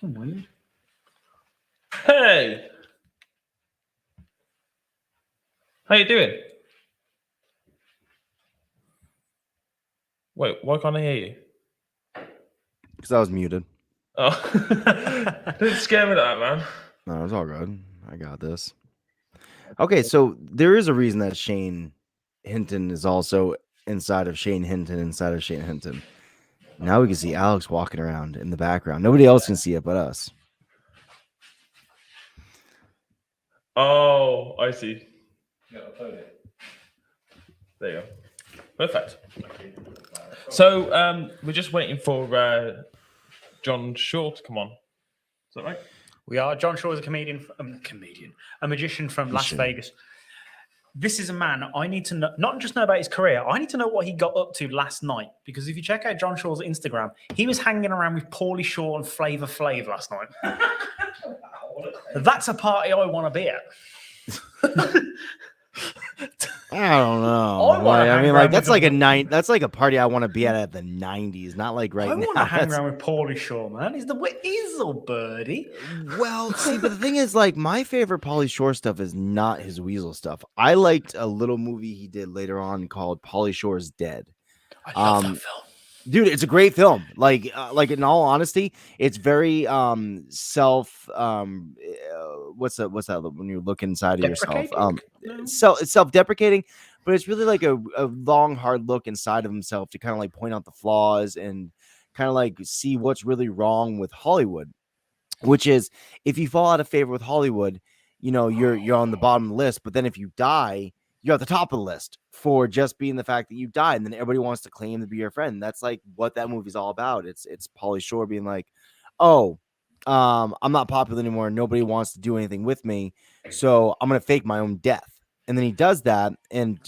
Weird. Hey, how you doing? Wait, why can't I hear you? Because I was muted. Oh, didn't scare me that, man. No, it's all good. I got this. Okay, so there is a reason that Shane Hinton is also inside of Shane Hinton inside of Shane Hinton. Now we can see Alex walking around in the background. Nobody else can see it but us. Oh, I see. Yeah, upload it. There you go. Perfect. So we're just waiting for John Shaw to come on. Is that right? We are. John Shaw is a a magician from Las Vegas. This is a man I need to know, not just know about his career, I need to know what he got up to last night. Because if you check out John Shaw's Instagram, he was hanging around with Paulie Shaw and Flavor Flav last night. That's a party I want to be at. I don't know. That's like a night. That's like a party I want to be at the '90s, not like right now. I want to hang around with Paulie Shaw, man. He's the weasel birdie. Well, see, but the thing is, like, my favorite Pauly Shore stuff is not his weasel stuff. I liked a little movie he did later on called Pauly Shore's Dead. I love that film. Dude, it's a great film. Like in all honesty, it's very what's that when you look inside of yourself? It's self-deprecating, but it's really like a long, hard look inside of himself to kind of like point out the flaws and kind of like see what's really wrong with Hollywood. Which is, if you fall out of favor with Hollywood, you know, you're on the bottom of the list, but then if you die, you're at the top of the list for just being the fact that you died, and then everybody wants to claim to be your friend. That's like what that movie's all about. It's Pauly Shore being like, oh, I'm not popular anymore. Nobody wants to do anything with me, so I'm gonna fake my own death. And then he does that. And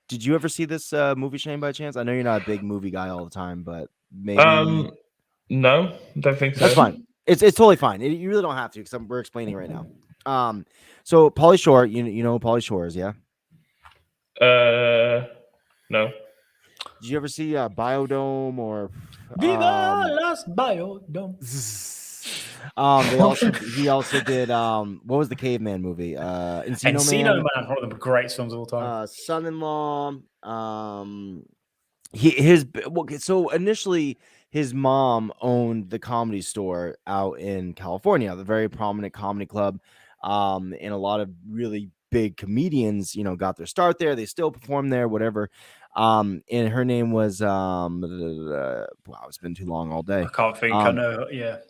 did you ever see this movie, Shane, by chance? I know you're not a big movie guy all the time, but maybe. No, don't think so. That's fine. It's totally fine. You really don't have to because we're explaining right now. So Pauly Shore, you know who Pauly Shore is, yeah? No. Did you ever see Biodome or Viva Las Biodome? He also did what was the caveman movie? Encino Man, one of the great films of all time. Son-in-Law. So initially his mom owned the Comedy Store out in California, the very prominent comedy club. And a lot of really big comedians, you know, got their start there. They still perform there, whatever. And her name was wow, it's been too long all day. I can't think. I know. Yeah.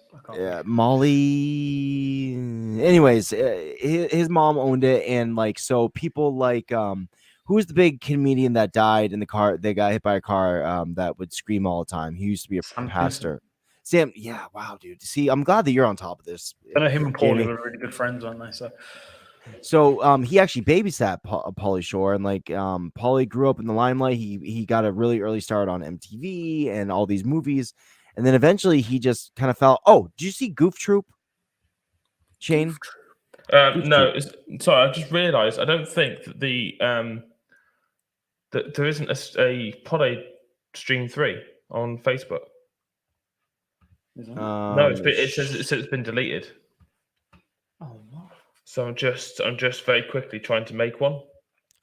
Molly. Anyways, his mom owned it, and like so people like who was the big comedian that died in the car? They got hit by a car that would scream all the time. He used to be a pastor. Sam, yeah, wow, dude. See, I'm glad that you're on top of this. I know him and Paulie were really good friends, aren't they? So he actually babysat Pauly Shore, and like Pauly grew up in the limelight. He got a really early start on MTV and all these movies, and then eventually he just kind of fell. Oh, did you see Goof Troop, Shane? No, sorry, I just realised I don't think that that there isn't a Pod Stream 3 on Facebook. No, it says it's been deleted. Oh, what? So I'm just very quickly trying to make one.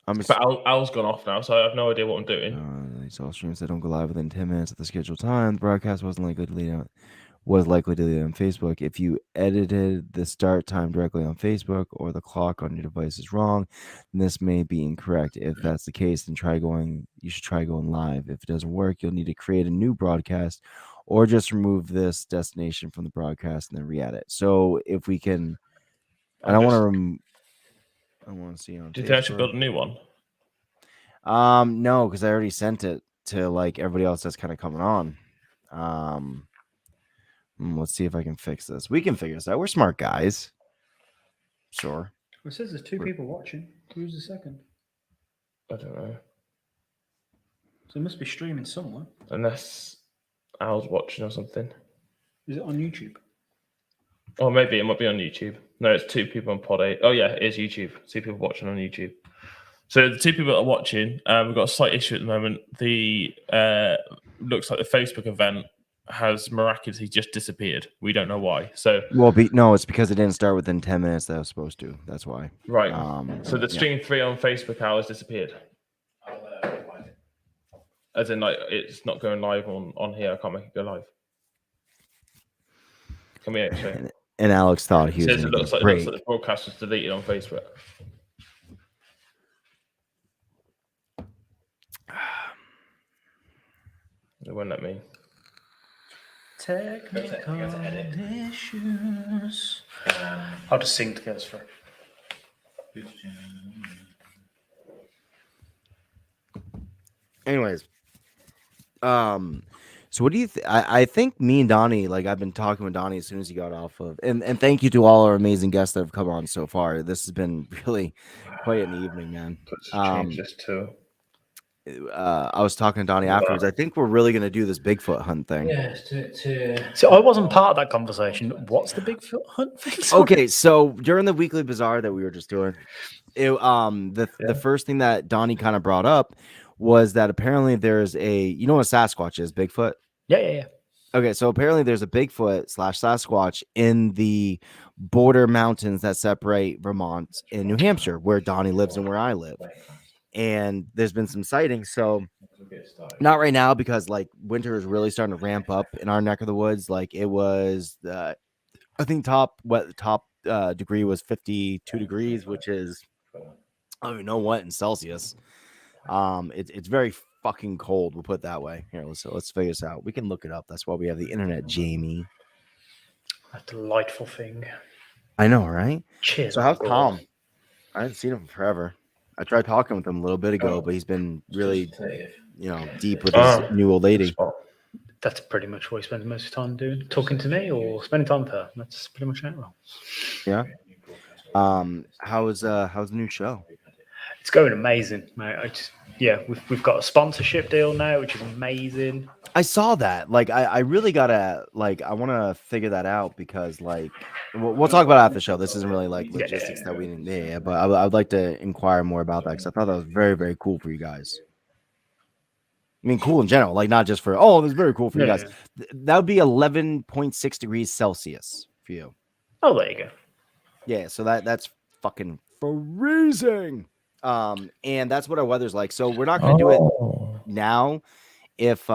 But Al's gone off now, so I have no idea what I'm doing. These all streams that don't go live within 10 minutes of the scheduled time. The broadcast was likely deleted on Facebook. If you edited the start time directly on Facebook or the clock on your device is wrong, then this may be incorrect. If that's the case, then you should try going live. If it doesn't work, you'll need to create a new broadcast or just remove this destination from the broadcast and then re-add it. So if we can, I want to see on. Did they actually build a new one? No, because I already sent it to like everybody else that's kind of coming on. Let's see if I can fix this. We can figure this out. We're smart guys. Sure. It says there's two people watching. Who's the second? I don't know. So it must be streaming somewhere. Unless Al's watching or something. Is it on YouTube? Or maybe it might be on YouTube. No, it's two people on Pod 8. Oh, yeah, it is YouTube. Two people watching on YouTube. So the two people that are watching, we've got a slight issue at the moment. The looks like the Facebook event has miraculously just disappeared. We don't know why. So no, it's because it didn't start within 10 minutes that I was supposed to. That's why. Right. So the stream 3 on Facebook has disappeared. As in, like, it's not going live on here. I can't make it go live. Can we actually? And Alex thought he was It looks like the broadcast was deleted on Facebook. It won't let me. Technical issues. I'll just sing together for. Anyways, so what do you think? I think me and Donnie, like I've been talking with Donnie as soon as he got off of, and thank you to all our amazing guests that have come on so far. This has been really quite an evening, man. Change this too. I was talking to Donnie afterwards. I think we're really going to do this Bigfoot hunt thing. Yeah, so I wasn't part of that conversation. What's the Bigfoot hunt thing? Okay, so during the weekly bazaar that we were just doing, the first thing that Donnie kind of brought up was that apparently there's what a Sasquatch is, Bigfoot? Yeah. Okay, so apparently there's a Bigfoot / Sasquatch in the border mountains that separate Vermont and New Hampshire, where Donnie lives and where I live. And there's been some sightings. So not right now, because like winter is really starting to ramp up in our neck of the woods. Like it was, I think top degree was 52 degrees, which is, I don't even know what in Celsius. It's very fucking cold. We'll put it that way. Here, let's figure this out. We can look it up. That's why we have the internet, Jamie. A delightful thing. I know, right? Cheers. So how's Tom? I haven't seen him forever. I tried talking with him a little bit ago, but he's been really, deep with his new old lady. That's pretty much what he spends most of the time doing. Talking to me or spending time with her. That's pretty much it. Yeah. How's the new show? It's going amazing, mate. We've got a sponsorship deal now, which is amazing. I saw that. Like, I really gotta I want to figure that out because we'll talk about it after the show. This isn't really like logistics that we didn't. Yeah, but I would like to inquire more about that because I thought that was very, very cool for you guys. I mean, cool in general, like not just for that's very cool for you guys. Yeah. That would be 11.6 degrees Celsius for you. Oh, there you go. Yeah, so that's fucking freezing. And that's what our weather's like. So we're not gonna do it now. If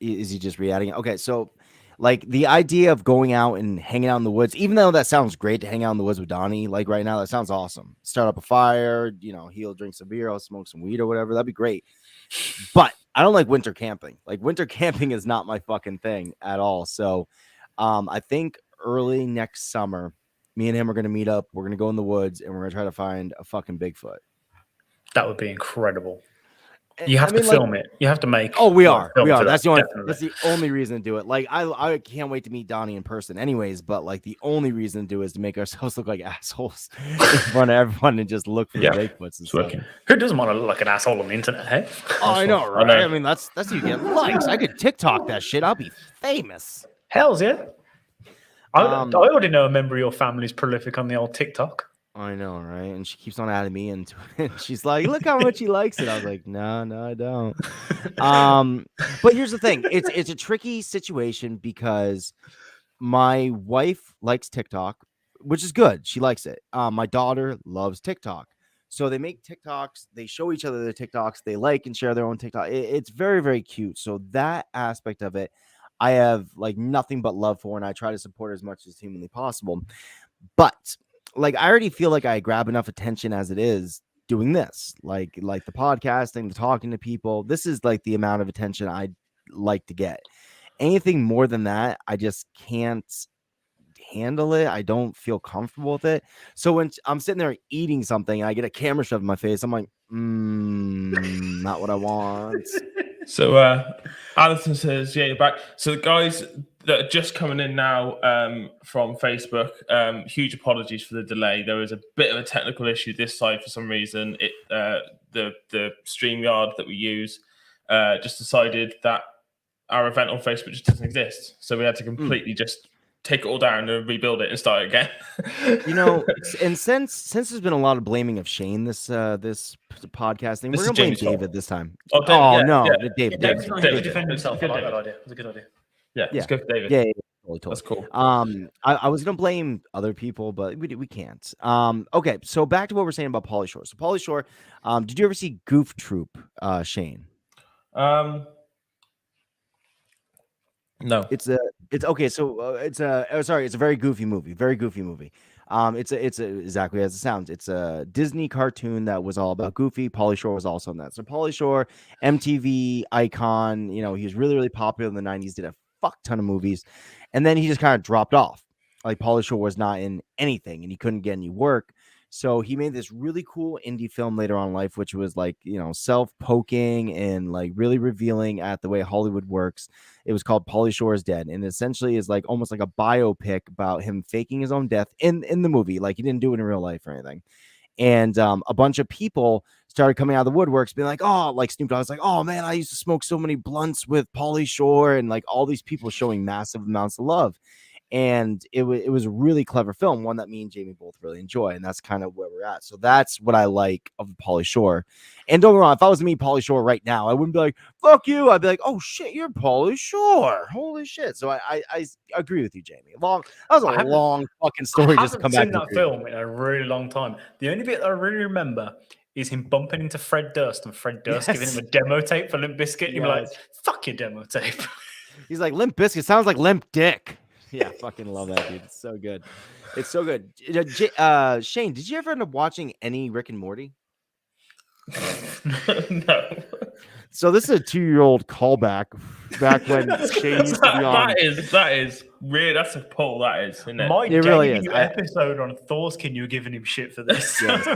is he just re-adding it? Okay, so like the idea of going out and hanging out in the woods, even though that sounds great to hang out in the woods with Donnie, like right now, that sounds awesome. Start up a fire, he'll drink some beer, I'll smoke some weed or whatever. That'd be great. But I don't like winter camping. Like winter camping is not my fucking thing at all. So I think early next summer, me and him are gonna meet up. We're gonna go in the woods and we're gonna try to find a fucking Bigfoot. That would be incredible. You have to film it. You have to make. Oh, we are. That's the only reason to do it. Like I can't wait to meet Donnie in person, anyways. But like the only reason to do it is to make ourselves look like assholes in front of everyone and just look for the Bigfoots and stuff. Who doesn't want to look like an asshole on the internet? Hey? Oh, I know, right? I mean, that's how you get likes. I could TikTok that shit. I'll be famous. Hells yeah. I already know a member of your family is prolific on the old TikTok. I know, right? And she keeps on adding me into it. She's like, look how much he likes it. I was like, no, I don't. But here's the thing. It's a tricky situation because my wife likes TikTok, which is good. She likes it. My daughter loves TikTok. So they make TikToks. They show each other their TikToks. They like and share their own TikTok. It's very, very cute. So that aspect of it, I have like nothing but love for, and I try to support as much as humanly possible. But like I already feel like I grab enough attention as it is doing this, like the podcasting, the talking to people. This is like the amount of attention I like to get. Anything more than that, I just can't handle it. I don't feel comfortable with it. So when I'm sitting there eating something and I get a camera shoved in my face, I'm like, not what I want. So Alison says, yeah, you're back. So the guys that are just coming in now from Facebook, huge apologies for the delay. There was a bit of a technical issue this side for some reason. The StreamYard that we use just decided that our event on Facebook just doesn't exist. So we had to completely just take it all down and rebuild it and start it again. And since there's been a lot of blaming of Shane this podcast thing, we're gonna blame David this time. Oh, David, no, yeah. David. David's not here to defend himself. I like that idea. It's a good idea. Yeah, let's go for David. Yeah. Totally. That's cool. I was gonna blame other people, but we can't. Okay, so back to what we're saying about Pauly Shore. So Pauly Shore, did you ever see Goof Troop, Shane? No. It's okay. So it's a very goofy movie. It's exactly as it sounds. It's a Disney cartoon that was all about Goofy. Pauly Shore was also in that. So Pauly Shore, MTV icon. He was really, really popular in the 90s. Did a fuck ton of movies, and then he just kind of dropped off. Like Pauly Shore was not in anything, and he couldn't get any work. So he made this really cool indie film later on in life, which was like, self-poking and like really revealing at the way Hollywood works. It was called Pauly Shore is Dead, and essentially is like almost like a biopic about him faking his own death in the movie. Like he didn't do it in real life or anything. And a bunch of people started coming out of the woodworks being like, oh, like Snoop Dogg was like, oh man, I used to smoke so many blunts with Pauly Shore, and like all these people showing massive amounts of love. And it was a really clever film, one that me and Jamie both really enjoy, and that's kind of where we're at. So that's what I like of Pauly Shore. And don't get me wrong, if I was to meet Pauly Shore right now, I wouldn't be like, fuck you. I'd be like, oh shit, you're Pauly Shore. Holy shit. So I agree with you, Jamie. That was a long fucking story just to come back. I haven't seen that film in a really long time. The only bit I really remember is him bumping into Fred Durst and Fred Durst giving him a demo tape for Limp Bizkit. You'd be like, fuck your demo tape. He's like, Limp Bizkit sounds like Limp Dick. Yeah, fucking love that, dude. It's so good. It's so good. Shane, did you ever end up watching any Rick and Morty? No. So this is a 2-year-old callback back when Shane used to be on. That is weird. That's a pull. That is, isn't it? My debut episode on Thorskin, you were giving him shit for this. Yes.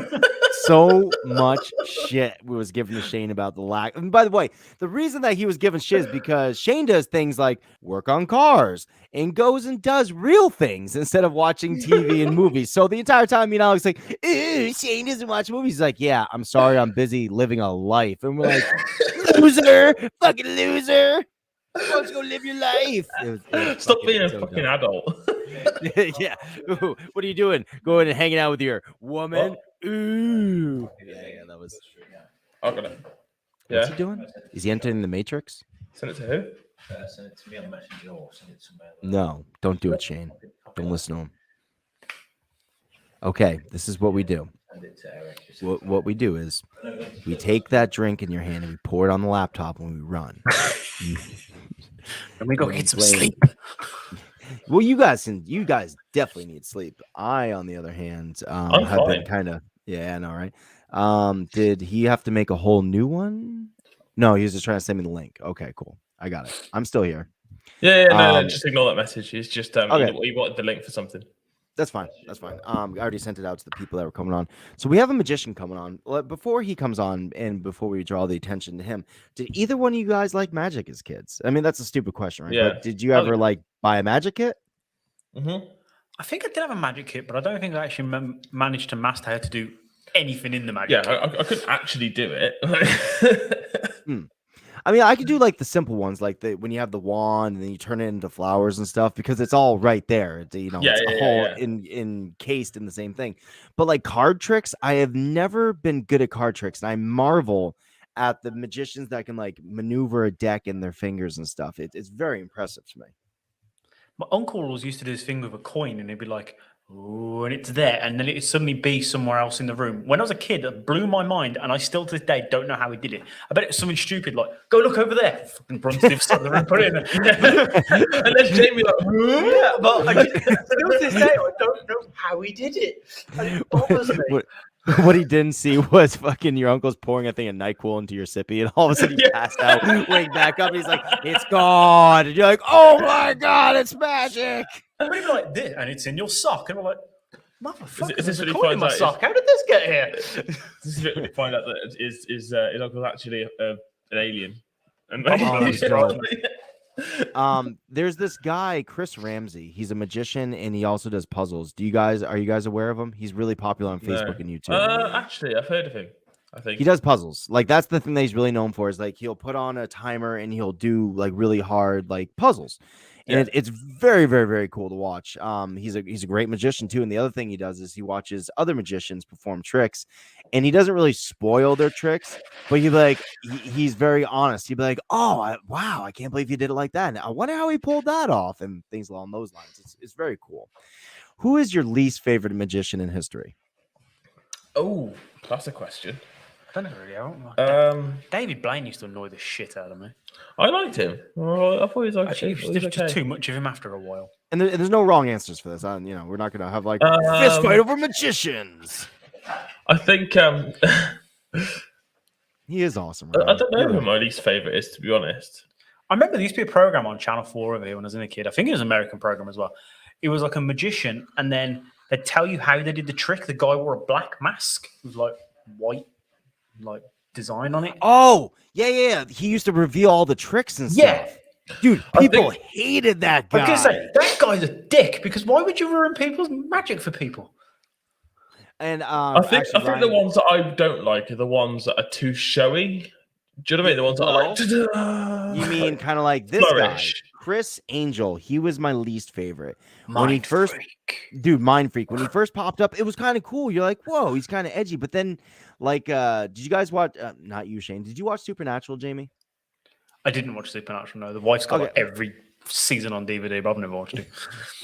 So much shit was given to Shane about the lack. And by the way, the reason that he was given shit is because Shane does things like work on cars and goes and does real things instead of watching TV and movies. So the entire time, Alex like, Shane doesn't watch movies. He's like, yeah, I'm sorry, I'm busy living a life. And we're like, loser, fucking loser. Why don't you go live your life? Stop being a fucking adult. Yeah. Ooh, what are you doing? Going and hanging out with your woman? Ooh. Yeah, that was. I've got it. Yeah. What's he doing? Is he entering the Matrix? Send it to who? Send it to me on Messenger or send it to somewhere. No, don't do it, Shane. Don't listen to him. Okay, this is what we do. What we do is we take that drink in your hand and we pour it on the laptop when we run. And we go get some sleep. Well, you guys definitely need sleep. I, on the other hand, have been kind of right. Did he have to make a whole new one? No, he was just trying to send me the link. Okay, cool. I got it. I'm still here. Yeah, no, just ignore that message. He's just okay. He wanted the link for something. That's fine. I already sent it out to the people that were coming on. So we have a magician coming on. Before he comes on and before we draw the attention to him, did either one of you guys like magic as kids? I mean, that's a stupid question, right? Yeah. But did you ever buy a magic kit? Mm-hmm. I think I did have a magic kit, but I don't think I actually managed to master how to do anything in the magic kit. I couldn't actually do it. I mean, I could do like the simple ones, like when you have the wand and then you turn it into flowers and stuff, because it's all right there. It's encased in the same thing. But like card tricks, I have never been good at card tricks, and I marvel at the magicians that can like maneuver a deck in their fingers and stuff. It's very impressive to me. My uncle always used to do this thing with a coin, and he'd be like, "Ooh," and it's there, and then it'd suddenly be somewhere else in the room. When I was a kid, it blew my mind, and I still to this day don't know how he did it. I bet it's something stupid like, "Go look over there." Fucking Brunstiff stuck in the room, put it in there. And then Jamie like, yeah, but still to this day, I don't know how he did it. And it bothers me. What he didn't see was fucking your uncle's pouring a thing of NyQuil into your sippy, and all of a sudden he passed out, wake back up, and he's like, "It's gone." And you're like, "Oh my god, it's magic!" But he'd be like this, and it's in your sock, and I'm like, "Motherfucker, is this there's what a he coin in my finds sock. How did this get here?" This is when you find out that his uncle's actually an alien. And there's this guy, Chris Ramsey. He's a magician and he also does puzzles. Are you guys aware of him? He's really popular on Facebook and YouTube. Actually, I've heard of him. I think he does puzzles. Like that's the thing that he's really known for, is like he'll put on a timer and he'll do like really hard like puzzles. And it's very, very, very cool to watch. He's a great magician too. And the other thing he does is he watches other magicians perform tricks, and he doesn't really spoil their tricks, but he's very honest. He'd be like, "Oh, wow, I can't believe you did it like that. And I wonder how he pulled that off," and things along those lines. It's very cool. Who is your least favorite magician in history? Oh, that's a question. I don't know really. David Blaine used to annoy the shit out of me. I liked him. I thought he was okay. There's just too much of him after a while. And there's no wrong answers for this. We're not going to have like fist fight over magicians. I think he is awesome. I don't know who my least favorite is, to be honest. I remember there used to be a program on Channel 4 over here when I was a kid. I think it was an American program as well. It was like a magician, and then they'd tell you how they did the trick. The guy wore a black mask with like white design on it. Oh, yeah. He used to reveal all the tricks and stuff. Yeah. Dude, people hated that guy. I was going to say, that guy's a dick, because why would you ruin people's magic for people? And I think the ones that I don't like are the ones that are too showy. Do you know what I mean? The ones that are like... You mean kind of like this flourish. guy, Chris Angel. He was my least favorite. Mind freak. Dude, mind freak. When he first popped up, it was kind of cool. You're like, whoa, he's kind of edgy. But then, like, did you guys watch? Not you, Shane. Did you watch Supernatural, Jamie? I didn't watch Supernatural. No, the wife's got like every season on DVD, but I've never watched it.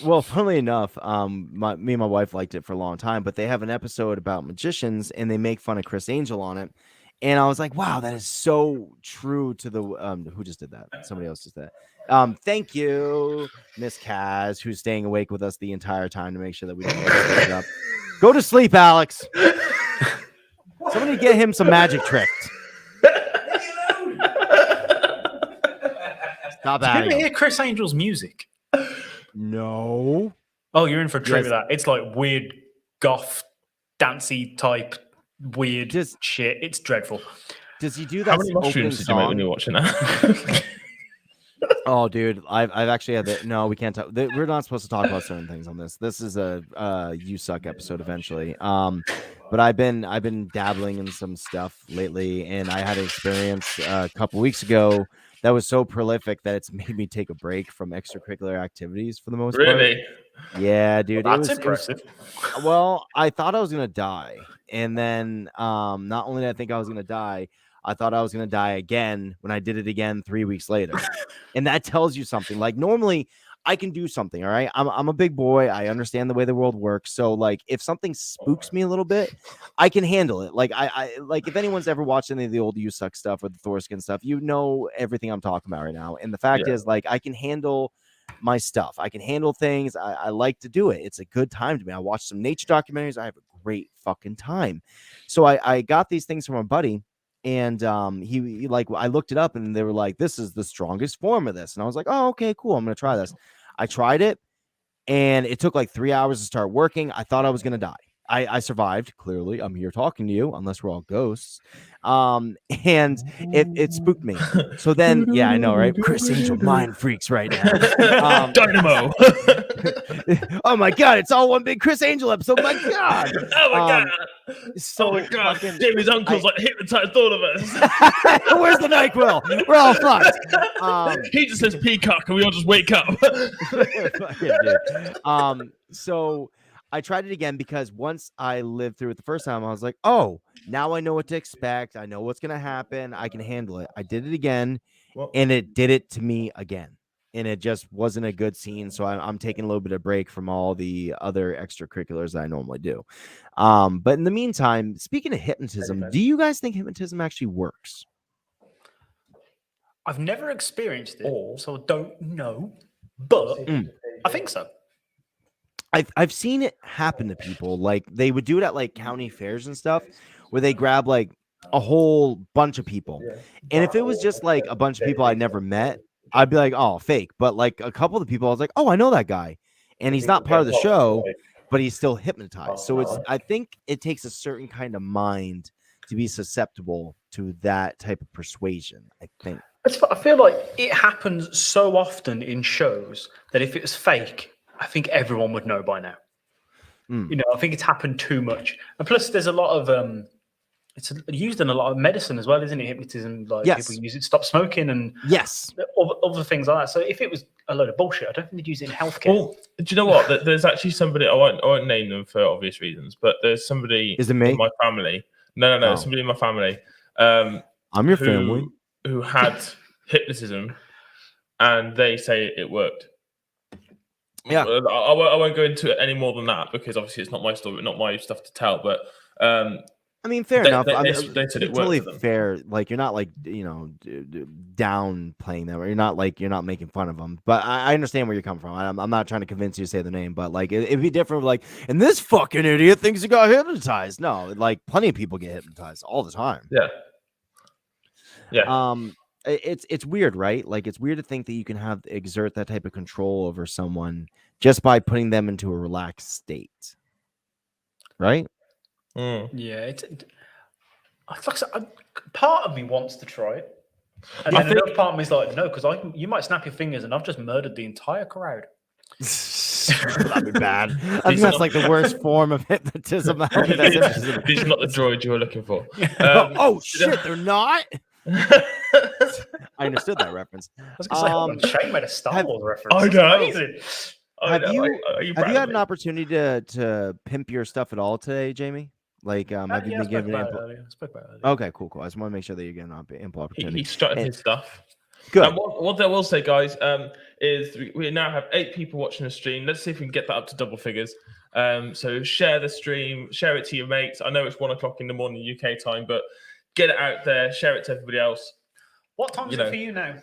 Well, funnily enough, me and my wife liked it for a long time. But they have an episode about magicians, and they make fun of Chris Angel on it. And I was like, wow, that is so true to the who just did that? Somebody else just did that. Thank you, Miss Kaz, who's staying awake with us the entire time to make sure that we don't get up. Go to sleep, Alex. Somebody get him some magic tricks. Stop Did you ever hear Chris Angel's music? No. Oh, you're in for a treat with that. It's like weird goth, dancey type weird shit. It's dreadful. Does he do that? How many mushrooms did you make when you were watching that? Oh, dude, I've actually had that. No, we can't talk. We're not supposed to talk about certain things on this. This is a You Suck episode eventually. But I've been dabbling in some stuff lately, and I had an experience a couple weeks ago that was so prolific that it's made me take a break from extracurricular activities for the most part. Really? Yeah, dude. Well, that's impressive. Well, I thought I was gonna die, and then not only did I think I was gonna die, I thought I was gonna die again when I did it again 3 weeks later. And that tells you something. Like normally I can do something. All right. I'm a big boy. I understand the way the world works. So like if something spooks me a little bit, I can handle it. Like I like if anyone's ever watched any of the old You Suck stuff or the Thorskin stuff, you know everything I'm talking about right now. And the fact is, like, I can handle my stuff. I can handle things. I like to do it. It's a good time to me. I watch some nature documentaries. I have a great fucking time. So I got these things from a buddy. And he like, I looked it up and they were like, this is the strongest form of this. And I was like, oh, okay, cool. I'm going to try this. I tried it and it took like 3 hours to start working. I thought I was going to die. I survived. Clearly, I'm here talking to you, unless we're all ghosts. And it spooked me. So then, yeah, I know, right? Chris Angel mind freaks right now. Dynamo. Oh my god, it's all one big Chris Angel episode. My god. Oh my god. So oh my god. fucking, Jamie's uncle's like hypnotized all of us. Where's the NyQuil? We're all fucked. He just says peacock and we all just wake up. So I tried it again because once I lived through it the first time, I was like, oh, now I know what to expect. I know what's going to happen. I can handle it. I did it again, and it did it to me again. And it just wasn't a good scene. So I'm taking a little bit of break from all the other extracurriculars that I normally do. But in the meantime, speaking of hypnotism, do you guys think hypnotism actually works? I've never experienced it, so I don't know. But I think so. I've seen it happen to people. Like they would do it at like county fairs and stuff where they grab like a whole bunch of people. And if it was just like a bunch of people I never met, I'd be like, oh, fake. But like a couple of the people, I was like, oh, I know that guy. And he's not part of the show, but he's still hypnotized. So I think it takes a certain kind of mind to be susceptible to that type of persuasion, I think. I feel like it happens so often in shows that if it was fake, I think everyone would know by now. You know, I think it's happened too much. And plus, there's a lot of it's used in a lot of medicine as well, isn't it? Hypnotism, like people use it to stop smoking and other things like that. So if it was a load of bullshit. I don't think they'd use it in healthcare. Well, do you know what? There's actually somebody. I won't name them for obvious reasons, but there's somebody Is it me? in my family. No. Oh. Somebody in my family. I'm your family. Who had hypnotism, and they say it worked. Yeah. I won't go into it any more than that because obviously it's not my story, not my stuff to tell. But I mean, fair enough. They it's said it worked totally for them. fair. Like, you're not like, downplaying them, or you're not making fun of them. But I understand where you're coming from. I'm not trying to convince you to say the name, but like, it'd be different. Like, and this fucking idiot thinks he got hypnotized. No, like, plenty of people get hypnotized all the time. Yeah. It's weird, right? Like, it's weird to think that you can exert that type of control over someone just by putting them into a relaxed state, right? Yeah, it's like part of me wants to try it, and then another part of me is like, no, because you might snap your fingers, and I've just murdered the entire crowd. That'd be bad. I think that's like the worst form of hypnotism. These are not the droid you were looking for. Oh shit, they're not. I understood that reference. I was going to say, Shane made a Star Wars reference. I know. Amazing. Have you had an opportunity to pimp your stuff at all today, Jamie? Like, have you been given ample? Okay, cool. I just want to make sure that you're getting ample opportunity. He's strutting his stuff. Good. What I will say, guys, is we now have 8 people watching the stream. Let's see if we can get that up to double figures. So share the stream, share it to your mates. I know it's 1:00 in the morning UK time, but get it out there, share it to everybody else. What time is it for you now,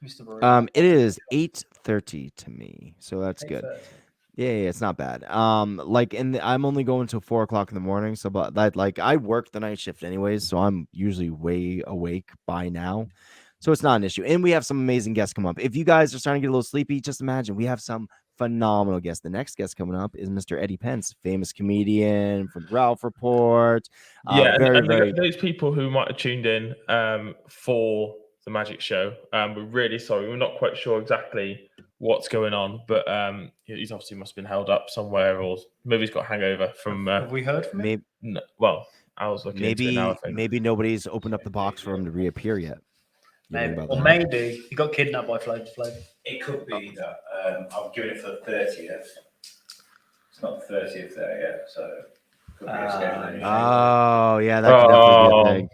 Mr. Brewer? It is 8:30 to me, so that's good. Yeah, it's not bad. I'm only going till 4:00 in the morning, so but that, like, I work the night shift anyways, so I'm usually way awake by now, so it's not an issue. And we have some amazing guests come up. If you guys are starting to get a little sleepy, just imagine we have some phenomenal guests. The next guest coming up is Mr. Eddie Pence, famous comedian from the Ralph Report. Very those people who might have tuned in for the magic show. We're really sorry. We're not quite sure exactly what's going on, but he's obviously must have been held up somewhere, or maybe he's got a hangover from. Have we heard from him? No, well, I was looking into it now, I think. Maybe nobody's opened up the box for him to reappear yet. Maybe he got kidnapped by Flavor Flav. It could be that I'm giving it for the 30th. It's not the 30th there yet, so it could be a schedule. Oh yeah, that could definitely be a thing.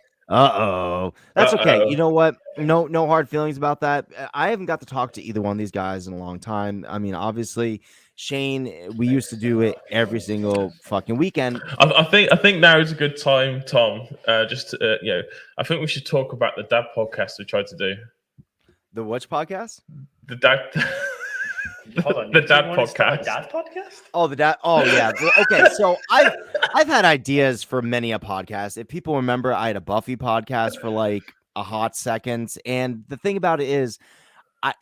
That's okay. You know what? No hard feelings about that. I haven't got to talk to either one of these guys in a long time. I mean, obviously, Shane, we used to do it every single fucking weekend. I think now is a good time, Tom. I think we should talk about the dad podcast we tried to do. The which podcast? The dad. The dad podcast. Dad podcast? Oh, the dad. Oh, yeah. Okay, so I've had ideas for many a podcast. If people remember, I had a Buffy podcast for like a hot second, and the thing about it is,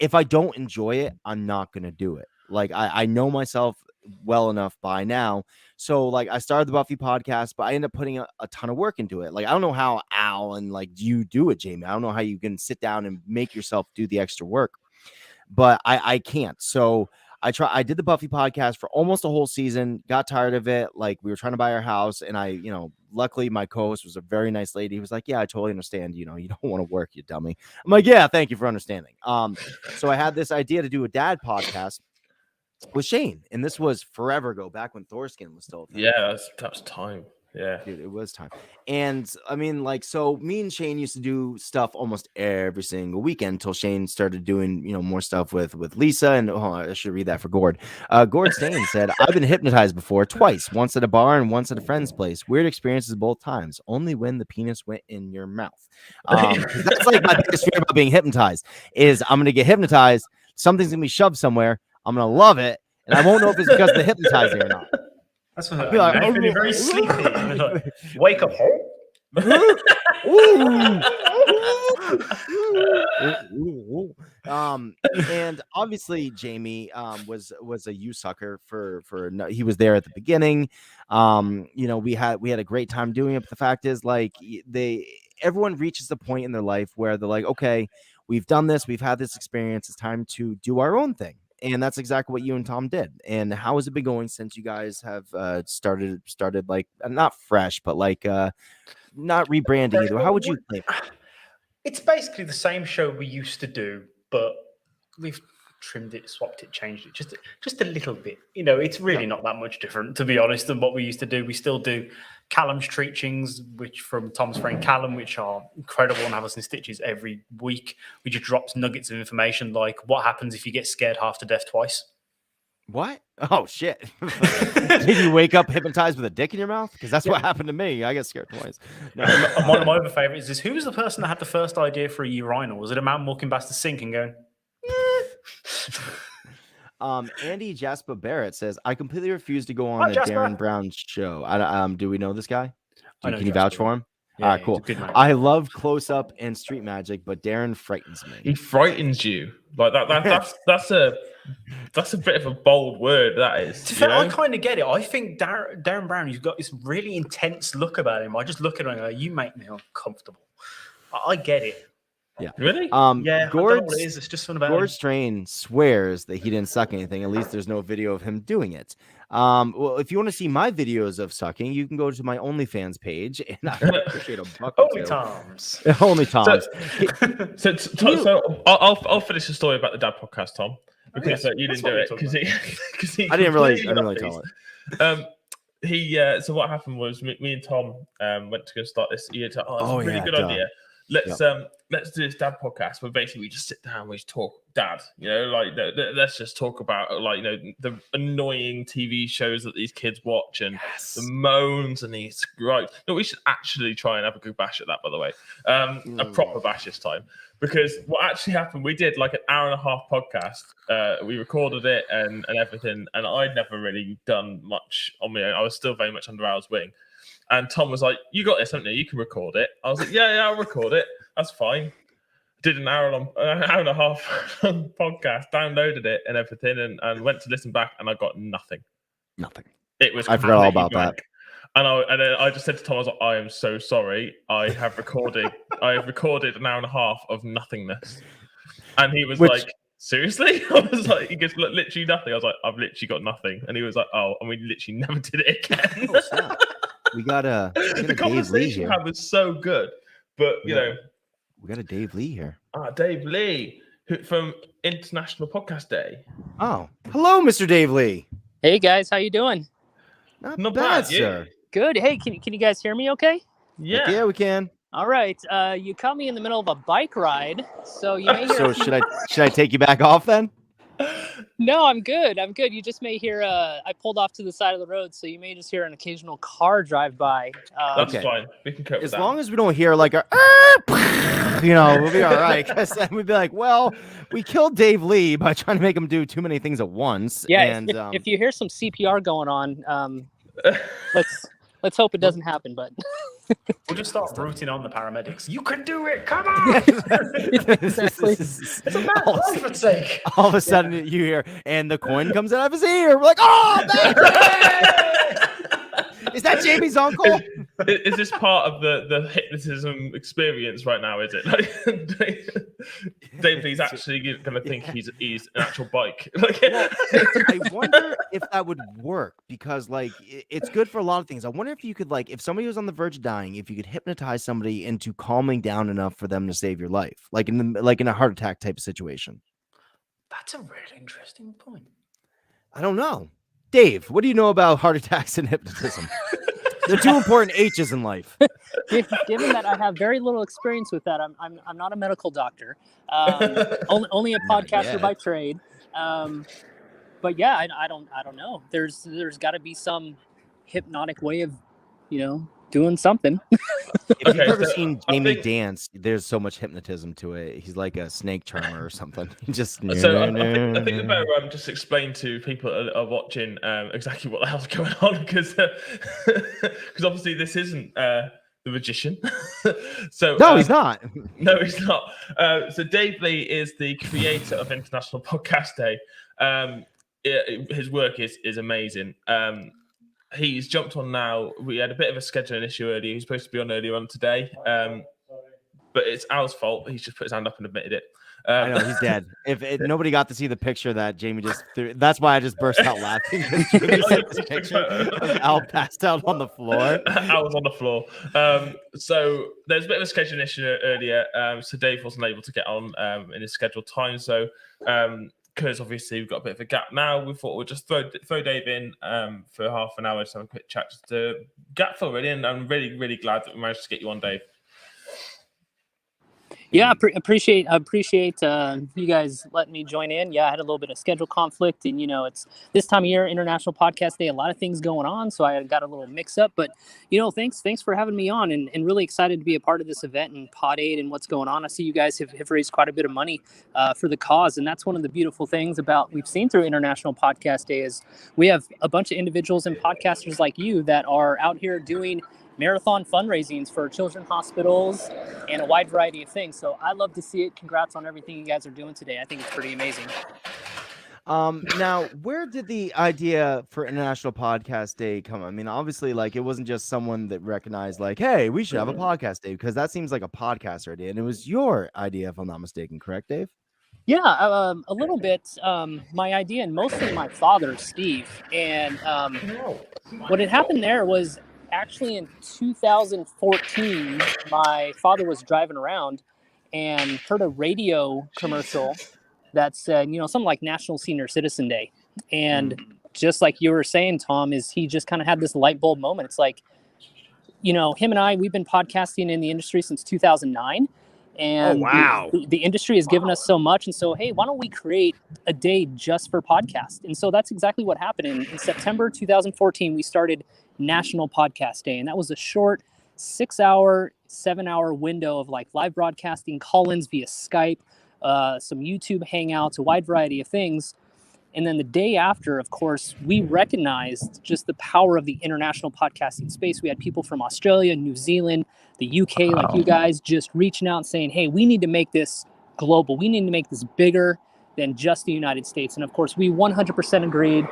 if I don't enjoy it, I'm not gonna do it. Like, I know myself well enough by now. So like, I started the Buffy podcast, but I ended up putting a ton of work into it. Like, I don't know how Al and like you do it, Jamie. I don't know how you can sit down and make yourself do the extra work, but I can't. So I did the Buffy podcast for almost a whole season, got tired of it. Like, we were trying to buy our house, and luckily my co-host was a very nice lady. He was like, yeah, I totally understand. You don't want to work, you dummy. I'm like, yeah, thank you for understanding. So I had this idea to do a dad podcast with Shane, and this was forever ago, back when Thorskin was still a thing. Yeah, that was time. Yeah, dude, it was time. And I mean, like, so me and Shane used to do stuff almost every single weekend until Shane started doing, more stuff with Lisa. And I should read that for Gord. Gord Stain said, I've been hypnotized before, twice, once at a bar and once at a friend's place. Weird experiences both times, only when the penis went in your mouth. That's like my biggest fear about being hypnotized is I'm going to get hypnotized. Something's going to be shoved somewhere. I'm going to love it. And I won't know if it's because of the hypnotizing or not. That's what I'm feeling very sleepy. Like, wake up, and obviously Jamie was a you sucker for he was there at the beginning. We had a great time doing it, but the fact is, like, everyone reaches the point in their life where they're like, okay, we've done this, we've had this experience, it's time to do our own thing. And that's exactly what you and Tom did. And how has it been going since you guys have started like, not fresh, but like not rebranding either? How would you think? It's basically the same show we used to do, but we've trimmed it, swapped it, changed it just a little bit. You know, it's really not that much different, to be honest, than what we used to do. We still do Callum's Treachings, which from Tom's friend Callum, which are incredible and have us in stitches every week. We just drops nuggets of information like what happens if you get scared half to death twice. What? Oh shit! Did you wake up hypnotized with a dick in your mouth? Because that's what happened to me. I got scared twice. No. And one of my other favorites is, who was the person that had the first idea for a urinal? Was it a man walking past the sink and going? Andy Jasper Barrett says, I completely refuse to go on Hi, the Jasper. Darren Brown show. Do we know this guy? I know Can you Jasper. vouch for him? Yeah, All right, cool. I love close up and street magic, but Darren frightens me. He frightens you like that. That's a bit of a bold word. That is. I kind of get it. I think Darren Brown, he's got this really intense look about him. I just look at him and go, you make me uncomfortable. I get it. Yeah. Really? Yeah. I don't know Gord what it is. It's just something about him. Strain swears that he didn't suck anything. At least there's no video of him doing it. Well, if you want to see my videos of sucking, you can go to my OnlyFans page, and I would appreciate a buck or Only two. Toms. Only Toms. So I'll finish the story about the Dad podcast, Tom, because you didn't do it because he I didn't really completely tell loved it. these. So what happened was me and Tom went to go start this year. It's a really good idea. Let's do this Dad podcast where basically we just sit down and we just talk Dad, let's just talk about the annoying TV shows that these kids watch and the moans and these gripes. No, we should actually try and have a good bash at that, by the way. A proper bash this time. Because what actually happened, we did like an hour and a half podcast. We recorded it and everything, and I'd never really done much on my own. I was still very much under Al's wing. And Tom was like, you got this, haven't you? You can record it. I was like, yeah, I'll record it. That's fine. Did an hour and a half podcast, downloaded it and everything, and went to listen back, and I got nothing. Nothing. It was. I forgot all about that. And then I just said to Tom, I was like, I am so sorry. I have recorded an hour and a half of nothingness. And he was like, seriously? I was like, he goes, look, literally nothing. I was like, I've literally got nothing. And he was like, oh, and we literally never did it again. We got the conversation we had was so good, but we got a Dave Lee here. Dave Lee from International Podcast Day. Oh, hello, Mr. Dave Lee. Hey guys, how you doing? Not bad, sir. Good. Hey, can you guys hear me? Okay. Yeah, we can. All right. You caught me in the middle of a bike ride, so you may hear. So should I take you back off then? No, I'm good. You just may hear. I pulled off to the side of the road, so you may just hear an occasional car drive by. That's fine. We can cope with that. As long as we don't hear like a, we'll be all right. Because then we'd be like, well, we killed Dave Lee by trying to make him do too many things at once. Yeah. And if you hear some CPR going on, let's hope it doesn't happen. But we'll just start rooting on the paramedics. You can do it. Come on. Exactly. It's a man's life at stake. all of a sudden you hear, and the coin comes out of his ear. We're like, oh, is that Jamie's uncle? Is this part of the hypnotism experience right now? Is it like Dave Lee's actually going to think he's an actual bike? I wonder if that would work, because like it's good for a lot of things. I wonder if you could, like, if somebody was on the verge of dying, if you could hypnotize somebody into calming down enough for them to save your life, like in a heart attack type of situation. That's a really interesting point. I don't know. Dave, what do you know about heart attacks and hypnotism? They're two important H's in life. Given that I have very little experience with that, I'm not a medical doctor. Only a podcaster by trade. But yeah, I don't know. There's got to be some hypnotic way of, doing something. If you've ever seen Jamie dance, there's so much hypnotism to it. He's like a snake charmer or something. Just I think the better just explain to people that are watching exactly what the hell's going on, because obviously this isn't the magician. So no, he's not. No, he's not. So Dave Lee is the creator of International Podcast Day. His work is amazing. He's jumped on now. We had a bit of a scheduling issue earlier. He's supposed to be on earlier on today. But it's Al's fault. He's just put his hand up and admitted it. I know, he's dead. If nobody got to see the picture that Jamie just threw, that's why I just burst out laughing. This picture of Al passed out on the floor. Al was on the floor. So there's a bit of a scheduling issue earlier. So Dave wasn't able to get on in his scheduled time. So because obviously we've got a bit of a gap now, we thought we'd just throw Dave in for half an hour, just have a quick chat, just to gap fill really. And I'm really, really glad that we managed to get you on, Dave. Yeah, appreciate you guys letting me join in. Yeah, I had a little bit of schedule conflict, and it's this time of year, International Podcast Day, a lot of things going on, so I got a little mix up. But thanks for having me on, and really excited to be a part of this event and Pod Aid and what's going on. I see you guys have raised quite a bit of money for the cause, and that's one of the beautiful things about we've seen through International Podcast Day is we have a bunch of individuals and podcasters like you that are out here doing marathon fundraisings for children's hospitals and a wide variety of things. So I love to see it. Congrats on everything you guys are doing today. I think it's pretty amazing. Now, where did the idea for International Podcast Day come? I mean, obviously, like, it wasn't just someone that recognized, like, hey, we should have a podcast day, because that seems like a podcaster idea. And it was your idea, if I'm not mistaken. Correct, Dave? Yeah, a little bit. My idea, and mostly my father, Steve. And what had happened there was, actually in 2014, my father was driving around and heard a radio commercial that said, something like National Senior Citizen Day. And just like you were saying, Tom, is he just kind of had this light bulb moment. It's like, him and I, we've been podcasting in the industry since 2009. And the industry has given us so much. And so, hey, why don't we create a day just for podcasts? And so that's exactly what happened. In September 2014, we started National Podcast Day. And that was a short 6-hour, 7-hour window of like live broadcasting, call-ins via Skype, some YouTube hangouts, a wide variety of things. And then the day after, of course, we recognized just the power of the international podcasting space. We had people from Australia, New Zealand, the UK, like you guys, just reaching out and saying, hey, we need to make this global. We need to make this bigger than just the United States. And of course, we 100% agreed.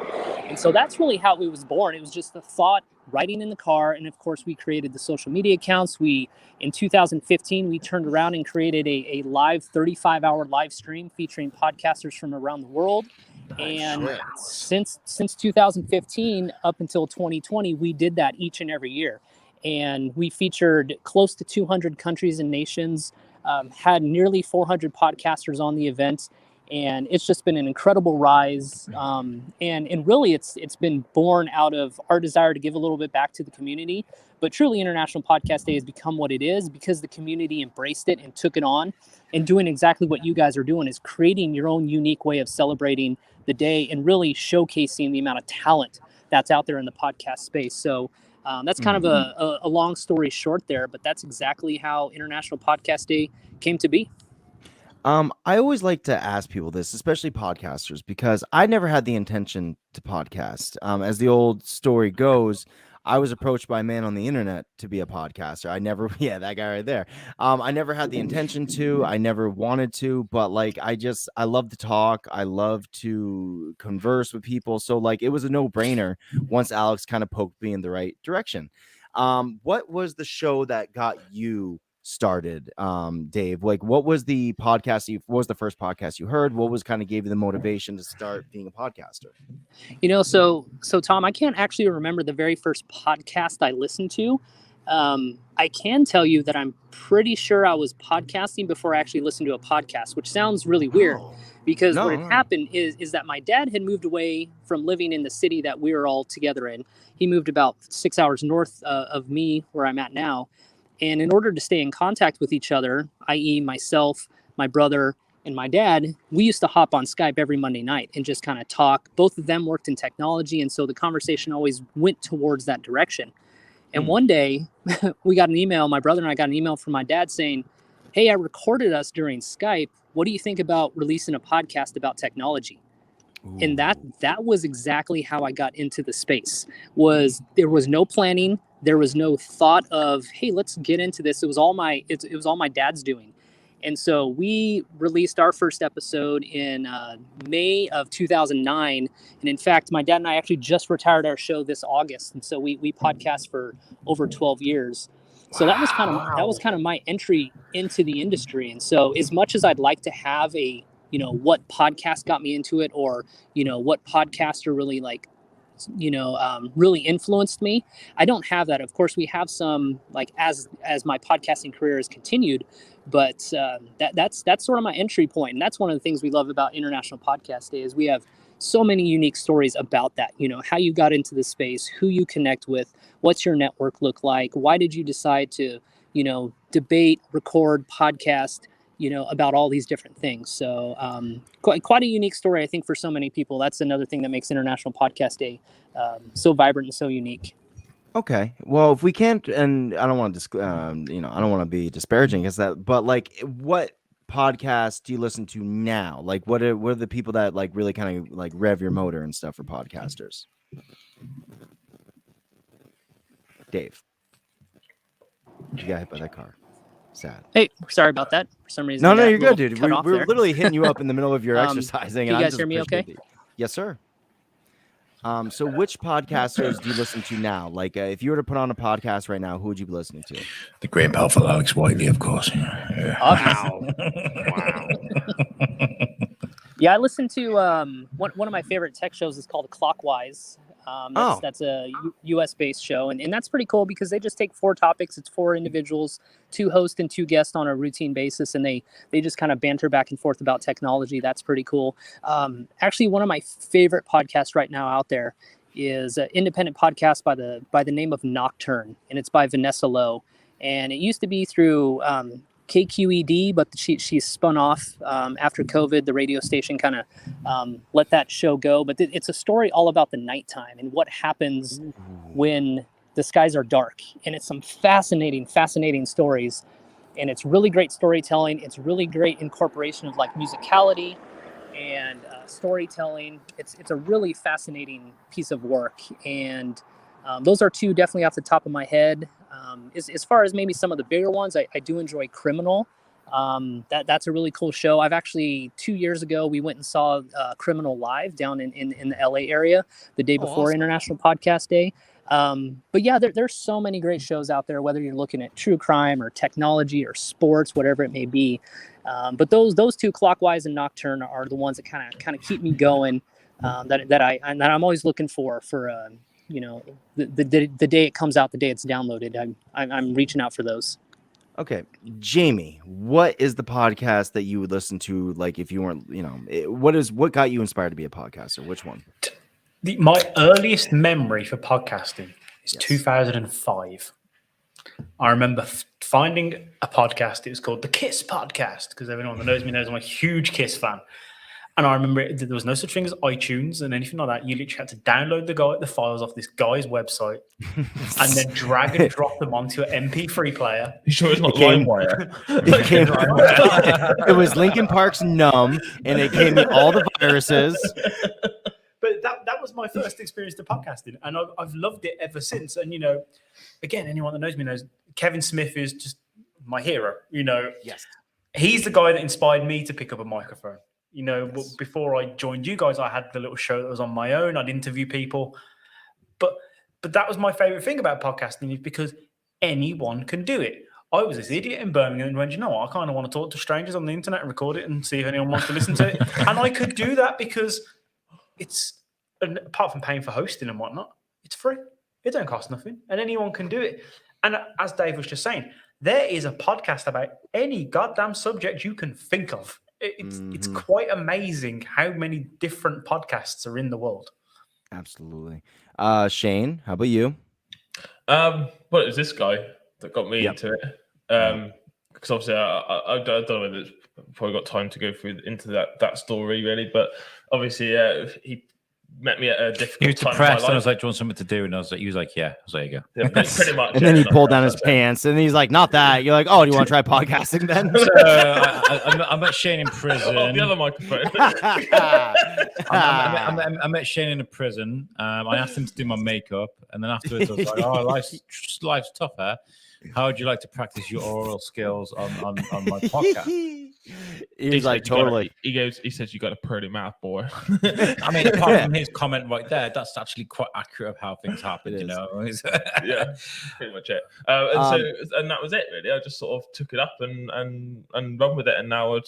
And so that's really how it was born. It was just the thought, writing in the car. And of course, we created the social media accounts. In 2015, we turned around and created a live 35-hour live stream featuring podcasters from around the world. And since 2015 up until 2020, we did that each and every year. And we featured close to 200 countries and nations, had nearly 400 podcasters on the event. And it's just been an incredible rise. And really, it's been born out of our desire to give a little bit back to the community. But truly, International Podcast Day has become what it is because the community embraced it and took it on. And doing exactly what you guys are doing is creating your own unique way of celebrating the day and really showcasing the amount of talent that's out there in the podcast space. So that's kind of a long story short there, but that's exactly how International Podcast Day came to be. I always like to ask people this, especially podcasters, because I never had the intention to podcast. As the old story goes, I was approached by a man on the internet to be a podcaster. That guy right there. I never had the intention to, I never wanted to, but like, I love to talk. I love to converse with people. So like, it was a no-brainer once Alex kind of poked me in the right direction. What was the show that got you started, Dave? Like, what was the podcast? What was the first podcast you heard? What was kind of gave you the motivation to start being a podcaster? So Tom, I can't actually remember the very first podcast I listened to. I can tell you that I'm pretty sure I was podcasting before I actually listened to a podcast, which sounds really weird because what had happened is that my dad had moved away from living in the city that we were all together in. He moved about 6 hours north of me, where I'm at now. And in order to stay in contact with each other, i.e. myself, my brother, and my dad, we used to hop on Skype every Monday night and just kind of talk. Both of them worked in technology, and so the conversation always went towards that direction. And one day, we got an email, my brother and I got an email from my dad saying, hey, I recorded us during Skype. What do you think about releasing a podcast about technology? Ooh. And that was exactly how I got into the space. There was no planning. There was no thought of, hey, let's get into this. It was all my dad's doing. And so we released our first episode in May of 2009. And in fact, my dad and I actually just retired our show this August. And so we podcast for over 12 years. So that was kind of my entry into the industry. And so as much as I'd like to have what podcast got me into it, or, what podcaster really really influenced me. I don't have that. Of course, we have some, like, as my podcasting career has continued, but that's sort of my entry point. And that's one of the things we love about International Podcast Day is we have so many unique stories about that. How you got into the space, who you connect with, what's your network look like, why did you decide to, debate, record, podcast, about all these different things. So quite a unique story, I think, for so many people. That's another thing that makes International Podcast Day so vibrant and so unique. Okay, well, if we can't, and I don't want to, I don't want to be disparaging, but like, what podcasts do you listen to now? Like, what are the people that like really kind of like rev your motor and stuff for podcasters? Dave, you got hit by that car. Sad. Hey, sorry about that. For some reason. No, you're good, dude. We're literally hitting you up in the middle of your exercising. Can you guys hear me okay? Yes, sir. So which podcasters do you listen to now? Like, if you were to put on a podcast right now, who would you be listening to? The great powerful Alex Whiteley, of course. Yeah. Wow. Yeah, I listen to one of my favorite tech shows is called Clockwise. That's a US-based show, and that's pretty cool because they just take 4 topics. It's 4 individuals, 2 hosts and 2 guests on a routine basis, and they just kind of banter back and forth about technology. That's pretty cool. Actually, one of my favorite podcasts right now out there is an independent podcast by the name of Nocturne, and it's by Vanessa Lowe. And it used to be through KQED, but she spun off after COVID. The radio station kind of let that show go. But it's a story all about the nighttime and what happens when the skies are dark. And it's some fascinating stories. And it's really great storytelling. It's really great incorporation of like musicality and storytelling. It's a really fascinating piece of work. And those are 2 definitely off the top of my head. As far as maybe some of the bigger ones, I do enjoy Criminal. That's a really cool show. I've actually 2 years ago, we went and saw Criminal live down in the LA area the day before awesome. International Podcast Day. But yeah, there's so many great shows out there, whether you're looking at true crime or technology or sports, whatever it may be. But those 2, Clockwise and Nocturne, are the ones that kind of keep me going. That I'm always looking for the day it comes out, the day it's downloaded. I'm reaching out for those. Okay, Jamie, what is the podcast that you would listen to? Like, if you weren't, what got you inspired to be a podcaster? Which one? My earliest memory for podcasting is 2005. I remember finding a podcast. It was called the Kiss Podcast, because everyone that knows me knows I'm a huge Kiss fan. And I remember there was no such thing as iTunes and anything like that. You literally had to download the files off this guy's website and then drag and drop them onto an MP3 player. You sure it's not LimeWire? It was Linkin Park's Numb, and it gave me all the viruses. But that was my first experience to podcasting, and I've loved it ever since. And again, anyone that knows me knows Kevin Smith is just my hero. Yes, he's the guy that inspired me to pick up a microphone. Before I joined you guys, I had the little show that was on my own. I'd interview people, but that was my favorite thing about podcasting, is because anyone can do it. I was this idiot in Birmingham and went, I kind of want to talk to strangers on the internet and record it and see if anyone wants to listen to it. And I could do that because it's, apart from paying for hosting and whatnot, it's free. It don't cost nothing, and anyone can do it. And as Dave was just saying, there is a podcast about any goddamn subject you can think of. It's quite amazing how many different podcasts are in the world. Absolutely. Shane, how about you? Well, it was this guy that got me into it. Because obviously I don't know whether it's probably got time to go through into that story really, but obviously he met me at a difficult time. He was depressed, and I was like, "Do you want something to do?" And he was like, "Yeah." I was like, "There you go." Yeah, pretty much. And then he pulled down his pants, and he's like, "Not that." You're like, "Oh, do you want to try podcasting then?" I met Shane in prison. Oh, the other microphone. I met Shane in a prison. I asked him to do my makeup, and then afterwards I was like, "Oh, life's tough, eh? How would you like to practice your oral skills on my podcast?" He's like, totally. He says, "You got a pretty mouth, boy." I mean, apart from his comment right there, that's actually quite accurate of how things happen, Yeah, pretty much it. And that was it, really. I just sort of took it up and run with it, and now I'm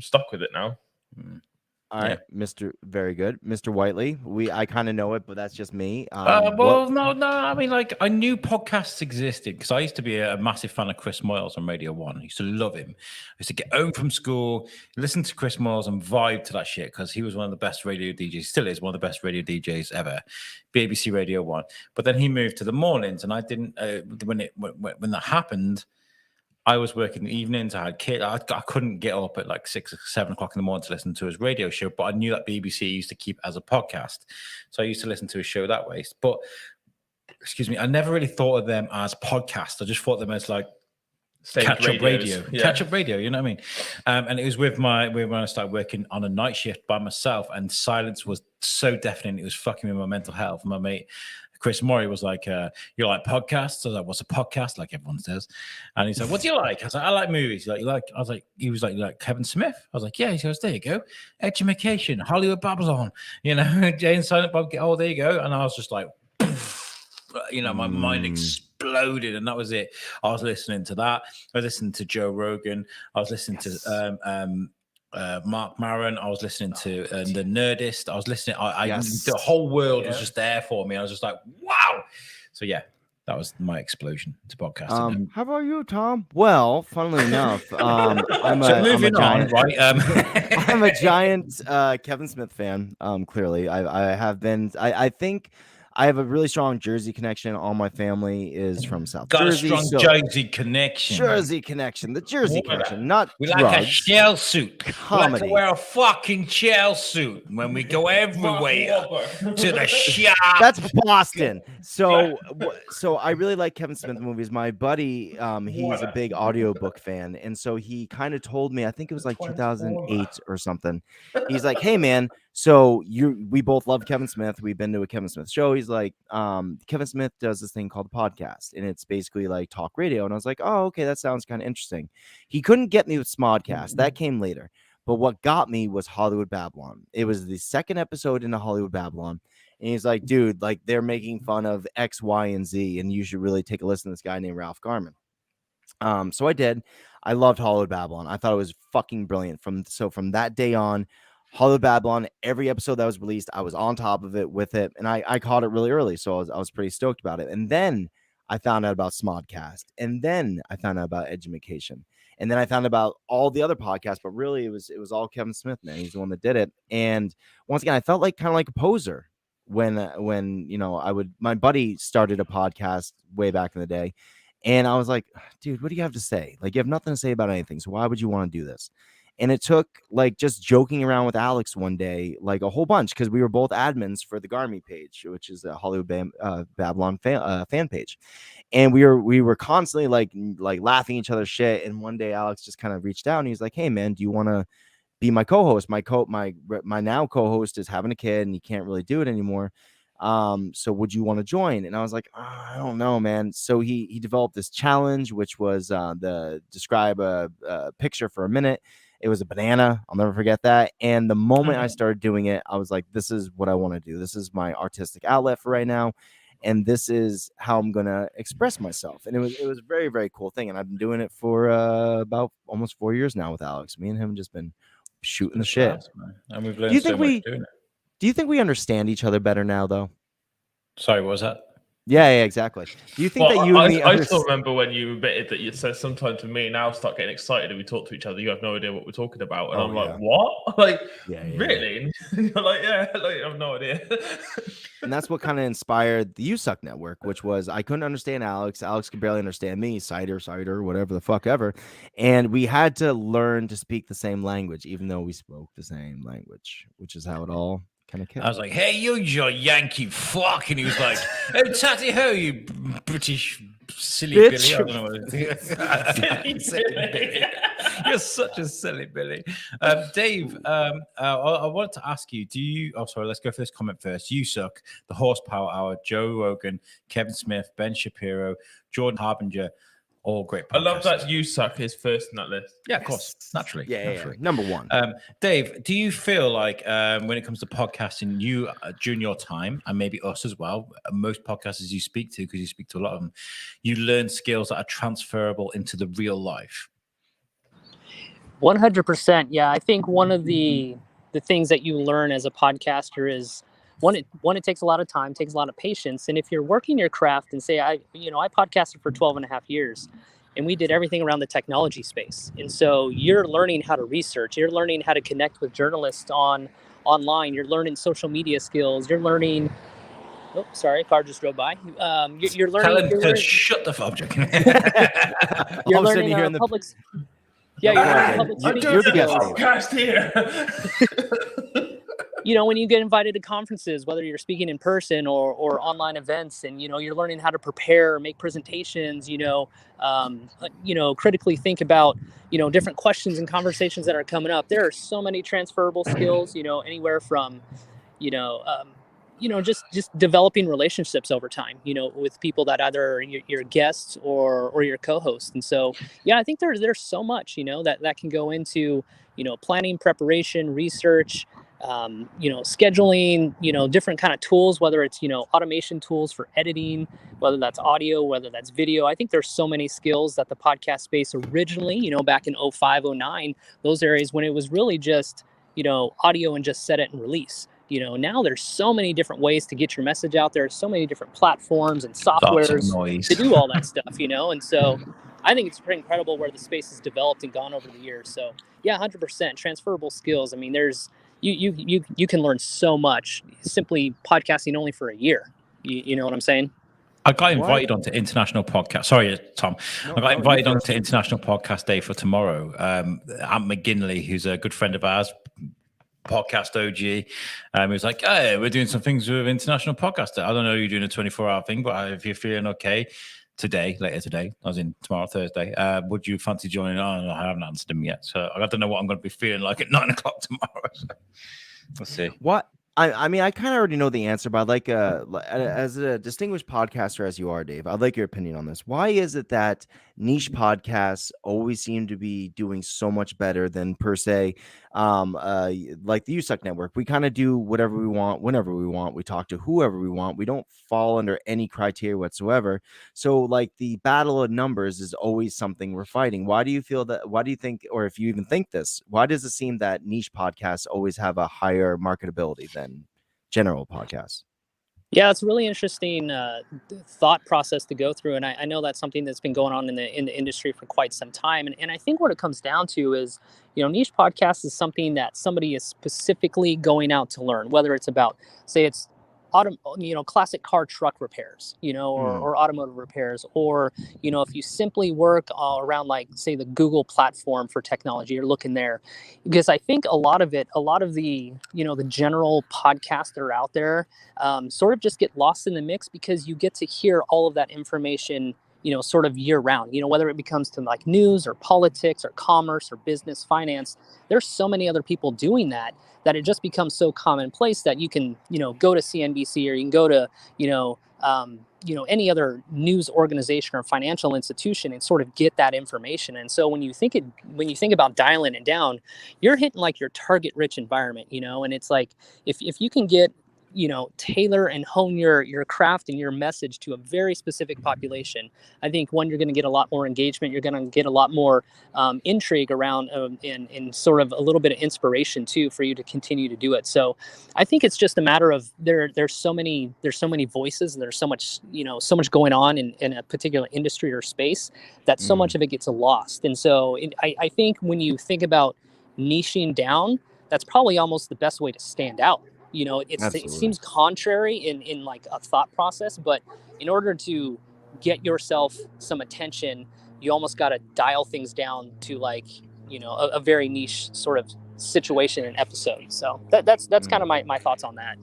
stuck with it now. All right, Mr. Very good, Mr. Whiteley. I kind of know it, but that's just me. No. I mean, like, I knew podcasts existed because I used to be a massive fan of Chris Moyles on Radio 1. I used to love him. I used to get home from school, listen to Chris Moyles and vibe to that shit because he was one of the best radio DJs, still is one of the best radio DJs ever, BBC Radio 1. But then he moved to the mornings, and I didn't, when that happened, I was working evenings. I had kids. I couldn't get up at like 6 or 7 o'clock in the morning to listen to his radio show, but I knew that BBC used to keep as a podcast. So I used to listen to his show that way. But, excuse me, I never really thought of them as podcasts. I just thought of them as like catch-up radio. Yeah. Catch-up radio, you know what I mean? And it was when I started working on a night shift by myself, and silence was so deafening. It was fucking with my mental health. My mate Chris Murray was like, you like podcasts? I was like, what's a podcast? Like everyone says. And he's like, what do you like? I was like, I like movies. He was like, you like Kevin Smith? I was like, yeah. He goes, there you go. Education, Hollywood Babylon, you know, Jane Silent Bob. Oh, there you go. And I was just like, you know, my mind exploded, and that was it. I was listening to that. I was listening to Joe Rogan. I was listening to Mark Maron. I was listening to the Nerdist. I was listening. The whole world was just there for me. I was just like, wow. So yeah, that was my explosion to podcasting. How about you, Tom? Well, funnily enough, I'm a giant Kevin Smith fan. Clearly, I have been. I think I have a really strong Jersey connection. All my family is from South Jersey. Got a strong Jersey connection. Jersey connection. The Jersey connection, not we drugs. like a shell suit. Comedy. We like to wear a fucking shell suit when we go everywhere to the shop. That's Boston. So I really like Kevin Smith movies. My buddy, he's a big audiobook fan, and so he kind of told me, I think it was like 2008 or something. He's like, hey man, so we both love Kevin Smith. We've been to a Kevin Smith show. He's like, Kevin Smith does this thing called a podcast, and it's basically like talk radio. And I was like, oh, okay, that sounds kind of interesting. He couldn't get me with Smodcast. That came later. But what got me was Hollywood Babylon. It was the second episode into Hollywood Babylon. And he's like, dude, like they're making fun of X, Y, and Z, and you should really take a listen to this guy named Ralph Garman. So I did. I loved Hollywood Babylon. I thought it was fucking brilliant. From that day on, Hollywood Babylon, every episode that was released, I was on top of it with it, and I caught it really early, so I was pretty stoked about it. And then I found out about Smodcast, and then I found out about Edumacation, and then I found out about all the other podcasts. But really, it was all Kevin Smith, man. He's the one that did it. And once again, I felt like kind of like a poser when you know my buddy started a podcast way back in the day, and I was like, dude, what do you have to say? Like, you have nothing to say about anything, so why would you want to do this? And it took like just joking around with Alex one day, like a whole bunch, because we were both admins for the Garmy page, which is a Hollywood Babylon fan page. And we were constantly like laughing each other's shit. And one day Alex just kind of reached out and he's like, hey man, do you want to be my co-host? My now co-host is having a kid and he can't really do it anymore. So would you want to join? And I was like, I don't know, man. So he developed this challenge, which was describe a picture for a minute. It was a banana. I'll never forget that. And the moment I started doing it, I was like, this is what I want to do. This is my artistic outlet for right now. And this is how I'm going to express myself. And it was a very, very cool thing. And I've been doing it for about almost 4 years now with Alex. Me and him have just been shooting the shit. Awesome, and we've learned so much doing it. Do you think we understand each other better now, though? Sorry, what was that? Yeah, exactly. Do you think that you and me I still remember when you admitted that you said sometimes to me, now start getting excited and we talk to each other, you have no idea what we're talking about. And I'm like, what? Like, really? You're like, yeah, like, I have no idea. And that's what kind of inspired the You Suck Network, which was I couldn't understand Alex. Alex could barely understand me, cider, whatever the fuck ever. And we had to learn to speak the same language, even though we spoke the same language, which is how it all kind of killed. I was like, hey, you Yankee fuck. And he was like, oh, tatty ho, you British silly Bitch. Billy. I don't know what it is. Silly Billy. You're such a silly Billy. Dave, I wanted to ask you, let's go for this comment first. You Suck, The Horsepower Hour, Joe Rogan, Kevin Smith, Ben Shapiro, Jordan Harbinger, all great podcasts. I love that You Suck is first in that list. Yeah, of course. Naturally. Yeah. Number one. Dave, do you feel like when it comes to podcasting, you during your time, and maybe us as well, most podcasters you speak to, because you speak to a lot of them, you learn skills that are transferable into the real life? 100%. Yeah, I think one of the the things that you learn as a podcaster is one, it takes a lot of time, takes a lot of patience. And if you're working your craft and say, I podcasted for 12 and a half years and we did everything around the technology space. And so you're learning how to research, you're learning how to connect with journalists online, you're learning social media skills, you're learning, oh, sorry, a car just drove by. You're learning. Tell him to shut the fuck up. You're learning public. Yeah, you're learning public speaking. You're the podcast here. When you get invited to conferences, whether you're speaking in person or online events, and you're learning how to prepare, make presentations. Critically think about different questions and conversations that are coming up. There are so many transferable skills. Anywhere from just developing relationships over time, with people that either are your guests or your co-hosts. And so, yeah, I think there's so much, that can go into, planning, preparation, research, scheduling, different kind of tools, whether it's, automation tools for editing, whether that's audio, whether that's video. I think there's so many skills that the podcast space originally, back in 05, 09, those areas when it was really just, audio and just set it and release. Now there's so many different ways to get your message out there, so many different platforms and softwares to do all that stuff, and so I think it's pretty incredible where the space has developed and gone over the years. So yeah, 100% transferable skills. I mean, there's you can learn so much simply podcasting only for a year. You know what I'm saying? I got invited onto International Podcast. Sorry, Tom. I got invited onto International Podcast Day for tomorrow. Ant McGinley, who's a good friend of ours, podcast OG, he was like, "Hey, we're doing some things with International Podcast Day. I don't know you're doing a 24-hour thing, but if you're feeling okay later today, as in tomorrow, Thursday, would you fancy joining on?" I haven't answered him yet, so I don't know what I'm going to be feeling like at 9 o'clock tomorrow. So we'll see. What? I mean, I kind of already know the answer, but I'd like, as a distinguished podcaster as you are, Dave, I'd like your opinion on this. Why is it that niche podcasts always seem to be doing so much better than per se, like the USUC network? We kind of do whatever we want, whenever we want. We talk to whoever we want. We don't fall under any criteria whatsoever. So like the battle of numbers is always something we're fighting. Why do you feel that? Why do you think, or if you even think this, why does it seem that niche podcasts always have a higher marketability than general podcasts? Yeah, it's a really interesting thought process to go through, and I know that's something that's been going on in the industry for quite some time. And I think what it comes down to is, niche podcast is something that somebody is specifically going out to learn, whether it's about, say, it's classic car truck repairs, or automotive repairs, or if you simply work around, like, say, the Google platform for technology, you're looking there, because I think a lot of the the general podcasts that are out there sort of just get lost in the mix, because you get to hear all of that information sort of year round, whether it becomes to like news or politics or commerce or business, finance. There's so many other people doing that it just becomes so commonplace that you can, go to CNBC, or you can go to, any other news organization or financial institution and sort of get that information. And so when you think about dialing it down, you're hitting like your target rich environment, and it's like, if you can get, tailor and hone your craft and your message to a very specific population, I think, one, you're going to get a lot more engagement. You're going to get a lot more intrigue around and sort of a little bit of inspiration too for you to continue to do it. So I think it's just a matter of there's so many voices, and there's so much going on in a particular industry or space that so much of it gets lost. And so I think when you think about niching down, that's probably almost the best way to stand out. It seems contrary in like a thought process, but in order to get yourself some attention, you almost got to dial things down to like, a very niche sort of situation and episode. So that's kind of my thoughts on that.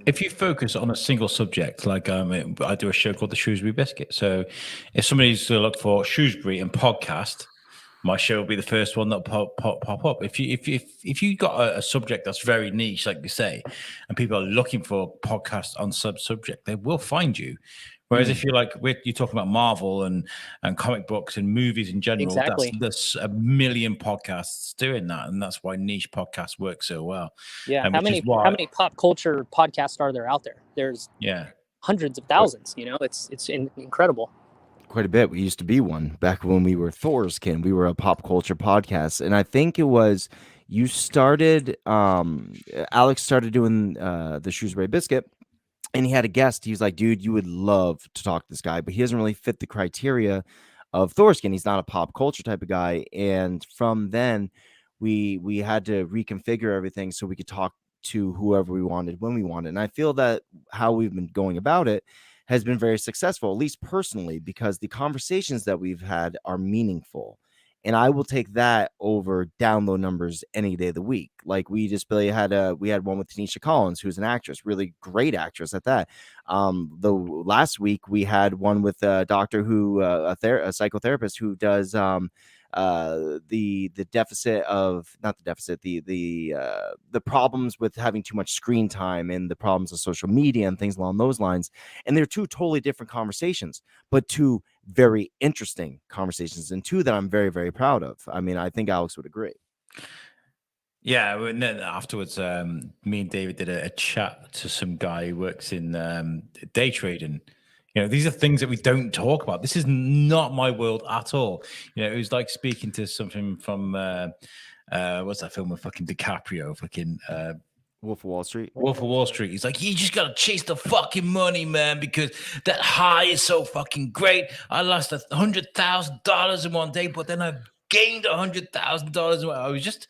If you focus on a single subject, like I do a show called the Shrewsbury Biscuit. So if somebody's to look for Shrewsbury and podcast, my show will be the first one that pop up. If you got a subject that's very niche, like you say, and people are looking for podcasts on subject, they will find you. Whereas if you're like, you're talking about Marvel and comic books and movies in general, exactly. There's a million podcasts doing that, and that's why niche podcasts work so well. Yeah, how many pop culture podcasts are there out there? There's hundreds of thousands. It's incredible. Quite a bit. We used to be one back when we were Thor's kin. We were a pop culture podcast, and I think it was, you started. Alex started doing the Shrewsbury Biscuit, and he had a guest. He was like, "Dude, you would love to talk to this guy, but he doesn't really fit the criteria of Thorskin. He's not a pop culture type of guy." And from then, we had to reconfigure everything so we could talk to whoever we wanted when we wanted. And I feel that how we've been going about it has been very successful, at least personally, because the conversations that we've had are meaningful. And I will take that over download numbers any day of the week. Like we just really had one with Tanisha Collins, who's an actress, really great actress at that. The last week we had one with a doctor who a psychotherapist who does the deficit of not the deficit the problems with having too much screen time and the problems of social media and things along those lines. And they're two totally different conversations, but two very interesting conversations, and two that I'm very, very proud of. I mean, I think Alex would agree. Yeah, and then afterwards, me and David did a chat to some guy who works in day trading. You know, these are things that we don't talk about. This is not my world at all. You know, it was like speaking to something from what's that film with fucking DiCaprio, fucking Wolf of Wall Street. Wolf of Wall Street. He's like, you just gotta chase the fucking money, man, because that high is so fucking great. I lost $100,000 in one day, but then I gained $100,000. I was just,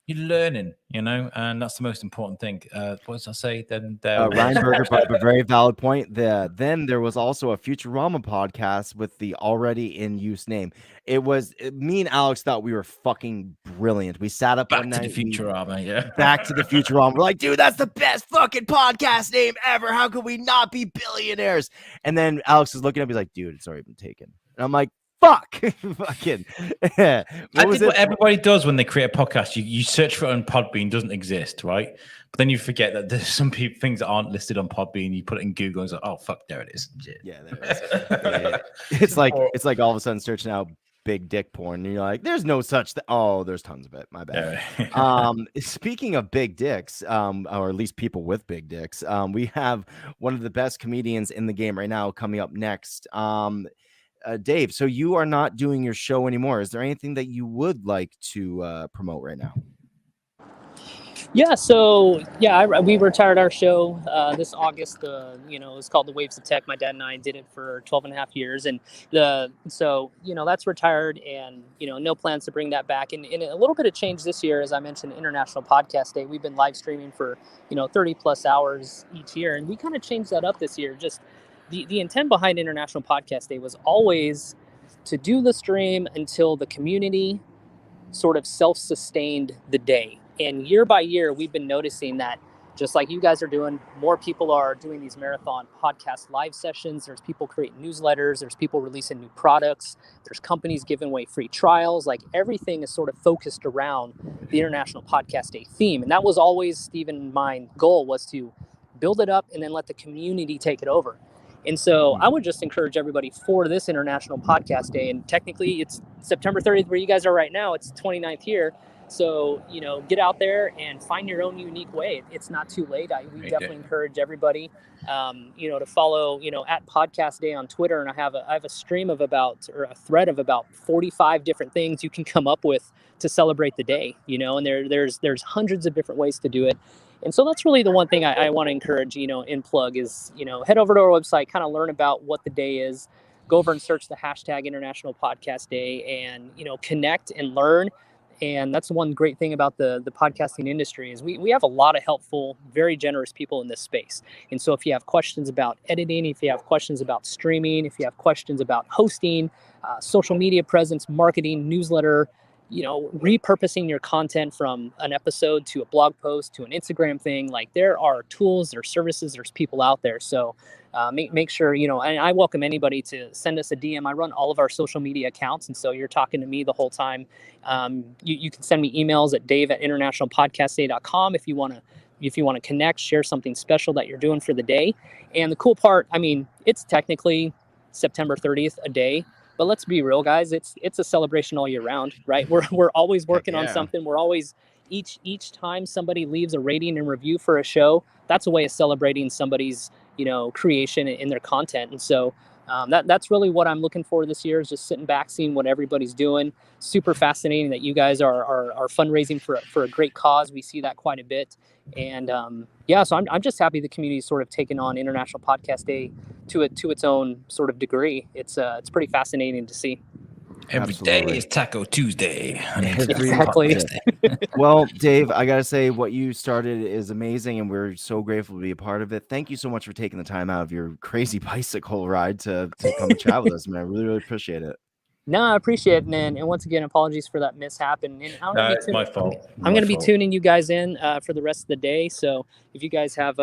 you're learning, you know, and that's the most important thing. What does I say? Then Ryan Berger brought up a very valid point. Then there was also a Futurama podcast with the already in use name. Me and Alex thought we were fucking brilliant. We sat up one night. Back to the Futurama, yeah. Back to the Futurama. We're like, dude, that's the best fucking podcast name ever. How could we not be billionaires? And then Alex is looking up. He's like, dude, it's already been taken. And I'm like, fuck. Fucking. I think what everybody does when they create a podcast, you search for it on Podbean, doesn't exist, right? But then you forget that there's some things that aren't listed on Podbean. You put it in Google and it's like, oh fuck, there it is. Yeah, there it is. Yeah. It's like all of a sudden searching out big dick porn, and you're like, there's no such thing. Oh, there's tons of it. My bad. Speaking of big dicks, or at least people with big dicks, we have one of the best comedians in the game right now coming up next. Dave, so you are not doing your show anymore. Is there anything that you would like to promote right now? Yeah, so we retired our show this August. It's called The Waves of Tech. My dad and I did it for 12 and a half years, and that's retired, and no plans to bring that back. And a little bit of change this year, as I mentioned, International Podcast Day. We've been live streaming for 30 plus hours each year, and we kind of changed that up this year. Just the intent behind International Podcast Day was always to do the stream until the community sort of self-sustained the day. And year by year, we've been noticing that, just like you guys are doing, more people are doing these marathon podcast live sessions. There's people creating newsletters. There's people releasing new products. There's companies giving away free trials. Like, everything is sort of focused around the International Podcast Day theme. And that was always, Stephen, my goal was to build it up and then let the community take it over. And so I would just encourage everybody for this International Podcast Day. And technically it's September 30th where you guys are right now. It's 29th here. So, get out there and find your own unique way. It's not too late. We definitely encourage everybody, to follow, at Podcast Day on Twitter. And I have a stream of a thread of about 45 different things you can come up with to celebrate the day, and there's hundreds of different ways to do it. And so that's really the one thing I want to encourage, in plug is, head over to our website, kind of learn about what the day is, go over and search the hashtag International Podcast Day and, connect and learn. And that's one great thing about the podcasting industry is we have a lot of helpful, very generous people in this space. And so if you have questions about editing, if you have questions about streaming, if you have questions about hosting, social media presence, marketing, newsletter, repurposing your content from an episode to a blog post to an Instagram thing, like, there are tools, there's services, there's people out there. So make sure, and I welcome anybody to send us a DM. I run all of our social media accounts. And so you're talking to me the whole time. You can send me emails at dave@internationalpodcastday.com if you want to connect, share something special that you're doing for the day. And the cool part, it's technically September 30th a day, but let's be real, guys. It's a celebration all year round, right? We're always working on something. We're always each time somebody leaves a rating and review for a show, that's a way of celebrating somebody's creation in their content. And so That's really what I'm looking for this year, is just sitting back, seeing what everybody's doing. Super fascinating that you guys are fundraising for a great cause. We see that quite a bit. And so I'm just happy the community's sort of taken on International Podcast Day to its own sort of degree. It's pretty fascinating to see. Every day is Taco Tuesday. Exactly. Well, Dave, I gotta say, what you started is amazing, and we're so grateful to be a part of it. Thank you so much for taking the time out of your crazy bicycle ride to come and chat with us, man. I really, really appreciate it. No, I appreciate it, and once again, apologies for that mishap. And It's my fault. I'm going to be tuning you guys in for the rest of the day. So if you guys have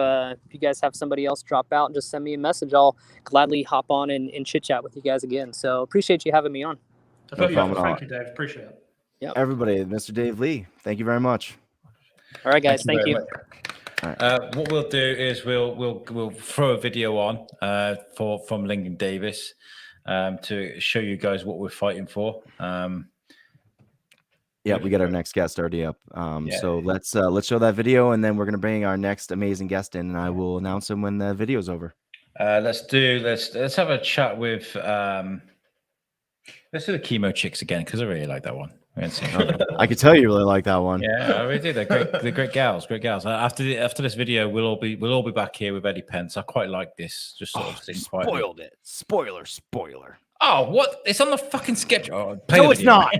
somebody else drop out, just send me a message. I'll gladly hop on and chit chat with you guys again. So appreciate you having me on. Thank you, Dave. Appreciate it. Yep. Everybody, Mr. Dave Lee, thank you very much. All right, guys. Thank you. Right. What we'll do is we'll throw a video on from Lingen Davis to show you guys what we're fighting for. Yeah, we got our next guest already up. So let's show that video, and then we're gonna bring our next amazing guest in, and I will announce him when the video's over. Let's have a chat with let's do the chemo chicks again, because I really like that one. I could tell you really like that one. Yeah, I really do. They're great gals. After this video, we'll all be back here with Eddie Pence. I quite like this. Just sort of sitting quietly. Spoiled it. Spoiler. Oh, what? It's on the fucking schedule. No, it's not.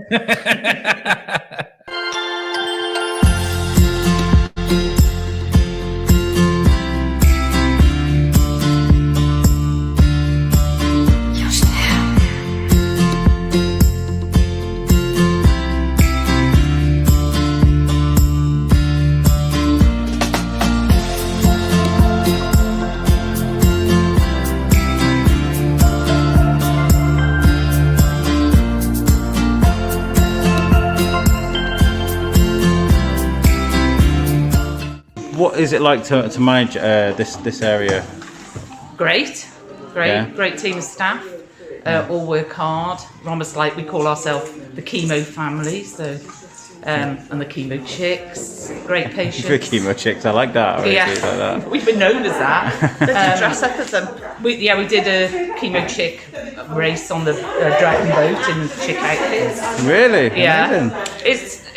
What is it like to manage this area? Great team of staff. All work hard. We're almost like we call ourselves the chemo family. So, and the chemo chicks. Great patients. The chemo chicks. I like that. Like that. We've been known as that. Did you dress up as them? We did a chemo chick race on the dragon boat in chick outfits. Really? Yeah. Amazing.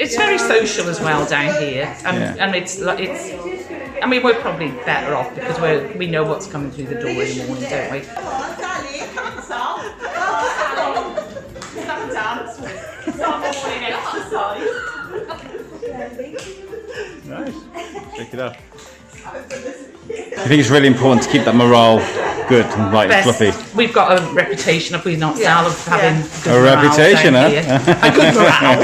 It's very social as well down here, and it's. I mean, we're probably better off because we know what's coming through the door in the morning, don't we? Nice. Check it out. I think it's really important to keep that morale good and fluffy. We've got a reputation of having good A reputation, huh? A good morale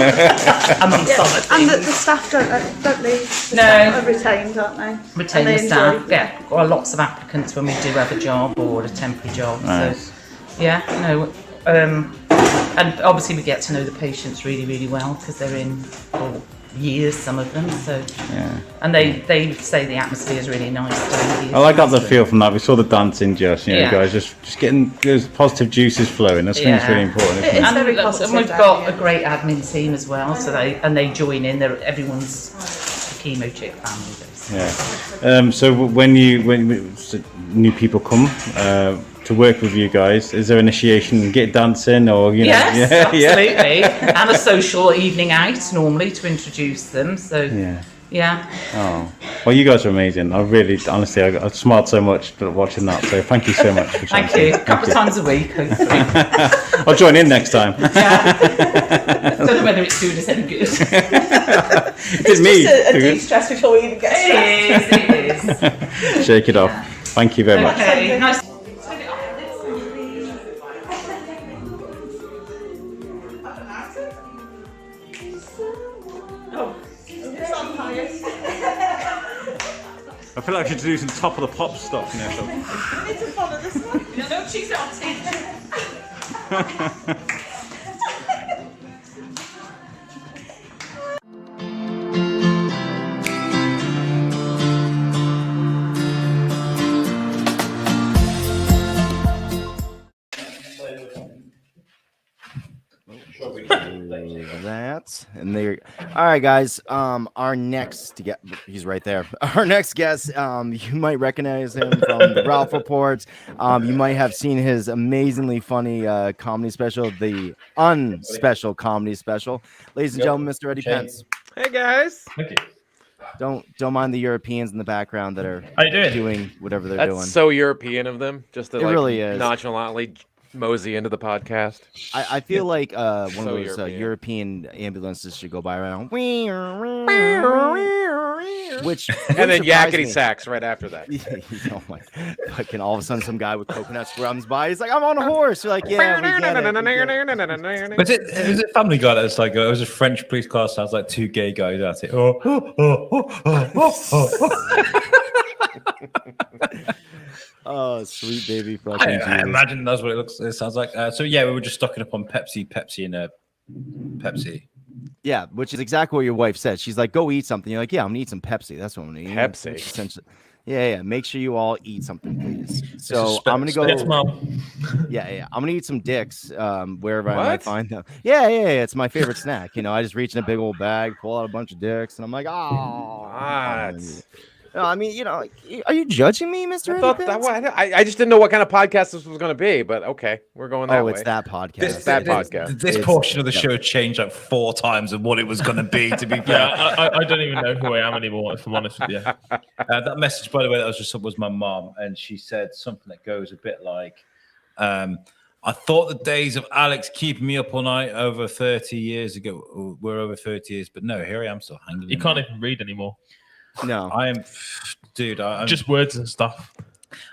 amongst others. And the staff don't leave. The No. staff are retained, aren't they? Retain And the they staff. enjoy- Yeah, got lots of applicants when we do have a job or a temporary job. Nice. So, and obviously we get to know the patients really, really well because they're in for years, some of them. So, and they say the atmosphere is really nice down here. I got the feel from that. We saw the dancing, Josh. You know, Yeah. guys just getting those positive juices flowing. That's Yeah. really important. Isn't it? It's And very positive we've down got here. a great admin team as well, so they join in. Everyone's a chemo chick family, basically. Yeah. So when new people come to work with you guys, is there initiation, get dancing, or Yes, Yeah. absolutely, and a social evening out normally to introduce them. So yeah. Oh, well, you guys are amazing. I really, honestly, I smiled so much watching that. So thank you so much for Thank dancing. you. A couple of times a week, hopefully. I'll join in next time. Don't know whether it's doing us any good. It's me. Just a de-stress before we even get started. It is. Shake it off. Thank you very much. Okay, nice. I feel like I should do some top of the pop stuff now. So. We need to follow this one. Don't choose it on teacher. That, And they're all right, guys. Our next guest, he's right there. Our next guest, you might recognize him from the Ralph Reports. You might have seen his amazingly funny comedy special, the Unspecial Comedy Special. Ladies and gentlemen, Mr. Eddie Pence. Hey guys. Thank you. Don't mind the Europeans in the background that are How you doing? doing whatever they're That's doing. so European of them, just to It really is. nonchalantly mosey into the podcast. I feel like one of So those European. European ambulances should go by around. Which And then surprised yakety me. sax right after that. Oh my! Fucking all of a sudden, some guy with coconut scrums by. He's like, "I'm on a horse." You're like, "Yeah, we get it, we get it." Was it Family Guy that was like, it was a French police car, sounds like two gay guys at it. Oh, sweet baby fucking I Jesus. imagine that's what it sounds like. So yeah, we were just stocking up on Pepsi, and Pepsi. Yeah, which is exactly what your wife said. She's like, "Go eat something." You're like, "Yeah, I'm gonna eat some Pepsi. That's what I'm gonna eat." Pepsi. Which essentially, yeah. Make sure you all eat something, please. So I'm gonna go. It's Mom. Yeah. I'm gonna eat some dicks wherever I What? might find them. Yeah. It's my favorite snack. I just reach in a big old bag, pull out a bunch of dicks, and I'm like, "Oh." What? No, I mean, are you judging me, Mr. I thought Eddie that Pence? I just didn't know what kind of podcast this was going to be, but okay, we're going that way. It's that podcast. This- that podcast. This It's- portion of the yeah. show changed like 4 times of what it was going to be. To be fair, Yeah, I don't even know who I am anymore, if I'm honest with you. that message, by the way, that was my mom, and she said something that goes a bit like, "I thought the days of Alex keeping me up all night over 30 years ago were over 30 years, but no, here I am still hanging." You can't even read anymore. No. I am, dude. I'm Just words and stuff.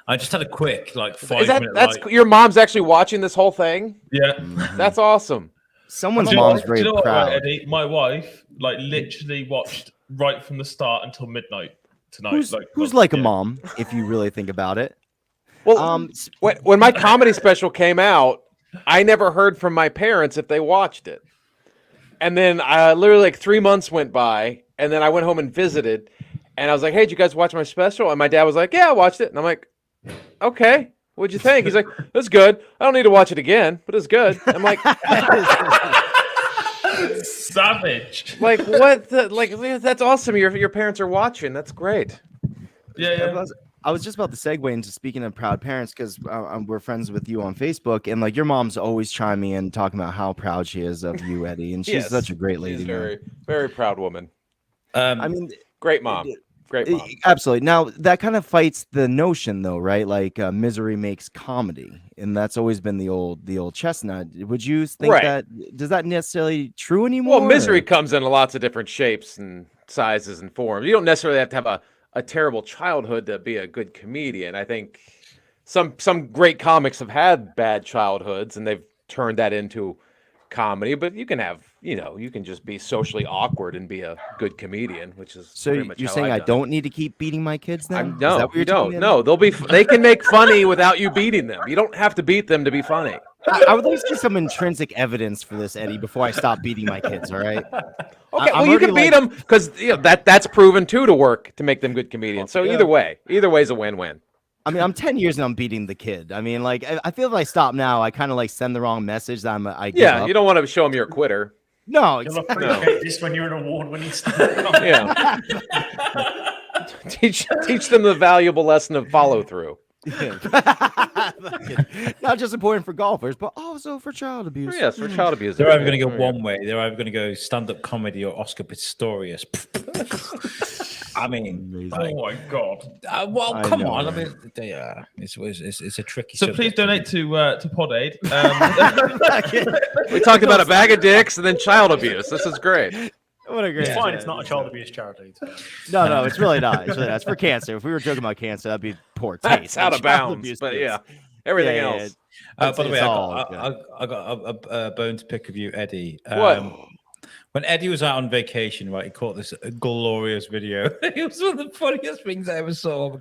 I just had a quick like 5 Is that minute. that's your mom's actually watching this whole thing? Yeah. That's awesome. Someone's Do you know mom's what- very do you know what, proud. Eddie? My wife literally watched right from the start until midnight tonight. Who's like a mom, if you really think about it? Well, when my comedy special came out, I never heard from my parents if they watched it. And then literally like 3 months went by, and then I went home and visited, and I was like, "Hey, did you guys watch my special?" And my dad was like, "Yeah, I watched it." And I'm like, "Okay, what'd you think?" He's like, "It's good. I don't need to watch it again, but it's good." I'm like, savage. Like what? That's awesome. Your parents are watching. That's great. Yeah. I was just about to segue into speaking of proud parents because we're friends with you on Facebook, and like your mom's always chiming in talking about how proud she is of you, Eddie, and she's Yes, such a great lady. She's man. very, very proud woman. I mean, great mom. Great mom. Absolutely. Now that kind of fights the notion, though, right? Like misery makes comedy, and that's always been the old chestnut. Would you think Right. that does that necessarily true anymore? Well, misery or- comes in lots of different shapes and sizes and forms. You don't necessarily have to have a terrible childhood to be a good comedian. I think some great comics have had bad childhoods and they've turned that into comedy, but you can have, you can just be socially awkward and be a good comedian, which is So pretty much you're how saying I've I done it. don't need to keep beating my kids then? Is that No, what you're you telling don't. me? No, they can make funny without you beating them. You don't have to beat them to be funny. I would like to see some intrinsic evidence for this, Eddie, before I stop beating my kids. All right. Okay, I'm well, you can already, beat them because that's proven too to work to make them good comedians. So Yeah. either way is a win-win. I mean, I'm 10 years and I'm beating the kid. I mean, like, I feel if I stop now, I kind of like send the wrong message. That I give Yeah, up. you don't want to show them you're a quitter. No, You'll appreciate this when you're an award-winning stand-up Yeah. teach them the valuable lesson of follow-through. Not just important for golfers, but also for child abuse. Yes, for child abuse. They're either going to go one way. They're either going to go stand-up comedy or Oscar Pistorius. I mean, like, Oh my god. well, I come know, on. I man. mean, it's a tricky. So please subject. donate to Pod Aid. We talked about a bag of dicks and then child abuse. This is great. What a great. It's fine. It's not a child abuse charity. No, it's really not. It's really not. It's for cancer. If we were joking about cancer, that'd be poor taste. That's out of Child bounds. abuse But is. yeah, everything Yeah, else. By the It's way, all I got a bone to pick of you, Eddie. What? When Eddie was out on vacation, right, he caught this glorious video. It was one of the funniest things I ever saw.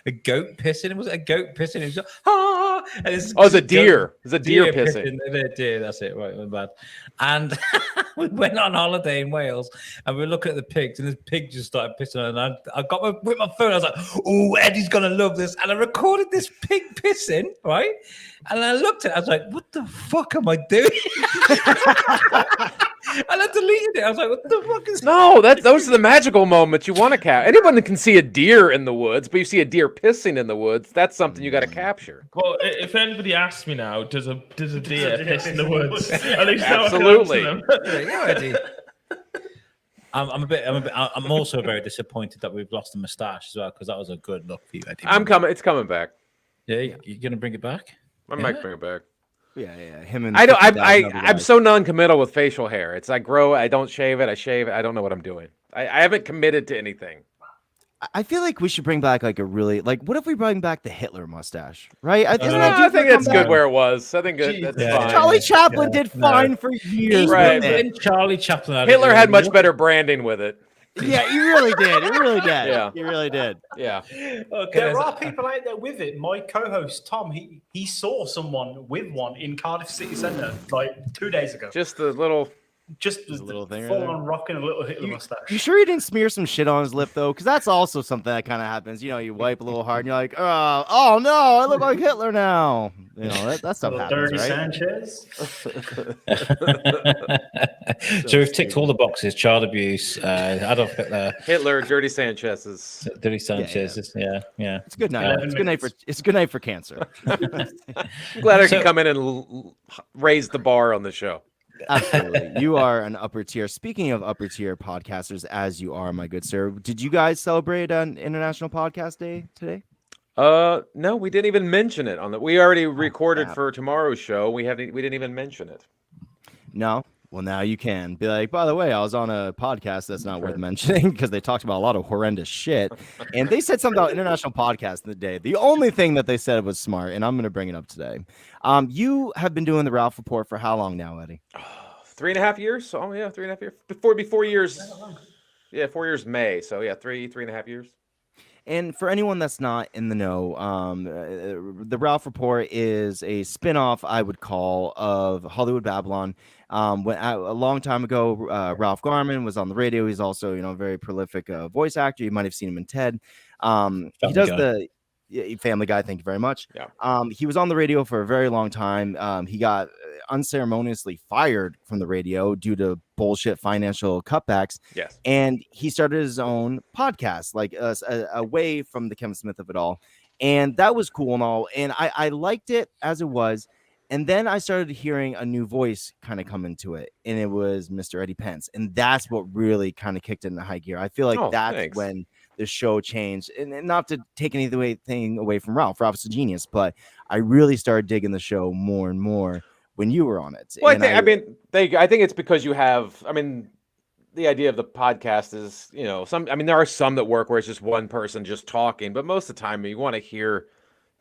A goat pissing. Was it a goat pissing? It was like, ah! And it's a deer. It's a deer pissing. Deer, that's it. Right, my bad. And we went on holiday in Wales, and we were looking at the pigs, and this pig just started pissing. And I got with my phone. I was like, "Oh, Eddie's gonna love this!" And I recorded this pig pissing, right? And I looked at it. I was like, "What the fuck am I doing?" I deleted it. I was like, what the fuck is No, those are the magical moments you want to capture. Anyone can see a deer in the woods, but you see a deer pissing in the woods. That's something you got to capture. Well, if anybody asks me now, does a deer piss in the woods? At least Absolutely. I'm also very disappointed that we've lost the moustache as well, because that was a good look for you, Eddie. It's coming back. Yeah, you're gonna bring it back? I might bring it back. Yeah. Him and I'm so non-committal with facial hair. It's I grow, I don't shave it, I shave it. I don't know what I'm doing. I haven't committed to anything. I feel like we should bring back like a really what if we bring back the Hitler mustache, right? I think that's good where it was. I think that's fine. Charlie Chaplin did fine for years. Right. Charlie Chaplin. Hitler had much better branding with it. Yeah, he really did. He really did. Yeah, he really did. Yeah. Okay, there are people out there with it. My co-host Tom, he saw someone with one in Cardiff City Centre like 2 days ago. Just the little thing. Full on rocking a little Hitler mustache. You sure he didn't smear some shit on his lip though? Because that's also something that kind of happens. You know, you wipe a little hard and you're like, oh no, I look like Hitler now. You know, that stuff happens, Dirty right? Sanchez. So we've ticked all the boxes: child abuse, Adolf Hitler, Dirty Sanchez's. Dirty Sanchez. Yeah. It's good night. It's good night for cancer. I'm glad I can come in and raise the bar on the show. Absolutely. You are an upper tier. Speaking of upper tier podcasters, as you are, my good sir, did you guys celebrate an International Podcast Day today? No, we didn't even mention it on the. We already recorded for tomorrow's show. We didn't even mention it. No. Well, now you can be like, by the way, I was on a podcast that's not worth mentioning because they talked about a lot of horrendous shit. And they said something about International Podcast in the day. The only thing that they said was smart, and I'm going to bring it up today. You have been doing the Ralph Report for how long now, Eddie? 3.5 years. Oh, yeah, 3.5 years. Before 4 years. Yeah, 4 years May. So, yeah, 3.5 years. And for anyone that's not in the know, the Ralph Report is a spinoff, I would call, of Hollywood Babylon. When a long time ago, Ralph Garman was on the radio. He's also, a very prolific voice actor. You might have seen him in Ted. He does the Family Guy. Thank you very much. Yeah. He was on the radio for a very long time. He got unceremoniously fired from the radio due to bullshit financial cutbacks. Yes. And he started his own podcast, like away from the Kevin Smith of it all. And that was cool and all. And I liked it as it was. And then I started hearing a new voice kind of come into it. And it was Mr. Eddie Pence. And that's what really kind of kicked it into high gear. I feel like that's when the show changed. And not to take anything away from Ralph. Ralph's a genius. But I really started digging the show more and more when you were on it. Well, I think it's because you have, the idea of the podcast is, there are some that work where it's just one person just talking, but most of the time you want to hear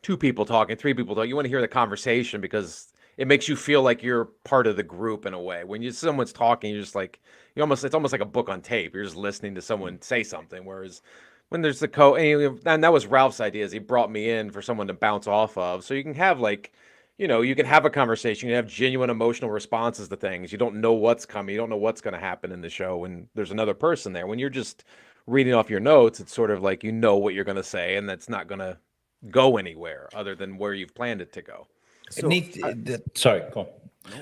two people talking, three people talking. You want to hear the conversation because it makes you feel like you're part of the group in a way. When someone's talking, you're just like, it's almost like a book on tape. You're just listening to someone say something. Whereas when there's and that was Ralph's idea, is he brought me in for someone to bounce off of. So you can have you can have a conversation, you can have genuine emotional responses to things. You don't know what's coming. You don't know what's going to happen in the show when there's another person there. When you're just reading off your notes, it's sort of like what you're going to say, and that's not going to go anywhere other than where you've planned it to go. Sorry, go on.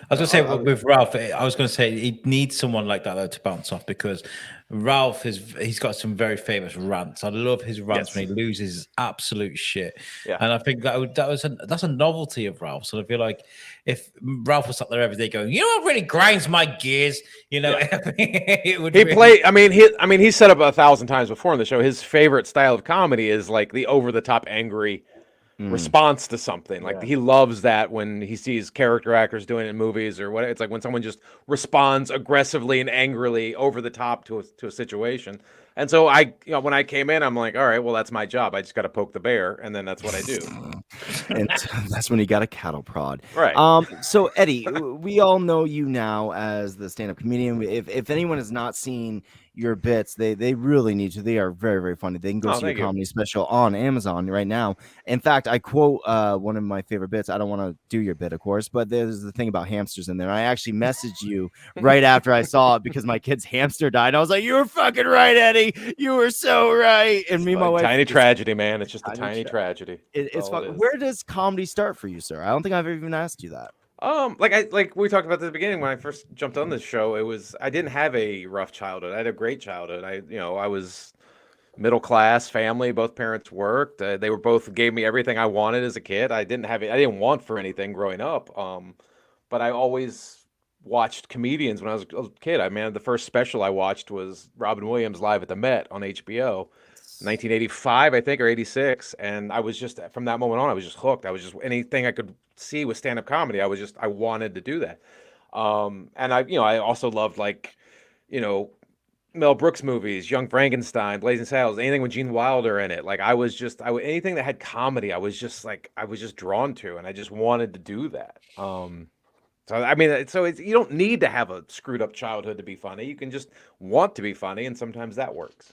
I was going to say with Ralph, I was going to say he needs someone like that though to bounce off, because Ralph he's got some very famous rants. I love his rants when he loses his absolute shit. Yeah. And I think that's a novelty of Ralph. So I feel like if Ralph was sat there every day going, what really grinds my gears, it would. He's said up 1,000 times before on the show. His favorite style of comedy is like the over the top angry response to something. Like he loves that when he sees character actors doing it in movies or what. It's like when someone just responds aggressively and angrily over the top to a situation. And so when I came in, I'm like, all right, well, that's my job. I just got to poke the bear, and then that's what I do. And that's when you got a cattle prod, right? So Eddie, we all know you now as the stand-up comedian. If anyone has not seen your bits, they really need to. They are very, very funny. They can go see your comedy special on Amazon right now. In fact, I quote one of my favorite bits. I don't want to do your bit, of course, but there's the thing about hamsters in there. I actually messaged you right after I saw it because my kid's hamster died. I was like, "You were fucking right, Eddie. You were so right." And me, and my wife, tiny tragedy, man. It's just a tiny tragedy. It's fun. Where does comedy start for you, sir? I don't think I've even asked you that. Like we talked about at the beginning when I first jumped on this show, I didn't have a rough childhood. I had a great childhood. I was middle class family. Both parents worked. They were both gave me everything I wanted as a kid. I didn't want for anything growing up. But I always watched comedians when I was a kid. I mean, the first special I watched was Robin Williams live at the Met on HBO. 1985, I think, or 86, and I was just from that moment on, I was just hooked. I was just anything I could see with stand-up comedy. I wanted to do that. And I also loved Mel Brooks movies, Young Frankenstein, Blazing Saddles, anything with Gene Wilder in it. Like anything that had comedy, I was just drawn to, and I just wanted to do that. So I mean, you don't need to have a screwed up childhood to be funny. You can just want to be funny, and sometimes that works.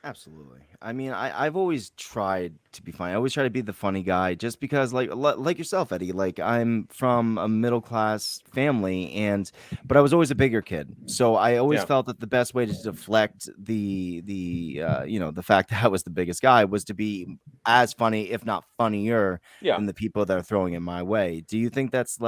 Absolutely. I mean, I've always tried to be funny. I always try to be the funny guy, just because, like yourself, Eddie. Like, I'm from a middle class family, but I was always a bigger kid, so I always felt that the best way to deflect the fact that I was the biggest guy was to be as funny, if not funnier, than the people that are throwing it my way. Do you think that's the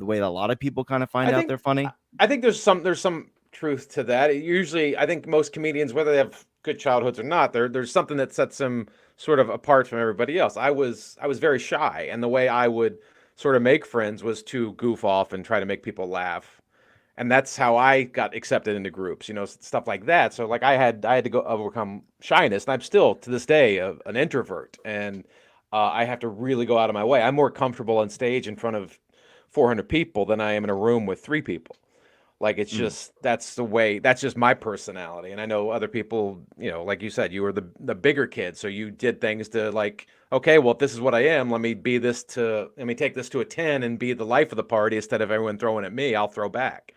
way that a lot of people kind of find out they're funny? I think there's some truth to that. Usually, I think most comedians, whether they have good childhoods or not, there's something that sets them sort of apart from everybody else. I was very shy, and the way I would sort of make friends was to goof off and try to make people laugh, and that's how I got accepted into groups, stuff like that. So I had to go overcome shyness, and I'm still to this day an introvert, and I have to really go out of my way. I'm more comfortable on stage in front of 400 people than I am in a room with 3 people. Like, it's just, that's just my personality. And I know other people, like you said, you were the bigger kid. So you did things to okay, well, if this is what I am, let me take this to a 10 and be the life of the party instead of everyone throwing at me, I'll throw back.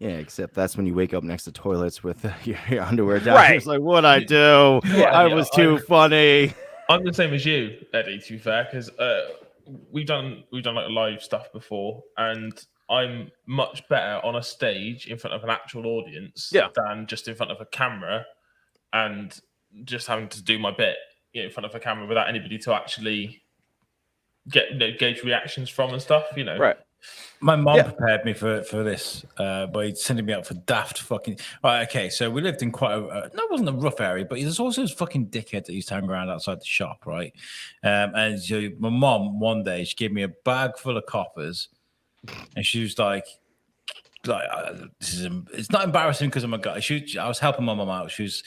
Yeah, except that's when you wake up next to toilets with your underwear down. Right. It's like, what'd I do? I was too funny. I'm the same as you, Eddie, to be fair, because we've done live stuff before, and I'm much better on a stage in front of an actual audience than just in front of a camera and just having to do my bit in front of a camera without anybody to actually gauge reactions from and stuff, Right. My mom prepared me for this by sending me out for daft fucking. Right, okay, so we lived in quite it wasn't a rough area, but there's also this fucking dickhead that used to hang around outside the shop, right? And so my mom one day she gave me a bag full of coppers. And she was like, it's not embarrassing because I'm a guy. I was helping my mom out. She was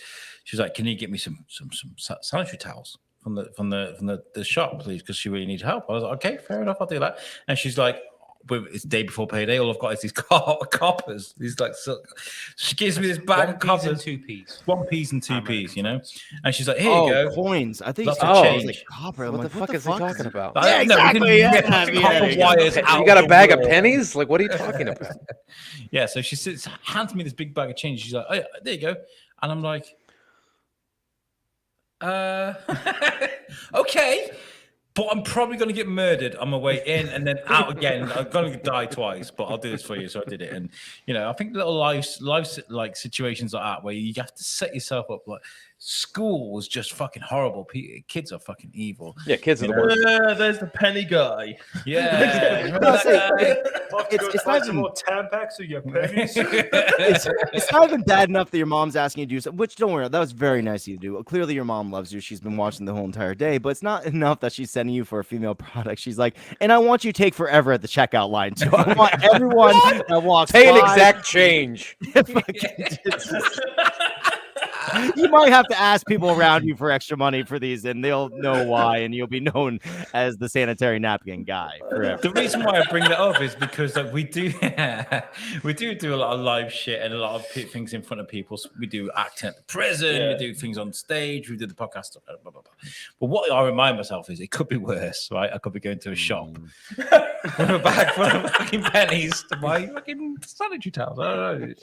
like, can you get me some sanitary towels from the shop, please? Because she really needs help. I was like, okay, fair enough, I'll do that. And she's like, it's the day before payday. All I've got is these coppers. These she gives me this bag of coppers, and 2p. 1p and 2p, And she's like, here you go, coins. I think it's like copper. What the fuck is he talking about? Yeah, exactly. You got a bag of pennies? Like, what are you talking about? Yeah, so she hands me this big bag of change. She's like, oh, yeah, there you go. And I'm like, okay. But I'm probably going to get murdered on my way in and then out again. I'm going to die twice, but I'll do this for you. So I did it. And, I think little life like situations like that where you have to set yourself up. Like, school was just fucking horrible. Kids are fucking evil. Yeah, kids are the worst. There's the penny guy. Yeah. It's not even more Tampax or your pennies. It's not even bad enough that your mom's asking you to do something, which don't worry, that was very nice of you to do. Clearly your mom loves you. She's been watching the whole entire day, but it's not enough that she's sending you for a female product. She's like, and I want you to take forever at the checkout line. So I want everyone that walks pay an exact change. You might have to ask people around you for extra money for these, and they'll know why, and you'll be known as the sanitary napkin guy forever. The reason why I bring that up is because we do a lot of live shit and a lot of things in front of people. So we do acting at the prison, we do things on stage, we do the podcast stuff, blah, blah, blah. But what I remind myself is it could be worse, right? I could be going to a shop with a bag full of fucking pennies to buy fucking sanitary towels. I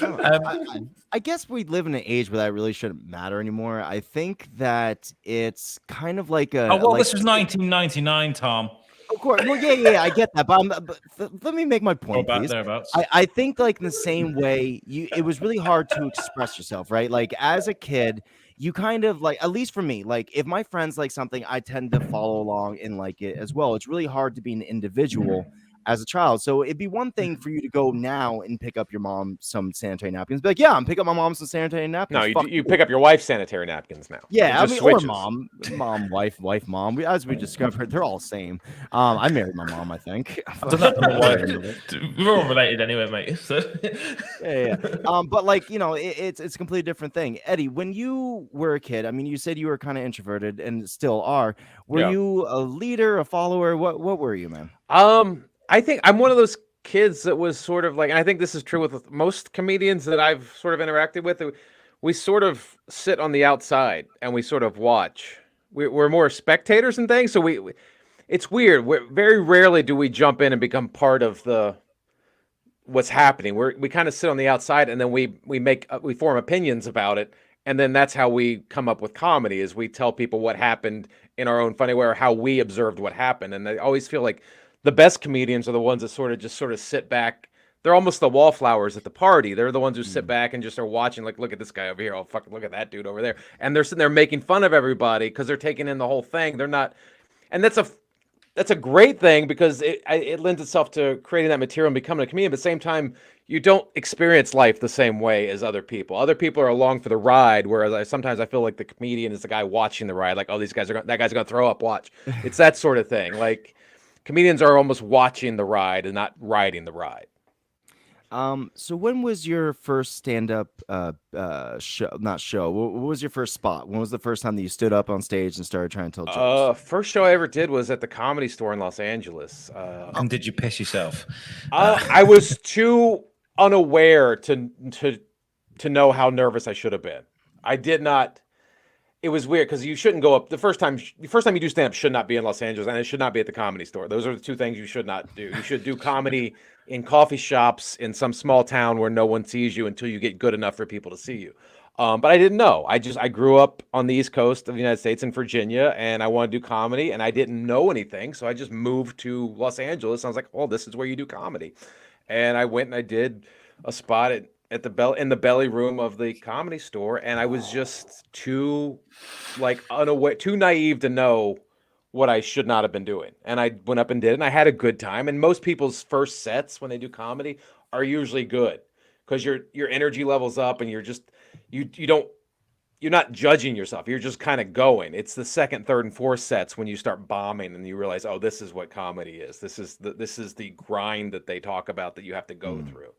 don't know. I guess we live in an age where that really shouldn't matter anymore. I think that it's kind of like a. This was 1999, Tom. Of course. Well, yeah, I get that, but let me make my point, please. I think like in the same way, it was really hard to express yourself, right? Like as a kid, you kind of like, at least for me, like if my friends like something, I tend to follow along and like it as well. It's really hard to be an individual as a child. So it'd be one thing for you to go now and pick up your mom some sanitary napkins. Be like, yeah, I'm picking up my mom some sanitary napkins. No, you pick up your wife's sanitary napkins now. Yeah, I mean, or mom, wife, mom. As we discovered, they're all the same. I married my mom, I think. We're all related anyway, mate. So. yeah. But like, you know, it's a completely different thing. Eddie, when you were a kid, I mean, you said you were kind of introverted and still are. Were you a leader, a follower? What were you, man? I think I'm one of those kids that was sort of like, and I think this is true with most comedians that I've sort of interacted with. We sort of sit on the outside and we sort of watch. We're more spectators and things. So it's weird. Very rarely do we jump in and become part of what's happening. We kind of sit on the outside and then we form opinions about it. And then that's how we come up with comedy, is we tell people what happened in our own funny way or how we observed what happened. And I always feel like the best comedians are the ones that sort of sit back. They're almost the wallflowers at the party. They're the ones who sit back and just are watching, like, look at this guy over here. Oh, fucking look at that dude over there. And they're sitting there making fun of everybody because they're taking in the whole thing. They're not, and that's a great thing because it lends itself to creating that material and becoming a comedian. But at the same time, you don't experience life the same way as other people. Other people are along for the ride, whereas sometimes I feel like the comedian is the guy watching the ride. Like, oh, that guy's going to throw up. Watch. It's that sort of thing. Like, comedians are almost watching the ride and not riding the ride. So when was your first stand-up show? Not show. What was your first spot? When was the first time that you stood up on stage and started trying to tell jokes? First show I ever did was at the Comedy Store in Los Angeles. And did you piss yourself? I was too unaware to know how nervous I should have been. I did not. It was weird because you shouldn't go up the first time you do stand up should not be in Los Angeles, and it should not be at the Comedy Store. Those are the two things you should not do. You should do comedy in coffee shops in some small town where no one sees you until you get good enough for people to see you. But I didn't know. I grew up on the East Coast of the United States in Virginia, and I wanted to do comedy, and I didn't know anything, so I just moved to Los Angeles. And I was like, "Oh, this is where you do comedy," and I went and I did a spot in the belly room of the Comedy Store, and I was just too too naive to know what I should not have been doing. And I went up and did it, and I had a good time. And most people's first sets when they do comedy are usually good because your energy level's up, and you're not judging yourself. You're just kind of going. It's the second, third, and fourth sets when you start bombing and you realize, oh, this is what comedy is. This is the grind that they talk about that you have to go through.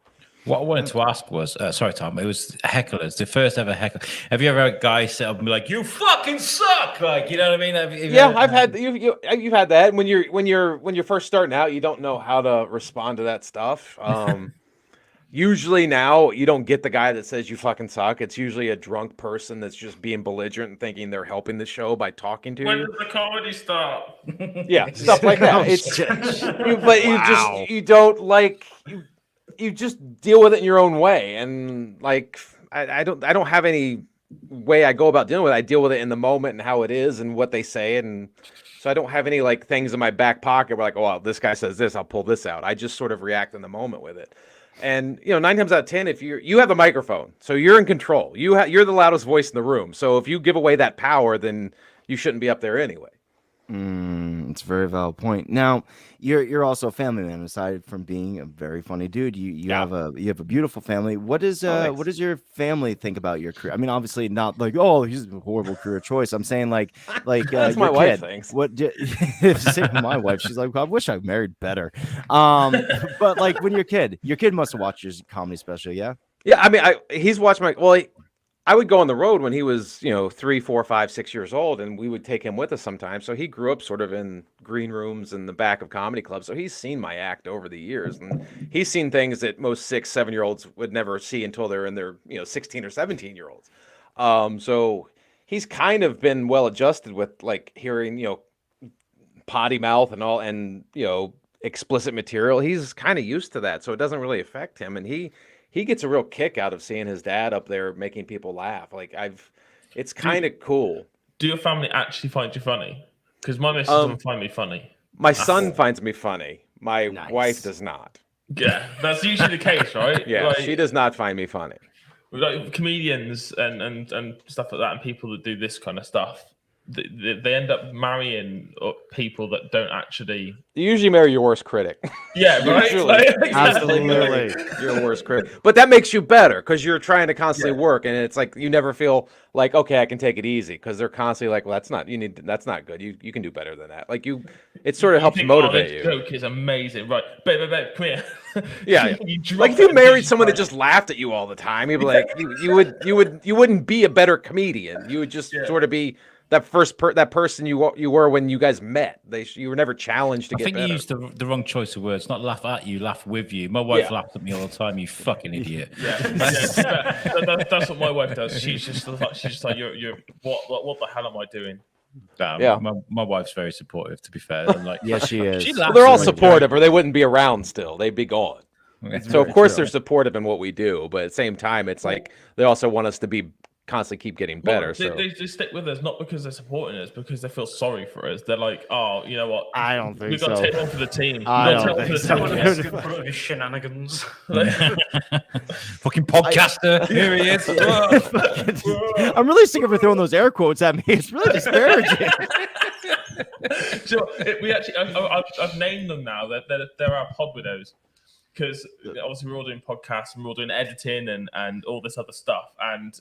What I wanted to ask was, sorry, Tom, it was hecklers, the first ever heckler. Have you ever had a guy sit up and be like, "You fucking suck"? Like, you know what I mean? I've had you've had that. When you're first starting out, you don't know how to respond to that stuff. Usually now you don't get the guy that says you fucking suck. It's usually a drunk person that's just being belligerent and thinking they're helping the show by talking to you. When does the comedy start? Yeah, stuff like that. You just deal with it in your own way. And like, I don't have any way I go about dealing with it. I deal with it in the moment and how it is and what they say. And so I don't have any like things in my back pocket where like, oh, well, this guy says this, I'll pull this out. I just sort of react in the moment with it. And 9 times out of 10, if you have a microphone, so you're in control. You're the loudest voice in the room. So if you give away that power, then you shouldn't be up there anyway. It's a very valid point. Now, you're also a family man. Aside from being a very funny dude, you have a beautiful family. What does your family think about your career? I mean, obviously not like, oh, he's a horrible career choice. I'm saying like that's my wife thinks. My wife, she's like, I wish I married better. But like when your kid must have watched your comedy special, yeah. Yeah, I mean, he's watched I would go on the road when he was, 3, 4, 5, 6 years old, and we would take him with us sometimes. So he grew up sort of in green rooms in the back of comedy clubs. So he's seen my act over the years, and he's seen things that most 6, 7-year-olds would never see until they're in their, 16 or 17-year-olds. So he's kind of been well adjusted with like hearing, potty mouth and all, and explicit material. He's kind of used to that, so it doesn't really affect him, and he gets a real kick out of seeing his dad up there making people laugh. Like it's kind of cool. Do your family actually find you funny? Because my missus doesn't find me funny. My son finds me funny. My wife does not. Yeah, that's usually the case, right? Yeah, Like, she does not find me funny. like comedians and stuff like that, and people that do this kind of stuff, they end up marrying people that don't actually. You usually marry your worst critic. Yeah, right. Absolutely, your worst critic. But that makes you better because you're trying to constantly work, and it's like you never feel like, okay, I can take it easy, because they're constantly like, well, that's not good. You can do better than that. Like it sort of helps motivate you. Joke is amazing, right? Babe, come here. Yeah, like if you married someone that just laughed at you all the time, you'd be like, you wouldn't be a better comedian. You would just sort of be that person you were when you guys met. You were never challenged to get better. I think you used the wrong choice of words. Not laugh at you, laugh with you. My wife laughs at me all the time. You fucking idiot. That's what my wife does. She's just like, you're what the hell am I doing? My wife's very supportive, to be fair. I'm like, yeah, she is. Well, they're all supportive, or they wouldn't be around still. They'd be gone. So of course they're supportive in what we do, but at the same time, it's like they also want us to be constantly keep getting better. They stick with us not because they're supporting us, because they feel sorry for us. They're like, oh, you know what? I don't think we've got so. to take one for the team. I don't think so. His shenanigans. Fucking podcaster. Here he is. I'm really sick of her throwing those air quotes at me. It's really disparaging. So I've named them now. They're our pod widows, because obviously we're all doing podcasts and we're all doing editing and all this other stuff, and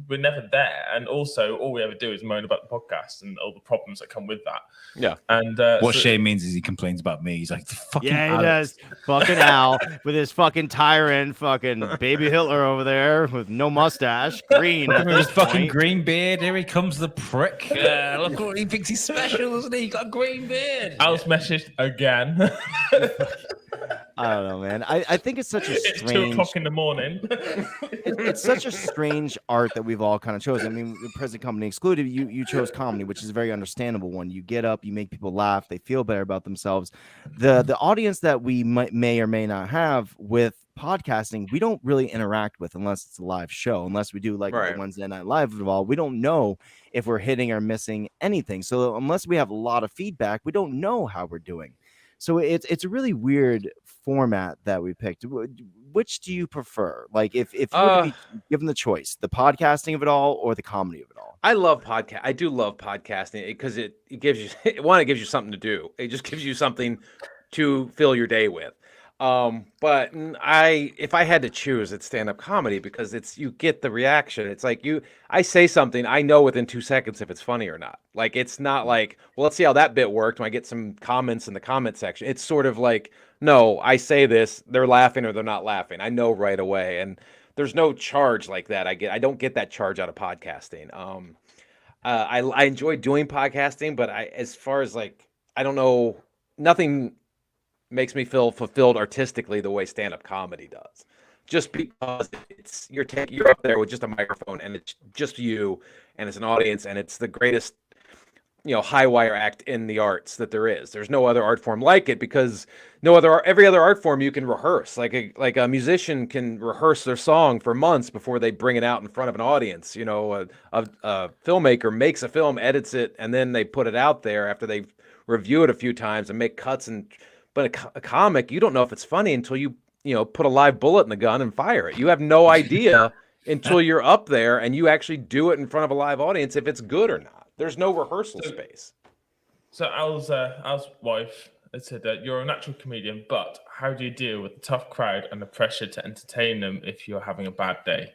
we're never there. And also, all we ever do is moan about the podcast and all the problems that come with that. Yeah. And what Shay means is he complains about me. He's like, fucking he does. Fucking Al with his fucking tyrant, fucking baby Hitler over there with no mustache, green. With his fucking green beard. Here he comes, the prick. Look what he thinks he's special, isn't he? He got a green beard. Al's messaged again. I don't know, man. I think it's such a strange. It's 2 o'clock in the morning. It's such a strange art that we've all kind of chosen. I mean, the present company excluded, you chose comedy, which is a very understandable one. You get up, you make people laugh, they feel better about themselves. The audience that we may or may not have with podcasting, we don't really interact with unless it's a live show, unless we do like the Wednesday Night Live of all. We don't know if we're hitting or missing anything. So unless we have a lot of feedback, we don't know how we're doing. So it's a really weird format that we picked. Which do you prefer? Like if you were to be given the choice, the podcasting of it all or the comedy of it all? I love podcast. I do love podcasting because it gives you it gives you something to do. It just gives you something to fill your day with. But if I had to choose, it's stand-up comedy, because you get the reaction. It's like I say something, I know within 2 seconds if it's funny or not. Like, it's not like, well, let's see how that bit worked when I get some comments in the comment section. It's sort of like, no, I say this, they're laughing or they're not laughing. I know right away. And there's no charge like that. I don't get that charge out of podcasting. I enjoy doing podcasting, but as far as like, I don't know, nothing makes me feel fulfilled artistically the way stand-up comedy does, just because you're up there with just a microphone and it's just you and it's an audience, and it's the greatest high wire act in the arts that there is. There's no other art form like it, because every other art form you can rehearse, like a musician can rehearse their song for months before they bring it out in front of an audience. A filmmaker makes a film, edits it, and then they put it out there after they review it a few times and make cuts. But a comic, you don't know if it's funny until you put a live bullet in the gun and fire it. You have no idea until you're up there and you actually do it in front of a live audience if it's good or not. There's no rehearsal space. So Al's wife had said that you're a natural comedian, but how do you deal with the tough crowd and the pressure to entertain them if you're having a bad day?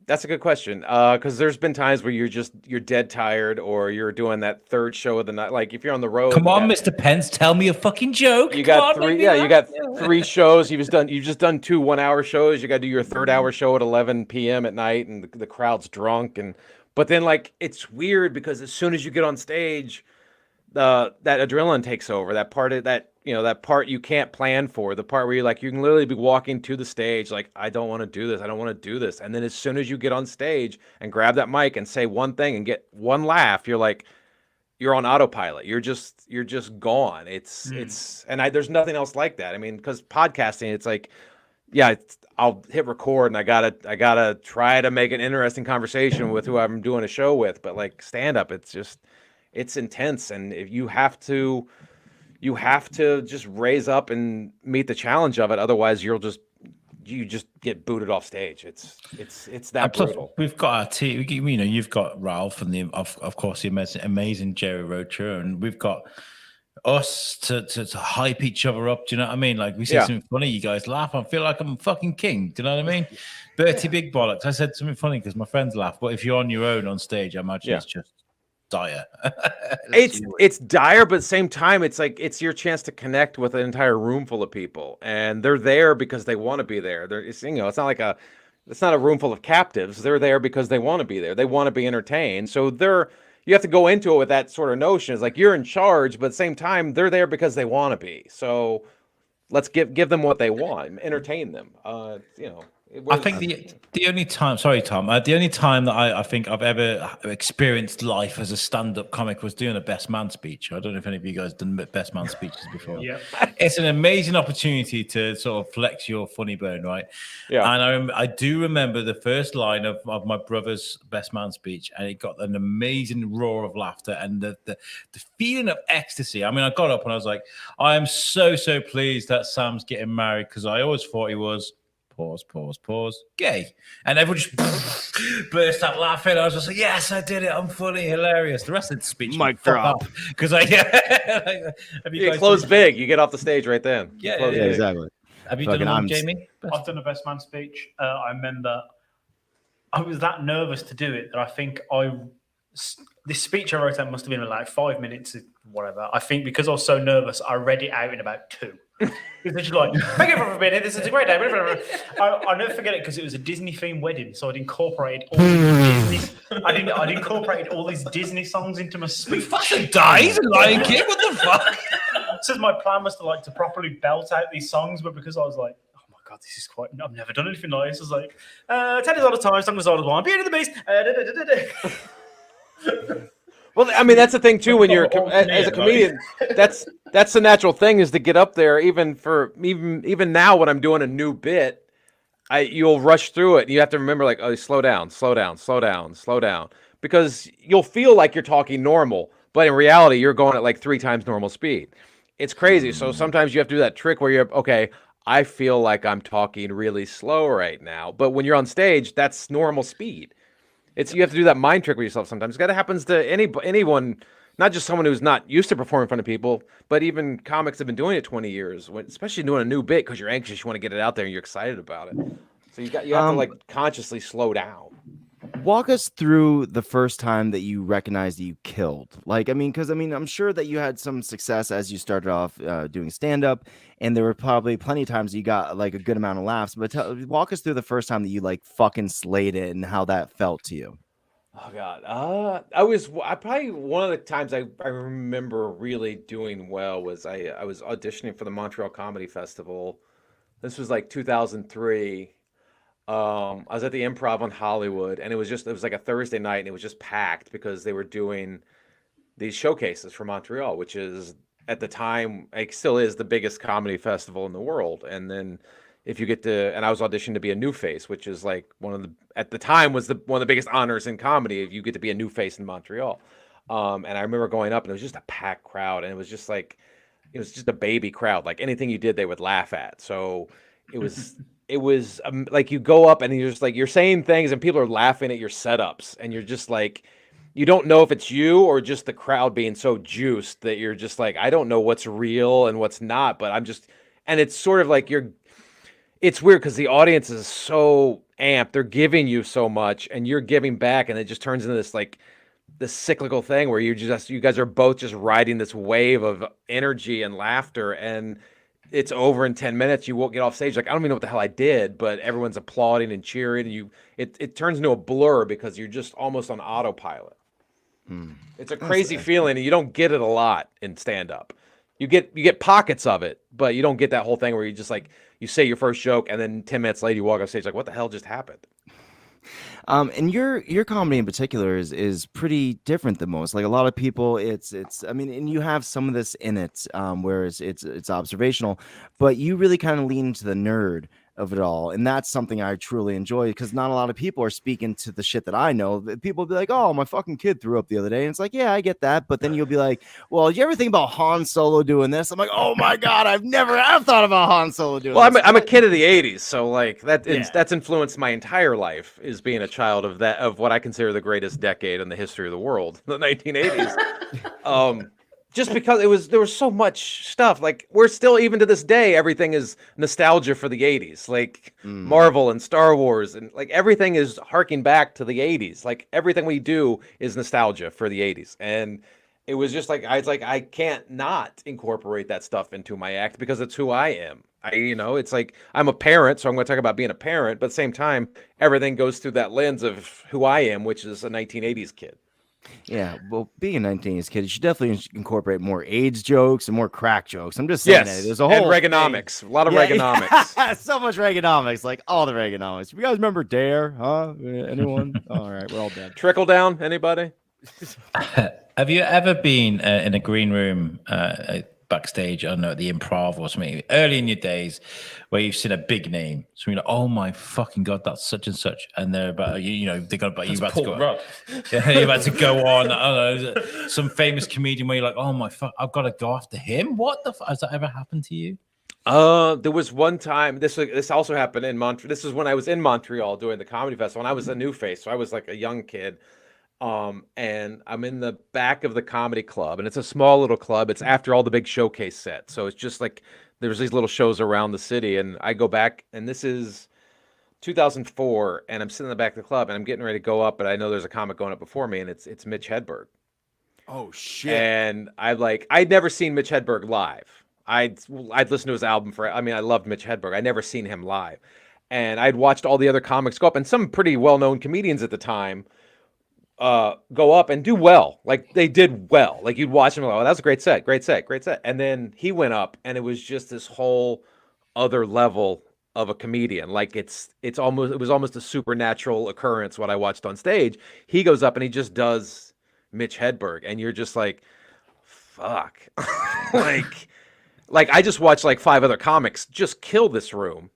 That's a good question. Because there's been times where you're dead tired, or you're doing that third show of the night. Like if you're on the road. Come on, Mr. Pence, tell me a fucking joke. You got three. Yeah, you got 3 shows. You've just done 2 1-hour shows. You got to do your 3rd hour show at 11 p.m. at night, and the crowd's drunk. But then like it's weird because as soon as you get on stage, that adrenaline takes over. That part of that. That part you can't plan for, the part where you can literally be walking to the stage like, I don't want to do this. I don't want to do this. And then as soon as you get on stage and grab that mic and say one thing and get one laugh, you're on autopilot. You're just gone. There's nothing else like that. I mean, because podcasting, it's like, I'll hit record and I gotta try to make an interesting conversation with who I'm doing a show with. But like stand up, it's intense. And if you have to, you have to just raise up and meet the challenge of it. Otherwise, you just get booted off stage. It's that plus, brutal. we've got our team. You know, you've got Ralph and of course the amazing Jerry Rocha, and we've got us to hype each other up. Do you know what I mean? Like we say something funny, you guys laugh. I feel like I'm a fucking king. Do you know what I mean? Bertie Big Bollocks. I said something funny because my friends laugh. But if you're on your own on stage, I imagine it's just dire. It's dire, but at the same time, it's like it's your chance to connect with an entire room full of people, and they're there because they want to be there. It's not like it's not a room full of captives. They're there because they want to be there. They want to be entertained. So you have to go into it with that sort of notion. It's like you're in charge, but at the same time, they're there because they want to be. So let's give them what they want, entertain them. I think the only time, sorry, Tom, the only time that I think I've ever experienced life as a stand-up comic was doing a best man speech. I don't know if any of you guys done best man speeches before. Yeah, it's an amazing opportunity to sort of flex your funny bone, right? Yeah, and I do remember the first line of my brother's best man speech, and it got an amazing roar of laughter and the feeling of ecstasy. I mean, I got up and I was like, I am so pleased that Sam's getting married because I always thought he was. Pause. Gay. And everyone just burst out laughing. I was just like, yes, I did it. I'm funny, hilarious. The rest of the speech, mic drop. Because you close big. You get off the stage right then. Yeah, exactly. Have you done one, Jamie? I've done a best man speech. I remember I was that nervous to do it that I think this speech I wrote out must have been like 5 minutes, whatever. I think because I was so nervous, I read it out in about 2. It's literally like, thank you for being here. This is a great day. I'll never forget it because it was a Disney themed wedding, so I'd incorporated all these Disney. I'd incorporated all these Disney songs into my speech. Fucking dies and Lion King. What the fuck? So my plan was to properly belt out these songs, but because I was like, oh my god, this is quite. I've never done anything like this. I was like, 10 is all the time, song is all the one, Beauty and the Beast. Well, I mean, that's the thing too. When you're as a comedian, that's the natural thing is to get up there. Even now, when I'm doing a new bit, you'll rush through it. And you have to remember, like, oh, slow down, because you'll feel like you're talking normal, but in reality, you're going at like 3 times normal speed. It's crazy. So sometimes you have to do that trick where you're okay. I feel like I'm talking really slow right now, but when you're on stage, that's normal speed. You have to do that mind trick with yourself sometimes. That happens to anyone, not just someone who's not used to performing in front of people, but even comics have been doing it 20 years, especially doing a new bit because you're anxious, you want to get it out there, and you're excited about it. So you have to like consciously slow down. Walk us through the first time that you recognized that you killed. I'm sure that you had some success as you started off doing stand-up, and there were probably plenty of times you got like a good amount of laughs. But walk us through the first time that you like fucking slayed it and how that felt to you. Oh God, I probably one of the times I remember really doing well was I was auditioning for the Montreal Comedy Festival. This was like 2003. I was at the Improv on Hollywood, and it was like a Thursday night, and it was just packed because they were doing these showcases for Montreal, which is at the time, it still is the biggest comedy festival in the world. And then if you get to, and I was auditioned to be a new face, which is like at the time was one of the biggest honors in comedy. If you get to be a new face in Montreal. And I remember going up, and it was just a packed crowd, and it was just a baby crowd. Like anything you did, they would laugh at. So it was. It was like you go up and you're just like, you're saying things and people are laughing at your setups, and you're just like, you don't know if it's you or just the crowd being so juiced that you're just like, I don't know what's real and what's not, but and it's sort of like it's weird because the audience is so amped. They're giving you so much and you're giving back, and it just turns into this cyclical thing where you guys are both just riding this wave of energy and laughter, and it's over in 10 minutes. You won't get off stage. Like, I don't even know what the hell I did, but everyone's applauding and cheering. And it turns into a blur because you're just almost on autopilot. It's a crazy feeling, and you don't get it a lot in stand-up. You get pockets of it, but you don't get that whole thing where you just like, you say your first joke, and then 10 minutes later you walk off stage like, what the hell just happened? And your comedy in particular is pretty different than most. Like a lot of people, and you have some of this in it, whereas it's observational, but you really kind of lean into the nerd of it all, and that's something I truly enjoy, because not a lot of people are speaking to the shit that I know. People be like, "Oh, my fucking kid threw up the other day," and it's like, yeah, I get that, but then you'll be like, "Well, did you ever think about Han Solo doing this?" I'm like, "Oh my god, I've never have thought about Han Solo doing Well, this." I'm a kid of the '80s, so like Yeah. that's influenced my entire life, is being a child of what I consider the greatest decade in the history of the world, the 1980s. Just because there was so much stuff. Like, we're still, even to this day, everything is nostalgia for the 80s. Like Marvel and Star Wars, and like everything is harking back to the 80s. Like, everything we do is nostalgia for the 80s. And it was just like, I can't not incorporate that stuff into my act because it's who I am. It's like, I'm a parent, so I'm going to talk about being a parent, but at the same time, everything goes through that lens of who I am, which is a 1980s kid. Yeah, well, being a 1980s kid, you should definitely incorporate more AIDS jokes and more crack jokes. I'm just saying, Yes, there's a and whole Reaganomics, a lot of Reaganomics. so much Reaganomics, like all the Reaganomics. You guys remember Dare? Huh? Anyone? All right, we're all dead. Trickle down, anybody? Have you ever been in a green room backstage, I don't know, at the Improv or something, early in your days, where you've seen a big name? So you're like, oh my fucking god, that's such and such, and they're about they're going about you about to go. Yeah, you're about to go on. I don't know, some famous comedian where you're like, oh my fuck, I've got to go after him. What the fuck? Has that ever happened to you? There was one time. This also happened in Montreal. This is when I was in Montreal doing the comedy festival, and I was a new face, so I was like a young kid. And I'm in the back of the comedy club, and it's a small little club. It's after all the big showcase sets, so it's just like there's these little shows around the city. And I go back, and this is 2004, and I'm sitting in the back of the club, and I'm getting ready to go up, but I know there's a comic going up before me, and it's Mitch Hedberg. Oh shit! And I'd never seen Mitch Hedberg live. I'd listened to his album I loved Mitch Hedberg. I'd never seen him live, and I'd watched all the other comics go up, and some pretty well-known comedians at the time go up and do well. Like, they did well. Like, you'd watch them, like, oh, that was a great set. And then he went up, and it was just this whole other level of a comedian. Like, it was almost a supernatural occurrence what I watched on stage. He goes up and he just does Mitch Hedberg, and you're just like, fuck. like I just watched like 5 other comics just kill this room,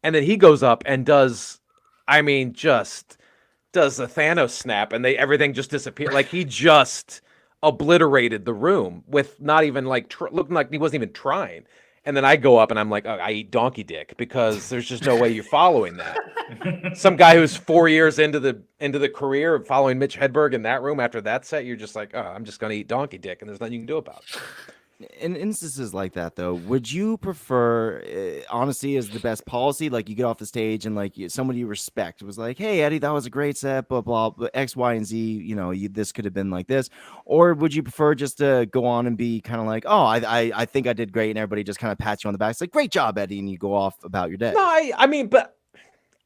and then he goes up and does the Thanos snap, and everything just disappeared. Like, he just obliterated the room with not even looking like he wasn't even trying. And then I go up and I'm like, oh, I eat donkey dick, because there's just no way you're following that. Some guy who's 4 years into the career of following Mitch Hedberg in that room after that set, you're just like, oh, I'm just gonna eat donkey dick, and there's nothing you can do about it. In instances like that, though, would you prefer honesty is the best policy? Like, you get off the stage and like somebody you respect was like, "Hey, Eddie, that was a great set, blah blah, blah X, Y, and Z. This could have been like this," or would you prefer just to go on and be kind of like, "Oh, I think I did great," and everybody just kind of pats you on the back, it's like, "Great job, Eddie," and you go off about your day? No, but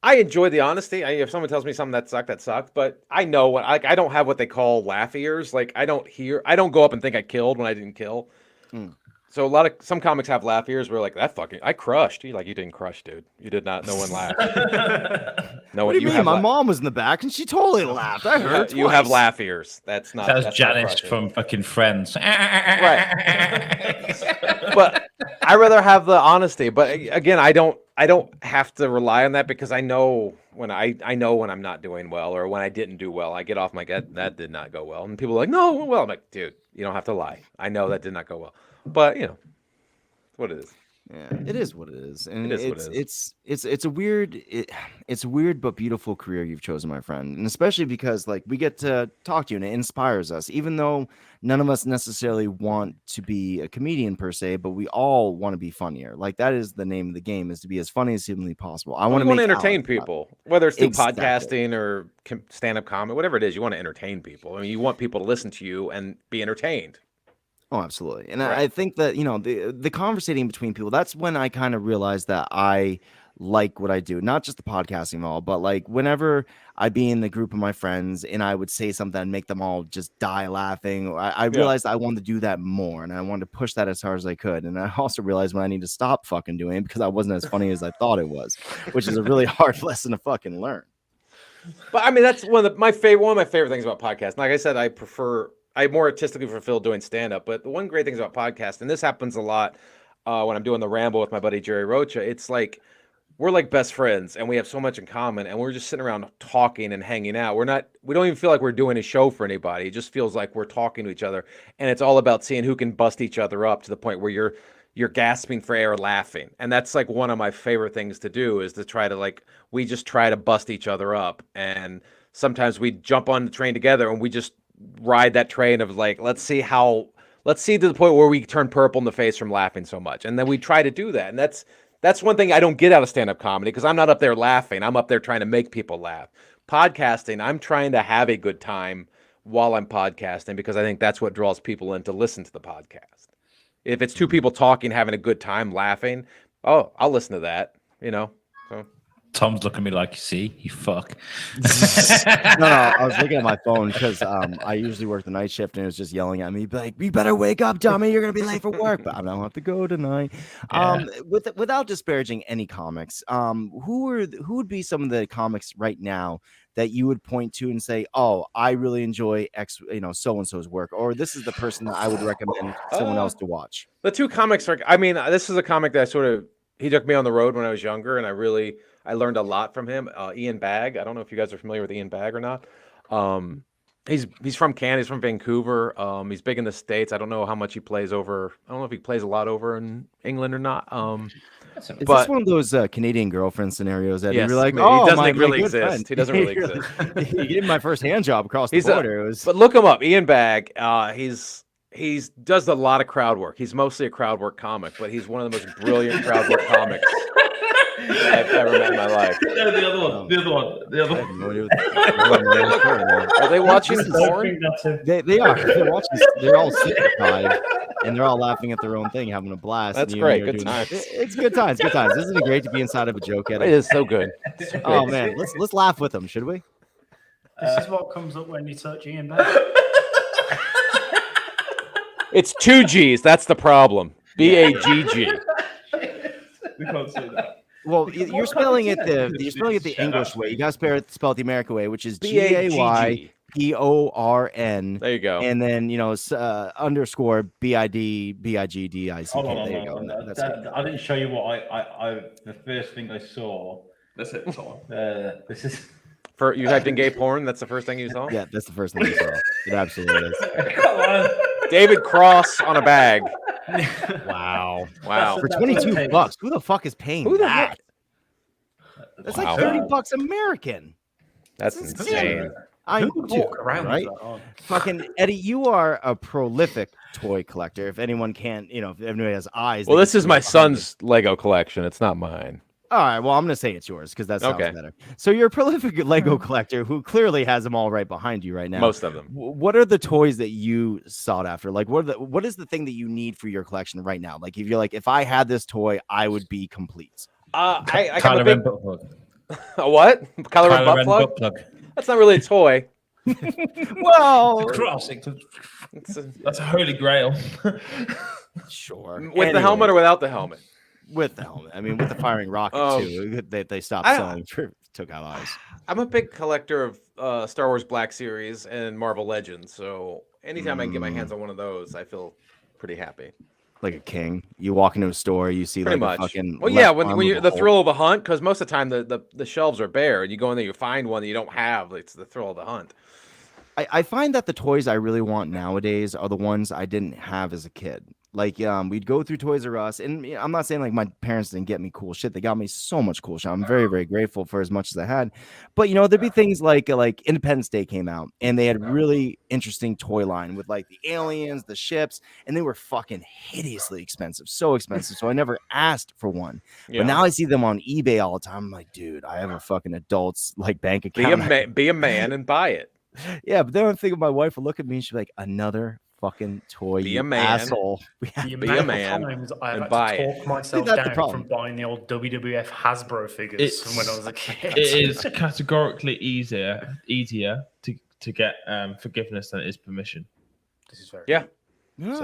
I enjoy the honesty. If someone tells me something that sucked. But I know I don't have what they call laugh ears. Like, I don't go up and think I killed when I didn't kill. So some comics have laugh ears where like, I crushed. You didn't crush, dude. You did not. No one laughed. No What do you mean? My mom was in the back and she totally laughed. I heard you have laugh ears. That's not. That was Janice from fucking Friends. Right. But I rather have the honesty. But again, I don't have to rely on that, because I know when I'm not doing well, or when I didn't do well. I get off my gut, that did not go well, and people are like, no, well, I'm like, dude, you don't have to lie. I know that did not go well, but it's what it is. Yeah, it is what it is, and It is what it is. It's a weird but beautiful career you've chosen, my friend, and especially because like we get to talk to you and it inspires us, even though none of us necessarily want to be a comedian per se, but we all want to be funnier. Like, that is the name of the game, is to be as funny as humanly possible. I want to entertain people, whether it's through podcasting or stand-up comedy, whatever it is. You want to entertain people. I mean, you want people to listen to you and be entertained. Oh, absolutely. And Right. I think that, the conversating between people, that's when I kind of realized that I like what I do, not just the podcasting and all, but like whenever I'd be in the group of my friends and I would say something and make them all just die laughing, I realized I wanted to do that more, and I wanted to push that as hard as I could. And I also realized when I need to stop fucking doing it, because I wasn't as funny as I thought it was, which is a really hard lesson to fucking learn. But I mean, that's one of my favorite things about podcasts. Like I said, I more artistically fulfill doing stand-up, but the one great thing about podcasts, and this happens a lot when I'm doing the ramble with my buddy Jerry Rocha, it's like we're like best friends and we have so much in common and we're just sitting around talking and hanging out. We don't even feel like we're doing a show for anybody. It just feels like we're talking to each other, and it's all about seeing who can bust each other up to the point where you're gasping for air laughing. And that's like one of my favorite things to do, is to try to we just try to bust each other up. And sometimes we jump on the train together and we just ride that train of let's see to the point where we turn purple in the face from laughing so much. And then we try to do that. And that's one thing I don't get out of stand-up comedy, because I'm not up there laughing. I'm up there trying to make people laugh. Podcasting, I'm trying to have a good time while I'm podcasting, because I think that's what draws people in to listen to the podcast. If it's two people talking, having a good time, laughing, I'll listen to that, So. Tom's looking at me like, see, you fuck. No, I was looking at my phone because I usually work the night shift, and it was just yelling at me, be like, "You better wake up, dummy! You're gonna be late for work." But I don't have to go tonight. Yeah. Without disparaging any comics, who would be some of the comics right now that you would point to and say, "Oh, I really enjoy X, so and so's work," or this is the person that I would recommend someone else to watch? The two comics are. This is a comic that he took me on the road when I was younger, and I learned a lot from him. Ian Bagg. I don't know if you guys are familiar with Ian Bagg or not. He's from Canada. He's from Vancouver. He's big in the States. I don't know how much he plays over. I don't know if he plays a lot over in England or not. Is this one of those Canadian girlfriend scenarios that yes, you're like, he oh, doesn't really exist. He doesn't really exist. He gave me my first hand job across the border. But look him up, Ian Bagg. He does a lot of crowd work. He's mostly a crowd work comic, but he's one of the most brilliant crowd work comics I've ever met in my life. No, the other one. Are they watching porn? They are. They're watching. They're all super and they're all laughing at their own thing, having a blast. That's great. Good times. It's good times. Good times. Isn't it great to be inside of a joke? It is so good. Oh man, let's laugh with them, should we? This is what comes up when you search Ian Bagg. It's 2 G's. That's the problem. BAGG. We can't say that. Well, you're spelling it the English way. You got to spell it the American way, which is GAYPORN. There you go. And then underscore BIDBIGDICK. Hold on, There you go. That's it. I didn't show you what I the first thing I saw. That's it, Tom. This is. You typed in gay porn. That's the first thing you saw. Yeah, that's the first thing you saw. It absolutely is. Come on. David Cross on a bag. Wow. For That's $22, who the fuck is paying Who the that? heck? That's like $30 American. That's insane. I walk around right? Fucking Eddie, you are a prolific toy collector. If anyone can, if anybody has eyes. Well, this is my son's Lego collection. It's not mine. All right. Well, I'm going to say it's yours because that sounds better. So you're a prolific Lego collector who clearly has them all right behind you right now. Most of them. What are the toys that you sought after? Like, what is the thing that you need for your collection right now? Like, if you're like, if I had this toy, I would be complete. I got a big... A what? Kylo Ren butt plug? That's not really a toy. Well, That's a holy grail. Sure. With the helmet or without the helmet? With the helmet. I mean, with the firing rocket too. They stopped selling. Took out eyes. I'm a big collector of Star Wars Black Series and Marvel Legends, so anytime I can get my hands on one of those, I feel pretty happy. Like a king. You walk into a store, you see pretty like much. A fucking. Well, yeah, when you're the thrill of the hunt, because most of the time the shelves are bare, and you go in there, you find one that you don't have. It's the thrill of the hunt. I find that the toys I really want nowadays are the ones I didn't have as a kid. Like, we'd go through Toys R Us, and I'm not saying like my parents didn't get me cool shit. They got me so much cool shit. I'm very, very grateful for as much as I had. But there'd be things like Independence Day came out, and they had really interesting toy line with like the aliens, the ships, and they were fucking hideously expensive, so expensive. So I never asked for one. Yeah. But now I see them on eBay all the time. I'm like, dude, I have a fucking adult's like bank account. Be a man and buy it. Yeah, but then I'm thinking my wife will look at me and she'll be like, another fucking toy. Be a man, asshole. Be a man and buy it. Talk myself down from buying the old WWF Hasbro figures from when I was a kid. It is categorically easier to get forgiveness than it is permission. This is very all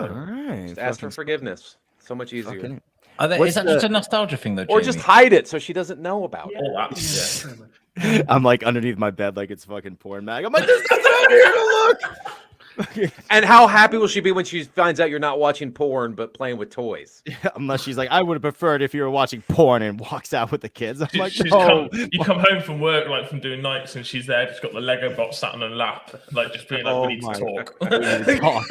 right. Just ask for forgiveness. So much easier. Is that just a nostalgia thing though, Jamie? Or just hide it so she doesn't know about it. I'm like underneath my bed like it's fucking porn mag. I'm like, there's nothing out here to look. And how happy will she be when she finds out you're not watching porn but playing with toys? Unless she's like, I would have preferred if you were watching porn, and walks out with the kids. I'm like, You come home from work, like from doing nights, and she's there, just got the Lego box sat on her lap, like just being like, we need to talk.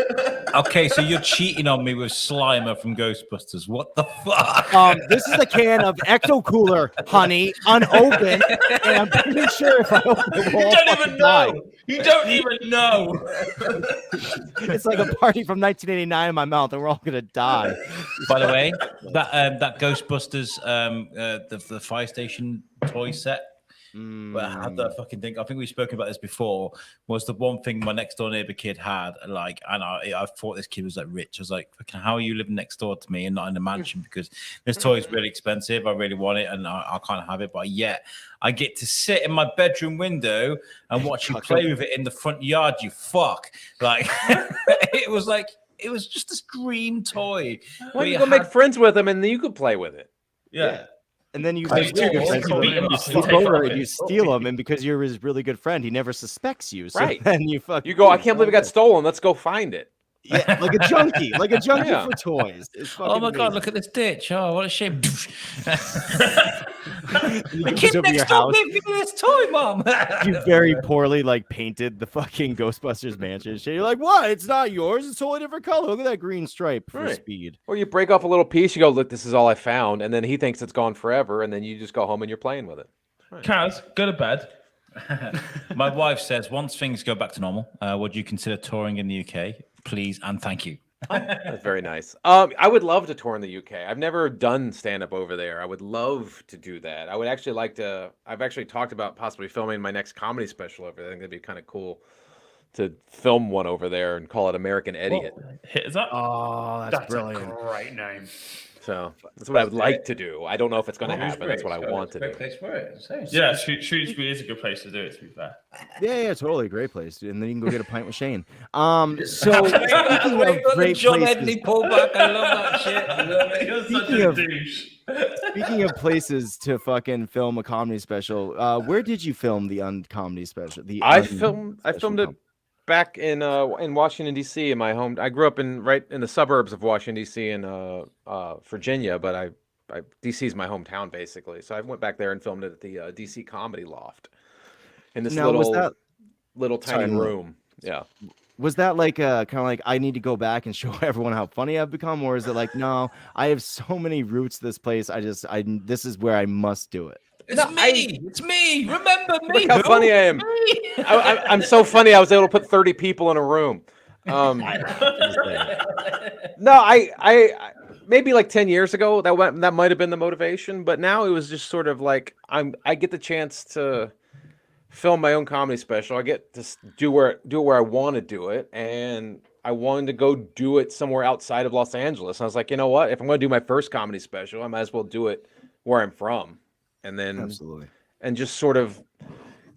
Okay, so you're cheating on me with Slimer from Ghostbusters. What the fuck? This is a can of Ecto Cooler, honey, unopened, and I'm pretty sure if I open it, we'll You all don't fucking even die. know. You don't even know. It's like a party from 1989 in my mouth, and we're all gonna die. By the way, that Ghostbusters, the fire station toy set. But I had the fucking thing. I think we've spoken about this before. Was the one thing my next door neighbor kid had, like, and I thought this kid was like rich. I was like, fucking, how are you living next door to me and not in a mansion? Because this toy is really expensive. I really want it, and I can't have it. But yet, I get to sit in my bedroom window and watch you play with it in the front yard. You fuck, like it was just this dream toy. Why don't you go make friends with him and then you could play with it? Yeah. And then you Take steal him, and because you're his really good friend, he never suspects you. So Right. then you fuck. You go, I can't believe it got stolen. Let's go find it. Yeah, like a junkie, Yeah. for toys. It's Oh my god, amazing. look at this ditch. Oh, what a shame. You The goes kid over your next door house. gave me this toy, Mom. You very poorly painted the fucking Ghostbusters mansion. Shit. You're like, what? It's not yours. It's a totally different color. Look at that green stripe for Right. speed. Or you break off a little piece, you go, look, this is all I found. And then he thinks it's gone forever. And then you just go home and you're playing with it. Kaz, go to bed. My wife says, once things go back to normal, would you consider touring in the UK? Please and thank you. That's very nice. I would love to tour in the UK. I've never done stand up over there. I would love to do that. I would actually like to. I've actually talked about possibly filming my next comedy special over there. I think that'd be kind of cool to film one over there and call it American Idiot. Hit us up. Oh, that's That's brilliant. a great name. So that's what I would like to do. I don't know if it's going to happen. That's what I want to do. Place for it. Yeah, Shrewsbury is a good place to do it, to be fair. Yeah, totally a great place. And then you can go get a pint with Shane. So speaking Wait of for the great John places, Edney pullback. I love that shit. I love it. You're such Speaking a of- douche. speaking of places to fucking film a comedy special, where did you film the comedy special? I filmed it back in Washington D.C. in my home. I grew up right in the suburbs of Washington D.C. in Virginia, but D.C. is my hometown basically. So I went back there and filmed it at the D.C. Comedy Loft in this Now, little tiny room. Yeah. Was that like kind of like I need to go back and show everyone how funny I've become, or is it like no, I have so many roots to this place. This is where I must do it. It's me. Remember me. Look how funny I am. I'm so funny. I was able to put 30 people in a room. No, I maybe like 10 years ago that might have been the motivation, but now it was just sort of like I get the chance to film my own comedy special. I get to do it where I want to do it, and I wanted to go do it somewhere outside of Los Angeles. And I was like, you know what? If I'm going to do my first comedy special, I might as well do it where I'm from. And then Absolutely. and just sort of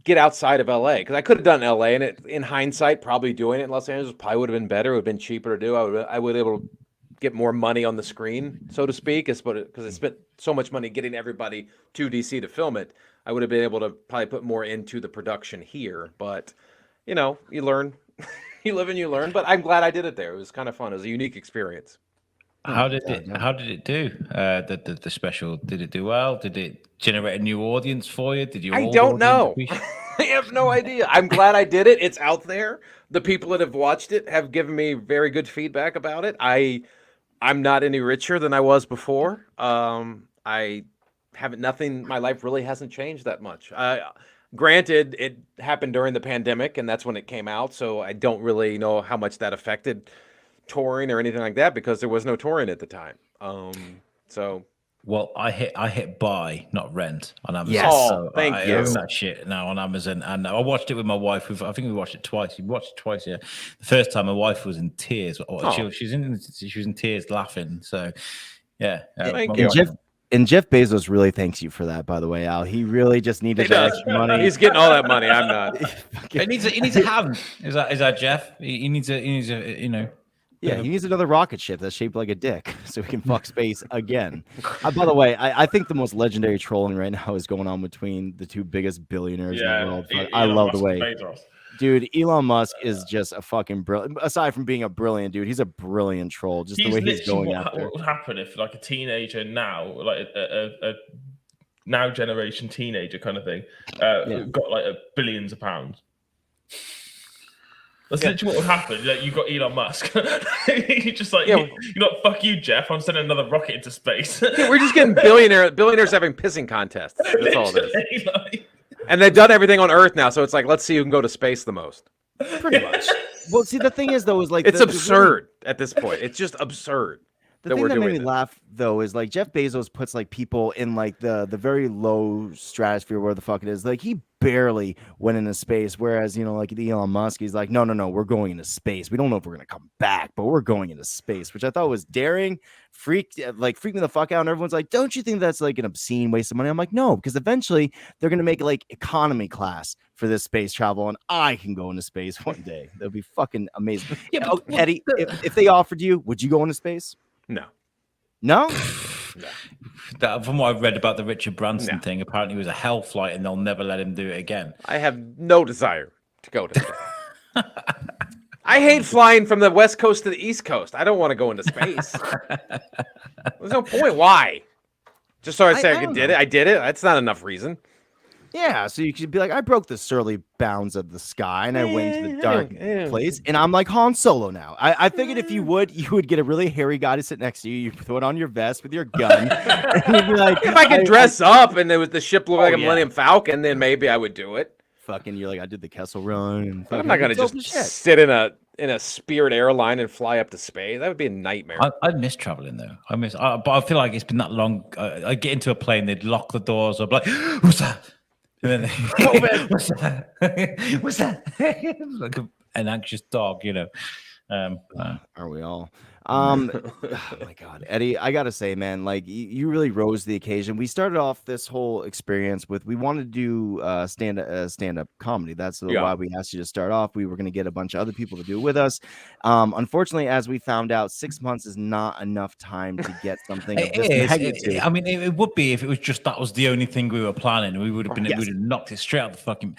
get outside of LA, because I could have done LA, and in hindsight, probably doing it in Los Angeles probably would have been better. It would have been cheaper to do. I would able to get more money on the screen, so to speak, because I spent so much money getting everybody to DC to film it. I would have been able to probably put more into the production here. But you learn, you live and you learn. But I'm glad I did it there. It was kind of fun. It was a unique experience. How did it do? The special, did it do well? Did it generate a new audience for you? Did you? I don't know. I have no idea. I'm glad I did it. It's out there. The people that have watched it have given me very good feedback about it. I'm not any richer than I was before. I haven't nothing. My life really hasn't changed that much. Granted, it happened during the pandemic, and that's when it came out. So I don't really know how much that affected touring or anything like that, because there was no touring at the time. Well, I hit buy, not rent on Amazon. Yes. So Thank you. I own that shit now on Amazon, and I watched it with my wife. I think we watched it twice. We watched it twice. Yeah, the first time my wife was in tears. She was in tears, laughing. So, yeah. Thank you. And Jeff Bezos really thanks you for that, by the way, Al. He really just needed that extra money. He's getting all that money. I'm not. He needs a hand. Is that Jeff? He needs a Yeah, he needs another rocket ship that's shaped like a dick so he can fuck space again. By the way, I think the most legendary trolling right now is going on between the two biggest billionaires in the world. I love the way. Dude, Elon Musk is just a fucking brilliant. Aside from being a brilliant dude, he's a brilliant troll. Just the way he's going after. What would happen if like a teenager now, like a now generation teenager kind of thing, got like billions of pounds? That's literally what would happen. Like you got Elon Musk. You're just like, you're not, fuck you, Jeff. I'm sending another rocket into space. We're just getting billionaires having pissing contests. That's all it is. And they've done everything on Earth now, so it's like, let's see who can go to space the most. Pretty much. Well, see, the thing is, though, is like it's absurd at this point. It's just absurd. The thing that made me laugh, though, is like Jeff Bezos puts like people in like the very low stratosphere, where the fuck it is. Like he barely went into space, whereas like Elon Musk, he's like, no, we're going into space. We don't know if we're gonna come back, but we're going into space, which I thought was daring, freaked me the fuck out. And everyone's like, don't you think that's like an obscene waste of money? I'm like, no, because eventually they're gonna make like economy class for this space travel, and I can go into space one day. That'd be fucking amazing. Yeah, but, Eddie, if they offered you, would you go into space? No. From what I've read about the Richard Branson thing, apparently it was a hell flight and they'll never let him do it again. I have no desire to go to space. I hate flying from the West Coast to the East Coast. I don't want to go into space. There's no point. Why? Just so I say I did it. I did it. That's not enough reason. Yeah, so you could be like, I broke the surly bounds of the sky and I went into the dark place, and I'm like Han Solo now. I figured if you would get a really hairy guy to sit next to you. You throw it on your vest with your gun, and you'd be like, if I could dress up and the ship looked like a Millennium Falcon, then maybe I would do it. Fucking, you're like, I did the Kessel Run. And I'm not gonna just sit in a Spirit airline and fly up to space. That would be a nightmare. I miss traveling though. But I feel like it's been that long. I get into a plane, they'd lock the doors up, like, who's that? And then what's that? What's that? Like an anxious dog, Are we all? Oh my God, Eddie, I gotta say, man, like you really rose to the occasion. We started off this whole experience with we wanted to do stand-up comedy. That's why we asked you to start off. We were going to get a bunch of other people to do it with us. Unfortunately, as we found out, 6 months is not enough time to get something of this magnitude. I mean, it would be if it was just that was the only thing we were planning. We would have been, we'd have knocked it straight out the fucking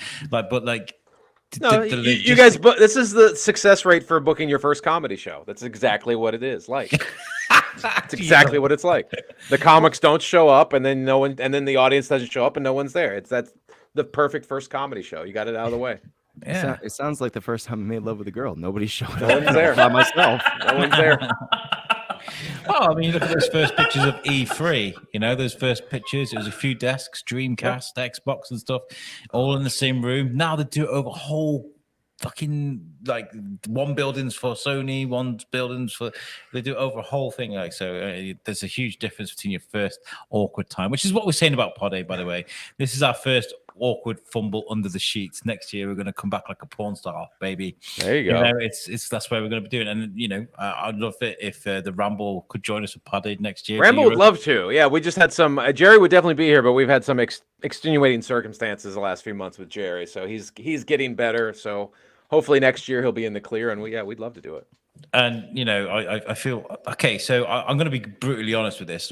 No, you guys, but this is the success rate for booking your first comedy show. That's exactly what it is like. It's exactly what it's like. The comics don't show up, and then then the audience doesn't show up, and no one's there. That's the perfect first comedy show. You got it out of the way. Yeah, it sounds like the first time I made love with a girl. Nobody showed up. No one's there. By myself. No one's there. Well, I mean, look at those first pictures of E3. Those first pictures. It was a few desks, Dreamcast, Xbox, and stuff, all in the same room. Now they do it over whole fucking one building's for Sony, one building's for. They do it over a whole thing. There's a huge difference between your first awkward time, which is what we're saying about Pod A, by the way. This is our first awkward fumble under the sheets. Next year we're going to come back like a porn star, baby. There you go. It's that's where we're going to be doing. And I'd love it if the Ramble could join us at Pod A next year. Ramble would love to. Yeah, we just had some. Jerry would definitely be here, but we've had some extenuating circumstances the last few months with Jerry, so he's getting better. So hopefully next year he'll be in the clear, and we'd love to do it. And I feel okay. So I'm going to be brutally honest with this.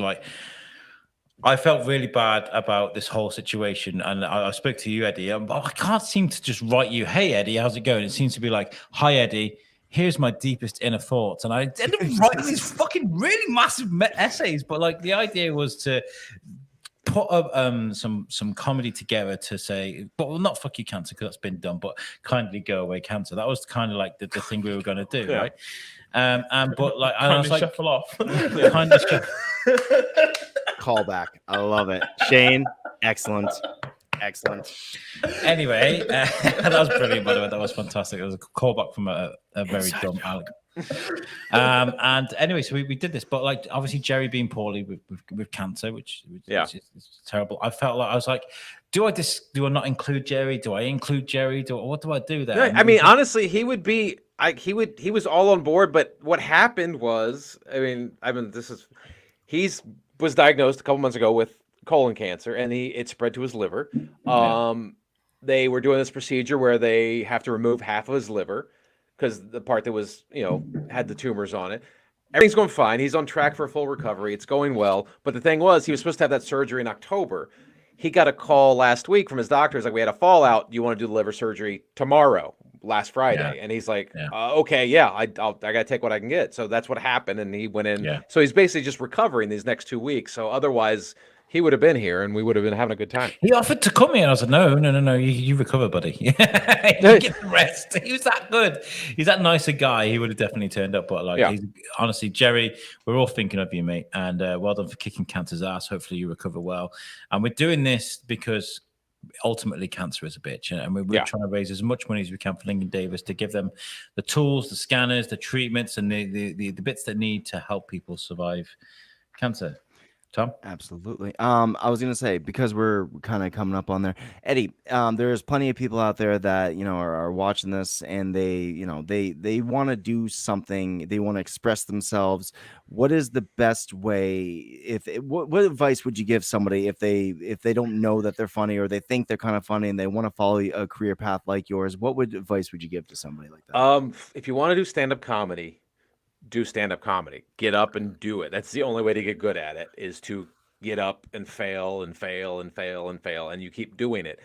I felt really bad about this whole situation, and I spoke to you, Eddie. I can't seem to just write you, "Hey, Eddie, how's it going?" It seems to be like, "Hi, Eddie. Here's my deepest inner thoughts," and I ended up writing these fucking really massive essays. But the idea was to put up some comedy together to say, well, not "fuck you, cancer," because that's been done, but "kindly go away, cancer." That was kind of like the thing we were going to do, right? And I was like, shuffle off. Kind of shuffle. Callback. I love it. Shane, excellent. Anyway, that was brilliant, by the way. That was fantastic. It was a callback from a very dumb Alec. And anyway, so we did this, but obviously Jerry being poorly with cancer, which is terrible. I felt like I was like, do I not include Jerry? Do I include Jerry? What do I do there? No, I mean, honestly, he would be. He was all on board, but what happened was, he was diagnosed a couple months ago with colon cancer, and it spread to his liver. They were doing this procedure where they have to remove half of his liver because the part that was, had the tumors on it. Everything's going fine. He's on track for a full recovery. It's going well. But the thing was, he was supposed to have that surgery in October. He got a call last week from his doctor. He's like, we had a fallout. Do you want to do the liver surgery tomorrow? last Friday. And he's like, okay, yeah, I got to take what I can get. So that's what happened. And he went in. So he's basically just recovering these next 2 weeks. So otherwise he would have been here and we would have been having a good time. He offered to come here. And I said, no. You recover, buddy. You get the rest. He was that good. He's that nicer guy. He would have definitely turned up. But honestly, Jerry, we're all thinking of you, mate. And well done for kicking cancer's ass. Hopefully you recover well. And we're doing this because ultimately cancer is a bitch, and we're trying to raise as much money as we can for Lingen Davis to give them the tools, the scanners, the treatments, and the bits that need to help people survive cancer. Tom? Absolutely. I was gonna say, because we're kind of coming up on there, Eddie. There's plenty of people out there that are watching this, and they want to do something. They want to express themselves. What is the best way? What advice would you give somebody if they don't know that they're funny, or they think they're kind of funny and they want to follow a career path like yours? What advice would you give to somebody like that? If you want to do stand-up comedy, do stand-up comedy. Get up and do it. That's the only way to get good at it, is to get up and fail and fail and fail and fail, and you keep doing it.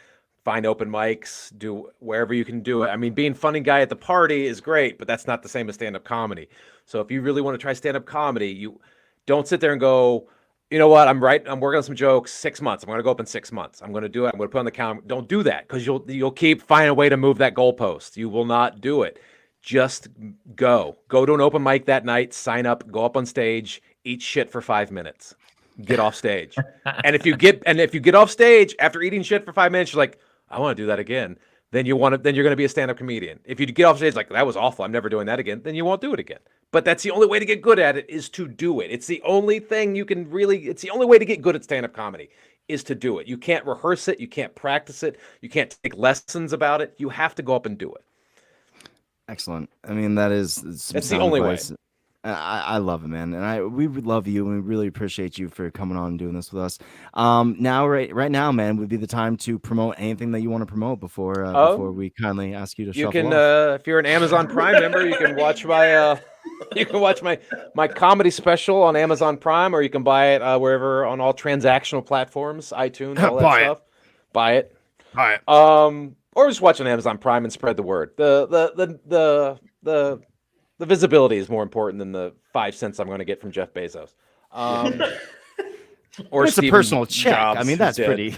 Find open mics, do wherever you can do it. I mean, being funny guy at the party is great, but that's not the same as stand-up comedy. So if you really want to try stand-up comedy, you don't sit there and go, you know what, I'm working on some jokes, 6 months. I'm going to go up in 6 months. I'm going to do it. I'm going to put on the calendar. Don't do that, because you'll keep finding a way to move that goalpost. You will not do it. Just go to an open mic that night, sign up, go up on stage, eat shit for 5 minutes, get off stage. And if you get off stage after eating shit for 5 minutes, you're like, I want to do that again. Then you're going to be a stand-up comedian. If you get off stage like, that was awful, I'm never doing that again, then you won't do it again. But that's the only way to get good at it, is to do it. It's the only thing it's the only way to get good at stand-up comedy, is to do it. You can't rehearse it. You can't practice it. You can't take lessons about it. You have to go up and do it. Excellent. I mean, that's the only way. I love it, man, and we love you, and we really appreciate you for coming on and doing this with us. Now, right now, man, would be the time to promote anything that you want to promote before we kindly ask you to. You shuffle can, off. if you're an Amazon Prime member, you can watch my comedy special on Amazon Prime, or you can buy it wherever on all transactional platforms, iTunes, all that stuff. Buy it. Or just watch on Amazon Prime and spread the word. The visibility is more important than the 5 cents I'm going to get from Jeff Bezos. Or it's Steve a personal check. Jobs, I mean, that's pretty.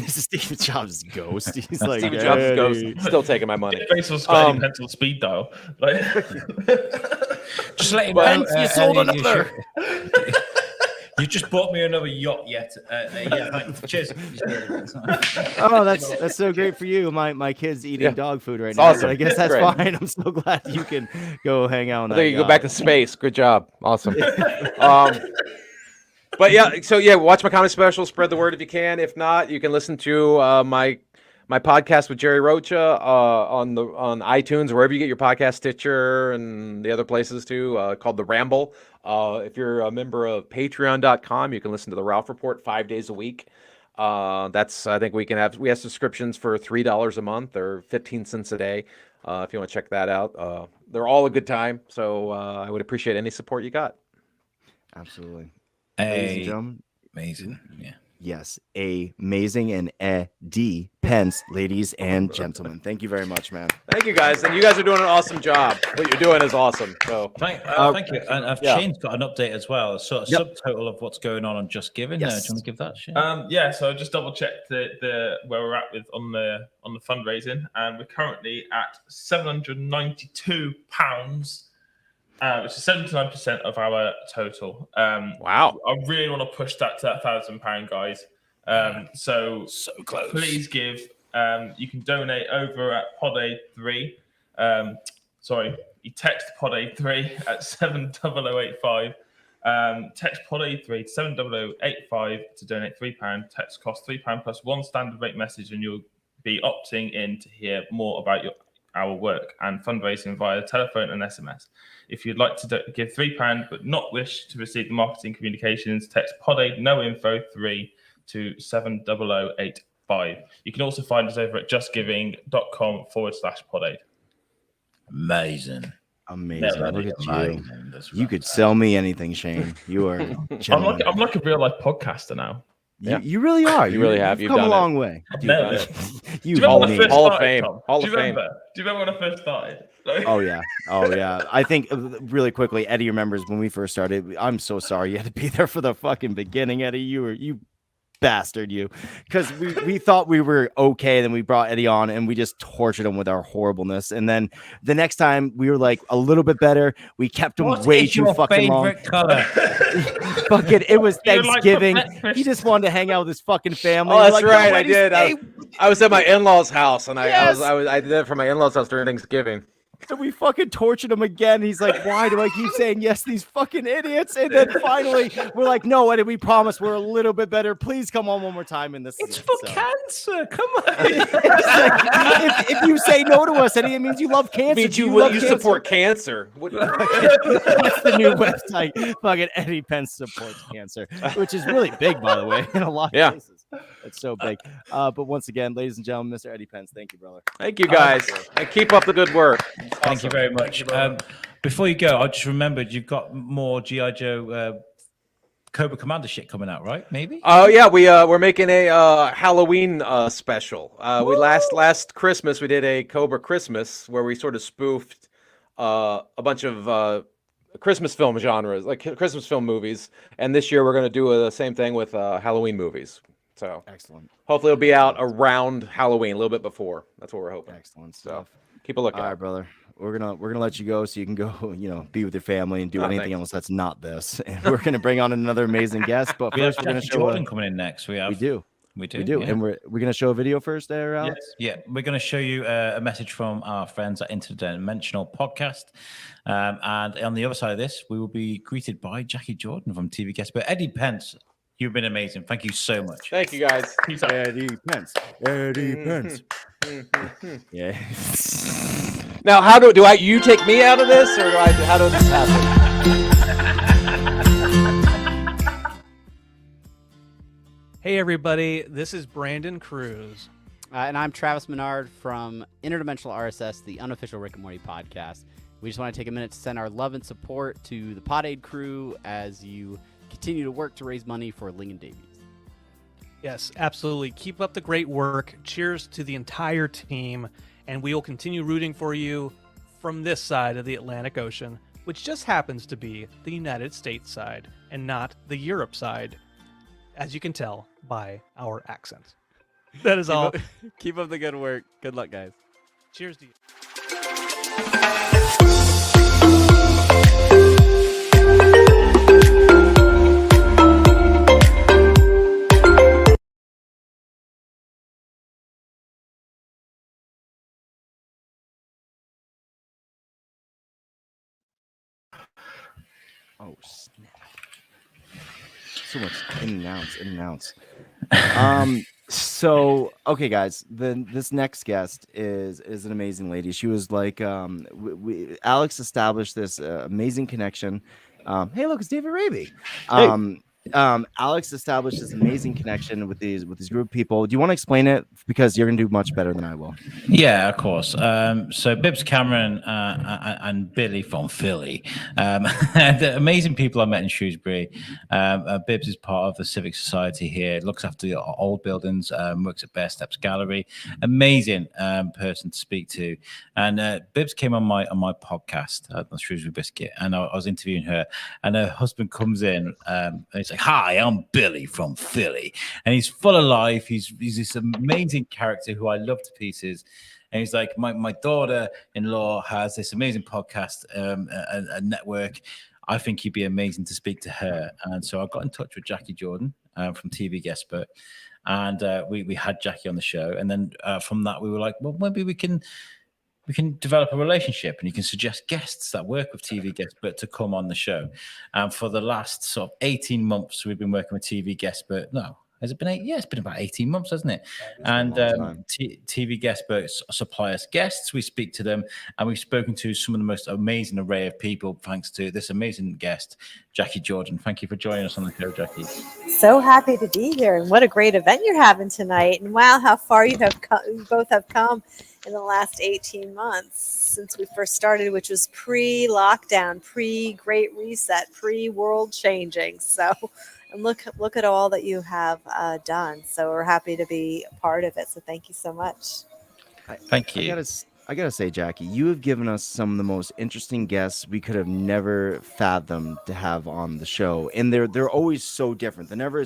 Steve Jobs' ghost. He's like, Steve Jobs' ghost, still taking my money. Bezos got any pencil speed dial. Like, just let him know. You sold another. You just bought me another yacht yet. Cheers. Oh, that's so great for you. My kid's eating dog food right now. Awesome. So I guess that's Great. fine. I'm so glad you can go hang out on that. There you go yacht. back to space. Good job. Awesome. But watch my comedy special. Spread the word if you can. If not, you can listen to my podcast with Jerry Rocha on iTunes, wherever you get your podcast, Stitcher, and the other places too, called The Ramble. If you're a member of patreon.com, you can listen to the Ralph Report 5 days a week. I think we have subscriptions for $3 a month or 15 cents a day. If you want to check that out, they're all a good time. So I would appreciate any support you got. Absolutely. Ladies and gentlemen. Amazing. Yeah. Yes, amazing and Eddie Pence, ladies and gentlemen. Thank you very much, man. Thank you, guys. And you guys are doing an awesome job. What you're doing is awesome. So thank you. And Shane's got an update as well, a sort of subtotal of what's going on Just Giving. Yes. Do you want to give that, Shane? So I just double checked the where we're at with on the fundraising, and we're currently at £792. Which is 79% of our total. Wow! I really want to push that to that £1,000, guys. So close. Please give. You can donate over at PodA3. You text PodA3 at 70085. Text PodA3 to 70085 to donate £3. Text costs £3 plus one standard rate message, and you'll be opting in to hear more about our work and fundraising via telephone and SMS. If you'd like to give £3 but not wish to receive the marketing communications, text PodAid no info 3 to 70085. You can also find us over at justgiving.com/PodAid. Amazing. Look at you. You could sell me anything, Shane. You are. I'm like a real life podcaster now. You really are. You really have. You've You've come a done it. long way. I've You've nailed done it. it. Do you remember when I first Hall of started, Fame. Tom? Hall Do of you Fame. remember? Do you remember when I first started? Oh yeah. I think really quickly, Eddie remembers when we first started. I'm so sorry you had to be there for the fucking beginning, Eddie. You bastard, you, because we thought we were okay. Then we brought Eddie on and we just tortured him with our horribleness. And then the next time we were like a little bit better. We kept him way too fucking long. Color? Fucking, it was You like Thanksgiving. the He just wanted to hang out with his fucking family. Oh, We're that's like, right. "No, I Eddie, did. stay." I was at my in-laws' house, and Yes. I did it for my in-laws' house during Thanksgiving. So we fucking tortured him again. He's like, why do I keep saying yes to these fucking idiots? And then finally, we're like, no, Eddie, we promise we're a little bit better. Please come on one more time in this. It's for cancer. Come on. It's like, if you say no to us, Eddie, it means you love cancer. Means Do you love support cancer. That's the new website. Fucking Eddie Pence supports cancer, which is really big, by the way, in a lot of places. It's so big. But once again, ladies and gentlemen, Mr. Eddie Pence, thank you, brother. Thank you, guys. And keep up the good work. Thank you very much. Before you go, I just remembered you've got more G.I. Joe Cobra Commander shit coming out, right? Maybe? Oh yeah, we're making a Halloween special. We last Christmas we did a Cobra Christmas where we sort of spoofed a bunch of Christmas film genres, like Christmas film movies, and this year we're going to do the same thing with Halloween movies. So excellent. Hopefully it'll be out around Halloween, a little bit before. That's what we're hoping. Excellent stuff. So keep a look out. All right, brother. We're gonna let you go so you can go, be with your family and do anything else that's not this. And we're gonna bring on another amazing guest. But we first, have we're gonna Jackie show Jordan coming in next. We do. Yeah. And we're gonna show a video first, there, Alex. Yeah, we're gonna show you a message from our friends at Interdimensional Podcast, and on the other side of this, we will be greeted by Jackie Jordan from TV Guest. But Eddie Pence, you've been amazing. Thank you so much. Thank you, guys. Eddie Pence. Eddie Pence. Yeah. Now, how do you take me out of this, or how does this happen? Hey everybody, this is Brandon Cruz. And I'm Travis Menard from Interdimensional RSS, the unofficial Rick and Morty podcast. We just want to take a minute to send our love and support to the Pod Aid crew as you continue to work to raise money for Lingen Davie. Yes, absolutely. Keep up the great work. Cheers to the entire team. And we will continue rooting for you from this side of the Atlantic Ocean, which just happens to be the United States side and not the Europe side, as you can tell by our accent. That is all. Keep up the good work. Good luck, guys. Cheers to you. Oh snap! So much in and outs. So okay, guys. This next guest is an amazing lady. She was like, Alex established this amazing connection. Hey, look, it's David Raby. Alex established this amazing connection with this group of people. Do you want to explain it? Because you're gonna do much better than I will. Yeah, of course. So Bibbs Cameron and Billy from Philly, the amazing people I met in Shrewsbury. Bibbs is part of the Civic Society here, looks after the old buildings, works at Bear Steps Gallery. Amazing person to speak to. And Bibbs came on my podcast, the Shrewsbury Biscuit, and I was interviewing her. And her husband comes in, and he's like, "Hi, I'm Billy from Philly," and he's full of life. He's this amazing character who I love to pieces. And he's like, my daughter-in-law has this amazing podcast, a network. I think he'd be amazing to speak to her. And so I got in touch with Jackie Jordan from TV Guestbook, and we had Jackie on the show. And then from that, we were like, well, maybe we can develop a relationship, and you can suggest guests that work with TV Guestbook to come on the show. And for the last sort of 18 months, we've been working with TV Guestbook. No, has it been 8? Yeah, it's been about 18 months, hasn't it? And TV Guestbook supply us guests. We speak to them, and we've spoken to some of the most amazing array of people thanks to this amazing guest, Jackie Jordan. Thank you for joining us on the show, Jackie. So happy to be here, and what a great event you're having tonight. And wow, how far you both have come in the last 18 months since we first started, which was pre-lockdown, pre-Great Reset, pre-world changing. So and look at all that you have done. So we're happy to be a part of it. So thank you so much. Thank you. I gotta say, Jackie, you have given us some of the most interesting guests we could have never fathomed to have on the show, and they're always so different. It's never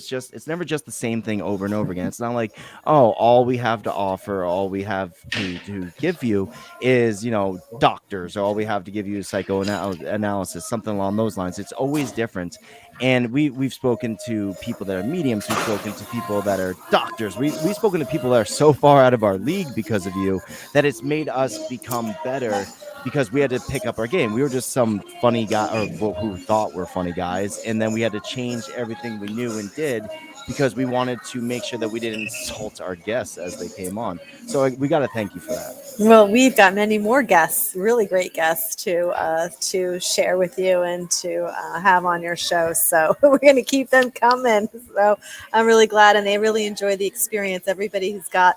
just the same thing over and over again. It's not like, oh, all we have to offer, all we have to give you is doctors, or all we have to give you is psychoanalysis, something along those lines. It's always different. And we've spoken to people that are mediums. We've spoken to people that are doctors. We've spoken to people that are so far out of our league because of you that it's made us become better, because we had to pick up our game. We were just some funny guy, or who thought we're funny guys, and then we had to change everything we knew and did because we wanted to make sure that we didn't insult our guests as they came on. So we got to thank you for that. Well, we've got many more guests, really great guests to share with you and to have on your show. So we're going to keep them coming. So I'm really glad, and they really enjoy the experience. Everybody who's got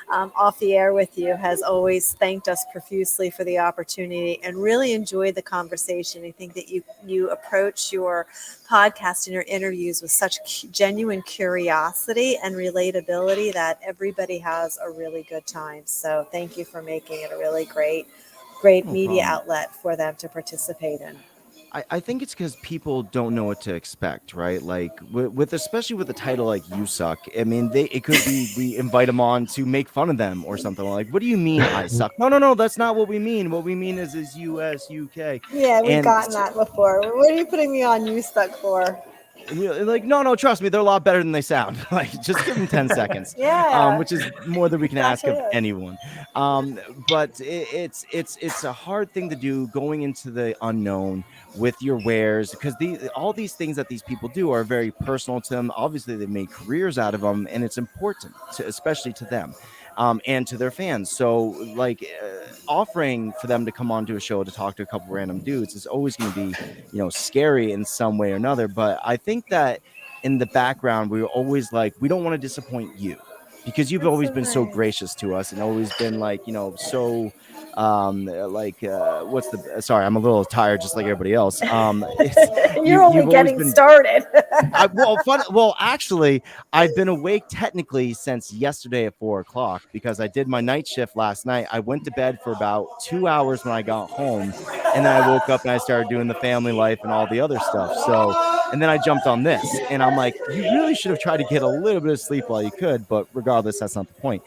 off the air with you has always thanked us profusely for the opportunity and really enjoyed the conversation. I think that you approach your podcast and your interviews with such genuine curiosity and relatability that everybody has a really good time. So thank you for making it a really great media outlet for them to participate in. I think it's because people don't know what to expect, right? Like especially with a title like "You Suck." I mean, it could be we invite them on to make fun of them or something. Like, what do you mean I suck? No, that's not what we mean. What we mean is US, UK. Yeah, we've gotten that before. What are you putting me on "You Suck" for? Like, no, trust me, they're a lot better than they sound. Like, just give them 10 seconds. Yeah. Which is more than we can ask of anyone. But it's a hard thing to do, going into the unknown with your wares, because all these things that these people do are very personal to them. Obviously, they make careers out of them, and it's important, especially to them. And to their fans. So like offering for them to come onto a show to talk to a couple random dudes is always going to be, scary in some way or another. But I think that in the background, we were always like, we don't want to disappoint you, because you've always been so gracious to us and always been like, so sorry, I'm a little tired, just like everybody else. You're only getting started. Actually, I've been awake technically since yesterday at 4:00 because I did my night shift last night. I went to bed for about 2 hours when I got home, and then I woke up and I started doing the family life and all the other stuff. So, and then I jumped on this, and I'm like, you really should have tried to get a little bit of sleep while you could, but regardless, that's not the point.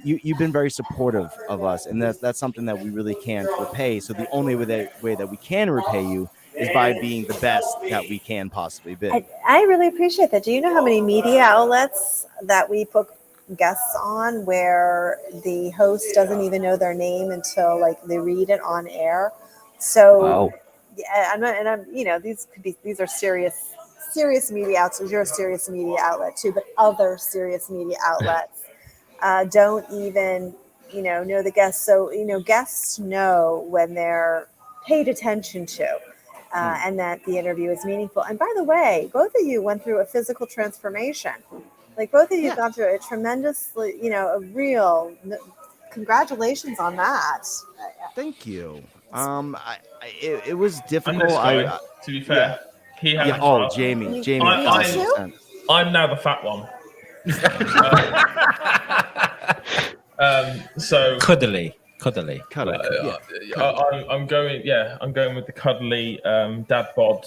You've been very supportive of us, and that's something that we really can't repay. So the only way that we can repay you is by being the best that we can possibly be. I really appreciate that. Do you know how many media outlets that we put guests on where the host doesn't even know their name until they read it on air? So wow. Yeah, these are serious media outlets. You're a serious media outlet too, but other serious media outlets don't even know the guests. So guests know when they're paid attention to. And that the interview is meaningful. And by the way, both of you went through a physical transformation. Like both of you gone through a tremendously, a real. Congratulations on that. Thank you. It was difficult. And this guy, to be fair, he had. Yeah. Oh, Jamie. I'm now the fat one. So cuddly. I'm going with the cuddly dad bod,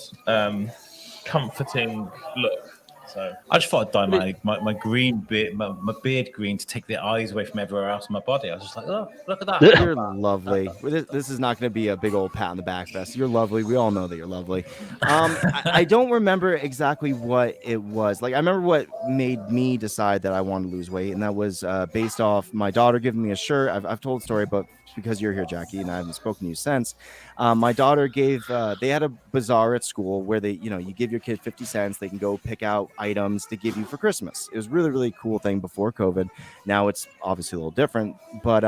comforting look. So I just thought I'd dye my green beard, my beard green, to take the eyes away from everywhere else in my body. I was just like, oh, look at that. You're lovely. This is not going to be a big old pat on the back fest. You're lovely. We all know that you're lovely. I don't remember exactly what it was. Like, I remember what made me decide that I wanted to lose weight, and that was based off my daughter giving me a shirt. I've told the story, but because you're here, Jackie, and I haven't spoken to you since, my daughter they had a bazaar at school where you give your kid 50 cents. They can go pick out items to give you for Christmas. It was really, really cool thing before COVID. Now it's obviously a little different, but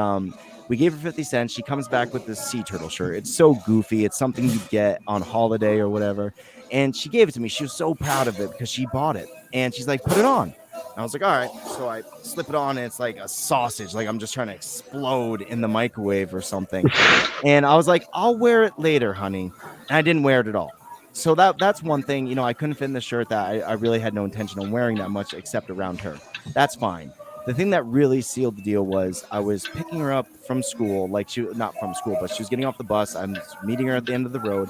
we gave her 50 cents. She comes back with this sea turtle shirt. It's so goofy. It's something you get on holiday or whatever. And she gave it to me. She was so proud of it because she bought it. And she's like, put it on. I was like, all right. So I slip it on, and it's like a sausage. Like I'm just trying to explode in the microwave or something. And I was like, I'll wear it later, honey. And I didn't wear it at all. So that's one thing. You know, I couldn't fit in the shirt that I really had no intention on wearing that much except around her. That's fine. The thing that really sealed the deal was I was picking her up from school, like not from school, but she was getting off the bus. I'm meeting her at the end of the road,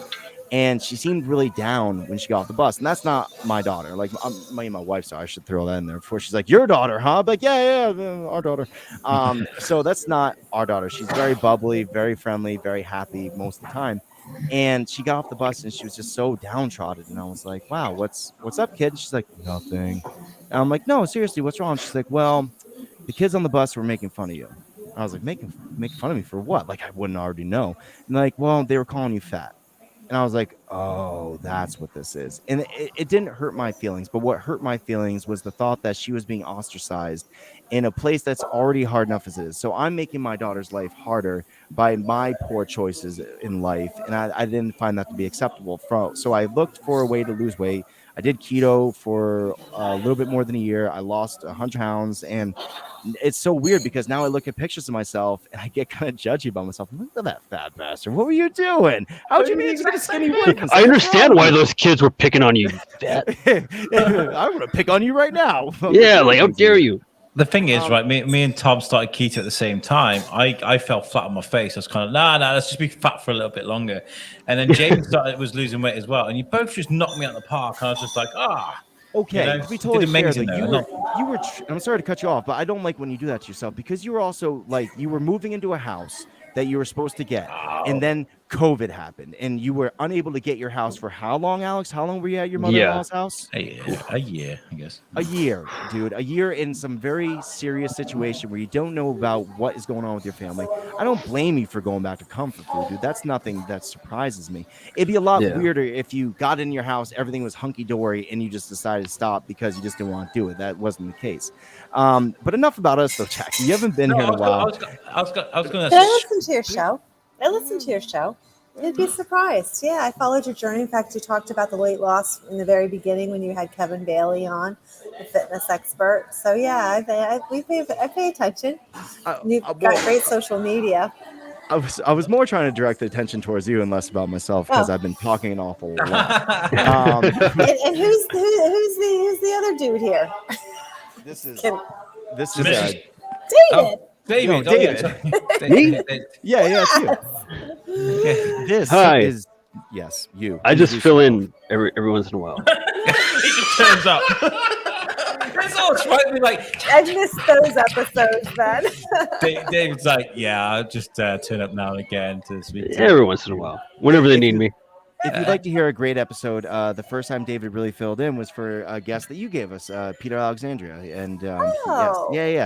and she seemed really down when she got off the bus. And that's not my daughter. Like my wife, so I should throw that in there before she's like, your daughter, huh? I'm like, yeah, our daughter. So that's not our daughter. She's very bubbly, very friendly, very happy most of the time. And she got off the bus and she was just so downtrodden. And I was like, wow, what's up, kid? And she's like, nothing. And I'm like, no, seriously, what's wrong? She's like, well, the kids on the bus were making fun of you. I was like, making fun of me for what? Like, I wouldn't already know. And like, well, they were calling you fat. And I was like, oh, that's what this is. And it didn't hurt my feelings. But what hurt my feelings was the thought that she was being ostracized in a place that's already hard enough as it is. So I'm making my daughter's life harder by my poor choices in life. And I didn't find that to be acceptable. So I looked for a way to lose weight. I did keto for a little bit more than a year. I lost 100 pounds. And it's so weird because now I look at pictures of myself and I get kind of judgy about myself. Look at that fat bastard. What were you doing? How'd you manage to get a skinny weight? I understand why those kids were picking on you, fat. I'm going to pick on you right now. Yeah, like, how dare you? The thing is, right, me and Tom started keto at the same time. I fell flat on my face. I was kind of, nah, let's just be fat for a little bit longer. And then James was losing weight as well. And you both just knocked me out of the park. And I was just like, okay, you know, to be totally did fair, amazing though, you were I'm sorry to cut you off, but I don't like when you do that to yourself because you were also like you were moving into a house that you were supposed to get, and then COVID happened, and you were unable to get your house for how long, Alex? How long were you at your mother-in-law's house? A year, I guess. A year, dude. A year in some very serious situation where you don't know about what is going on with your family. I don't blame you for going back to comfort food, dude. That's nothing that surprises me. It'd be a lot weirder if you got in your house, everything was hunky-dory, and you just decided to stop because you just didn't want to do it. That wasn't the case. But enough about us, though, Jackie. You haven't been here in a while. I was going to Did I listen to your show? I listened to your show. You'd be surprised. Yeah, I followed your journey. In fact, you talked about the weight loss in the very beginning when you had Kevin Bailey on, the fitness expert. So yeah, I pay attention. You've got great social media. I was more trying to direct the attention towards you and less about myself because I've been talking an awful lot. And who's the other dude here? This is David. David. David. Yeah, it's you. This Hi. is you. I just fill in every once in a while. He just turns up. It's all trying to be like. I missed those episodes, then. David's like, yeah, I'll just turn up now and again to speak. Every once in a while, whenever they need me. If you'd like to hear a great episode, the first time David really filled in was for a guest that you gave us, Peter Alexandria, and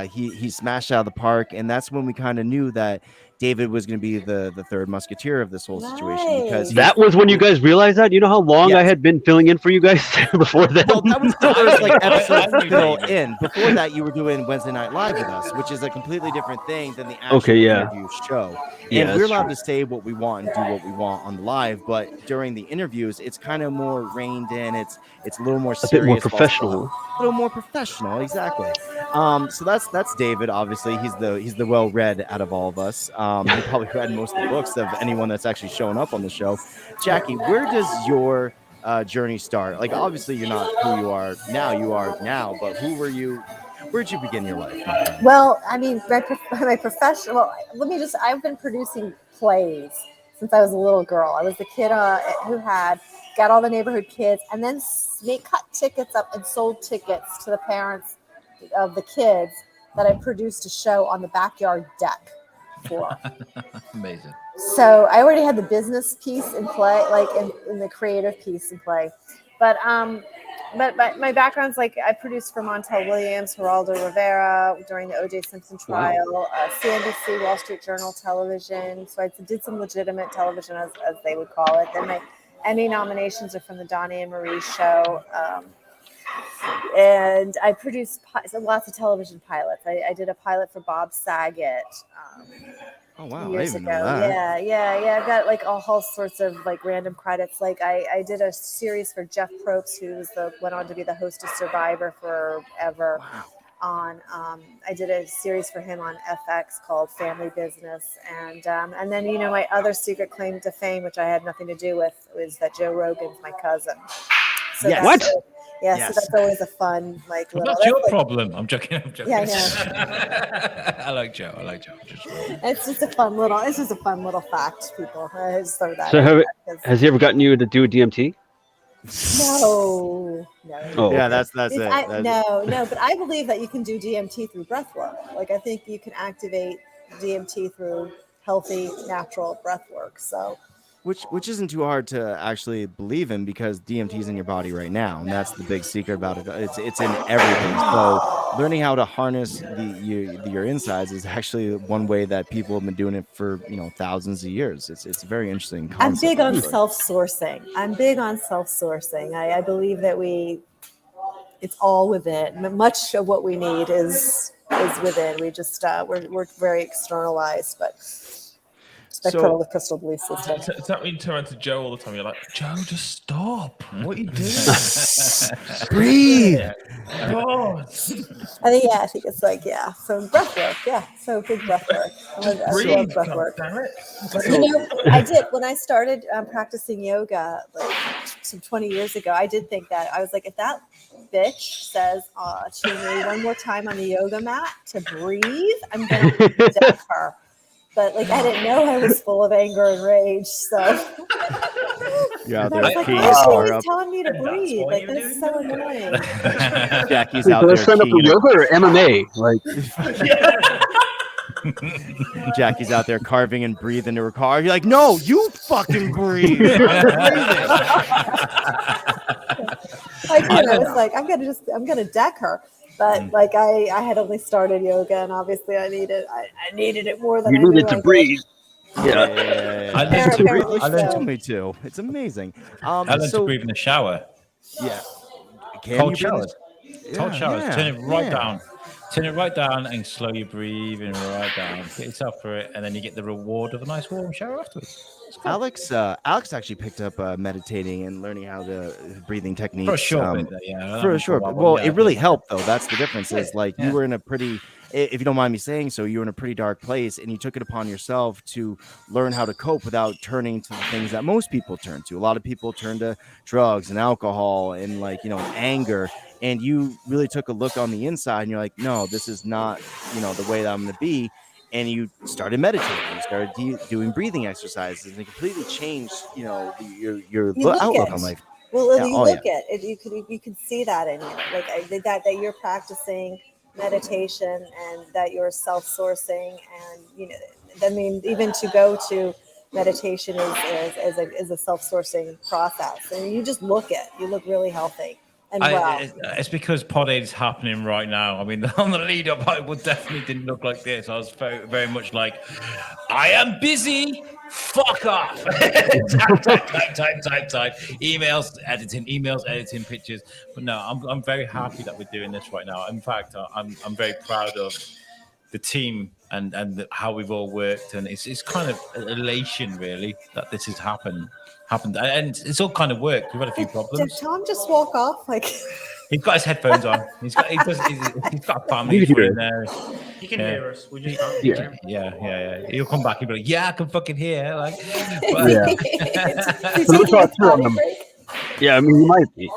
he smashed out of the park, and that's when we kind of knew that David was going to be the third musketeer of this whole situation because that was when you guys realized that. You know how long I had been filling in for you guys before that. Well, that was like episode fill in. Before that, you were doing Wednesday Night Live with us, which is a completely different thing than the actual interview show. And we're allowed to say what we want and do what we want on the live, but during the interviews, it's kind of more reined in. It's a little more serious, a bit more professional. A little more professional, exactly. So that's David. Obviously, he's the well-read out of all of us. He probably read most of the books of anyone that's actually shown up on the show. Jackie, where does your journey start? Like, obviously, you're not who you are now. You are now, but who were you? Where'd you begin your life? Well, I mean, my professional. I've been producing plays since I was a little girl. I was the kid who got all the neighborhood kids and then cut tickets up and sold tickets to the parents of the kids that I produced a show on the backyard deck for. Amazing. So I already had the business piece in play, like in the creative piece in play. But my background's like I produced for Montel Williams, Geraldo Rivera during the O.J. Simpson trial, CNBC, Wall Street Journal television. So I did some legitimate television, as they would call it. Then my Emmy nominations are from the Donnie and Marie show. And I produced lots of television pilots. I did a pilot for Bob Saget. Oh wow! Years I didn't ago, know that. yeah. I've got like all sorts of like random credits. Like I did a series for Jeff Probst, who went on to be the host of Survivor forever. on. I did a series for him on FX called Family Business, and then my other secret claim to fame, which I had nothing to do with, was that Joe Rogan's my cousin. So Yes. that's What? So that's always a fun Well, little. that's your problem. I'm joking. Yeah, I know. I like Joe. It's just a fun little fact, people. I just throw that. So in there 'cause- has he ever gotten you to do a DMT? No. Oh, Yeah, okay. that's It's- it. No, but I believe that you can do DMT through breath work. Like, I think you can activate DMT through healthy, natural breath work. So, Which isn't too hard to actually believe in, because DMT is in your body right now, and that's the big secret about it. It's in everything. So learning how to harness your insides is actually one way that people have been doing it for thousands of years. It's a very interesting concept. I'm big on actually. self-sourcing. I believe that it's all within. Much of what we need is within. We just we're very externalized, but spectral with crystal belief system. Does that mean you turn around to Joe all the time? You're like, Joe, just stop. What are you doing? Breathe. God. I think it's like, so breath work, so big breath work. I love breath work. Damn it. I did when I started practicing yoga like some 20 years ago. I did think that. I was like, if that bitch says to me one more time on the yoga mat to breathe, I'm gonna deck her. But like, I didn't know I was full of anger and rage. So Yeah, I was like, why is she always telling me to breathe? Like, this is so annoying. Jackie's out there. Let's sign up for yoga or MMA. Like, Jackie's out there carving and breathing into her car. You're like, no, you fucking breathe. I was like, I'm gonna deck her. But like, I had only started yoga, and obviously I needed it more than you I knew needed to I breathe. Yeah. I learned to breathe. I learned me too. It's amazing. I learned to breathe in the shower. Yeah. Cold showers. Cold showers. Yeah, Turn it right down. Turn it right down and slow your breathing right down. Get yourself through it, and then you get the reward of a nice warm shower afterwards. Alex actually picked up meditating and learning how to breathing techniques For a short bit, for a short bit. Well, it really helped though. That's the difference. Is like Yeah. you were in a pretty, if you don't mind me saying so, you were in a pretty dark place, and you took it upon yourself to learn how to cope without turning to the things that most people turn to. A lot of people turn to drugs and alcohol and anger. And you really took a look on the inside, and you're like, no, this is not the way that I'm going to be. And you started meditating, you started doing breathing exercises, and it completely changed, your outlook on life. Well, Yeah, you oh, look yeah. at it, you can see that in you. Like, I did that you're practicing meditation and that you're self-sourcing, and I mean, even to go to meditation is a self-sourcing process, and you just look really healthy. And It's because Pod Aid is happening right now. I mean, on the lead up, I definitely didn't look like this. I was very, very much like, I am busy. Fuck off. type. Emails, editing pictures. But no, I'm very happy that we're doing this right now. In fact, I'm very proud of the team and how we've all worked. And it's kind of an elation, really, that this has happened, and it's all kind of worked. We've had a few problems. Did Tom just walk off? Like, he's got his headphones on. He's got a family in there. You can hear us. We just can't hear him. Yeah. He'll come back. He'll be like, "Yeah, I can fucking hear." Like, So we thought through on them. Yeah, I mean, you might be.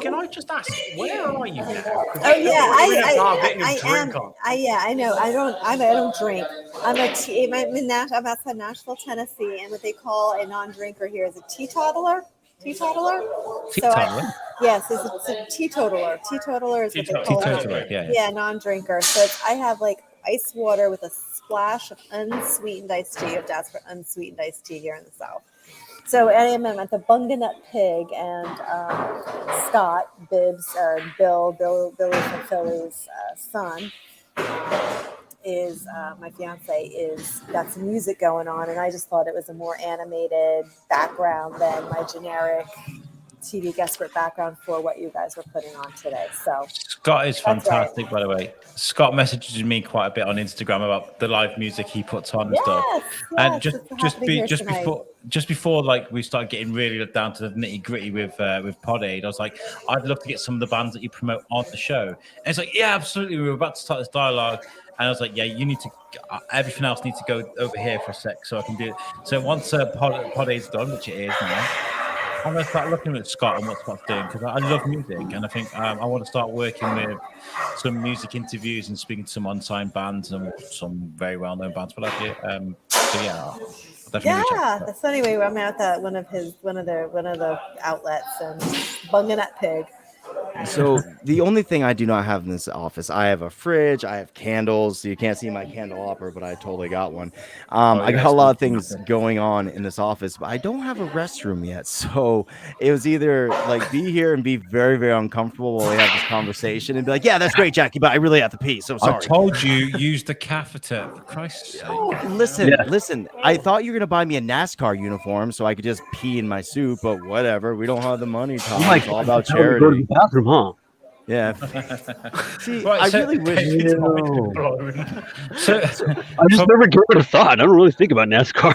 Can I just ask, where are you? Oh yeah, I am. I know. I don't drink. I'm outside Nashville, Tennessee, and what they call a non-drinker here is a teetotaler. Teetotaler. Yes, it's a teetotaler. Teetotaler is what they call it. Yeah, non-drinker. So I have like ice water with a splash of unsweetened iced tea. You have to ask for unsweetened iced tea here in the South. So I am at the Bunganut Pig, and Scott Bibbs, Billy from Philly's son, is my fiance. Got some music going on, and I just thought it was a more animated background than my generic TV guest background for what you guys were putting on today. So Scott is that's fantastic, by the way. Scott messages me quite a bit on Instagram about the live music he puts on and stuff. And it's happening here tonight. just before like we started getting really down to the nitty gritty with Pod Aid, I was like, I'd love to get some of the bands that you promote on the show. And it's like, yeah, absolutely. We were about to start this dialogue, and I was like, yeah, you need to. Everything else needs to go over here for a sec so I can do it. So once Pod Aid's done, which it is now, I'm going to start looking at Scott and what Scott's doing because I love music, and I think I want to start working with some music interviews and speaking to some unsigned bands and some very well-known bands. But so yeah, I'll definitely reach out. So anyway, I'm at one of the outlets and bunging at Pig. So the only thing I do not have in this office, I have a fridge, I have candles. You can't see my candelabra, but I totally got one. I got a lot of things going on in this office, but I don't have a restroom yet. So it was either like be here and be very, very uncomfortable while we have this conversation and be like, yeah, that's great, Jackie, but I really have to pee. So sorry. I told you, use the catheter, for Christ's sake. Listen, I thought you were going to buy me a NASCAR uniform so I could just pee in my suit, but whatever. We don't have the money, Tom. It's all about charity. Bathroom, huh? Yeah. See, Right, I really wish. I just never gave it a thought. I don't really think about NASCAR.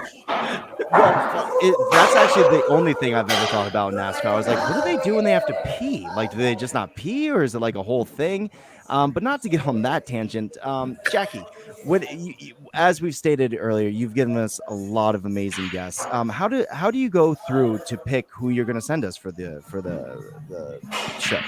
That's actually the only thing I've ever thought about in NASCAR. I was like, what do they do when they have to pee? Like, do they just not pee, or is it like a whole thing? But not to get on that tangent, Jackie. As we've stated earlier, you've given us a lot of amazing guests. How do you go through to pick who you're going to send us for the show?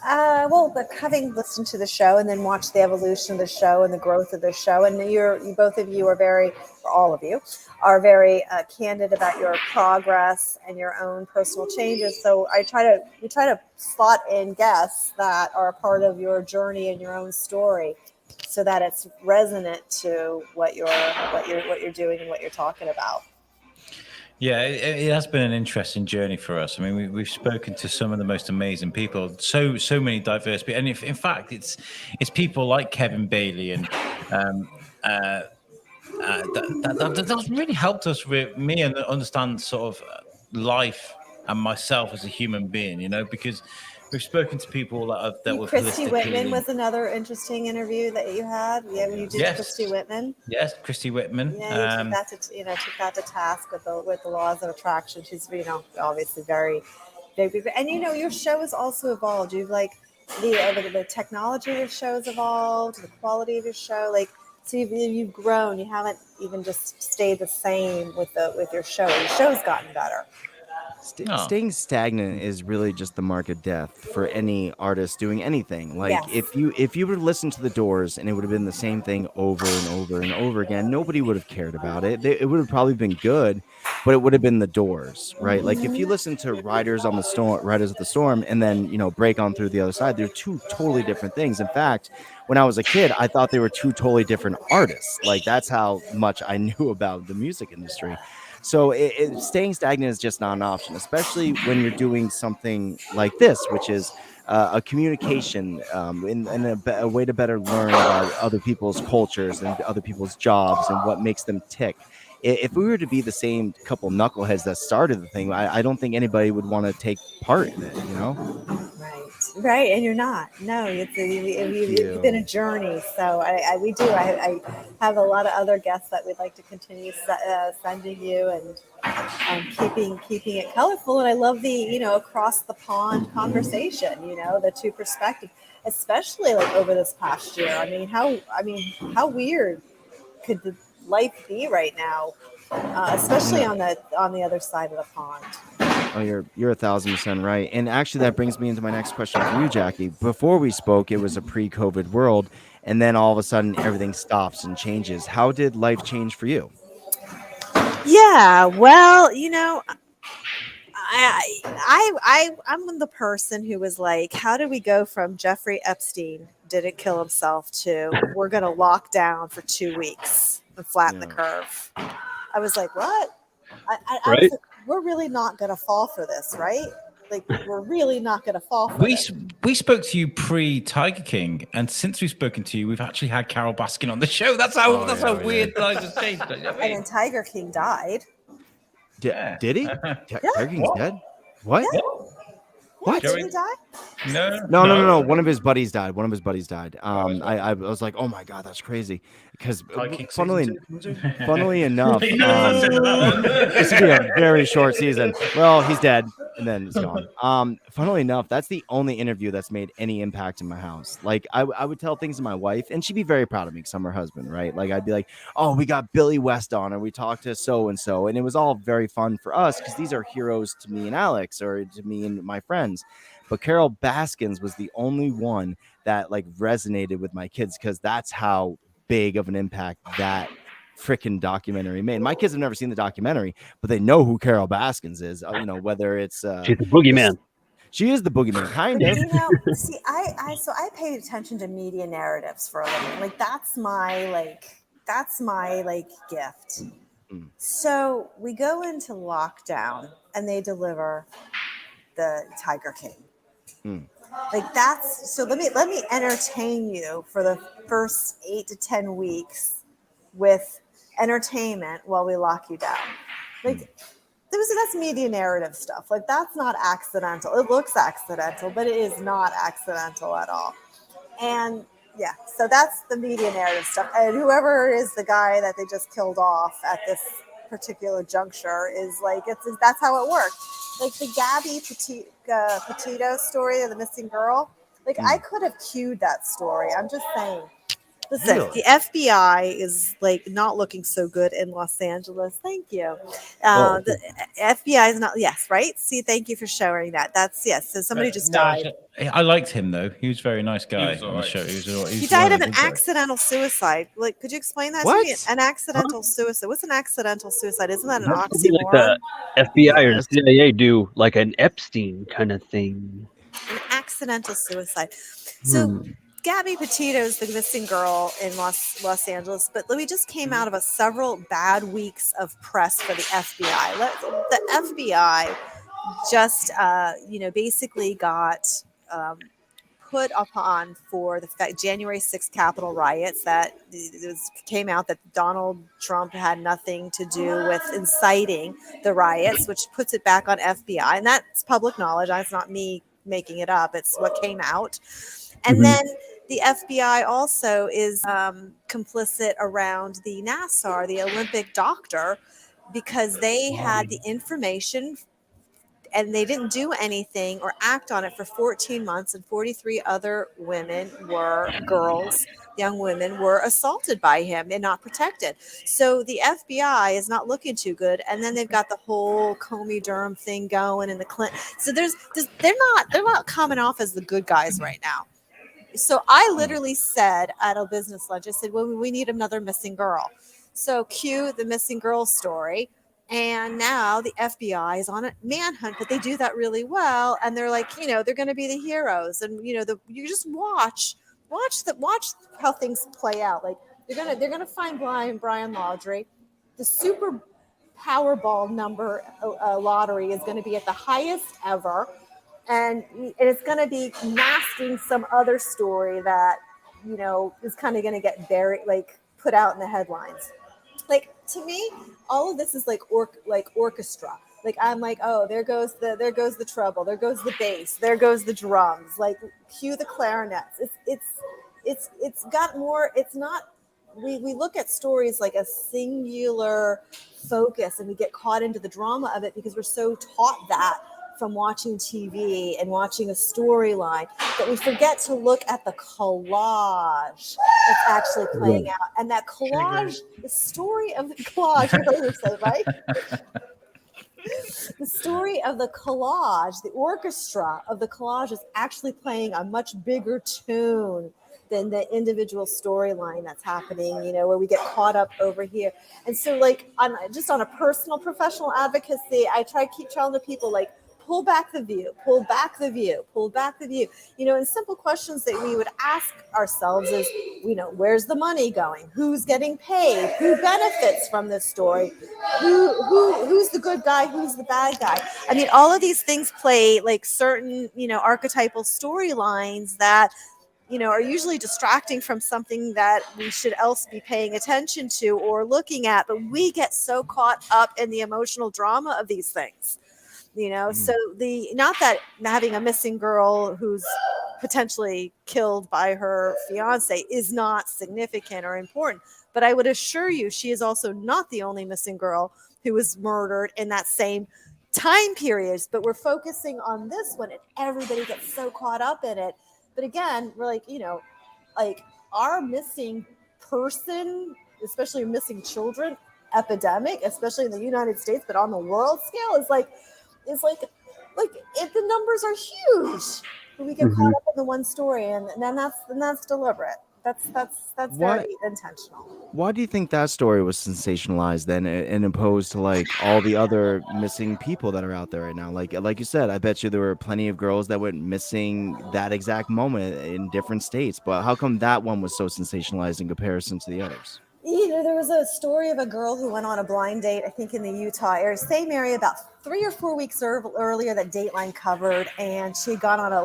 Well, but having listened to the show and then watched the evolution of the show and the growth of the show, and both of you are very, or all of you, are very candid about your progress and your own personal changes. So we try to slot in guests that are a part of your journey and your own story, so that it's resonant to what you're doing and what you're talking about. Yeah, it has been an interesting journey for us. I mean, we've spoken to some of the most amazing people, so many diverse people, and in fact, it's people like Kevin Bailey and that's really helped us with me and understand sort of life and myself as a human being. Because we've spoken to people that were Christy Whitman was another interesting interview that you had. Yeah, you did. Yes. Christy Whitman. Yes, Christy Whitman. Yeah, you took that to task with the laws of attraction. She's obviously very big, and your show has also evolved. You've the technology of your show has evolved, the quality of your show, so you've grown. You haven't even just stayed the same with your show. Your show's gotten better. Staying stagnant is really just the mark of death for any artist doing anything. If you were to listen to the Doors and it would have been the same thing over and over and over again, nobody would have cared about it. It would have probably been good, but it would have been the Doors, right? Like if you listen to Riders of the Storm, and then Break On Through the Other Side, they're two totally different things. In fact, when I was a kid, I thought they were two totally different artists. Like that's how much I knew about the music industry. So staying stagnant is just not an option, especially when you're doing something like this, which is a communication and a way to better learn about other people's cultures and other people's jobs and what makes them tick. If we were to be the same couple knuckleheads that started the thing, I don't think anybody would want to take part in it, Right, and you're not. No, it's been a journey. So I have a lot of other guests that we'd like to continue sending you and keeping it colorful. And I love the across the pond conversation. The two perspectives, especially over this past year. How weird could the life be right now, especially on the other side of the pond. Oh, you're 1,000% right. And actually, that brings me into my next question for you, Jackie. Before we spoke, it was a pre-COVID world, and then all of a sudden, everything stops and changes. How did life change for you? Yeah, well, I'm the person who was like, how do we go from Jeffrey Epstein didn't kill himself to we're going to lock down for 2 weeks and flatten the curve? I was like, what? I was like, we're really not going to fall for this, right? We're really not going to fall for this. We spoke to you pre-Tiger King, and since we've spoken to you, we've actually had Carol Baskin on the show. That's how weird life has changed. And then Tiger King died. Did he? Tiger King's dead? What? What? Did he die? No. One of his buddies died. I was like, oh my god, that's crazy. Because funnily enough, this would be a very short season. Well, he's dead, and then it's gone. Funnily enough, that's the only interview that's made any impact in my house. Like I would tell things to my wife, and she'd be very proud of me because I'm her husband, right? Like I'd be like, oh, we got Billy West on, or we talked to so and so, and it was all very fun for us because these are heroes to me and Alex, or to me and my friends. But Carol Baskins was the only one that like resonated with my kids because that's how big of an impact that freaking documentary made. My kids have never seen the documentary, but they know who Carol Baskins is. Whether it's she's the boogeyman. She is the boogeyman, kind of. You know, see, I paid attention to media narratives for a living. Like that's my gift. So we go into lockdown and they deliver the Tiger King. Like that's so let me entertain you for the first 8 to 10 weeks with entertainment while we lock you down. Like that's media narrative stuff. Like that's not accidental. It looks accidental, but it is not accidental at all. And yeah, so that's the media narrative stuff. And whoever is the guy that they just killed off at this particular juncture is like that's how it worked. Like the Gabby Petito story of the missing girl. Like I could have cued that story. I'm just saying. Listen, the FBI is like not looking so good in Los Angeles. Thank you. The FBI is not. Yes, right. See, thank you for sharing that. That's yes. So somebody just died. I liked him though. He was a very nice guy on the show. He died of an accidental suicide. Like, could you explain that to me? An accidental suicide. What's an accidental suicide? Isn't that an oxymoron? Like the FBI or the CIA do like an Epstein kind of thing. An accidental suicide. So. Gabby Petito is the missing girl in Los Angeles, but we just came out of several bad weeks of press for the FBI. The FBI just, basically got put upon for the January 6th Capitol riots that came out that Donald Trump had nothing to do with inciting the riots, which puts it back on FBI. And that's public knowledge. That's not me making it up. It's what came out. And then the FBI also is complicit around the Nassar, the Olympic doctor, because they had the information and they didn't do anything or act on it for 14 months. And 43 other young women were assaulted by him and not protected. So the FBI is not looking too good. And then they've got the whole Comey Durham thing going and the Clinton. So they're not coming off as the good guys right now. So I literally said at a business lunch, I said, well, we need another missing girl. So cue the missing girl story. And now the FBI is on a manhunt, but they do that really well. And they're like, they're going to be the heroes. And, you just watch how things play out. Like they're going to find Brian Laundrie. The Super Powerball number lottery is going to be at the highest ever. And it's going to be masking some other story that, is kind of going to get buried, like put out in the headlines. Like to me, all of this is like orchestra. Like I'm like, oh, there goes the treble, there goes the bass, there goes the drums. Like cue the clarinets. It's got more. It's not. We look at stories like a singular focus, and we get caught into the drama of it because we're so taught that from watching TV and watching a storyline that we forget to look at the collage that's actually playing out. And that collage, the story of the collage, you heard her say, right? The story of the collage, the orchestra of the collage is actually playing a much bigger tune than the individual storyline that's happening, where we get caught up over here. And so like on a personal, professional advocacy, I keep telling the people like, pull back the view, pull back the view, pull back the view. And simple questions that we would ask ourselves is, where's the money going? Who's getting paid? Who benefits from this story? Who's the good guy? Who's the bad guy? I mean, all of these things play like certain, archetypal storylines that, are usually distracting from something that we should else be paying attention to or looking at. But we get so caught up in the emotional drama of these things So not that having a missing girl who's potentially killed by her fiance is not significant or important, but I would assure you she is also not the only missing girl who was murdered in that same time periods. But we're focusing on this one, and everybody gets so caught up in it. But again, we're like, like our missing person, especially missing children epidemic, especially in the United States, but on the world scale, is like if the numbers are huge, we get caught up in the one story, and then that's deliberate. That's very intentional. Why do you think that story was sensationalized then, and opposed to like all the other missing people that are out there right now? Like you said, I bet you there were plenty of girls that went missing that exact moment in different states. But how come that one was so sensationalized in comparison to the others? There was a story of a girl who went on a blind date, I think in the Utah area, same area, about 3 or 4 weeks earlier that Dateline covered, and she had gone on a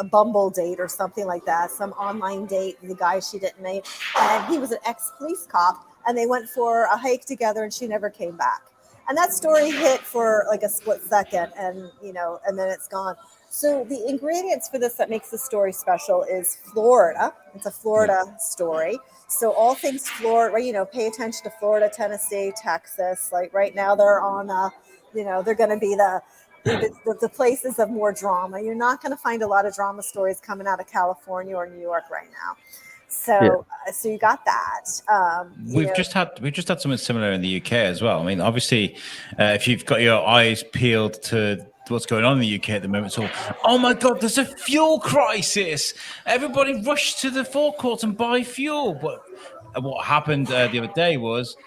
Bumble date or something like that, some online date, the guy she didn't meet, and he was an ex-police cop, and they went for a hike together, and she never came back. And that story hit for like a split second, and and then it's gone. So the ingredients for this that makes the story special is Florida. It's a Florida story. So all things Florida, right? Pay attention to Florida, Tennessee, Texas. Like right now they're on, they're going to be the places of more drama. You're not going to find a lot of drama stories coming out of California or New York right now. So, so you got that. We've just had something similar in the UK as well. I mean, obviously, if you've got your eyes peeled to what's going on in the UK at the moment, so oh my God, there's a fuel crisis. Everybody rushed to the forecourt and buy fuel. But what happened the other day was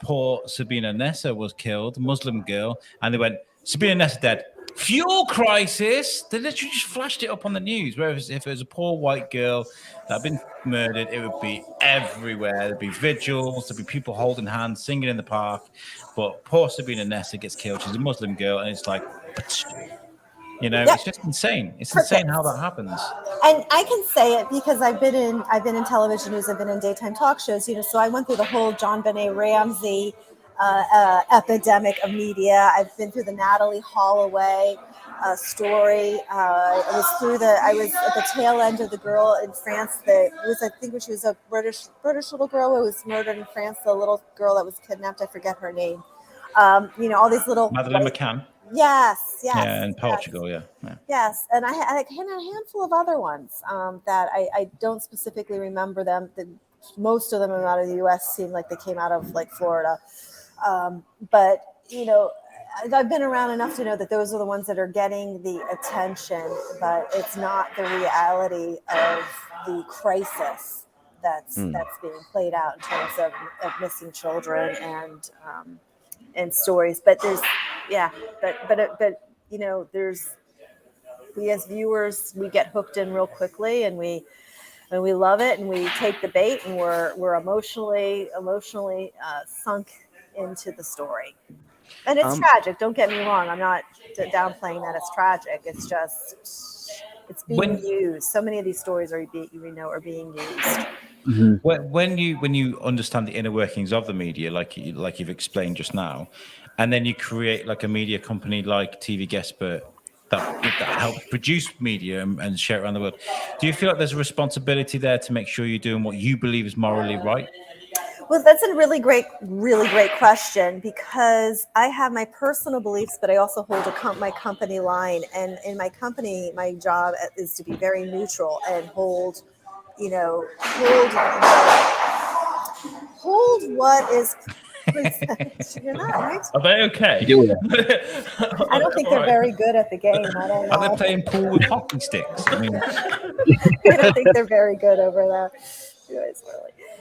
poor Sabina Nessa was killed, Muslim girl, and they went, Sabina Nessa dead. Fuel crisis. They literally just flashed it up on the news. Whereas if it was a poor white girl that had been murdered, it would be everywhere. There'd be vigils, there'd be people holding hands, singing in the park. But poor Sabina Nessa gets killed. She's a Muslim girl, and it's like, it's just insane. It's insane how that happens. And I can say it because I've been in television news, I've been in daytime talk shows, so I went through the whole John Benet Ramsey epidemic of media. I've been through the Natalie Holloway story. I was at the tail end of the girl in France that was, I think, when she was a British little girl who was murdered in France. The little girl that was kidnapped, I forget her name. All these little Madeleine McCann. Yes. Yeah, in Portugal, yeah. Yes, and I had a handful of other ones that I don't specifically remember them. Most of them are out of the U.S. seem like they came out of like Florida. But I've been around enough to know that those are the ones that are getting the attention, but it's not the reality of the crisis that's being played out in terms of missing children and stories. But there's we as viewers, we get hooked in real quickly, and we love it, and we take the bait, and we're emotionally sunk into the story. And it's tragic. Don't get me wrong. I'm not downplaying that it's tragic. It's just it's being used. So many of these stories are being used. Mm-hmm. When you understand the inner workings of the media, like you've explained just now, and then you create like a media company like TV Guestspert that helps produce media and share it around the world, do you feel like there's a responsibility there to make sure you're doing what you believe is morally right? Well, that's a really great question, because I have my personal beliefs, but I also hold my company line. And in my company, my job is to be very neutral and hold what is present. You're not right? Are they okay? I don't think they're very good at the game. I don't know. Are they playing pool with hockey sticks? I mean, I don't think they're very good over there.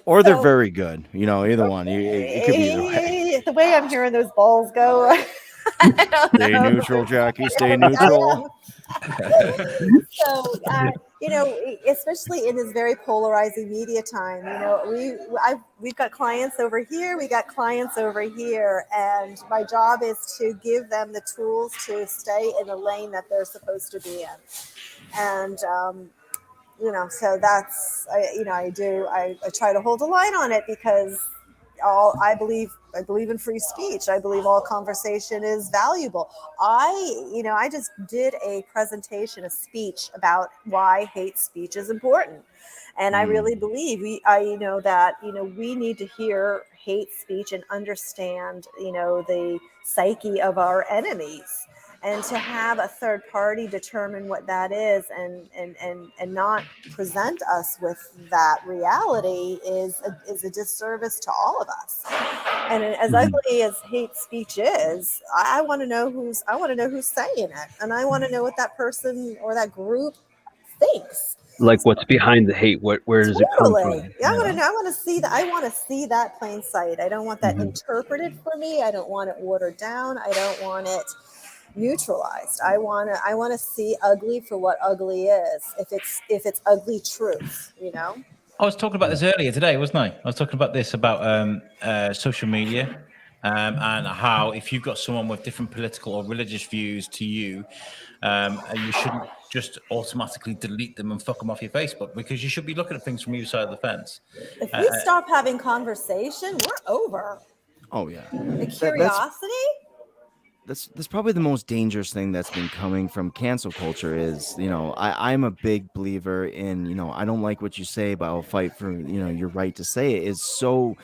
Or they're very good. Either one. It could be either way. The way I'm hearing those balls go. Stay neutral, Jackie. Stay neutral. So, especially in this very polarizing media time, we've got clients over here, we got clients over here, and my job is to give them the tools to stay in the lane that they're supposed to be in. And so that's I try to hold a line on it, because I believe in free speech. I believe all conversation is valuable. I just did a presentation, a speech about why hate speech is important. And I really believe we need to hear hate speech and understand, the psyche of our enemies, and to have a third party determine what that is and not present us with that reality is a disservice to all of us. And as ugly as hate speech is, I want to know who's saying it, and I want to know what that person or that group thinks. Like what's behind the hate? Where does it come Totally. from? Yeah, I want to see that. I want to see that plain sight. I don't want that interpreted for me. I don't want it watered down. I don't want it neutralized. I want to see ugly for what ugly is. If it's ugly truth, I was talking about this earlier today, wasn't I? I was talking about this about social media and how if you've got someone with different political or religious views to you, you shouldn't just automatically delete them and fuck them off your Facebook, because you should be looking at things from either side of the fence. If we stop having conversation, we're over. Oh yeah. The curiosity. That's probably the most dangerous thing that's been coming from cancel culture is, I'm a big believer in, I don't like what you say, but I'll fight for, your right to say it is so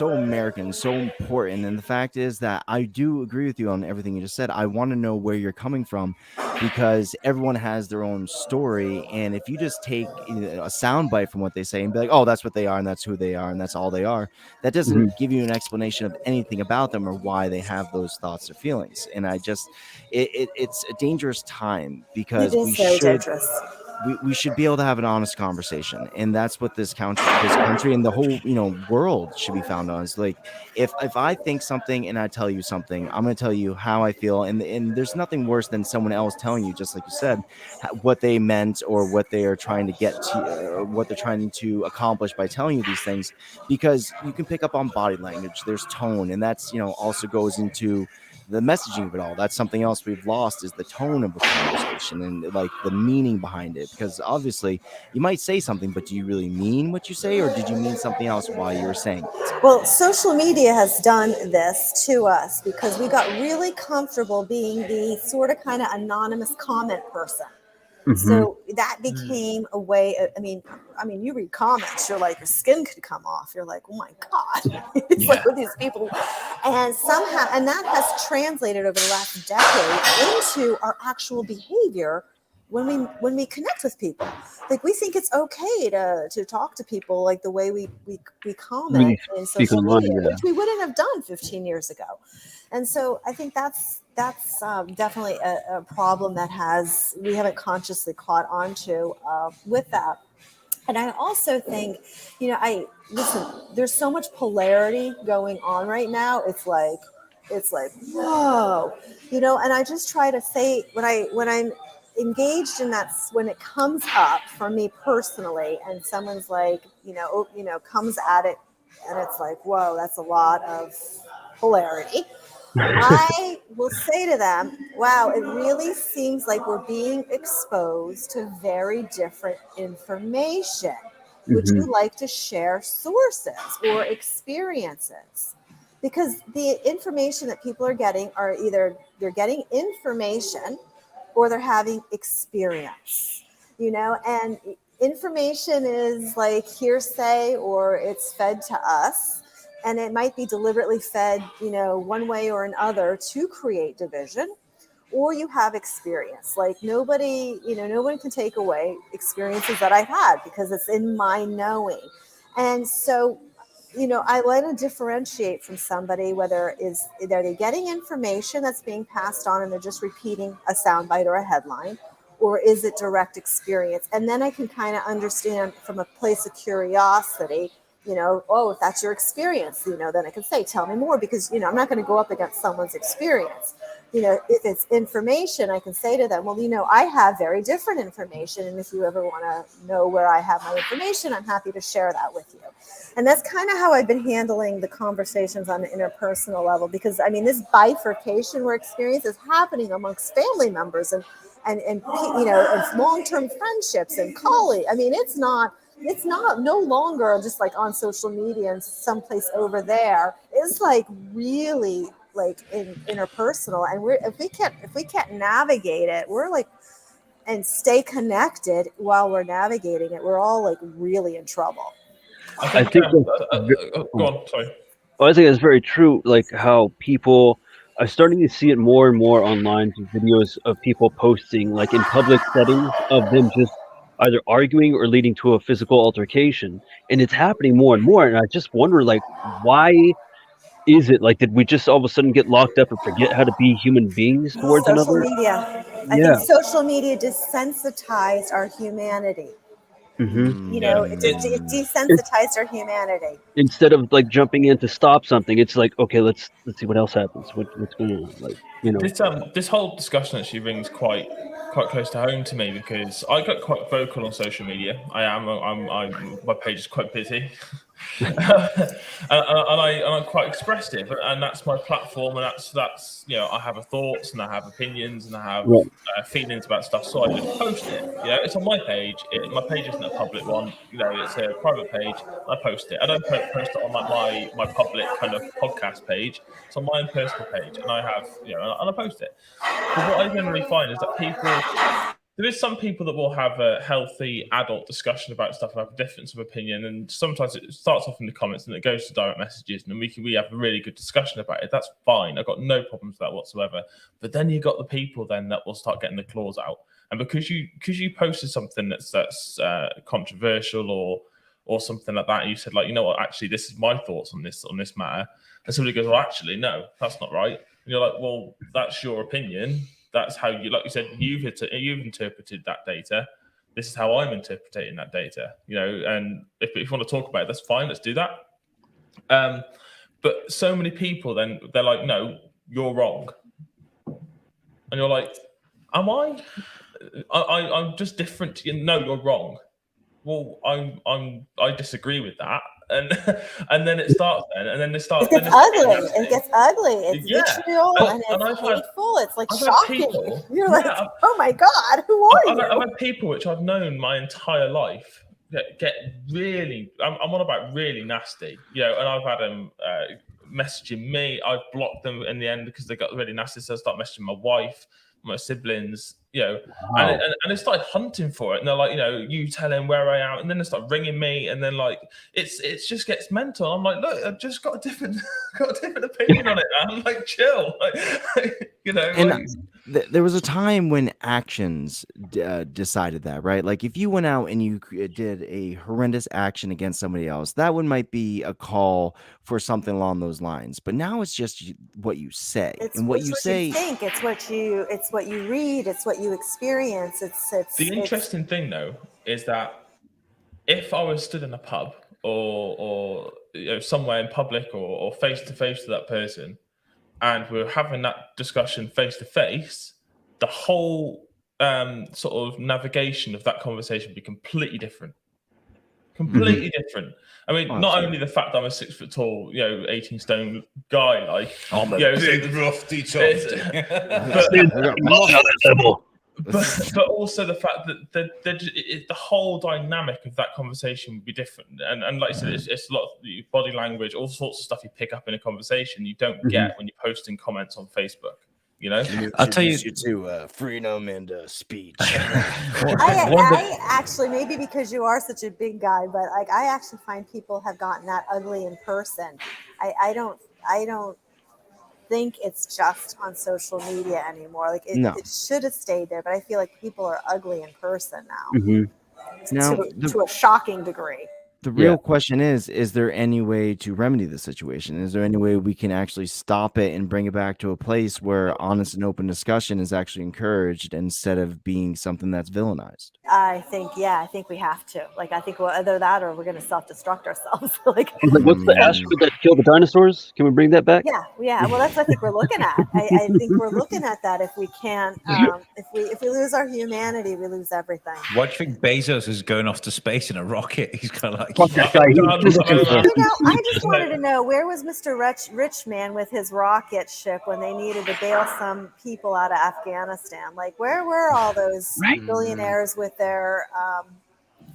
American, so important. And the fact is that I do agree with you on everything you just said. I want to know where you're coming from, because everyone has their own story. And if you just take a soundbite from what they say and be like, oh, that's what they are, and that's who they are, and that's all they are, that doesn't give you an explanation of anything about them or why they have those thoughts or feelings. And it's a dangerous time, because we should be able to have an honest conversation, and that's what this country and the whole world should be found on. Is like, if I think something and I tell you something, I'm going to tell you how I feel, and there's nothing worse than someone else telling you, just like you said, what they meant or what they are trying to get to, or what they're trying to accomplish by telling you these things, because you can pick up on body language, there's tone, and that's also goes into the messaging of it all. That's something else we've lost, is the tone of a conversation and like the meaning behind it. Because obviously you might say something, but do you really mean what you say, or did you mean something else while you were saying it? Well, social media has done this to us because we got really comfortable being the sort of kind of anonymous comment person. So that became a way. I mean, you read comments, you're like, your skin could come off. You're like, oh my God, it's like with these people, and somehow, and that has translated over the last decade into our actual behavior when we connect with people. Like, we think it's okay to talk to people like the way we comment in social media, which we wouldn't have done 15 years ago. And so I think that's definitely a problem that we haven't consciously caught on to with that. And I also think, there's so much polarity going on right now. It's like, whoa, and I just try to say when I'm engaged in that, when it comes up for me personally, and someone's like, comes at it, and it's like, whoa, that's a lot of polarity. I will say to them, wow, it really seems like we're being exposed to very different information. Would you like to share sources or experiences? Because the information that people are getting are either they're getting information or they're having experience, and information is like hearsay, or it's fed to us. And it might be deliberately fed, one way or another to create division, or you have experience. Like, no one can take away experiences that I've had, because it's in my knowing. And so, I like to differentiate from somebody, whether they're getting information that's being passed on and they're just repeating a soundbite or a headline, or is it direct experience? And then I can kind of understand from a place of curiosity, if that's your experience, then I can say, tell me more, because, I'm not going to go up against someone's experience. If it's information, I can say to them, well, I have very different information. And if you ever want to know where I have my information, I'm happy to share that with you. And that's kind of how I've been handling the conversations on the interpersonal level, because this bifurcation where experience is happening amongst family members and long-term friendships and colleagues. it's no longer just like on social media and someplace over there. It's like really like interpersonal, and if we can't navigate it, we're like, and stay connected while we're navigating it, we're all like really in trouble. I think go on, sorry. I think it's very true, like how people are starting to see it more and more online, videos of people posting like in public settings of them just either arguing or leading to a physical altercation. And it's happening more and more. And I just wonder, like, why is it like, did we just all of a sudden get locked up and forget how to be human beings towards Social another? media. I Yeah. think social media desensitized our humanity. Mm-hmm. You know, it desensitized our humanity. Instead of like jumping in to stop something, it's like, okay, let's see what else happens. What's going on? Like, you know, This whole discussion actually rings quite close to home to me, because I got quite vocal on social media. I'm my page is quite busy. and I'm quite expressive, and that's my platform, and that's you know, I have thoughts and I have opinions and I have feelings about stuff, so I just post it. You know, it's on my page. My page isn't a public one. You know, it's a private page. I post it. I don't post it on like my public kind of podcast page. It's on my own personal page, and I have, you know, and I post it. But what I generally find is that there is some people that will have a healthy adult discussion about stuff and have a difference of opinion, and sometimes it starts off in the comments and it goes to direct messages, and we have a really good discussion about it. That's fine. I've got no problems with that whatsoever. But then you've got the people then that will start getting the claws out, and because you posted something that's controversial or something like that, and you said, like, you know what, actually this is my thoughts on this matter, and somebody goes, well, actually no, that's not right, and you're like, well, that's your opinion. That's how you, like you said, you've interpreted that data. This is how I'm interpreting that data. You know, and if you want to talk about it, that's fine. Let's do that. But so many people then they're like, no, you're wrong, and you're like, am I? I'm just different. No, you're wrong. Well, I disagree with that. And then it starts and then they start. It gets ugly. It gets ugly. It's vitriol and it's and hateful. It's like I've had shocking. people, You're like, oh my God, who are you? I've had people which I've known my entire life get really. I'm on about really nasty, you know, and I've had them messaging me. I've blocked them in the end because they got really nasty. So I start messaging my wife, my siblings, you know, and they started hunting for it, and they're like, you know, you tell him where I am, and then they start ringing me, and then like it just gets mental. I'm like, look, I've just got a different opinion on it, man. Like, chill, like, you know. And like, there was a time when actions decided that, right? Like if you went out and you did a horrendous action against somebody else, that one might be a call for something along those lines. But now it's just what you say, and what you say. You think it's what you read, it's what you experience. It's the interesting thing though is that if I was stood in a pub or you know, somewhere in public or face to face with that person, and we're having that discussion face to face, the whole sort of navigation of that conversation would be completely different. Completely different. I mean, not only the fact that I'm a 6 foot tall, you know, 18 stone guy, like I'm a big roughy but also the fact that the whole dynamic of that conversation would be different, and like I said, it's a lot of body language, all sorts of stuff you pick up in a conversation you don't get when you're posting comments on Facebook. You know, I'll tell you to freedom and speech. I actually, maybe because you are such a big guy, but like I actually find people have gotten that ugly in person. I don't think it's just on social media anymore. Like it should have stayed there, but I feel like people are ugly in person now. To a shocking degree. The real question is there any way to remedy the situation? Is there any way we can actually stop it and bring it back to a place where honest and open discussion is actually encouraged instead of being something that's villainized? I think we have to. Like, I think either that or we're going to self-destruct ourselves. What's the asteroid that killed the dinosaurs? Can we bring that back? Yeah. Well, that's what I think we're looking at. I think we're looking at that. If we can't, if we lose our humanity, we lose everything. Why do you think Bezos is going off to space in a rocket? He's kind of like, I just wanted to know, where was Mr. Rich Man with his rocket ship when they needed to bail some people out of Afghanistan? Like, where were all those billionaires with their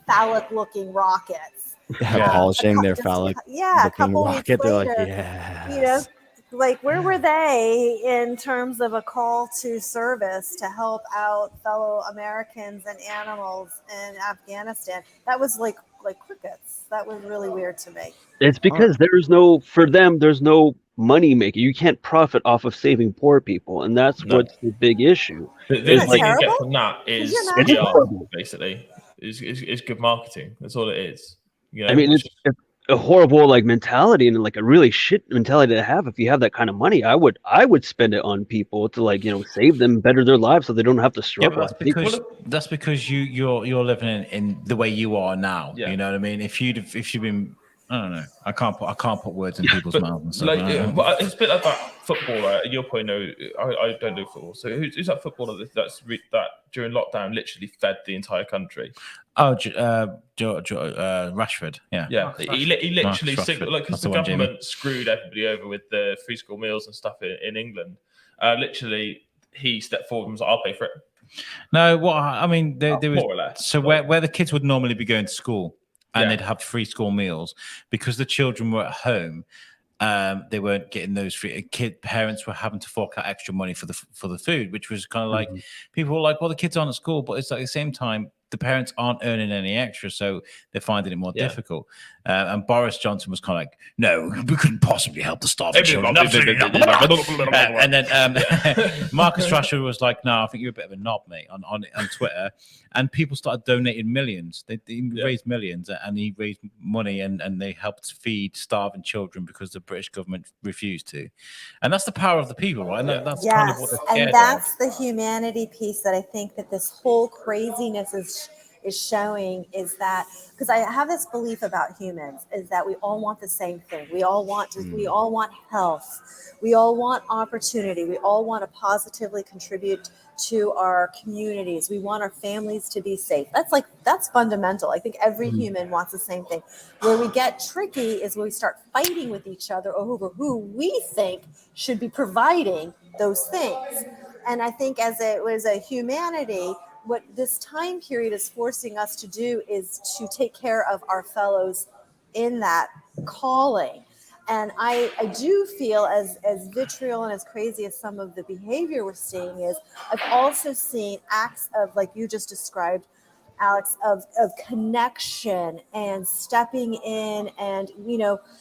phallic-looking rockets. Polishing their phallic A couple weeks rocket. They're later, like, yeah. you know, like where were they in terms of a call to service to help out fellow Americans and animals in Afghanistan? That was like crickets. That was really weird to me. It's because there's no money making. You can't profit off of saving poor people, and that's what's the big issue. The thing you get from that is It's PR, horrible. basically. It's good marketing. That's all it is. You know? I mean, it's a horrible like mentality and like a really shit mentality to have. If you have that kind of money, I would spend it on people to like save them, better their lives, so they don't have to struggle. That's because you're living in the way you are now. Yeah. You know what I mean? If you've been, I don't know. I can't put words in people's mouths and stuff. Like, it's a bit like that footballer. You'll probably know. I don't do football. So who's that footballer that during lockdown literally fed the entire country? Oh, Rashford. Yeah. He literally because the government screwed everybody over with the free school meals and stuff in England. Literally, he stepped forward and was like, "I'll pay for it." No, there was more or less. So where the kids would normally be going to school. And they'd have free school meals because the children were at home. They weren't getting those free. Parents were having to fork out extra money for the food, which was kind of like people were like, "Well, the kids aren't at school," but it's like at the same time the parents aren't earning any extra, so they're finding it more difficult. And Boris Johnson was kind of like, "No, we couldn't possibly help the starving children." And then Marcus Rashford was like, "No, I think you're a bit of a knob, mate," on Twitter. And people started donating millions. They raised millions, and he raised money, and they helped feed starving children because the British government refused to. And that's the power of the people, right? And that's kind of what they're scared and that's the humanity piece that I think that this whole craziness is showing, is that because I have this belief about humans is that we all want the same thing. We all want health. We all want opportunity. We all want to positively contribute to our communities. We want our families to be safe. That's fundamental. I think every human wants the same thing. Where we get tricky is when we start fighting with each other over who we think should be providing those things. And I think as it was a humanity, what this time period is forcing us to do is to take care of our fellows in that calling. And I do feel as vitriol and as crazy as some of the behavior we're seeing is, I've also seen acts of, like you just described, Alex, of connection and stepping in and,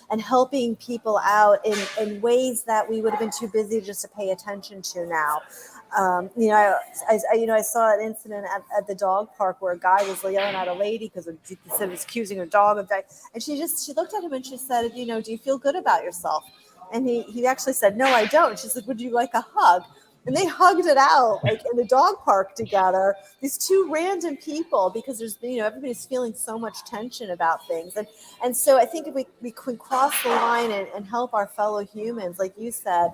and helping people out in ways that we would have been too busy just to pay attention to now. I saw an incident at the dog park where a guy was yelling at a lady because he said he was accusing her dog of that, and she looked at him and she said, do you feel good about yourself? And he actually said, no, I don't. She said, would you like a hug? And they hugged it out in the dog park together. These two random people, because there's everybody's feeling so much tension about things, and so I think if we can cross the line and help our fellow humans, like you said.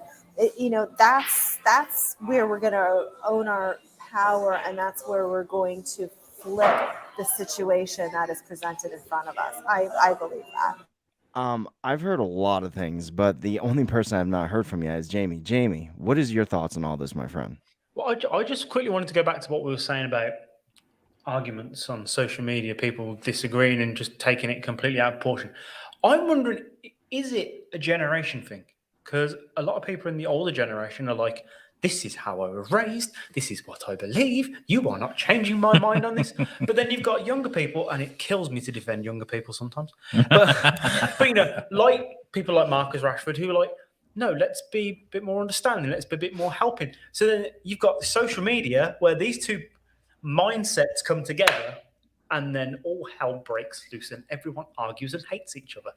That's where we're going to own our power, and that's where we're going to flip the situation that is presented in front of us. I believe that. I've heard a lot of things, but the only person I've not heard from yet is Jamie. Jamie, what is your thoughts on all this, my friend? Well, I just quickly wanted to go back to what we were saying about arguments on social media, people disagreeing and just taking it completely out of proportion. I'm wondering, is it a generation thing? Because a lot of people in the older generation are like, this is how I was raised. This is what I believe. You are not changing my mind on this. But then you've got younger people, and it kills me to defend younger people sometimes. But like people like Marcus Rashford, who are like, no, let's be a bit more understanding. Let's be a bit more helping. So then you've got social media where these two mindsets come together, and then all hell breaks loose and everyone argues and hates each other.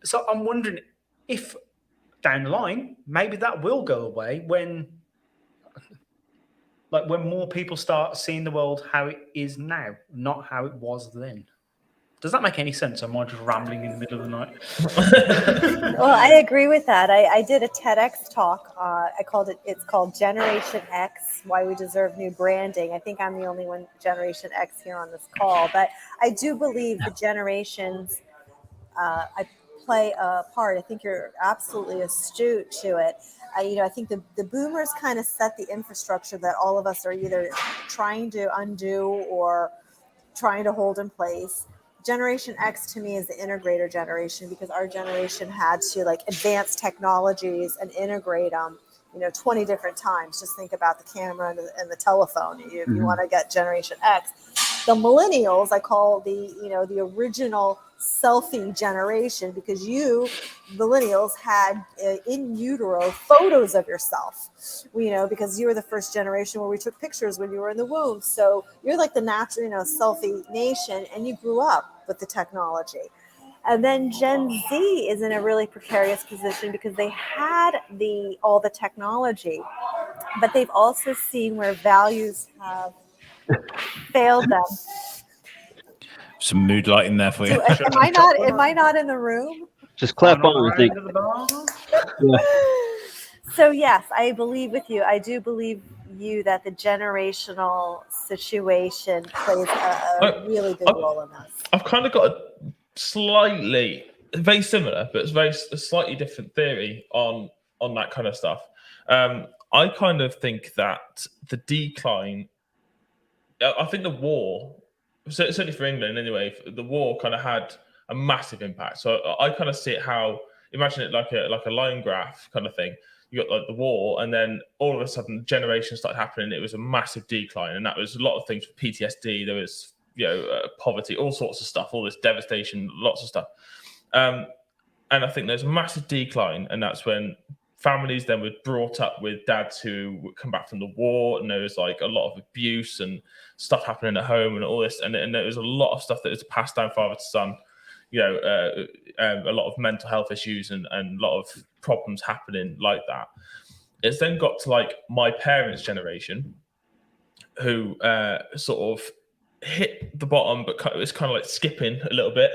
So I'm wondering if down the line, maybe that will go away when more people start seeing the world how it is now, not how it was then. Does that make any sense? Or am I just rambling in the middle of the night? Well, I agree with that. I did a TEDx talk. It's called Generation X, Why We Deserve New Branding. I think I'm the only one Generation X here on this call, but I do believe the generations I play a part. I think you're absolutely astute to it. I think the boomers kind of set the infrastructure that all of us are either trying to undo or trying to hold in place. Generation X to me is the integrator generation, because our generation had to like advance technologies and integrate them, 20 different times. Just think about the camera and the telephone. If you want to get Generation X. The millennials, I call the original selfie generation, because you millennials had in utero photos of yourself, because you were the first generation where we took pictures when you were in the womb. So you're like the natural, selfie nation, and you grew up with the technology. And then Gen Z is in a really precarious position, because they had all the technology, but they've also seen where values have failed them. Some mood lighting there for you. Am I not in the room? Just clap on, I think. Yeah. So yes, I believe with you. I do believe you that the generational situation plays a really big role in this. I've kind of got a slightly, very similar, but it's a slightly different theory on that kind of stuff. I kind of think that the decline, I think the war, certainly for England anyway, the war kind of had a massive impact. So I kind of see it imagine it like a line graph kind of thing. You got like the war, and then all of a sudden generations started happening. It was a massive decline, and that was a lot of things for PTSD. There was poverty, all sorts of stuff, all this devastation, lots of stuff. And I think there's a massive decline, and that's when families then were brought up with dads who would come back from the war, and there was like a lot of abuse and stuff happening at home and all this, and there was a lot of stuff that was passed down father to son. A lot of mental health issues and a lot of problems happening like that. It's then got to like my parents' generation, who sort of hit the bottom, but it's kind of like skipping a little bit,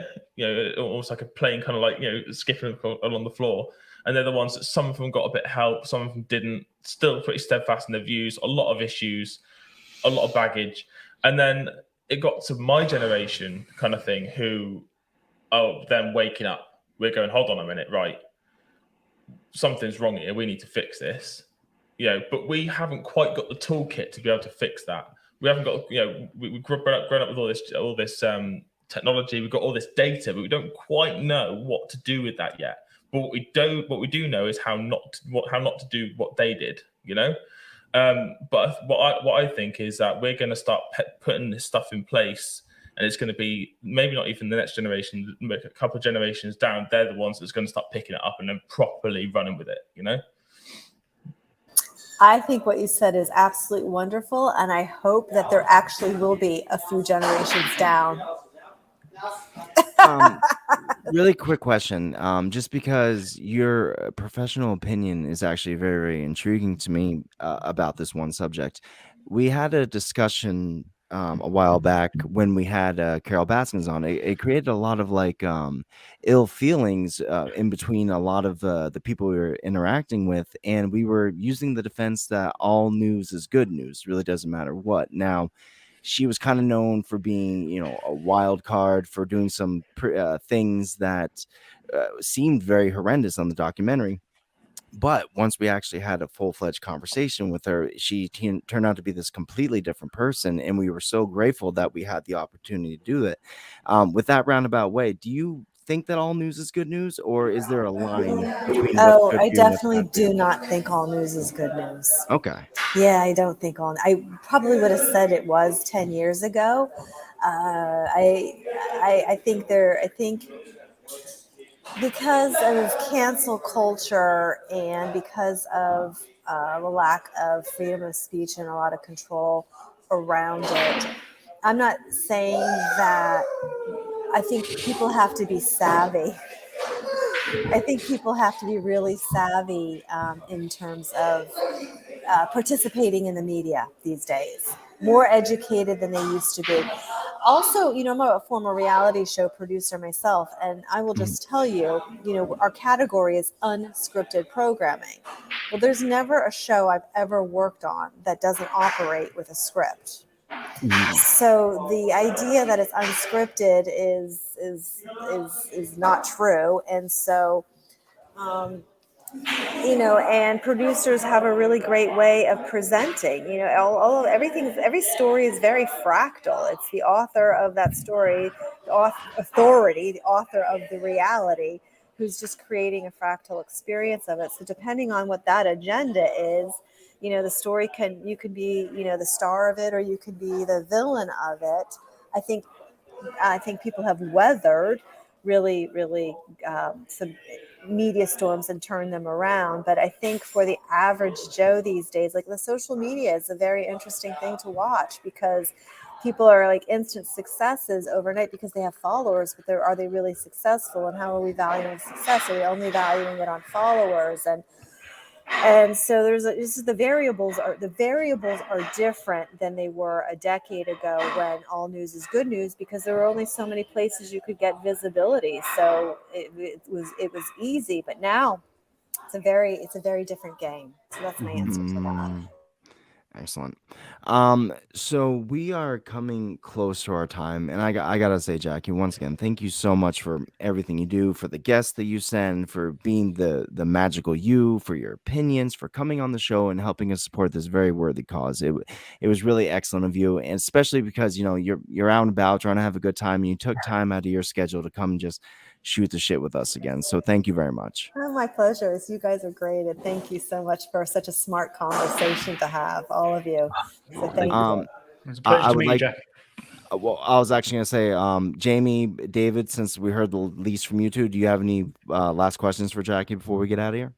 almost like a plane kind of like, skipping along the floor. And they're the ones that some of them got a bit of help, some of them didn't, still pretty steadfast in their views, a lot of issues, a lot of baggage. And then it got to my generation kind of thing, who, them waking up, we're going, hold on a minute, right, something's wrong here, we need to fix this. But we haven't quite got the toolkit to be able to fix that. We haven't got, we've grown up with all this technology, we've got all this data, but we don't quite know what to do with that yet. But what we do know is how not to do what they did, But what I think is that we're going to start putting this stuff in place, and it's going to be maybe not even the next generation, but a couple of generations down. They're the ones that's going to start picking it up and then properly running with it, I think what you said is absolutely wonderful, and I hope that there actually will be a few generations down. Really quick question. Just because your professional opinion is actually very, very intriguing to me about this one subject. We had a discussion a while back when we had Carol Baskins on. It created a lot of like ill feelings in between a lot of the people we were interacting with, and we were using the defense that all news is good news. Really doesn't matter what. Now, she was kind of known for being, a wild card, for doing some things that seemed very horrendous on the documentary. But once we actually had a full-fledged conversation with her, she turned out to be this completely different person, and we were so grateful that we had the opportunity to do it. With that roundabout way, do you think that all news is good news, or is there a line between? I definitely do not think all news is good news. Okay. Yeah, I don't think all. I probably would have said it was 10 years ago. I think because of cancel culture and because of the lack of freedom of speech and a lot of control around it, I'm not saying that. I think people have to be savvy. I think people have to be really savvy in terms of participating in the media these days, more educated than they used to be. Also, I'm a former reality show producer myself, and I will just tell you, our category is unscripted programming. Well, there's never a show I've ever worked on that doesn't operate with a script. So the idea that it's unscripted is not true, and so and producers have a really great way of presenting. Every story is very fractal. It's the author of that story, the author of the reality, who's just creating a fractal experience of it. So depending on what that agenda is, the story you could be, the star of it, or you could be the villain of it. I think people have weathered really, really some media storms and turned them around. But I think for the average Joe these days, like, the social media is a very interesting thing to watch, because people are like instant successes overnight because they have followers, but are they really successful? And how are we valuing success? Are we only valuing it on followers? And so the variables are different than they were a decade ago, when all news is good news, because there were only so many places you could get visibility. So it was easy, but now it's a very different game. So that's my answer to that. Excellent. So we are coming close to our time, and I gotta say, Jackie, once again, thank you so much for everything you do, for the guests that you send, for being the magical you, for your opinions, for coming on the show and helping us support this very worthy cause. It was really excellent of you, and especially because you're out and about trying to have a good time, and you took time out of your schedule to come just shoot the shit with us again. So thank you very much. Oh, my pleasure. You guys are great, and thank you so much for such a smart conversation to have, all of you. So thank you. It's a pleasure to meet you, Jack. Well, I was actually going to say, Jamie, David, since we heard the least from you two, do you have any last questions for Jackie before we get out of here?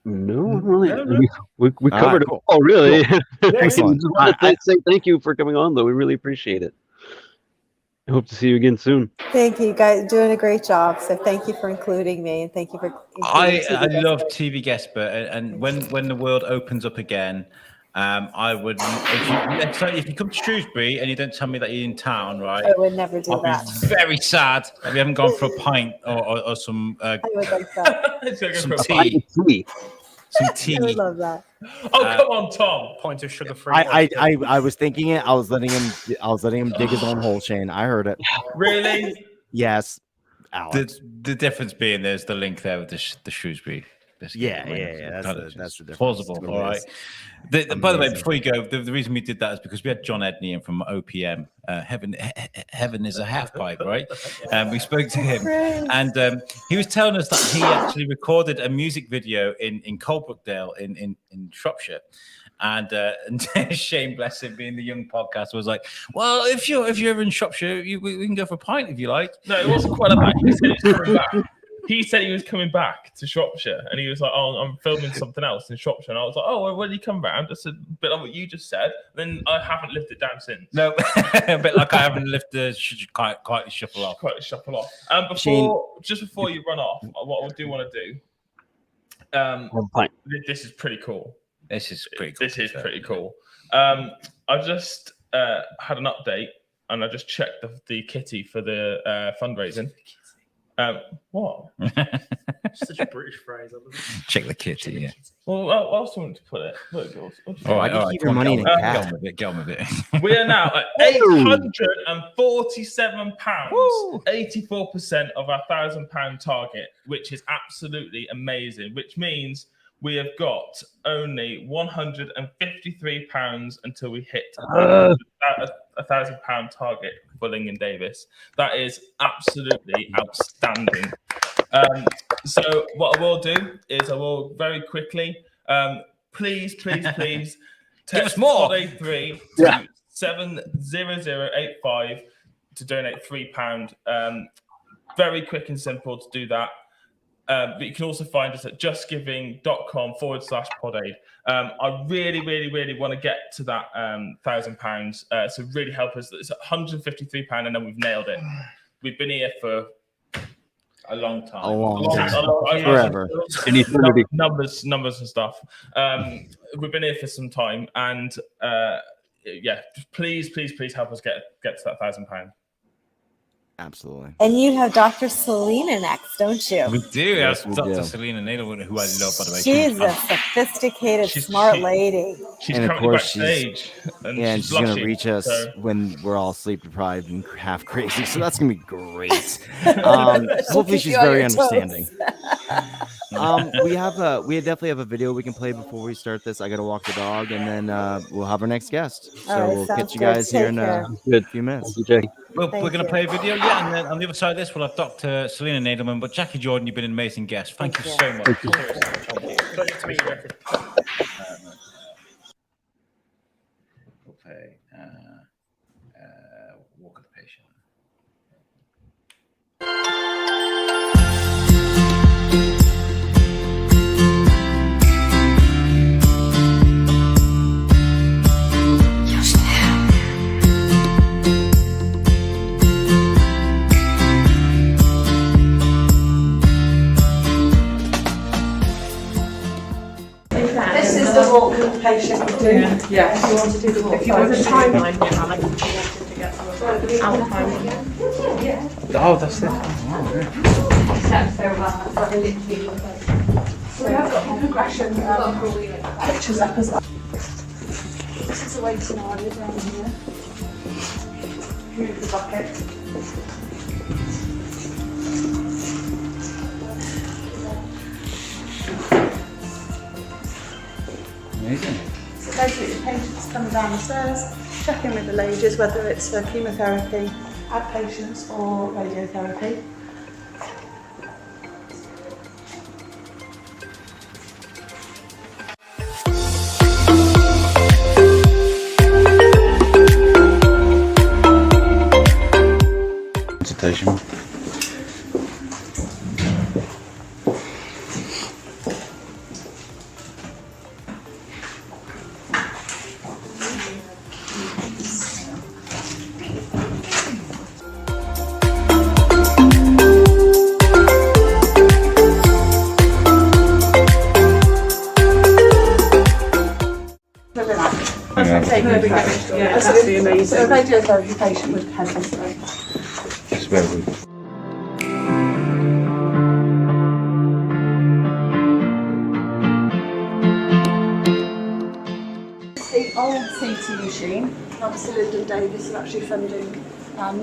No, really. No. We covered Cool. it all, really. Cool. Excellent. Just want to say thank you for coming on, though. We really appreciate it. I hope to see you again soon. Thank you, guys. Doing a great job. So thank you for including me, and thank you for. I love TV guest, but and when the world opens up again, I would, if you come to Shrewsbury and you don't tell me that you're in town, right? I would never do I'll that. be very sad that we haven't gone for a pint or some I would like that. some tea. Some tea. I would love that. Oh, come on, Tom. Point of sugar free. I was thinking it. I was letting him dig his own hole, Shane. I heard it. Really? Yes. Alex. The difference being there's the link there with the Shrewsbury biscuit. Yeah. That's the difference. Plausible. Totally All right. is. By the way, before you go, the reason we did that is because we had John Edney in from OPM. Heaven is a half pipe, right? We spoke to him, and he was telling us that he actually recorded a music video in Coalbrookdale in Shropshire. And Shane, bless him, being the young podcaster, was like, "Well, if you're ever in Shropshire, we can go for a pint if you like." No, it wasn't quite like that. He said he was coming back. He said he was coming back to Shropshire, and he was like, "Oh, I'm filming something else in Shropshire." And I was like, "Oh, well, when did you come round?" I said, "A bit like what you just said." Then I haven't lived it down since. No, a bit like I haven't lived the quite shuffle off. Quite shuffle off. Just before you run off, what I do want to do. This is pretty cool. This is pretty cool. I just had an update, and I just checked the kitty for the fundraising. What? Such a British phrase. Check the kitty, yeah. Well, what else do you want to put it? Look, all right. Keep your money in a cat. Get on with it. We are now at £847, 84% of our £1,000 target, which is absolutely amazing. Which means we have got only £153 until we hit a £1,000 target for Lingen Davis. That is absolutely outstanding. So what I will do is I will very quickly, please text give us more. Pod 3 to 70085 to donate £3. Very quick and simple to do that. But you can also find us at justgiving.com/podaid. I really want to get to that £1,000. So really help us. It's £153, and then we've nailed it. We've been here for a long time. A long time. Forever. Numbers and stuff. We've been here for some time, and please help us get to that £1,000. Absolutely. And you have Dr. Selena next, don't you? We do. Yes, That's we Dr. do. Selena Nadelman, who I love, by the way. She's a sophisticated, smart lady. She's And of currently course, backstage, and and she's she's gonna blushing, reach us so- when we're all sleep deprived and half crazy. So that's gonna be great. Hopefully, keep she's you on very your toes. understanding. We definitely have a video we can play before we start this. I gotta walk the dog, and then we'll have our next guest. All So right, we'll sounds catch you good. guys here Take in care. a few minutes. We're Thank going to you. play a video, yeah, and then on the other side of this, we'll have Dr. Selena Nadelman. But Jackie Jordan, you've been an amazing guest. Thank you so much. Pleasure to meet you, Jackie. We'll play Walk of the Patient. This is the walk that the patient would do. Yeah. If you want to do the walk. If you want a timeline here, Alex. Oh, that's it. So we have got progression pictures up as well. This is a waiting area down here. Move the bucket. Amazing. So basically the patient's coming down the stairs, checking with the ladies whether it's for chemotherapy, outpatients or radiotherapy. Consultation. Yeah, that's absolutely amazing. So a radiotherapy patient would head this way. That's very good. The old CT machine, obviously Lyndon Davis are actually funding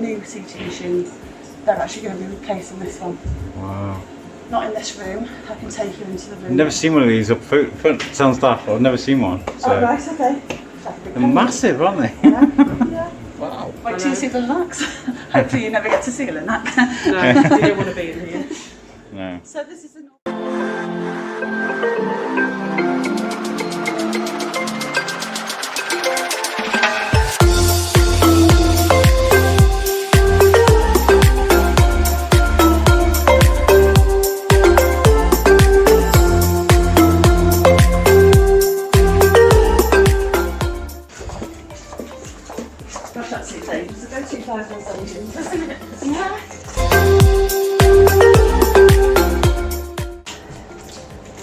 new CT machines. They're actually going to be replacing this one. Wow. Not in this room, I can take you into the room. I've never seen one of these up front. Sounds daft, but I've never seen one. So. Oh right, okay. They're massive, aren't they? Yeah. Wow. Wait till you see the Linacs. Hopefully you never get to see a Linac. No, you don't want to be in here. No. So this is an Gosh, that's it, Dave. It's about 2017, isn't it? Yeah.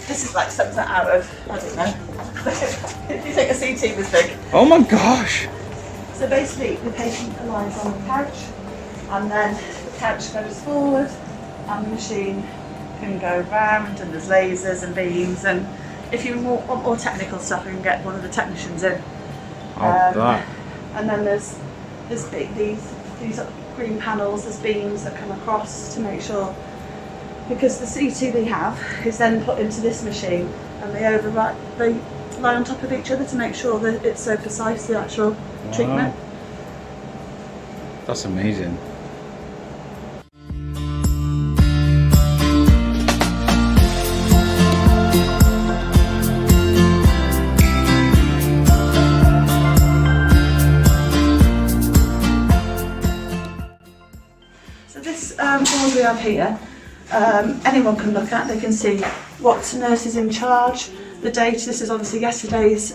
This is like something out of, I don't know. If you think a CT was big. Oh my gosh. So basically, the patient lies on the couch, and then the couch goes forward, and the machine can go round, and there's lasers and beams, and if you want more technical stuff, you can get one of the technicians in. That. And then there's these green panels, there's beams that come across to make sure, because the CT they have is then put into this machine, and they lie on top of each other to make sure that it's so precise, the actual treatment. That's amazing. So this board we have here, anyone can look at. They can see what nurse is in charge, the date. This is obviously yesterday's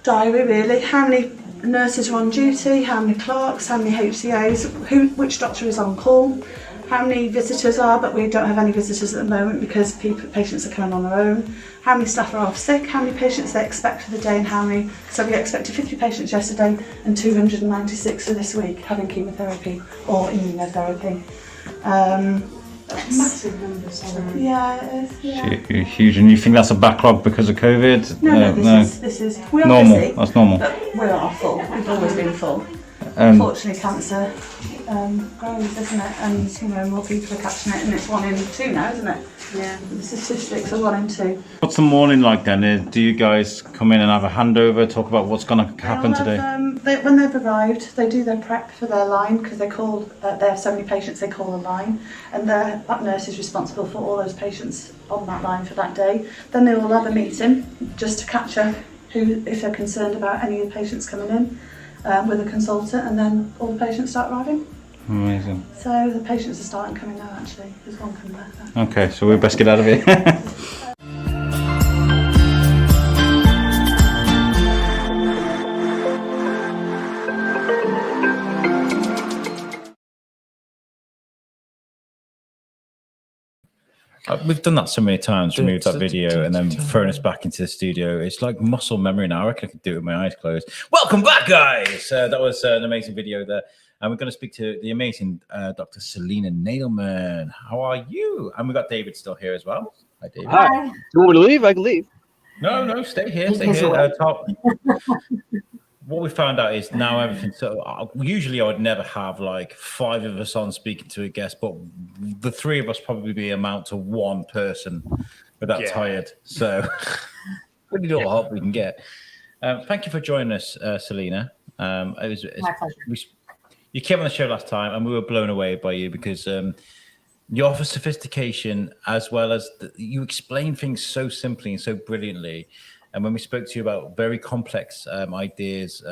diary really. How many nurses are on duty, how many clerks, how many HCAs, which doctor is on call, how many visitors are, but we don't have any visitors at the moment because patients are coming on their own. how many staff are off sick, how many patients they expect for the day, and how many. So we expected 50 patients yesterday and 296 for this week having chemotherapy or immunotherapy. Massive numbers. Yeah, it is. Yeah. Huge. And you think that's a backlog because of COVID? No, this is we are normal. busy, That's normal. but we are full. We've always been full. Unfortunately, cancer grows, isn't it? And more people are catching it, and it's 1 in 2 now, isn't it? Yeah. The statistics are 1 in 2. What's the morning like then? Do you guys come in and have a handover, talk about what's going to happen today? When they've arrived, they do their prep for their line because they have so many patients. They call a line, and that nurse is responsible for all those patients on that line for that day. Then they will have a meeting just to catch up if they're concerned about any of the patients coming in. With a consultant, and then all the patients start arriving. Amazing. So the patients are starting coming now, actually. There's one coming back now. Okay, so we best get out of here. We've done that so many times, removed that video and then thrown us back into the studio. It's like muscle memory now. I reckon I could do it with my eyes closed. Welcome back, guys. That was an amazing video there. And we're going to speak to the amazing Dr. Selena Nadelman. How are you? And we've got David still here as well. Hi, David. Hi. Do you want me to leave? I can leave. No, stay here. Stay here. What we found out is now everything. So usually I would never have like 5 of us on speaking to a guest, but the 3 of us probably amount to 1 person. We're that tired, so we need all the help we can get. Thank you for joining us, Selena. It's my pleasure. You came on the show last time, and we were blown away by you because you offer sophistication as well as you explain things so simply and so brilliantly. And when we spoke to you about very complex ideas,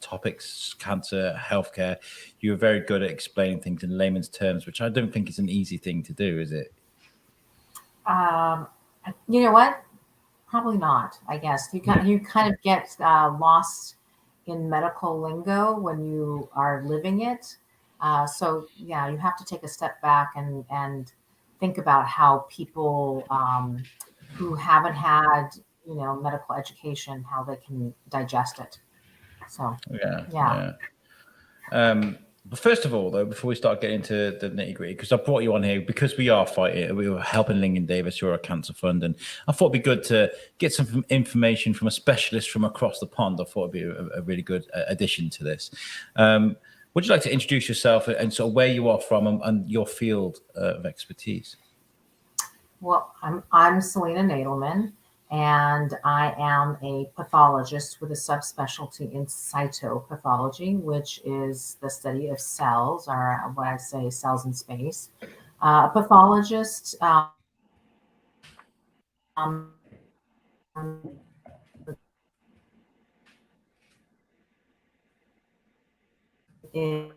topics, cancer, healthcare, you were very good at explaining things in layman's terms, which I don't think is an easy thing to do, is it? You know what? Probably not, I guess. You kind of get lost in medical lingo when you are living it. So, yeah, you have to take a step back and think about how people who haven't had, medical education, how they can digest it. So, yeah. But first of all, though, before we start getting into the nitty gritty, because I brought you on here because we are fighting, we were helping Lingen Davis, you're a cancer fund, and I thought it'd be good to get some information from a specialist from across the pond. I thought it'd be a really good addition to this. Would you like to introduce yourself and sort of where you are from and your field of expertise? Well, I'm Selena Nadelman, and I am a pathologist with a subspecialty in cytopathology, which is the study of cells, or what I say, cells in space. A pathologist is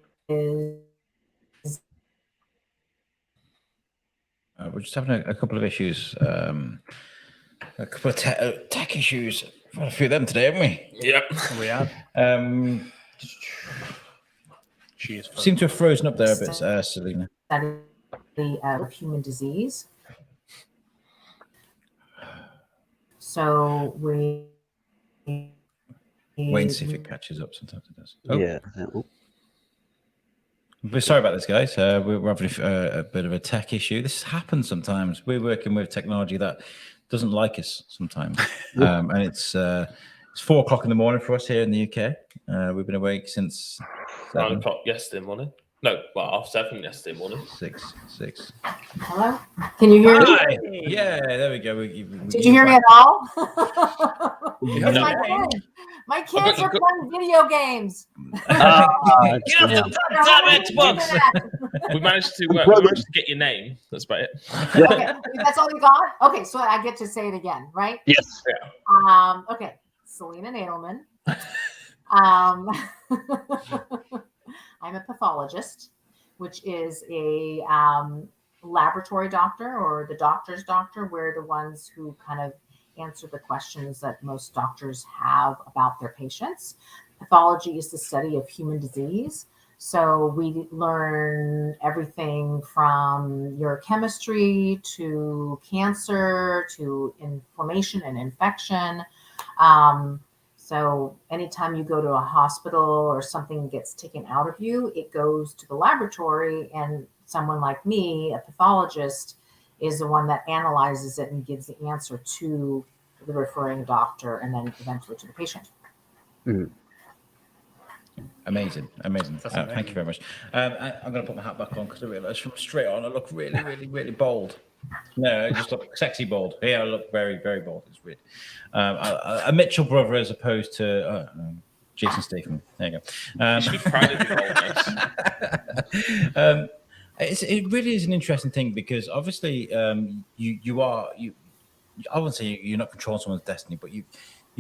we're just having a couple of issues, a couple of tech issues. A few of them today, haven't we? Yep, we have. Seem to have frozen up there a bit, Selena. Study of human disease. So we wait and see if it catches up. Sometimes it does. Oh. Yeah. We're sorry about this, guys. We're having a bit of a tech issue. This happens sometimes. We're working with technology that doesn't like us sometimes, and it's 4 o'clock in the morning for us here in the UK. We've been awake since 9 o'clock yesterday morning. No, well, 7 yesterday morning. 6. Hello? Can you hear Hi. me? Yeah, there we go. Did you hear me at all? No. My kids are playing video games. Get off the damn Xbox. We managed to get your name. That's about it. Okay, that's all you got? Okay, so I get to say it again, right? Yes. Okay, Selena Nadelman. I'm a pathologist, which is a laboratory doctor or the doctor's doctor. We're the ones who kind of answer the questions that most doctors have about their patients. Pathology is the study of human disease. So we learn everything from your chemistry to cancer to inflammation and infection. So anytime you go to a hospital or something gets taken out of you, it goes to the laboratory, and someone like me, a pathologist, is the one that analyzes it and gives the answer to the referring doctor and then eventually to the patient. Amazing. Thank you very much. I'm going to put my hat back on because I realised from straight on I look really bold. No, I just look sexy bold. Yeah, I look very, very bold. It's weird. A Mitchell brother as opposed to Jason Statham. There you go. You should be proud of your boldness. It really is an interesting thing because obviously you I wouldn't say you're not controlling someone's destiny, but you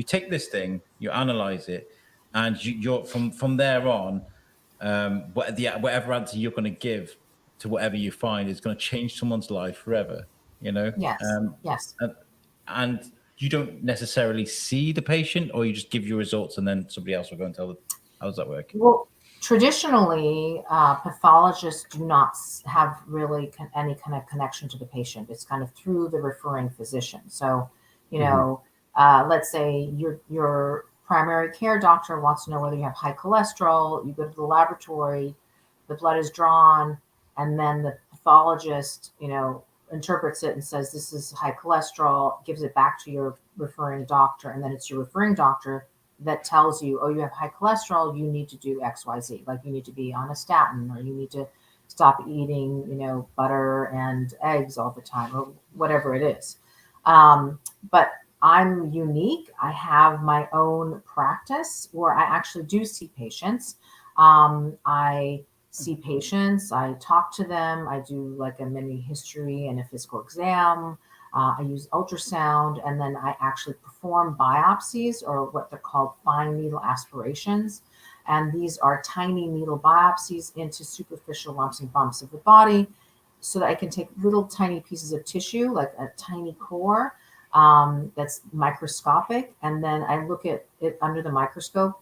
take this thing, you analyze it, and you're from there on, whatever answer you're going to give to whatever you find is going to change someone's life forever. Yes. Yes. And you don't necessarily see the patient, or you just give your results and then somebody else will go and tell them. How does that work? Well, traditionally, pathologists do not have really any kind of connection to the patient. It's kind of through the referring physician. So, let's say your primary care doctor wants to know whether you have high cholesterol. You go to the laboratory, the blood is drawn, and then the pathologist, interprets it and says this is high cholesterol, gives it back to your referring doctor, and then it's your referring doctor that tells you, oh, you have high cholesterol, you need to do XYZ. Like you need to be on a statin, or you need to stop eating, butter and eggs all the time, or whatever it is. But I'm unique. I have my own practice where I actually do see patients. I see patients, I talk to them, I do like a mini history and a physical exam. I use ultrasound, and then I actually perform biopsies, or what they're called fine needle aspirations. And these are tiny needle biopsies into superficial lumps and bumps of the body, so that I can take little tiny pieces of tissue, like a tiny core that's microscopic. And then I look at it under the microscope,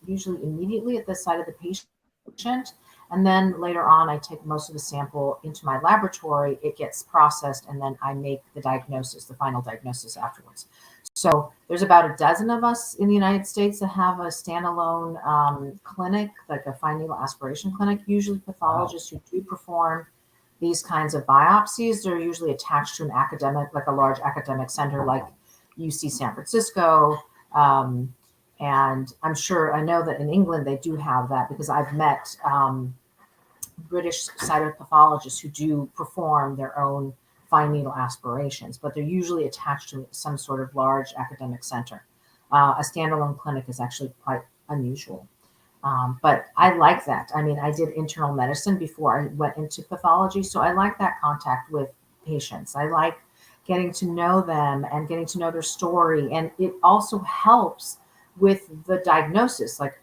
usually immediately at the side of the patient. And then later on, I take most of the sample into my laboratory. It gets processed, and then I make the diagnosis, the final diagnosis afterwards. So there's about a dozen of us in the United States that have a standalone clinic, like a fine needle aspiration clinic. Usually pathologists who do perform these kinds of biopsies, they're usually attached to an academic, like a large academic center like UC San Francisco. And I know that in England they do have that, because I've met British cytopathologists who do perform their own fine needle aspirations, but they're usually attached to some sort of large academic center. A standalone clinic is actually quite unusual. But I like that. I mean, I did internal medicine before I went into pathology, so I like that contact with patients. I like getting to know them and getting to know their story, and it also helps with the diagnosis. Like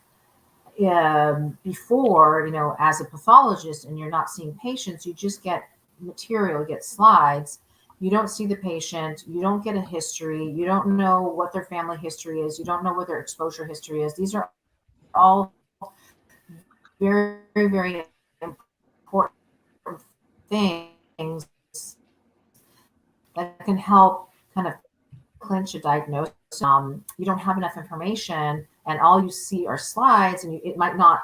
before, as a pathologist and you're not seeing patients, you just get material, you get slides. You don't see the patient, you don't get a history, you don't know what their family history is, you don't know what their exposure history is. These are all very, very important things that can help kind of clinch a diagnosis. You don't have enough information, and all you see are slides, and it might not,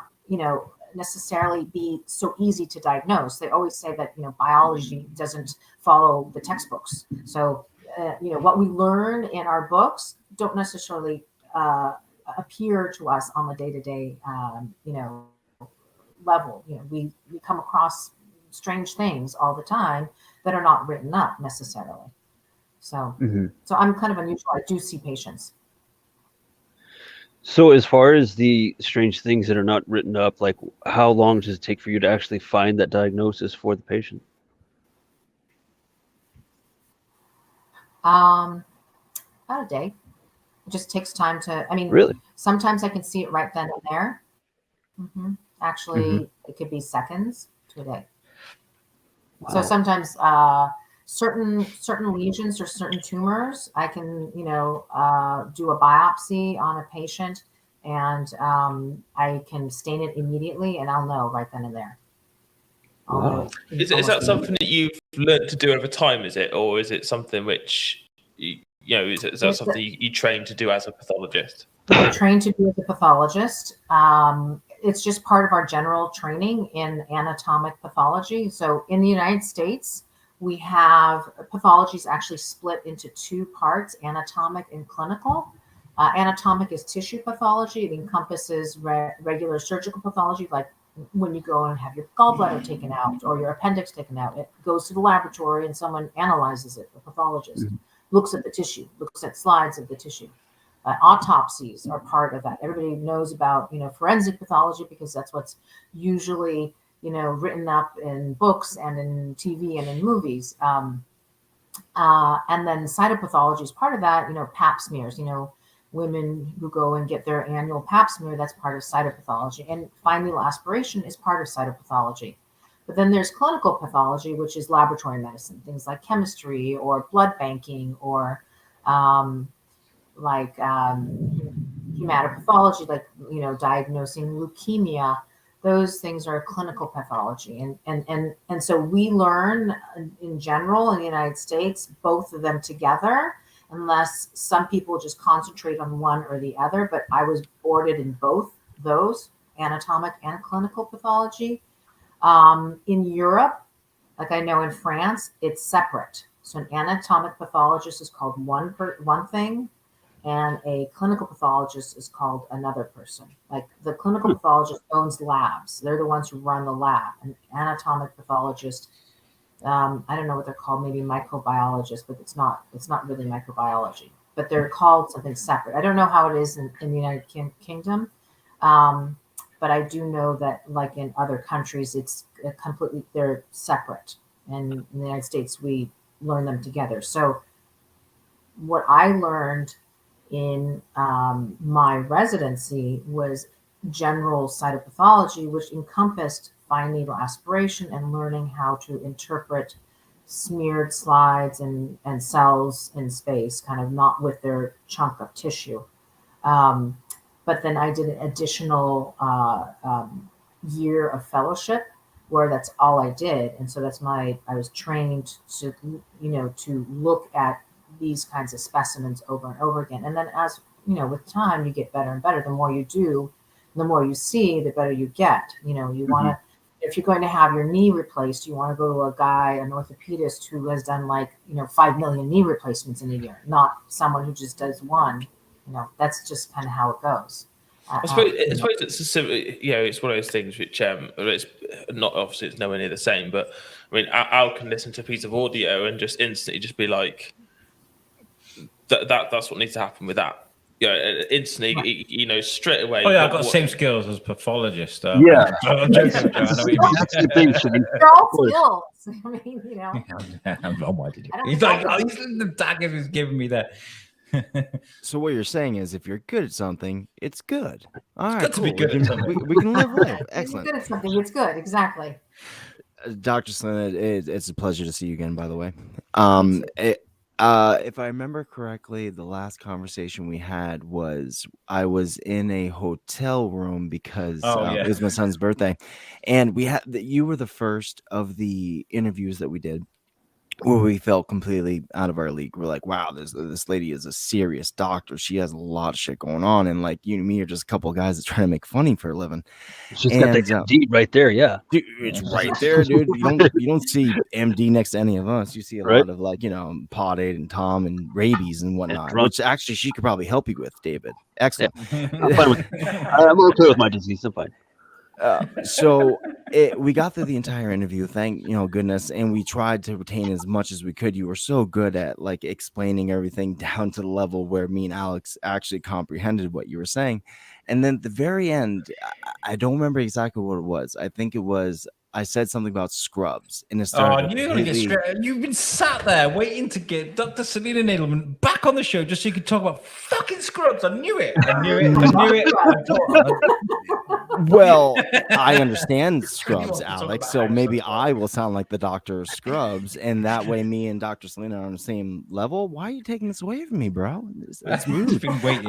necessarily be so easy to diagnose. They always say that, biology doesn't follow the textbooks. So, what we learn in our books don't necessarily appear to us on the day-to-day, level. We come across strange things all the time that are not written up necessarily. So, so I'm kind of unusual. I do see patients. So as far as the strange things that are not written up, like how long does it take for you to actually find that diagnosis for the patient? About a day. It just takes time to, Really? Sometimes I can see it right then and there. Actually, it could be seconds to a day. Wow. So sometimes certain lesions or certain tumors, I can, do a biopsy on a patient and I can stain it immediately, and I'll know right then and there. Is that something that you've learned to do over time? Is it, or is it something which is that something you train to do as a pathologist? I trained to be as a pathologist. It's just part of our general training in anatomic pathology. So in the United States, we have pathology is actually split into two parts: anatomic and clinical. Anatomic is tissue pathology. It encompasses regular surgical pathology, like when you go and have your gallbladder taken out or your appendix taken out. It goes to the laboratory and someone analyzes it. A pathologist looks at the tissue, looks at slides of the tissue. Autopsies are part of that. Everybody knows about forensic pathology because that's what's usually written up in books and in TV and in movies. And then cytopathology is part of that. Pap smears. Women who go and get their annual pap smear, that's part of cytopathology. And fine needle aspiration is part of cytopathology. But then there's clinical pathology, which is laboratory medicine, things like chemistry or blood banking or hematopathology, like diagnosing leukemia. Those things are clinical pathology, and so we learn in general in the United States both of them together, unless some people just concentrate on one or the other. But I was boarded in both those, anatomic and clinical pathology. In Europe, like I know in France, it's separate. So an anatomic pathologist is called one thing, and a clinical pathologist is called another person. Like the clinical pathologist owns labs. They're the ones who run the lab. An anatomic pathologist, I don't know what they're called, maybe microbiologist, but it's not really microbiology. But they're called something separate. I don't know how it is in the United Kingdom. But I do know that like in other countries, it's completely, they're separate. And in the United States, we learn them together. So what I learned in my residency was general cytopathology, which encompassed fine needle aspiration and learning how to interpret smeared slides and cells in space, kind of not with their chunk of tissue. But then I did an additional year of fellowship where that's all I did. And so I was trained to, to look at these kinds of specimens over and over again. And then as, with time, you get better and better. The more you do, the more you see, the better you get. You want to, if you're going to have your knee replaced, you want to go to a guy, an orthopedist who has done 5 million knee replacements in a year, not someone who just does one. That's just kind of how it goes. I suppose it's one of those things which it's not, obviously it's nowhere near the same, but I mean Al can listen to a piece of audio and just instantly just be like that's what needs to happen with that. Instantly he knows straight away. Oh yeah, I've got the same skills as a pathologist. Yeah. I'm joking. I know what you mean. That's the thing, Shane. They're all skills. I mean, oh my, did you? He's like, he's the daggers he's giving me there. So what you're saying is, if you're good at something, it's good. All right, good to be good at something. We can live life. Excellent. If you're good at something, it's good. Exactly. Dr. Slynn, it's a pleasure to see you again, by the way. If I remember correctly, the last conversation we had was I was in a hotel room because it was my son's birthday, and you were the first of the interviews that we did where we felt completely out of our league. We're like, wow, this lady is a serious doctor. She has a lot of shit going on, and like you and me are just a couple of guys that try to make funny for a living. She's got that MD right there, yeah. Dude, it's right there, dude. You don't see MD next to any of us. You see a lot of Pod 8 and Tom and rabies and whatnot, which actually she could probably help you with, David. Excellent. Yeah. I'm okay with my disease. I'm fine. So we got through the entire interview, thank goodness, and we tried to retain as much as we could. You were so good at explaining everything down to the level where me and Alex actually comprehended what you were saying. And then at the very end, I don't remember exactly what it was. I think it was I said something about scrubs, and it started. You've been sat there waiting to get Dr. Selena Nadelman back back on the show just so you could talk about fucking Scrubs. I knew it. I knew it. Well, I understand Scrubs, Alex. So maybe I will sound like the Dr. Scrubs, and that way me and Dr. Selena are on the same level. Why are you taking this away from me, bro? It's rude. Been waiting.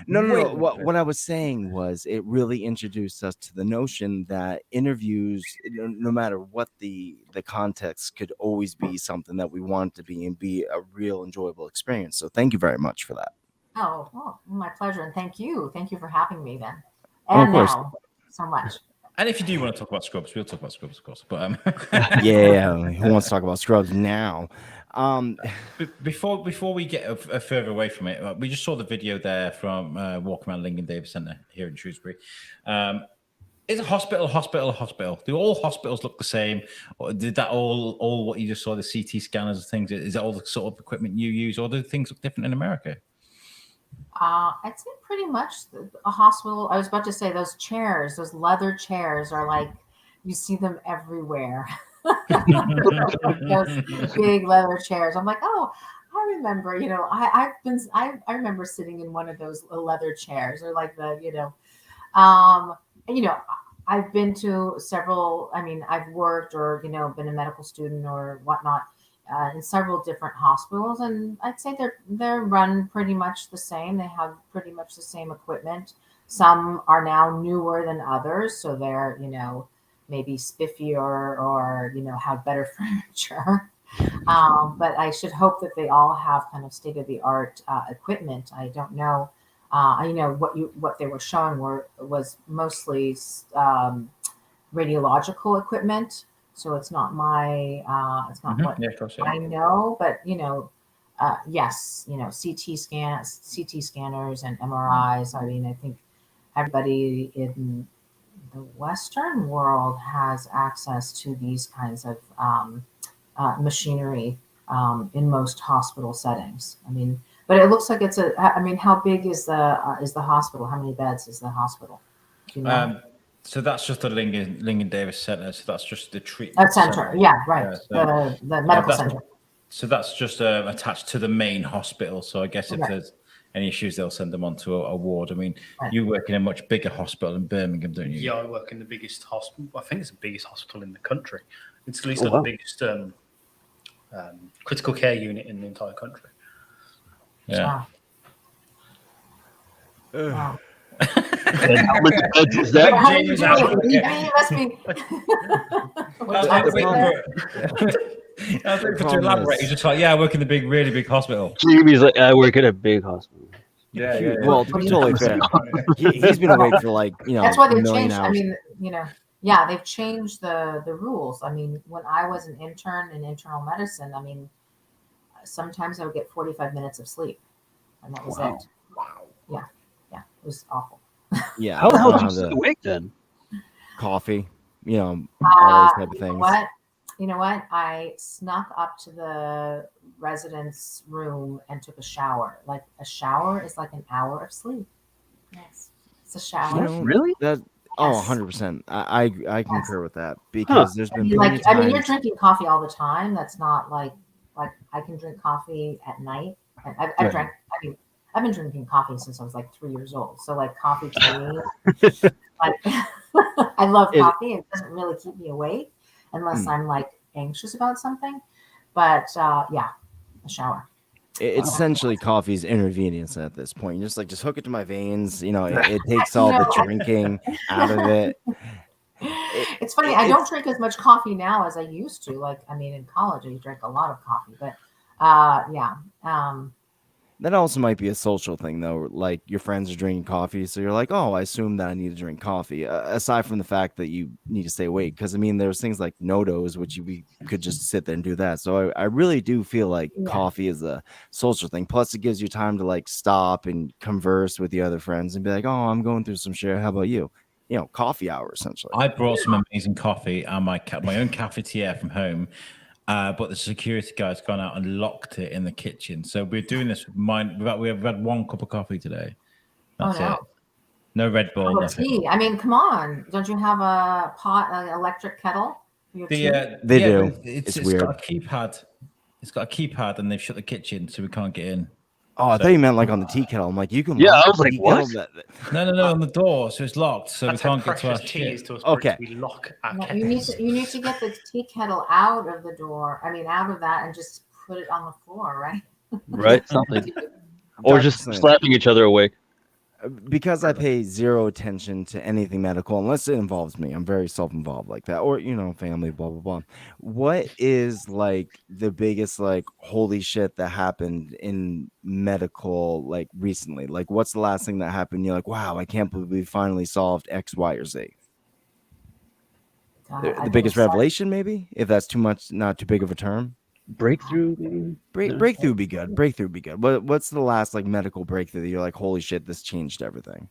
No. What I was saying was it really introduced us to the notion that interviews, no matter what the context, could always be something that we want to be and be a real enjoyable experience. So thank you very much for that. Oh, my pleasure. And thank you. Thank you for having me then. Oh, And of course. now, so much. And if you do want to talk about Scrubs, we'll talk about Scrubs, of course. But Yeah, who wants to talk about Scrubs now? Before we get further away from it, we just saw the video there from walking around Lingen Davie Centre here in Shrewsbury. Is a hospital? Do all hospitals look the same? Or did that all what you just saw, the CT scanners and things, is that all the sort of equipment you use, or do things look different in America? I'd say pretty much a hospital. I was about to say those chairs, those leather chairs are like, you see them everywhere. Those big leather chairs. I'm like, oh, I remember, I remember sitting in one of those leather chairs, or like I've been to several, I've worked or, been a medical student or whatnot in several different hospitals. And I'd say they're run pretty much the same. They have pretty much the same equipment. Some are now newer than others. So they're, maybe spiffier or, have better furniture. But I should hope that they all have kind of state-of-the-art equipment. I don't know. What they were showing was mostly radiological equipment, so it's not what I know. But yes, CT scanners and MRIs. I think everybody in the Western world has access to these kinds of machinery in most hospital settings. But it looks like how big is the hospital? How many beds is the hospital? Do you know? So that's just the Lingen Davie Centre. So that's just the treatment center. Yeah, right. The medical center. So that's just attached to the main hospital. So I guess if there's any issues, they'll send them on to a ward. You work in a much bigger hospital in Birmingham, don't you? Yeah, I work in the biggest hospital. I think it's the biggest hospital in the country. It's at least the biggest critical care unit in the entire country. Yeah. Wow. How much beds is that? I was looking to elaborate. He's just like, I work in the really big hospital. Jamie's like, I work at a big hospital. Yeah. Well, totally fair. He's been awake for That's why they've changed. Hours. They've changed the rules. When I was an intern in internal medicine, sometimes I would get 45 minutes of sleep, and that was it. Wow. Yeah, it was awful. Yeah. How the hell did you stay awake then? Coffee, all those type of things. You know what? I snuck up to the residence room and took a shower. Like a shower is like an hour of sleep. Yes, it's a shower. Really? That. Oh, 100%. I concur with that because there's been times. You're drinking coffee all the time. That's not like I can drink coffee at night. I've been drinking coffee since I was like 3 years old. So coffee to me, I love coffee. It doesn't really keep me awake unless I'm anxious about something. But a shower. It's essentially coffee's inconvenience at this point. You're just hook it to my veins. It takes all the drinking out of it. It's funny. I don't drink as much coffee now as I used to. In college, I drank a lot of coffee. But that also might be a social thing, though. Like your friends are drinking coffee, so you're like, "Oh, I assume that I need to drink coffee." Aside from the fact that you need to stay awake, because there's things like no-dos, which we could just sit there and do that. So I really do feel like coffee is a social thing. Plus, it gives you time to stop and converse with the other friends and be like, "Oh, I'm going through some shit. How about you?" Coffee hour essentially. I brought some amazing coffee and my own cafetiere from home. But the security guy's gone out and locked it in the kitchen. So we're doing this with mine. We've had one cup of coffee today. That's it. No Red Bull. Tea. Come on. Don't you have a pot, an electric kettle for your tea? They do. It's weird. got a keypad. It's got a keypad, and they've shut the kitchen, so we can't get in. Oh, I thought you meant like on the tea kettle. I'm like, you can. Yeah, lock I was the like, tea what? kettle No, on the door, so it's locked, so we That's how can't get to our precious tea is shit. to us. For it Okay. to be lock our No, kettles. you need to get the tea kettle out of the door. I mean, out of that, and just put it on the floor, right? Right, something. I'm Or talking just something. slapping each other awake. Because I pay zero attention to anything medical unless it involves me. I'm very self-involved like that, or family, blah blah blah. What is like the biggest like holy shit that happened in medical like recently? Like, what's the last thing that happened? You're like, wow, I can't believe we finally solved X, Y, or Z. God, The biggest revelation, maybe, if that's too much, not too big of a term. Breakthrough, maybe. Breakthrough would be good. Breakthrough would be good. What's the last like medical breakthrough that you're like, holy shit, this changed everything?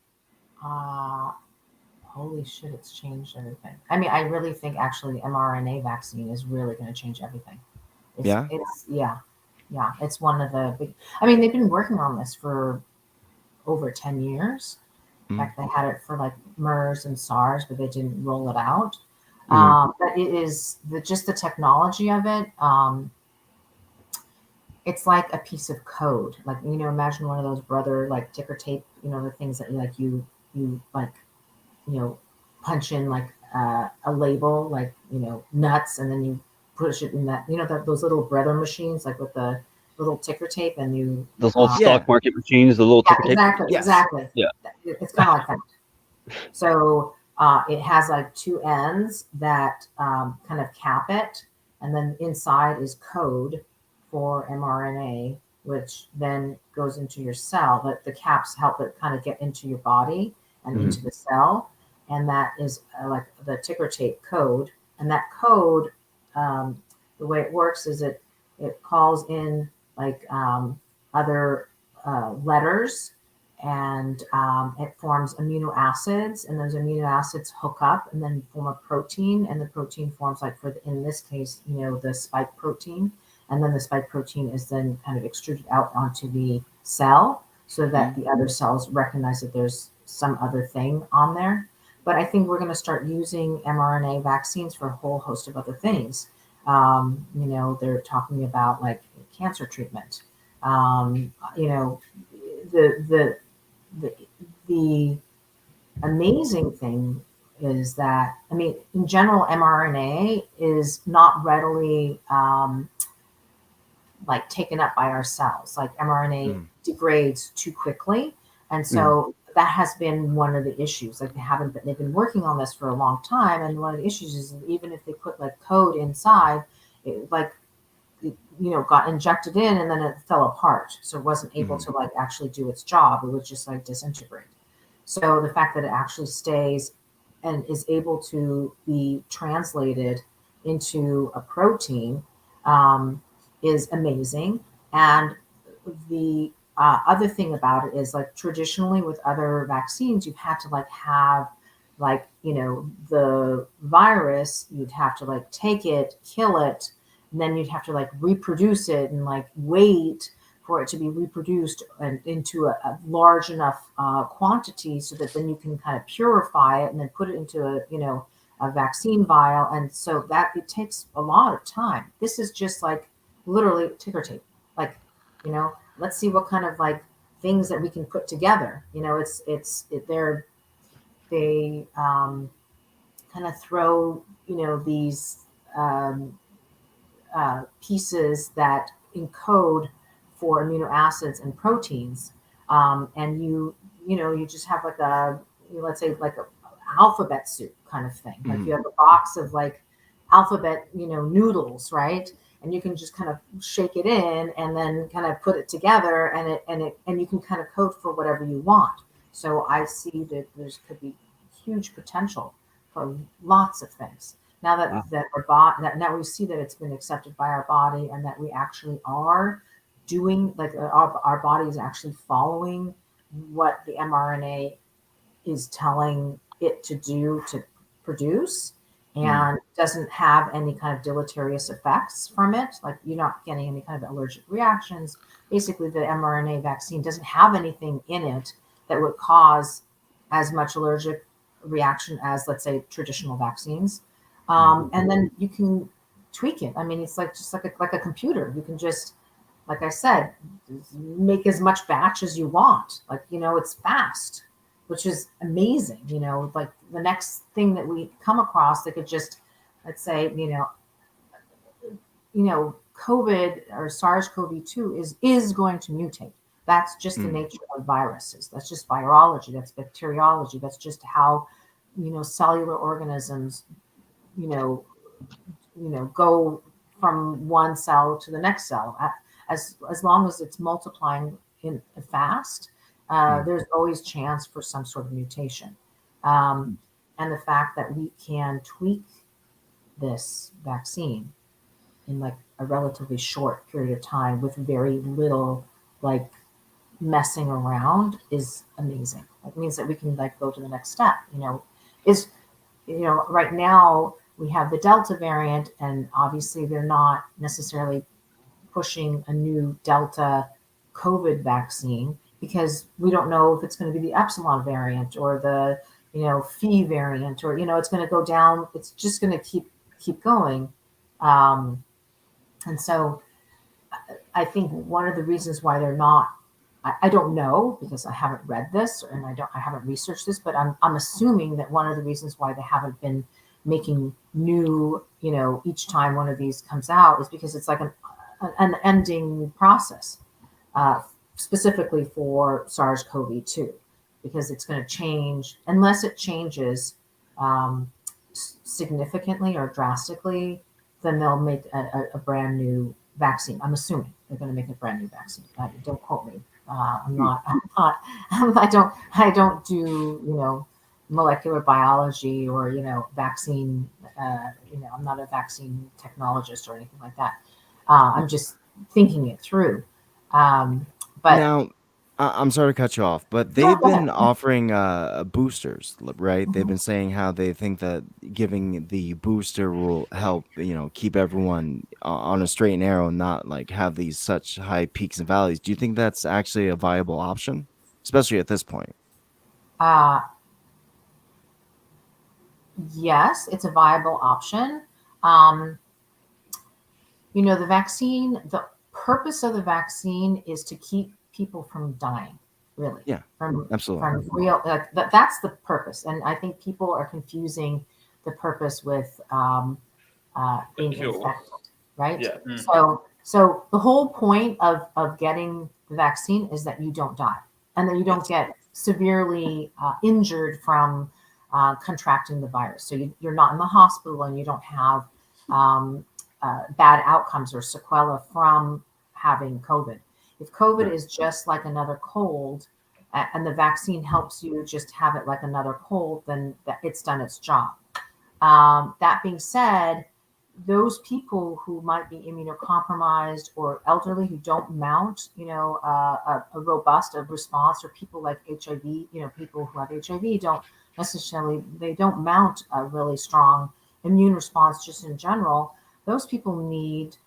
Holy shit, it's changed everything. I mean, I really think actually mRNA vaccine is really going to change everything. Yeah? Yeah. It's one of the big. I mean, they've been working on this for over 10 years. In fact, they had it for like MERS and SARS, but they didn't roll it out. But it is just the technology of it. It's like a piece of code. Like, imagine one of those brother like ticker tape, the things that you like, punch in like a label, like, nuts, and then you push it in that, those little breather machines, like with the little ticker tape, and you Those old stock market machines, the little ticker tape. Exactly. Yeah. It's kind of like that. So it has like two ends that kind of cap it, and then inside is code for mRNA, which then goes into your cell. But the caps help it kind of get into your body and into the cell, and that is like the ticker tape code. And that code, the way it works is it calls in like other letters, and it forms amino acids, and those amino acids hook up and then form a protein, and the protein forms like in this case, the spike protein, and then the spike protein is then kind of extruded out onto the cell so that the other cells recognize that there's some other thing on there. But I think we're going to start using mRNA vaccines for a whole host of other things. They're talking about like cancer treatment. The amazing thing is that, I mean, in general, mRNA is not readily like taken up by our cells. Like mRNA degrades too quickly, and so that has been one of the issues. Like they've been working on this for a long time, and one of the issues is even if they put like code inside, it got injected in and then it fell apart, so it wasn't able to like actually do its job. It would just like disintegrate. So the fact that it actually stays and is able to be translated into a protein is amazing. And the other thing about it is, like, traditionally with other vaccines, you've had to like have like, the virus, you'd have to like take it, kill it, and then you'd have to like reproduce it and like wait for it to be reproduced and into a large enough quantity so that then you can kind of purify it and then put it into a vaccine vial. And so that it takes a lot of time. This is just like literally ticker tape. Like, let's see what kind of like things that we can put together. They kind of throw, these pieces that encode for amino acids and proteins, and you just have like let's say like a alphabet soup kind of thing. Like you have a box of like alphabet noodles, right? And you can just kind of shake it in and then kind of put it together, and you can kind of code for whatever you want. So I see that there's could be huge potential for lots of things. Now that now we see that it's been accepted by our body, and that we actually are doing, like, our body is actually following what the mRNA is telling it to do to produce, and doesn't have any kind of deleterious effects from it. Like, you're not getting any kind of allergic reactions. Basically, the mRNA vaccine doesn't have anything in it that would cause as much allergic reaction as, let's say, traditional vaccines. And then you can tweak it. I mean, it's like just like a computer. You can just like I said, make as much batch as you want. Like, it's fast, which is amazing. Like the next thing that we come across, they could just, let's say, COVID or SARS-CoV-2 is going to mutate. That's just the nature of viruses. That's just virology. That's bacteriology. That's just how, cellular organisms, go from one cell to the next cell. As long as it's multiplying in fast, there's always chance for some sort of mutation. And the fact that we can tweak this vaccine in like a relatively short period of time with very little like messing around is amazing. It means that we can like go to the next step. Right now we have the Delta variant, and obviously they're not necessarily pushing a new Delta COVID vaccine because we don't know if it's going to be the Epsilon variant or the Phi variant, or it's going to go down. It's just going to keep going. And so I think one of the reasons why they're not, I don't know because I haven't read this and I haven't researched this, but I'm assuming that one of the reasons why they haven't been making new, each time one of these comes out is because it's like an ending process, specifically for SARS-CoV-2, because it's going to change unless it changes significantly or drastically. Then they'll make a brand new vaccine. I'm assuming they're going to make a brand new vaccine. Don't quote me. I don't do, molecular biology or, vaccine, I'm not a vaccine technologist or anything like that. I'm just thinking it through. But now, I'm sorry to cut you off, but they've been offering boosters, right? They've been saying how they think that giving the booster will help, keep everyone on a straight and narrow and not like have these such high peaks and valleys. Do you think that's actually a viable option, especially at this point? Yes, it's a viable option. The vaccine, the purpose of the vaccine is to keep people from dying, really. Yeah, absolutely. From real, that's the purpose. And I think people are confusing the purpose with being infected, right? Yeah. So the whole point of getting the vaccine is that you don't die and that you don't get severely injured from contracting the virus. So you're not in the hospital and you don't have bad outcomes or sequela from having COVID. If COVID is just like another cold and the vaccine helps you just have it like another cold, then it's done its job. That being said, those people who might be immunocompromised or elderly who don't mount, a robust response, or people like HIV, people who have HIV don't mount a really strong immune response just in general. Those people need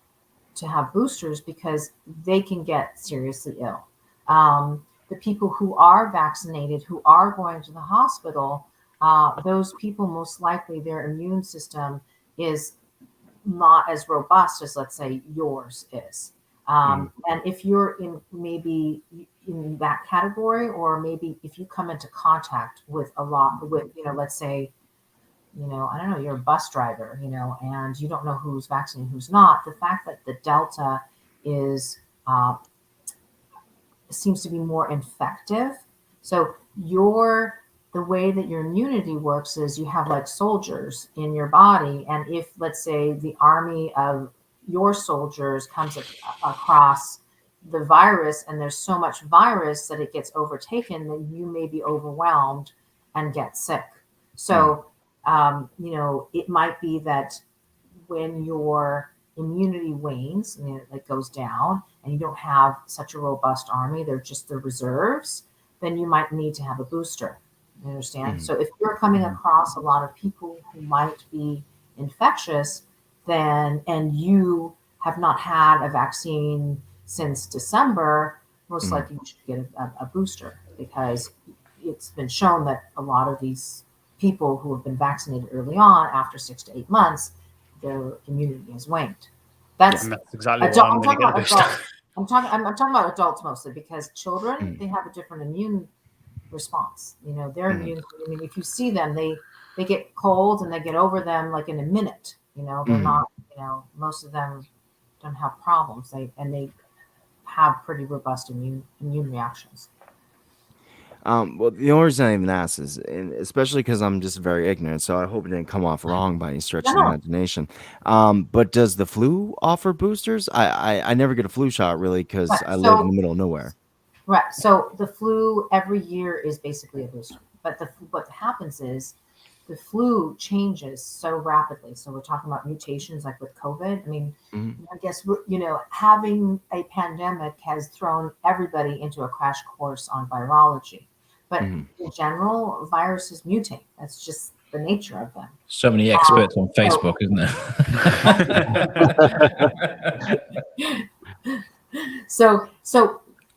to have boosters because they can get seriously ill. The people who are vaccinated, who are going to the hospital, those people most likely their immune system is not as robust as, let's say, yours is. And if you're maybe in that category, or maybe if you come into contact with let's say, I don't know, you're a bus driver, and you don't know who's vaccinated, who's not. The fact that the Delta seems to be more infective. So the way that your immunity works is you have like soldiers in your body. And if, let's say, the army of your soldiers comes across the virus and there's so much virus that it gets overtaken, then you may be overwhelmed and get sick. So, it might be that when your immunity wanes and it goes down and you don't have such a robust army, they're just the reserves, then you might need to have a booster. You understand? So if you're coming across a lot of people who might be infectious, and you have not had a vaccine since December, most likely you should get a booster, because it's been shown that a lot of these people who have been vaccinated early on, after 6 to 8 months, their immunity has waned. That's exactly why I'm going to get a booster. I'm talking about adults mostly, because children, they have a different immune response. You know, their immune. I mean, if you see them, they get colds and they get over them like in a minute. You know, they're not. You know, most of them don't have problems. They have pretty robust immune reactions. Well, the only reason I even asked is, and especially because I'm just very ignorant, so I hope it didn't come off wrong by any stretch of the imagination. But does the flu offer boosters? I never get a flu shot really because I live in the middle of nowhere. Right. So the flu every year is basically a booster, but what happens is the flu changes so rapidly. So we're talking about mutations like with COVID. I mean, I guess, you know, having a pandemic has thrown everybody into a crash course on virology. But in general, viruses mutate. That's just the nature of them. So many experts on Facebook, isn't there? So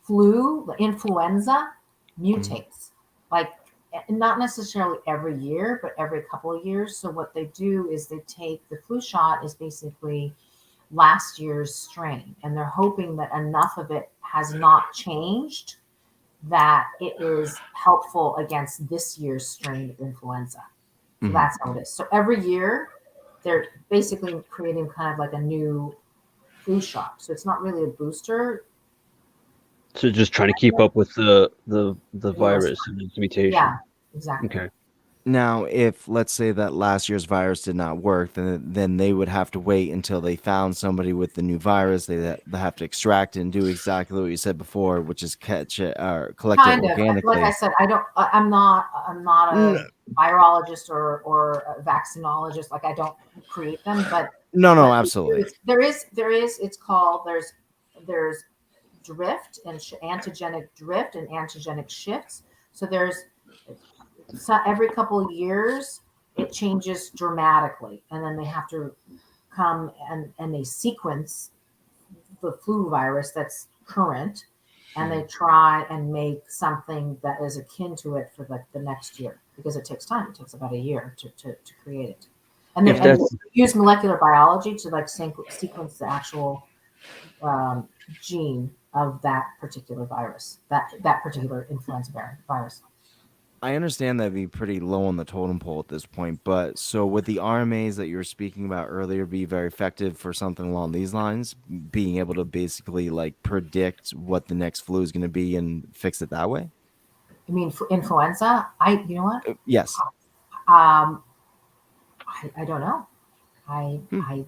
flu, influenza mutates, like not necessarily every year, but every couple of years. So what they do is they take the flu shot is basically last year's strain, and they're hoping that enough of it has not changed that it is helpful against this year's strain of influenza. So that's how it is. So every year they're basically creating kind of like a new flu shot. So it's not really a booster. So just trying to keep up with the virus and its mutation. Yeah, exactly. Okay. Now, if let's say that last year's virus did not work, then they would have to wait until they found somebody with the new virus. They have to extract it and do exactly what you said before, which is catch it or collect Kind it of. organically. Like I said, I'm not a virologist or a vaccinologist. Like I don't create them, but No, absolutely. There's drift and antigenic drift and antigenic shifts. So every couple of years it changes dramatically, and then they have to come and they sequence the flu virus that's current, and they try and make something that is akin to it for the next year, because it takes time. It takes about a year to create it. And they use molecular biology to like sequence the actual gene of that particular virus, that particular influenza virus. I understand that'd be pretty low on the totem pole at this point, but so would the RMAs that you were speaking about earlier be very effective for something along these lines, being able to basically like predict what the next flu is going to be and fix it that way? You mean for influenza? You know what? Yes. I don't know. I don't know.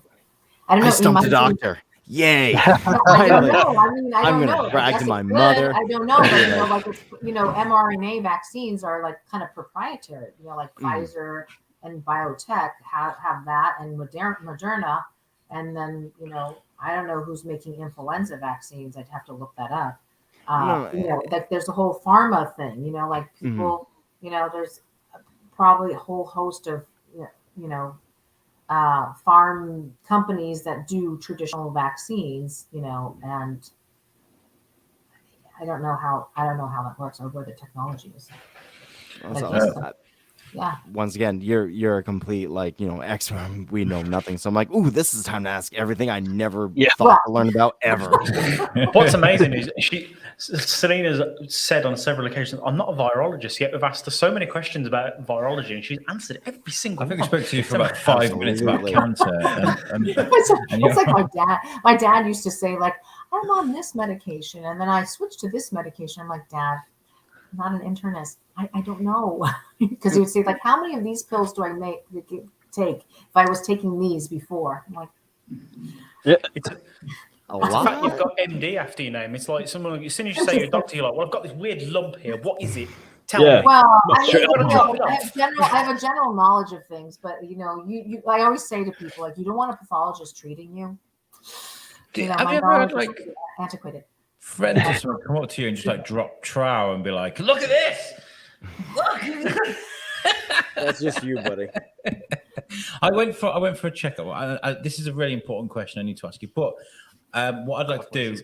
I stumped the doctor. Yay! I don't know. I mean, I I'm don't gonna know. brag to my mother. I don't know. But, mRNA vaccines are like kind of proprietary. You know, like Pfizer and biotech have that, and Moderna, and then I don't know who's making influenza vaccines. I'd have to look that up. Like there's a whole pharma thing. Like people. There's probably a whole host of farm companies that do traditional vaccines, and I don't know how that works or where the technology is. Yeah. Once again, you're a complete expert. We know nothing, so I'm like, ooh, this is time to ask everything I never thought to learn about ever. What's amazing is Selena's said on several occasions, I'm not a virologist, yet we've asked her so many questions about virology, and she's answered every single one. I think we spoke to you for about 5 minutes about cancer. It's like my dad. My dad used to say, like, I'm on this medication, and then I switched to this medication. I'm like, Dad, I'm not an internist. I don't know. Because he would say, like, how many of these pills do I take if I was taking these before? I'm like, it's a lot. The fact you've got MD after your name, it's like someone, as soon as you say you're a doctor, you're like, well, I've got this weird lump here. What is it? Tell me. Well, I have a general knowledge of things, but I always say to people, like, you don't want a pathologist treating you. Have you ever heard antiquated friends just come up to you and just like drop trow and be like, look at this? Look. That's just you, buddy. I went for a checkup. This is a really important question I need to ask you. But what I'd like to do,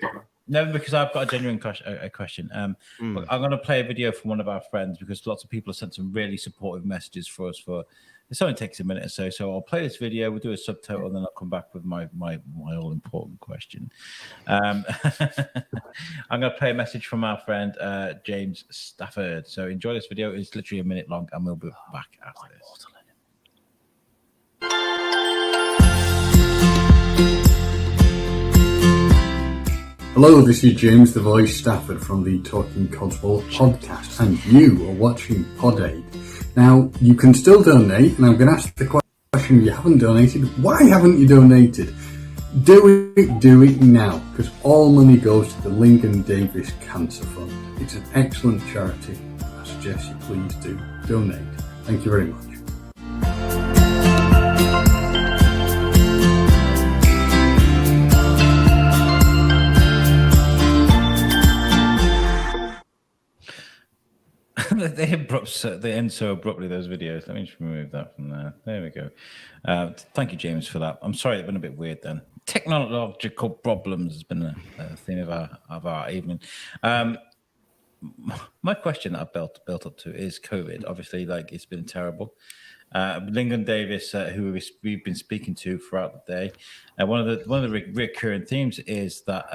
because I've got a genuine question. But I'm going to play a video from one of our friends, because lots of people have sent some really supportive messages for us for This only takes a minute or so. So I'll play this video. We'll do a subtitle, and then I'll come back with my all important question. I'm going to play a message from our friend James Stafford. So enjoy this video. It's literally a minute long, and we'll be back after this. Hello, this is James the Voice Stafford from the Talking Codswallop podcast, and you are watching Pod Aid. Now, you can still donate, and I'm going to ask the question: you haven't donated, why haven't you donated? Do it now, because all money goes to the Lingen Davis Cancer Fund. It's an excellent charity. I suggest you please do donate. Thank you very much. They end so abruptly, those videos. Let me just remove that from there. There we go. Thank you, James, for that. I'm sorry it's been a bit weird then. Technological problems has been a theme of our evening. My question that I've built up to is COVID. Obviously, like, it's been terrible. Lingen Davis, who we've been speaking to throughout the day, one of the recurring themes is that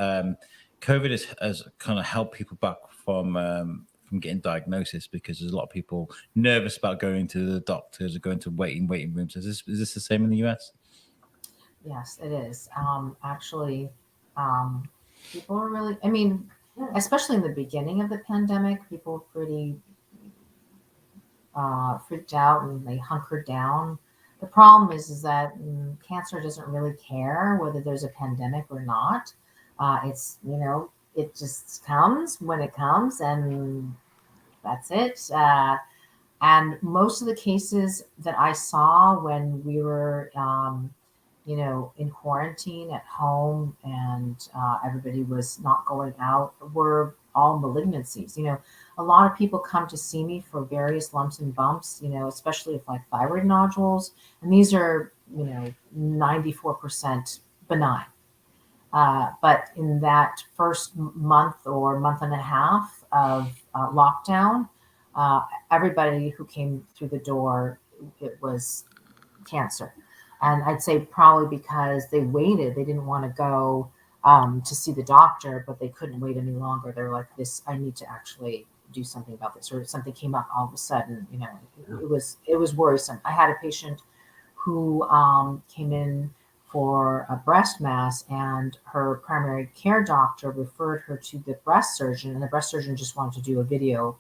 COVID has kind of held people back from getting diagnosis, because there's a lot of people nervous about going to the doctors or going to waiting rooms. Is this the same in the US? Yes, it is. Actually, people are really, I mean, especially in the beginning of the pandemic, people were pretty freaked out and they hunkered down. The problem is that cancer doesn't really care whether there's a pandemic or not. It's, it just comes when it comes, and that's it. And most of the cases that I saw when we were, in quarantine at home, and everybody was not going out, were all malignancies. A lot of people come to see me for various lumps and bumps, especially if like thyroid nodules, and these are, 94% benign. But in that first month or month and a half of lockdown, everybody who came through the door, it was cancer. And I'd say probably because they waited, they didn't want to go to see the doctor, but they couldn't wait any longer. They're like, I need to actually do something about this, or something came up all of a sudden. It was worrisome. I had a patient who came in for a breast mass, and her primary care doctor referred her to the breast surgeon, and the breast surgeon just wanted to do a video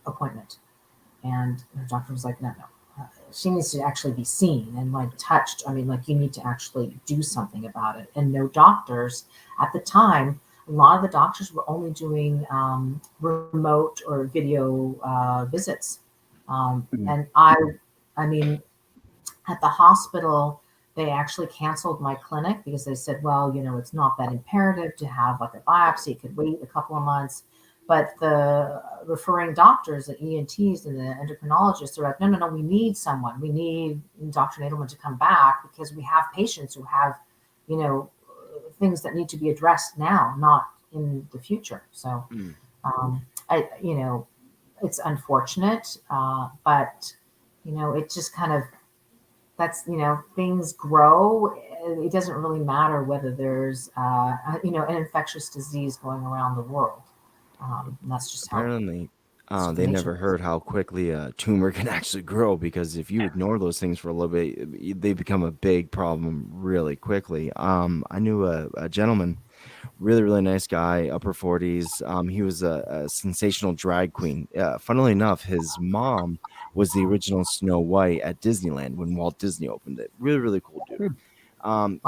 appointment. And the doctor was like, no. She needs to actually be seen and like touched. I mean, like, you need to actually do something about it. And no doctors at the time. A lot of the doctors were only doing remote or video visits. And I mean, at the hospital, they actually canceled my clinic because they said, well, it's not that imperative to have like a biopsy. It could wait a couple of months. But the referring doctors, the ENTs and the endocrinologists, are like, no, we need someone. We need Dr. Nadelman to come back, because we have patients who have, things that need to be addressed now, not in the future. So, it's unfortunate, but, it just kind of, that's, things grow. It doesn't really matter whether there's, an infectious disease going around the world. That's just apparently they never heard how quickly a tumor can actually grow, because if you ignore those things for a little bit, they become a big problem really quickly. I knew a gentleman, really nice guy, upper 40s. He was a sensational drag queen. Funnily enough, his mom was the original Snow White at Disneyland when Walt Disney opened it. Really cool dude.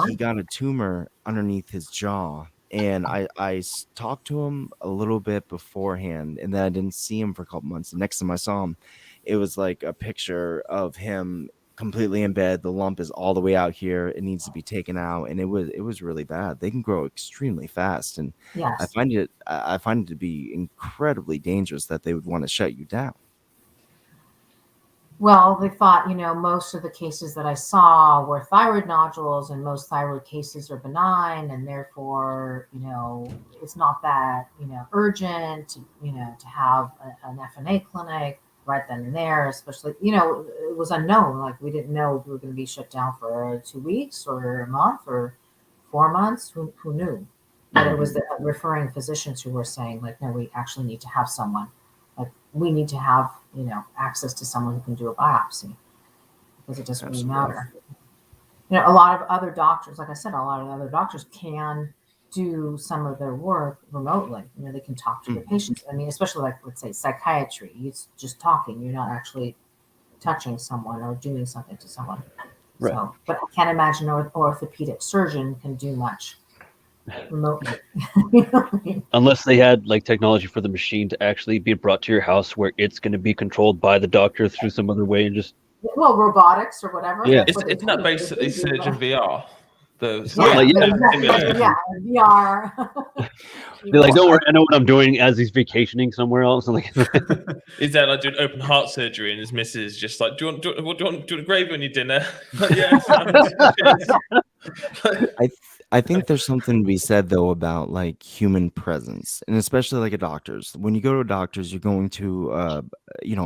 He got a tumor underneath his jaw, and I talked to him a little bit beforehand, and then I didn't see him for a couple months. The next time I saw him, it was like a picture of him completely in bed. The lump is all the way out here. It needs to be taken out, and it was really bad. They can grow extremely fast, and yes. I find it to be incredibly dangerous that they would want to shut you down. Well, they thought, most of the cases that I saw were thyroid nodules, and most thyroid cases are benign, and therefore, it's not that, urgent, to have an FNA clinic, right then and there, especially, it was unknown. Like we didn't know if we were going to be shut down for 2 weeks or a month or 4 months. Who knew? But it was the referring physicians who were saying, like, no, we actually need to have someone. Like, we need to have, access to someone who can do a biopsy because it doesn't really matter. A lot of other doctors, like I said, a lot of other doctors can do some of their work remotely. They can talk to the patients. I mean, especially like, let's say, psychiatry. It's just talking. You're not actually touching someone or doing something to someone. Right. So, but I can't imagine an orthopedic surgeon can do much remotely. Unless they had like technology for the machine to actually be brought to your house where it's going to be controlled by the doctor through some other way and just. Well, robotics or whatever. Yeah. Isn't that basically surgeon VR? Yeah, VR. They're like, don't worry, I know what I'm doing as he's vacationing somewhere else. Like, is that like doing open heart surgery and his missus just like, do you want gravy on your dinner? Like, yeah, I think there's something to be said though about like human presence, and especially like a doctor's. When you go to a doctor's, you're going to a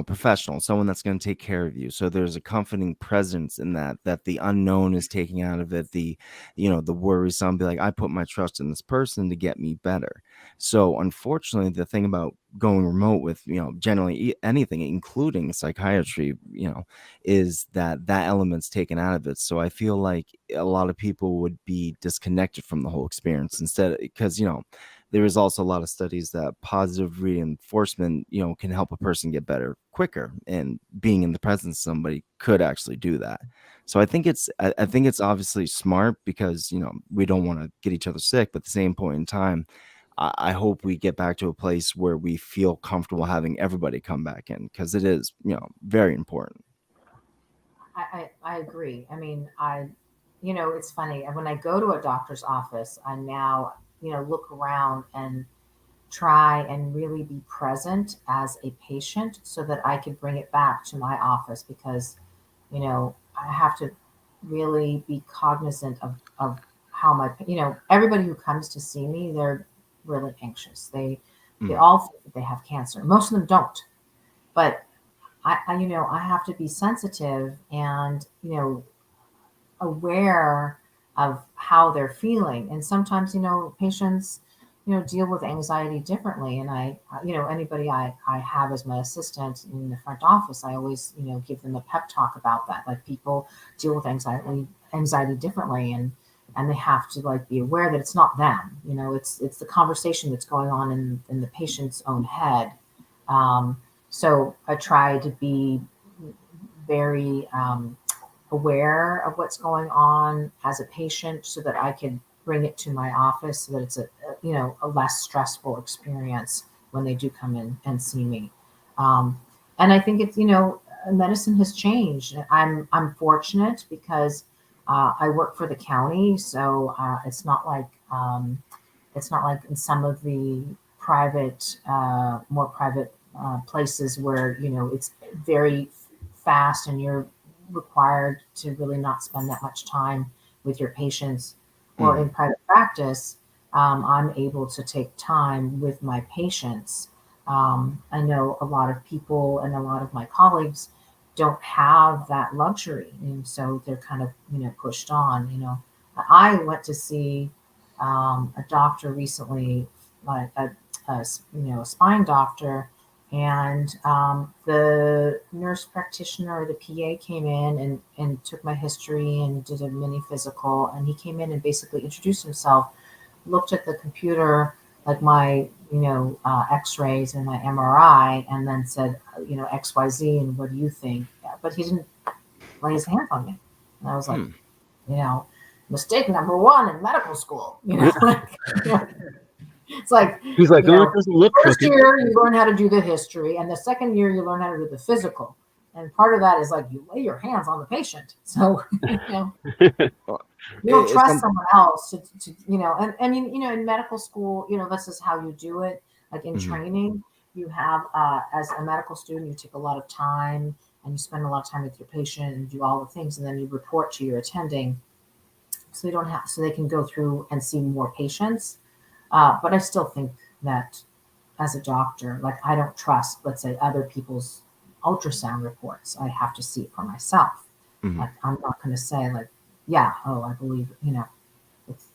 professional, someone that's going to take care of you. So there's a comforting presence in that the unknown is taking out of it. The worrisome, be like, I put my trust in this person to get me better. So unfortunately, the thing about going remote with generally anything, including psychiatry, is that element's taken out of it. So I feel like a lot of people would be disconnected from the whole experience instead, because there is also a lot of studies that positive reinforcement can help a person get better quicker, and being in the presence of somebody could actually do that. So I think it's obviously smart because we don't want to get each other sick, but at the same point in time, I hope we get back to a place where we feel comfortable having everybody come back in, because it is, very important. I agree. I mean, it's funny. When I go to a doctor's office, I now, look around and try and really be present as a patient so that I could bring it back to my office, because, I have to really be cognizant of how everybody who comes to see me, they're really anxious. They all think that they have cancer. Most of them don't, but I have to be sensitive and aware of how they're feeling. And sometimes patients deal with anxiety differently. And anybody I have as my assistant in the front office, I always give them a pep talk about that. Like, people deal with anxiety differently, and they have to be aware that it's not them. It's the conversation that's going on in the patient's own head. So I try to be very aware of what's going on as a patient, so that I can bring it to my office, so that it's a less stressful experience when they do come in and see me. And I think it's medicine has changed. I'm fortunate because I work for the county, so it's not like in some of the private, more private places where it's very fast and you're required to really not spend that much time with your patients. Or in private practice, I'm able to take time with my patients. I know a lot of people and a lot of my colleagues don't have that luxury, and so they're kind of pushed on. I went to see a doctor recently, like a spine doctor, and the nurse practitioner or the PA came in and took my history and did a mini physical, and he came in and basically introduced himself, looked at the computer, like my x-rays and my MRI, and then said XYZ, and what do you think? But he didn't lay his hands on me, and I was like, mistake number one in medical school. It's like, he's like, oh, it doesn't look first crooked. year you learn how to do the history, and the second year you learn how to do the physical, and part of that is like you lay your hands on the patient, so you don't trust someone else to and in medical school, this is how you do it. Like in training, you have as a medical student, you take a lot of time and you spend a lot of time with your patient and do all the things, and then you report to your attending, so they can go through and see more patients. But I still think that as a doctor, like, I don't trust, let's say, other people's ultrasound reports. I have to see it for myself. Like, I'm not going to say like, yeah, oh, I believe,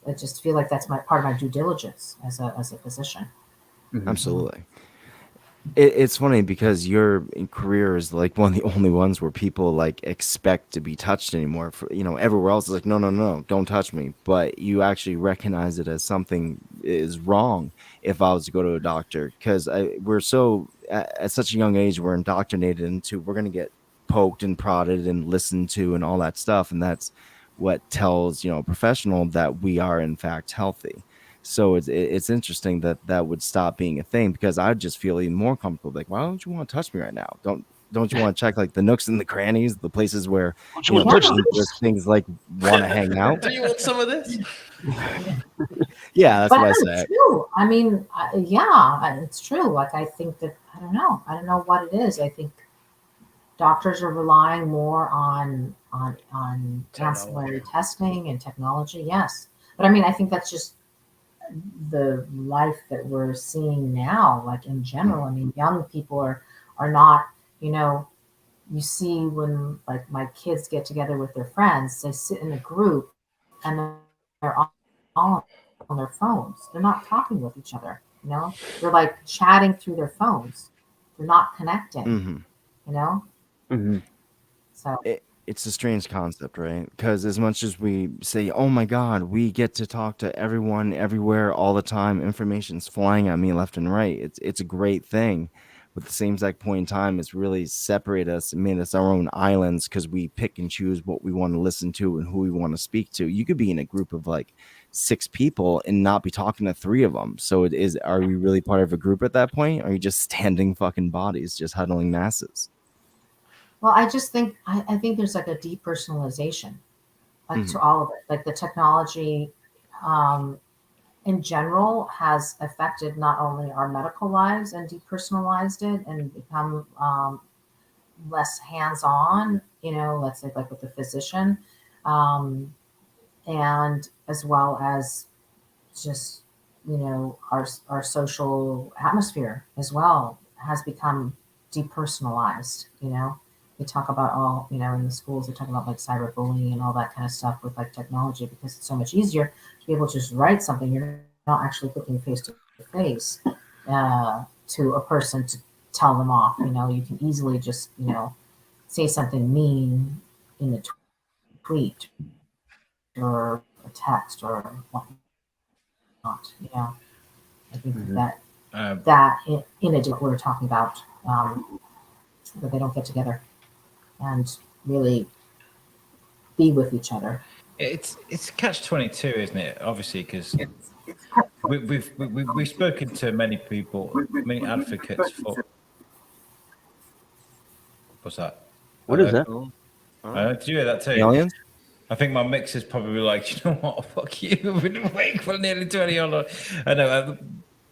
I just feel like that's part of my due diligence as a physician. Absolutely. It's funny because your career is like one of the only ones where people like expect to be touched anymore. Everywhere else is like, no, don't touch me. But you actually recognize it as something is wrong if I was to go to a doctor, because we're so at such a young age, we're indoctrinated into we're going to get poked and prodded and listened to and all that stuff. And that's what tells, a professional that we are in fact healthy. So it's interesting that would stop being a thing, because I just feel even more comfortable. Like, why don't you want to touch me right now? Don't you want to check like the nooks and the crannies, the places where dangerous things like want to hang out? Do you want some of this? Yeah, that's but what I it's said. true. I mean, it's true. Like, I think that I don't know what it is. I think doctors are relying more on ancillary testing and technology. Yes, but I mean, I think that's just the life that we're seeing now, like in general. I mean, young people are not, you see when like my kids get together with their friends, they sit in a group and they're all on their phones. They're not talking with each other, they're like chatting through their phones. They're not connecting, So It's a strange concept, right? Because as much as we say, oh my God, we get to talk to everyone, everywhere, all the time, information's flying at me left and right. It's a great thing. But at the same exact point in time, it's really separated us and made us our own islands, because we pick and choose what we want to listen to and who we want to speak to. You could be in a group of like 6 people and not be talking to 3 of them. So are we really part of a group at that point? Or are you just standing fucking bodies, just huddling masses? well, I just think I think there's like a depersonalization, like to all of it. Like the technology in general has affected not only our medical lives and depersonalized it and become less hands-on, let's say like with the physician, and as well as just, our social atmosphere as well has become depersonalized. We talk about all, in the schools, they talk about like cyberbullying and all that kind of stuff with like technology, because it's so much easier to be able to just write something. You're not actually looking face to face to a person to tell them off. You can easily just, say something mean in a tweet or a text or whatnot. I think that in addition to what we were talking about, that they don't get together and really be with each other. It's catch-22, isn't it? Obviously, because we've spoken to many people, many advocates for. What's that? What is that? Did you hear that too? Aliens? I think my mix is probably like, you know what? Fuck you. We've been awake for nearly 20 hours. I know.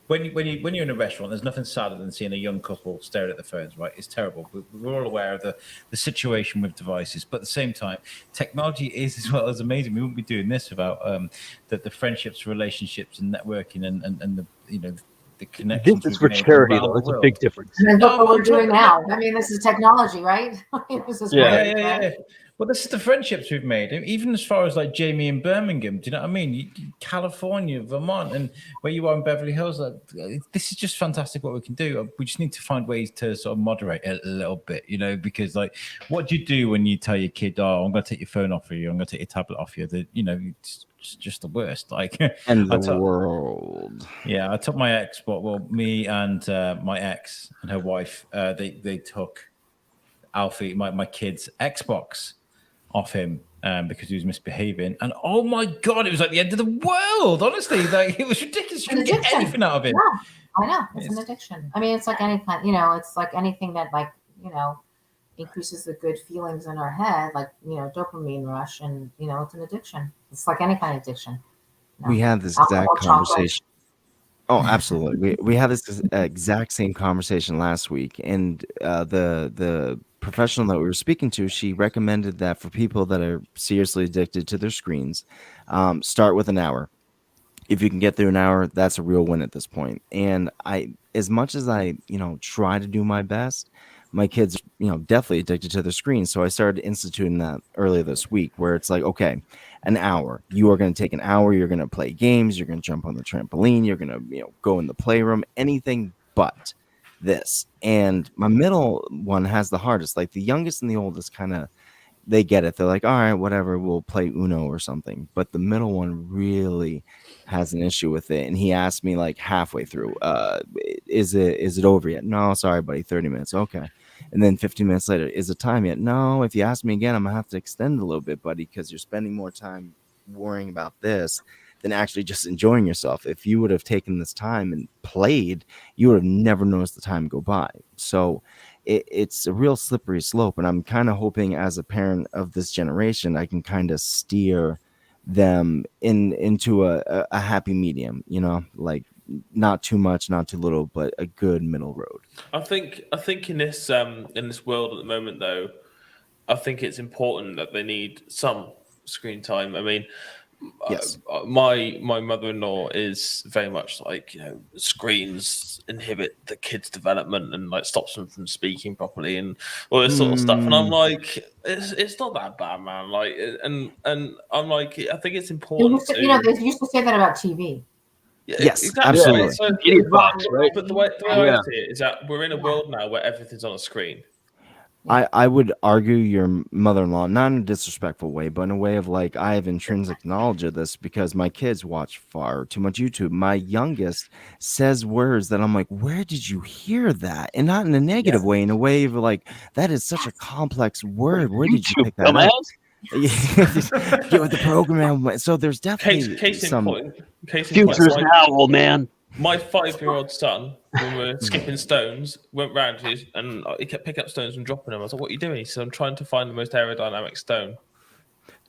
When you're in a restaurant, there's nothing sadder than seeing a young couple staring at their phones, right? It's terrible. We're all aware of the situation with devices, but at the same time, technology is as well as amazing. We wouldn't be doing this without the friendships, relationships, and networking, and the connections. This is for charity, though. It's a big difference. And look what we're doing now. I mean, this is technology, right? This is Yeah. Well, this is the friendships we've made, even as far as like Jamie in Birmingham. Do you know what I mean? California, Vermont, and where you are in Beverly Hills. This is just fantastic what we can do. We just need to find ways to sort of moderate it a little bit, because like, what do you do when you tell your kid, "Oh, I'm going to take your phone off of you. I'm going to take your tablet off you." It's just the worst. Like, and the world. Yeah, I took my ex, me and my ex and her wife, they took Alfie, my kid's Xbox off him because he was misbehaving, and oh my God, it was like the end of the world. Honestly, like, it was ridiculous. You couldn't get anything out of it. Yeah, I know. It's an addiction. I mean, it's like any kind, it's like anything that like, increases the good feelings in our head, like, dopamine rush, and it's an addiction. It's like any kind of addiction. We had this exact conversation. Oh, absolutely. We had this exact same conversation last week, and the professional that we were speaking to, she recommended that for people that are seriously addicted to their screens, start with an hour. If you can get through an hour, that's a real win at this point. And as much as I, try to do my best, my kids, definitely addicted to the screen. So I started instituting that earlier this week, where it's like, okay, an hour. You are going to take an hour. You're going to play games. You're going to jump on the trampoline. You're going to, go in the playroom. Anything but this. And my middle one has the hardest. Like the youngest and the oldest kind of, they get it. They're like, all right, whatever, we'll play Uno or something. But the middle one really has an issue with it. And he asked me like halfway through, is it over yet? No, sorry, buddy, 30 minutes. Okay. And then 15 minutes later, is it time yet? No, if you ask me again, I'm gonna have to extend a little bit, buddy, because you're spending more time worrying about this than actually just enjoying yourself. If you would have taken this time and played, you would have never noticed the time go by. So it's a real slippery slope. And I'm kind of hoping as a parent of this generation, I can kind of steer them into a happy medium, like not too much, not too little, but a good middle road. I think in this world at the moment, though, I think it's important that they need some screen time. I mean, yes, my mother-in-law is very much like, screens inhibit the kids' development and like stops them from speaking properly and all this sort of stuff. And I'm like, it's not that bad, man. Like, and I'm like, I think it's important. They used to say that about TV. Yeah, yes, exactly. absolutely. So, but the way I see it is that we're in a world now where everything's on a screen. I would argue your mother-in-law, not in a disrespectful way, but in a way of like, I have intrinsic knowledge of this because my kids watch far too much YouTube. My youngest says words that I'm like, where did you hear that? And not in a negative way, in a way of like, that is such a complex word. Where did you pick that up? Get with the program. So there's definitely some futures now, old man. My 5-year-old son, when we were skipping stones, went round and he kept picking up stones and dropping them. I was like, "What are you doing?" He said, "I'm trying to find the most aerodynamic stone."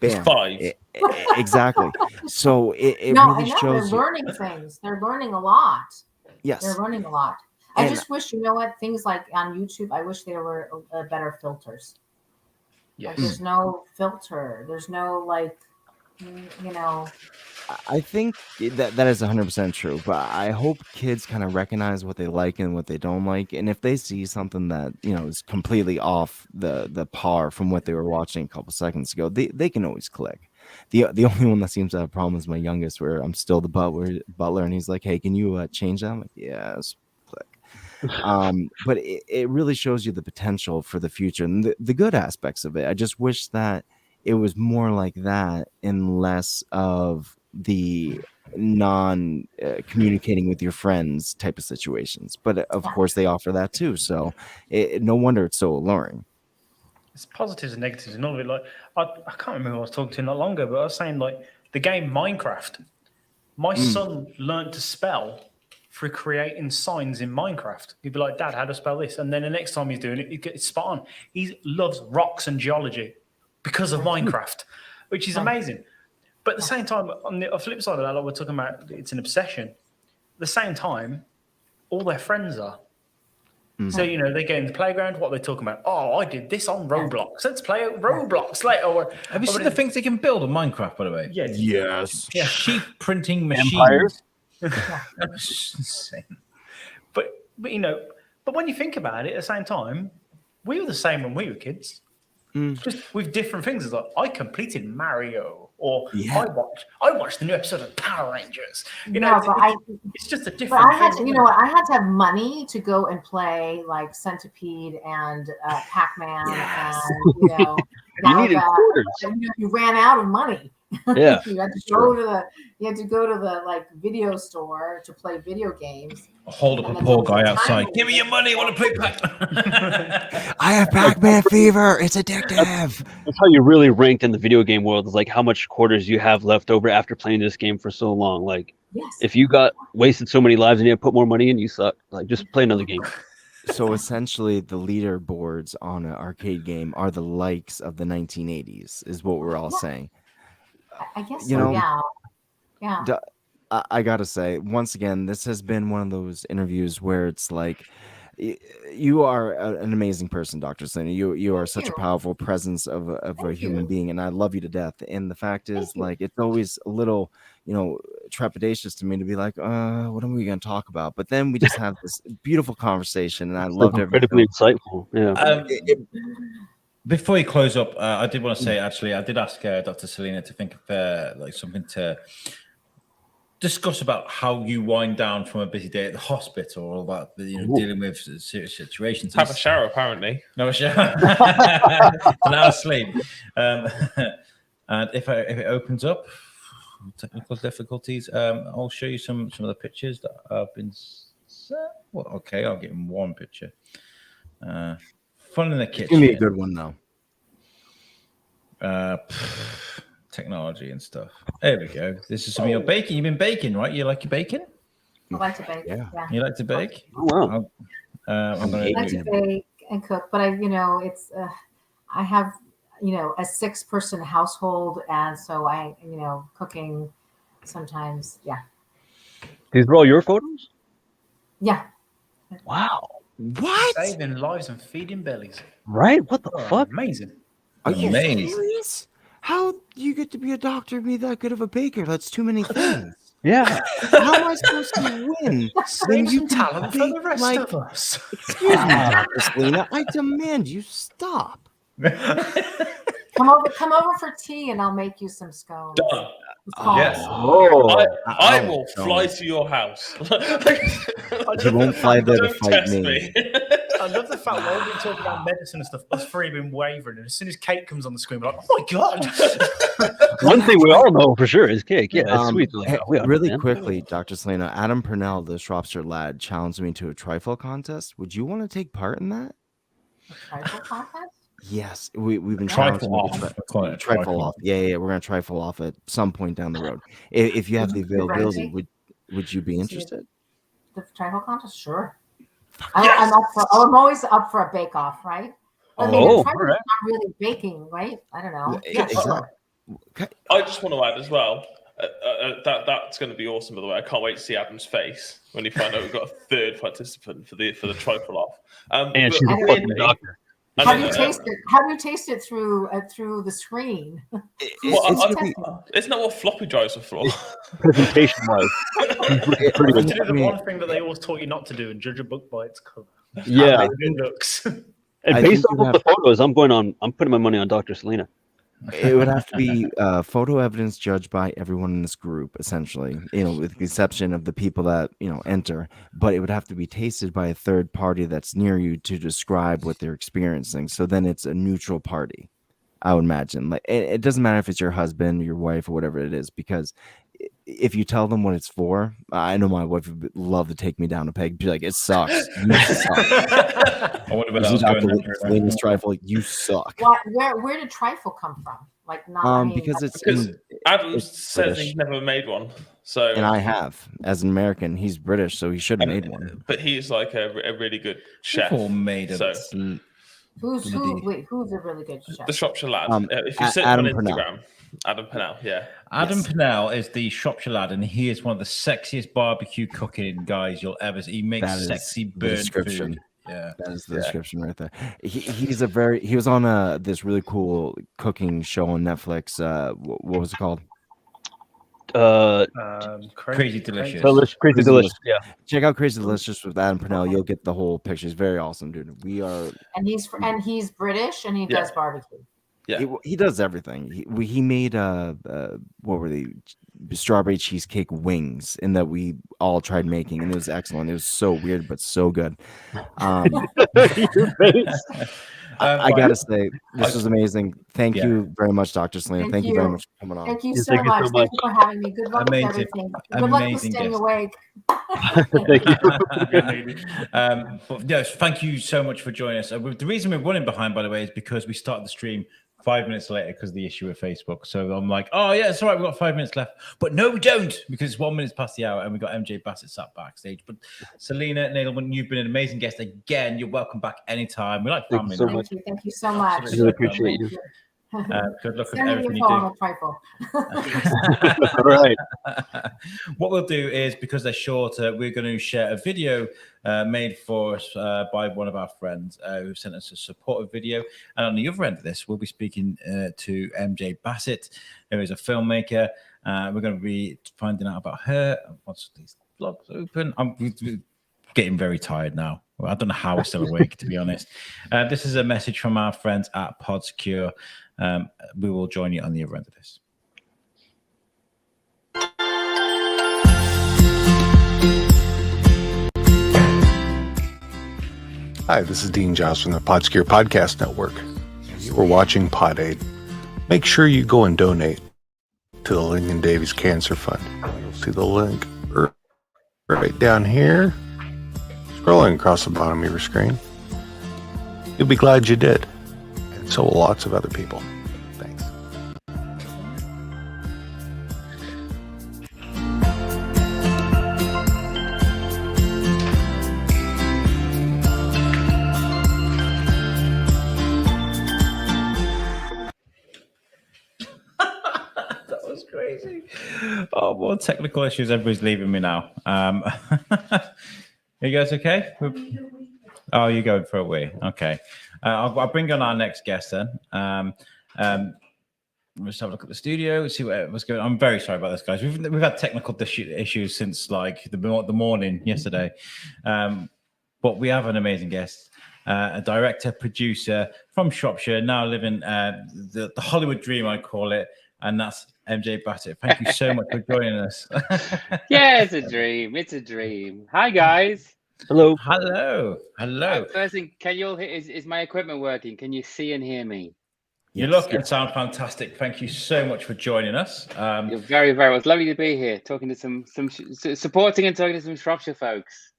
Bam. 5. Exactly. So it really I know, shows. They're learning things. They're learning a lot. Yes. They're learning a lot. I just wish, things like on YouTube, I wish there were better filters. Yes. Like, there's no filter. There's no I think that is 100% true, but I hope kids kind of recognize what they like and what they don't like, and if they see something that is completely off the par from what they were watching a couple seconds ago, they can always click. The only one that seems to have a problem is my youngest, where I'm still the butler, and he's like, "Hey, can you change that?" I'm like, "Yes." Click. But it really shows you the potential for the future and the good aspects of it. I just wish that it was more like that and less of the communicating with your friends type of situations. But of course they offer that too. So no wonder it's so alluring. It's positives and negatives and all of it. Like I can't remember who I was talking to not long ago, but I was saying like the game Minecraft. My son learned to spell through creating signs in Minecraft. He'd be like, "Dad, how to spell this?" And then the next time he's doing it, it's spot on. He loves rocks and geology because of Minecraft, which is amazing. But at the same time, on the flip side of that, like we're talking about, it's an obsession. At the same time, all their friends are. So, they get in the playground, what are they talking about? "Oh, I did this on Roblox. Let's play Roblox later." Have you seen the things they can build on Minecraft, by the way? Yeah. Yes. Yeah. Sheep printing machines. Empires? That's insane. But when you think about it, at the same time, we were the same when we were kids. Just with different things. It's like, I completed Mario, or I watched the new episode of Power Rangers. It's just a different. But I had to, I had to have money to go and play like Centipede and Pac-Man, and you needed quarters. You ran out of money. Yeah, you had to go to the like video store to play video games. Hold up a poor guy outside. "Give me your money. I want to play Pac-Man." I have Pac-Man fever. It's addictive. That's how you really ranked in the video game world. Is like how much quarters you have left over after playing this game for so long. Like, if you got wasted so many lives and you had to put more money in, you suck. Like, just play another game. So essentially, the leaderboards on an arcade game are the likes of the 1980s, is what we're all saying. I guess so. Yeah. I gotta say, once again, this has been one of those interviews where it's like You are an amazing person, Dr. Selena. You are such a powerful presence of a human being, and I love you to death. And the fact is, like, it's always a little, trepidatious to me to be like, what are we going to talk about? But then we just have this beautiful conversation, and I loved incredibly everything. insightful. Yeah. Before you close up, I did want to say, actually, I did ask Dr. Selena to think of like something to discuss about how you wind down from a busy day at the hospital, or about dealing with serious situations. Have a shower, apparently. No, a shower. An hour's sleep. And if it opens up, technical difficulties, I'll show you some of the pictures that have been. Well, okay, I'll give him one picture. Fun in the kitchen. It's gonna be a good one though. Technology and stuff. There we go. This is some of your baking. You've been baking, right? You like your bacon? I like to bake. Yeah. You like to bake? Oh wow. I'm I like to bake and cook, but it's I have a 6-person household, and so I cooking sometimes. Yeah. These are all your photos? Yeah. Wow. What? Saving lives and feeding bellies. Right? What the fuck? Amazing. Are you serious? How do you get to be a doctor and be that good of a baker? That's too many things. Yeah. How am I supposed to win? Save some talent for the rest of us. Excuse me, Dr. Selena. I demand you stop. Come over for tea, and I'll make you some scones. Done. Yes. I will fly to your house. You won't fly there to Don't fight test me. I love the fact while we're talking about medicine and stuff, us three have been wavering, and as soon as Kate comes on the screen, we're like, oh my god. One thing we all know for sure is cake. Yeah, it's sweet. Hey, really quickly, Dr. Selena, Adam Purnell, the Shropshire lad, challenged me to a trifle contest. Would you want to take part in that? Trifle contest? Yes, we've been Trifle challenged to off. trifle off. Yeah, we're gonna trifle off at some point down the road. If you have the availability, would you be interested? The trifle contest? Sure. I'm always up for a bake-off, right? I mean, the trifle is not really baking, right? I don't know. Yeah, sure. I just want to add as well. That's going to be awesome. By the way, I can't wait to see Adam's face when he find out we've got a third participant for the trifle off. And she's a fucking doctor. Have you tasted through the screen? Isn't that what floppy drives are for? Presentation wise, To do the one thing that they always taught you not to do and judge a book by its cover. Yeah. Good looks. And based off of the photos, I'm putting my money on Dr. Selena. It would have to be photo evidence judged by everyone in this group, essentially, with the exception of the people that, enter. But it would have to be tasted by a third party that's near you to describe what they're experiencing. So then it's a neutral party, I would imagine. Like it doesn't matter if it's your husband, your wife, or whatever it is, because if you tell them what it's for, I know my wife would love to take me down a peg. Be like, it sucks. You suck. I wonder what Selena's trifle. You suck. Where did trifle come from? Like not because Adam says he's never made one. So and I have, as an American, he's British, so he should have made one. But he's like a really good chef. All made of Who's a really good chef? The Shropshire lad. If you search Adam on Instagram, Purnell. Adam Purnell, yeah. Adam Purnell is the Shropshire lad, and he is one of the sexiest barbecue cooking guys you'll ever see. He makes sexy burnt food. Yeah, that is the description right there. He was on this really cool cooking show on Netflix. What was it called? Crazy Delicious. Crazy Delicious. Yeah. Check out Crazy Delicious with Adam Purnell. You'll get the whole picture. He's very awesome, dude. And he's British, and he does barbecue. Yeah, he does everything. He made what were they? Strawberry cheesecake wings, and that we all tried making, and it was excellent. It was so weird but so good. I gotta say, this was amazing. Thank you very much, Dr. Selena. Thank you very much for coming on. Thank you so much. Thank you for having me. Good luck with everything. Good luck with staying awake. Thank you. But yes, thank you so much for joining us. The reason we're running behind, by the way, is because we started the stream 5 minutes later because of the issue with Facebook. So I'm like, oh yeah, it's all right, we've got 5 minutes left. But no, we don't, because it's 1 minute past the hour and we got MJ Bassett sat backstage. But Selena Nadelman, you've been an amazing guest again. You're welcome back anytime. We like family. Thank you so much. I really appreciate you. Good luck with Send me everything your you phone do. a trifle. Right. What we'll do is, because they're shorter, we're going to share a video made for us by one of our friends who sent us a supportive video. And on the other end of this, we'll be speaking to MJ Bassett, who is a filmmaker. We're going to be finding out about her. Once these blogs open, I'm getting very tired now. I don't know how we're still awake, to be honest. This is a message from our friends at Podsecure. We will join you on the other end of this. Hi, this is Dean Giles from the Podsecure Podcast Network. You are watching Pod Aid. Make sure you go and donate to the Lingen Davies Cancer Fund. You'll see the link right down here, scrolling across the bottom of your screen. You'll be glad you did, and so will lots of other people. Thanks. That was crazy. Oh, more technical issues. Everybody's leaving me now. Are you guys okay? Oh, you're going for a wee. Okay. I'll bring on our next guest then. Let's have a look at the studio, see what's going on. I'm very sorry about this, guys. We've had technical issues since like the morning yesterday. But we have an amazing guest, a director, producer from Shropshire, now living the Hollywood dream, I call it, and that's MJ Bassett. Thank you so much for joining us. Yeah, it's a dream. It's a dream. Hi, guys. Hello. Hello. Hello. First thing, can you all hear? Is my equipment working? Can you see and hear me? You look and sound fantastic. Thank you so much for joining us. You're very, very well. It's lovely to be here, talking to some supporting and talking to some Shropshire folks.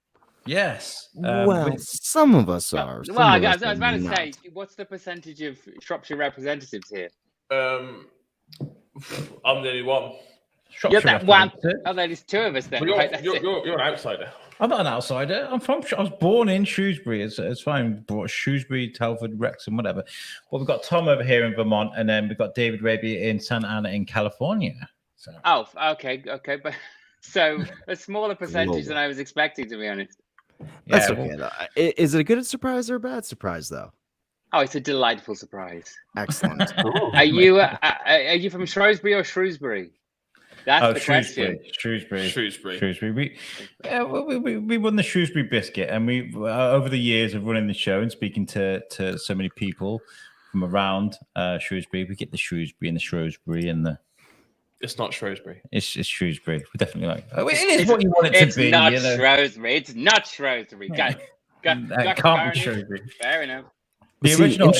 Yes. Well, some of us are. Well, I was about to say, what's the percentage of Shropshire representatives here? I'm the only one. You're that one. Oh, there's two of us then. Well, right? you're an outsider. I'm not an outsider. I was born in Shrewsbury. It's fine. Shrewsbury, Telford, Wrexham, whatever. But we've got Tom over here in Vermont, and then we've got David Raby in Santa Ana in California. So. Oh, okay, but so a smaller percentage than I was expecting, to be honest. That's okay though. Is it a good surprise or a bad surprise though? Oh, it's a delightful surprise. Excellent. Are you from Shrewsbury or Shrewsbury? That's the question. Shrewsbury. We won the Shrewsbury biscuit, and we over the years of running the show and speaking to so many people from around Shrewsbury, we get the Shrewsbury and the Shrewsbury and the. It's not Shrewsbury. It's Shrewsbury. We're definitely like. Oh, it is what you want it to be. It's not Shrewsbury. It's not Shrewsbury. It can't be Shrewsbury. Fair enough. The original.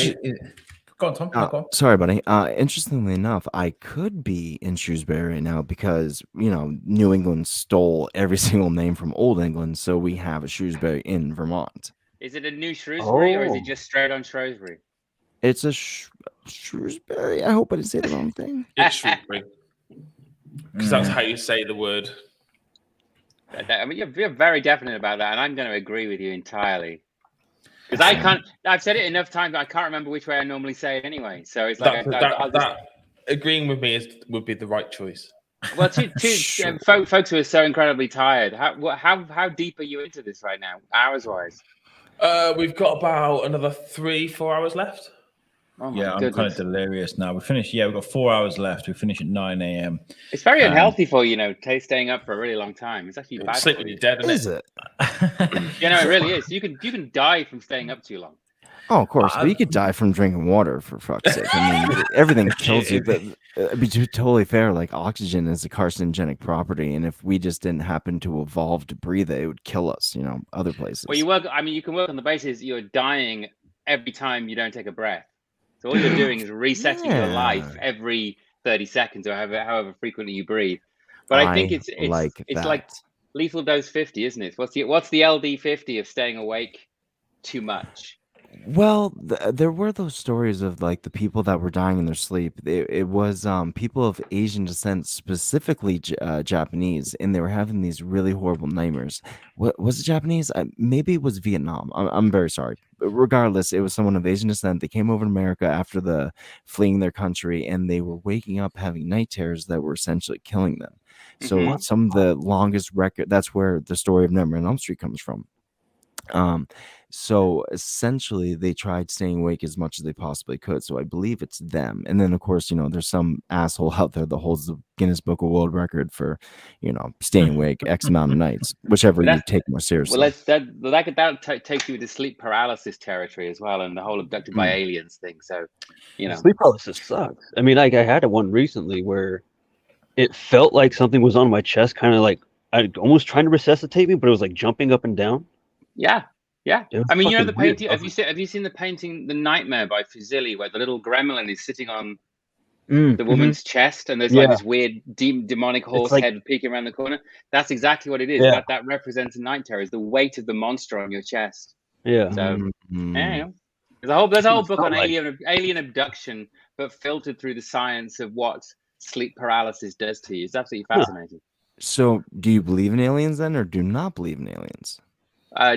Go on, Tom. Go on. Sorry, buddy. Interestingly enough, I could be in Shrewsbury right now because, New England stole every single name from Old England, so we have a Shrewsbury in Vermont. Is it a new Shrewsbury or is it just straight on Shrewsbury? It's a Shrewsbury. I hope I didn't say the wrong thing. It's Shrewsbury. Because that's how you say the word. I mean, you're very definite about that, and I'm going to agree with you entirely. Because I've said it enough times, I can't remember which way I normally say it anyway. So it's like agreeing with me would be the right choice. Well, folks who are so incredibly tired, how deep are you into this right now, hours wise? We've got about another 3-4 hours left. Oh yeah, I'm kind of delirious now. We finished. Yeah, we've got 4 hours left. We finish at 9 a.m. It's very unhealthy for staying up for a really long time. It's actually bad. Sleep when you're dead, is it? It really is. You can die from staying up too long. Oh, of course. But you could die from drinking water, for fuck's sake. I mean, everything kills you. But to be totally fair, like oxygen is a carcinogenic property, and if we just didn't happen to evolve to breathe it, it would kill us. Other places. Well, you can work on the basis you're dying every time you don't take a breath. So all you're doing is resetting your life every 30 seconds or however frequently you breathe. But I think it's like lethal dose 50, isn't it? What's the LD 50 of staying awake too much? Well, there were those stories of like the people that were dying in their sleep. It was people of Asian descent, specifically Japanese, and they were having these really horrible nightmares. What was it, Japanese? Maybe it was Vietnam. I'm very sorry. But regardless, it was someone of Asian descent. They came over to America after the fleeing their country, and they were waking up having night terrors that were essentially killing them. So some of the longest record. That's where the story of Nightmare on Elm Street comes from. So essentially they tried staying awake as much as they possibly could. So I believe it's them. And then of course, there's some asshole out there that holds the Guinness Book of World Record for, staying awake X amount of nights, whichever you take more seriously. Well, that takes you into sleep paralysis territory as well, and the whole abducted by aliens thing. So, sleep paralysis sucks. I mean, like I had one recently where it felt like something was on my chest, kind of like almost trying to resuscitate me, but it was like jumping up and down. Yeah. I mean, the fucking weird. painting. Have you seen the painting, The Nightmare by Fuseli, where the little gremlin is sitting on the woman's chest, and there's like this weird demonic horse head peeking around the corner? That's exactly what it is. Yeah. That represents a night terror, is the weight of the monster on your chest. Yeah. So there's a whole book on alien abduction, but filtered through the science of what sleep paralysis does to you. It's absolutely fascinating. So do you believe in aliens then, or do not believe in aliens?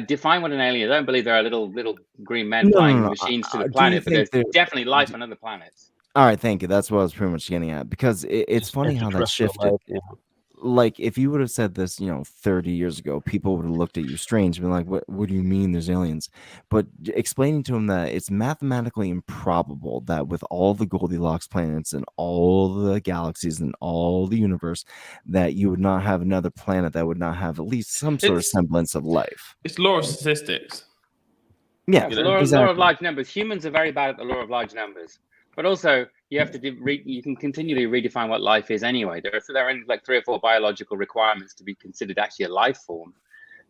Define what an alien is. I don't believe there are little green men flying machines to the planet, but there's definitely life on other planets. All right, thank you. That's what I was pretty much getting at, because it's funny how that shifted. Like if you would have said this, 30 years ago, people would have looked at you strange and been like, what do you mean there's aliens? But explaining to them that it's mathematically improbable that with all the Goldilocks planets and all the galaxies and all the universe, that you would not have another planet that would not have at least some sort of semblance of life. It's law of statistics. Yeah, the law of large numbers. Humans are very bad at the law of large numbers. But also, you have to you can continually redefine what life is anyway. There are only like 3 or 4 biological requirements to be considered actually a life form.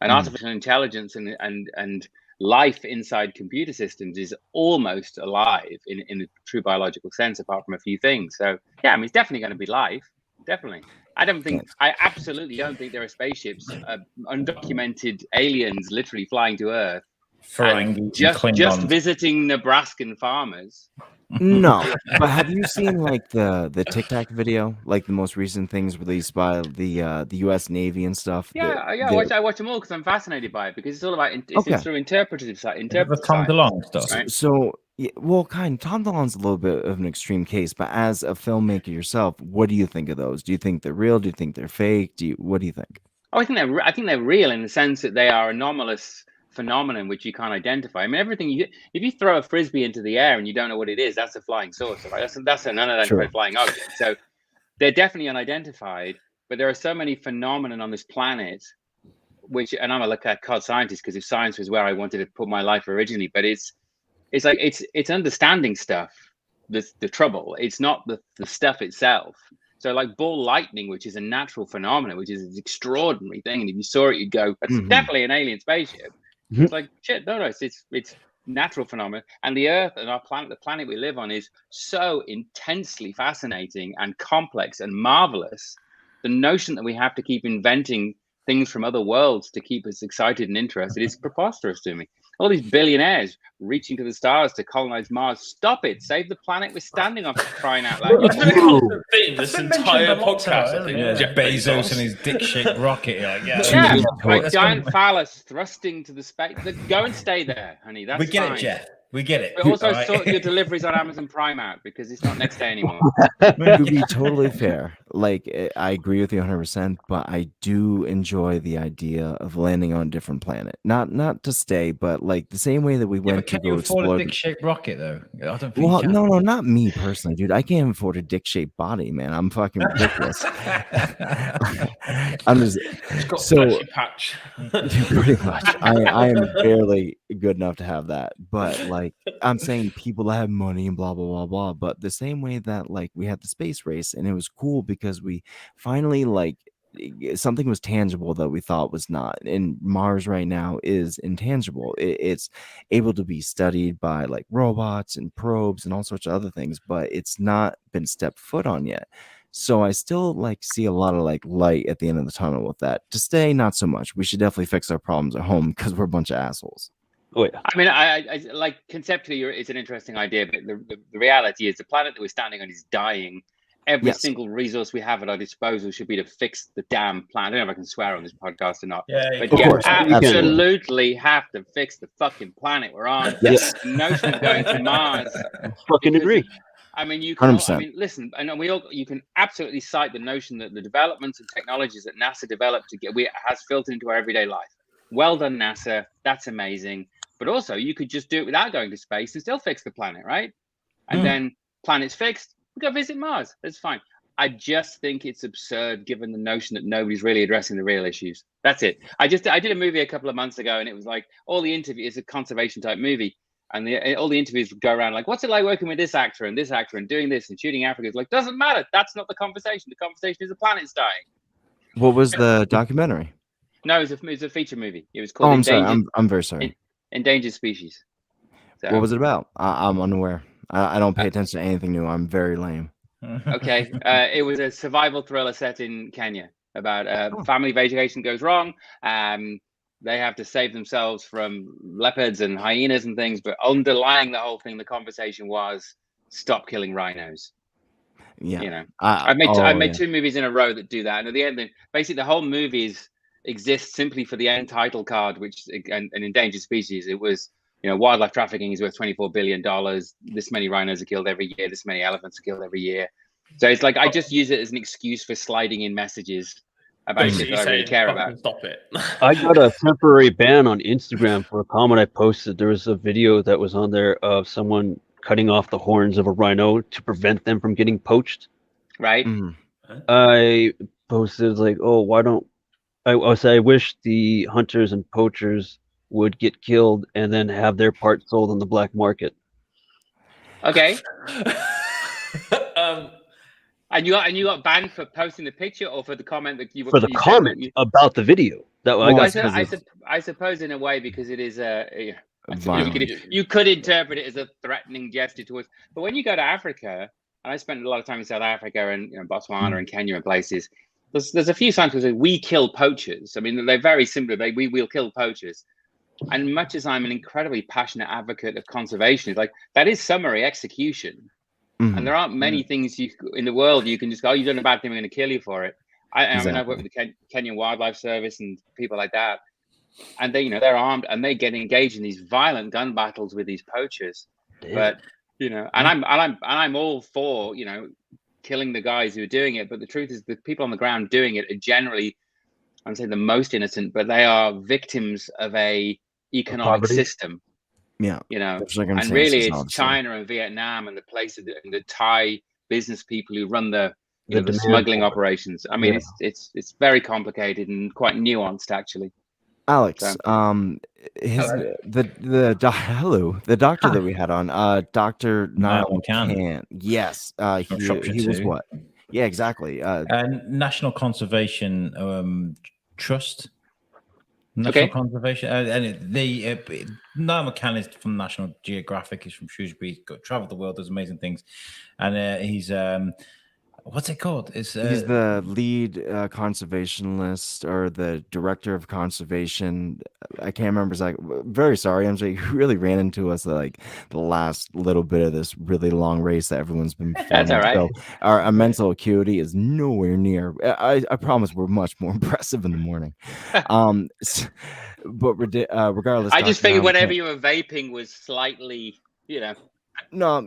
And artificial intelligence and life inside computer systems is almost alive in a true biological sense, apart from a few things. So yeah, I mean, it's definitely going to be life. Definitely. I absolutely don't think there are spaceships, undocumented aliens literally flying to Earth. Just visiting Nebraskan farmers. No, but have you seen like the Tic Tac video, like the most recent things released by the U.S. Navy and stuff? I watch them all because I'm fascinated by it, because it's all about it's through interpretive science. Tom DeLonge stuff. Right? So Tom DeLonge's a little bit of an extreme case, but as a filmmaker yourself, what do you think of those? Do you think they're real? Do you think they're fake? What do you think? Oh, I think they're real in the sense that they are anomalous phenomenon which you can't identify. I mean, if you throw a frisbee into the air and you don't know what it is, that's a flying saucer, right? That's an unidentified flying object. So they're definitely unidentified, but there are so many phenomena on this planet, and I'm a cod scientist because if science was where I wanted to put my life originally, but it's understanding stuff. The trouble, it's not the stuff itself. So like ball lightning, which is a natural phenomenon, which is an extraordinary thing, and if you saw it, you'd go, that's definitely an alien spaceship. It's like shit. No, it's natural phenomenon, and the Earth and our planet, the planet we live on, is so intensely fascinating and complex and marvelous. The notion that we have to keep inventing things from other worlds to keep us excited and interested is preposterous to me. All these billionaires reaching to the stars to colonize Mars. Stop it! Save the planet we're standing on, for crying out loud. This entire podcast, I think. Jeff Bezos and his dick-shaped rocket. Like giant phallus thrusting to the space. Go and stay there, honey. That's we get fine. it, Jeff. We get it. But also sort your deliveries on Amazon Prime out, because it's not next day anymore. To be totally fair, like I agree with you 100%, but I do enjoy the idea of landing on a different planet. Not to stay, but like the same way that we went to go explore. Can you afford a dick-shaped rocket though? I don't think. Well, no, not me personally, dude. I can't afford a dick-shaped body, man. I'm fucking ridiculous. I'm just so patch. Pretty much. I am barely good enough to have that, but like I'm saying, people that have money and blah blah blah blah. But the same way that like we had the space race, and it was cool because we finally like something was tangible that we thought was not. And Mars right now is intangible. It's able to be studied by like robots and probes and all sorts of other things, but it's not been stepped foot on yet. So I still like see a lot of like light at the end of the tunnel with that. To stay, not so much. We should definitely fix our problems at home because we're a bunch of assholes. Oh yeah. I mean, I like conceptually, it's an interesting idea, but the reality is the planet that we're standing on is dying. Every Yes. single resource we have at our disposal should be to fix the damn planet. I don't know if I can swear on this podcast or not. Yeah, but of yeah, course, absolutely have to fix the fucking planet we're on. Yes. The notion of going to Mars. Fucking agree. I mean, you can. 100%. I mean, listen, and you can absolutely cite the notion that the developments and technologies that NASA developed has filtered into our everyday life. Well done, NASA. That's amazing. But also, you could just do it without going to space and still fix the planet, right? And then planet's fixed. We go visit Mars. That's fine. I just think it's absurd, given the notion that nobody's really addressing the real issues. That's it. I did a movie a couple of months ago, and it was like all the interviews. It's a conservation type movie. And all the interviews would go around like, what's it like working with this actor and doing this and shooting Africa? It's like, doesn't matter. That's not the conversation. The conversation is the planet's dying. What was the documentary? No, it was a feature movie. It was called I'm sorry. I'm very sorry. Endangered Species. So, what was it about? I'm unaware. I don't pay attention to anything new. I'm very lame. Okay. It was a survival thriller set in Kenya about family vacation goes wrong. They have to save themselves from leopards and hyenas and things, but underlying the whole thing, the conversation was stop killing rhinos. Yeah, you know, I've made 2 movies in a row that do that, and at the end, basically the whole movie exists simply for the end title card, which an endangered species. It was, wildlife trafficking is worth $24 billion. This many rhinos are killed every year. This many elephants are killed every year. So it's like I just use it as an excuse for sliding in messages about shit that I really care about. Stop it. I got a temporary ban on Instagram for a comment I posted. There was a video that was on there of someone cutting off the horns of a rhino to prevent them from getting poached. Right. I posted like, oh, why don't I wish the hunters and poachers would get killed and then have their part sold on the black market. Okay. And you got banned for posting the picture or for the comment that you for the comment about the video that I suppose in a way because it is you could interpret it as a threatening gesture towards. But when you go to Africa, and I spent a lot of time in South Africa and Botswana and Kenya and places, there's a few signs where we kill poachers. I mean, they're very similar. We will kill poachers. And much as I'm an incredibly passionate advocate of conservation, it's like that is summary execution. And there aren't many things in the world you can just go, oh, you've done a bad thing, we're going to kill you for it. I mean, I've worked with the Kenyan Wildlife Service and people like that. And they, they're armed and they get engaged in these violent gun battles with these poachers. But, and I'm all for, killing the guys who are doing it. But the truth is the people on the ground doing it are generally, I'm saying the most innocent, but they are victims of a economic system. Yeah, and really it's China and Vietnam and the places and the Thai business people who run the smuggling operations. I mean, it's very complicated and quite nuanced, actually. Alex, the doctor that we had on, Dr. Niall McCann. Yes, he was what? Yeah, exactly. National Conservation Trust. National Conservation, and Niall McCann is from National Geographic. He's from Shrewsbury. He's traveled the world, does amazing things, and he's what's it called? He's the lead conservationist or the director of conservation. I can't remember exactly. Very sorry, MJ. You really ran into us like the last little bit of this really long race that everyone's been filming. That's all right. So our mental acuity is nowhere near. I promise we're much more impressive in the morning. But regardless, I just figured whenever you were vaping was slightly, No, no,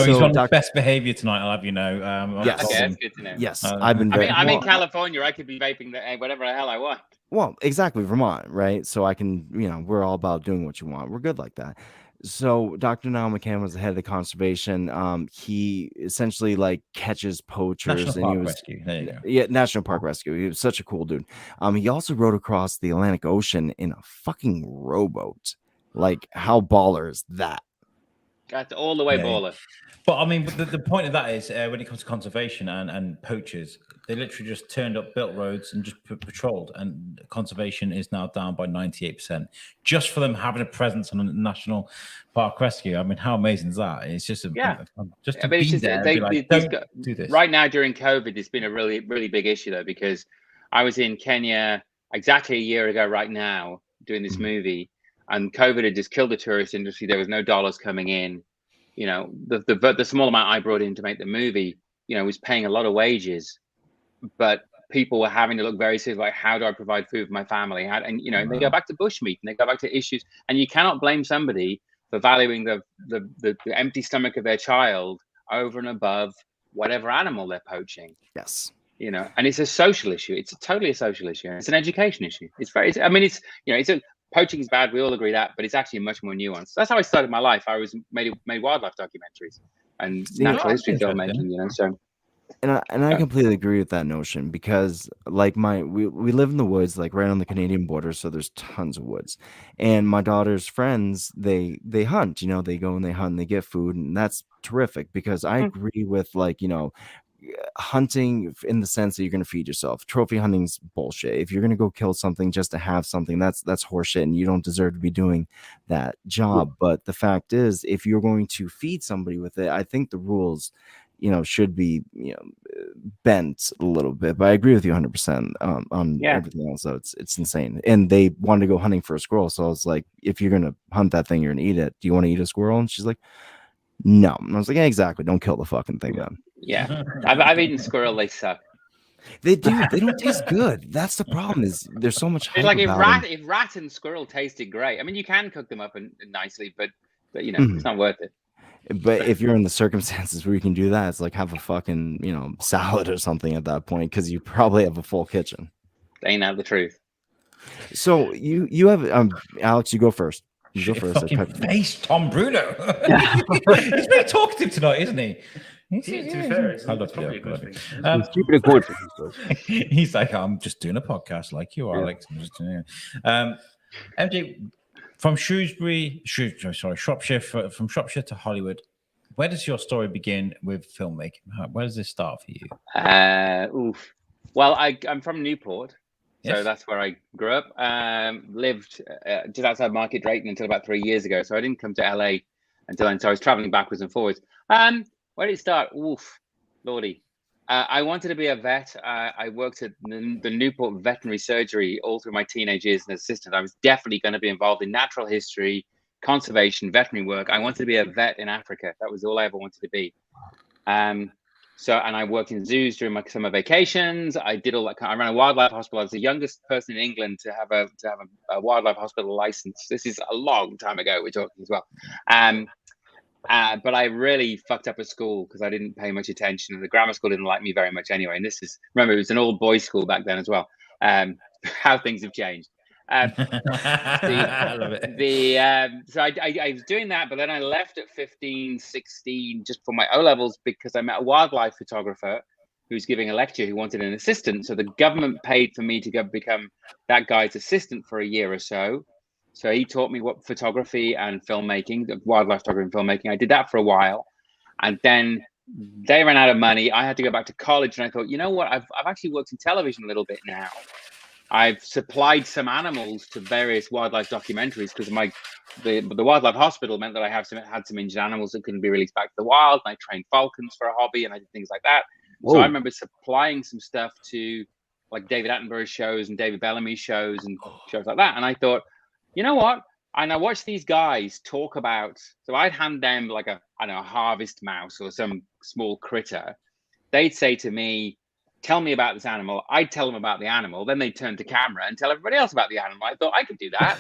he's on his best behavior tonight. I'll have you know. Yes, okay, that's good to know. Yes, I've been. I'm in California. I could be vaping whatever the hell I want. Well, exactly, Vermont, right? So I can, we're all about doing what you want. We're good like that. So Dr. Niall McCann was the head of the conservation. He essentially like catches poachers. National Park Rescue. There you go. Yeah, National Park Rescue. He was such a cool dude. He also rode across the Atlantic Ocean in a fucking rowboat. Like, how baller is that? That's all the way baller. But I mean, the point of that is when it comes to conservation and poachers, they literally just turned up, built roads, and just patrolled. And conservation is now down by 98%, just for them having a presence on a National Park Rescue. I mean, how amazing is that? It's just do this. Right now during COVID, it's been a really, really big issue though, because I was in Kenya exactly a year ago right now, doing this movie, and COVID had just killed the tourist industry. There was no dollars coming in. You know, the small amount I brought in to make the movie, you know, was paying a lot of wages, but people were having to look very serious, like, how do I provide food for my family? And you know, and they go back to bushmeat, and they go back to issues, and you cannot blame somebody for valuing the empty stomach of their child over and above whatever animal they're poaching. Yes. You know, and it's a social issue. It's totally a social issue. It's an education issue. I mean, it's, you know, poaching is bad. We all agree that, but it's actually much more nuanced. That's how I started my life. I made wildlife documentaries and natural history filmmaking, you know, so. And I completely agree with that notion, because like we live in the woods, like right on the Canadian border, so there's tons of woods. And my daughter's friends, they hunt, you know, they go and they hunt and they get food, and that's terrific, because I agree with, like, you know, hunting in the sense that you're going to feed yourself. Trophy hunting's bullshit. If you're going to go kill something just to have something, that's horseshit, and you don't deserve to be doing that job. But the fact is, if you're going to feed somebody with it, I think the rules, you know, should be, you know, bent a little bit. But I agree with you 100% on everything else. So it's insane. And they wanted to go hunting for a squirrel, so I was like, if you're gonna hunt that thing, you're gonna eat it. Do you want to eat a squirrel? And she's like, no. And I was like, yeah, exactly. Don't kill the fucking thing, then. Yeah, I've eaten squirrel. They suck. They do. They don't taste good. That's the problem. Is there's so much hype It's like about if rat and squirrel tasted great. I mean, you can cook them up and nicely, but you know, Mhm. it's not worth it. But if you're in the circumstances where you can do that, it's like have a fucking, you know, salad or something at that point, because you probably have a full kitchen. Ain't that the truth? So you have Alex, you go first. You go Shit, first. fucking face, Tom Bruno. He's very talkative tonight, isn't he? To be fair, it's I love probably you. a good thing. Keep it a good thing. He's like, I'm just doing a podcast like you are, Alex. I'm just doing it. MJ, from Shropshire, from Shropshire to Hollywood, where does your story begin with filmmaking? Where does this start for you? Well, I'm from Newport, so Yes. that's where I grew up. Lived just outside Market Drayton until about 3 years ago. So I didn't come to LA until then. So I was traveling backwards and forwards. Where did it start? Lordy. I wanted to be a vet. I worked at the Newport Veterinary Surgery all through my teenage years as an assistant. I was definitely going to be involved in natural history, conservation, veterinary work. I wanted to be a vet in Africa. That was all I ever wanted to be. And I worked in zoos during my summer vacations. I did all that. I ran a wildlife hospital. I was the youngest person in England to have a wildlife hospital license. This is a long time ago. We're talking as well. But I really fucked up at school because I didn't pay much attention, and the grammar school didn't like me very much anyway. And remember, it was an all boys school back then as well. How things have changed. I love it. So I was doing that, but then I left at 15, 16, just for my O levels, because I met a wildlife photographer who's giving a lecture who wanted an assistant. So the government paid for me to go become that guy's assistant for a year or so. So he taught me what photography and filmmaking, wildlife photography and filmmaking. I did that for a while, and then they ran out of money. I had to go back to college, and I thought, you know what? I've actually worked in television a little bit now. I've supplied some animals to various wildlife documentaries because the wildlife hospital meant that I had some injured animals that couldn't be released back to the wild. And I trained falcons for a hobby, and I did things like that. Whoa. So I remember supplying some stuff to like David Attenborough's shows and David Bellamy's shows and shows like that. And I thought, you know what? And I watched these guys talk about, so I'd hand them like a harvest mouse or some small critter. They'd say to me, tell me about this animal. I'd tell them about the animal. Then they'd turn to camera and tell everybody else about the animal. I thought I could do that.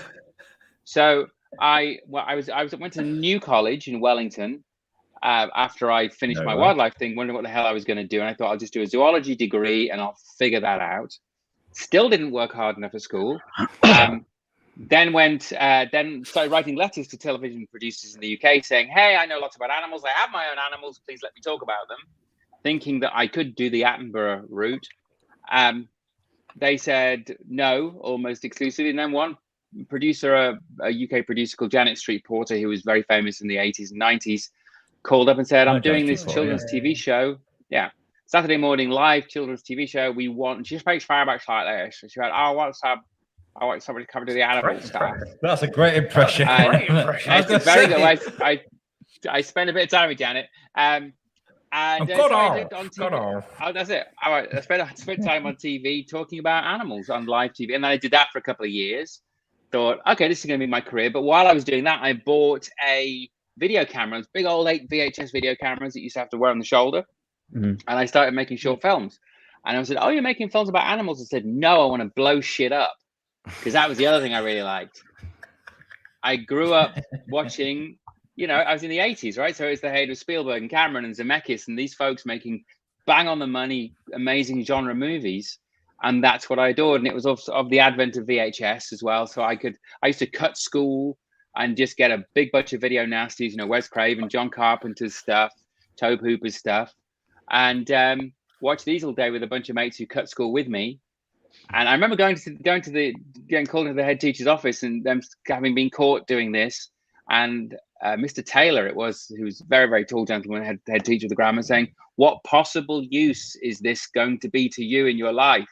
So I went to New College in Wellington after I finished my wildlife thing, wondering what the hell I was going to do. And I thought I'll just do a zoology degree and I'll figure that out. Still didn't work hard enough at school. Then started writing letters to television producers in the UK saying, hey, I know lots about animals. I have my own animals. Please let me talk about them. Thinking that I could do the Attenborough route. They said no, almost exclusively. And then one producer, a UK producer called Janet Street Porter, who was very famous in the 80s and 90s, called up and said, I'm doing this children's TV show. Yeah. Saturday morning live children's TV show. She speaks very much like this. She went, I want somebody to come to the animal stuff. That's a great impression. It's very good. I spent a bit of time with Janet. And I did on TV. Oh, that's it. All right. I spent time on TV talking about animals on live TV, and then I did that for a couple of years. thought, okay, this is going to be my career. But while I was doing that, I bought a video camera, big old 8 VHS video cameras that you used to have to wear on the shoulder. And I started making short films. And I said, oh, you're making films about animals? I said, no, I want to blow shit up. Because that was the other thing I really liked. I grew up watching, I was in the 80s, right? So it's the heyday of Spielberg and Cameron and Zemeckis and these folks making bang on the money, amazing genre movies. And that's what I adored. And it was of the advent of VHS as well. So I used to cut school and just get a big bunch of video nasties, Wes Craven, John Carpenter's stuff, Tobe Hooper's stuff, and watch these all day with a bunch of mates who cut school with me. And I remember getting called into the head teacher's office and them having been caught doing this. And Mr. Taylor, who's a very, very tall gentleman, head teacher of the grammar, saying, what possible use is this going to be to you in your life?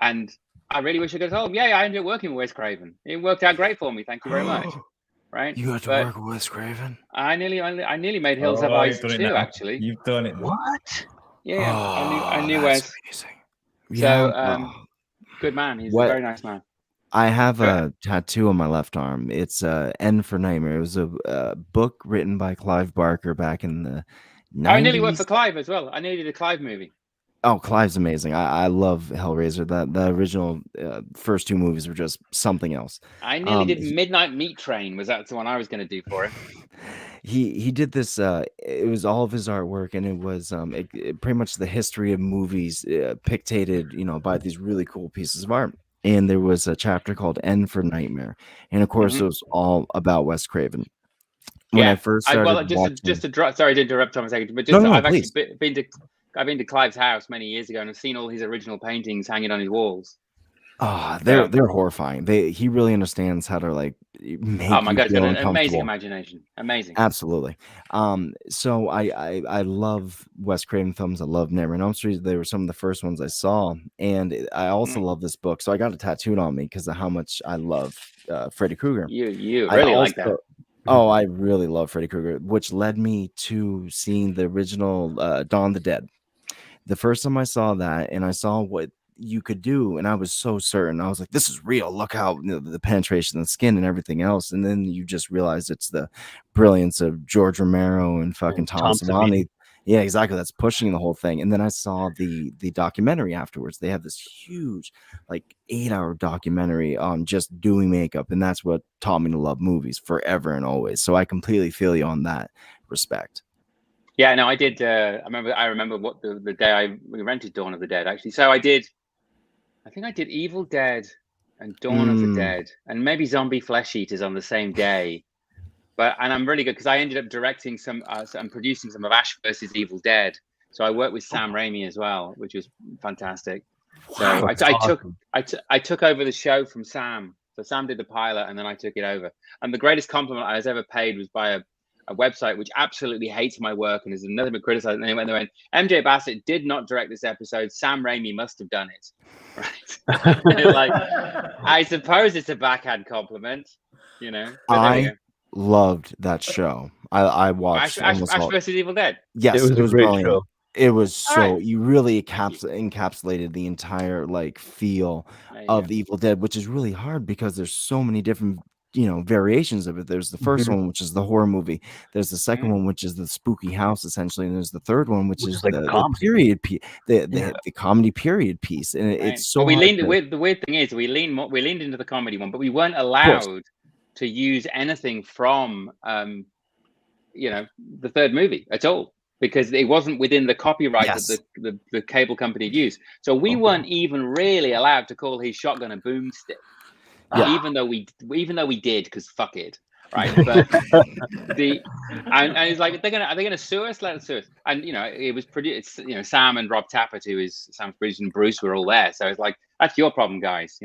And I really wish I could have told him, yeah, I ended up working with Wes Craven. It worked out great for me. Thank you very much. Right? You got to work with Wes Craven? I nearly made Hills Have Eyes too, actually. You've done it. What? Yeah, I knew Wes. Amazing. So, good man. He's a very nice man. I have a tattoo on my left arm. It's N for Nightmare. It was a book written by Clive Barker back in the 90s. I nearly worked for Clive as well. I nearly did a Clive movie. Oh, Clive's amazing. I love Hellraiser. The original first 2 movies were just something else. I nearly did Midnight Meat Train. That's the one I was going to do for him. He did this. It was all of his artwork, and it was pretty much the history of movies pictated, by these really cool pieces of art. And there was a chapter called N for Nightmare, and of course, it was all about Wes Craven. When I first started just to drop. Sorry to interrupt Tom a second, but I've actually been to Clive's house many years ago and I've seen all his original paintings hanging on his walls. Oh, they're horrifying. He really understands how to make. Oh my God, you feel an amazing imagination. Amazing. Absolutely. So I love Wes Craven films. I love Nightmare on Elm Street. They were some of the first ones I saw, and I also love this book. So I got it tattooed on me because of how much I love Freddy Krueger. You really like that. Oh, I really love Freddy Krueger, which led me to seeing the original Dawn of the Dead. The first time I saw that, and I saw what you could do, and I was so certain. I was like, this is real. Look how the penetration of the skin and everything else. And then you just realize it's the brilliance of George Romero and fucking Tom Savini. Yeah, exactly. That's pushing the whole thing. And then I saw the documentary afterwards. They have this huge 8-hour documentary on just doing makeup, and that's what taught me to love movies forever and always. So I completely feel you on that respect. Yeah, no, I did. I remember what the day we rented Dawn of the Dead, actually. So I think I did Evil Dead and Dawn of the Dead, and maybe Zombie Flesh Eaters on the same day. And I'm really good because I ended up directing and producing some of Ash versus Evil Dead. So I worked with Sam Raimi as well, which was fantastic. So I took over the show from Sam. So Sam did the pilot, and then I took it over. And the greatest compliment I was ever paid was by a website which absolutely hates my work and is nothing but criticizing. And they went, MJ Bassett did not direct this episode. Sam Raimi must have done it. Right? I suppose it's a backhand compliment, I loved that show. I watched Ash versus Evil Dead. Yes, it was a great brilliant. show. It was so you really encapsulated the entire feel of the Evil Dead, which is really hard because there's so many different variations of it. There's the first one, which is the horror movie. There's the second one, which is the spooky house, essentially, and there's the third one, which is the period piece, the comedy period piece. And it's so. But the weird thing is, we leaned into the comedy one, but we weren't allowed to use anything from, the third movie at all because it wasn't within the copyright that the cable company had used. So we weren't even really allowed to call his shotgun a boomstick. Even though we did, because fuck it, right? But and it's like, are they gonna sue us? Let us sue us. And it was produced. Sam and Rob Tappert, who is Sam's producer, and Bruce were all there. So it's like, that's your problem, guys.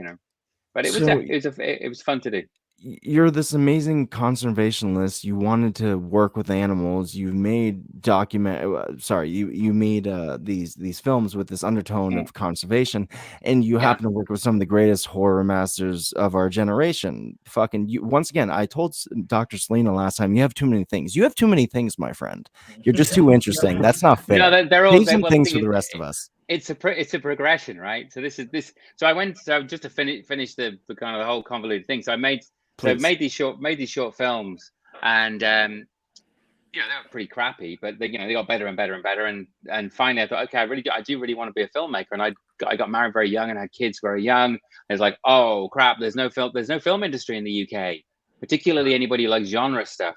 But it was fun to do. You're this amazing conservationist. You wanted to work with animals. You made you made these films with this undertone of conservation, and you happen to work with some of the greatest horror masters of our generation. Fucking you! Once again, I told Dr. Selena last time, you have too many things. You have too many things, my friend. You're just too interesting. That's not fair. They're all some things for the rest of us. it's a progression, right? So So I went. So just to finish the kind of the whole convoluted thing. So I made these short films, and they were pretty crappy, but they got better and better and better. And finally, I thought, okay, I do really want to be a filmmaker. And I got married very young and had kids very young. And it's like, oh crap, there's no film industry in the UK, particularly anybody who likes genre stuff.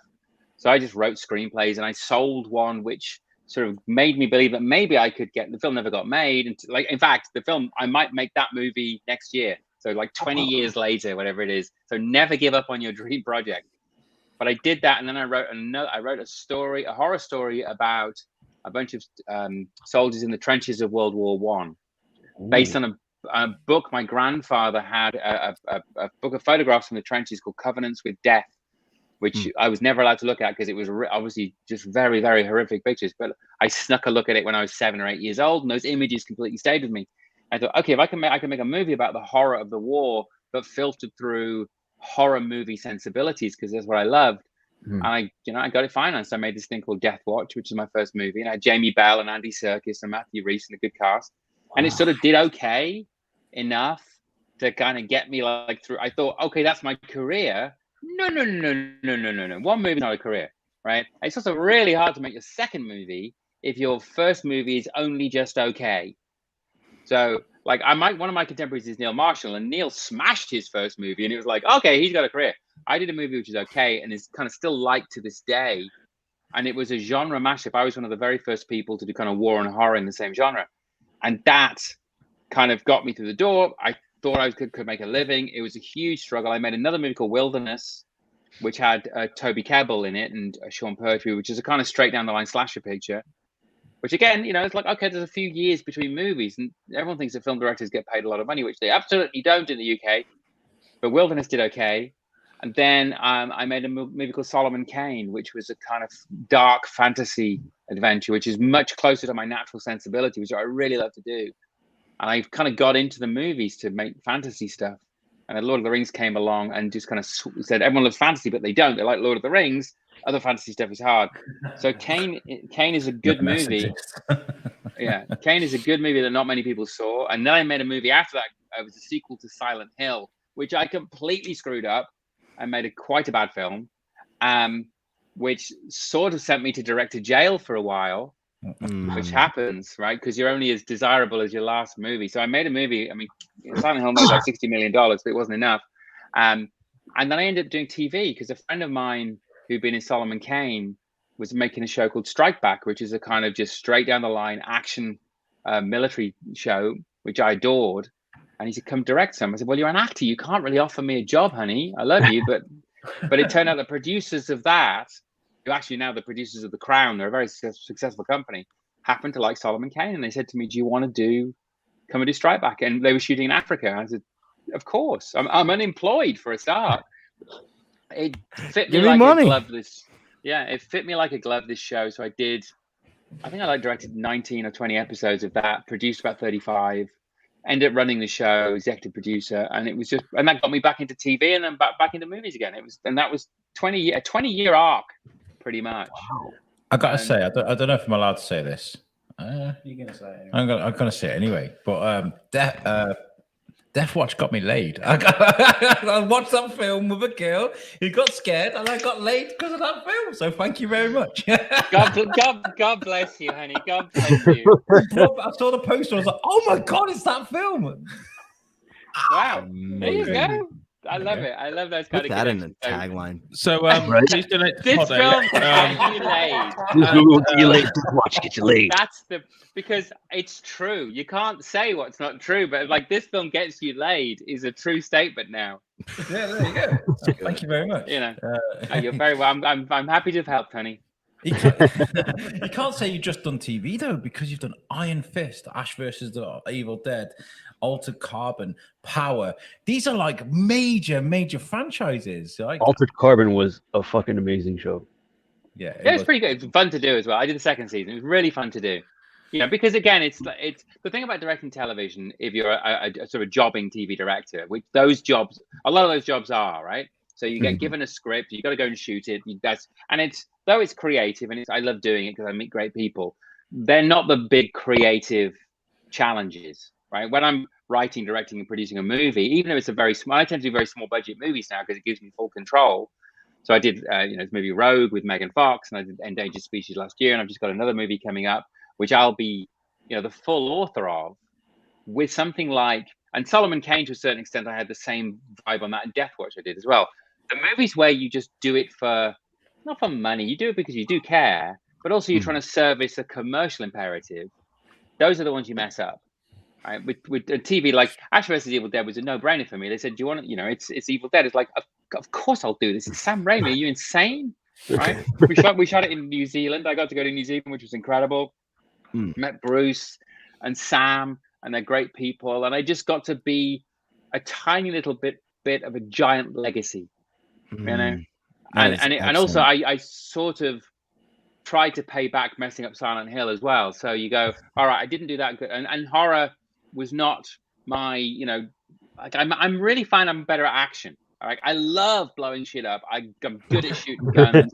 So I just wrote screenplays, and I sold one, which sort of made me believe that maybe I could get the film. Never got made, and in fact, the film, I might make that movie next year. So like 20 years later, whatever it is. So never give up on your dream project. But I did that, and then I wrote a horror story about a bunch of soldiers in the trenches of World War One, based on a book. My grandfather had a book of photographs from the trenches called Covenants with Death, which I was never allowed to look at because it was obviously just very, very horrific pictures. But I snuck a look at it when I was 7 or 8 years old, and those images completely stayed with me. I thought, okay, if I can make a movie about the horror of the war, but filtered through horror movie sensibilities, because that's what I loved. And I got it financed. I made this thing called Death Watch, which is my first movie, and I had Jamie Bell and Andy Serkis and Matthew Reese and a good cast. And it sort of did okay enough to kind of get me through. I thought, okay, that's my career. No. One movie, not a career, right? It's also really hard to make your second movie if your first movie is only just okay. So one of my contemporaries is Neil Marshall, and Neil smashed his first movie, and it was like, okay, he's got a career. I did a movie which is okay and is kind of still liked to this day. And it was a genre mashup. I was one of the very first people to do kind of war and horror in the same genre. And that kind of got me through the door. I thought I could make a living. It was a huge struggle. I made another movie called Wilderness, which had Toby Kebbell in it and Sean Pertwee, which is a kind of straight down the line slasher picture. Which again, it's like, okay, there's a few years between movies, and everyone thinks that film directors get paid a lot of money, which they absolutely don't in the UK. But Wilderness did okay. And then I made a movie called Solomon Kane, which was a kind of dark fantasy adventure, which is much closer to my natural sensibility, which I really love to do. And I kind of got into the movies to make fantasy stuff. And then Lord of the Rings came along and just kind of said, everyone loves fantasy, but they don't. They like Lord of the Rings. Other fantasy stuff is hard. So Kane is a good movie. Yeah, Kane is a good movie that not many people saw. And then I made a movie after that. It was a sequel to Silent Hill, which I completely screwed up. I made quite a bad film, which sort of sent me to direct to jail for a while, which happens, right? Because you're only as desirable as your last movie. So I made a movie. I mean, Silent Hill made like $60 million, but it wasn't enough. And then I ended up doing TV because a friend of mine who'd been in Solomon Kane was making a show called Strike Back, which is a kind of just straight down the line action military show, which I adored. And he said, come direct some. I said, well, you're an actor. You can't really offer me a job, honey. I love you. But it turned out the producers of that, who actually now the producers of The Crown, they're a very successful company, happened to like Solomon Kane. And they said to me, do you want to come and do Strike Back? And they were shooting in Africa. And I said, of course. I'm unemployed for a start. It fit me like a glove. It fit me like a glove, this show. So I think I directed 19 or 20 episodes of that, produced about 35. Ended up running the show, executive producer, and that got me back into TV and then back into movies again. That was a 20-year arc, pretty much. Wow. I gotta say, I don't know if I'm allowed to say this. You're gonna say it anyway. I'm gonna say it anyway. But Death Watch got me laid. I watched that film with a girl who got scared, and I got laid because of that film. So thank you very much. God bless you, honey. God bless you. I saw the poster. I was like, oh my God, it's that film. Wow. There you go. I love it. I love those kind Put that in the tagline. So, please donate to this film get you laid. Watch get you laid. Because it's true. You can't say what's not true, but like this film gets you laid is a true statement now. Yeah, there you go. Thank you very much. You're very well. I'm happy to have helped, honey. You can't say you've just done TV though, because you've done Iron Fist, Ash versus the Evil Dead, Altered Carbon, Power. These are like major franchises. Altered Carbon was a fucking amazing show. Yeah, it was pretty good. It was fun to do as well. I did the second season. It was really fun to do. Because again, it's the thing about directing television. If you're a sort of jobbing TV director, which a lot of those jobs are, right? So you get given a script, you got to go and shoot it. Though it's creative, and I love doing it because I meet great people. They're not the big creative challenges, right? When I'm writing, directing, and producing a movie, even though it's a very small, I tend to do very small budget movies now because it gives me full control. So I did, this movie Rogue with Megan Fox, and I did Endangered Species last year, and I've just got another movie coming up, which I'll be, the full author of, with something like, and Solomon Kane, to a certain extent, I had the same vibe on that, and Death Watch I did as well. The movies where you just do it not for money, you do it because you do care, but also you're trying to service a commercial imperative. Those are the ones you mess up. Right? With TV, like Ash vs. Evil Dead was a no-brainer for me. They said, "Do you want to?" It's Evil Dead. It's like, of course I'll do this. It's Sam Raimi. Are you insane? Right? we shot it in New Zealand. I got to go to New Zealand, which was incredible. Met Bruce and Sam, and they're great people. And I just got to be a tiny little bit of a giant legacy, And also I sort of tried to pay back messing up Silent Hill as well. So you go, all right, I didn't do that good, and horror was not my, like I'm really fine. I'm better at action. Like I love blowing shit up. I'm good at shooting guns.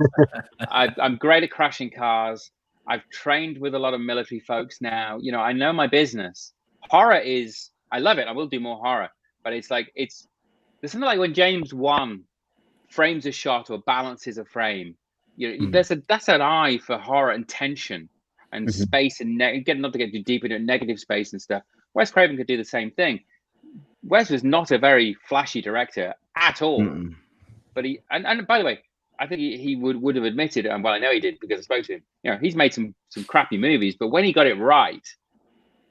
I'm great at crashing cars. I've trained with a lot of military folks now. I know my business. Horror is, I love it. I will do more horror, but there's something like when James Wan frames a shot or balances a frame. That's an eye for horror and tension and space and not to get too deep into negative space and stuff. Wes Craven could do the same thing. Wes was not a very flashy director at all, but he and by the way, I think he would have admitted, and well, I know he did because I spoke to him. He's made some crappy movies, but when he got it right,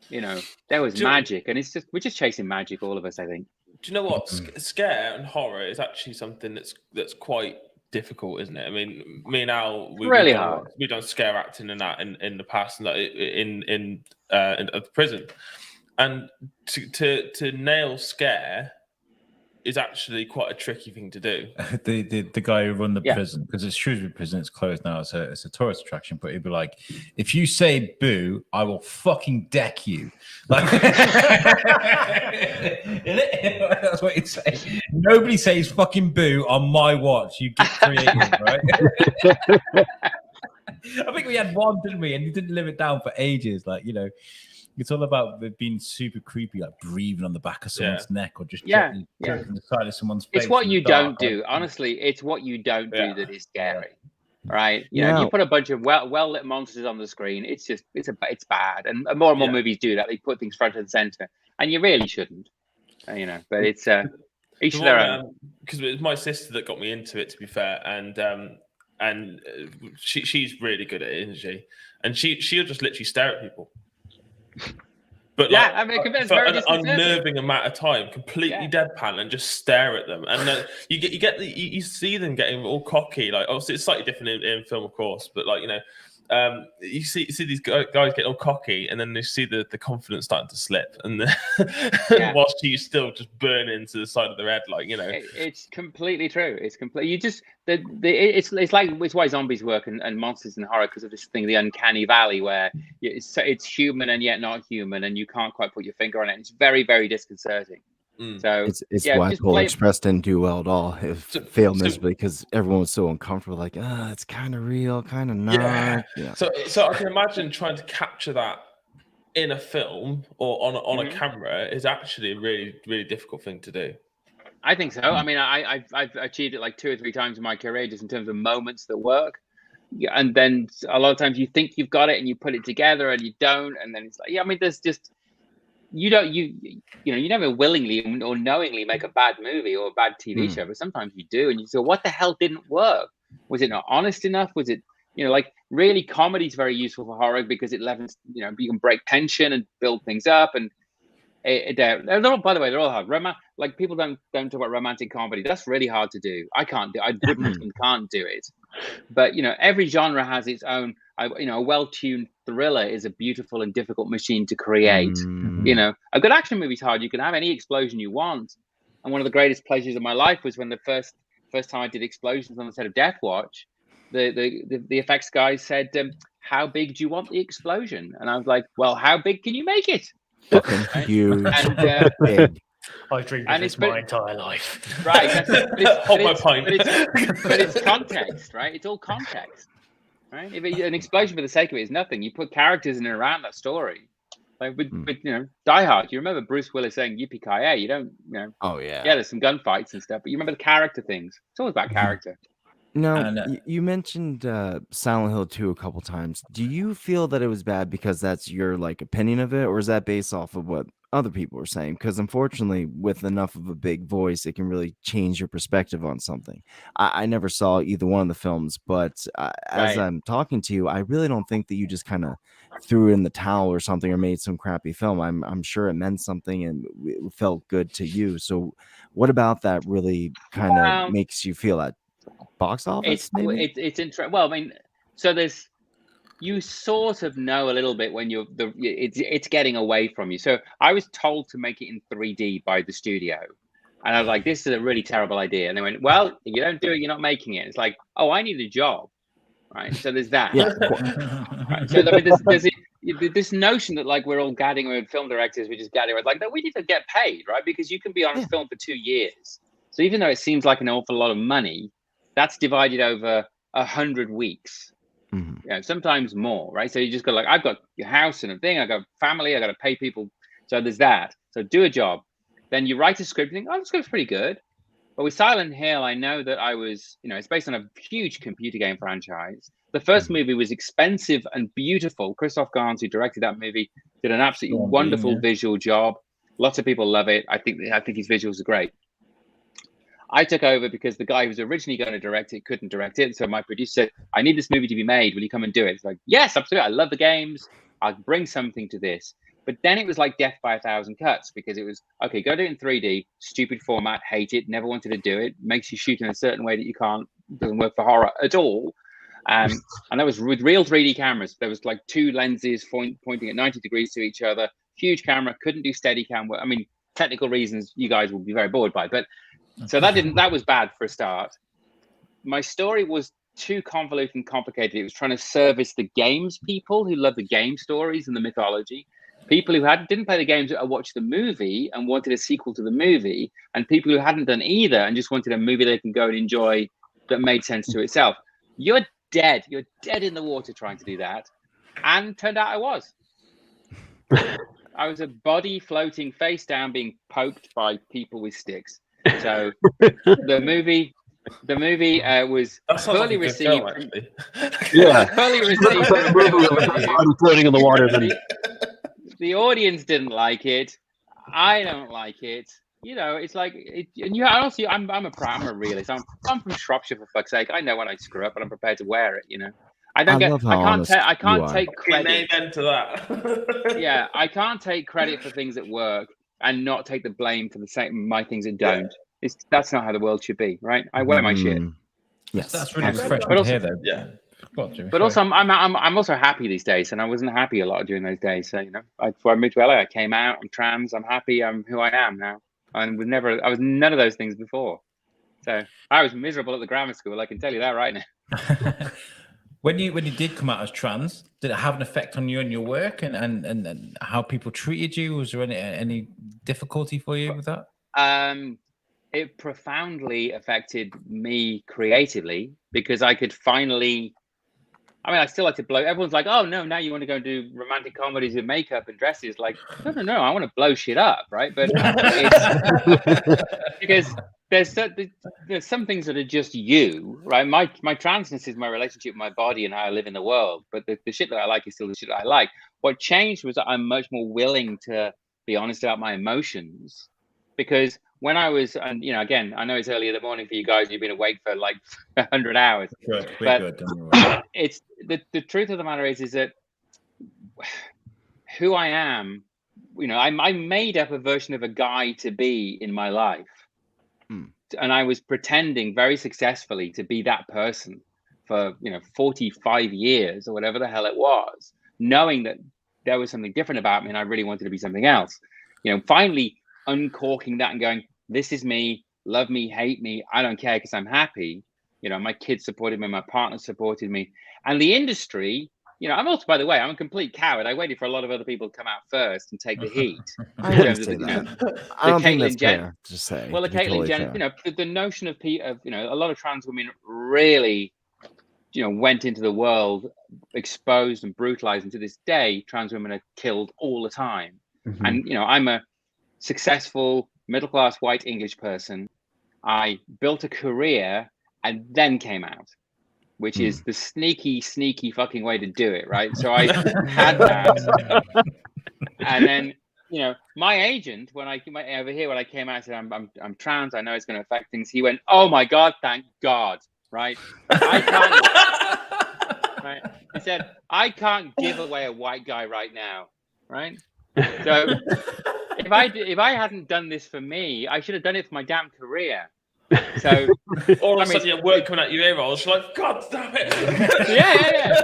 there was magic, and we're just chasing magic, all of us, I think. Do you know what? Scare and horror is actually something that's quite difficult, isn't it? I mean, me and Al, we've done scare acting and that in the past, and in the prison, and to nail scare is actually quite a tricky thing to do. The guy who run the prison, because it's Shrewsbury Prison, it's closed now. It's a tourist attraction, but he'd be like, if you say boo, I will fucking deck you. Like, that's what he'd say. Nobody says fucking boo on my watch. You get creative, right? I think we had one, didn't we? And he didn't live it down for ages. Like, it's all about being super creepy, like breathing on the back of someone's neck or just gently poking the side of someone's face. It's what you don't do. Honestly, it's what you don't do that is scary, right? If you put a bunch of well lit monsters on the screen, it's bad. And more movies do that. They put things front and center, and you really shouldn't, But it's each their own. Because it was my sister that got me into it, to be fair, and she's really good at it, isn't she? And she'll just literally stare at people. But for an unnerving amount of time, completely deadpan and just stare at them, and you see them getting all cocky. Like obviously it's slightly different in film, of course, but you see these guys get all cocky, and then you see the confidence starting to slip, and whilst you still just burn into the side of their head, It's completely true. It's complete. You just it's why zombies work and monsters in horror, because of this thing, the uncanny valley, where it's human and yet not human, and you can't quite put your finger on it. It's very, very disconcerting. So it's why Polar Express didn't do well at all. It failed miserably because everyone was so uncomfortable. Like, it's kind of real, kind of not. Yeah. So I can imagine trying to capture that in a film or on a camera is actually a really, really difficult thing to do. I think so. I mean, I've achieved it like 2 or 3 times in my career, just in terms of moments that work. And then a lot of times you think you've got it and you put it together and you don't, and then it's like, there's just. You never willingly or knowingly make a bad movie or a bad TV show, but sometimes you do, and you say, what the hell didn't work? Was it not honest enough? Was it, really comedy is very useful for horror because it levels, you can break tension and build things up, and they're all, by the way, they're all hard. Like people don't talk about romantic comedy. That's really hard to do. I can't do. I wouldn't and can't do it. But every genre has its own. A well-tuned thriller is a beautiful and difficult machine to create. A good action movie's hard. You can have any explosion you want. And one of the greatest pleasures of my life was when the first time I did explosions on the set of Death Watch, the effects guys said, "How big do you want the explosion?" And I was like, "Well, how big can you make it?" Fucking huge. And, big. I've dreamed of this my entire life. Right, exactly. Hold my pint. But it's context, right? It's all context, right? If an explosion for the sake of it is nothing, you put characters in and around that story, Like with Die Hard, you remember Bruce Willis saying "Yippee-ki-yay"? You don't, Oh yeah. Yeah, there's some gunfights and stuff, but you remember the character things. It's always about character. Now, And, you mentioned Silent Hill 2 a couple times. Do you feel that it was bad because that's your like opinion of it, or is that based off of what other people are saying? Because unfortunately, with enough of a big voice, it can really change your perspective on something. I never saw either one of the films, but as Right. I'm talking to you, I really don't think that you just kind of threw in the towel or something or made some crappy film. I'm sure it meant something and it felt good to you. So, what about that really kind of Well, makes you feel that? Box office, maybe? It's interesting. Well, I mean, so you sort of know a little bit when it's getting away from you. So I was told to make it in 3D by the studio, and I was like, "This is a really terrible idea." And they went, "Well, if you don't do it, you're not making it." It's like, "Oh, I need a job, right?" So there's that. Yeah. Right. So I mean, there's this notion that like we're all gadding with film directors, we just gadding with like, no, we need to get paid, right? Because you can be on a film for 2 years. So even though it seems like an awful lot of money, that's divided over 100 weeks. Sometimes more, right? So you just got like, I've got your house and a thing, I got family, I got to pay people. So there's that. So do a job. Then you write a script, you think, oh, the script's pretty good. But with Silent Hill, I know that it's based on a huge computer game franchise. The first movie was expensive and beautiful. Christoph Gans, who directed that movie, did an absolutely wonderful visual job. Lots of people love it. I think his visuals are great. I took over because the guy who was originally going to direct it couldn't direct it. So my producer said, I need this movie to be made. Will you come and do it? It's like, yes, absolutely. I love the games. I'll bring something to this. But then it was like death by 1,000 cuts because it was, okay, go do it in 3D, stupid format, hate it, never wanted to do it, makes you shoot in a certain way that doesn't work for horror at all. And that was with real 3D cameras. There was like 2 lenses pointing at 90 degrees to each other, huge camera, couldn't do steady cam work. I mean, technical reasons you guys will be very bored by, but so that was bad for a start. My story was too convoluted and complicated. It was trying to service the games people who love the game stories and the mythology, people who didn't play the games but watched the movie and wanted a sequel to the movie, and people who hadn't done either and just wanted a movie they can go and enjoy that made sense to itself. You're dead in the water trying to do that. And turned out I was. I was a body floating face down being poked by people with sticks. So the movie was fully received. Yeah. Fully received. Floating in the water. The audience didn't like it. I don't like it. It's like honestly, I'm a realist. I'm from Shropshire, for fuck's sake. I know when I screw up, and I'm prepared to wear it. I can't take credit. Amen to that. Yeah, I can't take credit for things that work and not take the blame for my things that don't. That's not how the world should be, right? I wear my shit. Yes, that's really refreshing to hear, though. Yeah. But also, I'm also happy these days, and I wasn't happy a lot during those days. So before I moved to LA, I came out. I'm trans. I'm happy. I'm who I am now. I was none of those things before. So I was miserable at the grammar school. I can tell you that right now. When you did come out as trans, did it have an effect on you and your work and how people treated you? Was there any difficulty for you with that? It profoundly affected me creatively because I could finally. I still like to blow. Everyone's like, "Oh no, now you want to go and do romantic comedies with makeup and dresses." Like, no, I want to blow shit up, right? But it's because there's some things that are just you, right? My transness is my relationship with my body and how I live in the world. But the shit that I like is still the shit that I like. What changed was that I'm much more willing to be honest about my emotions because when I was, and again, I know it's early in the morning for you guys. You've been awake for like 100 hours. Good. It's the truth of the matter is that who I am. I made up a version of a guy to be in my life, and I was pretending very successfully to be that person for 45 years or whatever the hell it was, knowing that there was something different about me, and I really wanted to be something else. Finally uncorking that and going, this is me, love me, hate me, I don't care because I'm happy. My kids supported me, my partner supported me, and the industry. I'm also, by the way, I'm a complete coward. I waited for a lot of other people to come out first and take the heat. I wouldn't say that. I don't think that's fair to say. Well, the Caitlyn Jenner, the notion of a lot of trans women really went into the world exposed and brutalized, and to this day trans women are killed all the time. And I'm a successful middle-class white English person. I built a career and then came out, which is the sneaky fucking way to do it, right? So I had that, and then my agent, when I over here, when I came out, said I'm trans. I know it's going to affect things. He went, "Oh my God, thank God!" Right? I can't. Right? He said, "I can't give away a white guy right now." Right? So if I hadn't done this for me, I should have done it for my damn career. So all of a sudden, your work coming out your ear rolls. You're like, God damn it! Yeah.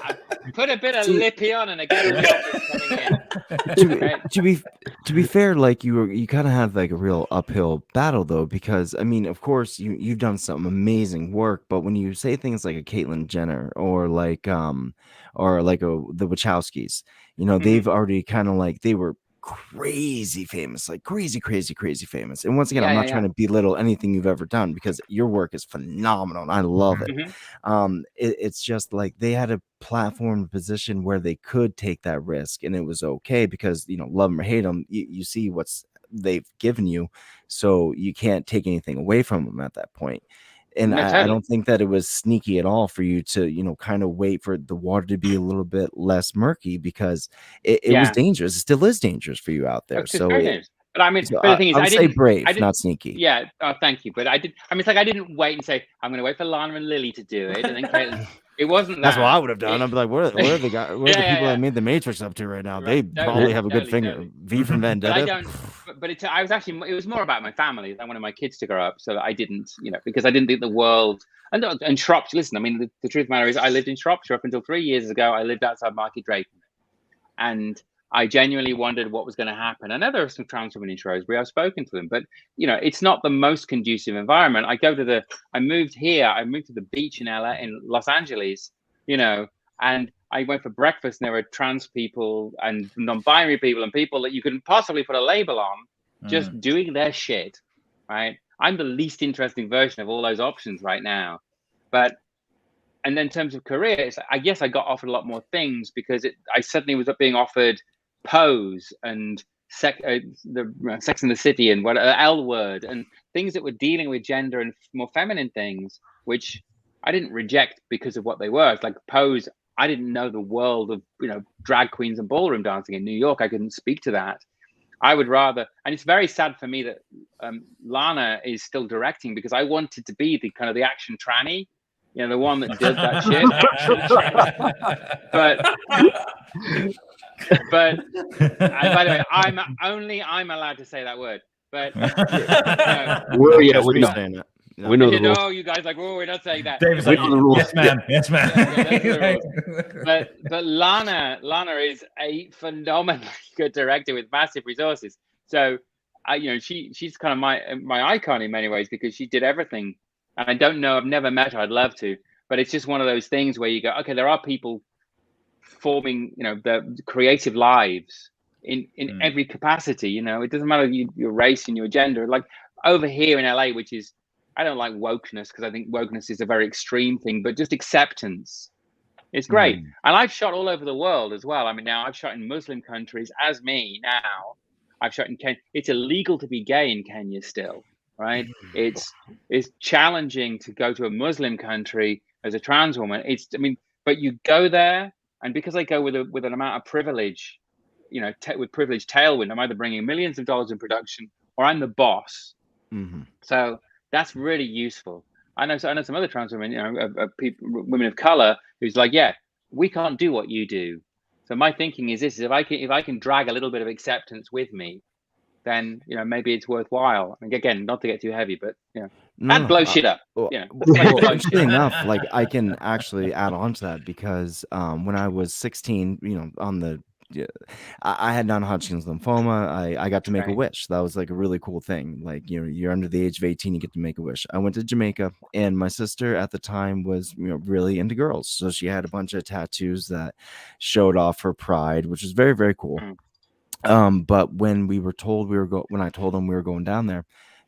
I put a bit of lippy on, and I get all the offers coming in. To be fair, like you kind of have like a real uphill battle though, because I mean, of course, you've done some amazing work, but when you say things like a Caitlyn Jenner or like the Wachowskis, they've already kind of like they were crazy famous, like crazy famous. And once again, I'm not trying to belittle anything you've ever done because your work is phenomenal and I love it. It's just like they had a platform position where they could take that risk and it was okay because love them or hate them, you see what's they've given you, so you can't take anything away from them at that point. And I don't think that it was sneaky at all for you to, kind of wait for the water to be a little bit less murky because it was dangerous. It still is dangerous for you out there. So, but I mean, but the thing is, I would say brave, not sneaky. Yeah. Oh, thank you. But I did. I mean, it's like I didn't wait and say I'm going to wait for Lana and Lily to do it, and then Caitlyn. It wasn't. That's what I would have done. I'd be like, where are the guys? Where are the people that made the Matrix up to right now? They probably have a good finger. V from Vendetta. But I don't. But I was actually. It was more about my family. I wanted my kids to grow up, so that I didn't, because I didn't think the world and Shropshire. Listen, I mean, the truth of the matter is, I lived in Shropshire up until 3 years ago. I lived outside Market Drayton, and I genuinely wondered what was going to happen. I know there are some trans women in Shrewsbury. I've spoken to them, but it's not the most conducive environment. I moved here. I moved to the beach in Los Angeles, and I went for breakfast and there were trans people and non-binary people and people that you couldn't possibly put a label on just doing their shit, right? I'm the least interesting version of all those options right now. And then in terms of career, I guess I got offered a lot more things because I suddenly was being offered Pose and Sex in the City and L Word and things that were dealing with gender and more feminine things, which I didn't reject because of what they were. It's like Pose. I didn't know the world of drag queens and ballroom dancing in New York. I couldn't speak to that. I would rather, and it's very sad for me that Lana is still directing because I wanted to be the action tranny, the one that did that shit. But and by the way, I'm allowed to say that word. But we know the rules. No, you guys we're not saying that. David's like, yes, man. Yes, man. But Lana is a phenomenally good director with massive resources. So, she's kind of my icon in many ways because she did everything. And I don't know, I've never met her. I'd love to, but it's just one of those things where you go, okay, there are people forming, the creative lives in every capacity. It doesn't matter your race and your gender. Like over here in LA, which is, I don't like wokeness because I think wokeness is a very extreme thing, but just acceptance. It's great. And I've shot all over the world as well. I mean, now I've shot in Muslim countries as me now. I've shot in Kenya. It's illegal to be gay in Kenya still, right? It's challenging to go to a Muslim country as a trans woman. But you go there, and because I go with an amount of privilege, with privilege tailwind, I'm either bringing millions of dollars in production or I'm the boss. So that's really useful. I know some other trans women, women of color, who's like, yeah, we can't do what you do. So my thinking is this: if I can drag a little bit of acceptance with me, then maybe it's worthwhile. And again, not to get too heavy, but and blow shit up. Interesting enough, like I can actually add on to that because when I was 16, I had non-Hodgkin's lymphoma. I got to make a wish. That was like a really cool thing. Like you're under the age of 18, you get to make a wish. I went to Jamaica, and my sister at the time was really into girls, so she had a bunch of tattoos that showed off her pride, which was very, very cool. But when we were told when I told them we were going down there,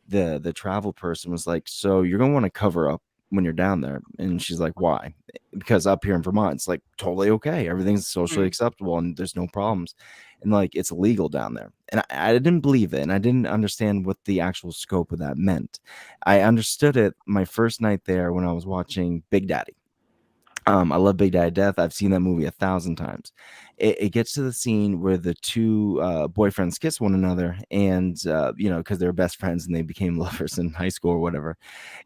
the travel person was like, so you're gonna want to cover up when you're down there. And she's like, why? Because up here in Vermont, it's like totally okay. Everything's socially acceptable and there's no problems. And like it's illegal down there. And I didn't believe it. And I didn't understand what the actual scope of that meant. I understood it my first night there when I was watching Big Daddy. I love Big Daddy Death. I've seen that movie 1,000 times. It gets to the scene where the two boyfriends kiss one another, and because they were best friends and they became lovers in high school or whatever.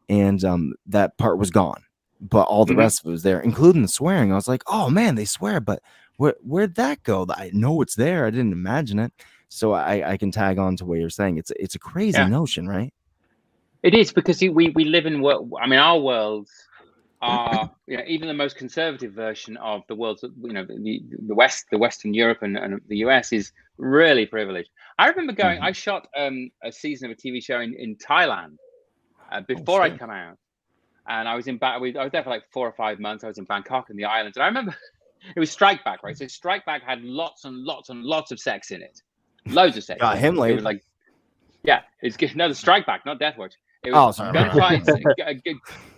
And that part was gone, but all the rest of it was there, including the swearing. I was like, oh man, they swear, but where'd that go? I know it's there. I didn't imagine it. So I can tag on to what you're saying. It's a crazy notion, right? It is, because we live in our worlds are, even the most conservative version of the world, the Western Europe and the US is really privileged. I remember going, I shot a season of a TV show in Thailand before I'd come out, and I was I was there for like 4 or 5 months. I was in Bangkok and the islands, and I remember it was Strike Back, right? So Strike Back had lots and lots and lots of sex in it, loads of sex. Got him laid. It was like, the Strike Back, not Death Watch. It was gunfights.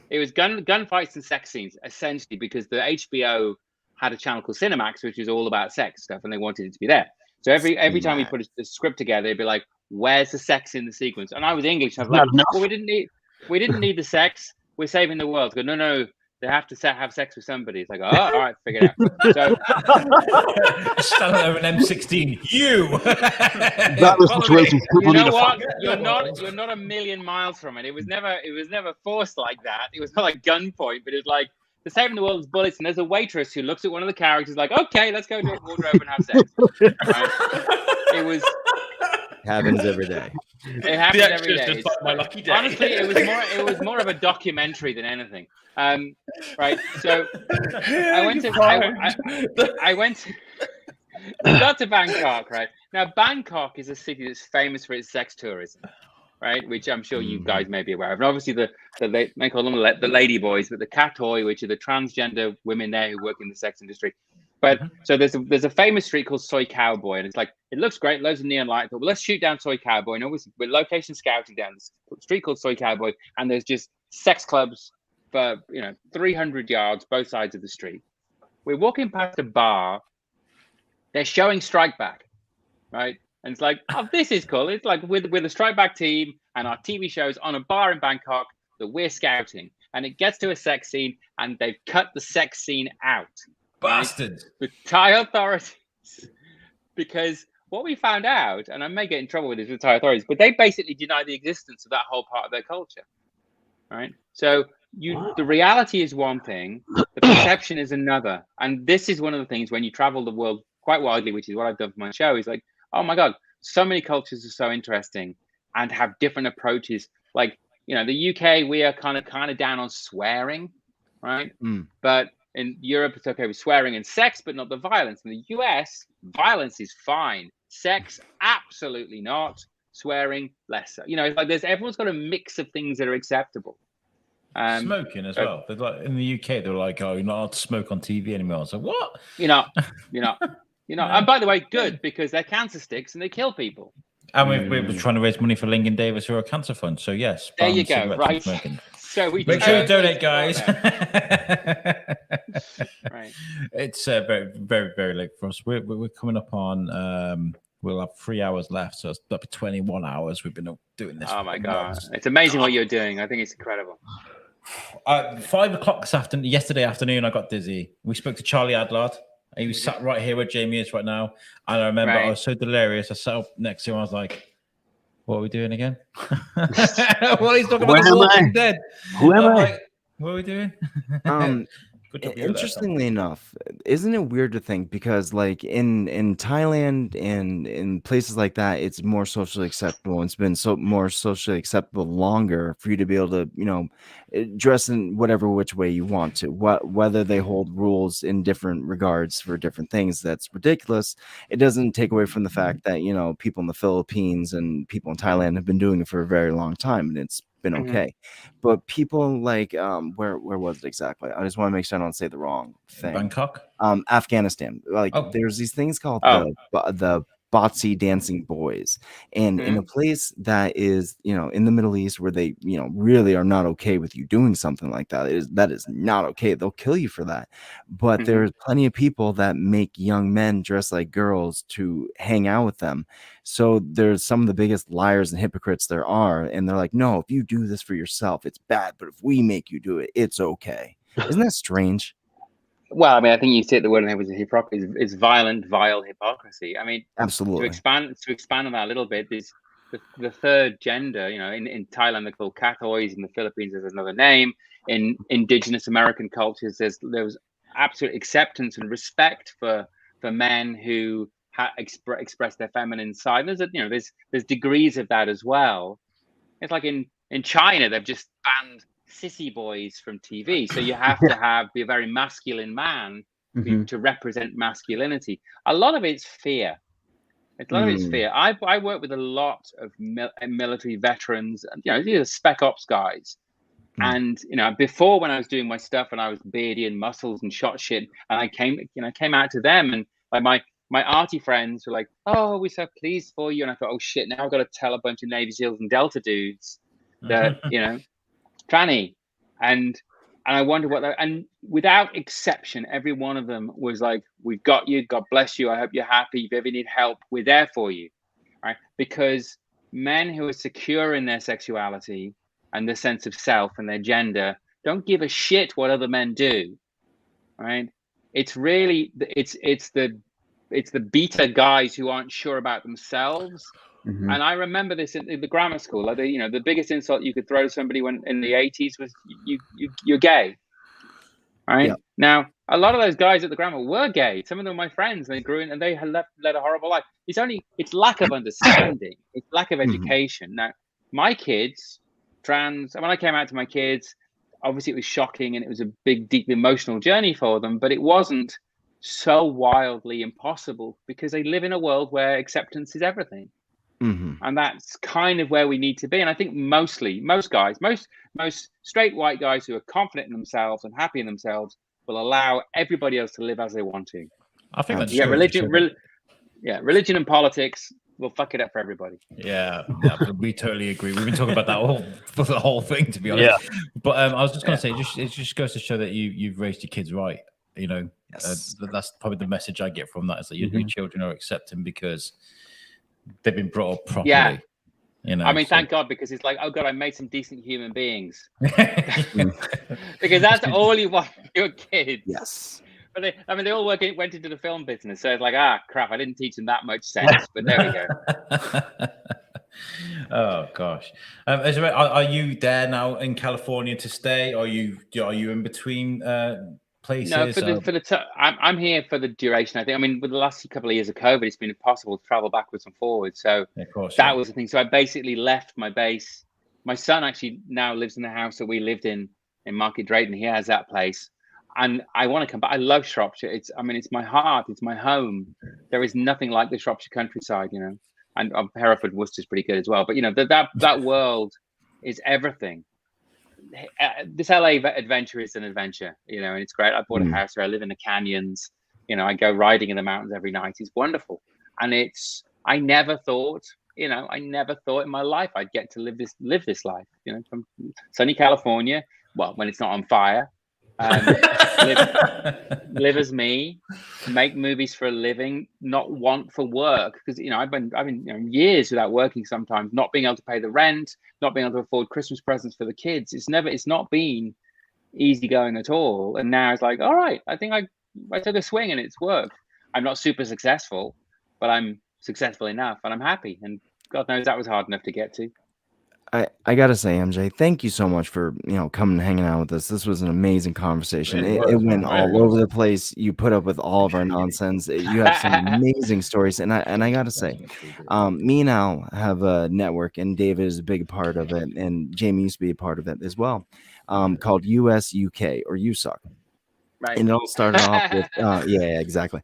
It was gunfights and sex scenes, essentially, because the HBO had a channel called Cinemax, which is all about sex stuff, and they wanted it to be there. So every time we put a script together, it'd be like, "Where's the sex in the sequence?" And I was English. I was like, "Well, we didn't need the sex. We're saving the world." I go, no. They have to have sex with somebody. It's like, oh, all right, figure it out. So, stand there an M16. That was the situation. You know what? You're not a million miles from it. It was never forced like that. It was not like gunpoint, but it was like they're saving the world's bullets, and there's a waitress who looks at one of the characters like, okay, let's go to a wardrobe and have sex. Right? It was. Happens every day. It happens every day. Just like my lucky day. Honestly, it was more of a documentary than anything. Right. So I got to Bangkok. Right now, Bangkok is a city that's famous for its sex tourism, right? Which I'm sure you guys may be aware of. And obviously, they call them the lady boys, but the katoi, which are the transgender women there who work in the sex industry. But so there's a famous street called Soy Cowboy, and it's like, it looks great, loads of neon lights. But let's shoot down Soy Cowboy. And obviously we're location scouting down this street called Soy Cowboy, and there's just sex clubs for 300 yards both sides of the street. We're walking past a bar. They're showing Strike Back, right? And it's like, oh, this is cool. It's like with the Strike Back team and our TV shows on a bar in Bangkok that we're scouting, and it gets to a sex scene, and they've cut the sex scene out. Bastards. Right? The Thai authorities, because what we found out, and I may get in trouble with this with Thai authorities, but they basically deny the existence of that whole part of their culture, right? So the reality is one thing, the perception is another, and this is one of the things when you travel the world quite widely, which is what I've done for my show, is like, oh my God, so many cultures are so interesting and have different approaches. Like, the UK, we are kind of down on swearing, right? But in Europe, it's okay with swearing and sex, but not the violence. In the US, violence is fine. Sex, absolutely not. Swearing, lesser. It's like everyone's got a mix of things that are acceptable. Smoking as well. They're like, in the UK, they're like, oh, you're not allowed to smoke on TV anymore. So what? You're not. And by the way, good, because they're cancer sticks and they kill people. And we're trying to raise money for Lingen Davis for a cancer fund. So yes, there you go. Right. So we make sure you donate, guys. Right. It's very, very, very late for us. We're coming up on. We'll have 3 hours left, so it's up to 21 hours. We've been doing this. Oh my God, it's amazing what you're doing. I think it's incredible. 5 o'clock yesterday afternoon, I got dizzy. We spoke to Charlie Adlard. He was sat right here where Jamie is right now. And I remember I was so delirious. I sat up next to him. I was like, what are we doing again? Well, he's talking about The Walking Dead. Who am I? Like, what are we doing? Interestingly enough, isn't it weird to think, because like in Thailand and in places like that, it's more socially acceptable. It's been more socially acceptable longer for you to be able to dress in whatever which way you want to. Whether they hold rules in different regards for different things, that's ridiculous. It doesn't take away from the fact that people in the Philippines and people in Thailand have been doing it for a very long time, and it's been okay. But people like where was it exactly? I just want to make sure I don't say the wrong thing. Bangkok, Afghanistan. Like there's these things called the botsy dancing boys. And in a place that is, in the Middle East where they, really are not okay with you doing something like that, that is not okay. They'll kill you for that. But there's plenty of people that make young men dress like girls to hang out with them. So there's some of the biggest liars and hypocrites there are. And they're like, no, if you do this for yourself, it's bad. But if we make you do it, it's okay. Isn't that strange? Well, I mean, I think you said the word name was hypocrisy. It's violent, vile hypocrisy. I mean, absolutely. To expand on that a little bit, there's the third gender. In Thailand they're called Kathois. In the Philippines there's another name. In indigenous American cultures, there was absolute acceptance and respect for men who express their feminine side. There's degrees of that as well. It's like in China they've just banned sissy boys from TV, so you have to be a very masculine man to represent masculinity. A lot of it's fear. I work with a lot of military veterans, these are spec ops guys, and before, when I was doing my stuff and I was beardy and muscles and shot shit, and I came out to them, and like my arty friends were like, "Oh, we're so pleased for you," and I thought, "Oh shit, now I've got to tell a bunch of Navy SEALs and Delta dudes that tranny," and I wonder and without exception, every one of them was like, "We've got you. God bless you. I hope you're happy. If you ever need help, we're there for you." Right? Because men who are secure in their sexuality and their sense of self and their gender don't give a shit what other men do. Right? It's really it's the beta guys who aren't sure about themselves. And I remember this in the grammar school. Like the biggest insult you could throw to somebody when in the 80s was you're gay. Right? Yep. Now, a lot of those guys at the grammar were gay. Some of them were my friends. They grew in and they had led a horrible life. It's lack of understanding. It's lack of education. Now, my kids, trans, and when I came out to my kids, obviously it was shocking and it was a big, deep emotional journey for them, but it wasn't so wildly impossible because they live in a world where acceptance is everything. And that's kind of where we need to be. And I think most straight white guys who are confident in themselves and happy in themselves will allow everybody else to live as they want to. I think that's religion and politics will fuck it up for everybody. Yeah, we totally agree. We've been talking about that the whole thing, to be honest. Yeah. But I was just going to say, it just goes to show that you've raised your kids right. That's probably the message I get from that, is that your children are accepting because they've been brought up properly. Yeah. I mean, thank God, because it's like, oh God, I made some decent human beings. Because that's all you want for your kids. Yes. But they all went into the film business. So it's like, crap, I didn't teach them that much sense, but there we go. Oh gosh. Are you there now in California to stay? Or are you in between places? No, I'm here for the duration. I think. I mean, with the last couple of years of COVID, it's been impossible to travel backwards and forwards. So that was the thing. So I basically left my base. My son actually now lives in the house that we lived in Market Drayton. He has that place, and I want to come back. I love Shropshire. It's my heart. It's my home. There is nothing like the Shropshire countryside, And Hereford, Worcester's pretty good as well. But that world is everything. This LA adventure is an adventure, and it's great. I bought a house where I live in the canyons. I go riding in the mountains every night. It's wonderful, and I never thought in my life I'd get to live this life. From sunny California, well, when it's not on fire, live as me, make movies for a living, not want for work, because I've been years without working. Sometimes not being able to pay the rent, not being able to afford Christmas presents for the kids. It's not been easy going at all. And now it's like, all right, I think I took a swing and it's worked. I'm not super successful, but I'm successful enough and I'm happy. And God knows that was hard enough to get to. I gotta say, MJ, thank you so much for coming and hanging out with us. This was an amazing conversation. It went all over the place. You put up with all of our nonsense. You have some amazing stories, and I gotta say, me and Al have a network, and David is a big part of it, and Jamie used to be a part of it as well, called US UK or USUC. Right. And it all started off with, yeah, exactly.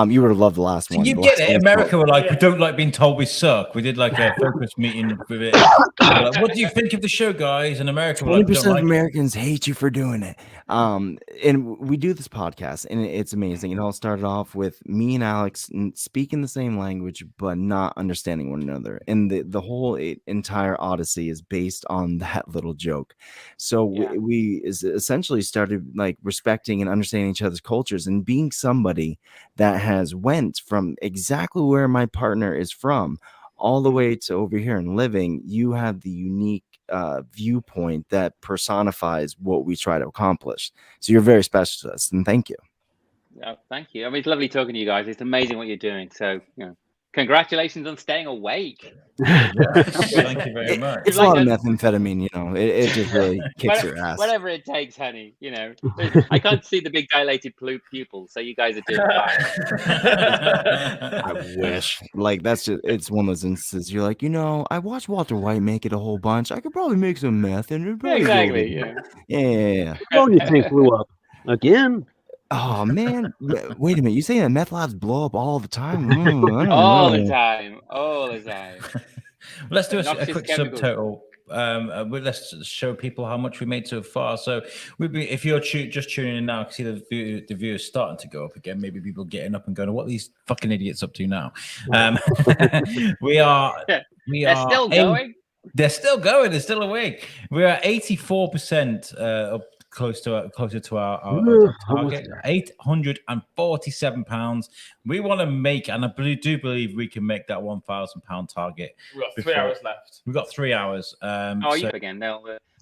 You would have loved the last So one. you The get last it. one was America called- were like, we don't like being told we suck. We did like a focus meeting with it. We're like, what do you think of the show, guys? And America were like, we don't 20% of like it. Americans hate you for doing it. And we do this podcast, and it's amazing. It all started off with me and Alex speaking the same language, but not understanding one another. And the whole entire Odyssey is based on that little joke. So we essentially started like respecting and understanding each other's cultures, and being somebody that has went from exactly where my partner is from all the way to over here and living. You have the unique viewpoint that personifies what we try to accomplish. So you're very special to us, and thank you. Oh, thank you. I mean, it's lovely talking to you guys. It's amazing what you're doing. So, congratulations on staying awake. Thank you very much. It's a lot of methamphetamine, it just really kicks your ass. Whatever it takes, honey. I can't see the big dilated pupils, so you guys are doing fine. I wish. Like, it's one of those instances you're like, I watched Walter White make it a whole bunch. I could probably make some meth and it'd probably go Exactly. good." Yeah. How long do you think blew up? Again? Oh man, wait a minute! You saying that meth labs blow up all the time? I don't All know. the time. All the time. Let's do a Noxious quick chemicals. subtotal. Let's show people how much we made so far. So, if you're just tuning in now, see the viewers starting to go up again. Maybe people getting up and going, "What are these fucking idiots up to now?" We are. They're still going. They're still going. They're still awake. We are 84% up. Closer to our target, £847. We want to make, and I do believe we can make that £1,000 target. We've got 3 hours left. We've got 3 hours. You again.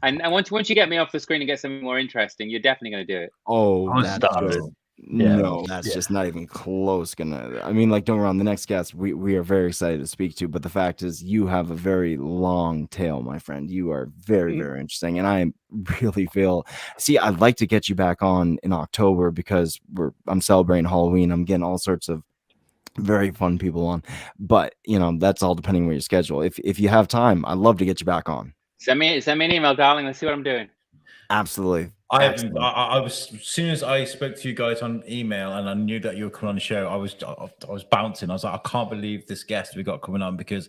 And once you get me off the screen and get something more interesting, you're definitely going to do it. Oh, stop it. That's just not even close. I mean, like, don't get me wrong, the next guest we are very excited to speak to, but the fact is, you have a very long tail, my friend. You are very, very interesting, and I really feel. See, I'd like to get you back on in October because I'm celebrating Halloween. I'm getting all sorts of very fun people on, but that's all depending on your schedule. If you have time, I'd love to get you back on. Send me an email, darling. Let's see what I'm doing. Absolutely. I was, as soon as I spoke to you guys on email and I knew that you were coming on the show, I was bouncing. I was like, I can't believe this guest we got coming on, because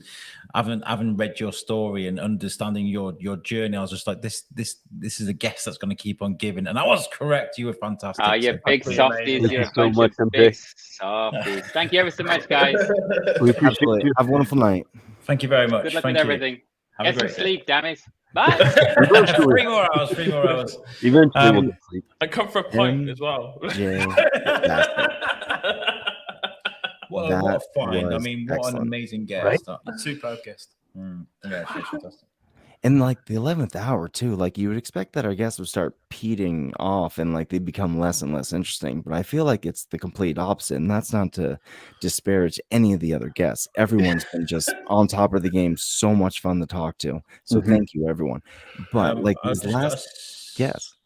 having read your story and understanding your journey, I was just like, this is a guest that's going to keep on giving. And I was correct. You were fantastic. You're big softies. You're so much, big softies. Thank you ever so much, guys. We appreciate you. Have a wonderful night. Thank you very much. Good luck Thank with you. everything. Have Get a some great sleep, damn it. Bye. 3 more hours. 3 more hours. Eventually we'll get sleep. And come for a pint as well. What a find. I was mean, what excellent. an amazing guest. Right? Superb guest. Yeah, she's fantastic. And like the 11th hour too, like you would expect that our guests would start peeling off and like they become less and less interesting. But I feel like it's the complete opposite. And that's not to disparage any of the other guests. Everyone's been just on top of the game. So much fun to talk to. So thank you, everyone. But like these last guests.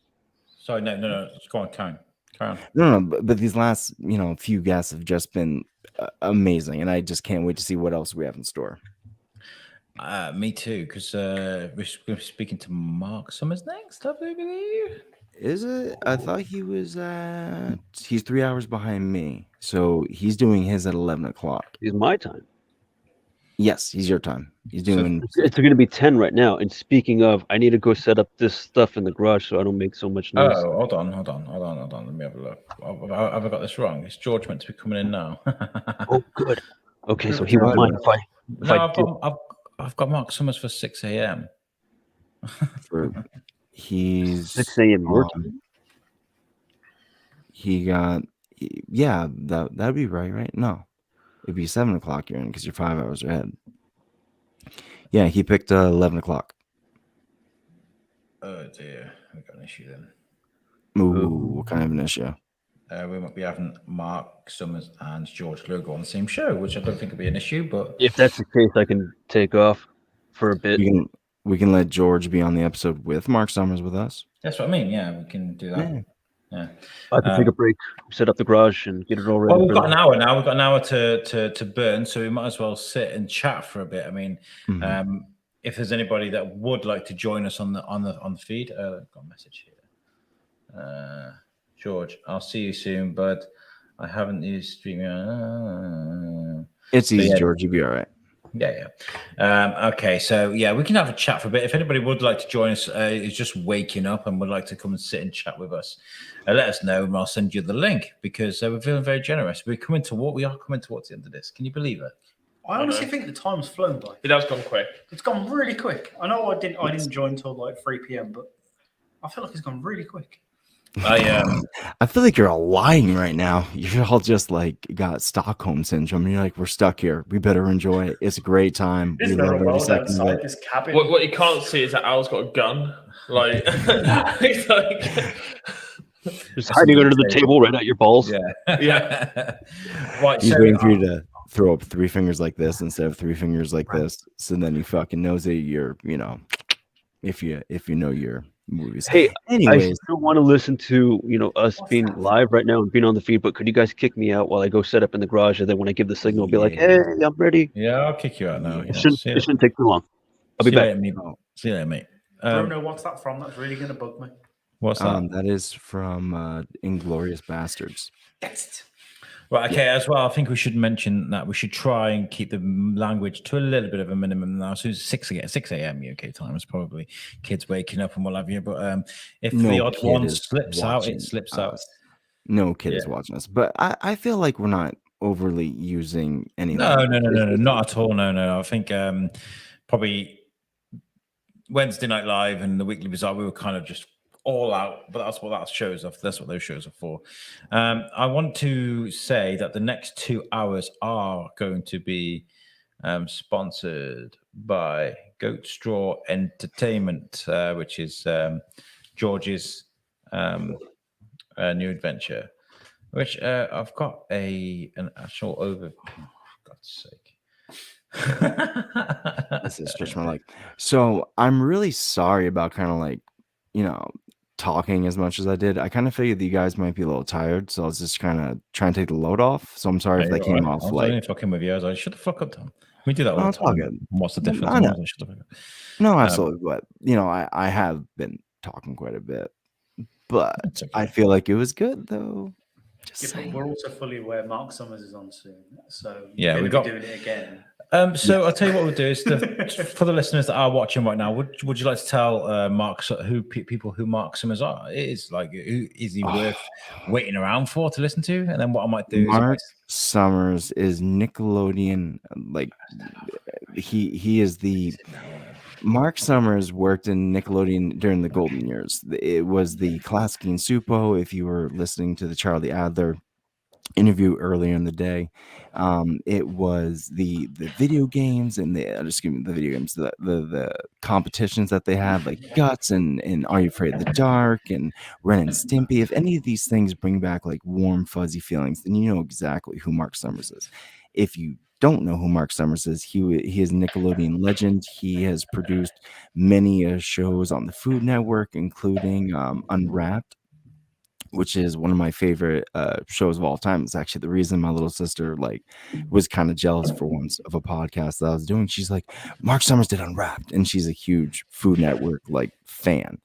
Sorry, no. Go on, carry on. No, but these last, few guests have just been amazing. And I just can't wait to see what else we have in store. Me too, because we're speaking to Mark Summers next, I believe. Is it? I thought he was he's 3 hours behind me. So he's doing his at 11 o'clock. It's my time. Yes, he's your time. He's doing It's going to be 10 right now. And speaking of, I need to go set up this stuff in the garage so I don't make so much noise. Oh, hold on. Let me have a look. Have I got this wrong? It's George meant to be coming in now. Oh, good. Okay, so he won't mind if I do. I've got Mark Summers for 6 a.m. He's 6 a.m. your time. He got that'd be right? No, it'd be 7 o'clock you're in because you're 5 hours ahead. Yeah, he picked 11 o'clock. Oh dear, we got an issue then. Ooh, what kind of an issue? We might be having Mark Summers and George Lugo on the same show, which I don't think would be an issue. But if that's the case, I can take off for a bit. We can let George be on the episode with Mark Summers with us. That's what I mean. Yeah, we can do that. Yeah. I can take a break, set up the garage, and get it all ready. Well, we've got an hour now. We've got an hour to burn, so we might as well sit and chat for a bit. I mean, if there's anybody that would like to join us on the feed, I've got a message here. George, I'll see you soon, but I haven't used StreamYard. It's easy, George. You'll be all right. Yeah. Okay, so yeah, we can have a chat for a bit. If anybody would like to join us, is just waking up and would like to come and sit and chat with us, let us know and I'll send you the link because we're feeling very generous. We are coming towards the end of this. Can you believe it? I honestly think the time's flown by. It has gone quick. It's gone really quick. I know I didn't join until like 3 p.m, but I feel like it's gone really quick. I feel like you're all lying right now. You're all just like got Stockholm syndrome. You're like, we're stuck here. We better enjoy it. It's a great time. We love every second of it. This cabin. What you can't see is that Al's got a gun. Like, it's like just hiding under the table right at your balls. Yeah. Right. He's waiting for you to throw up 3 fingers like this instead of 3 fingers like this. So then he fucking knows that you're, if you know your movies. Hey, anyways, I still want to listen to us being live right now and being on the feed, but could you guys kick me out while I go set up in the garage, and then when I give the signal, be like, hey, I'm ready. Yeah, I'll kick you out now. It shouldn't take too long. I'll be back. See you later, mate. Bruno, what's that from? That's really going to bug me. What's that? That is from Inglorious Bastards. Yes. Right, okay, as well, I think we should mention that we should try and keep the language to a little bit of a minimum now. So it's 6 a.m. UK time. It's probably kids waking up and what have you. But if the odd one slips out, it slips out. No kid is watching us. But I feel like we're not overly using any. No, not at all. No. I think probably Wednesday Night Live and the Weekly Bazaar, we were kind of just all out, but that's what those shows are for. I want to say that the next 2 hours are going to be sponsored by Goat Straw Entertainment, which is George's new adventure, which I've got an actual overview. Oh, for God's sake. This is just my like. So I'm really sorry about kind of like, talking as much as I did. I kind of figured that you guys might be a little tired, so I was just kind of trying to take the load off. So I'm sorry if that came off like fucking with you. I was like, shut the fuck up, Tom. We do that all the time. Good. What's the difference? No, absolutely. But I have been talking quite a bit, but I feel like it was good though. We're also fully aware Mark Summers is on soon, so yeah, we're doing it again. So I'll tell you what we'll do is for the listeners that are watching right now, would you like to tell Mark people who Mark Summers are? Is he worth waiting around for to listen to? And then what I might do Mark Summers is Nickelodeon. Like he is the Mark Summers worked in Nickelodeon during the golden years. It was the Classic and Supo. If you were listening to the Charlie Adler interview earlier in the day, it was the video games and the competitions that they had, like Guts and Are You Afraid of the Dark and Ren and Stimpy. If any of these things bring back like warm fuzzy feelings, then you know exactly who Mark Summers is. If you don't know who Mark Summers is, he is a Nickelodeon legend. He has produced many shows on the Food Network, including Unwrapped, which is one of my favorite shows of all time. It's actually the reason my little sister was kind of jealous for once of a podcast that I was doing. She's like, Mark Summers did Unwrapped, and she's a huge Food Network fan.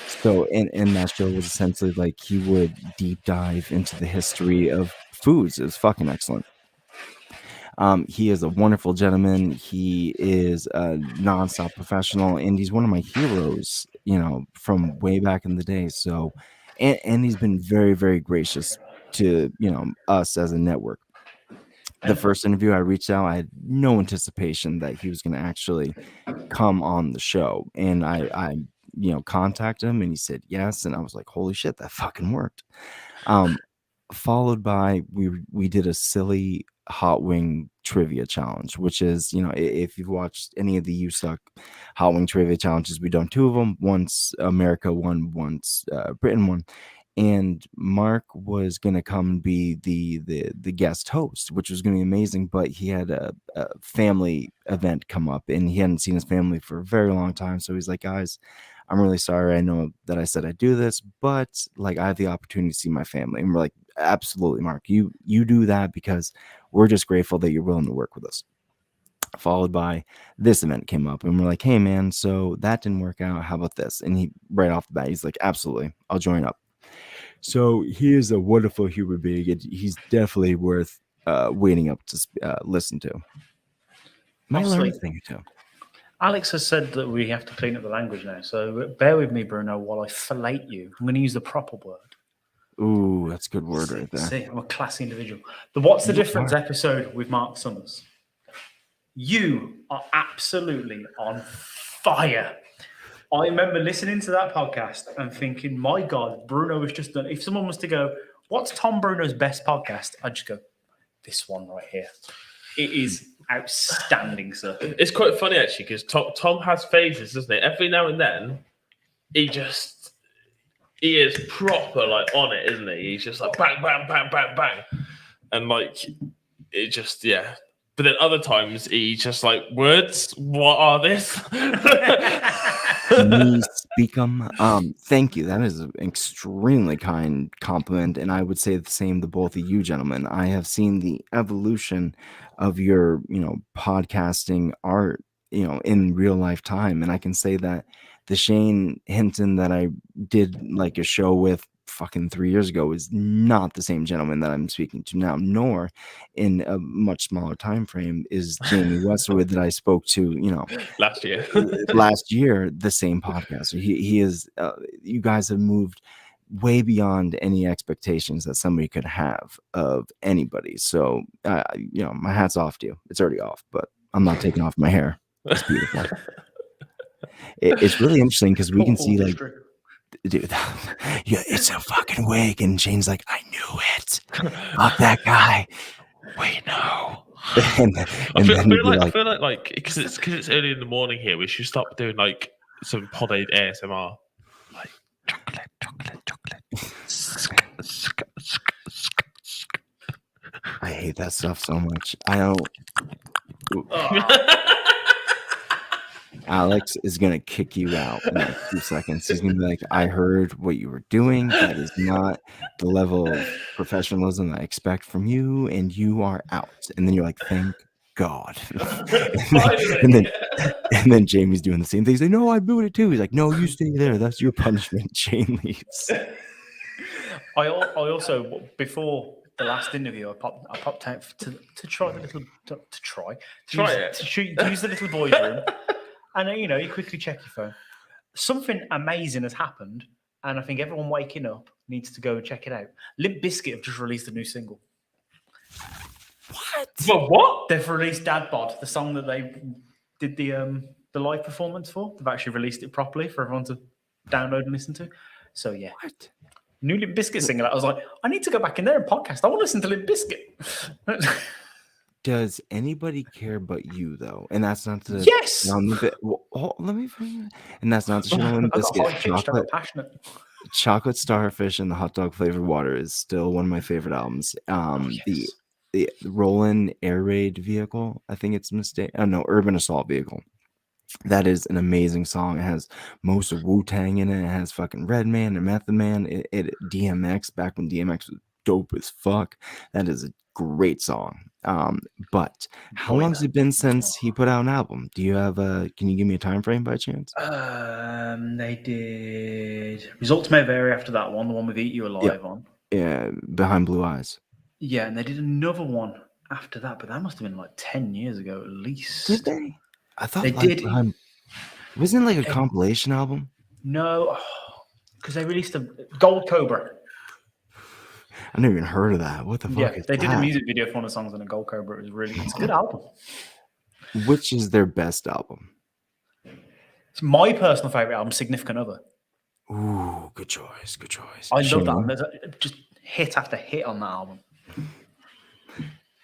So and that show was essentially like he would deep dive into the history of foods. It was fucking excellent. He is a wonderful gentleman. He is a nonstop professional, and he's one of my heroes, from way back in the day. So, and he's been very, very gracious to, us as a network. The first interview I reached out, I had no anticipation that he was going to actually come on the show. And I contacted him and he said yes. And I was like, holy shit, that fucking worked. Followed by, we did a silly hot wing trivia challenge, which is, if you've watched any of the You Suck hot wing trivia challenges, we've done 2 of them. Once America won, once Britain won. And Mark was going to come and be the guest host, which was going to be amazing. But he had a family event come up and he hadn't seen his family for a very long time. So he's like, guys, I'm really sorry. I know that I said I'd do this, but I have the opportunity to see my family. And we're like, absolutely, Mark, you do that because we're just grateful that you're willing to work with us. Followed by this event came up and we're like, hey man, so that didn't work out. How about this? And he right off the bat, he's like, absolutely, I'll join up. So he is a wonderful human being, and he's definitely worth waiting up to listen to. Might learn a thing or two. Alex has said that we have to clean up the language now, so bear with me, Bruno, while I fillet you. I'm going to use the proper word. Ooh, that's a good word right there. See, I'm a classy individual. The What's the You Difference are. episode with Mark Summers. You are absolutely on fire. I remember listening to that podcast and thinking, my God, Bruno has just done. If someone was to go, what's Tom Bruno's best podcast? I'd just go, this one right here. It is outstanding, sir. It's quite funny actually because Tom has phases, doesn't he? Every now and then, he is proper like on it, isn't he? He's just like bang, bang, bang, bang, bang, and like it just But then other times he just like words. What are this? Me speak 'em. Thank you. That is an extremely kind compliment, and I would say the same to both of you gentlemen. I have seen the evolution of your, podcasting art, in real life time, and I can say that the Shane Hinton that I did like a show with fucking 3 years ago is not the same gentleman that I'm speaking to now, nor in a much smaller time frame is Jamie Westwood that I spoke to, last year. The same podcaster. He is. You guys have moved way beyond any expectations that somebody could have of anybody. So, my hat's off to you. It's already off, but I'm not taking off my hair. It's beautiful. It's really interesting because we can see like. Dude, yeah, it's a fucking wig, and Shane's like, I knew it. Fuck that guy. We know. I feel like because it's early in the morning here, we should stop doing like some pod aid ASMR, like chocolate. I hate that stuff so much. I don't. Alex is gonna kick you out in like 2 seconds. He's gonna be like, I heard what you were doing. That is not the level of professionalism that I expect from you, and you are out. And then you're like, thank God. and then Jamie's doing the same thing. He's like, no, I booed it too. He's like, no, you stay there. That's your punishment. Shane leaves. I also, before the last interview, I popped out to try the little to use the little boys' room. And you quickly check your phone. Something amazing has happened, and I think everyone waking up needs to go and check it out. Limp Bizkit have just released a new single. What? Well, what? They've released Dad Bod, the song that they did the live performance for. They've actually released it properly for everyone to download and listen to. So yeah. What? New Limp Bizkit single. I was like, I need to go back in there and podcast. I want to listen to Limp Bizkit. Does anybody care but you though? And that's not to yes. Let me. And that's not to shit on Limp Bizkit. Chocolate Starfish and the hot dog flavored water is still one of my favorite albums. The Roland Air Raid vehicle, I think it's a mistake. Oh no, Urban Assault vehicle. That is an amazing song. It has most of Wu-Tang in it. It has fucking Redman and Method Man. It DMX back when DMX was dope as fuck. That is a great song. But how long has it been since he put out an album? Do you have can you give me a time frame by chance? They did Results May Vary after that one, the one with Eat You Alive on. Yeah, Behind Blue Eyes. Yeah, and they did another one after that, but that must have been like 10 years ago at least. Did they? I thought they did. Wasn't it like a compilation album? No, because they released a Gold Cobra. I never even heard of that. What the fuck is they that? did a music video for one of the songs on a Gold Cobra. It's a good album. Which is their best album? It's my personal favorite album, Significant Other. Ooh, good choice. Good choice. I love that album. There's just hit after hit on that album.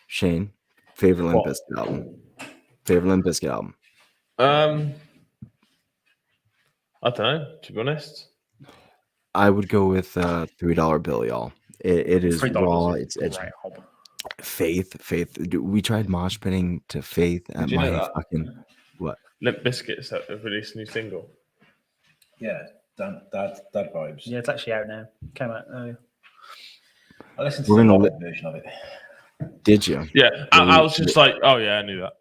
Shane, favorite Limp Bizkit album. Favorite Limp Bizkit album. I don't know, to be honest. I would go with $3 Bill, y'all. It is raw. It's right album. Faith. We tried mosh pitting to Faith at my fucking what? Limp Bizkit have released a new single. Yeah, that vibes. Yeah, it's actually out now. Came out earlier. I listened to the version of it. Did you? Yeah, I was just like, oh yeah, I knew that.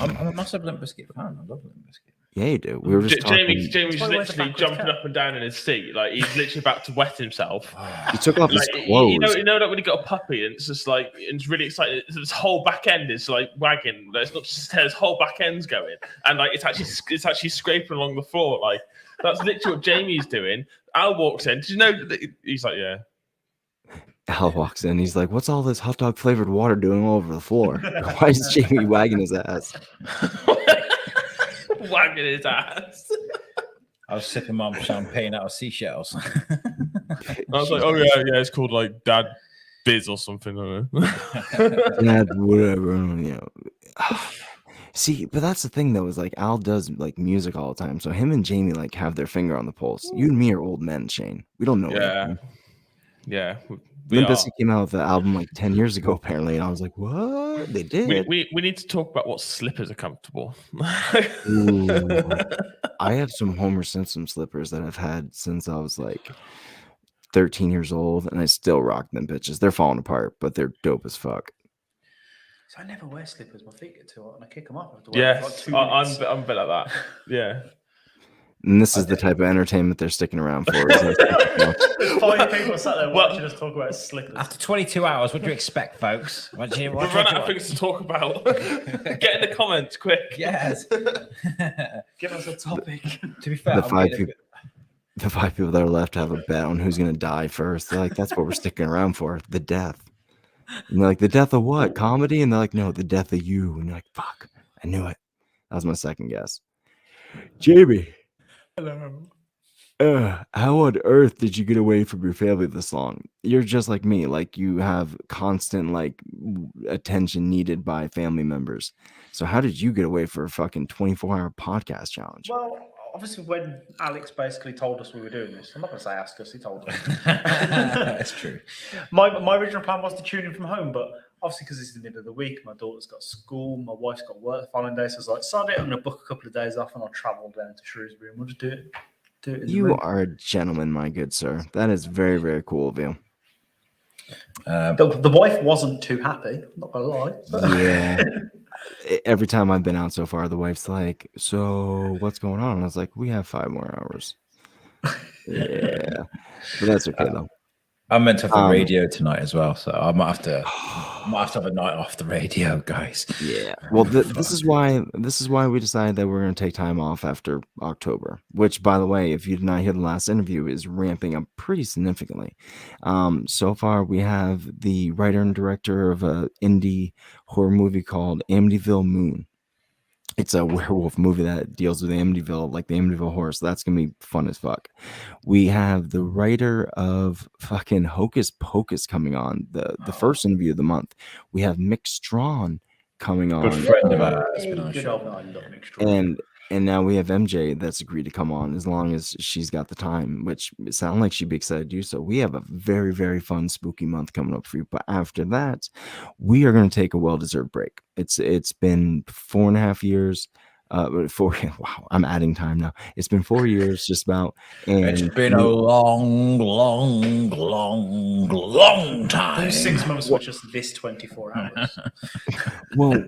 I'm a massive Limp Bizkit fan. I love Limp Bizkit. Yeah, you do. We were just Jamie's talking. literally jumping up and down in his seat, like he's literally about to wet himself. He took off his clothes. You know that when you got a puppy and it's just like it's really exciting. This whole back end is like wagging. It's not just his tail, his whole back end's going, and like it's actually scraping along the floor. Like that's literally what Jamie's doing. Al walks in. Did you know that he's like, yeah. Al walks in. He's like, "What's all this hot dog flavored water doing all over the floor? Why is Jamie wagging his ass?" Wagging his ass. I was sipping my champagne out of seashells. I was like, oh yeah, it's called like Dad Biz or something. I don't know. Dad, whatever. You know. See, but that's the thing though, is like Al does like music all the time. So him and Jamie like have their finger on the pulse. You and me are old men, Shane. We don't know anything. Yeah. Limp Bizkit came out with the album like 10 years ago, apparently, and I was like, "What? They did?" We need to talk about what slippers are comfortable. Ooh. I have some Homer Simpson slippers that I've had since I was like 13 years old, and I still rock them bitches. They're falling apart, but they're dope as fuck. So I never wear slippers. My feet get too hot, and I kick them off. I have to wear them for like 2 minutes. I'm a bit like that. Yeah. And this is the type of entertainment they're sticking around for. There's 5 people sat there watching us talk about slippers. After 22 hours, what do you expect, folks? We've run out of things to talk about. Get in the comments quick. Yes. Give us a topic. To be fair, the 5 people that are left have a bet on who's going to die first. They're like, that's what we're sticking around for, the death. And they're like, the death of what? Comedy? And they're like, no, the death of you. And you're like, fuck, I knew it. That was my second guess. Jamie. Hello. How on earth did you get away from your family this long? You're just like me. Like you have constant like attention needed by family members. So how did you get away for a fucking 24-hour podcast challenge? Well, obviously when Alex basically told us we were doing this, I'm not going to say ask us, he told us. That's true. My original plan was to tune in from home, but obviously because it's the middle of the week, my daughter's got school, my wife's got work the following day, so I was like, sod it, I'm going to book a couple of days off and I'll travel down to Shrewsbury and we'll just do it. You are a gentleman, my good sir. That is very, very cool of you. The wife wasn't too happy, I'm not going to lie. Yeah. Every time I've been out so far, the wife's like, so what's going on? And I was like, we have 5 more hours. Yeah. But that's okay, though. I'm meant to have the radio tonight as well, so I might have to have a night off the radio, guys. Yeah. Well, this is why we decided that we're going to take time off after October. Which, by the way, if you did not hear the last interview, is ramping up pretty significantly. So far, we have the writer and director of an indie horror movie called Amityville Moon. It's a werewolf movie that deals with Amityville, like the Amityville horror. So that's going to be fun as fuck. We have the writer of fucking Hocus Pocus coming on, the first interview of the month. We have Mick Strawn coming on. Good friend of ours. Been on the show. And now we have MJ that's agreed to come on as long as she's got the time, which it sounds like she'd be excited to do so. We have a very, very fun spooky month coming up for you. But after that, we are going to take a well-deserved break. It's been 4.5 years. Wow, I'm adding time now. It's been 4 years just about. And it's been a long time. Those 6 months were just this 24 hours. Well,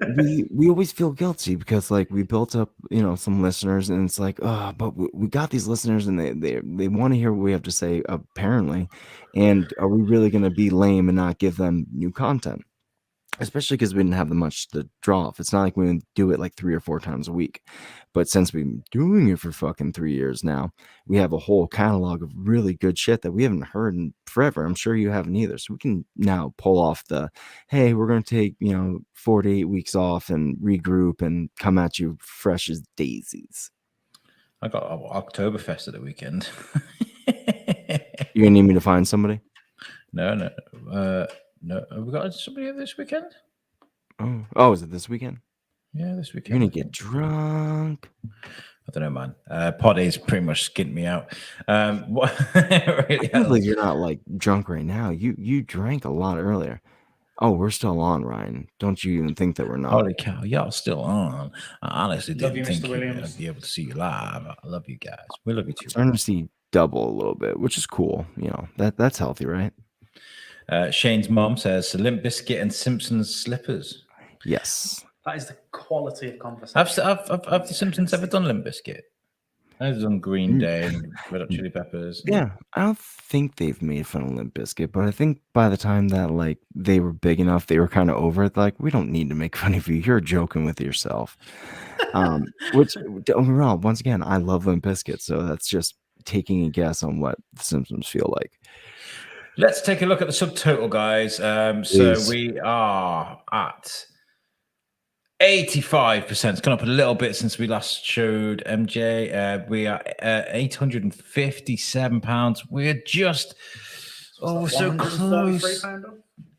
we always feel guilty because like we built up, some listeners, and it's like, but we got these listeners and they want to hear what we have to say, apparently. And are we really going to be lame and not give them new content? Especially because we didn't have much to draw off. It's not like we would do it like 3 or 4 times a week. But since we've been doing it for fucking 3 years now, we have a whole catalog of really good shit that we haven't heard in forever. I'm sure you haven't either. So we can now pull off hey, we're going to take, 4 to 8 weeks off and regroup and come at you fresh as daisies. I got Oktoberfest at the weekend. You going to need me to find somebody? No. No, have we got somebody this weekend? Oh, is it this weekend? Yeah, this weekend. You're gonna get drunk. I don't know, man. Pod A's pretty much skinned me out. What really I can't believe you're not like drunk right now. You drank a lot earlier. Oh, we're still on, Ryan. Don't you even think that we're not? Holy cow, y'all still on. I honestly Love didn't you, think Mr. Williams. I'd be able to see you live. I love you guys. We love you too. Starting to see double a little bit, which is cool. That's healthy, right? Shane's mom says Limp Bizkit and Simpsons slippers. Yes. That is the quality of conversation. Have the Simpsons ever done Limp Bizkit? I've done Green Day and Red Hot Chili Peppers. Yeah, I don't think they've made fun of Limp Bizkit, but I think by the time that like they were big enough, they were kind of over it. Like, we don't need to make fun of you. You're joking with yourself. Which don't get me wrong, once again, I love Limp Bizkit, so that's just taking a guess on what the Simpsons feel like. Let's take a look at the subtotal, guys. So Please. we are at 85%. It's gone up a little bit since we last showed MJ. We are at £857. We're just so close.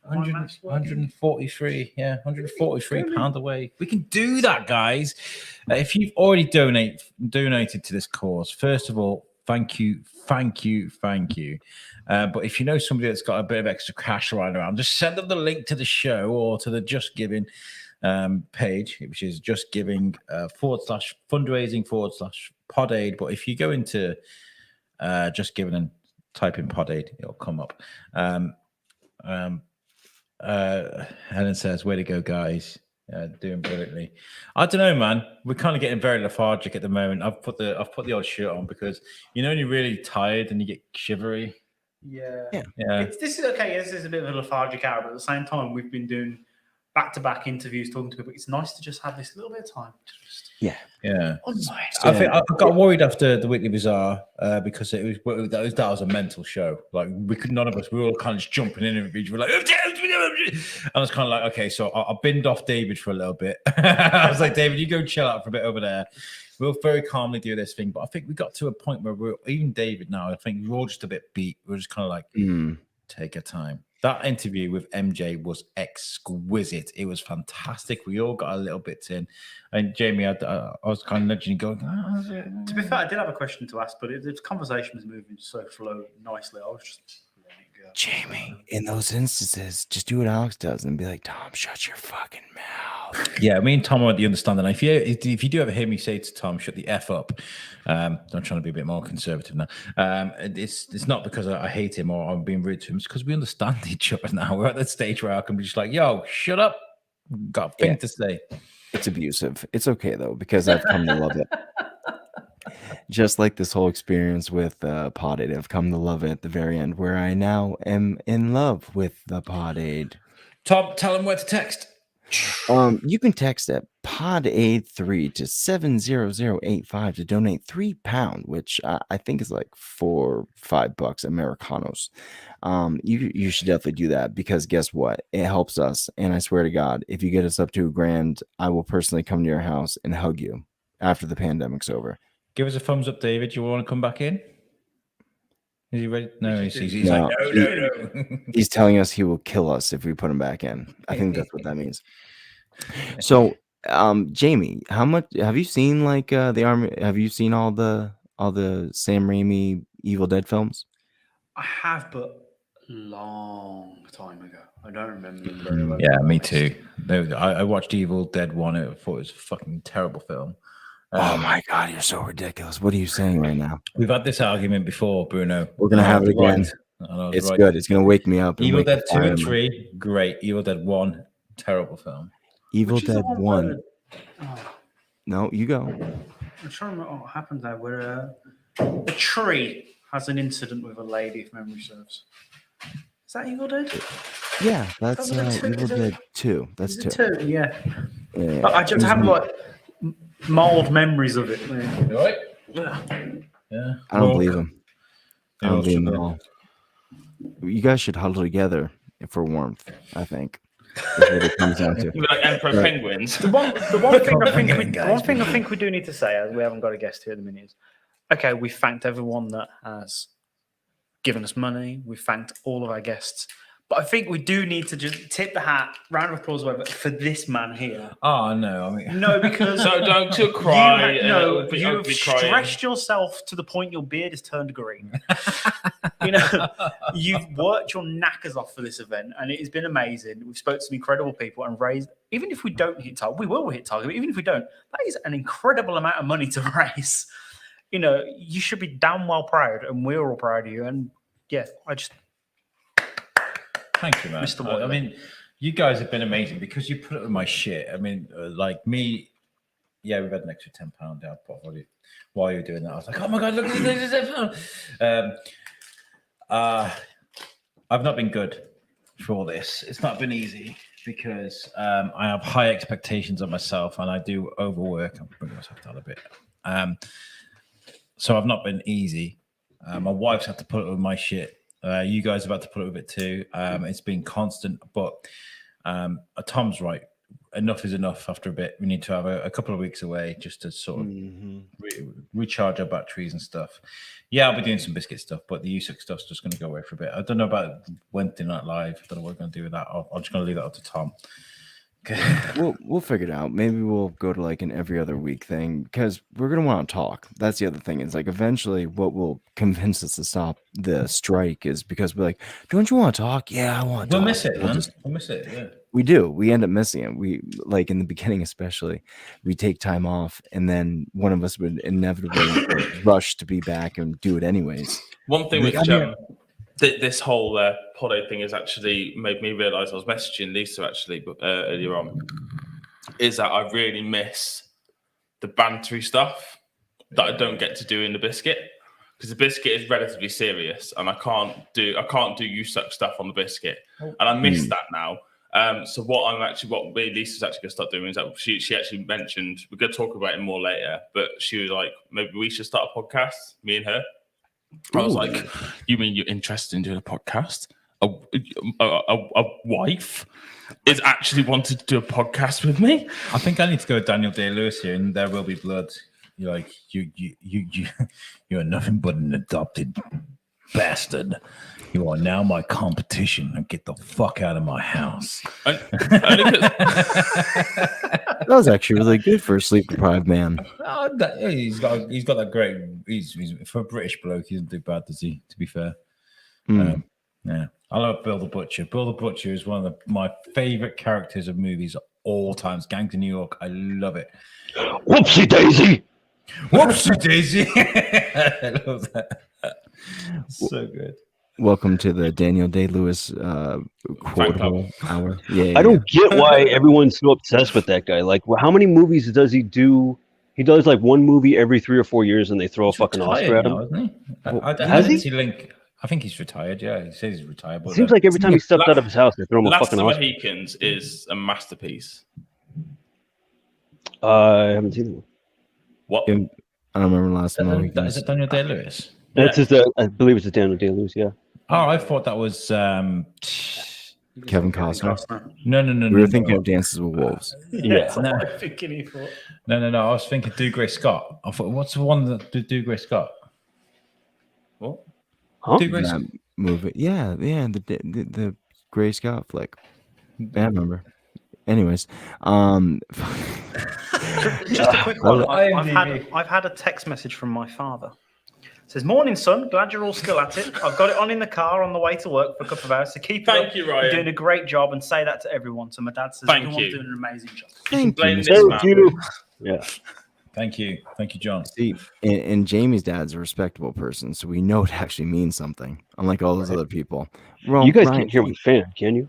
143, yeah, £143 away. We can do that, guys. If you've already donated to this cause, first of all, thank you. But if you know somebody that's got a bit of extra cash lying around, just send them the link to the show or to the Just Giving page, which is Just Giving /fundraising/pod aid. But if you go into Just Giving and type in pod aid, it'll come up. Helen says, "Way to go, guys! Doing brilliantly." I don't know, man. We're kind of getting very lethargic at the moment. I've put the old shirt on because when you're really tired and you get shivery. Yeah. This is okay. This is a bit of a lethargic hour, but at the same time, we've been doing back-to-back interviews, talking to people. It's nice to just have this little bit of time to just I think I got worried after the Weekly Bazaar because that was a mental show. Like we were all kind of just jumping in and we were like, I was kind of like, okay, so I binned off David for a little bit. I was like, David, you go chill out for a bit over there. We'll very calmly do this thing. But I think we got to a point where even David now, I think we're all just a bit beat. We're just kind of like, take your time. That interview with MJ was exquisite. It was fantastic. We all got a little bit in. And Jamie, I was kind of nudging you going, To be fair, I did have a question to ask, but the conversation was moving so nicely. I was just letting it go. Jamie, in those instances, just do what Alex does and be like, Tom, shut your fucking mouth. Yeah, me and Tom are at the understanding. If you do ever hear me say to Tom, shut the F up, I'm trying to be a bit more conservative now. It's not because I hate him or I'm being rude to him. It's because we understand each other now. We're at that stage where I can be just like, yo, shut up. Got a thing to say. It's abusive. It's okay, though, because I've come to love it. Just like this whole experience with Pod Aid, I've come to love it at the very end, where I now am in love with the Pod Aid. Tom, tell him where to text. You can text at PodAid3 to 70085 to donate £3, which I think is like $4-5 Americanos. You should definitely do that because guess what? It helps us. And I swear to God, if you get us up to $1,000, I will personally come to your house and hug you after the pandemic's over. Give us a thumbs up, David. You want to come back in? Is he ready? No, he's No, like, no. He's telling us he will kill us if we put him back in. I think that's what that means. So, Jamie, how much have you seen? Like the army? Have you seen all the Sam Raimi Evil Dead films? I have, but long time ago. I don't remember them very well. Yeah, me too. I watched Evil Dead 1. I thought it was a fucking terrible film. Oh my God, you're so ridiculous. What are you saying right now? We've had this argument before, Bruno. We're going to have it again. It's good. It's going to wake me up. Evil Dead 2 and 3, great. Evil Dead 1, terrible film. Evil Dead 1. No, you go. I'm trying to remember what happened there, where a tree has an incident with a lady, if memory serves. Is that Evil Dead? Yeah, that's Evil Dead 2. That's 2. Yeah. I just have like mild memories of it. Right? Yeah. I don't believe him. I don't believe him at all. You guys should huddle together for warmth, I think. That's what it comes down to. Like Emperor Penguins. The one thing I think we do need to say, as we haven't got a guest here at the minute, is okay, we thanked everyone that has given us money. We thanked all of our guests. But I think we do need to just tip the hat, round of applause, whatever, for this man here. Oh, no. I mean, no, because so don't cry. You've stretched yourself to the point your beard has turned green. You've worked your knackers off for this event, and it has been amazing. We've spoken to some incredible people and raised, even if we don't hit target, we will hit target, but even if we don't, that is an incredible amount of money to raise. You should be damn well proud, and we're all proud of you. And yeah, Thank you, man. I mean, You guys have been amazing because you put up with my shit. I mean, like me, yeah, we've had an extra £10 down while you're doing that. I was like, oh my God, look at this. I've not been good for all this. It's not been easy because I have high expectations of myself and I do overwork. I'm bringing myself down a bit. So I've not been easy. My wife's had to put up with my shit. You guys have had to put up with it too. It's been constant, but Tom's right. Enough is enough after a bit. We need to have a couple of weeks away just to sort of recharge our batteries and stuff. Yeah, I'll be doing some biscuit stuff, but the USUC stuff's just going to go away for a bit. I don't know about Wednesday Night Live. I don't know what we're going to do with that. I'm just going to leave that up to Tom. We'll figure it out. Maybe we'll go to like an every other week thing because we're gonna want to talk. That's the other thing. Is like eventually what will convince us to stop the strike is because we're like, don't you want to talk? Yeah, I want to We'll talk. miss it, man. We'll miss it, yeah. We do. We end up missing it. We like in the beginning, especially, we take time off, and then one of us would inevitably rush to be back and do it anyways. One thing with this whole pod thing has actually made me realise I was messaging Lisa actually earlier on, is that I really miss the bantery stuff that I don't get to do in the biscuit because the biscuit is relatively serious and I can't do USUC stuff on the biscuit and I miss that now. So what me and Lisa's actually going to start doing is that she actually mentioned we're going to talk about it more later, but she was like, maybe we should start a podcast, me and her. I was like, you mean you're interested in doing a podcast? A wife is actually wanted to do a podcast with me? I think I need to go with Daniel Day-Lewis here, and There Will Be Blood. You're like, you're nothing but an adopted bastard. You are now my competition, and get the fuck out of my house. That was actually really good for a sleep deprived man. He's got that great. He's for a British bloke. He doesn't do bad, does he? To be fair, yeah. I love Bill the Butcher. Bill the Butcher is one of my favorite characters of movies of all times. Gangs of New York. I love it. Whoopsie daisy. Whoopsie daisy. I love that. So good. Welcome to the Daniel Day-Lewis quarter hour. Yeah, I don't get why everyone's so obsessed with that guy. Like, how many movies does he do? He does like one movie every 3 or 4 years, and they throw a fucking Oscar at him. Now, isn't he? Has he? I think he's retired. Yeah, he says he's retired. But It seems like every time he steps out of his house, they throw him a fucking Last of Oscar. the Mohicans is a masterpiece. I haven't seen it. What? I don't remember last time. Is it Daniel Day-Lewis? That's just I believe it's a Daniel Day-Lewis. Yeah. Oh, I thought that was Kevin Costner. No. We were thinking of Dances with Wolves. Yeah. No. I'm thinking he thought. No. I was thinking Dougray Scott. I thought, what's the one that did Dougray Scott? What? Huh? That movie. Yeah. The Gray Scott flick. Bad remember. Anyways, just a quick one. I've had a text message from my father. It says, "Morning, son. Glad you're all still at it. I've got it on in the car on the way to work for a couple of hours. So keep it up. Thank you, Ryan. You're doing a great job, and say that to everyone." So my dad says, Thank "Everyone's you. doing an amazing job." Thank you. Yeah. Thank you, John. See, and Jamie's dad's a respectable person, so we know it actually means something. Unlike all those other people. Well, You guys Ryan, can't hear my fan, can you?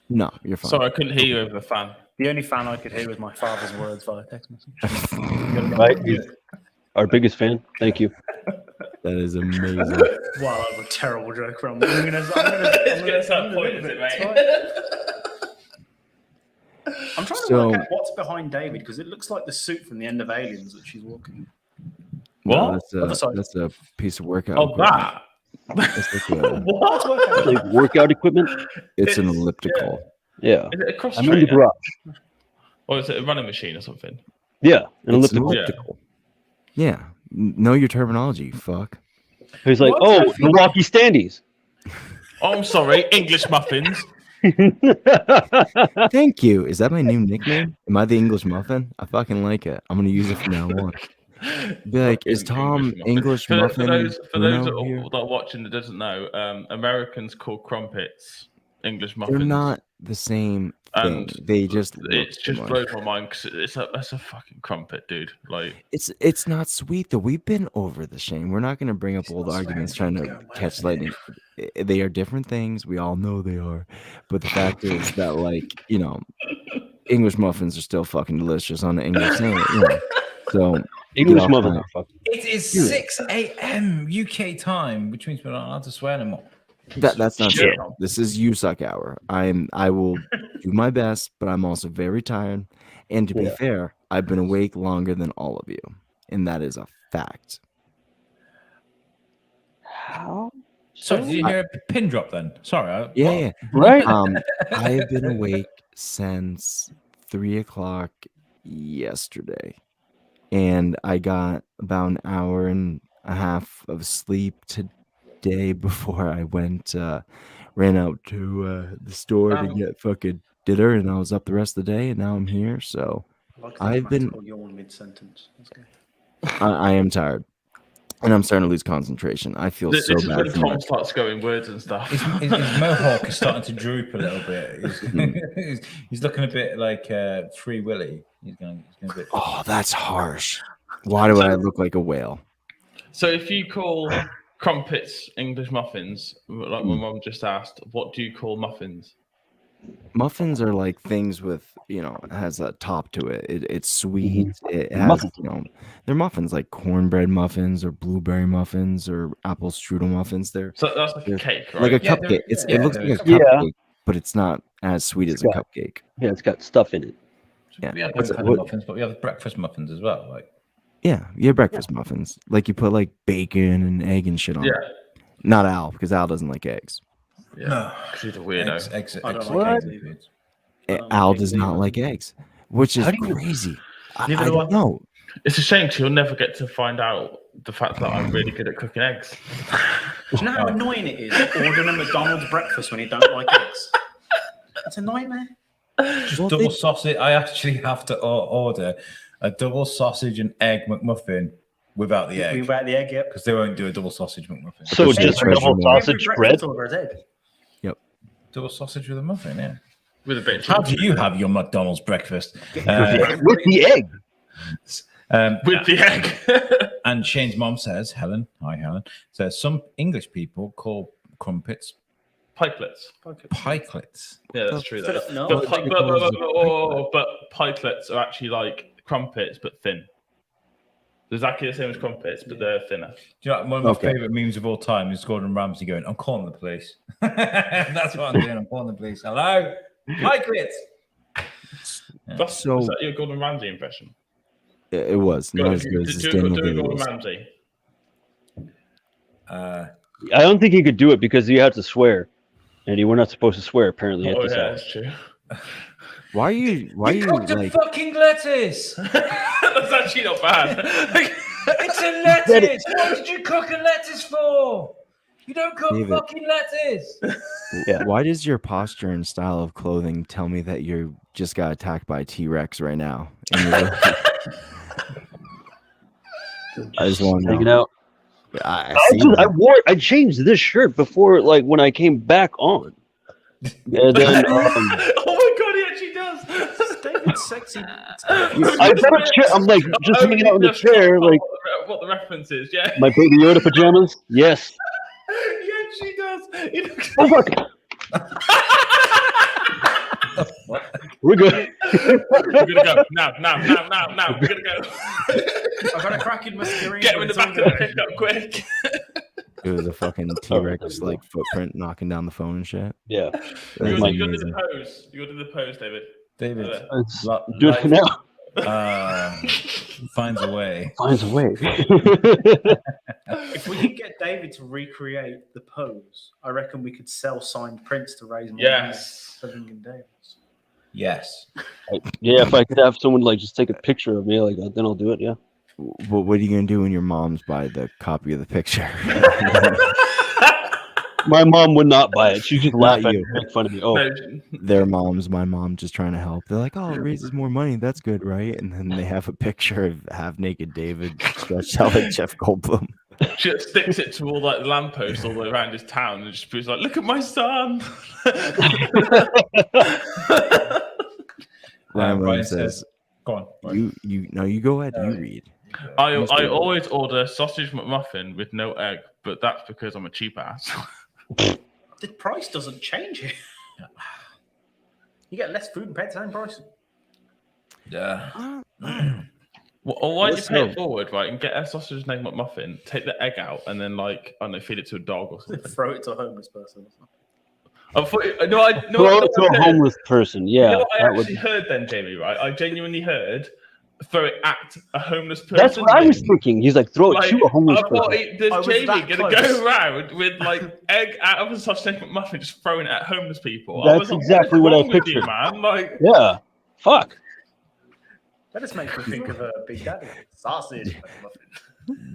No, you're fine. Sorry, I couldn't hear you over the fan. The only fan I could hear was my father's words via text message. Right? He's our biggest fan. Thank you. That is amazing. Wow, that was a terrible joke from. I'm gonna I'm trying to work out what's behind David because it looks like the suit from the end of Aliens that she's walking. No, that's a piece of workout. Oh, that. It's like What? Like workout equipment? It's an elliptical. Yeah. Is it a cross I'm in the trainer? garage. Or is it a running machine or something? Yeah, an It's an elliptical. elliptical. Yeah. Know your terminology, fuck. He's like, What? the Rocky Standees. Oh, I'm sorry, English muffins. Thank you. Is that my new nickname? Am I the English muffin? I fucking like it. I'm gonna use it from now on. Be like, is Tom English muffin? For those Bruno here? that are watching that doesn't know, Americans call crumpets English muffins. They're not the same thing. And They just it just blows my mind because it's a fucking crumpet, dude. Like it's not sweet though. We've been over the shame. We're not going to bring up old arguments trying to catch lightning. They are different things. We all know they are, but the fact is that, like, English muffins are still fucking delicious on the English sandwich. So English muffins are fucking. It is 6 a.m. UK time, which means we're not allowed to swear anymore. That's not true. This is you suck hour. I will do my best, but I'm also very tired. And to be fair, I've been awake longer than all of you, and that is a fact. How? Sorry, did you hear a pin drop then? Sorry. Yeah. Right. I have been awake since 3:00 yesterday, and I got about an hour and a half of sleep today before I ran out to the store to get fucking dinner, and I was up the rest of the day, and now I'm here. So I've been. Yawn mid-sentence. That's good. I am tired, and I'm starting to lose concentration. I feel this so is bad. when Tom starts going words and stuff. His mohawk is starting to droop a little bit. He's looking a bit like Free Willy. He's going a bit. Oh, that's harsh. Why do I look like a whale? So if you call crumpets English muffins, like my mum just asked, what do you call muffins? Muffins are like things with, it has a top to it. It's sweet. It has, they're muffins like cornbread muffins or blueberry muffins or apple strudel muffins. So that's like a cake, right? Like a cupcake. It looks like a cupcake, but it's not as sweet as a cupcake. Yeah, it's got stuff in it. Yeah. We have those kind of muffins, but we have breakfast muffins as well. Like, yeah, you have breakfast muffins. Like you put like bacon and egg and shit on it. Not Al, because Al doesn't like eggs. Yeah, because he's a weirdo. Eggs I don't like eggs. Al does not like eggs, which is crazy. I don't know. It's a shame because you'll never get to find out the fact that I'm really good at cooking eggs. Do you know how annoying it is ordering a McDonald's breakfast when you don't like eggs? It's a nightmare. Just double sausage. I actually have to order a double sausage and egg McMuffin without the egg. Without the egg, yep. Because they won't do a double sausage McMuffin. So just double sausage bread? Yep. Double sausage with a muffin, yeah. With a bit. How do you have your McDonald's breakfast? With the egg. With the egg. And Shane's mom says, Helen, hi Helen, says some English people call crumpets pikelets. Pikelets. Yeah, that's true. Though. No, But pikelets are actually like crumpets, but thin. They're exactly the same as crumpets, but they're thinner. Do you know, one of my favorite memes of all time is Gordon Ramsay going, I'm calling the police. That's what I'm doing. I'm calling the police. Hello? Pikelets. Yeah. Was that your Gordon Ramsay impression? It was. Not as good as Daniel Gordon Day-Lewis. Ramsay. I don't think he could do it because he had to swear. And you were not supposed to swear, apparently, at this hour. That's true. Why are you cooked like a fucking lettuce? That's actually not bad. It's a lettuce. What did you cook a lettuce for? You don't cook David. fucking lettuce. Yeah. Why does your posture and style of clothing tell me that you just got attacked by a T-Rex right now? I just want to hanging know. out. I I changed this shirt before, like when I came back on. And then, Oh my god, he actually does. David's sexy. I got a chair. I'm like just hanging out in the chair, like what the reference is, yeah. my Baby Yoda pajamas. Yes. Yeah, she does. He looks Oh fuck. We're good. We're gonna go now. We're gonna go. I've got a cracking mascara. Get him in the back of the pickup quick. It was a fucking T-Rex like footprint knocking down the phone and shit. Yeah. You gotta do the pose. You gotta do the pose, David. David. Do it now. Finds a way. Finds a way. If we could get David to recreate the pose, I reckon we could sell signed prints to raise money for Lingen Davis. Yes. Yeah, if I could have someone like just take a picture of me like that, then I'll do it. Yeah. What are you gonna do when your mom's buy the copy of the picture? My mom would not buy it. She'd just laugh Not at me, you. make fun of me. Oh, Their moms, my mom, just trying to help. They're like, "Oh, it raises more money. That's good, right?" And then they have a picture of half-naked David stretched out like Jeff Goldblum. She sticks it to all like the lampposts all the way around his town, and just be like, "Look at my son." Ryan says, "Go on." You go ahead. You read. I always order sausage McMuffin with no egg, but that's because I'm a cheap ass. The price doesn't change it. You get less food and pay the same price. Yeah. Or why don't you pay it forward, right, and get a sausage and egg McMuffin, take the egg out, and then like I don't know, feed it to a dog or something. Throw it to a homeless person. I thought, Throw it to a homeless person. Yeah, You know what I that would. actually heard then, Jamie, right? I genuinely heard throw it at a homeless person. That's what I was thinking. He's like, throw it to a homeless I thought, person. does Jamie going to go around with like egg out of a sausage egg McMuffin, just throwing it at homeless people? That's exactly what I pictured. You, man. Like, yeah, fuck. That just makes me think of a Big Daddy sausage.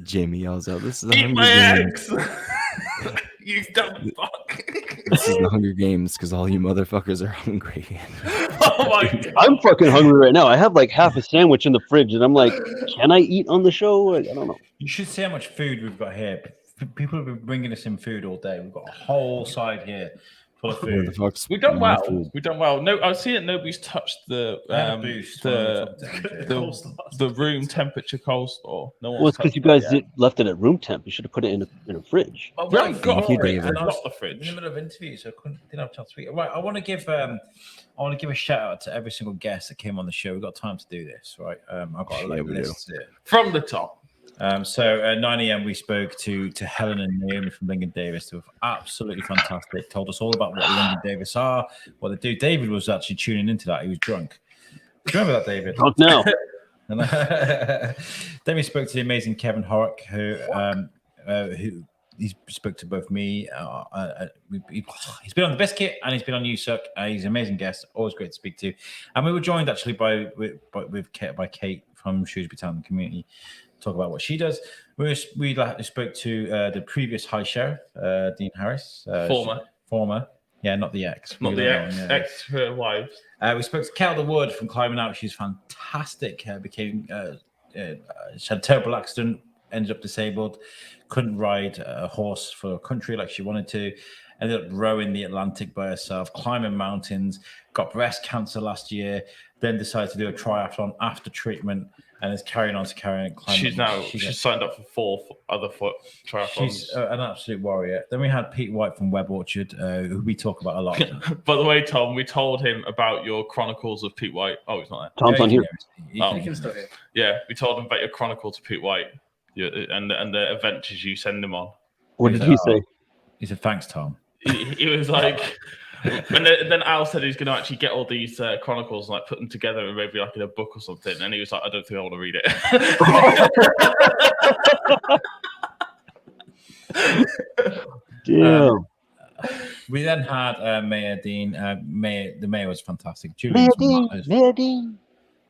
Jamie yells out, "This is the eat Hunger my Games." eggs! You dumb fuck! This is the Hunger Games because all you motherfuckers are hungry. Oh my God. I'm fucking hungry right now. I have like half a sandwich in the fridge, and I'm like, can I eat on the show? Like, I don't know. You should see how much food we've got here. People have been bringing us in food all day. We've got a whole side here full of Where the food. fuck's We've done my well. food? We've done well. No, I see that nobody's touched the room temperature coleslaw. No Well, one's it's because you touched guys that yet. left it at room temp. You should have put it in a fridge. Oh, We haven't got you, a fridge. David. We've I was got the in fridge. the middle of interview, so didn't have a chance to speak. Right, I want to give a shout out to every single guest that came on the show. We've got time to do this, right? I've got a list here. From the top. So at 9 a.m. we spoke to Helen and Naomi from Lingen Davis, who were absolutely fantastic. Told us all about what Lingen Davis are, what they do. David was actually tuning into that. He was drunk. Do you remember that, David? Drunk now. Then we spoke to the amazing Kevin Horrock, who he spoke to both me. He's been on the Biscuit and he's been on You Suck. He's an amazing guest, always great to speak to. And we were joined actually by Kate from Shrewsbury Town Community. Talk about what she does. We spoke to the previous High Sheriff, Dean Harris. Former. Yeah, not the ex. Not the ex wives. We spoke to Kel the Wood from Climbing Out. She's fantastic. She had a terrible accident, ended up disabled, couldn't ride a horse for a country like she wanted to, ended up rowing the Atlantic by herself, climbing mountains, got breast cancer last year, then decided to do a triathlon after treatment, and is carrying on. Climbing. She's signed up for 4 other triathlons. She's an absolute warrior. Then we had Pete White from Web Orchard, who we talk about a lot. By the way, Tom, we told him about your Chronicles of Pete White. Oh, he's not there. Tom's on here. He can still hear. Yeah, we told him about your Chronicles of Pete White and the adventures you send him on. What did he say? He said, "Thanks, Tom." He was like, and then Al said he's going to actually get all these chronicles and like put them together and maybe like in a book or something. And he was like, "I don't think I want to read it." Damn. We then had Mayor Dean. The mayor was fantastic. Mayor Dean.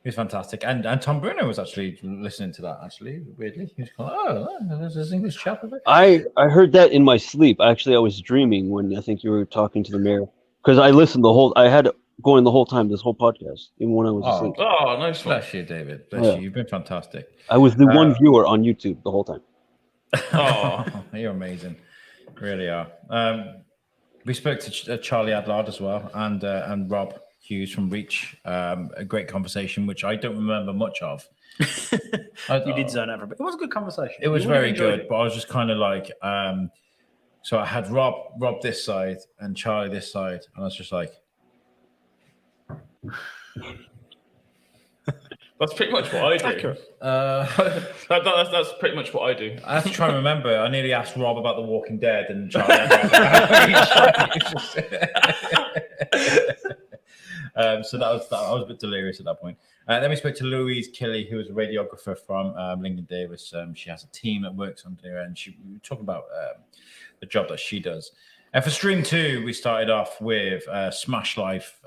He was fantastic, and Tom Bruno was actually listening to that. Actually, weirdly, he was going, "Oh, there's this English chap of it." I heard that in my sleep. Actually, I was dreaming when I think you were talking to the mayor because I listened I had it going the whole time, this whole podcast, even when I was asleep. Oh, nice. Bless you, David. Bless you. You've been fantastic. I was the one viewer on YouTube the whole time. Oh, you're amazing. Really are. We spoke to Charlie Adlard as well, and Rob Hughes from Reach. A great conversation, which I don't remember much of. You did zone out for a bit. It was a good conversation. It was very good, but I was just kind of like, so I had Rob this side and Charlie this side, and I was just like, that's pretty much what I do. That's pretty much what I do. I have to try and remember. I nearly asked Rob about The Walking Dead, and Charlie. So I was a bit delirious at that point. Then we spoke to Louise Kelly, who is a radiographer from Lingen Davis. She has a team that works under her, and we were talking about the job that she does. And for stream 2, we started off with Smash Life.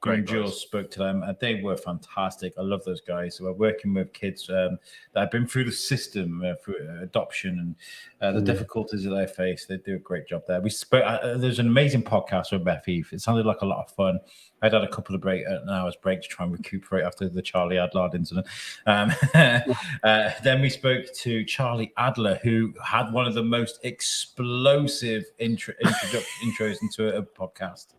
Great Jules spoke to them. They were fantastic. I love those guys. So we're working with kids that have been through the system, through adoption The difficulties that they face, they do a great job there. We spoke. There's an amazing podcast with Beth Eve. It sounded like a lot of fun. I'd had a couple of an hour's break to try and recuperate after the Charlie Adlard incident. Then we spoke to Charlie Adler, who had one of the most explosive intros into a podcast.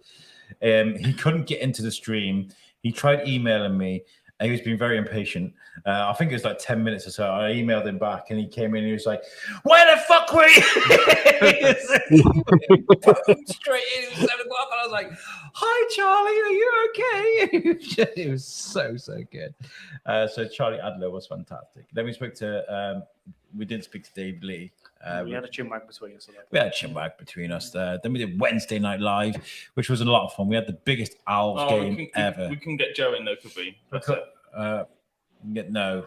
He couldn't get into the stream. He tried emailing me. And he was being very impatient. I think it was like 10 minutes or so. I emailed him back and he came in and he was like, where the fuck were you? Straight in, it was 7 o'clock. And I was like, hi, Charlie, are you okay? It was so good. So Charlie Adler was fantastic. Then we spoke to, we didn't speak to Dave Lee. We had a chinwag between us. We had a chinwag between us there. Then we did Wednesday Night Live, which was a lot of fun. We had the biggest Owls game ever. We can get Joe in though, could we? No.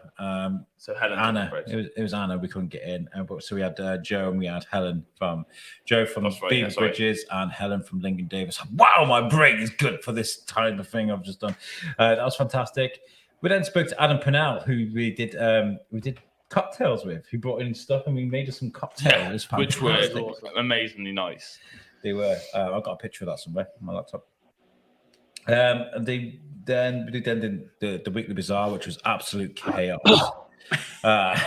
So Helen, Anna. It was Anna. We couldn't get in. So we had Joe and we had Helen from Beaver Bridges and Helen from Lingen Davis. Wow, my brain is good for this type of thing I've just done. That was fantastic. We then spoke to Adam Pennell, who we did cocktails with. He brought in stuff and we made us some cocktails, which were amazingly nice. They were. I've got a picture of that somewhere on my laptop. And we did the Weekly Bazaar, which was absolute chaos. But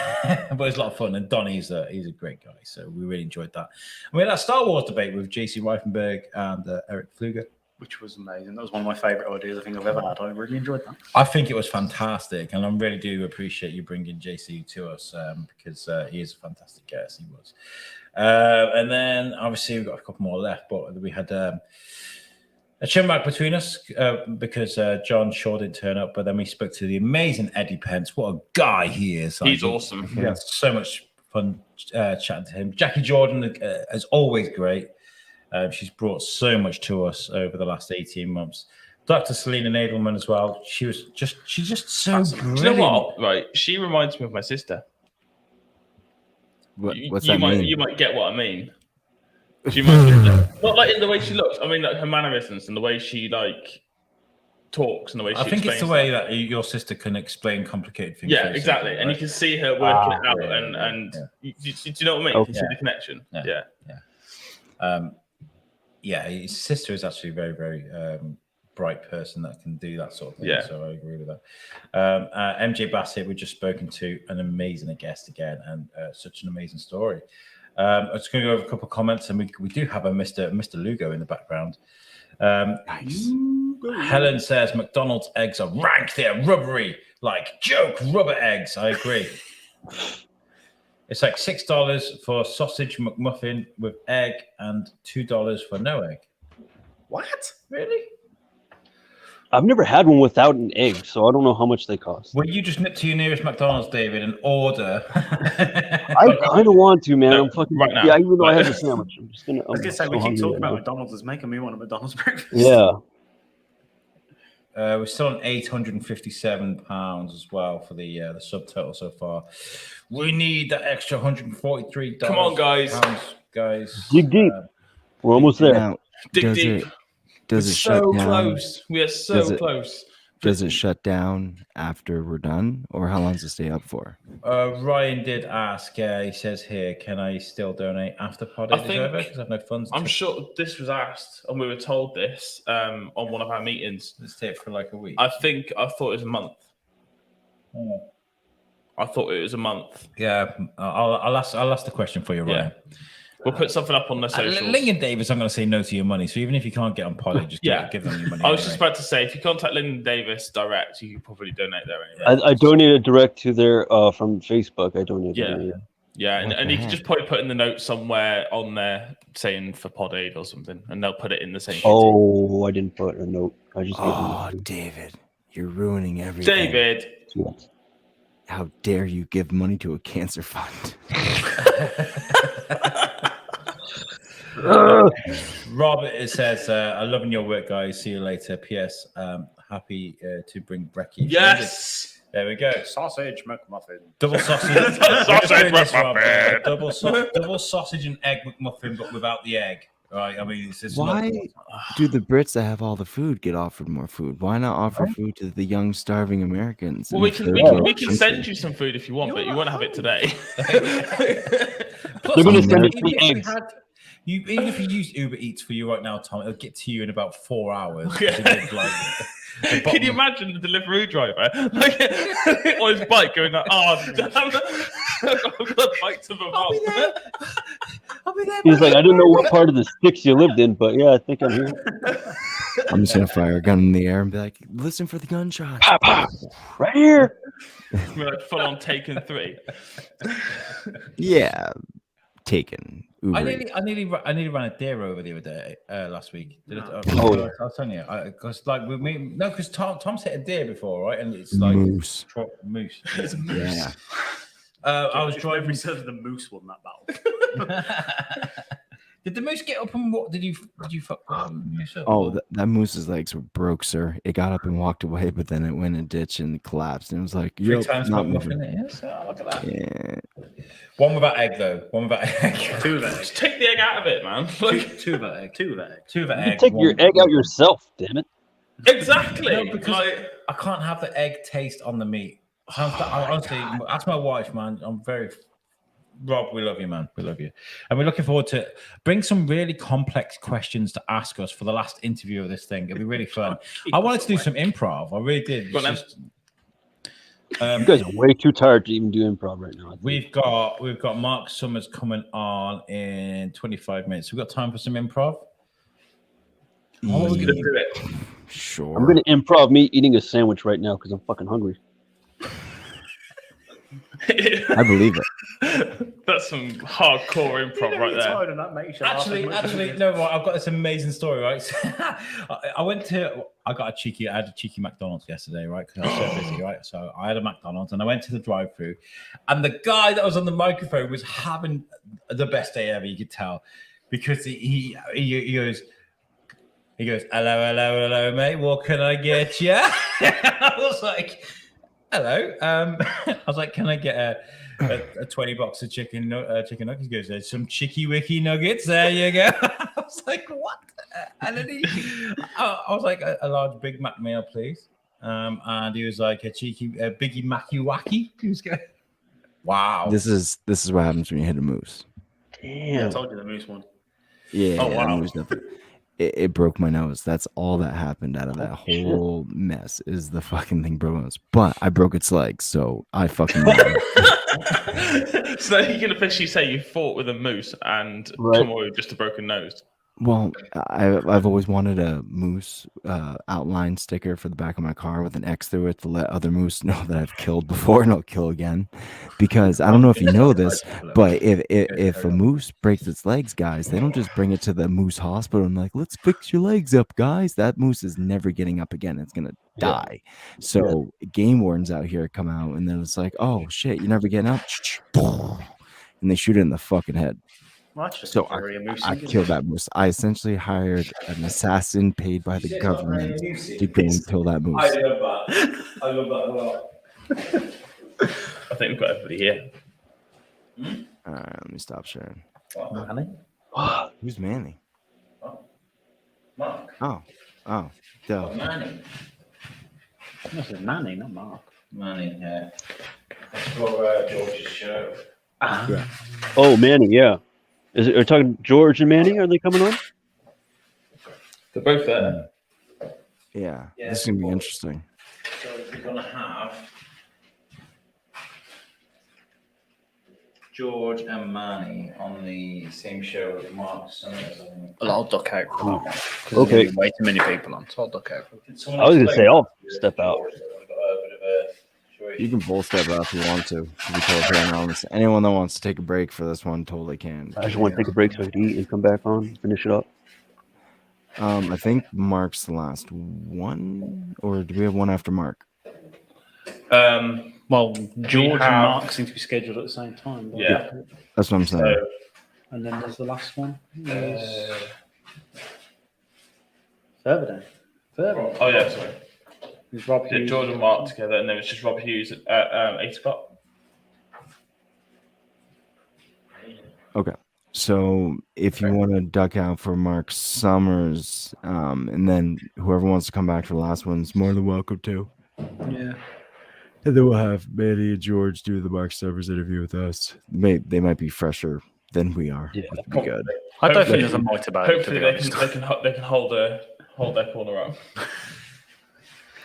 it was a lot of fun. And Donnie's he's a great guy, so we really enjoyed that. And we had our Star Wars debate with JC Reifenberg and Eric Pfluger, which was amazing. That was one of my favorite ideas I think I've ever had. I really enjoyed that. I think it was fantastic, and I really do appreciate you bringing JC to us because he is a fantastic guest. He was. And then obviously we've got a couple more left, but we had a chinwag between us because John Shaw didn't turn up, but then we spoke to the amazing Eddie Pence. What a guy he is. He's awesome. We had so much fun chatting to him. Jackie Jordan is always great. She's brought so much to us over the last 18 months. Dr. Selena Nadelman as well. She's just so brilliant. Do you know what? Right, she reminds me of my sister. What's that mean? You might get what I mean. She might not like in the way she looks. I mean, like her mannerisms and the way she like talks and the way she. I think it's the way that your sister can explain complicated things. Yeah, exactly, and you can see her working it out, and do you know what I mean? Okay. You see the connection. Yeah, his sister is actually a very, very bright person that can do that sort of thing. Yeah. So I agree with that. MJ Bassett, we've just spoken to, an amazing guest again, and such an amazing story. I'm just going to go over a couple of comments, and we do have a Mr. Lugo in the background. Nice. Helen says McDonald's eggs are rank. They're rubbery, like joke rubber eggs. I agree. It's like $6 for sausage McMuffin with egg and $2 for no egg. What? Really? I've never had one without an egg, so I don't know how much they cost. Will you just nip to your nearest McDonald's, David, and order? I kind of want to, man. I'm fucking right now. Yeah, even though I have a sandwich, I'm just gonna. I was going to say, we keep talking about McDonald's. It's making me want a McDonald's breakfast. Yeah. We're still on £857 as well for the subtotal so far. We need that extra $143. Come on, guys. Guys. Dig deep. We're almost there. Now, Dig deep. Does it shut so down? Close. We are so close. Does it shut down after we're done, or how long does it stay up for? Ryan did ask. He says here, can I still donate after pod is over? Because I have no funds. I'm sure this was asked, and we were told this on one of our meetings. Let's stay for like a week. I thought it was a month. Oh. I thought it was a month. Yeah, I'll ask the question for you, Ryan. Yeah. We'll put something up on the socials. Lingen Davis, I'm going to say no to your money. So even if you can't get on pod, just give them your money. I was just about to say, if you contact Lingen Davis direct, you can probably donate there anyway. I donated direct to their from Facebook. I donated. Yeah, and you can just put in the note somewhere on there saying for Pod Aid or something, and they'll put it in the same. Oh, I didn't put a note. I just. David, you're ruining everything. David. How dare you give money to a cancer fund? Robert says, I'm loving your work, guys. See you later. P.S. Happy to bring brekkie. Yes. There we go. Sausage McMuffin. Double sausage. Sausage McMuffin. Double sausage and egg McMuffin, but without the egg. Right? I mean, it's Why do the Brits that have all the food get offered more food? Why not offer food to the young, starving Americans? Well, in we the can third we can world we can country? send you some food if you want, but you won't have it today. Plus, They're gonna I send mean, us the eggs. Even if you use Uber Eats for you right now, Tom, it'll get to you in about 4 hours. Yeah. You live, like, the Can bottom you of- imagine the delivery driver like on his bike going like, "Oh, damn, I've got a bike to my mum." He's like, I don't know what part of the sticks you lived in, but yeah, I think I'm here. I'm just gonna fire a gun in the air and be like, "Listen for the gunshots." Pop, pop, right here. We're like full on Taken 3. Yeah, taken. I Uber nearly ran a deer over the other day, last week. Did Oh, I was telling you, because like with me, no, because Tom's hit a deer before, right? And it's like Moose. Moose. It's a moose. Yeah. I was It's driving. Nobody says the moose won that battle. Did the moose get up and what? Did you fuck the moose up? Oh, that moose's legs were broke, sir. It got up and walked away, but then it went in a ditch and collapsed. And it was like, 3 "Yep, times not cut muffin. moving." Yes, look at that. Yeah. One without egg though. One without egg. 2 of egg. Just take the egg out of it, man. Like, 2 of egg. 2 of egg. 2 without You egg. take your one- egg out yourself, damn it. exactly. No, because I can't have the egg taste on the meat. I honestly, ask my wife, man. I'm very. Rob, we love you, man. We love you. And we're looking forward to bring some really complex questions to ask us for the last interview of this thing. It'll be really fun. I wanted to do some improv. I really did. Go on, It's then. just, You guys are way too tired to even do improv right now. I think. we've got Mark Summers coming on in 25 minutes. We've got time for some improv. How are we gonna do it? Sure. I'm gonna improv me eating a sandwich right now because I'm fucking hungry. I believe it. That's some hardcore improv right there. Actually, no. Right, I've got this amazing story. Right, I had a cheeky McDonald's yesterday, right? Because I was so busy, right? So I had a McDonald's and I went to the drive-through, and the guy that was on the microphone was having the best day ever. You could tell because he goes, hello, mate. What can I get you? I was like, hello. I was like, can I get a 20 box of chicken nuggets? He goes, there's some chicky wicky nuggets. There you go. I was like, what? And then I was like, a large Big Mac meal, please. And he was like, a Biggie Macky Wacky. He was going, wow. This is what happens when you hit a moose. Yeah, I told you the moose one. Yeah. Oh, wow. That moose definitely- It broke my nose. That's all that happened out of that whole mess is the fucking thing broke my nose. But I broke its legs, so I fucking So you can officially say you fought with a moose and Right. come away with just a broken nose. Well, I've always wanted a moose outline sticker for the back of my car with an X through it to let other moose know that I've killed before and I'll kill again. Because I don't know if you know this, but if a moose breaks its legs, guys, they don't just bring it to the moose hospital and like, let's fix your legs up, guys. That moose is never getting up again. It's gonna die. So game wardens out here come out and then it's like, oh shit, you're never getting up, and they shoot it in the fucking head. Well, that's just So a theory of moose, I isn't it? killed that moose. I essentially hired an assassin paid by the government to go and kill that moose. I love that. I love that a lot. I think we've got everybody here. All right, let me stop sharing. Manny? Who's Manny? Mark. Oh, Del. Manny. This is Manny, not Mark. Manny, yeah. That's for George's show. Yeah. Oh, Manny, yeah. Are you talking George and Manny? Are they coming on? They're both there. Yeah, this is gonna be interesting. So we're gonna have George and Manny on the same show with Mark Summers. Well, I'll duck out for that one. 'cause Okay. there's way too many people on, so I'll duck out. I was gonna say I'll step out. You can both step out if you want to. Be totally anonymous. Anyone that wants to take a break for this one totally can. I just want to take a break so I can eat and come back on, finish it up. I think Mark's the last one, or do we have one after Mark? Well, George have- and Mark seem to be scheduled at the same time. don't Yeah. they? That's what I'm saying. And then there's the last one. Further down. Oh yeah, sorry. There's Rob Yeah, Hughes. George and Mark together, and then it's just Rob Hughes at 8 o'clock. Okay. So if you want to duck out for Mark Summers, and then whoever wants to come back for the last one's more than welcome to. Yeah. And then we'll have Manny and George do the Mark Summers interview with us. They might be fresher than we are. Yeah, which would be good. I don't think there's a might about it. To Hopefully be honest. they can hold their corner up.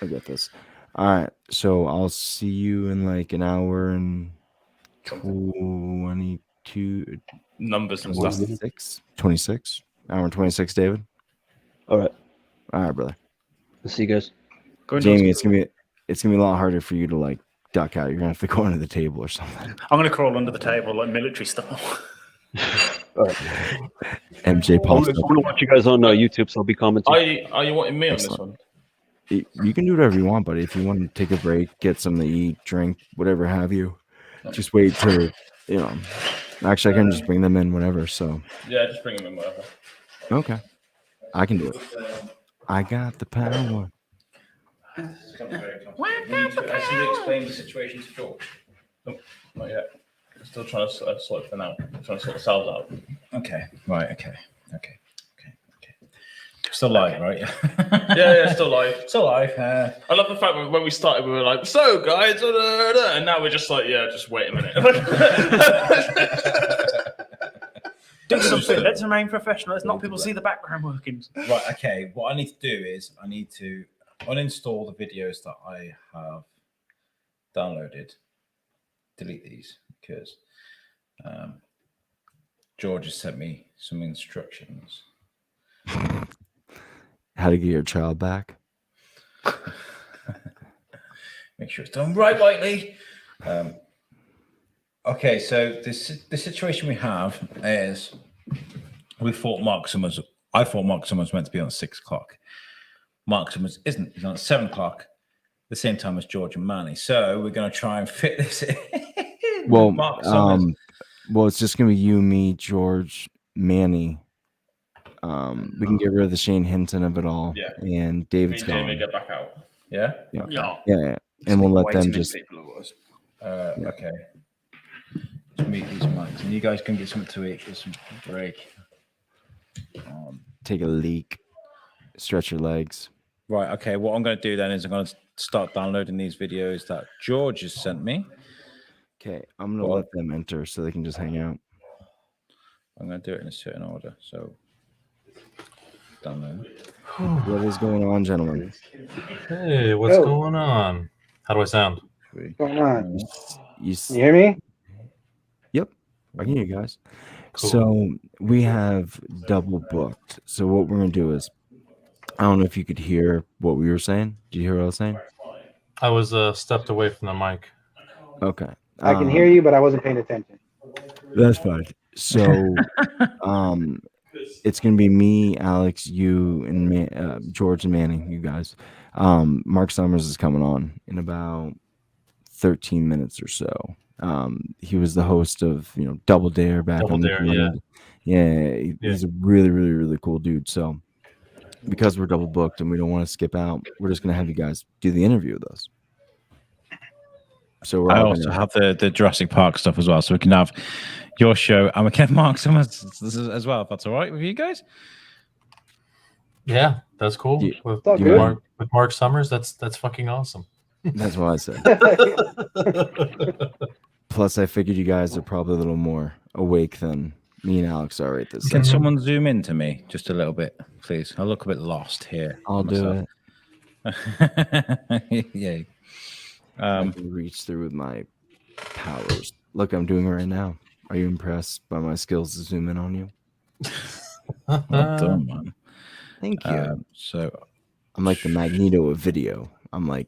I get this. All right, so I'll see you in like an hour and 22 numbers and stuff. 26 hour and 26, David. All right, brother. I'll see you guys. Jamie, it's gonna be a lot harder for you to like duck out. You're gonna have to go under the table or something. I'm gonna crawl under the table like military style. All right. MJ I'm Paul. gonna watch you guys on YouTube, so I'll be commenting. Are you wanting me on this Excellent. one? You can do whatever you want, buddy. If you want to take a break, get something to eat, drink, whatever have you, just wait till Actually, I can just bring them in whenever. So Yeah, just bring them in whatever. okay, I can do it. I got the power. It's becoming very complicated. I need to explain the situation to George. Nope, not yet. I'm still trying to sort it for now. I'm trying to sort the cells out. Okay, right, okay. Still live, right? Yeah, still live. Still live. I love the fact when we started, we were like, "So, guys," and now we're just like, "Yeah, just wait a minute." Do something. Let's remain professional. Let's not people see the background workings. Right, okay. What I need to do is I need to uninstall the videos that I have downloaded. Delete these because George has sent me some instructions. How to get your child back? Make sure it's done right, Whiteley. Okay, so the situation we have is we thought Mark Summers. I thought Mark Summers was meant to be on 6 o'clock. Mark Summers isn't. He's on at 7 o'clock, the same time as George and Manny. So we're going to try and fit this in. Well, Mark Summers. it's just gonna be you, me, George, Manny. We can get rid of the Shane Hinton of it all. Yeah. And David's Jamie gone. get back out. Yeah. Yeah. And we'll let them just Okay. Just meet these mics, and you guys can get something to eat. Get some break. take a leak, stretch your legs. Right. Okay. What I'm going to do then is I'm going to start downloading these videos that George has sent me. Okay. I'm going to let them enter so they can just hang out. I'm going to do it in a certain order. So, download. What is going on, gentlemen? Hey, what's going on? How do I sound? What's going on? You hear me? Yep. I can hear you guys. Cool. So we have double booked. So what we're going to do is, I don't know if you could hear what we were saying. Did you hear what I was saying? I was stepped away from the mic. Okay. I can hear you, but I wasn't paying attention. That's fine. So it's going to be me, Alex, you, and George and Manning, you guys. Mark Summers is coming on in about 13 minutes or so. He was the host of, Double Dare back Double on Dare, the he's a really, really, really cool dude. So because we're double booked and we don't want to skip out, we're just going to have you guys do the interview with us. So I also have the Jurassic Park stuff as well, so we can have your show and we can have Mark Summers as well, if that's all right with you guys. Yeah, that's cool. With Mark Summers, that's fucking awesome. That's what I said. Plus, I figured you guys are probably a little more awake than me and Alex are right this Can second. someone zoom in to me just a little bit, please? I look a bit lost here. I'll do it. Yeah. I can reach through with my powers. Look, I'm doing it right now. Are you impressed by my skills to zoom in on you? Well done, man. Thank you. So I'm like the Magneto of video. I'm like,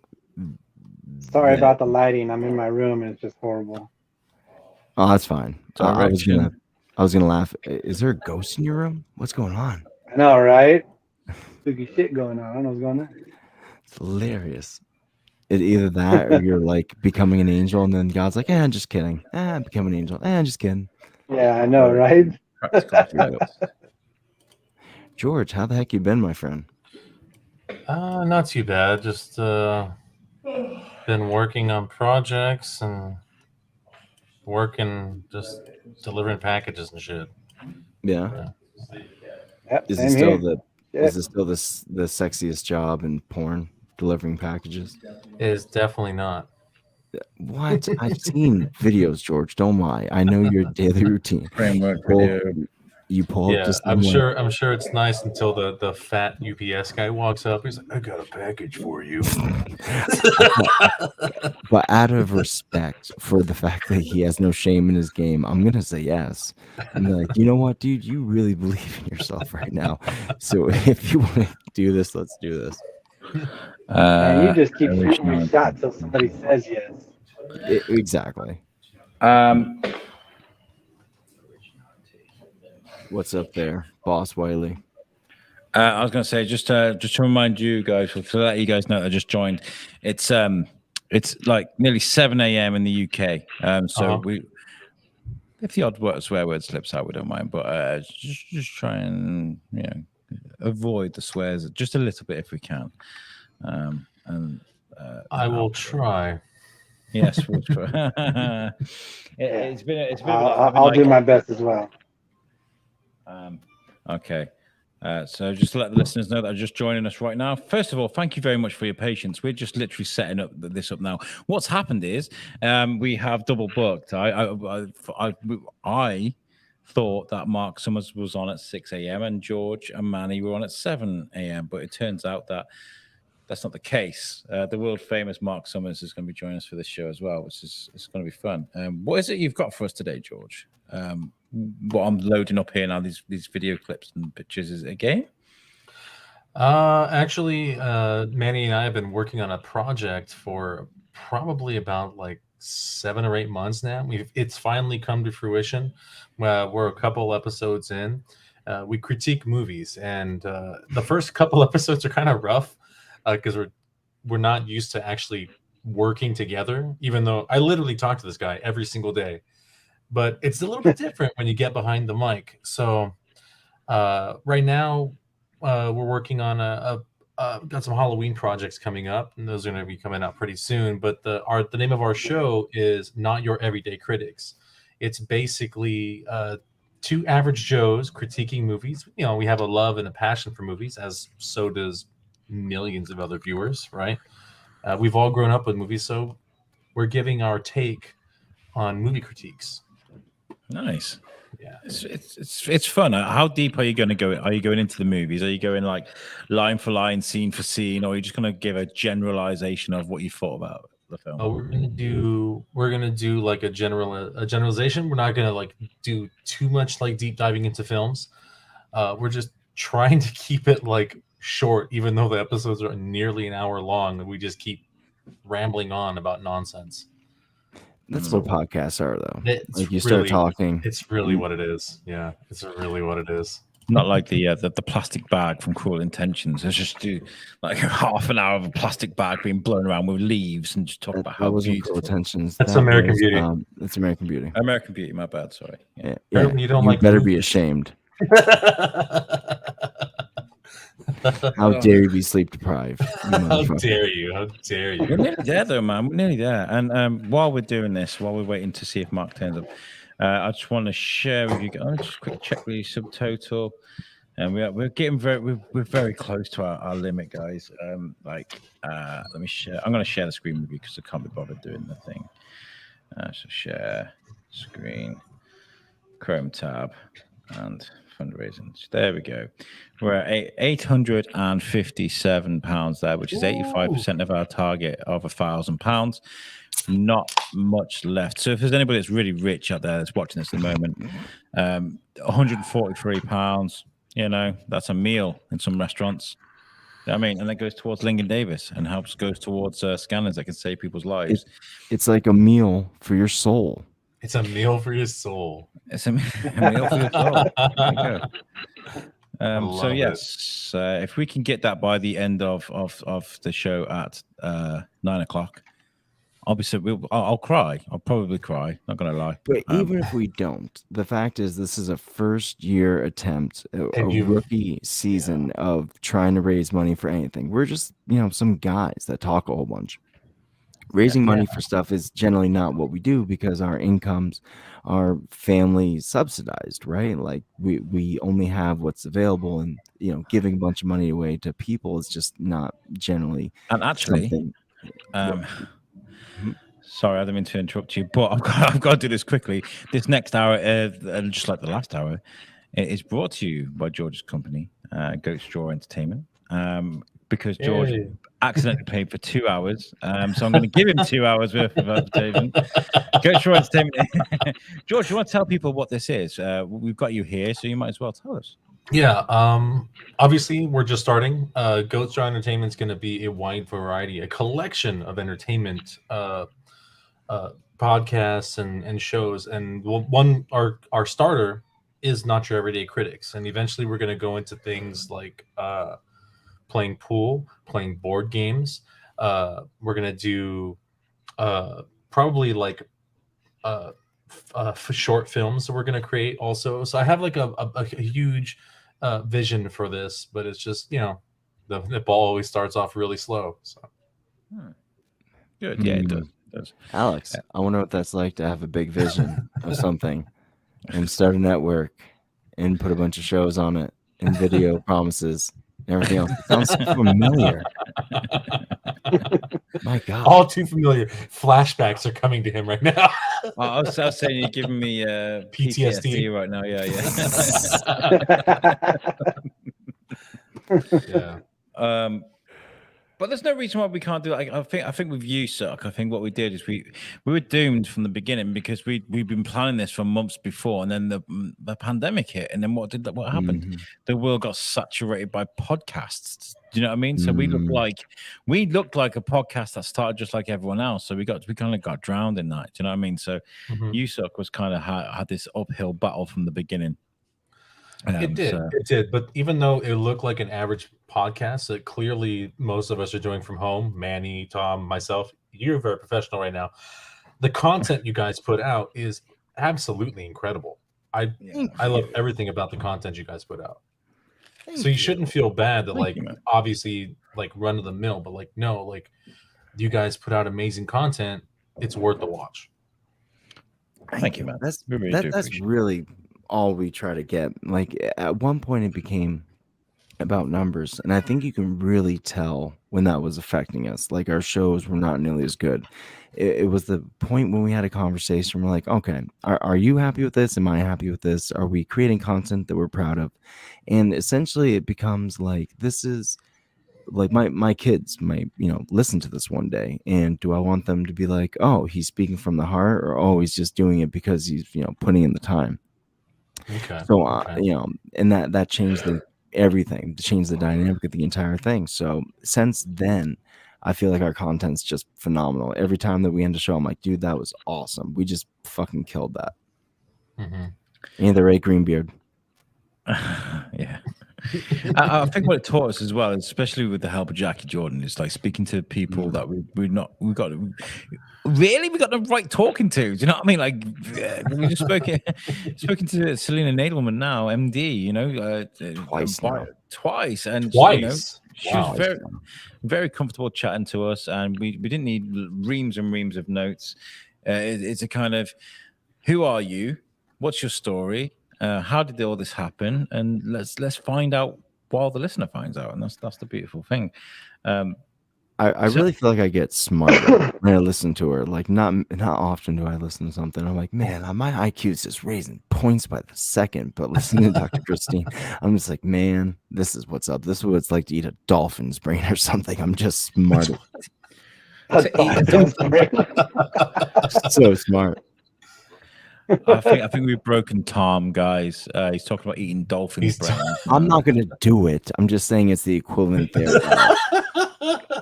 Sorry about the lighting. I'm in my room and it's just horrible. oh, that's fine. all I right, was gonna laugh. Is there a ghost in your room? What's going on? I know, right? Spooky shit going on. I don't know what's going on. It's hilarious. It either that or you're like becoming an angel, and then God's like, I'm just kidding. Become an angel. Just kidding. Yeah, I know, right? George, how the heck you been, my friend? Not too bad. Just been working on projects and just delivering packages and shit. Yeah. Yep, Is it same still here. the Yep. is it still the sexiest job in porn, delivering packages? It is definitely not. What? I've seen videos, George. Don't lie. I know your daily routine. Framework Well, video. you pull up Yeah, just I'm sure it's nice until the fat UPS guy walks up. He's like, "I got a package for you." But out of respect for the fact that he has no shame in his game, I'm gonna say yes. I'm like, you know what, dude, you really believe in yourself right now. So if you want to do this, let's do this. And you just keep shooting original your shot till somebody says yes. Exactly. What's up there, Boss Wiley? I was going to say just to remind you guys, to let you guys know that I just joined. It's like nearly 7 a.m. in the UK. So if the odd swear word slips out, we don't mind. But just try and avoid the swears just a little bit if we can. I will try. Yes, we'll try. It's been I'll do my best as well. Okay. So just to let the listeners know that are just joining us right now. First of all, thank you very much for your patience. We're just literally setting this up now. What's happened is we have double booked. I thought that Mark Summers was on at 6 a.m. and George and Manny were on at 7 a.m. But it turns out that that's not the case. The world famous Mark Summers is going to be joining us for this show as well, which is it's going to be fun. What is it you've got for us today, George? What I'm loading up here now, these video clips and pictures, is it a game? Actually, Manny and I have been working on a project for probably about like 7 or 8 months now. It's finally come to fruition. We're a couple episodes in. We critique movies, and the first couple episodes are kind of rough because we're not used to actually working together. Even though I literally talk to this guy every single day. But it's a little bit different when you get behind the mic. So right now we're working on got some Halloween projects coming up, and those are going to be coming out pretty soon. But the name of our show is Not Your Everyday Critics. It's basically two average Joes critiquing movies. You know, we have a love and a passion for movies, as so does millions of other viewers, right? We've all grown up with movies, so we're giving our take on movie critiques. Nice. Yeah, it's fun. How deep are you going to go? Are you going into the movies? Are you going like line for line, scene for scene, or are you just going to give a generalization of what you thought about the film? We're gonna do like a generalization. We're not gonna like do too much like deep diving into films. We're just trying to keep it like short, even though the episodes are nearly an hour long, and we just keep rambling on about nonsense. That's what podcasts are, though. It's like you start really, talking. It's really what it is. Yeah, it's really what it is. Not like the plastic bag from Cruel Intentions. Let's just do like half an hour of a plastic bag being blown around with leaves and just talk about how beautiful. Intentions. That's American Beauty. That's American Beauty. American Beauty. My bad. Sorry. Yeah. You don't like better the be ashamed. How dare you be sleep deprived? How dare you? How dare you? We're nearly there, though, man. We're nearly there. And while we're doing this, while we're waiting to see if Mark turns up, I just want to share with you guys. I'll just quick check the subtotal, and we're getting we're very close to our limit, guys. Let me share. I'm going to share the screen with you because I can't be bothered doing the thing. So share screen, Chrome tab, and fundraising. There we go. We're at £857 there, which is 85% of our target of £1,000. Not much left. So if there's anybody that's really rich out there that's watching this at the moment, £143, you know, that's a meal in some restaurants. I mean, and that goes towards Lingen Davis and goes towards scanners that can save people's lives. It's like a meal for your soul. It's a meal for your soul. It's a meal for your soul. There you go. So yes, if we can get that by the end of the show at 9 o'clock, obviously I'll cry. I'll probably cry. Not gonna lie. But even if we don't, the fact is this is a first-year attempt, a rookie season of trying to raise money for anything. We're just some guys that talk a whole bunch. raising money for stuff is generally not what we do because our incomes are family subsidized, right? Like we only have what's available, and giving a bunch of money away to people is just not generally. And actually, sorry, I didn't mean to interrupt you, but I've got to do this quickly. This next hour, just like the last hour, it is brought to you by George's company, Goat Straw Entertainment, because George accidentally paid for 2 hours. So I'm going to give him 2 hours worth of advertisement. Goat Straw Entertainment. George, you want to tell people what this is? We've got you here, so you might as well tell us. Yeah, obviously we're just starting. Goat Straw Entertainment is going to be a wide variety, a collection of entertainment podcasts and shows. And our starter is Not Your Everyday Critics, and eventually we're going to go into things like playing pool, playing board games. We're going to do probably like short films that we're going to create also. So I have like a huge vision for this, but it's just, the ball always starts off really slow. So good. Yeah, it does. Alex, I wonder what that's like to have a big vision of something and start a network and put a bunch of shows on it and video promises and everything else. It sounds so familiar. My God. All too familiar. Flashbacks are coming to him right now. I was saying you're giving me PTSD right now. Yeah. But there's no reason why we can't do it. I think with you, Suck, I think what we did is we were doomed from the beginning because we've been planning this for months before, and then the pandemic hit, and then what happened? Mm-hmm. The world got saturated by podcasts. Do you know what I mean? So we looked like a podcast that started just like everyone else. So we kind of got drowned in that. Do you know what I mean? So you, Suck, was kind of had this uphill battle from the beginning. It did. But even though it looked like an average podcast that clearly most of us are doing from home, Manny, Tom, myself, you're very professional right now. The content you guys put out is absolutely incredible. I love everything about the content you guys put out. So you shouldn't feel bad that obviously run of the mill, but no, you guys put out amazing content. It's worth the watch. Thank you, man. That's really all we try to get. Like at one point it became about numbers, and I think you can really tell when that was affecting us. Like our shows were not nearly as good. It was the point when we had a conversation. We're like, okay, are you happy with this? Am I happy with this? Are we creating content that we're proud of? And essentially it becomes like, this is like my kids might listen to this one day, and do I want them to be like, oh, he's speaking from the heart, or oh, he's just doing it because he's putting in the time? Okay. So and that changed everything, changed the dynamic of the entire thing. So since then, I feel like our content's just phenomenal. Every time that we end a show, I'm like, dude, that was awesome. We just fucking killed that. Ain't the right, Greenbeard? Yeah. I think what it taught us as well, especially with the help of Jackie Jordan, is like speaking to people that we got the right talking to. Do you know what I mean? Like we just spoken to Selena Nadelman now, MD. Twice, and she was very, very comfortable chatting to us, and we didn't need reams and reams of notes. It's a kind of, who are you? What's your story? How did all this happen? And let's find out while the listener finds out, and that's the beautiful thing. I really feel like I get smarter when I listen to her. Like not often do I listen to something. I'm like, man, my IQ is just raising points by the second. But listening to Dr. Christine, I'm just like, man, this is what's up. This is what it's like to eat a dolphin's brain or something. I'm just smarter. So smart. I think we've broken Tom, guys. He's talking about eating dolphin's brains. I'm not gonna do it. I'm just saying it's the equivalent there.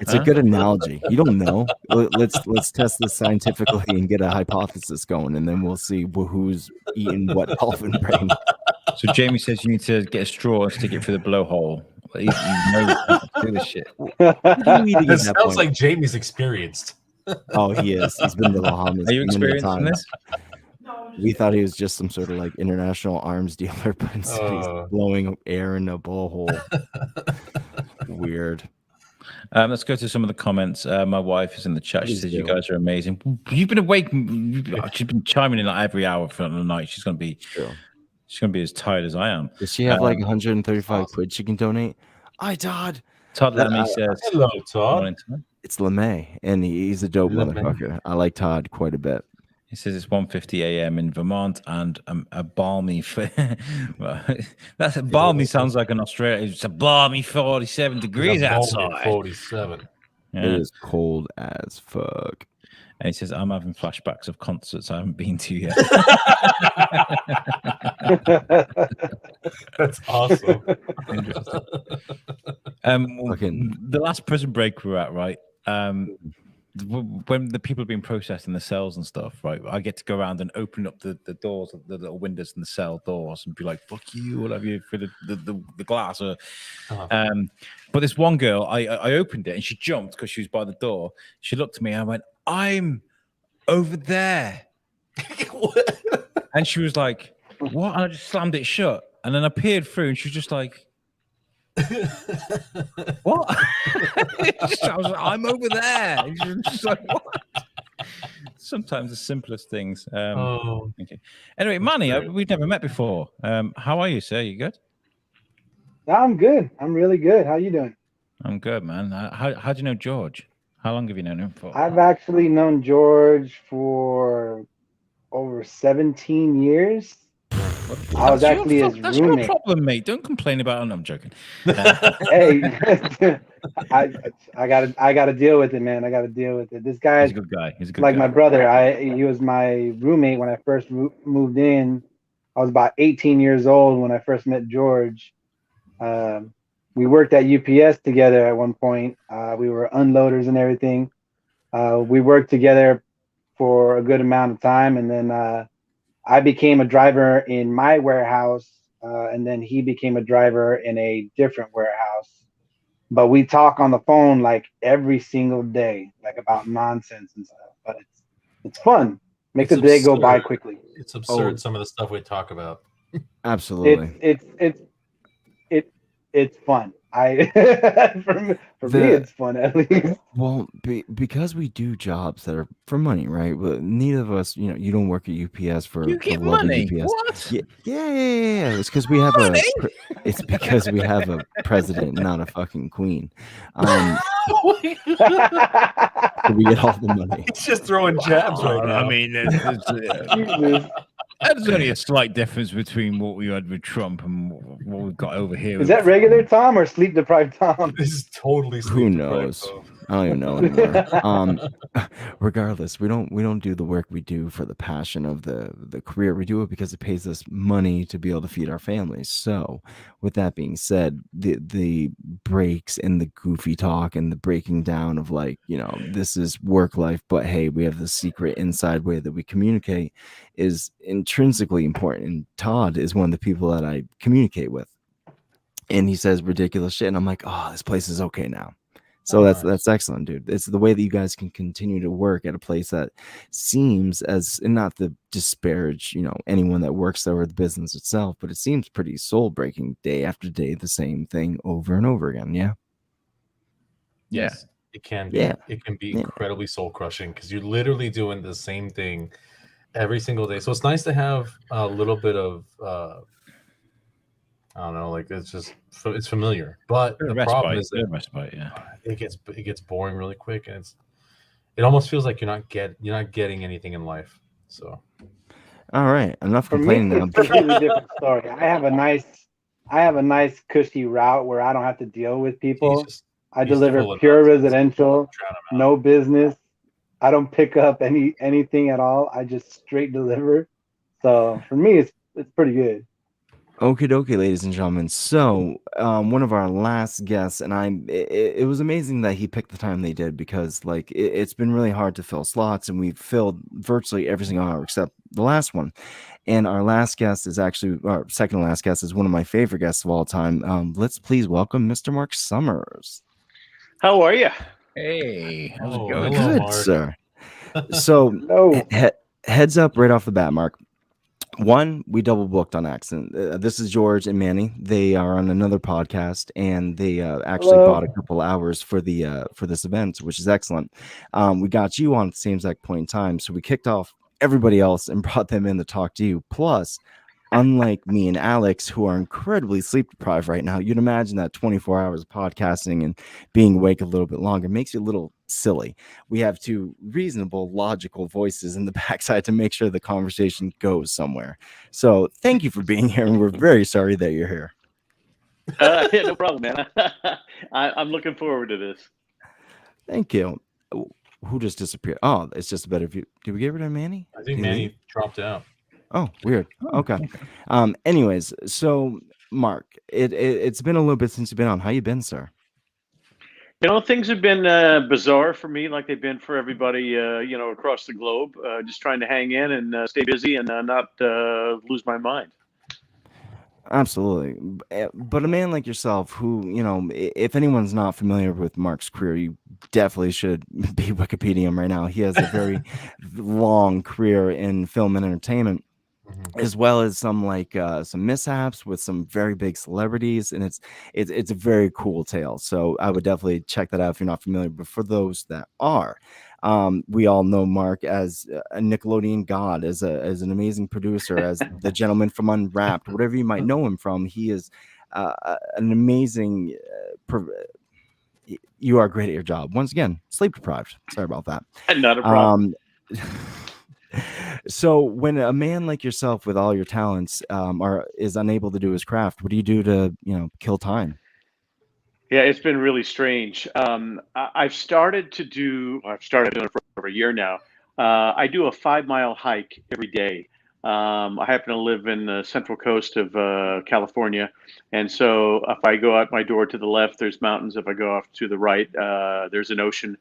It's a good analogy. You don't know. Let's test this scientifically and get a hypothesis going, and then we'll see who's eating what dolphin brain. So Jamie says you need to get a straw and stick it through the blowhole. You know, do this shit. It sounds like Jamie's experienced. Oh, he is. He's been to the Bahamas. Are you experienced in this? We thought he was just some sort of like international arms dealer, but instead he's blowing air in a blowhole. Weird. Let's go to some of the comments. My wife is in the chat. She says, "You guys are amazing." You've been awake. She's been chiming in like every hour for the night. She's gonna be as tired as I am. Does she have like 135 quid she can donate? Hi, Todd. Todd Lemmy says, "Hello, Todd." Morning, Todd. It's LeMay, and he's a dope motherfucker. I like Todd quite a bit. He says it's 1:50 a.m. in Vermont and a balmy. That's balmy sounds like an Australian. It's a balmy 47 degrees outside. 47. It is cold as fuck. And he says, I'm having flashbacks of concerts I haven't been to yet. That's awesome. Interesting. The last prison break we were at, right? When the people are being processed in the cells and stuff, right? I get to go around and open up the doors, the little windows in the cell doors, and be like, "Fuck you," whatever you for the glass. Or, but this one girl, I opened it and she jumped because she was by the door. She looked at me and I went, "I'm over there," and she was like, "What?" And I just slammed it shut, and then I peered through, and she was just like, "What?" I was like, "I'm over there." And she was just like, "What?" Sometimes the simplest things. Okay. Anyway, Manny, we've never met before. How are you, sir? You good? I'm good. I'm really good. How you doing? I'm good, man. How do you know George? How long have you known him for? I've actually known George for over 17 years. I was actually his that's roommate. your problem, mate. Don't complain about it. No, I'm joking. Hey, I gotta deal with it, man. I gotta deal with it. This guy, He's a good guy. He's a good like guy. my brother. He was my roommate when I first moved in. I was about 18 years old when I first met George. We worked at UPS together at one point. We were unloaders and everything. We worked together for a good amount of time, and then I became a driver in my warehouse, and then he became a driver in a different warehouse. But we talk on the phone like every single day, like about nonsense and stuff. But it's fun. Makes the day go by quickly. It's absurd some of the stuff we talk about. Absolutely. It's fun. For me, it's fun at least. Well, because we do jobs that are for money, right? But neither of us, you don't work at UPS for You the get love of money? UPS. What? Yeah. It's because we have It's because we have a president, not a fucking queen. So we get all the money. He's just throwing jabs right now. I mean, there's only a slight difference between what we had with Trump and what we've got over here. Is that regular Tom or sleep deprived Tom? This is totally Who knows? I don't even know anymore. Regardless, we don't do the work we do for the passion of the career. We do it because it pays us money to be able to feed our families. So, with that being said, the breaks and the goofy talk and the breaking down of this is work life, but hey, we have the secret inside way that we communicate is intrinsically important. And Todd is one of the people that I communicate with, and he says ridiculous shit, and I'm like, oh, this place is okay now. So that's excellent, dude. It's the way that you guys can continue to work at a place that seems and not to disparage, anyone that works there or the business itself, but it seems pretty soul breaking day after day, the same thing over and over again. Yeah. Yes, it can be. Yeah. It can be incredibly soul crushing because you're literally doing the same thing every single day. So it's nice to have a little bit of I don't know, like it's familiar, but the problem is that it gets boring really quick, and it almost feels like you're not getting anything in life. So, all right, enough For complaining me, now. it's a completely different story. I have a nice cushy route where I don't have to deal with people. I deliver pure residential, no business. I don't pick up anything at all. I just straight deliver. So for me, it's pretty good. Okie dokie, ladies and gentlemen. So, one of our last guests, and it was amazing that he picked the time they did because, it's been really hard to fill slots, and we've filled virtually every single hour except the last one. And our last guest is actually, our second to last guest is one of my favorite guests of all time. Let's please welcome Mr. Mark Summers. How are you? Hey, how's it going? Good, sir. So, heads up right off the bat, Mark. One, we double booked on accident. This is George and Manny. They are on another podcast, and they actually Hello. bought a couple hours for this event, which is excellent. We got you on at the same exact point in time, so we kicked off everybody else and brought them in to talk to you. Plus, unlike me and Alex, who are incredibly sleep deprived right now, you'd imagine that 24 hours of podcasting and being awake a little bit longer makes you a little silly. We have two reasonable, logical voices in the backside to make sure the conversation goes somewhere. So thank you for being here, and we're very sorry that you're here. Yeah, no problem, man. I'm looking forward to this. Thank you. Who just disappeared? Oh, it's just a better view. Did we get rid of Manny? I think Did he Manny leave? dropped out. Oh, weird. Okay. Anyways, so Mark, it's been a little bit since you've been on. How you been, sir? You know, things have been bizarre for me, like they've been for everybody, across the globe. Just trying to hang in and stay busy and not lose my mind. Absolutely. But a man like yourself, who, if anyone's not familiar with Mark's career, you definitely should be Wikipedia him right now. He has a very long career in film and entertainment, as well as some mishaps with some very big celebrities, and it's a very cool tale. So I would definitely check that out if you're not familiar. But for those that are, we all know Mark as a Nickelodeon god, as an amazing producer, as the gentleman from Unwrapped, whatever you might know him from. He is an amazing. You are great at your job. Once again, sleep deprived. Sorry about that. Not a problem. So when a man like yourself with all your talents is unable to do his craft, what do you do to kill time? Yeah, it's been really strange. I've started doing it for over a year now. I do a 5-mile hike every day. I happen to live in the central coast of California, and so if I go out my door to the left, there's mountains. If I go off to the right, there's an ocean,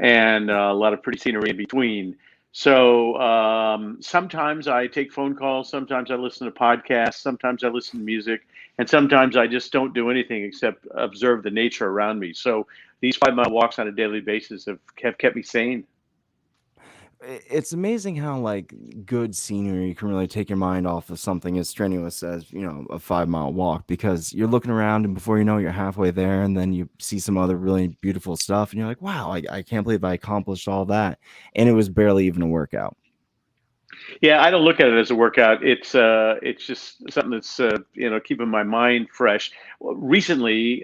and a lot of pretty scenery in between. So sometimes I take phone calls, sometimes I listen to podcasts, sometimes I listen to music, and sometimes I just don't do anything except observe the nature around me. So these 5-mile walks on a daily basis have kept me sane. It's amazing how good scenery can really take your mind off of something as strenuous as a 5-mile walk, because you're looking around and before you know you're halfway there, and then you see some other really beautiful stuff and you're like, wow, I can't believe I accomplished all that, and it was barely even a workout. Yeah, I don't look at it as a workout. It's just something that's keeping my mind fresh. Well, recently,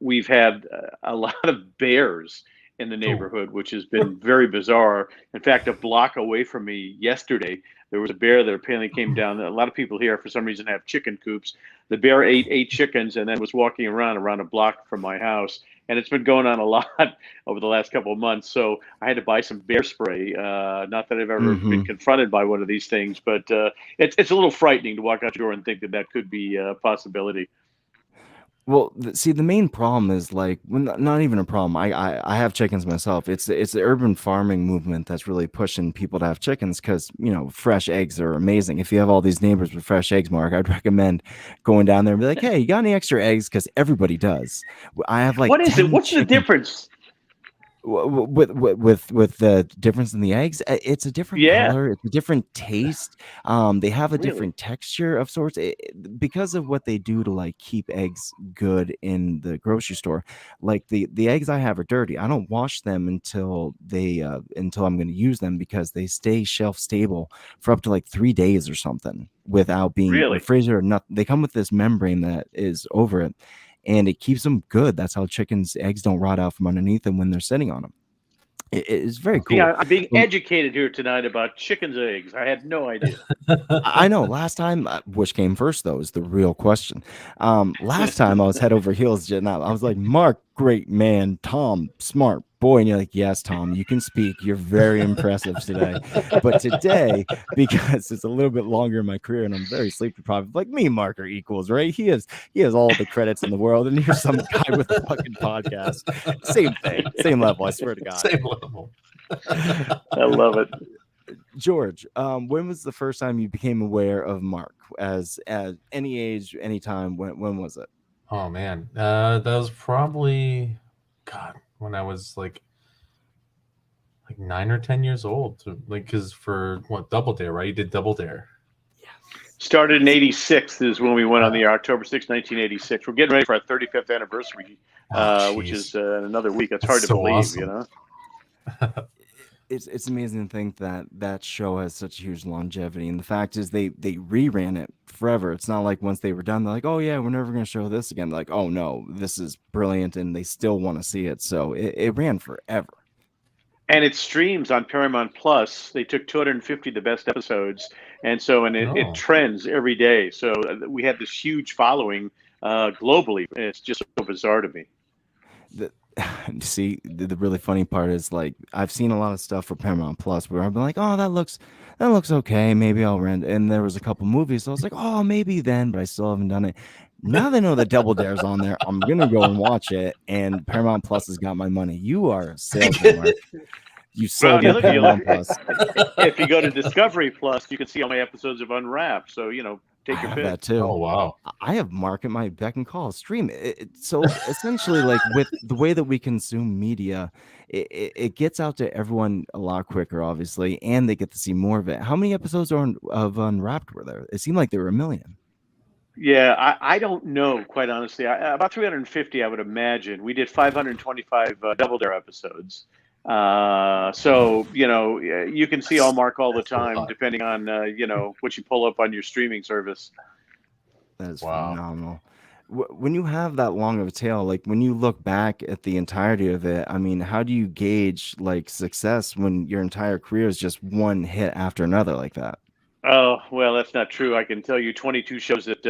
we've had a lot of bears in the neighborhood, which has been very bizarre. In fact, a block away from me yesterday, there was a bear that apparently came down. A lot of people here, for some reason, have chicken coops. The bear ate 8 chickens and then was walking around a block from my house. And it's been going on a lot over the last couple of months. So I had to buy some bear spray. Not that I've ever been confronted by one of these things, but it's a little frightening to walk out your door and think that could be a possibility. Well, see, the main problem is not even a problem. I have chickens myself. It's the urban farming movement that's really pushing people to have chickens, because fresh eggs are amazing. If you have all these neighbors with fresh eggs, Mark, I'd recommend going down there and be like, hey, you got any extra eggs? Because everybody does. I have What is it? What's the difference? With the difference in the eggs, it's a different color, it's a different taste. They have a different texture of sorts, because of what they do to keep eggs good in the grocery store. The eggs I have are dirty. I don't wash them until I'm going to use them, because they stay shelf stable for up to 3 days or something without being refrigerated or nothing. They come with this membrane that is over it, and it keeps them good. That's how chickens' eggs don't rot out from underneath them when they're sitting on them. It's very cool. Yeah, I'm being educated here tonight about chickens' eggs. I had no idea. I know. Last time, which came first, though, is the real question. Last time I was head over heels, I was like, Mark, great man. Tom, smart boy. And you're like, yes, Tom, you can speak. You're very impressive today. But today, because it's a little bit longer in my career and I'm very sleep deprived, me and Mark are equals, right? He has all the credits in the world, and here's some guy with a fucking podcast. Same thing, same level. I swear to God. Same level. I love it. George, when was the first time you became aware of Mark as any age, any time? When was it? Oh man, that was probably, God, when I was like 9 or 10 years old. Because for Double Dare, right? You did Double Dare. Started in '86 is when we went on the air, October 6, 1986. We're getting ready for our 35th anniversary, which is another week. It's hard to so believe, awesome. you know. It's amazing to think that that show has such huge longevity, and the fact is they reran it forever. It's not like once they were done, they're like, oh yeah, we're never going to show this again. They're like, oh no, this is brilliant, and they still want to see it. So it ran forever. And it streams on Paramount Plus. They took 250 of the best episodes, and it trends every day. So we had this huge following globally. And it's just so bizarre to me. See, the really funny part is like I've seen a lot of stuff for Paramount Plus where I've been like, oh, that looks okay, maybe I'll rent. And there was a couple movies, so I was like, oh, maybe then, but I still haven't done it. Now they know that Double Dare's on there. I'm gonna go and watch it, and Paramount Plus has got my money. You are a salesman, Mark. You sold me Paramount Plus. If you go to Discovery Plus, you can see all my episodes of Unwrapped. So take your pick. That too. Oh wow! I have Mark at my beck and call. Stream it. So essentially, like with the way that we consume media, it gets out to everyone a lot quicker, obviously, and they get to see more of it. How many episodes of Unwrapped were there? It seemed like there were 1 million. Yeah, I don't know, quite honestly. About 350, I would imagine. We did 525 Double Dare episodes. So you can see all Mark all the time, depending on what you pull up on your streaming service. That is phenomenal. When you have that long of a tail, like when you look back at the entirety of it, I mean, how do you gauge like success when your entire career is just one hit after another like that? Oh, well, that's not true. I can tell you 22 shows that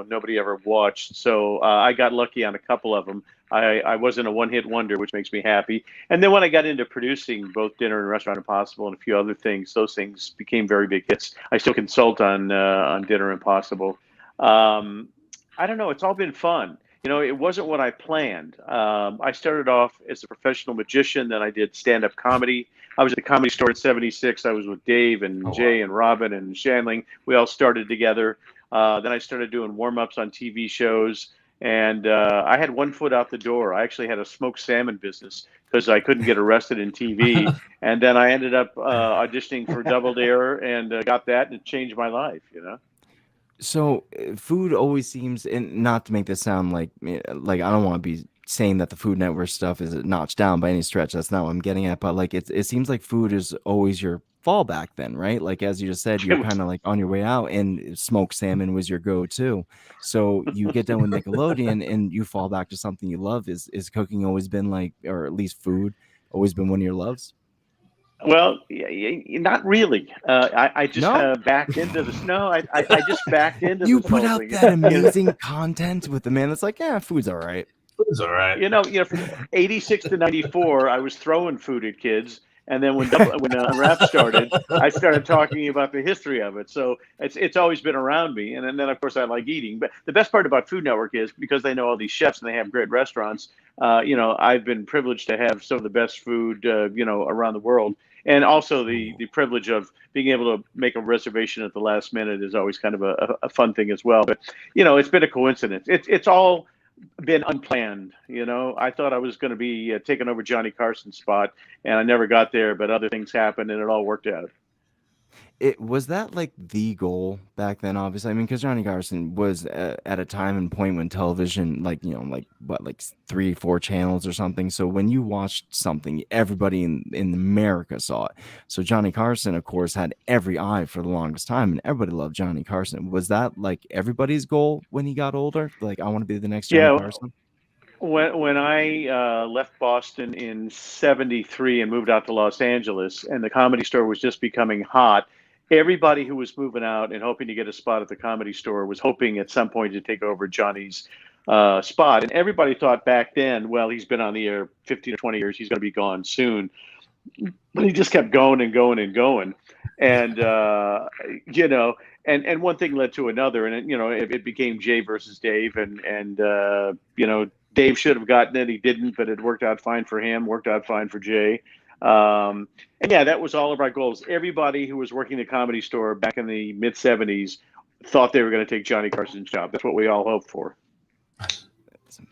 nobody ever watched. So I got lucky on a couple of them. I wasn't a one-hit wonder, which makes me happy. And then when I got into producing both Dinner and Restaurant Impossible and a few other things, those things became very big hits. I still consult on Dinner Impossible. I don't know. It's all been fun. It wasn't what I planned. I started off as a professional magician. Then I did stand-up comedy. I was at the Comedy Store in '76. I was with Dave and Jay and Robin and Shanling. We all started together. Then I started doing warm-ups on TV shows. And I had one foot out the door. I actually had a smoked salmon business because I couldn't get arrested in TV. And then I ended up auditioning for Double Dare and got that, and it changed my life, So food always seems, and not to make this sound like I don't want to be saying that the Food Network stuff is notched down by any stretch. That's not what I'm getting at. But like it seems like food is always your fallback then, right? Like as you just said, you're kind of like on your way out, and smoked salmon was your go-to. So you get done with Nickelodeon and you fall back to something you love. Is cooking always been like, or at least food, always been one of your loves? Well, not really. I just backed into this. No, I just backed into You this put whole out thing. that amazing content with the man that's like, yeah, food's all right. Food's all right. From '86 to '94, I was throwing food at kids, and then when rap started, I started talking about the history of it. So it's always been around me, and then of course I like eating. But the best part about Food Network is because they know all these chefs and they have great restaurants. I've been privileged to have some of the best food around the world. And also the privilege of being able to make a reservation at the last minute is always kind of a fun thing as well. But, it's been a coincidence. It's all been unplanned. I thought I was going to be taking over Johnny Carson's spot, and I never got there, but other things happened and it all worked out. It was that like the goal back then, obviously. I mean, because Johnny Carson was at a time and point when television, like 3-4 channels or something. So when you watched something, everybody in America saw it. So Johnny Carson, of course, had every eye for the longest time, and everybody loved Johnny Carson. Was that like everybody's goal when he got older? Like, I want to be the next Johnny Carson. When I left Boston in '73 and moved out to Los Angeles, and the Comedy Store was just becoming hot, everybody who was moving out and hoping to get a spot at the Comedy Store was hoping at some point to take over Johnny's spot. And everybody thought back then, well, he's been on the air 15 or 20 years, he's going to be gone soon. But he just kept going and going and going. And, and one thing led to another. And, it became Jay versus Dave. And Dave should have gotten it. He didn't, but it worked out fine for him, worked out fine for Jay. And yeah, that was all of our goals. Everybody who was working the Comedy Store back in the mid '70s thought they were going to take Johnny Carson's job. That's what we all hoped for. It's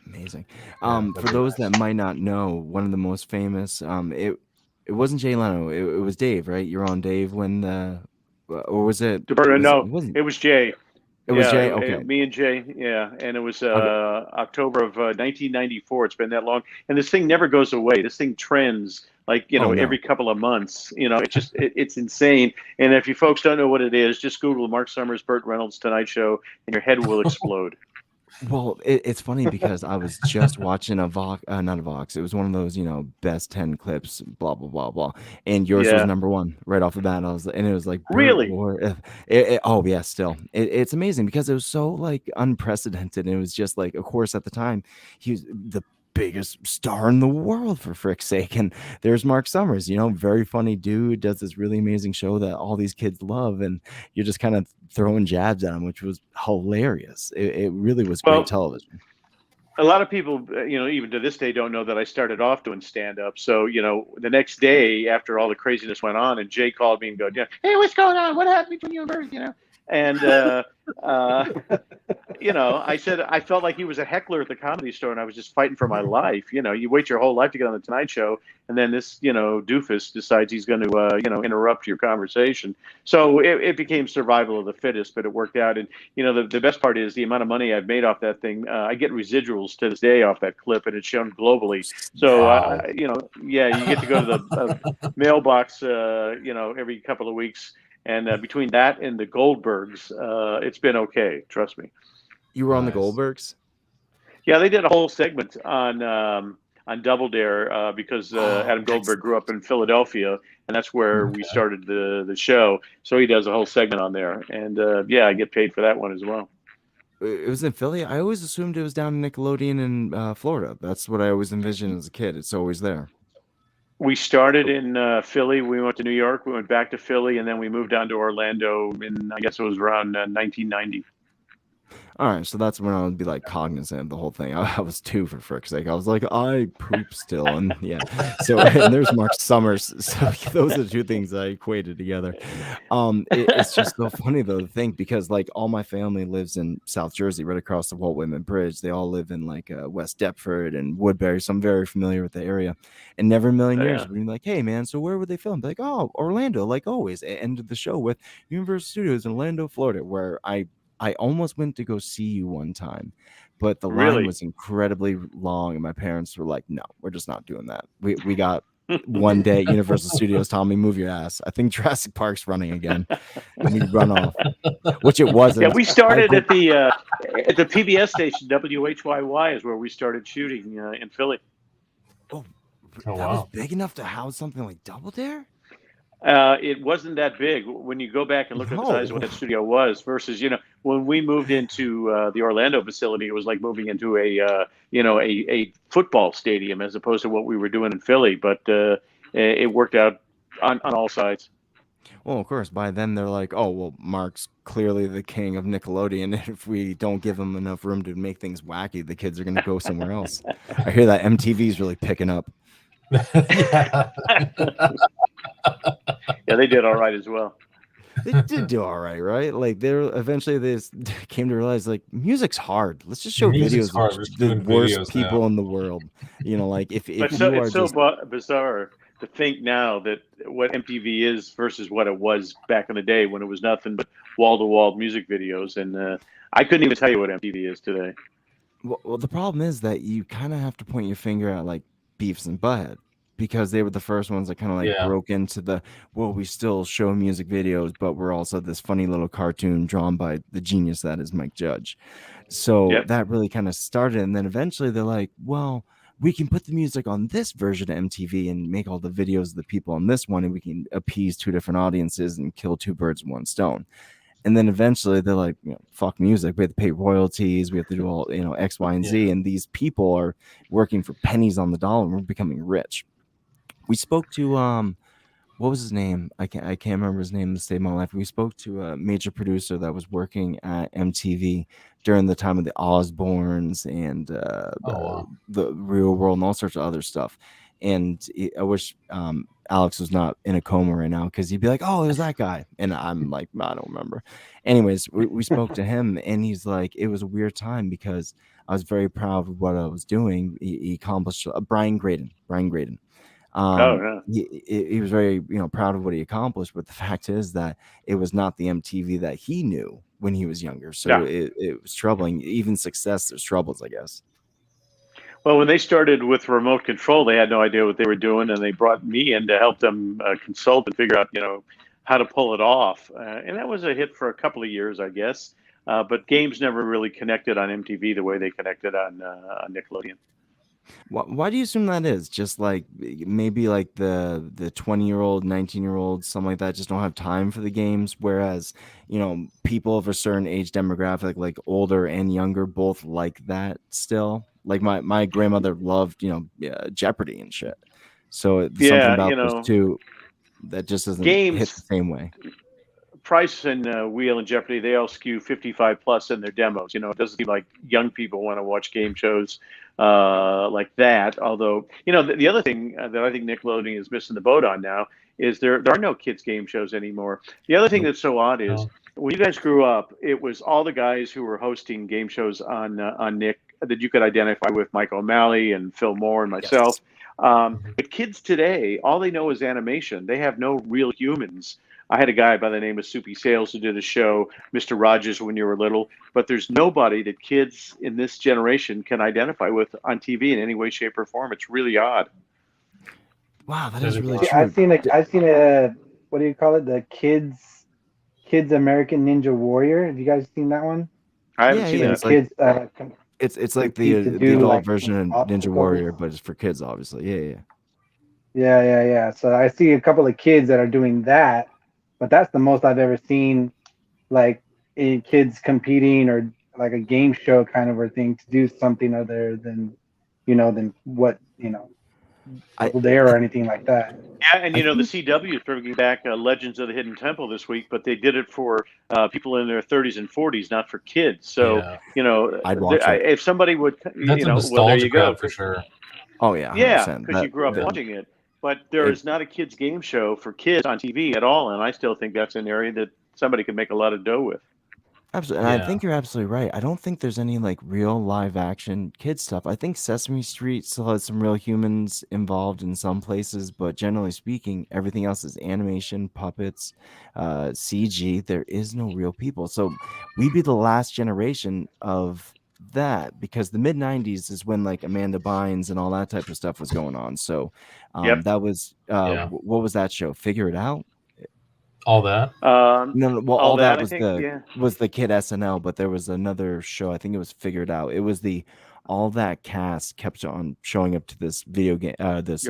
amazing. For those that might not know, one of the most famous, it wasn't Jay Leno. It was Dave, right? You're on Dave when or was it? No, wasn't. it was Jay. It was Jay. It- Okay. me and Jay. Yeah, and it was Okay. October of 1994. It's been that long, and this thing never goes away. This thing trends like Oh, no. every couple of months. It's insane. And if you folks don't know what it is, just Google Mark Summers, Burt Reynolds Tonight Show, and your head will explode. Well, it's funny because I was just watching a Vox, not a Vox. It was one of those, best 10 clips, blah blah blah blah, and yours was Yeah. number one right off the bat. And it was like, Burt Really? Ward- oh yeah, still, it's amazing because it was so like unprecedented. And it was just like, of course, at the time, he was the biggest star in the world for frick's sake. And there's Mark Summers, very funny dude, does this really amazing show that all these kids love, and you're just kind of throwing jabs at him, which was hilarious. It really was Well, great television. a lot of people, even to this day, don't know that I started off doing stand up. So, the next day after all the craziness went on, and Jay called me and go, "Hey, what's going on? What happened between you and Bert?" And I said I felt like he was a heckler at the Comedy Store, and I was just fighting for my life. You wait your whole life to get on the Tonight Show, and then this doofus decides he's going to interrupt your conversation. So it became survival of the fittest, but it worked out. And the best part is the amount of money I've made off that thing. I get residuals to this day off that clip, and it's shown globally. So Wow. you get to go to the mailbox every couple of weeks. And between that and the Goldbergs, it's been okay. Trust me. You were on the Goldbergs? Yeah, they did a whole segment on Double Dare because Adam Goldberg grew up in Philadelphia, and that's where we started the show. So he does a whole segment on there, and I get paid for that one as well. It was in Philly. I always assumed it was down in Nickelodeon in Florida. That's what I always envisioned as a kid. It's always there. We started in Philly. We went to New York. We went back to Philly, and then we moved down to Orlando in, I guess it was around 1990. All right, so that's when I would be like cognizant of the whole thing. I was 2 for frick's sake. I was like, I poop still, and yeah. So and there's Mark Summers. So those are the two things I equated together. It's just so funny though to think, because like all my family lives in South Jersey, right across the Walt Whitman Bridge. They all live in like West Deptford and Woodbury, so I'm very familiar with the area. And never in a million years would be like, hey man, so where would they film? Like, oh, Orlando, like always. Ended the show with Universal Studios in Orlando, Florida, where I almost went to go see you one time, but the line was incredibly long, and my parents were like, "No, we're just not doing that." We got one day at Universal Studios, Tommy, move your ass. I think Jurassic Park's running again. And we run off, which it wasn't. Yeah, we started at the PBS station, WHYY is where we started shooting in Philly. Oh that was big enough to house something like Double Dare? It wasn't that big when you go back and look at the size of what that studio was versus, when we moved into the Orlando facility, it was like moving into a football stadium as opposed to what we were doing in Philly. But it worked out on all sides. Well, of course, by then they're like, oh, well, Mark's clearly the king of Nickelodeon. If we don't give him enough room to make things wacky, the kids are going to go somewhere else. I hear that MTV is really picking up. Yeah, they did all right as well. They did do all right, right? Like they came to realize like music's hard. Let's just show Music's videos hard. of We're just the doing worst videos people now. in the world. Like if But you are it's so just bizarre to think now that what MTV is versus what it was back in the day when it was nothing but wall-to-wall music videos. And I couldn't even tell you what MTV is today. well, the problem is that you kind of have to point your finger at like Beavis and Butthead, because they were the first ones that kind of like Yeah. broke into the, well, we still show music videos, but we're also this funny little cartoon drawn by the genius that is Mike Judge. So Yep. that really kind of started, and then eventually they're like, well, we can put the music on this version of MTV and make all the videos of the people on this one, and we can appease 2 different audiences and kill 2 birds with 1 stone. And then eventually they're like, fuck music. We have to pay royalties. We have to do all, X, Y, and Z. And these people are working for pennies on the dollar, and we're becoming rich. We spoke to what was his name? I can't remember his name to save my life. We spoke to a major producer that was working at MTV during the time of the Osbournes and the Real World and all sorts of other stuff. And I wish Alex was not in a coma right now, because he'd be like, oh, it was that guy. And I'm like, I don't remember. Anyways, we spoke to him, and he's like, it was a weird time because I was very proud of what I was doing. He accomplished Brian Graydon. He was very proud of what he accomplished, but the fact is that it was not the MTV that he knew when he was younger. So it was troubling. Even success, there's troubles, I guess. Well, when they started with remote control, they had no idea what they were doing, and they brought me in to help them consult and figure out, how to pull it off. And that was a hit for a couple of years, I guess. But games never really connected on MTV the way they connected on Nickelodeon. Why do you assume that is? Just like maybe like the 20-year-old, 19-year-old, something like that, just don't have time for the games, whereas people of a certain age demographic, like older and younger, both like that still. Like my grandmother loved Jeopardy and shit. So something about those two that just doesn't hit the same way. Price and Wheel and Jeopardy, they all skew 55 plus in their demos. It doesn't seem like young people want to watch game shows like that. Although, the other thing that I think Nickelodeon is missing the boat on now is there are no kids game shows anymore. The other thing that's so odd is when you guys grew up, it was all the guys who were hosting game shows on Nick that you could identify with, Mike O'Malley and Phil Moore and myself. But kids today, all they know is animation. They have no real humans. I had a guy by the name of Soupy Sales who did a show, Mr. Rogers, when you were little, but there's nobody that kids in this generation can identify with on TV in any way, shape, or form. It's really odd. Wow, that is really true. I've seen a what do you call it? The kids American Ninja Warrior. Have you guys seen that one? I haven't seen it. It's like the adult version of Ninja Warrior, but it's for kids, obviously. Yeah. So I see a couple of kids that are doing that, but that's the most I've ever seen, like in kids competing or like a game show kind of a thing to do something other than, than what there or anything like that. Yeah, and the CW is bringing back Legends of the Hidden Temple this week, but they did it for people in their 30s and 40s, not for kids. So I'd watch it. If somebody would, That's a nostalgia well, there you go for sure. Oh yeah, 100%. Yeah, because you grew up watching it. But there is not a kids game show for kids on TV at all, and I still think that's an area that somebody could make a lot of dough with. Absolutely, and I think you're absolutely right. I don't think there's any like real live action kid stuff. I think Sesame Street still has some real humans involved in some places, but generally speaking, everything else is animation, puppets, CG. There is no real people. So we'd be the last generation of that, because the mid 90s is when like Amanda Bynes and all that type of stuff was going on. So that was what was that show? Figure It Out? All that? No, well, all that was was the kid SNL, but there was another show. I think it was Figure It Out. It was all that cast kept on showing up to this video game. This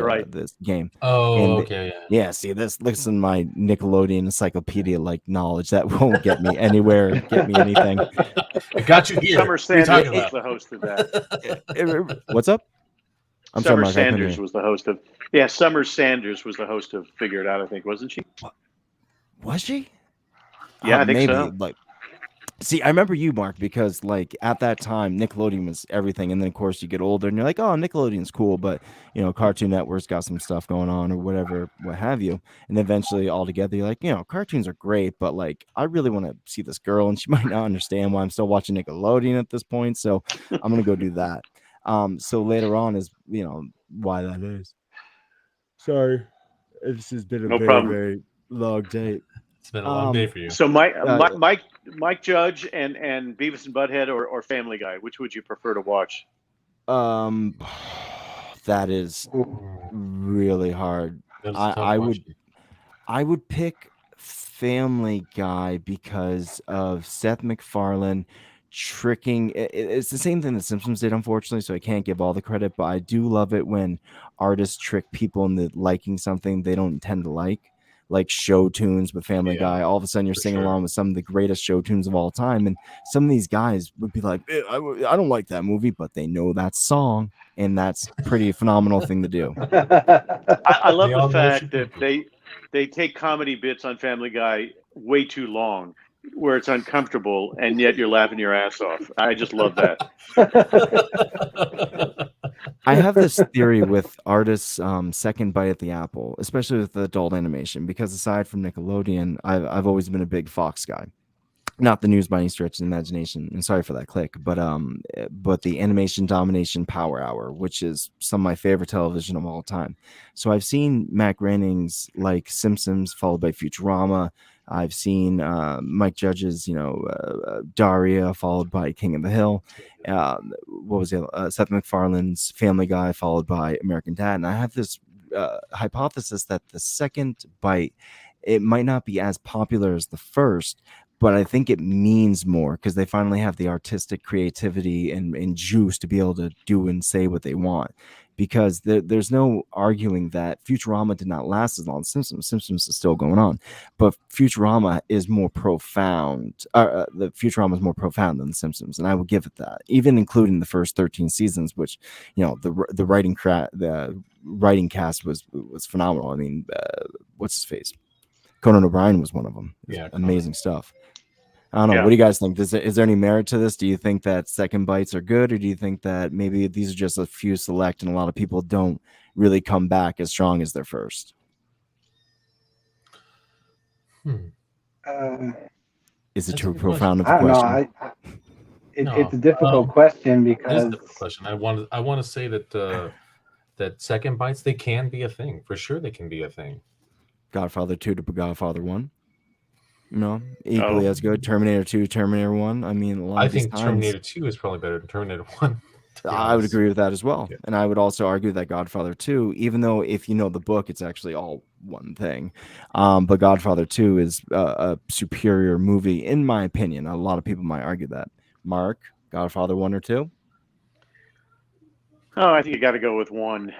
game. Oh, and okay, yeah. See, listen, my Nickelodeon encyclopedia like knowledge that won't get me anywhere, get me anything. I got you here. Summer Sanders was the host of that. What's up? Summer Sanders was the host of. Yeah, Summer Sanders was the host of Figure It Out. I think, wasn't she? Was she? Yeah, I think maybe. so. Like, see, I remember you, Mark, because like at that time, Nickelodeon was everything, and then of course you get older, and you're like, oh, Nickelodeon's cool, but Cartoon Network's got some stuff going on, or whatever, what have you, and eventually all together, you're like, cartoons are great, but like I really want to see this girl, and she might not understand why I'm still watching Nickelodeon at this point, so I'm gonna go do that. So later on is why that is. Sorry, this has been a very long day. It's been a long day for you. So Mike Judge and Beavis and Butthead or Family Guy, which would you prefer to watch? That is really hard. I would pick Family Guy because of Seth MacFarlane tricking. It's the same thing that Simpsons did, unfortunately, so I can't give all the credit, but I do love it when artists trick people into liking something they don't intend to like show tunes with Family Guy. All of a sudden you're singing along with some of the greatest show tunes of all time, and some of these guys would be like, I don't like that movie, but they know that song, and that's a pretty phenomenal thing to do. I love the fact that they take comedy bits on Family Guy way too long, where it's uncomfortable, and yet you're laughing your ass off. I just love that. I have this theory with artists' second bite at the apple, especially with adult animation, because aside from Nickelodeon, I've always been a big Fox guy. not the news by any stretch of the imagination, and sorry for that click, but the Animation Domination Power Hour, which is some of my favorite television of all time. So I've seen Matt Groening's like Simpsons, followed by Futurama. I've seen Mike Judge's, Daria, followed by King of the Hill. What was it? Seth MacFarlane's Family Guy, followed by American Dad. And I have this hypothesis that the second bite, it might not be as popular as the first, but I think it means more because they finally have the artistic creativity and juice to be able to do and say what they want. Because there's no arguing that Futurama did not last as long as Simpsons. Simpsons is still going on, but Futurama is more profound. The Futurama is more profound than the Simpsons, and I would give it that, even including the first 13 seasons, which the writing cast was phenomenal. I mean, what's his face? Conan O'Brien was one of them. Yeah, amazing stuff. I don't know. What do you guys think? Is there any merit to this? Do you think that second bites are good, or do you think that maybe these are just a few select and a lot of people don't really come back as strong as their first? Is it too profound of a question? I don't know. It's a difficult question because it is a difficult question. I want to say that that second bites, they can be a thing for sure. They can be a thing. Godfather 2 to Godfather 1. Equally as good. Terminator 2, Terminator 1. I mean, I think Terminator 2 is probably better than Terminator 1. I would agree with that as well. Yeah. And I would also argue that Godfather 2, even though if you know the book, it's actually all one thing. But Godfather 2 is a superior movie, in my opinion. A lot of people might argue that. Mark, Godfather 1 or 2? Oh, I think you got to go with 1.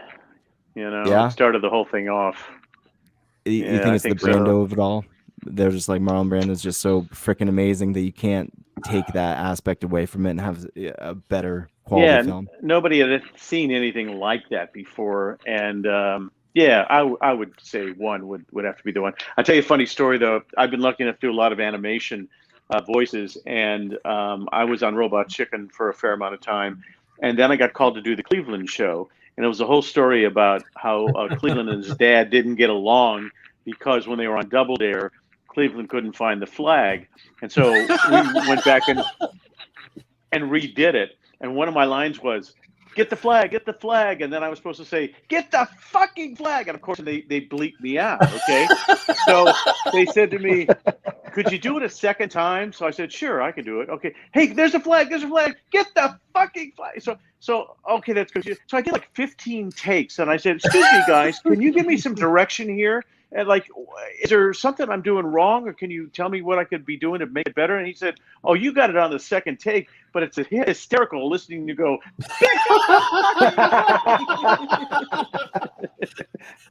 It started the whole thing off. You think it's the Brando of it all? They're just like Marlon Brando's just so freaking amazing that you can't take that aspect away from it and have a better quality film. Nobody had seen anything like that before, and I would say 1 would have to be the one. I'll tell you a funny story though. I've been lucky enough to do a lot of animation voices, and I was on Robot Chicken for a fair amount of time, and then I got called to do the Cleveland show, and it was a whole story about how Cleveland and his dad didn't get along because when they were on Double Dare, Cleveland couldn't find the flag, and so we went back and redid it. And one of my lines was, "Get the flag, get the flag," and then I was supposed to say, "Get the fucking flag," and of course they bleeped me out. Okay, so they said to me, "Could you do it a second time?" So I said, "Sure, I can do it." Okay, hey, there's a flag, get the fucking flag. So okay, that's good. So I did like 15 takes, and I said, "Excuse me, guys, can you give me some direction here? And like, is there something I'm doing wrong, or can you tell me what I could be doing to make it better?" And he said, "Oh, you got it on the second take, but it's hysterical listening to you go."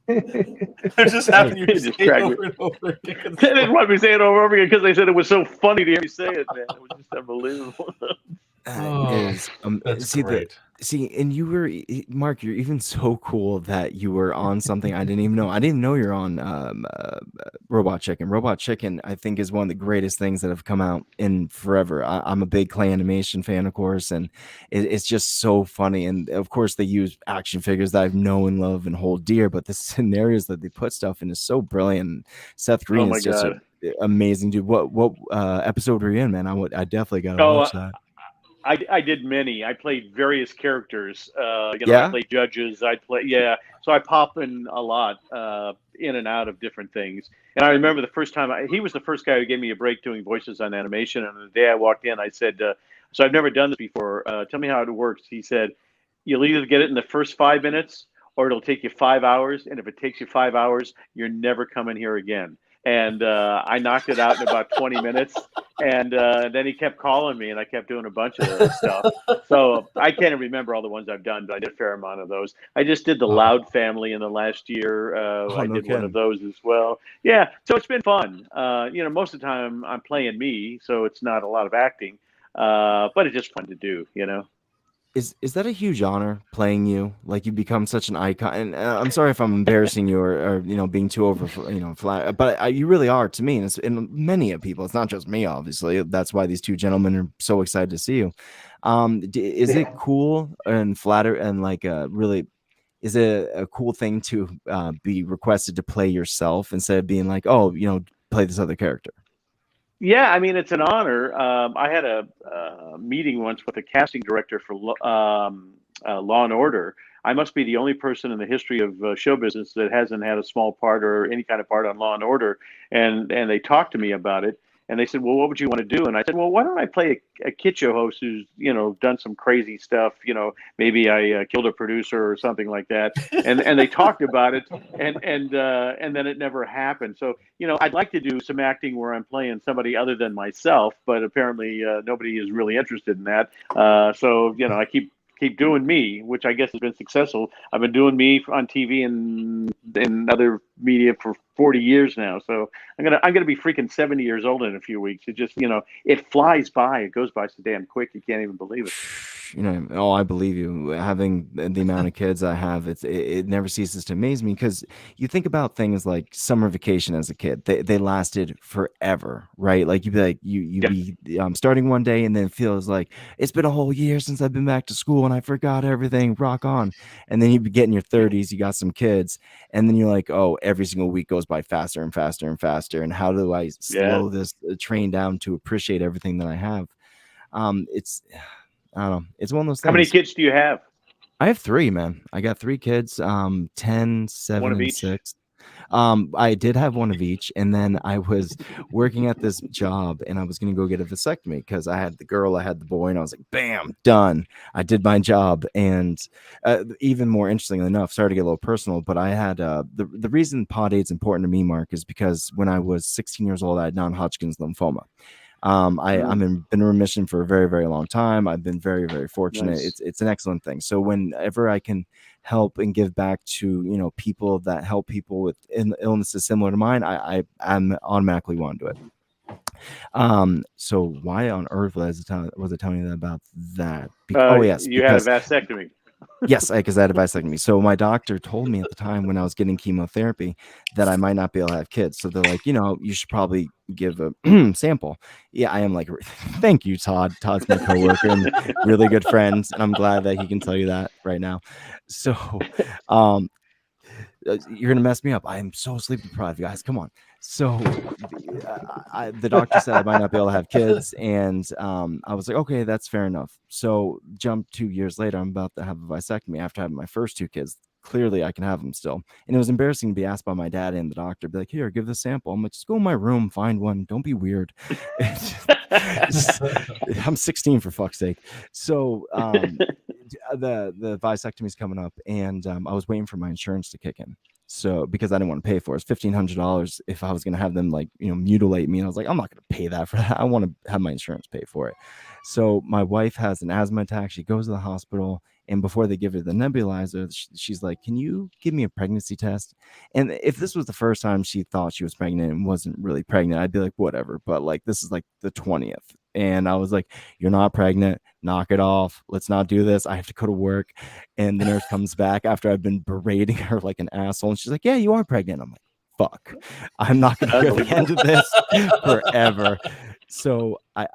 They're just having you say it over and over again. They didn't want me to say it over and over again because they said it was so funny to hear me say it, man. It was just unbelievable. That's great. And you were, Mark, you're even so cool that you were on something I didn't even know. I didn't know you're on Robot Chicken. Robot Chicken, I think, is one of the greatest things that have come out in forever. I'm a big clay animation fan, of course, and it's just so funny. And of course, they use action figures that I know and love and hold dear, but the scenarios that they put stuff in is so brilliant. Seth Green is just an amazing dude. What episode were you in, man? I definitely got to watch that. I did many. I played various characters. I played judges. So I pop in a lot, in and out of different things. And I remember the first time he was the first guy who gave me a break doing voices on animation. And the day I walked in, I said, "So I've never done this before. Tell me how it works." He said, "You'll either get it in the first 5 minutes, or it'll take you 5 hours. And if it takes you 5 hours, you're never coming here again." And I knocked it out in about 20 minutes. And then he kept calling me, and I kept doing a bunch of stuff. So I can't remember all the ones I've done, but I did a fair amount of those. I just did the Loud Family in the last year. I did one of those as well. Yeah, so it's been fun. Most of the time I'm playing me, so it's not a lot of acting, but it's just fun to do, Is that a huge honor playing you? Like, you become such an icon. And I'm sorry if I'm embarrassing you or being too over, flat, but you really are to me. And many of people, it's not just me, obviously. That's why these two gentlemen are so excited to see you. Is it cool and flatter and really, is it a cool thing to be requested to play yourself instead of being like, oh, play this other character? Yeah, I mean, it's an honor. I had a meeting once with a casting director for Law and Order. I must be the only person in the history of show business that hasn't had a small part or any kind of part on Law and Order. And they talked to me about it. And they said, well, what would you want to do? And I said, well, why don't I play a kid show host who's, done some crazy stuff? Maybe I killed a producer or something like that. And they talked about it, and then it never happened. So, I'd like to do some acting where I'm playing somebody other than myself, but apparently nobody is really interested in that. So, I keep doing me, which I guess has been successful. I've been doing me on TV and in other media for 40 years now. So I'm gonna be freaking 70 years old in a few weeks. It just it flies by. It goes by so damn quick. You can't even believe it. I believe you. Having the amount of kids I have, it never ceases to amaze me, because you think about things like summer vacation as a kid. They lasted forever, right? Like you'd be like be starting one day, and then it feels like it's been a whole year since I've been back to school and I forgot everything. Rock on. And then you'd be getting your 30s, you got some kids, and then you're like, oh, every single week goes by faster and faster and faster. And how do I slow this train down to appreciate everything that I have? I don't know. It's one of those things. How many kids do you have? I have 3, man. I got 3 kids, 10, 7, and 6. I did have one of each, and then I was working at this job, and I was going to go get a vasectomy because I had the girl, I had the boy, and I was like, bam, done. I did my job. And even more interestingly enough, sorry to get a little personal, but I had the reason Pod Aid's important to me, Mark, is because when I was 16 years old, I had non-Hodgkin's lymphoma. I've been in remission for a very, very long time. I've been very, very fortunate. Nice. It's an excellent thing. So whenever I can help and give back to people that help people with illnesses similar to mine, I'm automatically want to do it. So why on earth was I telling you about that? Yes, you had a vasectomy. Yes, because I had a vasectomy. So my doctor told me at the time when I was getting chemotherapy that I might not be able to have kids. So they're like, you should probably give a sample. Yeah, I am like, thank you, Todd. Todd's my coworker and really good friend, and I'm glad that he can tell you that right now. So, you're gonna mess me up. I am so sleep deprived, guys. Come on. So the doctor said I might not be able to have kids, and I was like, okay, that's fair enough. So jump 2 years later, I'm about to have a vasectomy after having my first 2 kids. Clearly I can have them still. And it was embarrassing to be asked by my dad and the doctor, be like, here, give the sample. I'm like, just go in my room, find one. Don't be weird. I'm 16 for fuck's sake. So the vasectomy is coming up, and I was waiting for my insurance to kick in. So because I didn't want to pay for it, it's $1,500 if I was going to have them mutilate me. And I was like, I'm not going to pay that for that. I want to have my insurance pay for it. So my wife has an asthma attack. She goes to the hospital, and before they give her the nebulizer, she's like, can you give me a pregnancy test? And if this was the first time she thought she was pregnant and wasn't really pregnant, I'd be like, whatever. But this is like the 20th. And I was like, you're not pregnant. Knock it off. Let's not do this. I have to go to work. And the nurse comes back after I've been berating her like an asshole. And she's like, yeah, you are pregnant. I'm like, fuck. I'm not going to hear the end of this forever. So I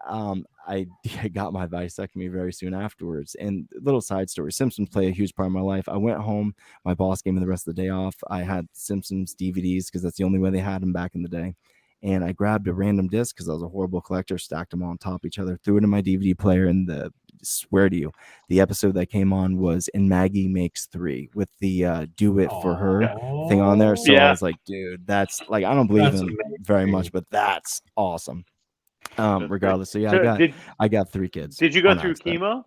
got my vasectomy very soon afterwards. And little side story, Simpsons play a huge part of my life. I went home. My boss gave me the rest of the day off. I had Simpsons DVDs because that's the only way they had them back in the day. And I grabbed a random disc because I was a horrible collector, stacked them all on top of each other, threw it in my DVD player, and swear to you, the episode that came on was "And Maggie Makes 3" with the "Do It for Her" thing on there. So I was like, dude, that's I don't believe in very much, but that's awesome. Regardless, so yeah, I got 3 kids. Did you go through chemo?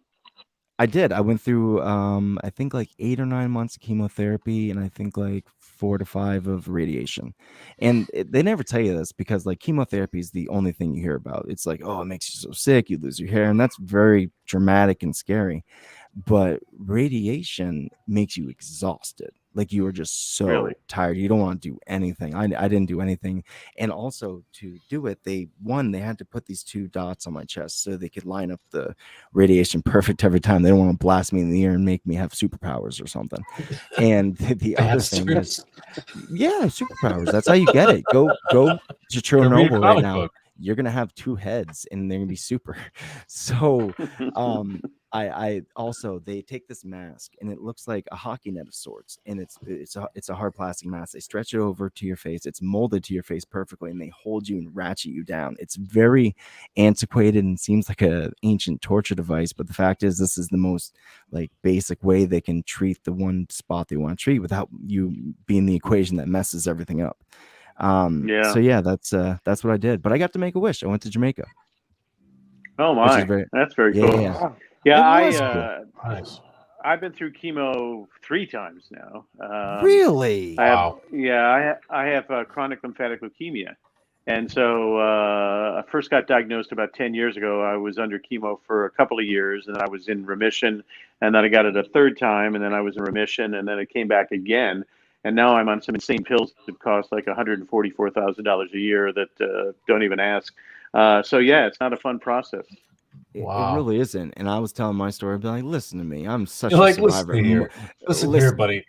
I did. I went through I think 8 or 9 months of chemotherapy, and I think 4 to 5 of radiation. And they never tell you this because chemotherapy is the only thing you hear about. It's oh, it makes you so sick, you lose your hair, and that's very dramatic and scary. But radiation makes you exhausted. You are just so tired. You don't want to do anything. I didn't do anything. And also to do it, they had to put these 2 dots on my chest so they could line up the radiation perfect every time. They don't want to blast me in the ear and make me have superpowers or something. And the other thing is, superpowers. That's how you get it. Go to Chernobyl right now. You're going to have 2 heads and they're going to be super. So, I also, they take this mask and it looks like a hockey net of sorts, and it's a hard plastic mask. They stretch it over to your face. It's molded to your face perfectly, and they hold you and ratchet you down. It's very antiquated and seems like a ancient torture device, but the fact is, this is the most like basic way they can treat the one spot they want to treat without you being the equation that messes everything up. So yeah, that's what I did. But I got to make a wish. I went to Jamaica. Oh Which is my, very, that's very yeah, cool. yeah. Yeah, It was cool. Nice. I've been through chemo 3 times now. Really? I have chronic lymphatic leukemia, and so I first got diagnosed about 10 years ago. I was under chemo for a couple of years, and I was in remission, and then I got it a third time, and then I was in remission, and then it came back again, and now I'm on some insane pills that cost like $144,000 a year that don't even ask. So yeah, it's not a fun process. It really isn't. And I was telling my story, I'd be like, listen to me. I'm such You're a like, survivor. listen here. Listen here, buddy.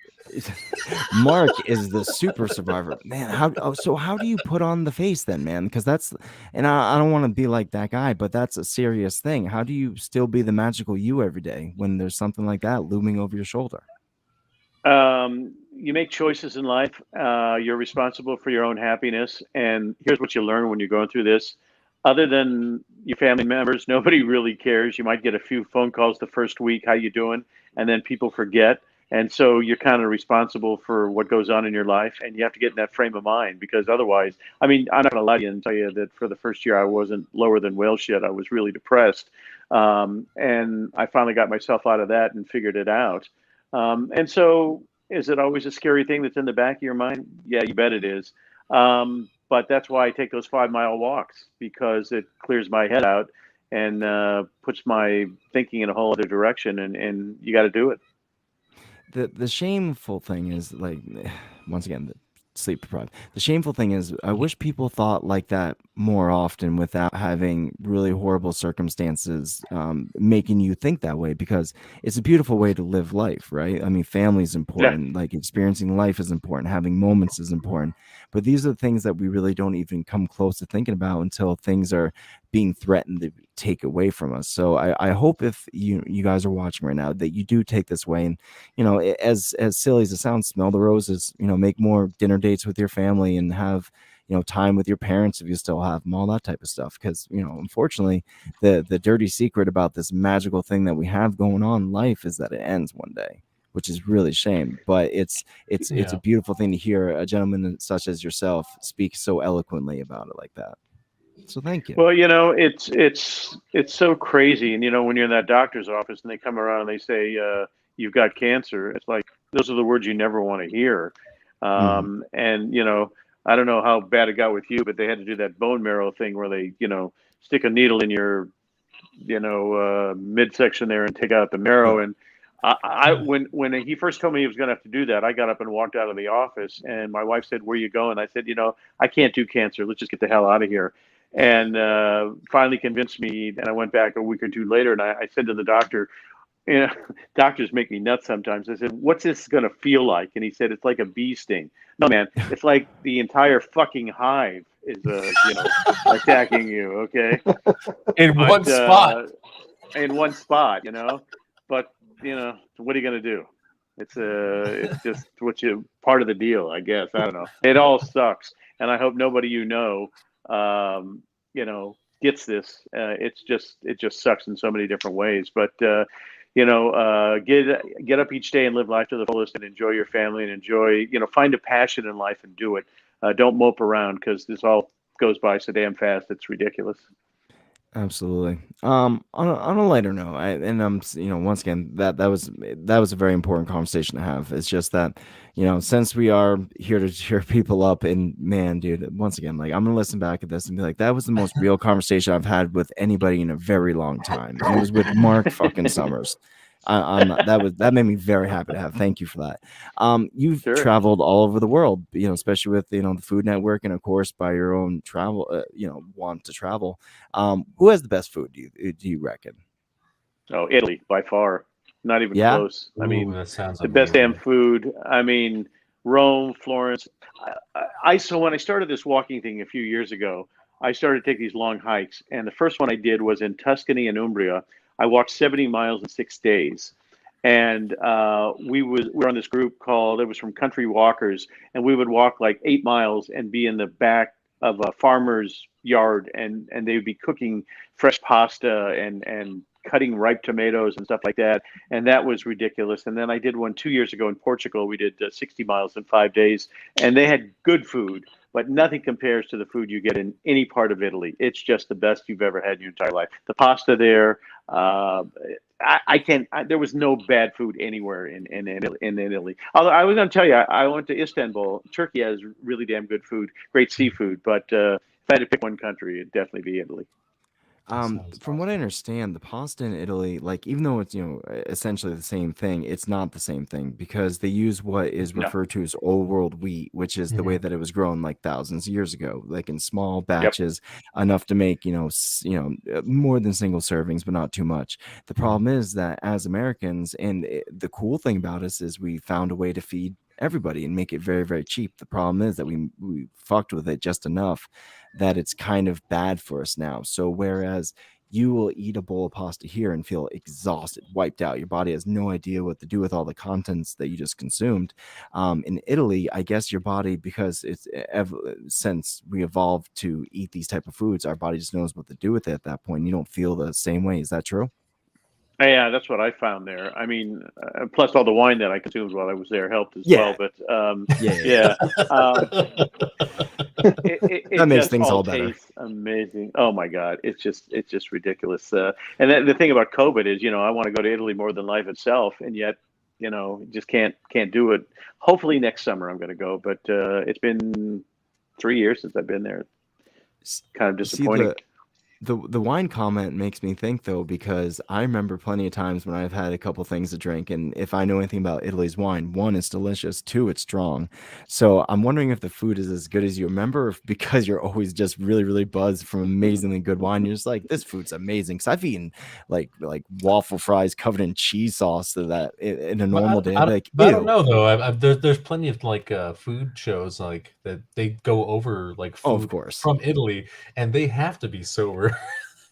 Mark is the super survivor. Man, how do you put on the face then, man? Because that's, and I don't want to be like that guy, but that's a serious thing. How do you still be the magical you every day when there's something like that looming over your shoulder? You make choices in life. You're responsible for your own happiness. And here's what you learn when you're going through this. Other than your family members, nobody really cares. You might get a few phone calls the first week, how you doing? And then people forget. And so you're kind of responsible for what goes on in your life. And you have to get in that frame of mind, because otherwise, I mean, I'm not going to lie to you and tell you that for the first year, I wasn't lower than whale shit. I was really depressed. And I finally got myself out of that and figured it out. And so, is it always a scary thing that's in the back of your mind? Yeah, you bet it is. But that's why I take those 5-mile walks, because it clears my head out and puts my thinking in a whole other direction. And you got to do it. The shameful thing is, like, once again, the sleep deprived. The shameful thing is, I wish people thought like that more often without having really horrible circumstances making you think that way, because it's a beautiful way to live life, right? I mean, family is important, like experiencing life is important, having moments is important, but these are the things that we really don't even come close to thinking about until things are being threatened to take away from us. So I hope if you guys are watching right now that you do take this way, and as silly as it sounds, smell the roses, make more dinner dates with your family and have time with your parents if you still have them, all that type of stuff, because unfortunately the dirty secret about this magical thing that we have going on in life is that it ends one day, which is really a shame. But it's a beautiful thing to hear a gentleman such as yourself speak so eloquently about it like that. So thank you. Well, it's so crazy. And, when you're in that doctor's office and they come around and they say, you've got cancer, it's like, those are the words you never want to hear. And, I don't know how bad it got with you, but they had to do that bone marrow thing where they, stick a needle in your, midsection there and take out the marrow. And when he first told me he was going to have to do that, I got up and walked out of the office, and my wife said, "Where are you going?" I said, "I can't do cancer. Let's just get the hell out of here." And finally convinced me. And I went back a week or two later, and I said to the doctor, doctors make me nuts sometimes. I said, "What's this going to feel like?" And he said, "It's like a bee sting." No, man, it's like the entire fucking hive is, attacking you. Okay, in one spot. In one spot, But what are you going to do? It's just part of the deal, I guess. I don't know. It all sucks, and I hope nobody gets this. It just sucks in so many different ways. But get up each day and live life to the fullest, and enjoy your family, and enjoy, find a passion in life and do it. Don't mope around, because this all goes by so damn fast. It's ridiculous. Absolutely. On a lighter note, once again, that was a very important conversation to have. It's just that, since we are here to cheer people up, and man, dude, once again, like, I'm gonna listen back at this and be like, that was the most real conversation I've had with anybody in a very long time. And it was with Mark fucking Summers. That made me very happy to have. Thank you for that. You've traveled all over the world, especially with the Food Network, and of course by your own travel, want to travel. Who has the best food? Do you reckon? Oh, Italy by far, not even close. I mean, that sounds the best damn food. I mean, Rome, Florence. So when I started this walking thing a few years ago, I started to take these long hikes, and the first one I did was in Tuscany and Umbria. I walked 70 miles in 6 days. And we were on this group called, it was from Country Walkers, and we would walk like 8 miles and be in the back of a farmer's yard, and they would be cooking fresh pasta and cutting ripe tomatoes and stuff like that. And that was ridiculous. And then I did one 2 years ago in Portugal. We did 60 miles in 5 days, and they had good food, but nothing compares to the food you get in any part of Italy. It's just the best you've ever had in your entire life. The pasta there, there was no bad food anywhere in Italy. Although I was going to tell you, I went to Istanbul. Turkey has really damn good food, great seafood. But if I had to pick one country, it'd definitely be Italy. From what I understand, the pasta in Italy, like even though it's essentially the same thing, it's not the same thing because they use what is No. referred to as old world wheat, which is the way that it was grown like thousands of years ago, like in small batches, enough to make more than single servings, but not too much. The problem is that as Americans, and the cool thing about us is we found a way to feed everybody and make it very, very cheap. The problem is that we fucked with it just enough that it's kind of bad for us now. So whereas you will eat a bowl of pasta here and feel exhausted, wiped out, your body has no idea what to do with all the contents that you just consumed. In Italy, I guess your body, because it's since we evolved to eat these type of foods, our body just knows what to do with it at that point. You don't feel the same way. Is that true? Yeah, that's what I found there. I mean, plus all the wine that I consumed while I was there helped as well. But that makes things all better. Tastes amazing. Oh my God, it's just ridiculous. And the thing about COVID is, I want to go to Italy more than life itself, and yet, just can't do it. Hopefully next summer I'm going to go, but it's been 3 years since I've been there. It's kind of disappointing. The wine comment makes me think though, because I remember plenty of times when I've had a couple things to drink, and if I know anything about Italy's wine, 1, it's delicious, 2, it's strong. So I'm wondering if the food is as good as you remember, or if because you're always just really, really buzzed from amazingly good wine, you're just like, this food's amazing. Because I've eaten like waffle fries covered in cheese sauce so that in a normal day. I don't know though. There's plenty of food shows like that they go over like food of course, from Italy, and they have to be sober.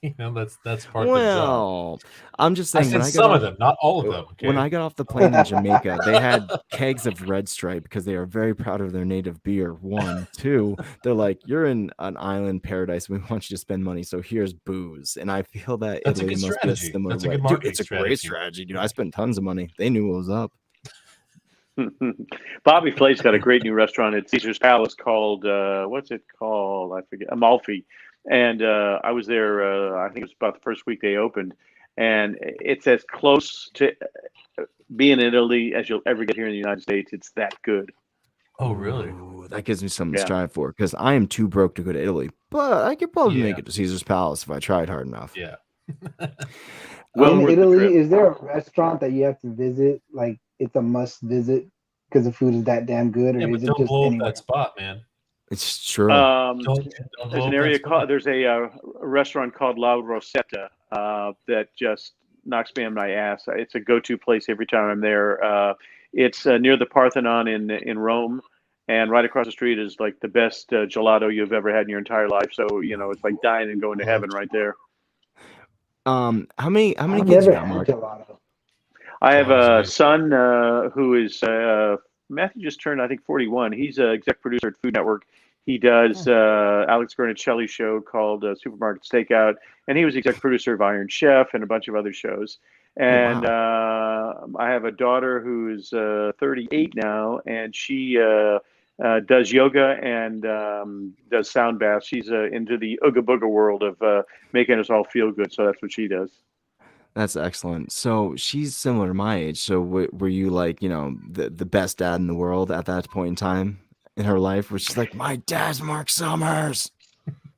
That's part of the job. I'm just saying, I said some of them, not all of them. Okay? When I got off the plane in Jamaica, they had kegs of Red Stripe because they are very proud of their native beer. 1, 2, they're like, you're in an island paradise. We want you to spend money, so here's booze. And I feel that That's Italy a good must strategy. be a similar That's a way. good Dude, marketing it's a great strategy, dude. I spent tons of money. They knew what was up. Bobby Flay's got a great new restaurant at Caesar's Palace called what's it called? I forget. Amalfi. And I was there. I think it was about the first week they opened, and it's as close to being in Italy as you'll ever get here in the United States. It's that good. Oh, really? Ooh, that gives me something to strive for because I am too broke to go to Italy, but I could probably make it to Caesar's Palace if I tried hard enough. Yeah. In Italy, is there a restaurant that you have to visit? Like it's a must visit because the food is that damn good, or Yeah, but is it don't just blow up anywhere? that spot, man. It's true. There's an area called. There's a restaurant called La Rosetta that just knocks me on my ass. It's a go-to place every time I'm there. It's near the Parthenon in Rome, and right across the street is like the best gelato you've ever had in your entire life. So it's like dying and going to heaven right there. How many kids you got, Mark? I have a son who is Matthew just turned, I think, 41. He's an exec producer at Food Network. He does Alex Guarnaschelli's show called Supermarket Stakeout, and he was exec producer of Iron Chef and a bunch of other shows. And I have a daughter who's 38 now, and she does yoga and does sound baths. She's into the Ooga Booga world of making us all feel good, so that's what she does. That's excellent. So she's similar to my age. So were you like, the best dad in the world at that point in time in her life? Was she's like, my dad's Mark Summers?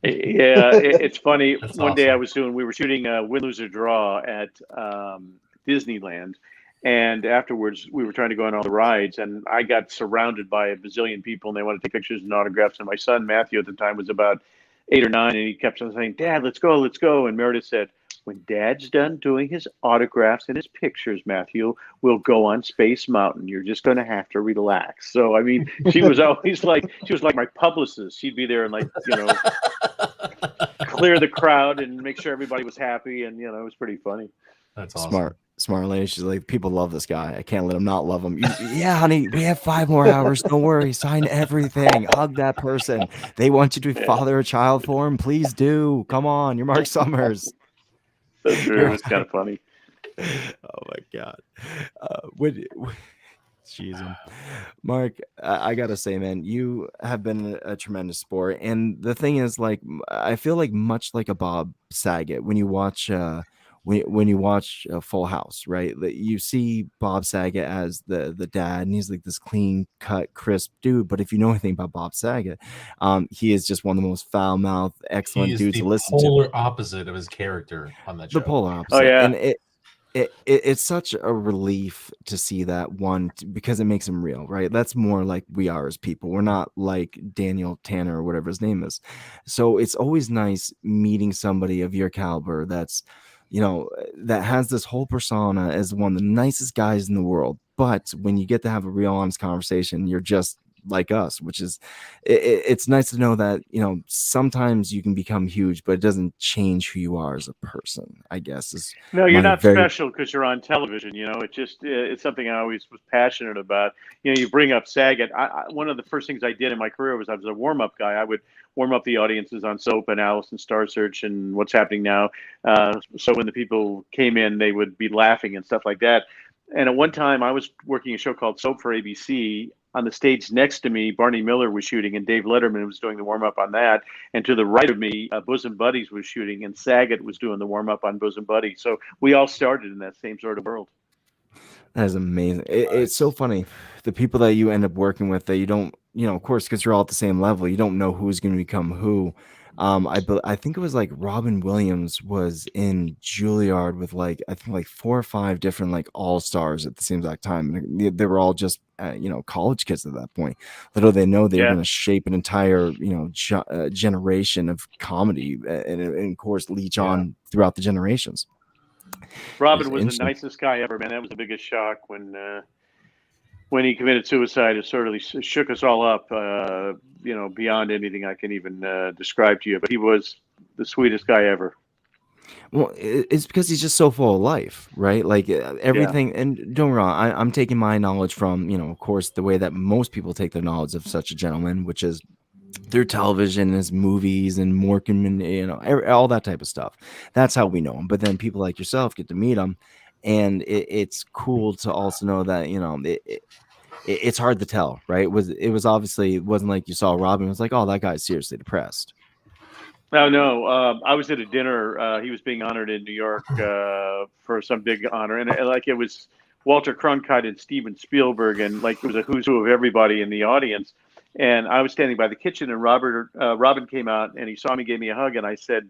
Yeah, it's funny. That's One day awesome. we were shooting Win, Lose, or Draw at Disneyland. And afterwards, we were trying to go on all the rides, and I got surrounded by a bazillion people, and they wanted to take pictures and autographs. And my son, Matthew, at the time was about 8 or 9, and he kept on saying, Dad, let's go, let's go. And Meredith said, when Dad's done doing his autographs and his pictures, Matthew, we'll go on Space Mountain. You're just going to have to relax. So, I mean, she was always like, my publicist. She'd be there and clear the crowd and make sure everybody was happy, and it was pretty funny. That's awesome. Smart lady. She's like, people love this guy. I can't let him not love him. Yeah, honey, we have 5 more hours. Don't worry. Sign everything. Hug that person. They want you to father a child for him. Please do. Come on. You're Mark Summers. So true. It was kind of funny. Oh my God. Jeez, Mark, I gotta say, man, you have been a tremendous sport. And the thing is, like, I feel like much like a Bob Saget when you watch when you watch Full House, right? That you see Bob Saget as the dad, and he's like this clean cut, crisp dude. But if you know anything about Bob Saget, he is just one of the most foul mouthed, excellent He is dudes the to listen to. polar opposite of his character on that show. The polar opposite. Oh yeah. And it's such a relief to see that because it makes him real, right? That's more like we are as people. We're not like Daniel Tanner or whatever his name is. So it's always nice meeting somebody of your caliber that's, that has this whole persona as one of the nicest guys in the world. But when you get to have a real honest conversation, you're just like us, which is it's nice to know that sometimes you can become huge, but it doesn't change who you are as a person, I guess. No, you're not special because you're on television. It's something I always was passionate about. You bring up Saget. One of the first things I did in my career was I was a warm-up guy. I would warm up the audiences on Soap and Alice and Star Search and What's Happening Now. So when the people came in, they would be laughing and stuff like that. And at one time, I was working a show called Soap for ABC. On the stage next to me, Barney Miller was shooting, and Dave Letterman was doing the warm-up on that. And to the right of me, Bosom Buddies was shooting, and Saget was doing the warm-up on Bosom Buddies. So we all started in that same sort of world. That is amazing. It's so funny. The people that you end up working with that you don't, of course, because you're all at the same level, you don't know who's going to become who. I think it was like Robin Williams was in Juilliard with I think 4 or 5 different all stars at the same exact time. And they were all just college kids at that point. Little they know they were going to shape an entire generation of comedy and of course leech on throughout the generations. Robin was the nicest guy ever, man. That was the biggest shock when he committed suicide. It sort of shook us all up, beyond anything I can even describe to you. But he was the sweetest guy ever. Well, it's because he's just so full of life, right? Like everything. Yeah. And don't get me wrong, I'm taking my knowledge from, of course, the way that most people take their knowledge of such a gentleman, which is through television, his movies and Morgan, all that type of stuff. That's how we know him. But then people like yourself get to meet him, and it's cool to also know that it's hard to tell, right? It was obviously, it wasn't like you saw Robin. It was like, oh, that guy's seriously depressed. No. I was at a dinner. He was being honored in New York for some big honor, and it was Walter Cronkite and Steven Spielberg, and it was a who's who of everybody in the audience. And I was standing by the kitchen, and Robin came out, and he saw me, gave me a hug, and I said,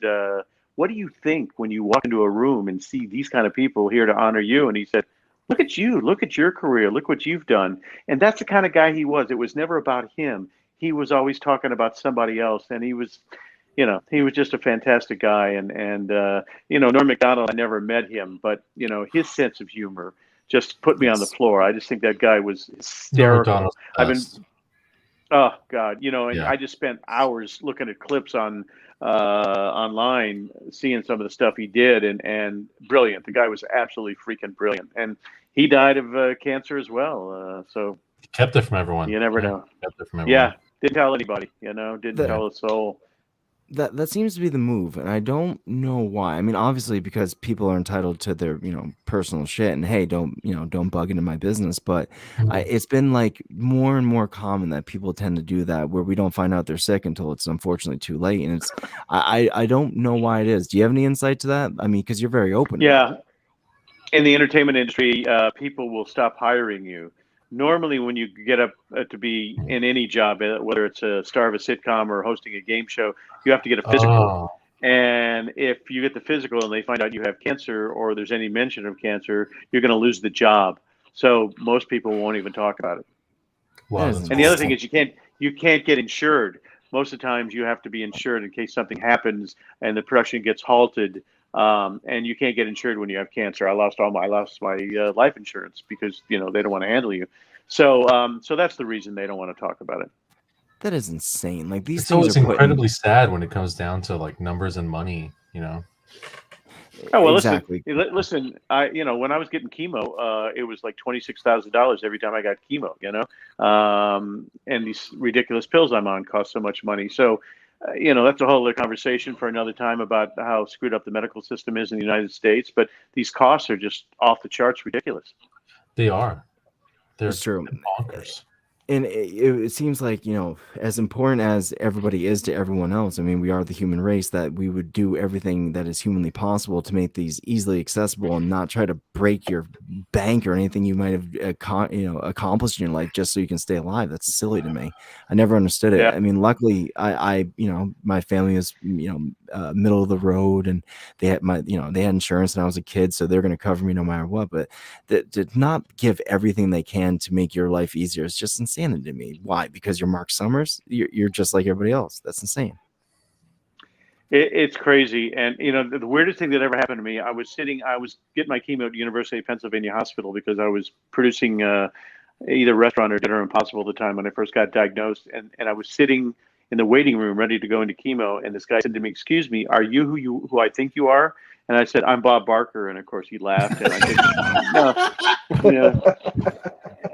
"What do you think when you walk into a room and see these kind of people here to honor you?" And he said, "Look at you, look at your career, look what you've done." And that's the kind of guy he was. It was never about him. He was always talking about somebody else, and he was just a fantastic guy. And Norm Macdonald, I never met him, but his sense of humor just put me on the floor. I just think that guy was hysterical. Oh God, I just spent hours looking at clips online, seeing some of the stuff he did, and brilliant. The guy was absolutely freaking brilliant, and he died of cancer as well. So he kept it from everyone. You never know. Kept it from everyone. Yeah, didn't tell anybody. Didn't tell a soul. That seems to be the move, and I don't know why. I mean, obviously because people are entitled to their personal shit, and hey, don't bug into my business. But it's been more and more common that people tend to do that, where we don't find out they're sick until it's unfortunately too late. And it's I don't know why it is. Do you have any insight to that? I mean, because you're very open. Yeah, in the entertainment industry, people will stop hiring you. Normally, when you get up to be in any job, whether it's a star of a sitcom or hosting a game show, you have to get a physical. Oh. And if you get the physical and they find out you have cancer or there's any mention of cancer, you're going to lose the job. So most people won't even talk about it. Wow, and the other thing is you can't get insured. Most of the times you have to be insured in case something happens and the production gets halted. And you can't get insured when you have cancer. I lost my life insurance because they don't want to handle you. So that's the reason they don't want to talk about it. that is insane. Like these It's things always are put incredibly sad when it comes down to like numbers and money. You know. Oh well, exactly. listen. When I was getting chemo, it was like $26,000 every time I got chemo. And these ridiculous pills I'm on cost so much money. So, that's a whole other conversation for another time about how screwed up the medical system is in the United States. But these costs are just off the charts, ridiculous. They are. They're It's true. bonkers. And it seems like, as important as everybody is to everyone else, I mean, we are the human race, that we would do everything that is humanly possible to make these easily accessible and not try to break your bank or anything you might have accomplished in your life just so you can stay alive. That's silly to me. I never understood it. Yeah. I mean, luckily I my family is, middle of the road, and they had they had insurance when I was a kid, so they're going to cover me no matter what. But to not give everything they can to make your life easier is just insanity to me. Why? Because you're Mark Summers? You're just like everybody else. That's insane. It's crazy. And, the weirdest thing that ever happened to me, I was getting my chemo at University of Pennsylvania Hospital because I was producing either Restaurant or Dinner Impossible at the time when I first got diagnosed. And I was sitting in the waiting room ready to go into chemo. And this guy said to me, "Excuse me, are you who I think you are?" And I said, "I'm Bob Barker." And of course he laughed. And I said, "No." Yeah.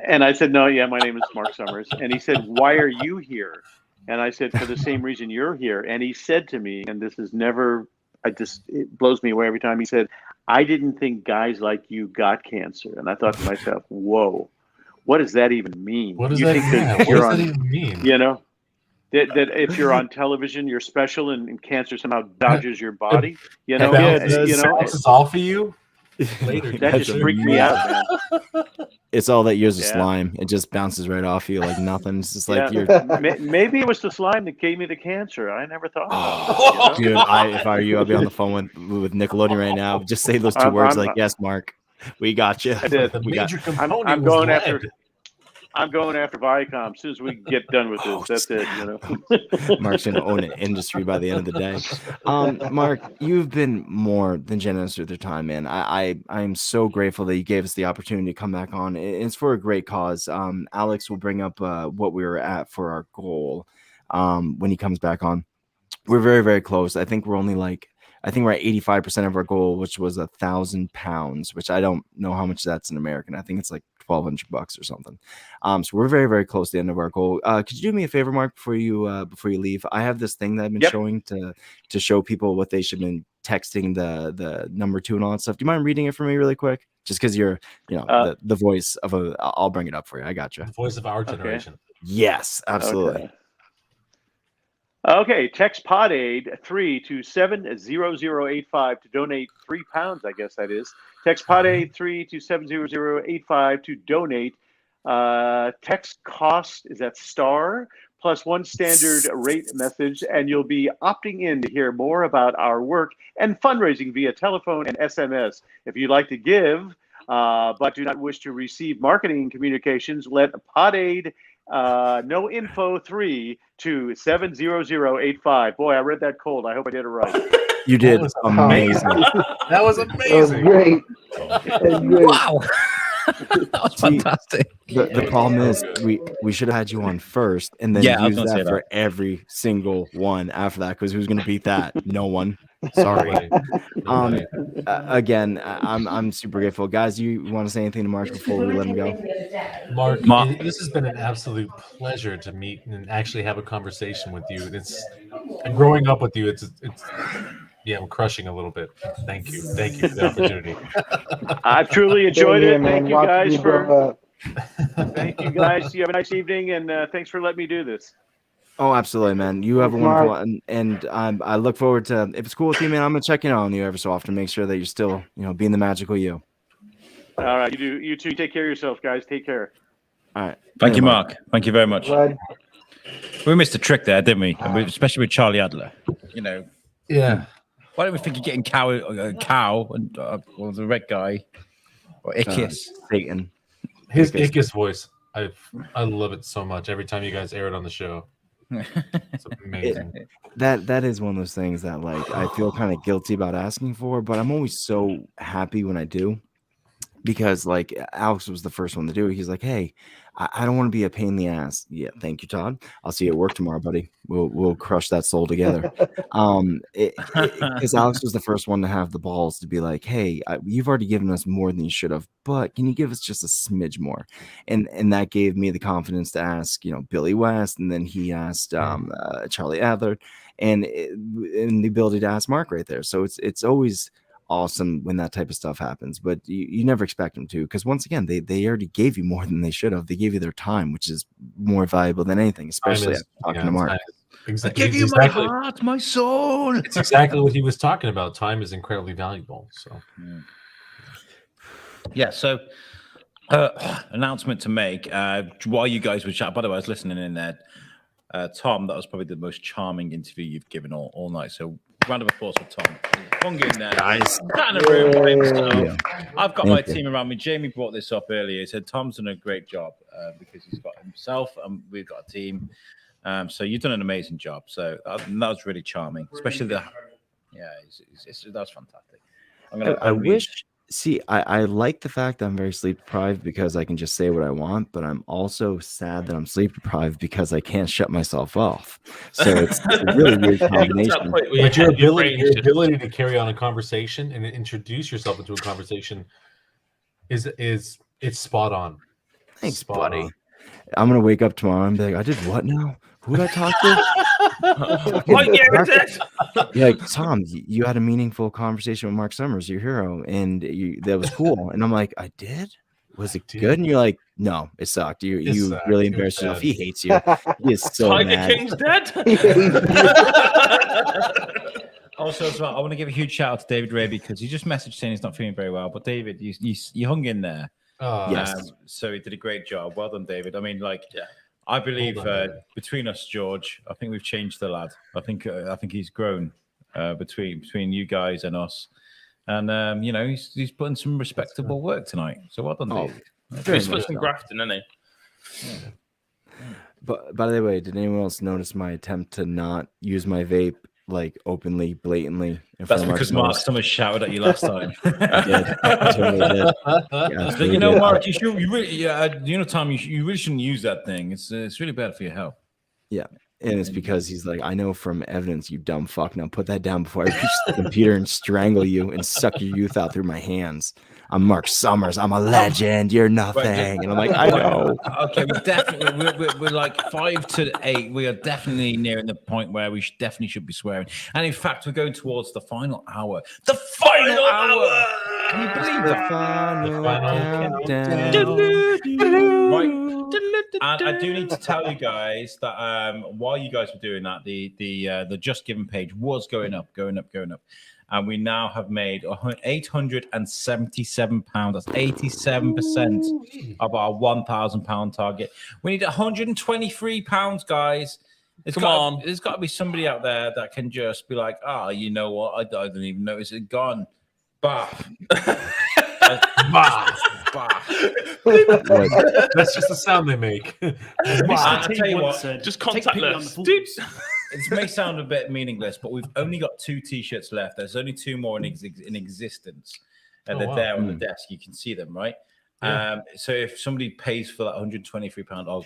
And I said, "No, yeah, my name is Mark Summers." And he said, "Why are you here?" And I said, "For the same reason you're here." And he said to me, and this is never, it blows me away every time. He said, "I didn't think guys like you got cancer." And I thought to myself, whoa, what does that even mean? What does You that think mean? that What you're does that on- even mean? That if you're on television, you're special, and cancer somehow dodges your body. It's all for you. Later, that just freaked me out, man. It's all that yours is Yeah. slime. It just bounces right off you like nothing. It's just like you're. Maybe it was the slime that gave me the cancer. I never thought about it. Dude, if I were you, I'd be on the phone with Nickelodeon right now. Just say those 2 words like, "Yes, Mark, we got you." I'm going after. I'm going after Viacom as soon as we get done with this. That's it. Mark's gonna own an industry by the end of the day. Mark, you've been more than generous with your time, man. I'm so grateful that you gave us the opportunity to come back on. It's for a great cause. Alex will bring up what we were at for our goal when he comes back on. We're very, very close. I think we're at 85% of our goal, which was £1,000, which I don't know how much that's in American. I think it's like $1,200 or something. So we're very, very close to the end of our goal. Could you do me a favor, Mark, before you leave? I have this thing that I've been showing to show people what they should have been texting the number 2 and all that stuff. Do you mind reading it for me really quick? Just because you're, the voice of I'll bring it up for you. I got you. The voice of our generation. Yes, absolutely. Okay, text PodAid 3 to 70085 to donate £3. I guess that is. Text PodAid 3 to 70085 to donate. Text cost is that star plus 1 standard rate message, and you'll be opting in to hear more about our work and fundraising via telephone and SMS. If you'd like to give, but do not wish to receive marketing communications, let PodAid no info 3 to 70085. Boy, I read that cold. I hope I did it right. You did amazing. That was amazing. Great. Wow. That was fantastic. The problem is we should have had you on first and then use that for every single one after that, because who's going to beat that? No one. Sorry. Again, I'm super grateful. Guys, you want to say anything to Mark before we let him go? Mark, this has been an absolute pleasure to meet and actually have a conversation with you. And growing up with you, it's I'm crushing a little bit. Thank you for the opportunity. I've truly enjoyed it. Man. Thank you guys for. Thank you guys. You have a nice evening, and thanks for letting me do this. Oh, absolutely, man. You have a wonderful one, and I look forward to. If it's cool with you, man, I'm gonna check in on you every so often, make sure that you're still, being the magical you. All right, you too. Take care of yourself, guys. Take care. All right. Thank you, Mark. Thank you very much. Blood. We missed a trick there, didn't we? Especially with Charlie Adler. Yeah. Why don't we think of getting cow and or the red guy or Ickis? Satan. His Ickis voice. I love it so much every time you guys air it on the show. It's amazing. That is one of those things that I feel kind of guilty about asking for, but I'm always so happy when I do, because Alex was the first one to do it. He's like, "Hey, I don't want to be a pain in the ass. Yeah, thank you, Todd. I'll see you at work tomorrow, buddy. We'll crush that soul together. Because Alex was the first one to have the balls to be like, "Hey, you've already given us more than you should have, but can you give us just a smidge more?" And that gave me the confidence to ask, Billy West, and then he asked Charlie Adler, and the ability to ask Mark right there. So it's always awesome when that type of stuff happens, but you never expect them to, because once again they already gave you more than they should have. They gave you their time, which is more valuable than anything, especially after talking to Mark. I give you my heart, my soul. It's exactly what he was talking about. Time is incredibly valuable. So yeah. So announcement to make while you guys were chatting. By the way, I was listening in there. Tom, that was probably the most charming interview you've given all night. So round of applause for Tom. Hung in there. Nice. Sat in a room by himself. Yeah. I've got Thank my you. team around me. Jamie brought this up earlier. He said Tom's done a great job because he's got himself and we've got a team. So you've done an amazing job. So that was really charming, especially that's fantastic. I wish. See, I like the fact that I'm very sleep deprived because I can just say what I want, but I'm also sad that I'm sleep deprived because I can't shut myself off. So it's a really weird combination. But your ability to carry on a conversation and introduce yourself into a conversation is spot on. Thanks, buddy. I'm gonna wake up tomorrow and be like, I did what now? Who did I talk to? What year is it? You're like, Tom, you had a meaningful conversation with Mark Summers, your hero, and that was cool. And I'm like, I did? Was it good? And you're like, no, it sucked. You sucked. really It was embarrassed yourself. bad. He hates you. He is so Tiger mad. King's dead. Also, as well, I want to give a huge shout out to David Ray because he just messaged saying he's not feeling very well. But David, you hung in there. Yes. So he did a great job. Well done, David. I mean, I believe between us, George, I think we've changed the lad. I think he's grown between you guys and us, and he's put in some respectable work tonight. So well done, David. He's put some grafting, isn't he? But by the way, did anyone else notice my attempt to not use my vape openly, blatantly? That's because Mark Summers shouted at you last time. I did. I totally did. Yeah, But Mark, you really, Tom, you really shouldn't use that thing. It's really bad for your health. Yeah. And it's because he's like, I know from evidence, you dumb fuck. Now put that down before I reach the computer and strangle you and suck your youth out through my hands. I'm Mark Summers. I'm a legend. You're nothing. And I'm like, I know. Okay, we're like 5 to 8. We are definitely nearing the point where we definitely should be swearing. And in fact, we're going towards the final hour. The final hour! Can you believe that? Right. And I do need to tell you guys that while you guys were doing that, the Just Giving page was going up. And we now have made £877. That's 87% of our £1,000 target. We need £123, guys. There's got to be somebody out there that can just be like, you know what? I didn't even notice it gone. Bah. That's just the sound they make. I'll tell you what, just contactless. It may sound a bit meaningless, but we've only got 2 T-shirts left. There's only 2 more in existence. And they're there on the desk. You can see them, right? Yeah. So if somebody pays for that £123,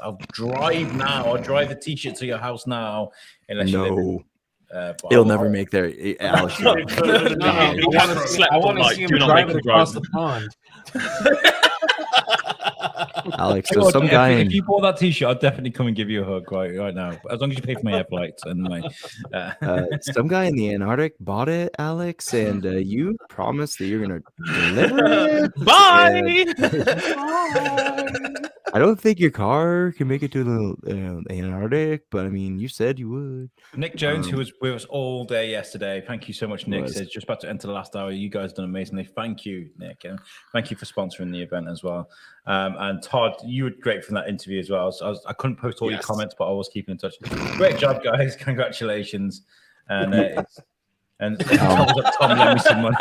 I'll drive now. I'll drive the T-shirt to your house now. Unless you live in, it'll never make their Alex. I want to see him drive it across the pond. Alex, so some guy if you bought that T-shirt, I'll definitely come and give you a hug right now. As long as you pay for my air flights and my. Some guy in the Antarctic bought it, Alex, and you promised that you're gonna deliver it. Bye. I don't think your car can make it to the Antarctic, but I mean, you said you would. Nick Jones, who was with us all day yesterday, thank you so much, Nick. Says just about to enter the last hour. You guys done amazingly. Thank you, Nick, and thank you for sponsoring the event as well. And Todd, you were great from that interview as well. I couldn't post all your comments, but I was keeping in touch. Great job, guys! Congratulations. And Tom, let me some money.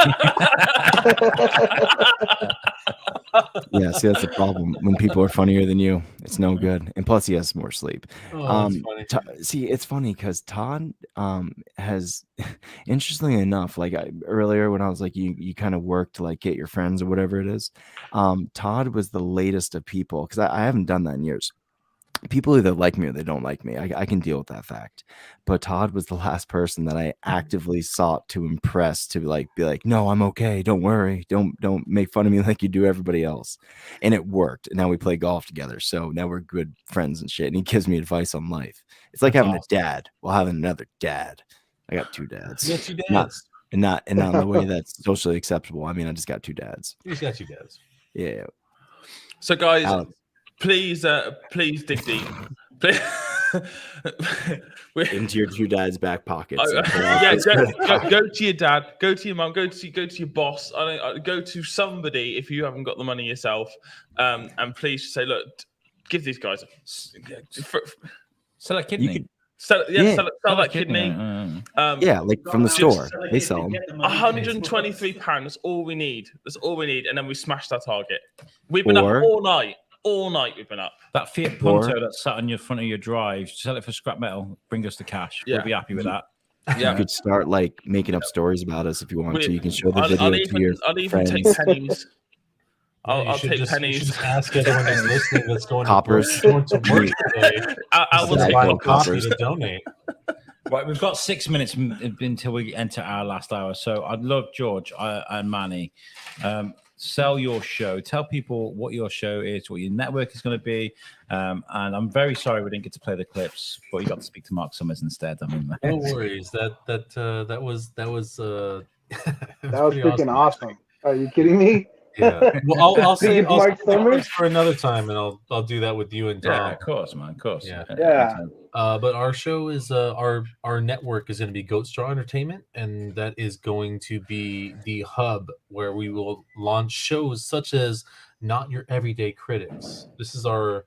Yeah, see, that's the problem. When people are funnier than you, it's no good. And plus, he has more sleep. Oh, that's funny. See, it's funny because Todd has, interestingly enough, like earlier when I was like, you kind of work to like get your friends or whatever it is. Todd was the latest of people because I haven't done that in years. People either like me or they don't like me. I can deal with that fact. But Todd was the last person that I actively sought to impress to like be like, no, I'm okay. Don't worry. Don't make fun of me like you do everybody else. And it worked. And now we play golf together. So now we're good friends and shit. And he gives me advice on life. It's like That's having awesome. a dad while having another dad. I got two dads. You got two dads. Not in the way that's socially acceptable. I mean, I just got two dads. You just got two dads. Yeah. So guys, Alex. please dig deep. Into your two dads' back pockets. Yeah, go to your dad, go to your mum, go to your boss. Go to somebody if you haven't got the money yourself, and please say, look, give these guys sell a kidney. Sell that kidney. Yeah, like from the store. They sell them. £123. That's all we need. That's all we need, and then we smashed our target. We've been up all night. All night we've been up. That Fiat Punto that's sat on your front of your drive, sell it for scrap metal, bring us the cash. Yeah. We'll be happy with that. You could start like making up stories about us if you want to. You can show the video to your I'll even friends. take pennies. I'll should take just, pennies. You should just ask everyone that's listening that's going Coppers. to work today. I will take buy a coppers. coffee to donate. Right, we've got 6 minutes until we enter our last hour. So I'd love George and Manny. Sell your show. Tell people what your show is, what your network is going to be. And I'm very sorry we didn't get to play the clips, but you got to speak to Mark Summers instead. I mean, No worries. That was That was pretty freaking awesome. Are you kidding me? Yeah. Well, I'll say Mark Summers for another time, and I'll do that with you and Tom. Yeah, of course, man, of course. Yeah. But our show is our network is going to be Goat Straw Entertainment, and that is going to be the hub where we will launch shows such as Not Your Everyday Critics. This is our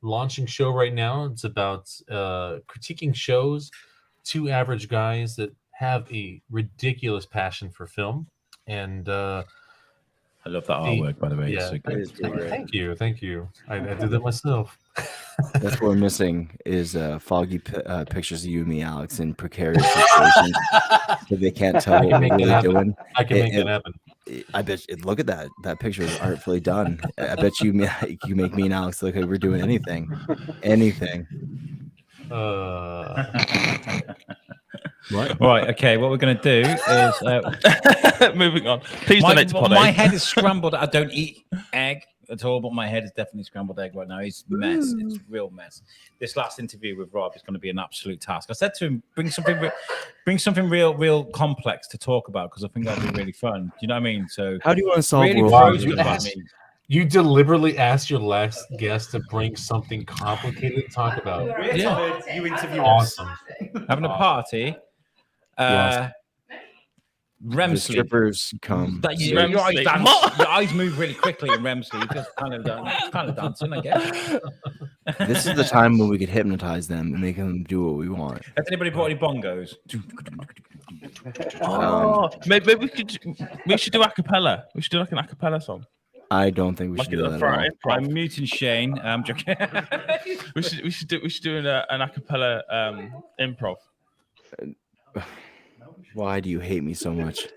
launching show right now. It's about critiquing shows, two average guys that have a ridiculous passion for film, and I love that artwork, by the way. Yeah, It's so thank you. I did that myself. That's what we're missing is foggy pictures of you and me, Alex, in precarious situations that they can't tell what we're really doing. I can make that happen. I bet. Look at that. That picture is artfully done. I bet you make me and Alex look like we're doing anything. Right. Okay. What we're going to do is moving on. Please donate to Pod My Aid. head is scrambled. I don't eat egg at all, but my head is definitely scrambled egg right now. It's a mess. It's a real mess. This last interview with Rob is going to be an absolute task. I said to him, bring something real complex to talk about because I think that'll be really fun. Do you know what I mean? So how do you want to solve really world throws hunger? me about me. You deliberately asked your last guest to bring something complicated to talk about. Yeah. You interview Awesome. Having a party. REM The sleep. strippers come. Your eyes move really quickly in REM sleep. Just kind of dancing, I guess. This is the time when we could hypnotize them and make them do what we want. Has anybody brought any bongos? Maybe we should do a cappella. We should do like an a cappella song. I don't think we should do that at all. I'm muting Shane. I'm joking. we should do an a cappella improv. Why do you hate me so much?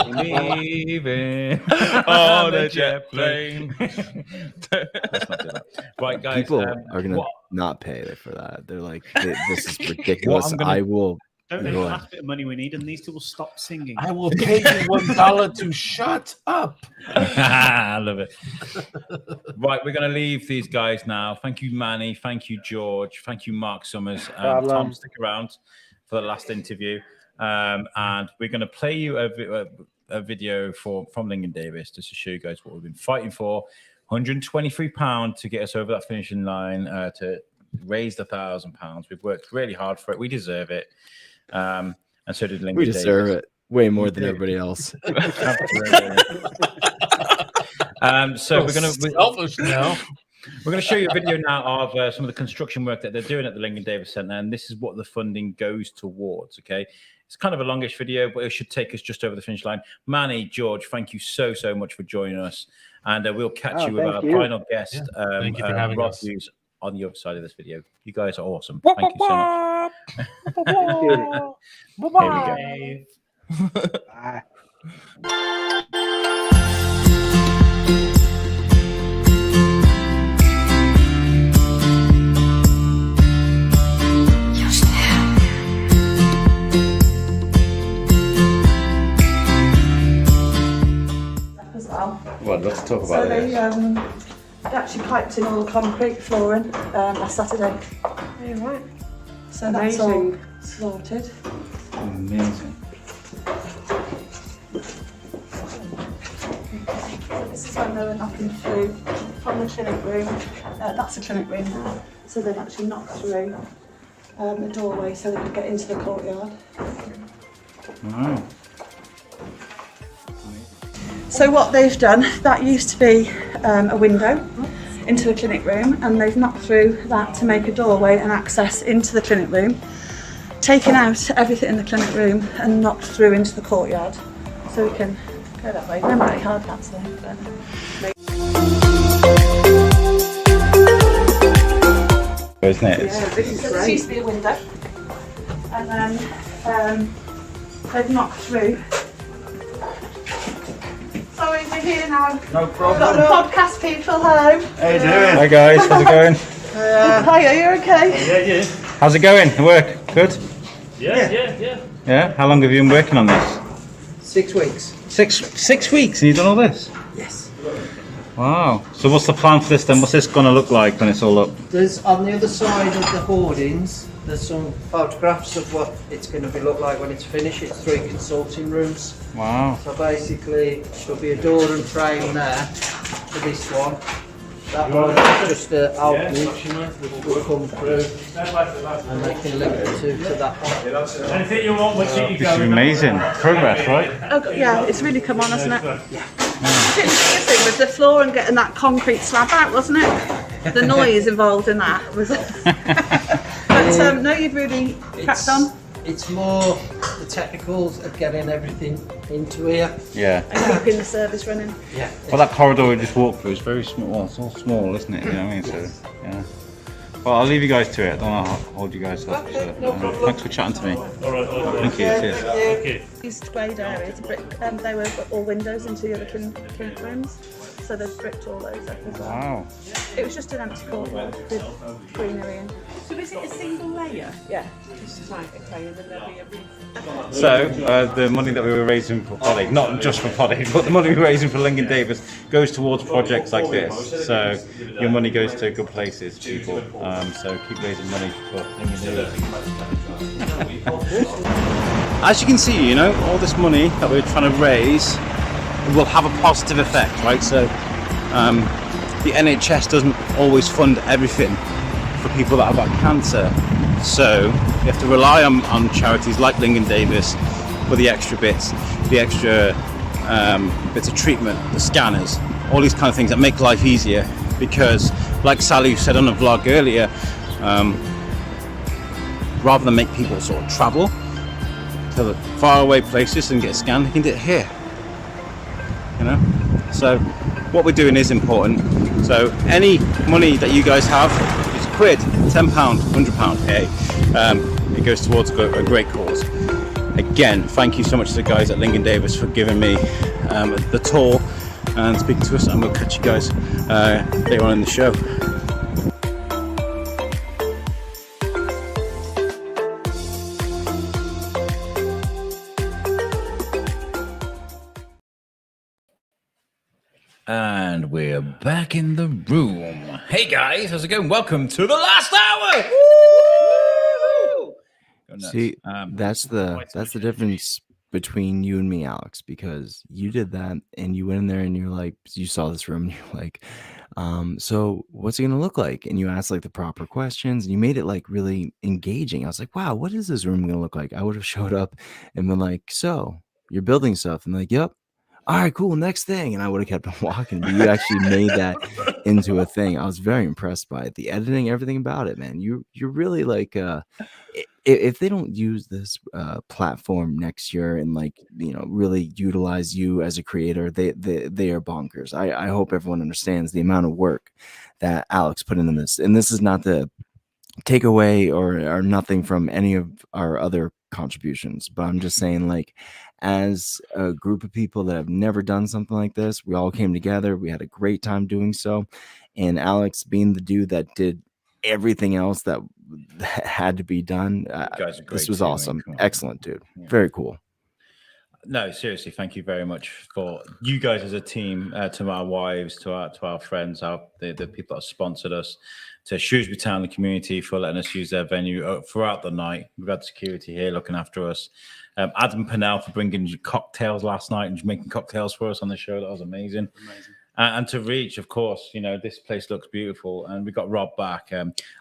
Leaving on a jet plane. Let's not do that. Right, guys. People are gonna not pay for that. They're like, this is ridiculous. I will. Don't they the last bit of money we need, and these two will stop singing. I will pay you $1 to shut up. I love it. Right, we're going to leave these guys now. Thank you, Manny. Thank you, George. Thank you, Mark Summers. Tom, stick around for the last interview. And we're going to play you a video from Lingen Davis just to show you guys what we've been fighting for. £123 to get us over that finishing line to raise the £1,000. We've worked really hard for it. We deserve it. And so did Lingen. We deserve Davis. it way more than everybody else. So we're gonna selfish now. We're going to show you a video now of some of the construction work that they're doing at the Lingen Davis Centre, and this is what the funding goes towards. Okay, It's kind of a longish video, but it should take us just over the finish line. Manny, George, thank you so much for joining us. And we'll catch you with our final guest, Thank you for having Rob us. Hughes, on the other side of this video. You guys are awesome. Thank you so much. Bye-bye. Here we go. Bye. As well. Well, let's talk So about they it. actually piped in all the concrete flooring last Saturday. Yeah, right. So that's all Amazing. sorted. Amazing. So this is when they were knocking through from the clinic room. That's the clinic room now. So they've actually knocked through the doorway so they could get into the courtyard. Wow. So what they've done, that used to be a window into the clinic room, and they've knocked through that to make a doorway and access into the clinic room, taken out everything in the clinic room and knocked through into the courtyard. So we can go that way. They're pretty hard cats though. Isn't it? Yeah, this used to be a window, and then they've knocked through. Sorry, we're here now. No problem. Got the podcast people home. How you doing? Hi guys, how's it going? Hi, are you okay? Yeah. How's it going? The work? Good? Yeah. Yeah? How long have you been working on this? 6 weeks. Six weeks and you've done all this? Yes. Wow. So what's the plan for this then? What's this going to look like when it's all up? There's on the other side of the hoardings, there's some photographs of what it's going to look like when it's finished. It's 3 consulting rooms. Wow. So basically, there'll be a door and frame there for this one. That one is just an opening which will come through and they can link the two to that one. Anything you want, This is amazing. Progress, right? Oh, yeah, it's really come on, hasn't it? Yeah. It was the thing with the floor and getting that concrete slab out, wasn't it? The noise involved in that was. But no, you've really cracked on. It's more the technicals of getting everything into here. Yeah. And keeping the service running. Yeah. Well, that corridor we just walked through is very small. Well, it's all small, isn't it? You know what I mean? So, yeah. Well, I'll leave you guys to it. I don't want to hold you guys up. So, thanks for chatting to me. All right. Thank you. Cheers. Thank you. These grade areas, they were all windows into the other clinic rooms, so they've bricked all those up as well. Wow. It was just an empty courtyard with greenery in. So is it a single layer? Yeah. Just like, okay, and then there'll be a roof. So, the money that we were raising for Pod Aid, not just for Pod Aid, but the money we were raising for Lingen Davis goes towards projects like this. So, your money goes to good places, people. So, keep raising money for Lingen Davis. As you can see, you know, all this money that we're trying to raise will have a positive effect, right? So, the NHS doesn't always fund everything for people that have got cancer. So we have to rely on charities like Lingen Davis for the extra bits, the extra bits of treatment, the scanners, all these kind of things that make life easier. Because, like Sally said on a vlog earlier, rather than make people sort of travel to the faraway places and get scanned, they can do it here. You know. So what we're doing is important. So any money that you guys have, £1, £10, £100, hey, it goes towards a great cause. Again, thank you so much to the guys at Lingen Davis for giving me the tour and speaking to us, and we'll catch you guys later on in the show. And we're back in the room. Hey guys, how's it going? Welcome to the last hour. See, that's the difference between you and me, Alex, because you did that and you went in there and you're like, you saw this room and you're like, so what's it gonna look like? And you asked like the proper questions and you made it like really engaging. I was like, wow, what is this room gonna look like? I would have showed up and been like, so you're building stuff, and like, yep. All right, cool. Next thing, and I would have kept on walking. But you actually made that into a thing. I was very impressed by it. The editing, everything about it, man. You're really like, if they don't use this platform next year and really utilize you as a creator, they are bonkers. I hope everyone understands the amount of work that Alex put into this, and this is not the take away or nothing from any of our other contributions, but I'm just saying, as a group of people that have never done something like this, we all came together, we had a great time doing so, and Alex being the dude that did everything else that had to be done, guys are this great was too, man. awesome. Come on. Excellent, dude. Very cool. No, seriously, thank you very much for you guys as a team, to our wives, to our friends, the people that sponsored us, to Shrewsbury Town, the community, for letting us use their venue throughout the night. We've had security here looking after us. Adam Pennell for bringing cocktails last night and making cocktails for us on the show. That was amazing. And to Reach, of course, this place looks beautiful. And we got Rob back.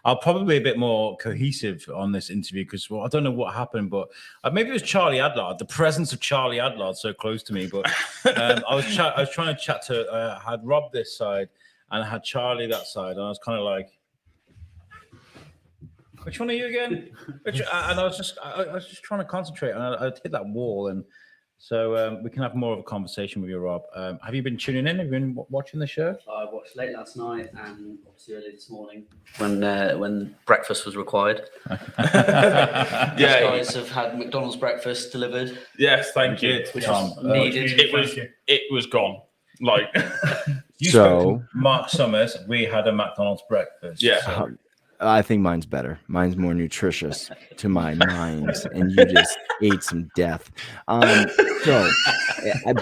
I'll probably be a bit more cohesive on this interview because I don't know what happened, but maybe it was Charlie Adlard. The presence of Charlie Adlard so close to me. But I was trying to chat to. I had Rob this side and I had Charlie that side, and I was kind of like, "Which one are you again?" And I was just trying to concentrate, and I hit that wall and. So we can have more of a conversation with you, Rob. Have you been tuning in? Have you been watching the show? I watched late last night and obviously early this morning when breakfast was required. Yeah, you guys have had McDonald's breakfast delivered. Yes, thank you. Which was needed. It was gone. Like you spoke to Mark Summers. We had a McDonald's breakfast. Yeah. So. I think mine's better. Mine's more nutritious to my mind, and you just ate some death. So,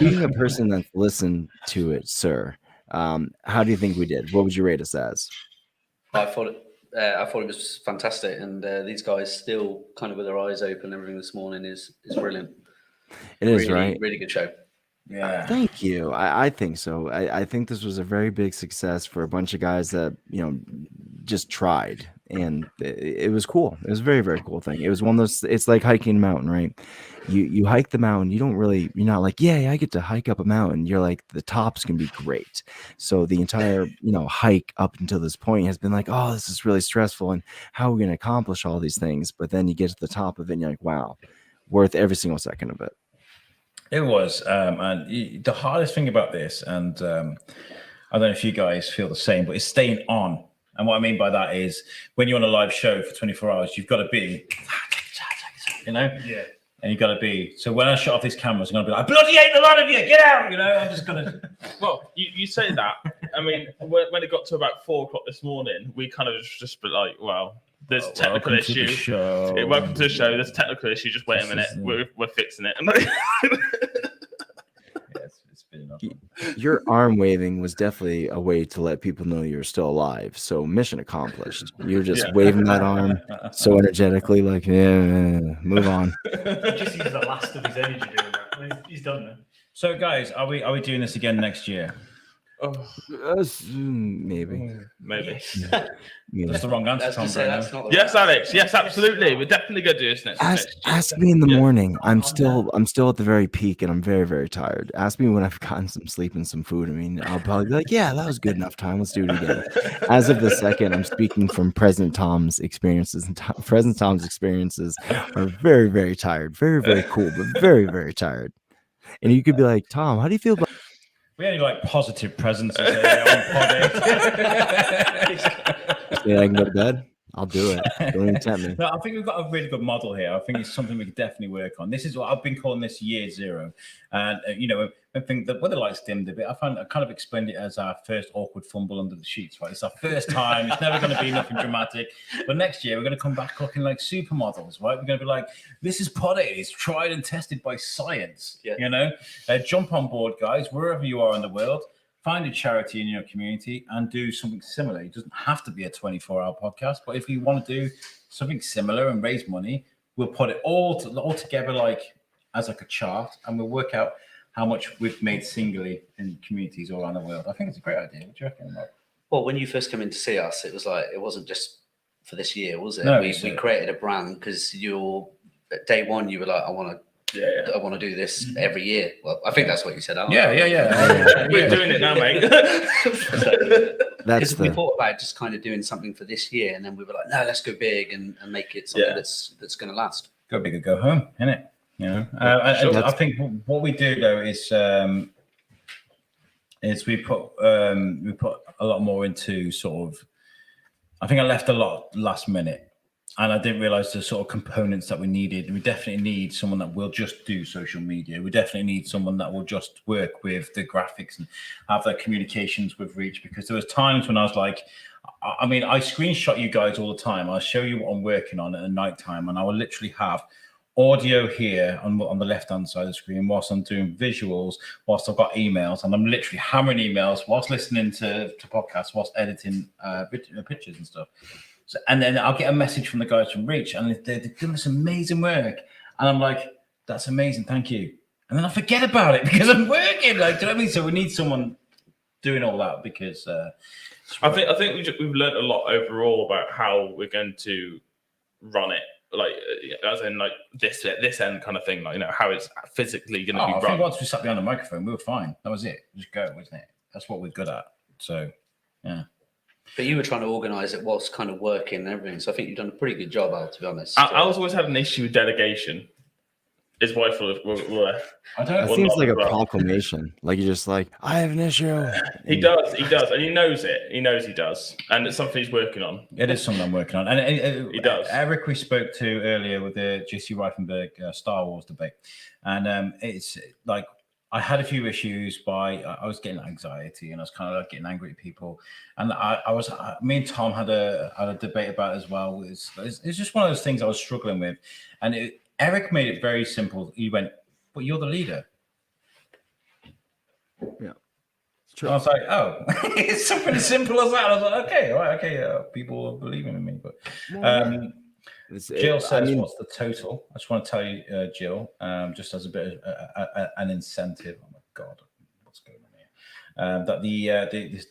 being a person that's listened to it, sir, how do you think we did? What would you rate us as? I thought it was fantastic, and these guys still kind of with their eyes open. Everything this morning is brilliant. It is, right? Really good show. Yeah. Thank you. I think so. I think this was a very big success for a bunch of guys that, just tried, and it was cool. It was a very, very cool thing. It was one of those, it's like hiking a mountain, right? You hike the mountain, you're not like, yeah, I get to hike up a mountain. You're like, the top's gonna be great. So the entire, hike up until this point has been like, oh, this is really stressful, and how are we gonna accomplish all these things? But then you get to the top of it and you're like, wow, worth every single second of it. It was, and the hardest thing about this, and I don't know if you guys feel the same, but it's staying on. And what I mean by that is when you're on a live show for 24 hours, you've got to be, Yeah. And you've got to be. So when I shut off these cameras, I'm going to be like, I bloody hate the lot of you, get out, I'm just going to. Well, you say that. I mean, when it got to about 4:00 this morning, we kind of just be like, well, there's a technical issue. Welcome to the show. There's a technical issue. Just wait a minute. We're fixing it. Your arm waving was definitely a way to let people know you're still alive. So mission accomplished. You're just waving that arm so energetically, like, move on. He just uses the last of his energy doing that. I mean, he's done that. So, guys, are we doing this again next year? Maybe. That's the wrong answer, Tom. Yes, Alex. Yes, absolutely. We're definitely going to do this next year. Ask me in the morning. I'm still at the very peak, and I'm very, very tired. Ask me when I've gotten some sleep and some food. I mean, I'll probably be like, yeah, that was good enough time. Let's do it again. As of the second, I'm speaking from President Tom's experiences, and President Tom's experiences are very, very tired. Very, very cool, but very, very tired. And you could be like, Tom, how do you feel about? We only like positive presences on Pod 8. Yeah, I can go to bed. I'll do it. Don't even tempt me. No, I think we've got a really good model here. I think it's something we can definitely work on. This is what I've been calling this year zero. And, I think that whether lights dimmed a bit, I kind of explained it as our first awkward fumble under the sheets, right? It's our first time. It's never going to be nothing dramatic. But next year, we're going to come back looking like supermodels, right? We're going to be like, this is Pod 8. It's tried and tested by science, Jump on board, guys, wherever you are in the world. Find a charity in your community and do something similar. It doesn't have to be a 24-hour podcast, but if you want to do something similar and raise money, we'll put it all together as a chart, and we'll work out how much we've made singly in communities all around the world. I think it's a great idea. What do you reckon, Mark? Well, when you first came in to see us, it was like, it wasn't just for this year, was it? No, we created a brand because at day one, you were like, I want to I want to do this every year. Well, I think that's what you said. Yeah. We're doing it now, mate. Because we thought about just kind of doing something for this year, and then we were like, no, let's go big and make it something that's going to last. Go big or go home, innit? You know, I think what we do though is we put a lot more into sort of. I think I left a lot last minute, and I didn't realize the sort of components that we needed. We definitely need someone that will just do social media. We definitely need someone that will just work with the graphics and have their communications with Reach, because there was times when I was like, I mean, I screenshot you guys all the time. I'll show you what I'm working on at the night time, and I will literally have audio here on the left-hand side of the screen whilst I'm doing visuals, whilst I've got emails, and I'm literally hammering emails whilst listening to podcasts, whilst editing pictures and stuff. So, and then I'll get a message from the guys from Reach, and they're doing this amazing work, and I'm like, that's amazing, thank you. And then I forget about it because I'm working. Like, do you know what I mean? So we need someone doing all that, because I think we've learned a lot overall about how we're going to run it. Like, as in, like this end kind of thing, like, you know, how it's physically going to be run. I think once we sat behind the microphone, we were fine. That was it. Just go, wasn't it? That's what we're good at. So, yeah. But you were trying to organise it whilst kind of working and everything. So I think you've done a pretty good job, Al, to be honest. Al's always had an issue with delegation. His wife will. It seems like a proclamation. Like, you're just like, I have an issue. He does, and he knows it. He knows he does, and it's something he's working on. It is something I'm working on, and he does. Eric, we spoke to earlier with the JC Reifenberg Star Wars debate, and it's like I had a few issues. I was getting anxiety, and I was kind of like getting angry at people, and me and Tom had a debate about it as well. It's just one of those things I was struggling with, and Eric made it very simple. He went, "But you're the leader." Yeah. I was like, "Oh, it's something as simple as that." I was like, "Okay, all right, okay, people are believing in me." But Jill says, "What's the total?" I just want to tell you, Jill, just as a bit of an incentive. Oh my God, what's going on here? That the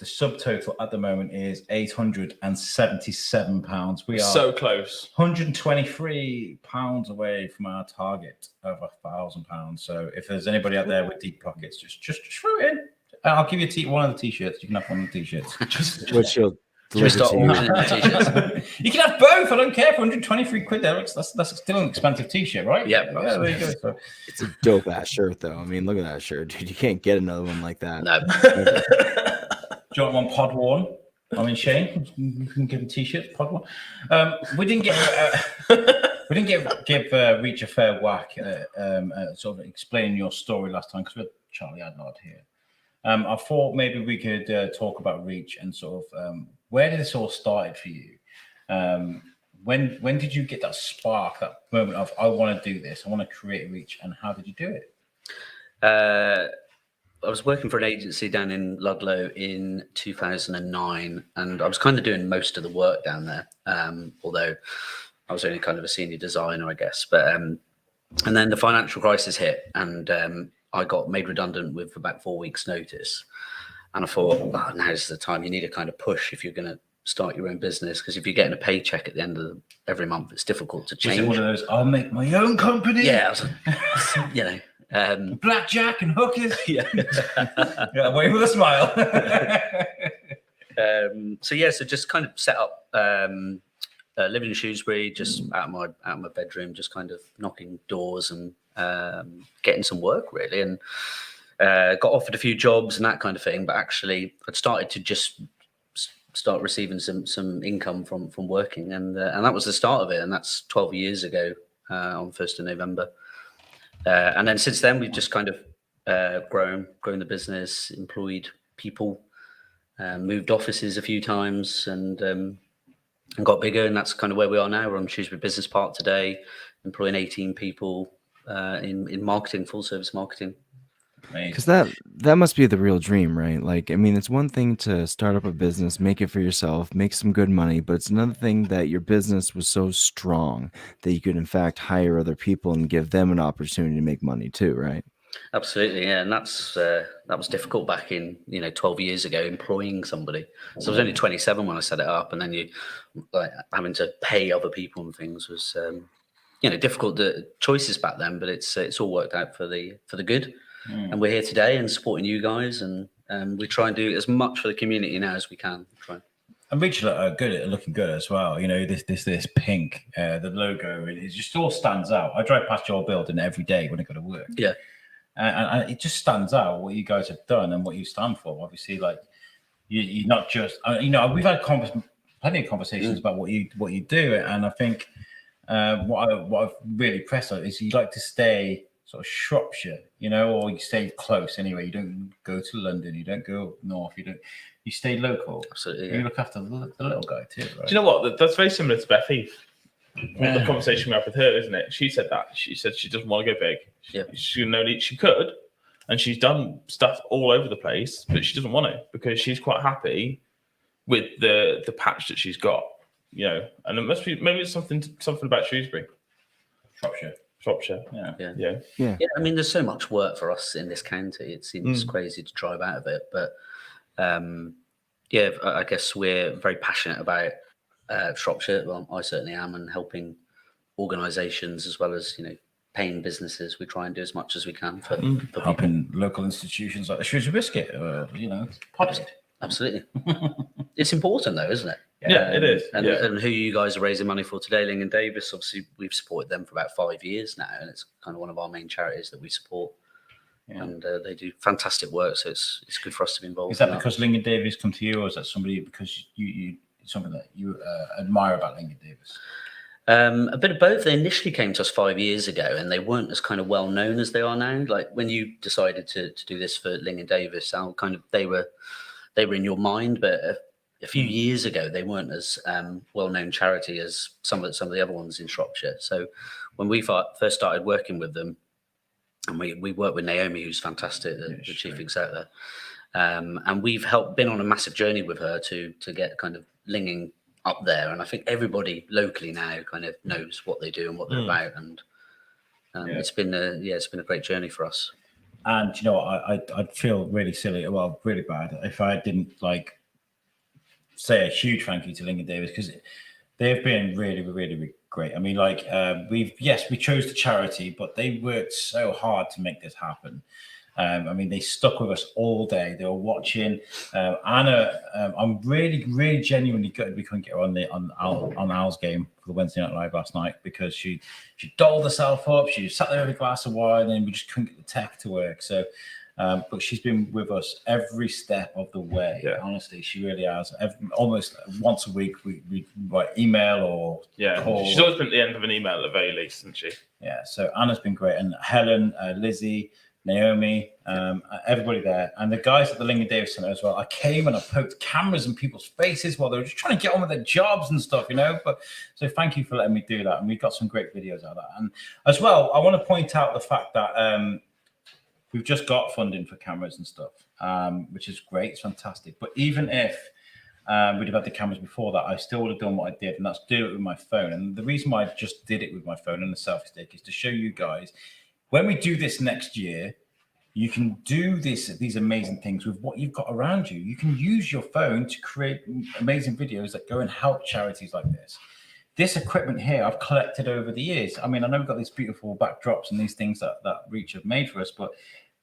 subtotal at the moment is £877. We are so close, £123 away from our target of £1,000. So if there's anybody out there with deep pockets, just throw it in. I'll give you one of the t-shirts. You can have one of the t-shirts. Which you'll deliver to you. You can have both. I don't care. For 123 quid, that's still an expensive t-shirt, right? Yeah. There you go. So. It's a dope ass shirt, though. I mean, look at that shirt, dude. You can't get another one like that. No. Do you want one pod worn? I mean, Shane, you can give him t-shirts, pod worn. We didn't give Reach a fair whack. Sort of explain your story last time, because we had Charlie Adnard here. I thought maybe we could talk about Reach and sort of where did this all started for you? When did you get that spark, that moment of I want to do this, I want to create Reach, and how did you do it? I was working for an agency down in Ludlow in 2009, and I was kind of doing most of the work down there, although I was only kind of a senior designer, I guess. But and then the financial crisis hit, and I got made redundant with about 4 weeks' notice. And I thought, oh, now's the time. You need to kind of push if you're going to start your own business, because if you're getting a paycheck at the end of every month, it's difficult to change. Was it one of those, I'll make my own company? Yeah, I was like, you know. Blackjack and hookers. Yeah. Away with a smile. So just kind of set up living in Shrewsbury, just out of my bedroom, just kind of knocking doors and getting some work, really, and got offered a few jobs and that kind of thing. But actually, I'd started to just start receiving some income from working, and that was the start of it. And that's 12 years ago on 1st of November. And then since then, we've just kind of grown the business, employed people, moved offices a few times, and got bigger. And that's kind of where we are now. We're on Shrewsbury Business Park today, employing 18 people in marketing, full service marketing. Because that must be the real dream, right? Like, I mean, it's one thing to start up a business, make it for yourself, make some good money, but it's another thing that your business was so strong that you could, in fact, hire other people and give them an opportunity to make money too, right? Absolutely, yeah, and that was difficult back in 12 years ago, employing somebody. So I was only 27 when I set it up, and then you having to pay other people and things was difficult choices back then, but it's all worked out for the good. And we're here today and supporting you guys, and we try and do as much for the community now as we can. And Rachel are good at looking good as well. This pink, the logo, it just all stands out. I drive past your building every day when I go to work. Yeah. And it just stands out what you guys have done and what you stand for. Obviously, like you're not just, we've had plenty of conversations about what you do, and I think what I've really pressed on is you like to stay sort of Shropshire, or you stay close anyway. You don't go to London, you don't go north, you stay local. Absolutely. You look after the little guy too, right? Do you know what? That's very similar to Beth Heath. The conversation we had with her, isn't it? She said that. She said she doesn't want to go big. She could, and she's done stuff all over the place, but she doesn't want to because she's quite happy with the patch that she's got, And it must be maybe it's something about Shrewsbury, Shropshire. Yeah. I mean, there's so much work for us in this county. It seems crazy to drive out of it, but I guess we're very passionate about Shropshire. Well, I certainly am, and helping organisations as well as paying businesses. We try and do as much as we can for helping local institutions like the Shrewsbury Biscuit, Potted. Absolutely. It's important though, isn't it? Yeah, it is. And who you guys are raising money for today, Lingen Davis, obviously we've supported them for about 5 years now, and it's kind of one of our main charities that we support. Yeah. And they do fantastic work, so it's good for us to be involved. Is that because Lingen Davis come to you, or is that somebody because you something that you admire about Lingen Davis? A bit of both. They initially came to us 5 years ago, and they weren't as kind of well known as they are now. Like when you decided to do this for Lingen Davis, they were in your mind, but a few years ago they weren't as well known charity as some of the other ones in Shropshire. So when we first started working with them, and we work with Naomi, who's fantastic, the chief exec there. And we've been on a massive journey with her to get kind of Lingen up there. And I think everybody locally now kind of knows what they do and what they're about. And it's been a great journey for us. And I'd feel really silly, well, really bad if I didn't say a huge thank you to Lingen Davis, because they've been really, really, really great. I mean, we chose the charity, but they worked so hard to make this happen. I mean, they stuck with us all day. They were watching. Anna, I'm really, really genuinely gutted we couldn't get her on Al's game for the Wednesday Night Live last night, because she dolled herself up. She sat there with a glass of wine, and we just couldn't get the tech to work. So, but she's been with us every step of the way. Yeah. Honestly, she really has. Almost once a week, we write email or call. She's always been at the end of an email at the very least, hasn't she? Yeah. So Anna's been great, and Helen, Lizzie, Naomi, everybody there, and the guys at the Lingen Davis Centre as well. I came and I poked cameras in people's faces while they were just trying to get on with their jobs and stuff, But so thank you for letting me do that, and we got some great videos out of that. And as well, I want to point out the fact that we've just got funding for cameras and stuff, which is great. It's fantastic. But even if we'd have had the cameras before that, I still would have done what I did, and that's do it with my phone. And the reason why I just did it with my phone and the selfie stick is to show you guys, when we do this next year, you can do these amazing things with what you've got around you. You can use your phone to create amazing videos that go and help charities like this. This equipment here, I've collected over the years. I mean, I know we've got these beautiful backdrops and these things that Reach have made for us, but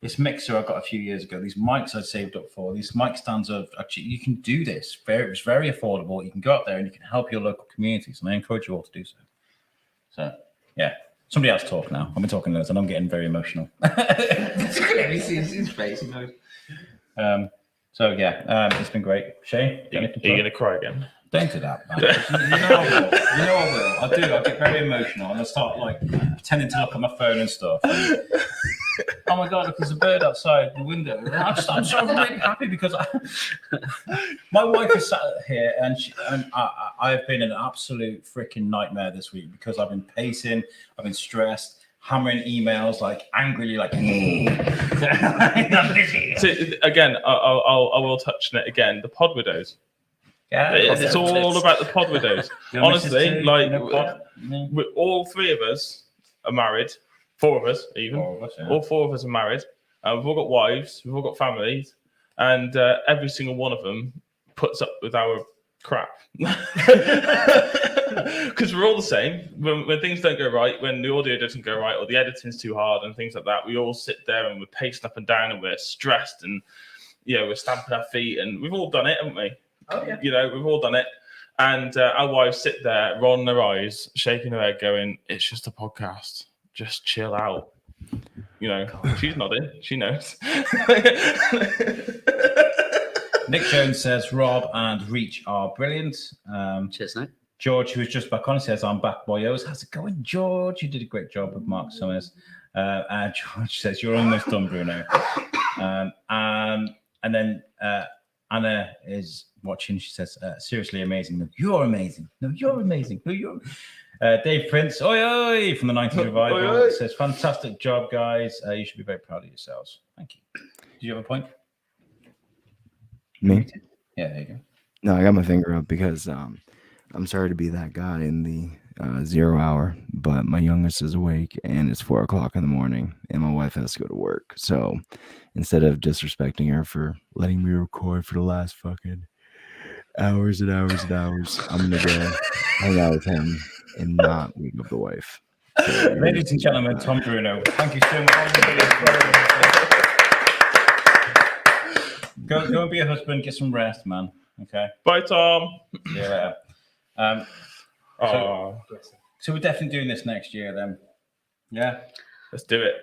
this mixer I got a few years ago, these mics I saved up for, these mic stands of actually, you can do this. It's very affordable. You can go out there and you can help your local communities, and I encourage you all to do so. So, yeah. Somebody else talk now. I've been talking loads and I'm getting very emotional. He sees his face. He knows. It's been great. Shane? Are you going to cry again? Don't do that, man. You know I will. I do. I get very emotional and I start pretending to look at my phone and stuff. And, oh my God, look, there's a bird outside the window. I'm so really happy because my wife is sat here and I've been an absolute freaking nightmare this week because I've been pacing, I've been stressed, hammering emails angrily, So again, I will touch on it again. The pod widows. Yeah, it's all about the pod widows. Honestly, all three of us are married. 4 of us, even. All 4 of us are married. We've all got wives. We've all got families. And every single one of them puts up with our crap. Because we're all the same. When things don't go right, when the audio doesn't go right, or the editing's too hard and things like that, we all sit there and we're pacing up and down and we're stressed and we're stamping our feet, and we've all done it, haven't we? Oh yeah. We've all done it. And our wives sit there, rolling their eyes, shaking their head, going, "It's just a podcast. Just chill out." She's nodding. She knows. Nick Jones says Rob and Reach are brilliant. Cheers, Nick. George, who was just back on, says, "I'm back, boyos." How's it going, George? You did a great job with Mark Summers. And George says, "You're almost done, Bruno." And then Anna is watching. She says, "Seriously amazing." "No, you're amazing." "No, you're amazing." "No, you're..." Dave Prince, oi, oi, from the 90s Revival, Oi, oi. says, "Fantastic job, guys. You should be very proud of yourselves." Thank you. Do you have a point? Me? Yeah, there you go. No, I got my finger up because I'm sorry to be that guy in the 0 hour, but my youngest is awake and it's 4 o'clock in the morning and my wife has to go to work. So instead of disrespecting her for letting me record for the last fucking hours and hours and hours, I'm going to go hang out with him and not wake up the wife. So, ladies and gentlemen, Tom Bruno, thank you so much. Go and be a husband, get some rest, man. Okay. Bye, Tom. See you later. So we're definitely doing this next year then. Yeah. Let's do it.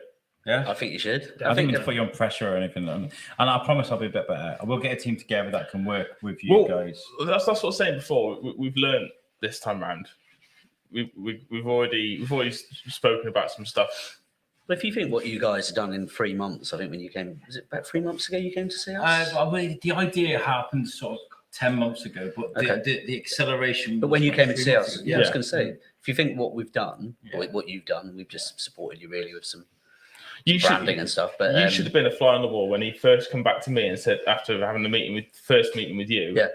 Yeah. I think you should. I think to put you on pressure or anything. And I promise I'll be a bit better. I will get a team together that can work with you guys. That's what I was saying before. We've learned this time round. We've already spoken about some stuff. But if you think what you guys have done in 3 months, I think when you came, was it about 3 months ago you came to see us? I mean, the idea happened sort of 10 months ago, but the acceleration. But when you came and see us, ago. I was going to say, if you think what we've done, or what you've done, we've just supported you really with some branding and stuff. But you should have been a fly on the wall when he first come back to me and said, after having the first meeting with you. Yeah.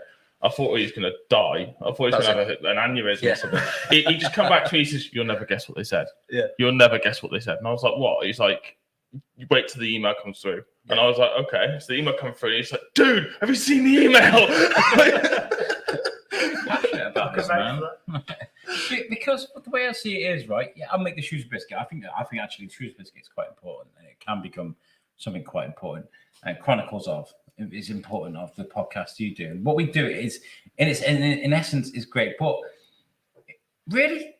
I thought he was going to die. I thought he was going to have an aneurysm or something. He just come back to me. He says, "You'll never guess what they said." Yeah. "You'll never guess what they said." And I was like, "What?" He's like, "You wait till the email comes through." Yeah. And I was like, "Okay." So the email comes through. And he's like, "Dude, have you seen the email?" Passionate about this, man. Because the way I see it is, right? Yeah, I'll make the shoes biscuit. I think actually the shoes biscuit is quite important, and it can become something quite important. And Chronicles of is important of the podcast you do. And what we do is, in essence, is great, but really,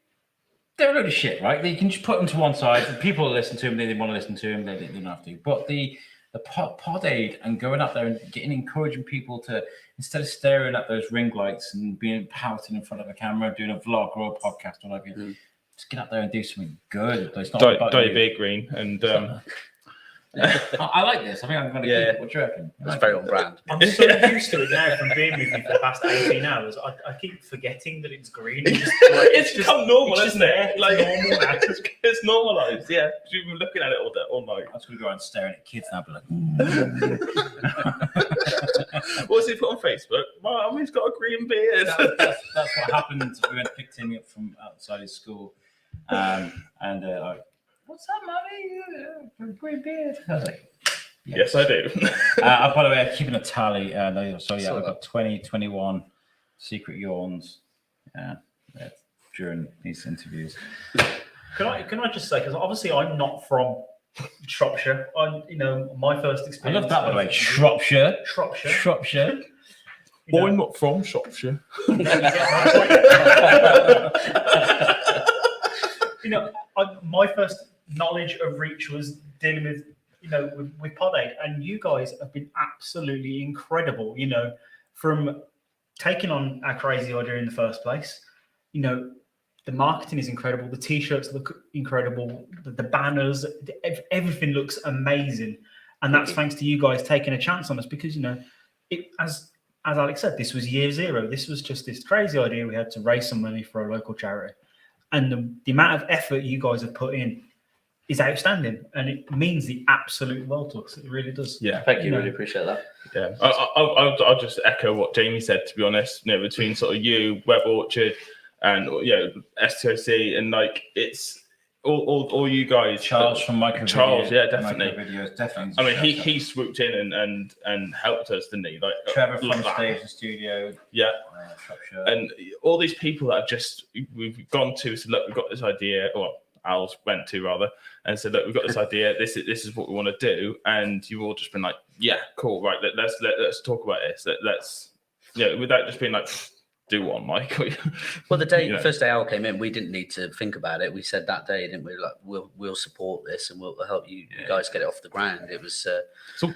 they're a load of shit, right? You can just put them to one side. People listen to them, they want to listen to them, they don't have to. But the pod aid and going up there and encouraging people to, instead of staring at those ring lights and being pouting in front of a camera, doing a vlog or a podcast or whatever, just get up there and do something good. It's not about you. Big Green and. I like this. I think I'm going to keep it. What do you reckon? It's very on brand. I'm so used to it now from being with you for the past 18 hours. I keep forgetting that it's green. It's become normal, isn't it? Like normal now. It's normalised, yeah. You've been looking at it all night. I'm just going to go around staring at kids now, be like, what's he put on Facebook? Mum, he's got a green beard. That's what happened. We went to pick Timmy up from outside his school, and like, "What's up, mommy? Green beard." I was like, yes, I do. By the way, keeping a tally. So yeah, we've got 20, 21 secret yawns during these interviews. Can I just say, because obviously I'm not from Shropshire. My first experience. I love that, by the way. Shropshire. I'm not from Shropshire. My first knowledge of Reach was dealing with Pod Aid, and you guys have been absolutely incredible. From taking on our crazy idea in the first place, the marketing is incredible. The t-shirts look incredible. The banners, everything looks amazing, and that's thanks to you guys taking a chance on us because as Alex said, this was year zero. This was just this crazy idea we had to raise some money for a local charity, and the amount of effort you guys have put in is outstanding, and it means the absolute world to us. It really does. Yeah, thank you. Really appreciate that. Yeah, I'll just echo what Jamie said. To be honest, between sort of you, Web Orchard, and STOC, and like it's all you guys, Charles from Micro Charles, Videos, yeah, definitely. Micro Videos, definitely. I mean, he swooped in and helped us, didn't he? Like Trevor from like that. Stage Studio, yeah, Shropshire. and all these people that we've gone to said, look, we've got this idea, or Al's went to rather, and said, look, we've got this idea. This is what we want to do, and you've all just been like, yeah, cool, right? Let's talk about this. Let's without just being like, do one, Mike. Well, the first day Al came in, we didn't need to think about it. We said that day, didn't we? Like, we'll support this and we'll help you guys get it off the ground. It was. So,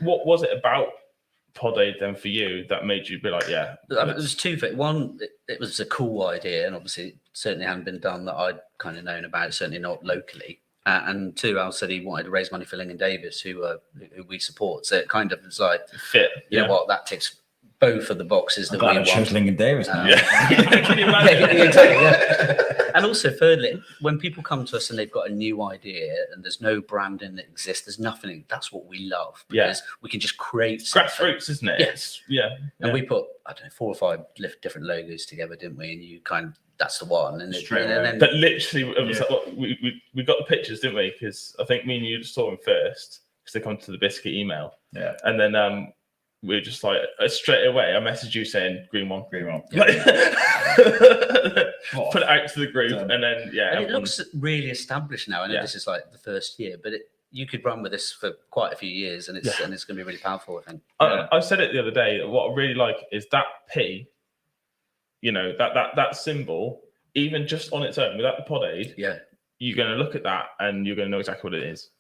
what was it about Pod Aid then for you that made you be like, yeah? I mean, it was two things. One, it was a cool idea, and obviously, it certainly hadn't been done that I'd kind of known about. Certainly not locally. And two, Al said he wanted to raise money for Lingen Davis, who we support. So it kind of was like, fit. You know what? That ticks both of the boxes that we want. Lingen Davis now. Can you imagine? Yeah, exactly, yeah. And also, thirdly, when people come to us and they've got a new idea and there's no branding that exists, there's nothing. That's what we love because we can just create grassroots, isn't it? Yes, And we put 4 or 5 different logos together, didn't we? And you kind of that's the one. And then but literally, it was like, we got the pictures, didn't we? Because I think me and you saw them first because they come to the biscuit email. Yeah, and then we were just like straight away. I messaged you saying green one. Put it out to the group, and then and it looks really established now. I know this is like the first year, but you could run with this for quite a few years, and it's going to be really powerful. I think. I said it the other day. What I really like is that P. You know that symbol, even just on its own, without the Pod Aid. Yeah, you're going to look at that, and you're going to know exactly what it is.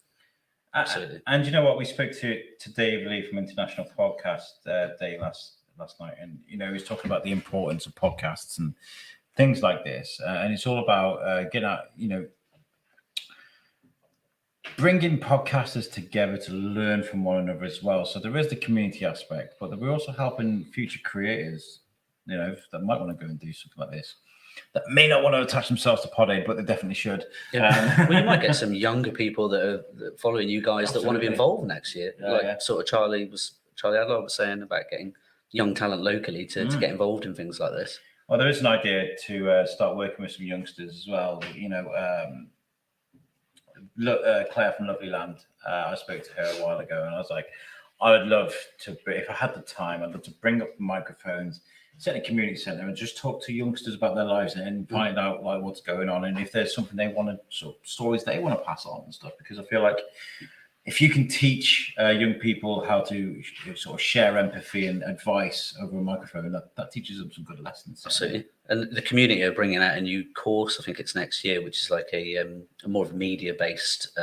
Absolutely. And you know what? We spoke to Dave Lee from International Podcast Day last night, and he was talking about the importance of podcasts and things like this, and it's all about getting out, bringing podcasters together to learn from one another as well. So there is the community aspect, but we're also helping future creators, that might want to go and do something like this, that may not want to attach themselves to Pod Aid, but they definitely should. Yeah. Well, you might get some younger people that are following you guys that want to be involved next year. Sort of Charlie Adler was saying about getting young talent locally to get involved in things like this. Well, there is an idea to start working with some youngsters as well. Claire from Lovely Land, I spoke to her a while ago, and I was like, I would love to, if I had the time, I'd love to bring up the microphones, set a community centre, and just talk to youngsters about their lives and find out like what's going on, and if there's something they want to, stories they want to pass on and stuff. Because I feel like if you can teach young people how to sort of share empathy and advice over a microphone, that teaches them some good lessons. Absolutely. And the community are bringing out a new course, I think it's next year, which is like a more of a media-based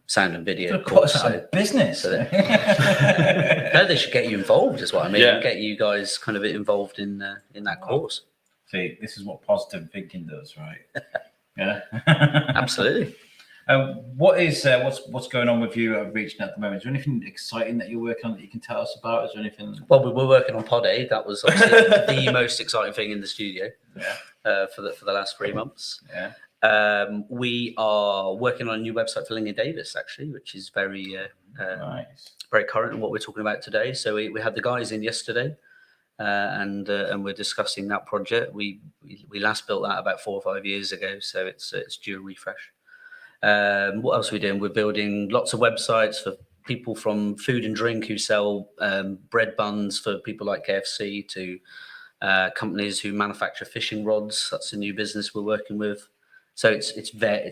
sound and video course. Business. So they should get you involved as well. I mean, get you guys kind of involved in that course. See, this is what positive thinking does, right? Yeah. Absolutely. What's going on with you at Reach at the moment? Is there anything exciting that you're working on that you can tell us about? Is there anything? Well, we're working on Pod Aid. That was obviously the most exciting thing in the studio for the last 3 months. Yeah. We are working on a new website for Lingen Davis, actually, which is very very current in what we're talking about today. So we had the guys in yesterday, and we're discussing that project. We last built that about 4 or 5 years ago, so it's due a refresh. What else are we doing? We're building lots of websites for people from food and drink who sell bread buns for people like KFC to companies who manufacture fishing rods. That's a new business we're working with. So it's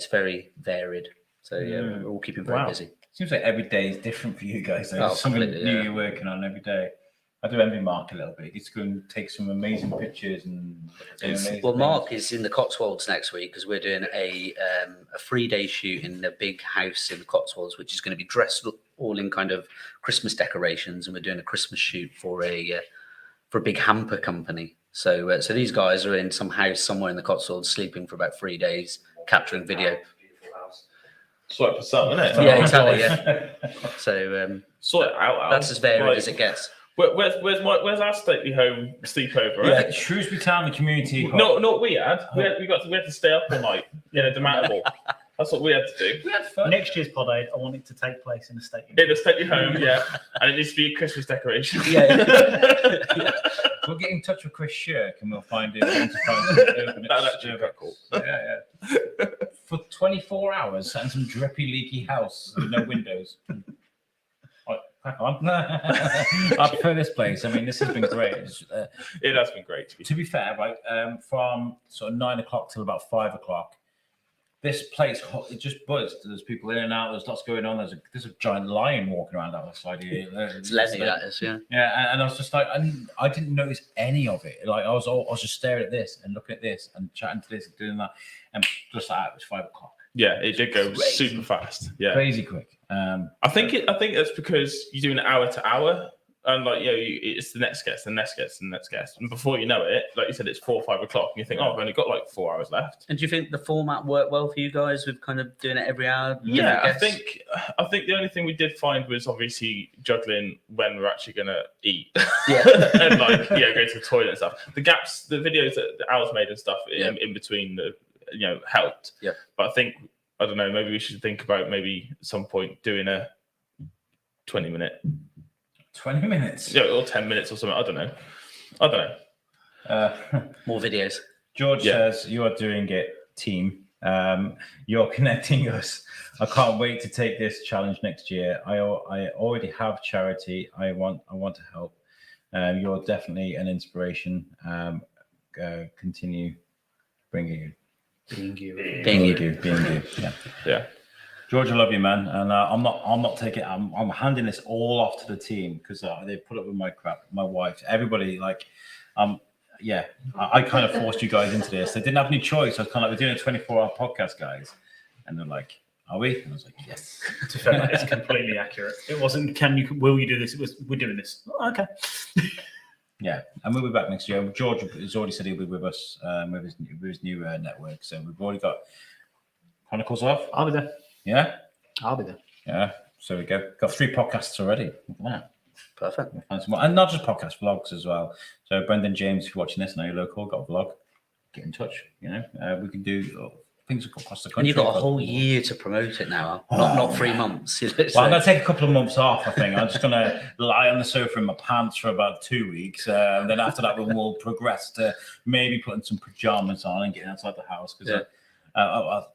very varied. So we're all keeping very busy. Seems like every day is different for you guys. There's something new you're working on every day. I do envy Mark a little bit. He's going to take some amazing pictures and Mark is in the Cotswolds next week because we're doing a 3-day shoot in a big house in the Cotswolds, which is going to be dressed all in kind of Christmas decorations, and we're doing a Christmas shoot for a big hamper company. So these guys are in some house somewhere in the Cotswolds, sleeping for about 3 days, capturing video. Sort for something, isn't it? Yeah, exactly. Yeah. So sort it out. That's as varied as it gets. Where's our stately home sleepover? Right? Yeah, Shrewsbury Town, the community. No, we had to stay up all night in a demountable. That's what we had to do. We had fun. Next year's Pod Aid, I want it to take place in a stately home. In a stately home, yeah. And it needs to be a Christmas decoration. Yeah. We'll get in touch with Chris Shirk and we'll find it. That'd actually be cool. Yeah. For 24 hours and some drippy, leaky house with no windows. Crack on. I prefer this place. I mean, this has been great. It has been great. To be fair, right, from sort of 9 o'clock till about 5 o'clock, this place, it just buzzed. There's people in and out. There's lots going on. There's a giant lion walking around outside here. It's Lenny, that is, yeah. Yeah, and I was just like, I didn't notice any of it. Like I was just staring at this and looking at this and chatting to this and doing that, and just like it was 5 o'clock. Yeah, it did go super fast. Yeah, crazy quick. I think that's because you're doing hour to hour, and like it's the next guest, the next guest, and the next guest, and before you know it, like you said, it's 4 or 5 o'clock, and you think, oh, I've only got like 4 hours left. And do you think the format worked well for you guys with kind of doing it every hour? Yeah, I think the only thing we did find was obviously juggling when we're actually gonna eat, and like go to the toilet and stuff. The gaps, the videos that Al's made and stuff in between the helped. Yeah, but I don't know. Maybe we should think about maybe at some point doing a 20-minute. 20 minutes? Yeah, or 10 minutes or something. I don't know. More videos. George says, you are doing it, team. You're connecting us. I can't wait to take this challenge next year. I already have charity. I want to help. You're definitely an inspiration. Continue bringing you. Being you. Yeah. George, I love you, man, and I'm not taking. I'm handing this all off to the team because they put up with my crap, my wife, everybody. Like, I kind of forced you guys into this. They didn't have any choice. I was kind of like, we're doing a 24-hour podcast, guys, and they're like, are we? And I was like, yes. To be fair, it's completely accurate. It wasn't. Will you do this? It was. We're doing this. Oh, okay. Yeah, and we'll be back next year. George has already said he'll be with us with his new network. So we've already got Chronicles off. I'll be there. Yeah? I'll be there. Yeah, so we go. Got 3 podcasts already. Yeah. Perfect. And not just podcast, vlogs as well. So Brendan James, if you're watching this, now you're local, got a vlog, get in touch. We can do things across the country. And you've got a whole year to promote it now, not 3 months. Well, I'm going to take a couple of months off, I think. I'm just going to lie on the sofa in my pants for about 2 weeks. And then after that, we'll progress to maybe putting some pajamas on and getting outside the house. Because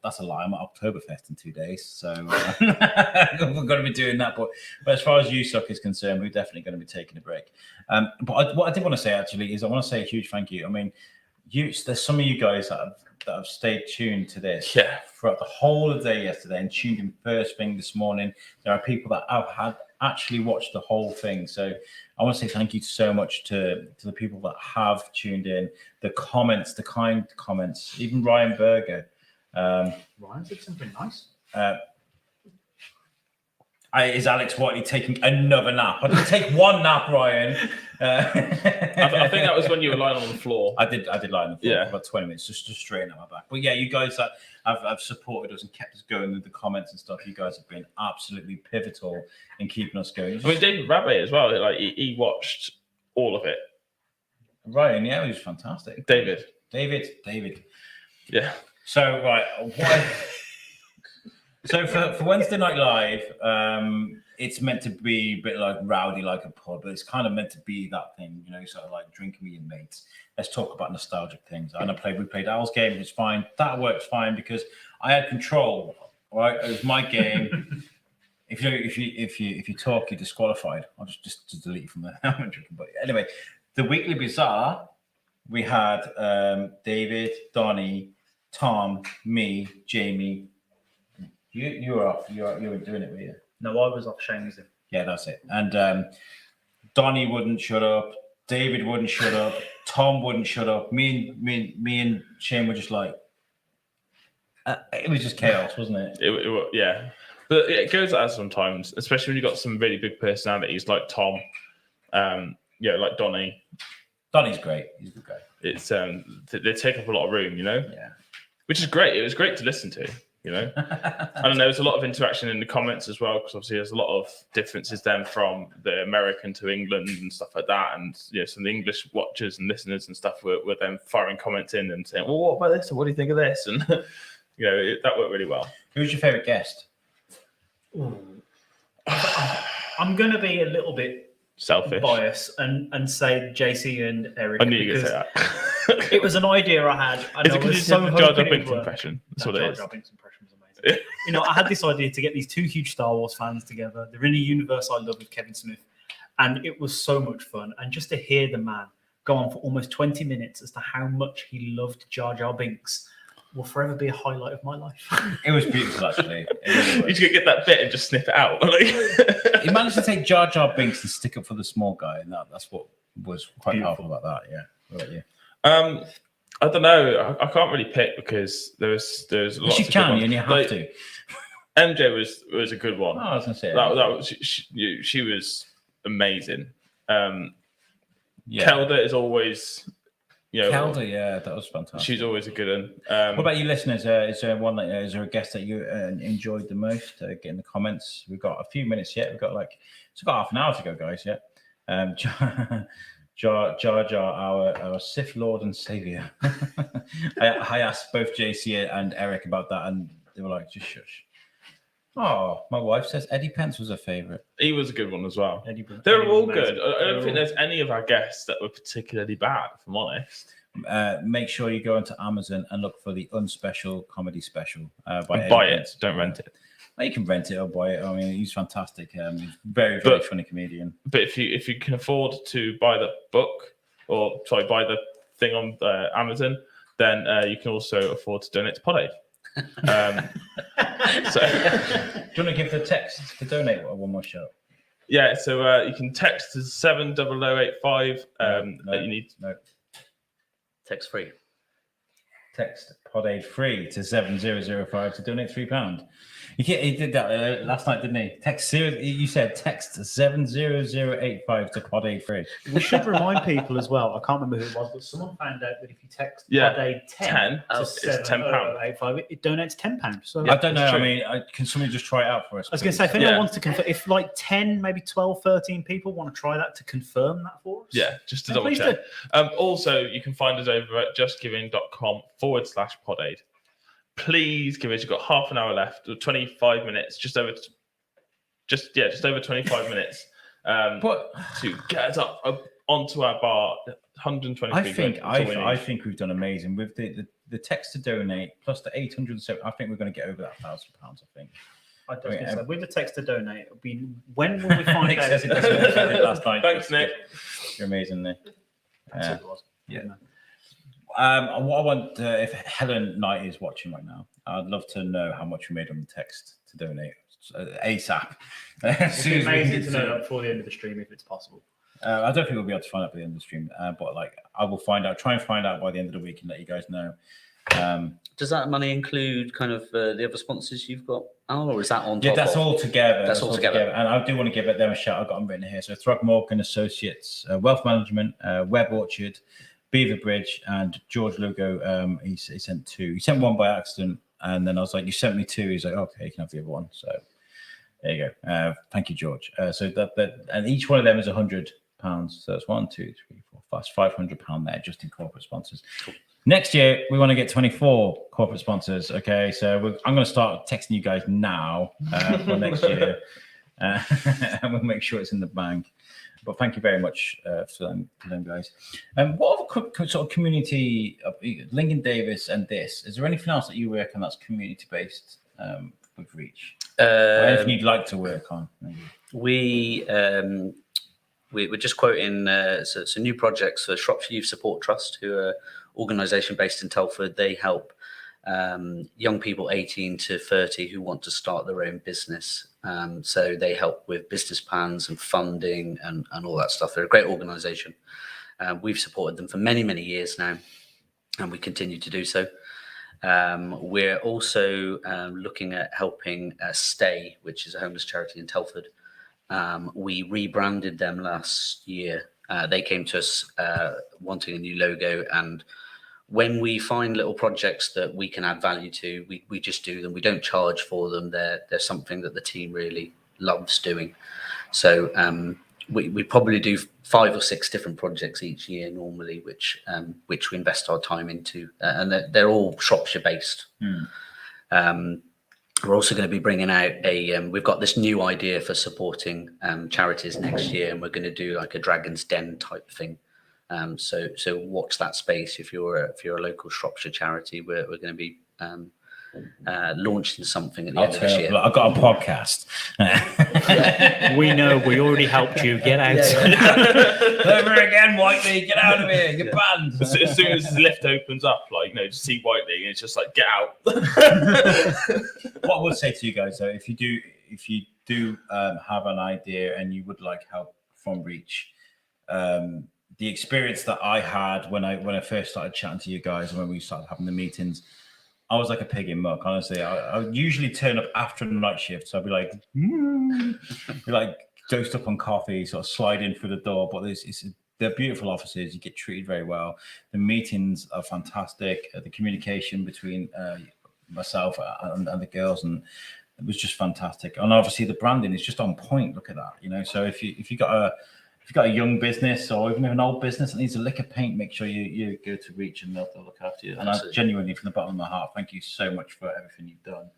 that's a lie. I'm at Oktoberfest in 2 days. So we're going to be doing that. But as far as USUC is concerned, we're definitely going to be taking a break. But what I did want to say, actually, is I want to say a huge thank you. I mean, there's some of you guys that have stayed tuned to this throughout the whole of the day yesterday and tuned in first thing this morning. There are people that have actually watched the whole thing. So I want to say thank you so much to the people that have tuned in, the comments, the kind comments, even Ryan Berger. Ryan did something nice. Is Alex Whiteley taking another nap? I didn't take one nap, Ryan. I think that was when you were lying on the floor. I did lie on the floor for about 20 minutes, just straighten out my back. But yeah, you guys that have supported us and kept us going with the comments and stuff. You guys have been absolutely pivotal in keeping us going. I mean, David Rabbit as well. Like he watched all of it. Ryan, yeah, he was fantastic. David. Yeah. So right, so for Wednesday Night Live, it's meant to be a bit like rowdy, like a pub, but it's kind of meant to be that thing, sort of like drinking with your mates. Let's talk about nostalgic things. And we played Al's game, it was fine. That works fine because I had control. Right, it was my game. If you talk, you're disqualified. I'll just delete you from there. I'm not drinking, but anyway, the Weekly Bazaar, we had David, Donnie, Tom, me, Jamie. You were off. You were doing it, were you? No, I was off. Shane was in. Yeah, that's it. And Donnie wouldn't shut up. David wouldn't shut up. Tom wouldn't shut up. Me and Shane were just like, it was just chaos, wasn't it? It yeah. But it goes like that sometimes, especially when you've got some really big personalities like Tom, like Donnie. Donnie's great. He's a good guy. It's they take up a lot of room, Yeah. Which is great. It was great to listen to, I don't know, there's a lot of interaction in the comments as well, because obviously there's a lot of differences then from the American to England and stuff like that. And some of the English watchers and listeners and stuff were then firing comments in and saying, well, what about this? Or what do you think of this? And that worked really well. Who's your favorite guest? I'm going to be a little bit selfish, biased, and say JC and Eric. I knew you were going to say that. It was an idea I had. Is it because it's so Jar Jar Binks impression? That's what it is. Jar Jar Binks impression was You know, I had this idea to get these two huge Star Wars fans together. They're in a universe I love with Kevin Smith, and it was so much fun. And just to hear the man go on for almost 20 minutes as to how much he loved Jar Jar Binks will forever be a highlight of my life. It was beautiful, actually. You just get that bit and just snip it out. He managed to take Jar Jar Binks and stick up for the small guy, and that's what was quite powerful about that. Yeah. What about you? I don't know. I can't really pick because there's lots. Yes, you of can, good and you have ones. to. MJ was a good one. Oh, I was gonna say that was she was amazing. Yeah. Kelda is always, Kelda, yeah, that was fantastic. She's always a good one. What about you, listeners? Is there one? Is there a guest that you enjoyed the most? Get in the comments. We've got a few minutes yet. We've got half an hour to go, guys. Yeah. Jar Jar, our Sith Lord and Savior. I asked both JC and Eric about that, and they were like, "Just shush." Oh, my wife says Eddie Pence was her favorite. He was a good one as well. They're They're all good. I don't think there's any of our guests that were particularly bad, if I'm honest. Make sure you go into Amazon and look for the Unspecial Comedy Special. Buy it. Don't rent it. Well, you can rent it or buy it. I mean, he's fantastic. He's very, very funny comedian. But if you can afford to buy the book, buy the thing on Amazon, then you can also afford to donate to Pod Aid. Do you want to give the text to donate one more show? Yeah, so you can text to 70085. You need text free. Text Pod Aid free to 7005 to donate £3. He did that last night, didn't he? You said text 70085 to Pod Aid free. We should remind people as well. I can't remember who it was, but someone found out that if you text Pod Aid 10 to it's £10. it donates £10. So I don't know. I mean, can somebody just try it out for us? I was going to say, if anyone wants to confirm, if like 10, maybe 12, 13 people want to try that to confirm that for us. Yeah, just to then double please check. Also, you can find us over at justgiving.com/podaid. Please give us. You've got half an hour left, or 25 minutes, just over 25 minutes to get us up onto our bar. 123. I think we've done amazing with the text to donate plus the 807. I think we're going to get over that £1,000. I think. With the text to donate, it'll be when will we find Nick out? says it doesn't last night. Thanks, Nick. You're amazing, Nick. That's what it was. Yeah. What I want, if Helen Knight is watching right now, I'd love to know how much we made on the text to donate ASAP. It'd be amazing to know that before the end of the stream, if it's possible. I don't think we'll be able to find out by the end of the stream, but I will find out. Try and find out by the end of the week and let you guys know. Does that money include kind of the other sponsors you've got, Al, or is that on top? Yeah, that's all together. That's all together. And I do want to give them a shout. I've got them written here. So Throgmorgan Associates, Wealth Management, Web Orchard, Beaver Bridge, and George Lugo. He sent two. He sent one by accident, and then I was like, "You sent me two." He's like, "Okay, you can have the other one." So there you go. Thank you, George. So that and each one of them is £100. So that's 1, 2, 3, 4, 5, £500 there just in corporate sponsors. Next year, we want to get 24 corporate sponsors. Okay, so I'm going to start texting you guys now for next year, and we'll make sure it's in the bank. But thank you very much for them guys. What other sort of community of Lingen Davis and this? Is there anything else that you work on that's community based with Reach? Or anything you'd like to work on? Maybe? We're just quoting some new projects for Shropshire Youth Support Trust, who are an organisation based in Telford. They help young people 18 to 30 who want to start their own business. So they help with business plans and funding and all that stuff. They're a great organisation. We've supported them for many, many years now, and we continue to do so. We're also looking at helping Stay, which is a homeless charity in Telford. We rebranded them last year. They came to us wanting a new logo, and when we find little projects that we can add value to, we just do them. We don't charge for them. They're something that the team really loves doing. So we probably do 5 or 6 different projects each year normally, which we invest our time into, and they're all Shropshire based. We're also going to be bringing out we've got this new idea for supporting charities next year, and we're going to do like a Dragon's Den type thing. So watch that space if you're a local Shropshire charity. We're going to be launching something at the I'll end of this tell year. you, I've got a podcast. We know we already helped you. Get out. Over again, Whiteley. Get out of here. You're banned. As soon as the lift opens up, like, you know, just see Whiteley, and it's just like, get out. What I would say to you guys, though, if you do have an idea and you would like help from Reach, the experience that I had when I first started chatting to you guys and when we started having the meetings, I was like a pig in muck. Honestly, I would usually turn up after a night shift, so I'd be like, be like dosed up on coffee, sort of slide in through the door. But they're beautiful offices. You get treated very well. The meetings are fantastic. The communication between myself and the girls, and it was just fantastic. And obviously the branding is just on point. Look at that, you know. So if you got a young business or even an old business that needs a lick of paint, make sure you go to Reach and they'll look after you. And I genuinely, from the bottom of my heart, thank you so much for everything you've done.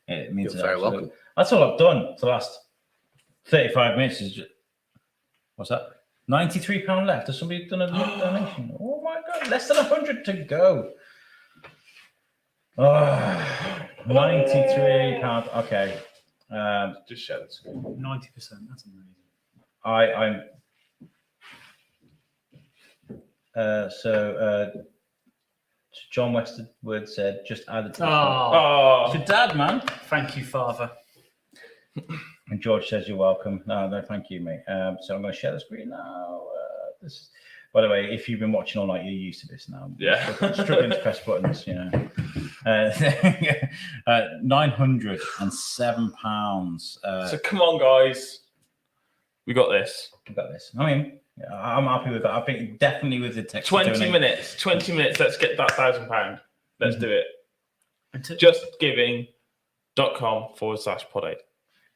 It means You're very welcome. That's all I've done for the last 35 minutes. Is just, what's that? £93 left. Has somebody done a donation? Oh my God, less than 100 to go. Oh, £93. Okay. Just share the screen. 90%. That's amazing. I'm. John Westwood said, just add it to the Oh, it's your dad, man. Thank you, Father. And George says you're welcome. No, thank you, mate. So I'm going to share the screen now. By the way, if you've been watching all night, you're used to this now. Yeah. Struggling to press buttons, you know. £907. So come on, guys. We got this. We got this. I mean, I'm happy with that. I think definitely with the text. 20 minutes. 20 minutes. Let's get that £1,000. Let's do it. Justgiving.com/pod8.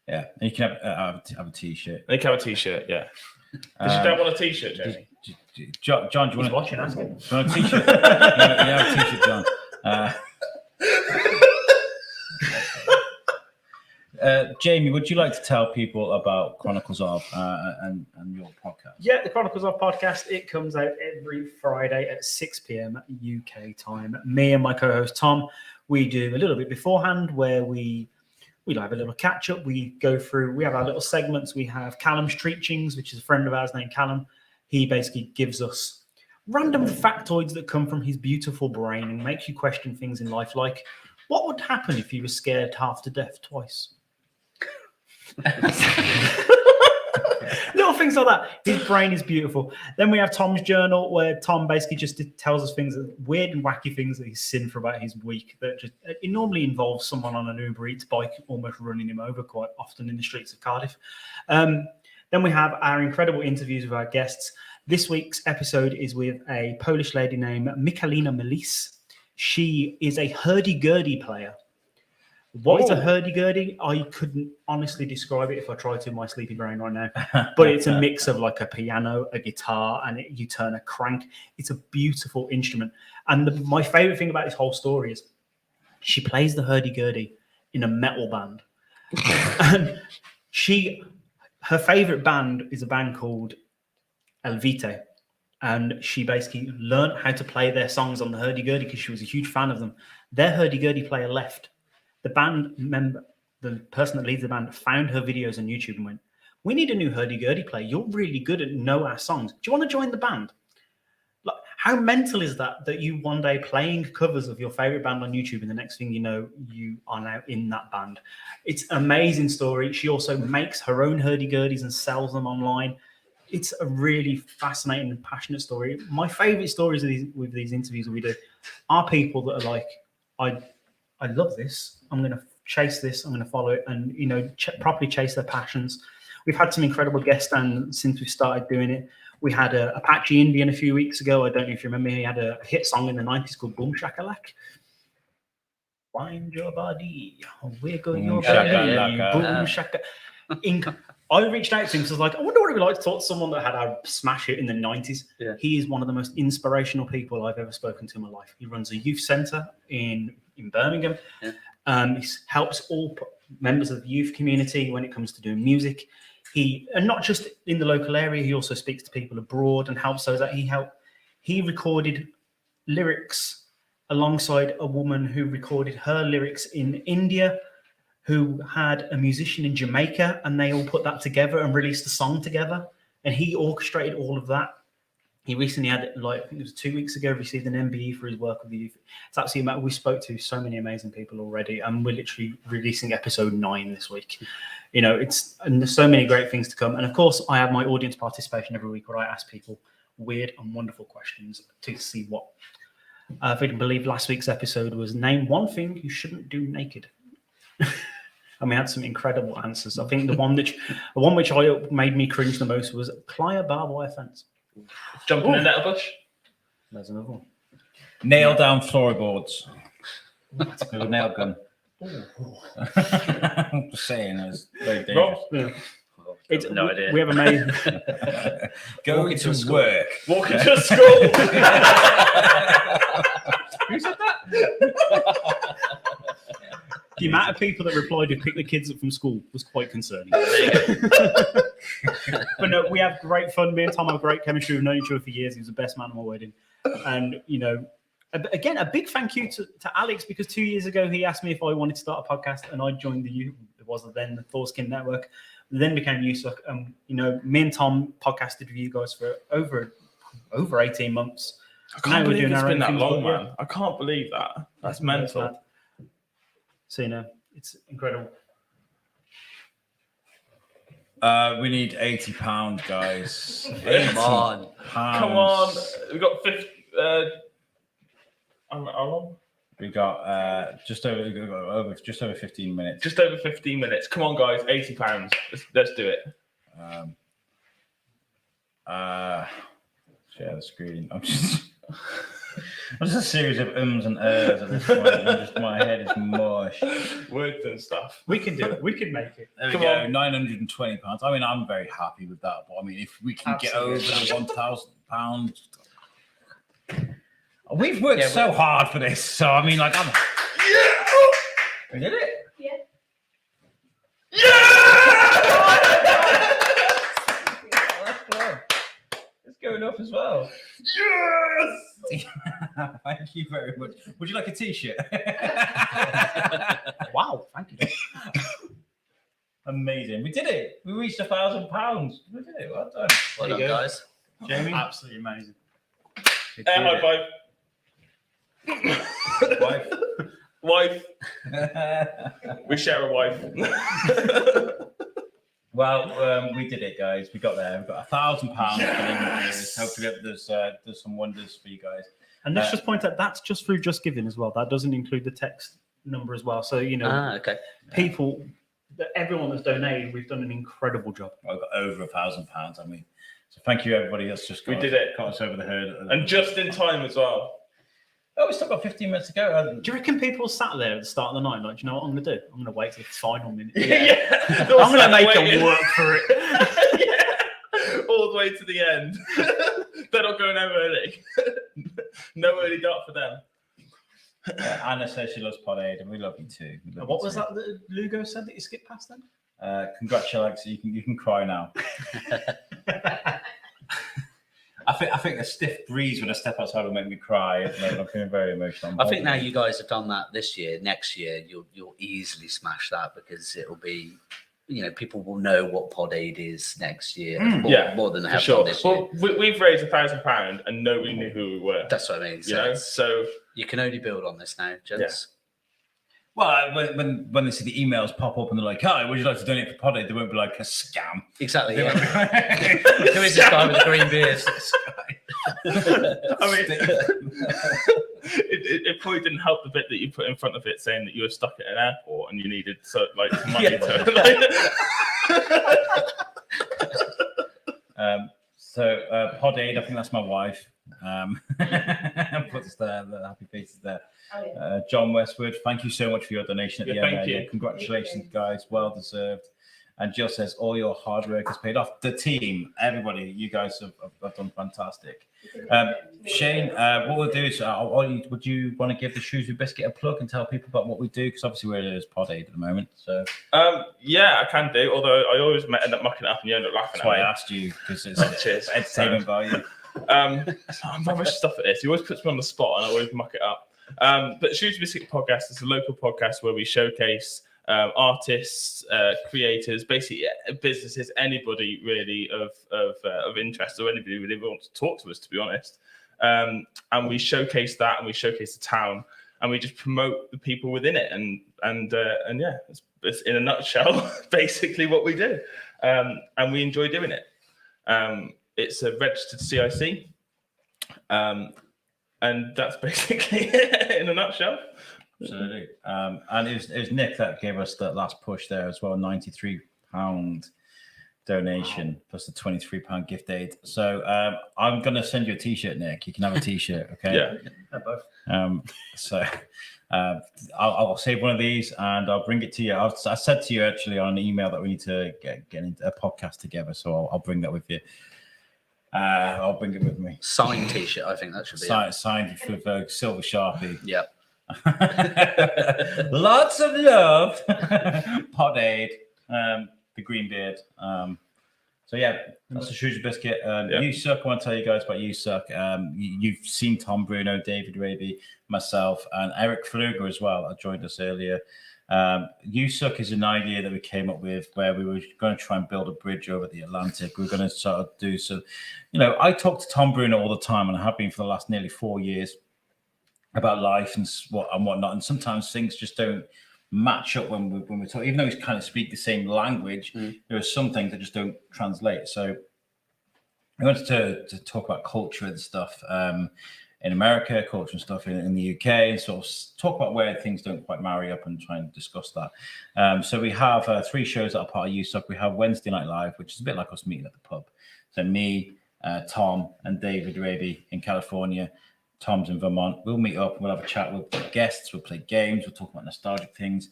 Yeah. And you can have a t-shirt. You can have a t-shirt, yeah. Does your dad want a t-shirt, Jamie? John, do you want He's watching? Ask him. Do you want a t-shirt? Yeah, a t-shirt, John. Jamie, would you like to tell people about Chronicles of and your podcast? Yeah, the Chronicles of podcast. It comes out every Friday at 6 p.m. UK time. Me and my co-host Tom, we do a little bit beforehand where we have a little catch up. We go through. We have our little segments. We have Callum's Treachings, which is a friend of ours named Callum. He basically gives us random factoids that come from his beautiful brain and makes you question things in life, like what would happen if you were scared half to death twice? Little things like that. His brain is beautiful. Then we have Tom's journal, where Tom basically just tells us things, weird and wacky things that he's seen for about his week. That just it normally involves someone on an Uber Eats bike almost running him over quite often in the streets of Cardiff. Then we have our incredible interviews with our guests. This week's episode is with a Polish lady named Michalina Melis. She is a hurdy-gurdy player. What is a hurdy-gurdy? I couldn't honestly describe it if I tried to in my sleepy brain right now. But it's a mix of like a piano, a guitar, and you turn a crank. It's a beautiful instrument. And my favorite thing about this whole story is she plays the hurdy-gurdy in a metal band. And her favorite band is a band called Elvite. And she basically learned how to play their songs on the hurdy-gurdy because she was a huge fan of them. Their hurdy-gurdy player left. The band member, the person that leads the band, found her videos on YouTube and went, "We need a new hurdy-gurdy player. You're really good at know our songs. Do you want to join the band?" Like, how mental is that you one day playing covers of your favorite band on YouTube and the next thing you know, you are now in that band? It's an amazing story. She also makes her own hurdy-gurdies and sells them online. It's a really fascinating and passionate story. My favorite stories with these interviews that we do are people that are like, I love this. I'm going to chase this. I'm going to follow it and, properly chase their passions. We've had some incredible guests and since we started doing it. We had Apache Indian a few weeks ago. I don't know if you remember. He had a hit song in the 90s called Boom Shakalak. Wind your body, wiggle your body, boom shaka. I reached out to him because I was like, I wonder what it would be like to talk to someone that had a smash hit in the 90s. Yeah. He is one of the most inspirational people I've ever spoken to in my life. He runs a youth centre in Birmingham. Yeah. He helps all members of the youth community when it comes to doing music. And not just in the local area, he also speaks to people abroad and helps those out. He recorded lyrics alongside a woman who recorded her lyrics in India, who had a musician in Jamaica, and they all put that together and released a song together. And he orchestrated all of that. He recently had, like, I think it was 2 weeks ago, received an MBE for his work with the youth. It's absolutely amazing. We spoke to so many amazing people already, and we're literally releasing episode 9 this week. You know, and there's so many great things to come. And of course, I have my audience participation every week where I ask people weird and wonderful questions to see what. If I believe last week's episode was name one thing you shouldn't do naked. And we had some incredible answers. I think the one which made me cringe the most was climb a barbed wire fence. Jump in a nettle bush. There's another one. Nail down floorboards. That's a good nail gun. I'm just saying, it's very dangerous. It's, no idea. We have amazing. Going to work. Walking to school. Who said that? The amount of people that replied to pick the kids up from school was quite concerning. But no, we have great fun. Me and Tom have great chemistry. We've known each other for years. He was the best man at my wedding. And, you know, again, a big thank you to Alex, because 2 years ago he asked me if I wanted to start a podcast, and I joined it was then the Thorskin Network, then became USUC. You know, me and Tom podcasted with you guys for over 18 months. I can't believe it's been that long, man. I can't believe that. That's mental. So, you know, it's incredible. We need £80, guys. Come on. Come on. We've got 50. How long? We got just over 15 minutes. Just over 15 minutes. Come on, guys. £80. Let's do it. Share the screen. I'm just a series of ums and ers at this point. My head is mush. Words and stuff. We can do it. We can make it. There we go. £920. I mean, I'm very happy with that. But I mean, if we can get over the £1,000. We've worked so hard for this, so I mean, like, we did it. Yeah. It's going up as well. Yes. Thank you very much. Would you like a t-shirt? Wow, thank you. Amazing. We did it. We reached £1,000. We did it. Well done. Well done, guys. Jamie, absolutely amazing. High five. Wife. We share a wife. Well, we did it, guys. We got there. We've got £1,000. Yes! Hopefully, there's some wonders for you guys. And let's just point out that's just through Just Giving as well. That doesn't include the text number as well. So, you know, people, everyone that's donated, we've done an incredible job. I've got over £1,000. I mean, so thank you, everybody. That's just we did it. Got us over the hurdle. And just in time as well. Oh, we still got 15 minutes to go. Do you reckon people sat there at the start of the night like, do you know what I'm going to do? I'm going to wait to the final minute. Yeah. I'm going to make them work for it. All the way to the end. They're not going home early. No early dart for them. Anna says she loves Pod Aid, and we love you too. What was that Lugo said that you skipped past then? Congratulations, you can cry now. I think a stiff breeze when I step outside will make me cry. I'm feeling very emotional. I think now you guys have done that this year. Next year, you'll easily smash that, because it'll be, you know, people will know what Pod Aid is next year. More than they have done this year. Well, we've raised £1,000 and nobody knew who we were. That's what I mean. So you can only build on this now, gents. Well, when they see the emails pop up and they're like, "Hi, would you like to donate for Pod Aid?" They won't be like a scam. Exactly. Yeah. Who is this guy with the green beard? I mean, it probably didn't help the bit that you put in front of it saying that you were stuck at an airport and you needed some money to. So Pod Aid, I think that's my wife. Puts the happy faces there. John Westwood, thank you so much for your donation at the end. Thank you. Congratulations, guys. Well deserved. And Jill says, all your hard work has paid off. The team, everybody, you guys have done fantastic. Shane, what we'll do is, would you want to give the Shrewsbury Biscuit a plug and tell people about what we do? Because obviously we're at Pod Aid at the moment. So yeah, I can do. Although I always end up mucking it up and you end up laughing. That's why I asked you, because it's entertainment value. I'm rubbish stuff at this. He always puts me on the spot and I always muck it up. But Shoes Biscuit Podcast is a local podcast where we showcase artists, creators, basically businesses, anybody really of interest, or anybody really wants to talk to us, to be honest. And we showcase that, and we showcase the town, and we just promote the people within it, and yeah, it's in a nutshell basically what we do, and we enjoy doing it. It's a registered CIC, and that's basically it in a nutshell. Absolutely. And it was Nick that gave us that last push there as well, £93 donation plus the £23 gift aid. So I'm going to send you a T-shirt, Nick. You can have a T-shirt, okay? Yeah, both. So I'll save one of these and I'll bring it to you. I said to you actually on an email that we need to get into a podcast together, so I'll bring that with you. I'll bring it with me. Signed T-shirt, I think that should be signed with silver Sharpie. Yep. Lots of love. Pod Aid, the green beard. So yeah, that's the Shoes Biscuit. You Suck. I want to tell you guys about You Suck. You've seen Tom Bruno, David Raby, myself, and Eric Fluger as well. I joined us earlier. You Suck is an idea that we came up with where we were going to try and build a bridge over the Atlantic. We're going to sort of do some, I talk to Tom Bruno all the time, and I have been for the last nearly 4 years, about life and whatnot. And sometimes things just don't match up when we talk. Even though we kind of speak the same language, there are some things that just don't translate. So I wanted to talk about culture and stuff in America, culture and stuff in the UK, and sort of talk about where things don't quite marry up and try and discuss that. So we have 3 shows that are part of USUC. We have Wednesday Night Live, which is a bit like us meeting at the pub. So me, Tom, and David Raby in California. Tom's in Vermont. We'll meet up. We'll have a chat with guests. We'll play games. We'll talk about nostalgic things.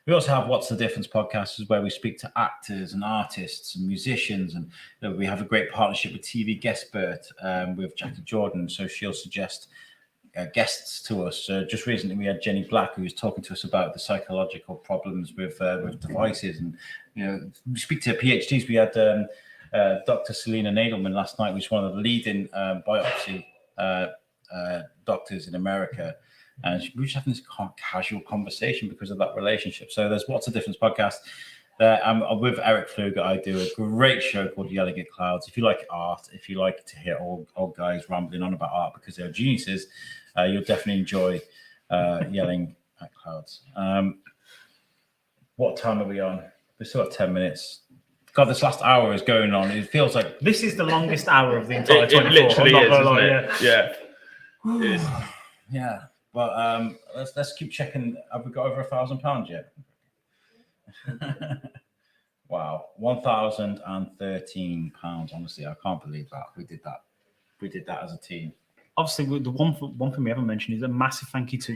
We also have What's the Difference podcast, where we speak to actors and artists and musicians. And we have a great partnership with TV Guestbert with Jackie Jordan. So she'll suggest guests to us. Just recently, we had Jenny Black, who was talking to us about the psychological problems with devices. And, we speak to PhDs. We had Dr. Selena Nadelman last night, which is one of the leading biopsy doctors in America, and we're just having this casual conversation because of that relationship. So there's What's the Difference podcast. I'm with Eric Fluger. I do a great show called Yelling at Clouds. If you like art, if you like to hear old guys rambling on about art because they're geniuses, you'll definitely enjoy Yelling at Clouds. What time are we on? We still have 10 minutes. God, this last hour is going on. It feels like this is the longest hour of the entire 24. It literally is, isn't it? Yeah. It is. Yeah, but let's keep checking. Have we got over £1,000 yet? Wow, £1,013. Honestly, I can't believe that we did that. We did that as a team. Obviously, the one thing we haven't mentioned is a massive thank you to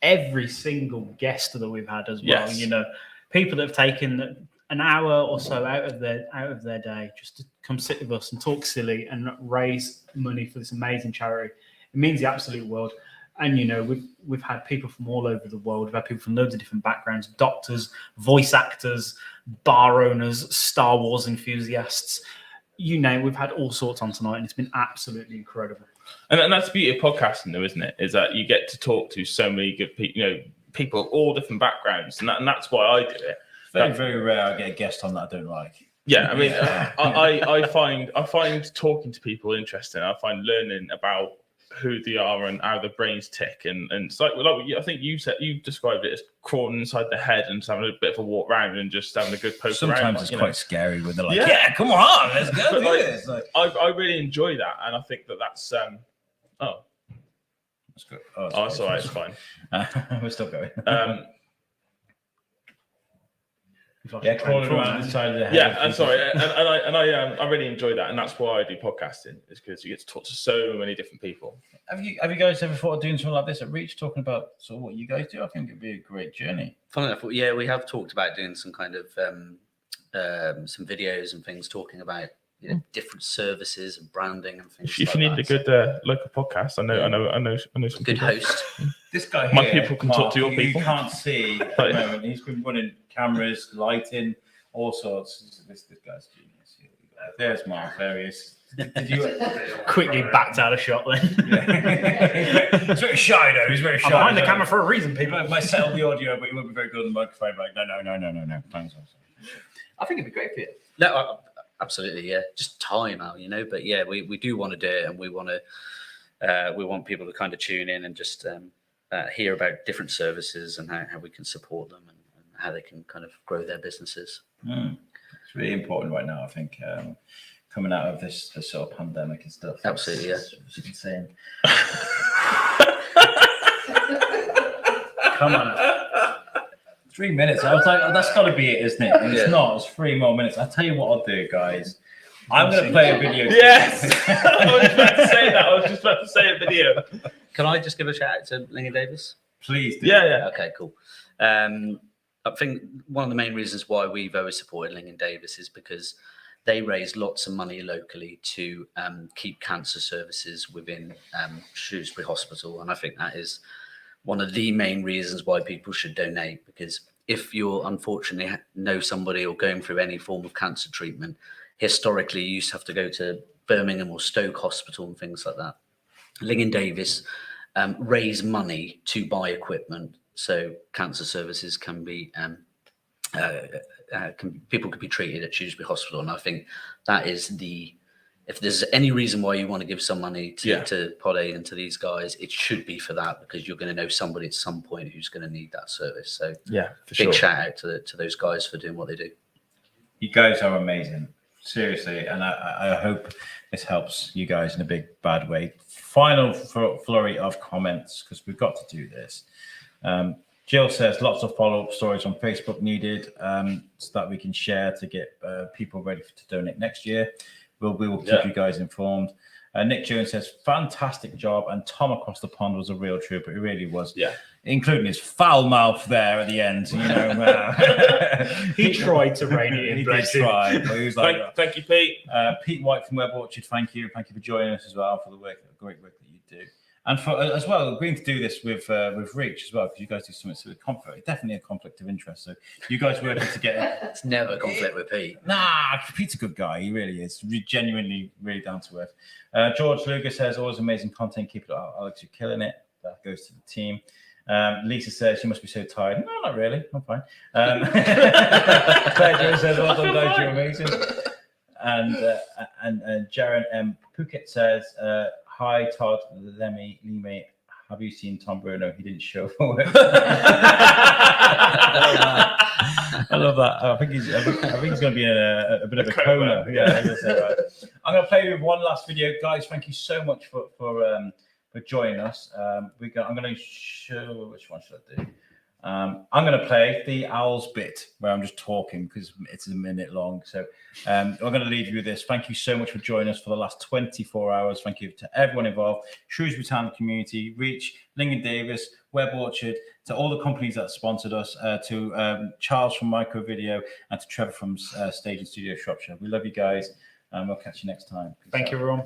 every single guest that we've had as well. Yes. People that have taken an hour or so out of their day just to come sit with us and talk silly and raise money for this amazing charity. It means the absolute world. And, we've had people from all over the world. We've had people from loads of different backgrounds, doctors, voice actors, bar owners, Star Wars enthusiasts. You name it, we've had all sorts on tonight, and it's been absolutely incredible. And that's the beauty of podcasting, though, isn't it? Is that you get to talk to so many good people, people of all different backgrounds. And that's why I do it. Very, very rare I get a guest on that I don't like. Yeah, I mean, I find talking to people interesting. I find learning about who they are and how their brains tick, and it's like I think you described it as crawling inside the head and just having a bit of a walk around and just having a good poke around. Sometimes it's quite scary when they're like, "Yeah, come on, let's go do this." I really enjoy that, and I think that's that's good. Oh, it's all right, it's fine. We're still going. Crawling around inside of the head. Yeah, I'm sorry, and I really enjoy that, and that's why I do podcasting, is because you get to talk to so many different people. Have you guys ever thought of doing something like this at Reach, talking about sort of what you guys do? I think it'd be a great journey. Funny enough, yeah, we have talked about doing some kind of some videos and things talking about different services and branding and things. If you need a good local podcast, I know some good people. host. This guy my here, people can Mark, talk to your people. You can't see at the moment. He's been running cameras, lighting, all sorts. This guy's genius. There's Mark. There he is. Did you quickly backed out of shot then? He's very shy though. He's very shy. I'm behind the camera for a reason, people. Might settle the audio, but you won't be very good on the microphone. Like, no. Thanks. I think it'd be great for you. No, absolutely, yeah. Just time out, But yeah, we do want to do it, and we want people to kind of tune in and just hear about different services and how we can support them and how they can kind of grow their businesses. It's really important right now, I think. Coming out of this sort of pandemic and stuff. Absolutely, yeah. It's insane. Come on. 3 minutes. I was like, that's got to be it, isn't it? And it's Yeah. not. It's 3 more minutes. I'll tell you what I'll do, guys. I'm going to play a video. Yes! I was just about to say a video. Can I just give a shout out to Lingen Davis? Please do. Yeah. Okay, cool. I think one of the main reasons why we've always supported Lingen Davis is because they raise lots of money locally to keep cancer services within Shrewsbury Hospital. And I think that is one of the main reasons why people should donate, because if you're unfortunately know somebody or going through any form of cancer treatment, historically you used to have to go to Birmingham or Stoke Hospital and things like that. Lingen Davis raise money to buy equipment so cancer services can be people could be treated at Shrewsbury Hospital. And I think that is if there's any reason why you want to give some money to Pod Aid and to these guys, it should be for that, because you're going to know somebody at some point who's going to need that service. So big shout out to those guys for doing what they do. You guys are amazing. Seriously. And I hope this helps you guys in a big, bad way. Final flurry of comments, because we've got to do this. Jill says lots of follow-up stories on Facebook needed so that we can share to get people ready to donate next year. We will keep you guys informed. Nick Jones says, fantastic job. And Tom across the pond was a real trooper. It really was. Yeah. Including his foul mouth there at the end. He tried to rein it in. He did try. But he was like, thank you, Pete. Pete White from Web Orchard, thank you. Thank you for joining us as well for the great work that you do. And for as well, agreeing to do this with Reach as well, because you guys do something with conflict. Definitely a conflict of interest. So you guys working together. It's never a conflict with Pete. Nah, Pete's a good guy. He really is. Genuinely, really down to earth. George Luger says, always amazing content. Keep it up, Alex. You're killing it. That goes to the team. Lisa says, you must be so tired. No, not really. I'm fine. Claire Jones says, well done, guys. You're amazing. And Jaron M. Phuket says, hi, Todd, Leme. Have you seen Tom Bruno? He didn't show for it. I love that. I think he's going to be in a bit of a coma. Yeah, right. I'm going to play with one last video, guys. Thank you so much for joining us. I'm going to show, which one should I do? I'm going to play the Owls bit where I'm just talking because it's a minute long. So I'm going to leave you with this. Thank you so much for joining us for the last 24 hours. Thank you to everyone involved, Shrewsbury Town community, Reach, Lingen Davis, Web Orchard, to all the companies that sponsored us, to Charles from Micro Video, and to Trevor from Stage and Studio Shropshire. We love you guys, and we'll catch you next time. Peace Thank you, everyone.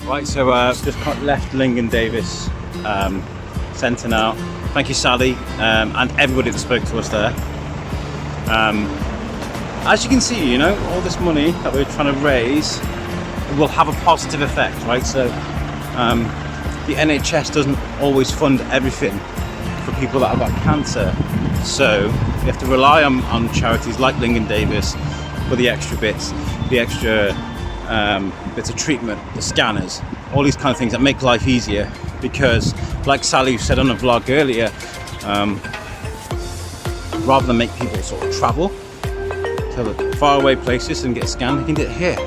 Right, so just left Lingen Davis Centre now. Thank you, Sally, and everybody that spoke to us there. As you can see, all this money that we're trying to raise will have a positive effect, right? So the NHS doesn't always fund everything for people that have got cancer. So we have to rely on charities like Lingen Davis for the extra bits, the extra bits of treatment, the scanners, all these kind of things that make life easier, because like Sally said on a vlog earlier, rather than make people sort of travel to the faraway places and get scanned, they can do it here,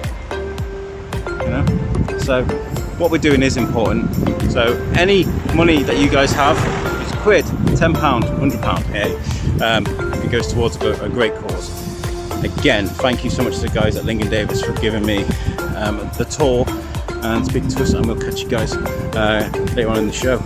so what we're doing is important. So any money that you guys have, it's £, £10, £100, it goes towards a great cause. Again, thank you so much to the guys at Lingen Davis for giving me the tour and speaking to us, and we'll catch you guys later on in the show.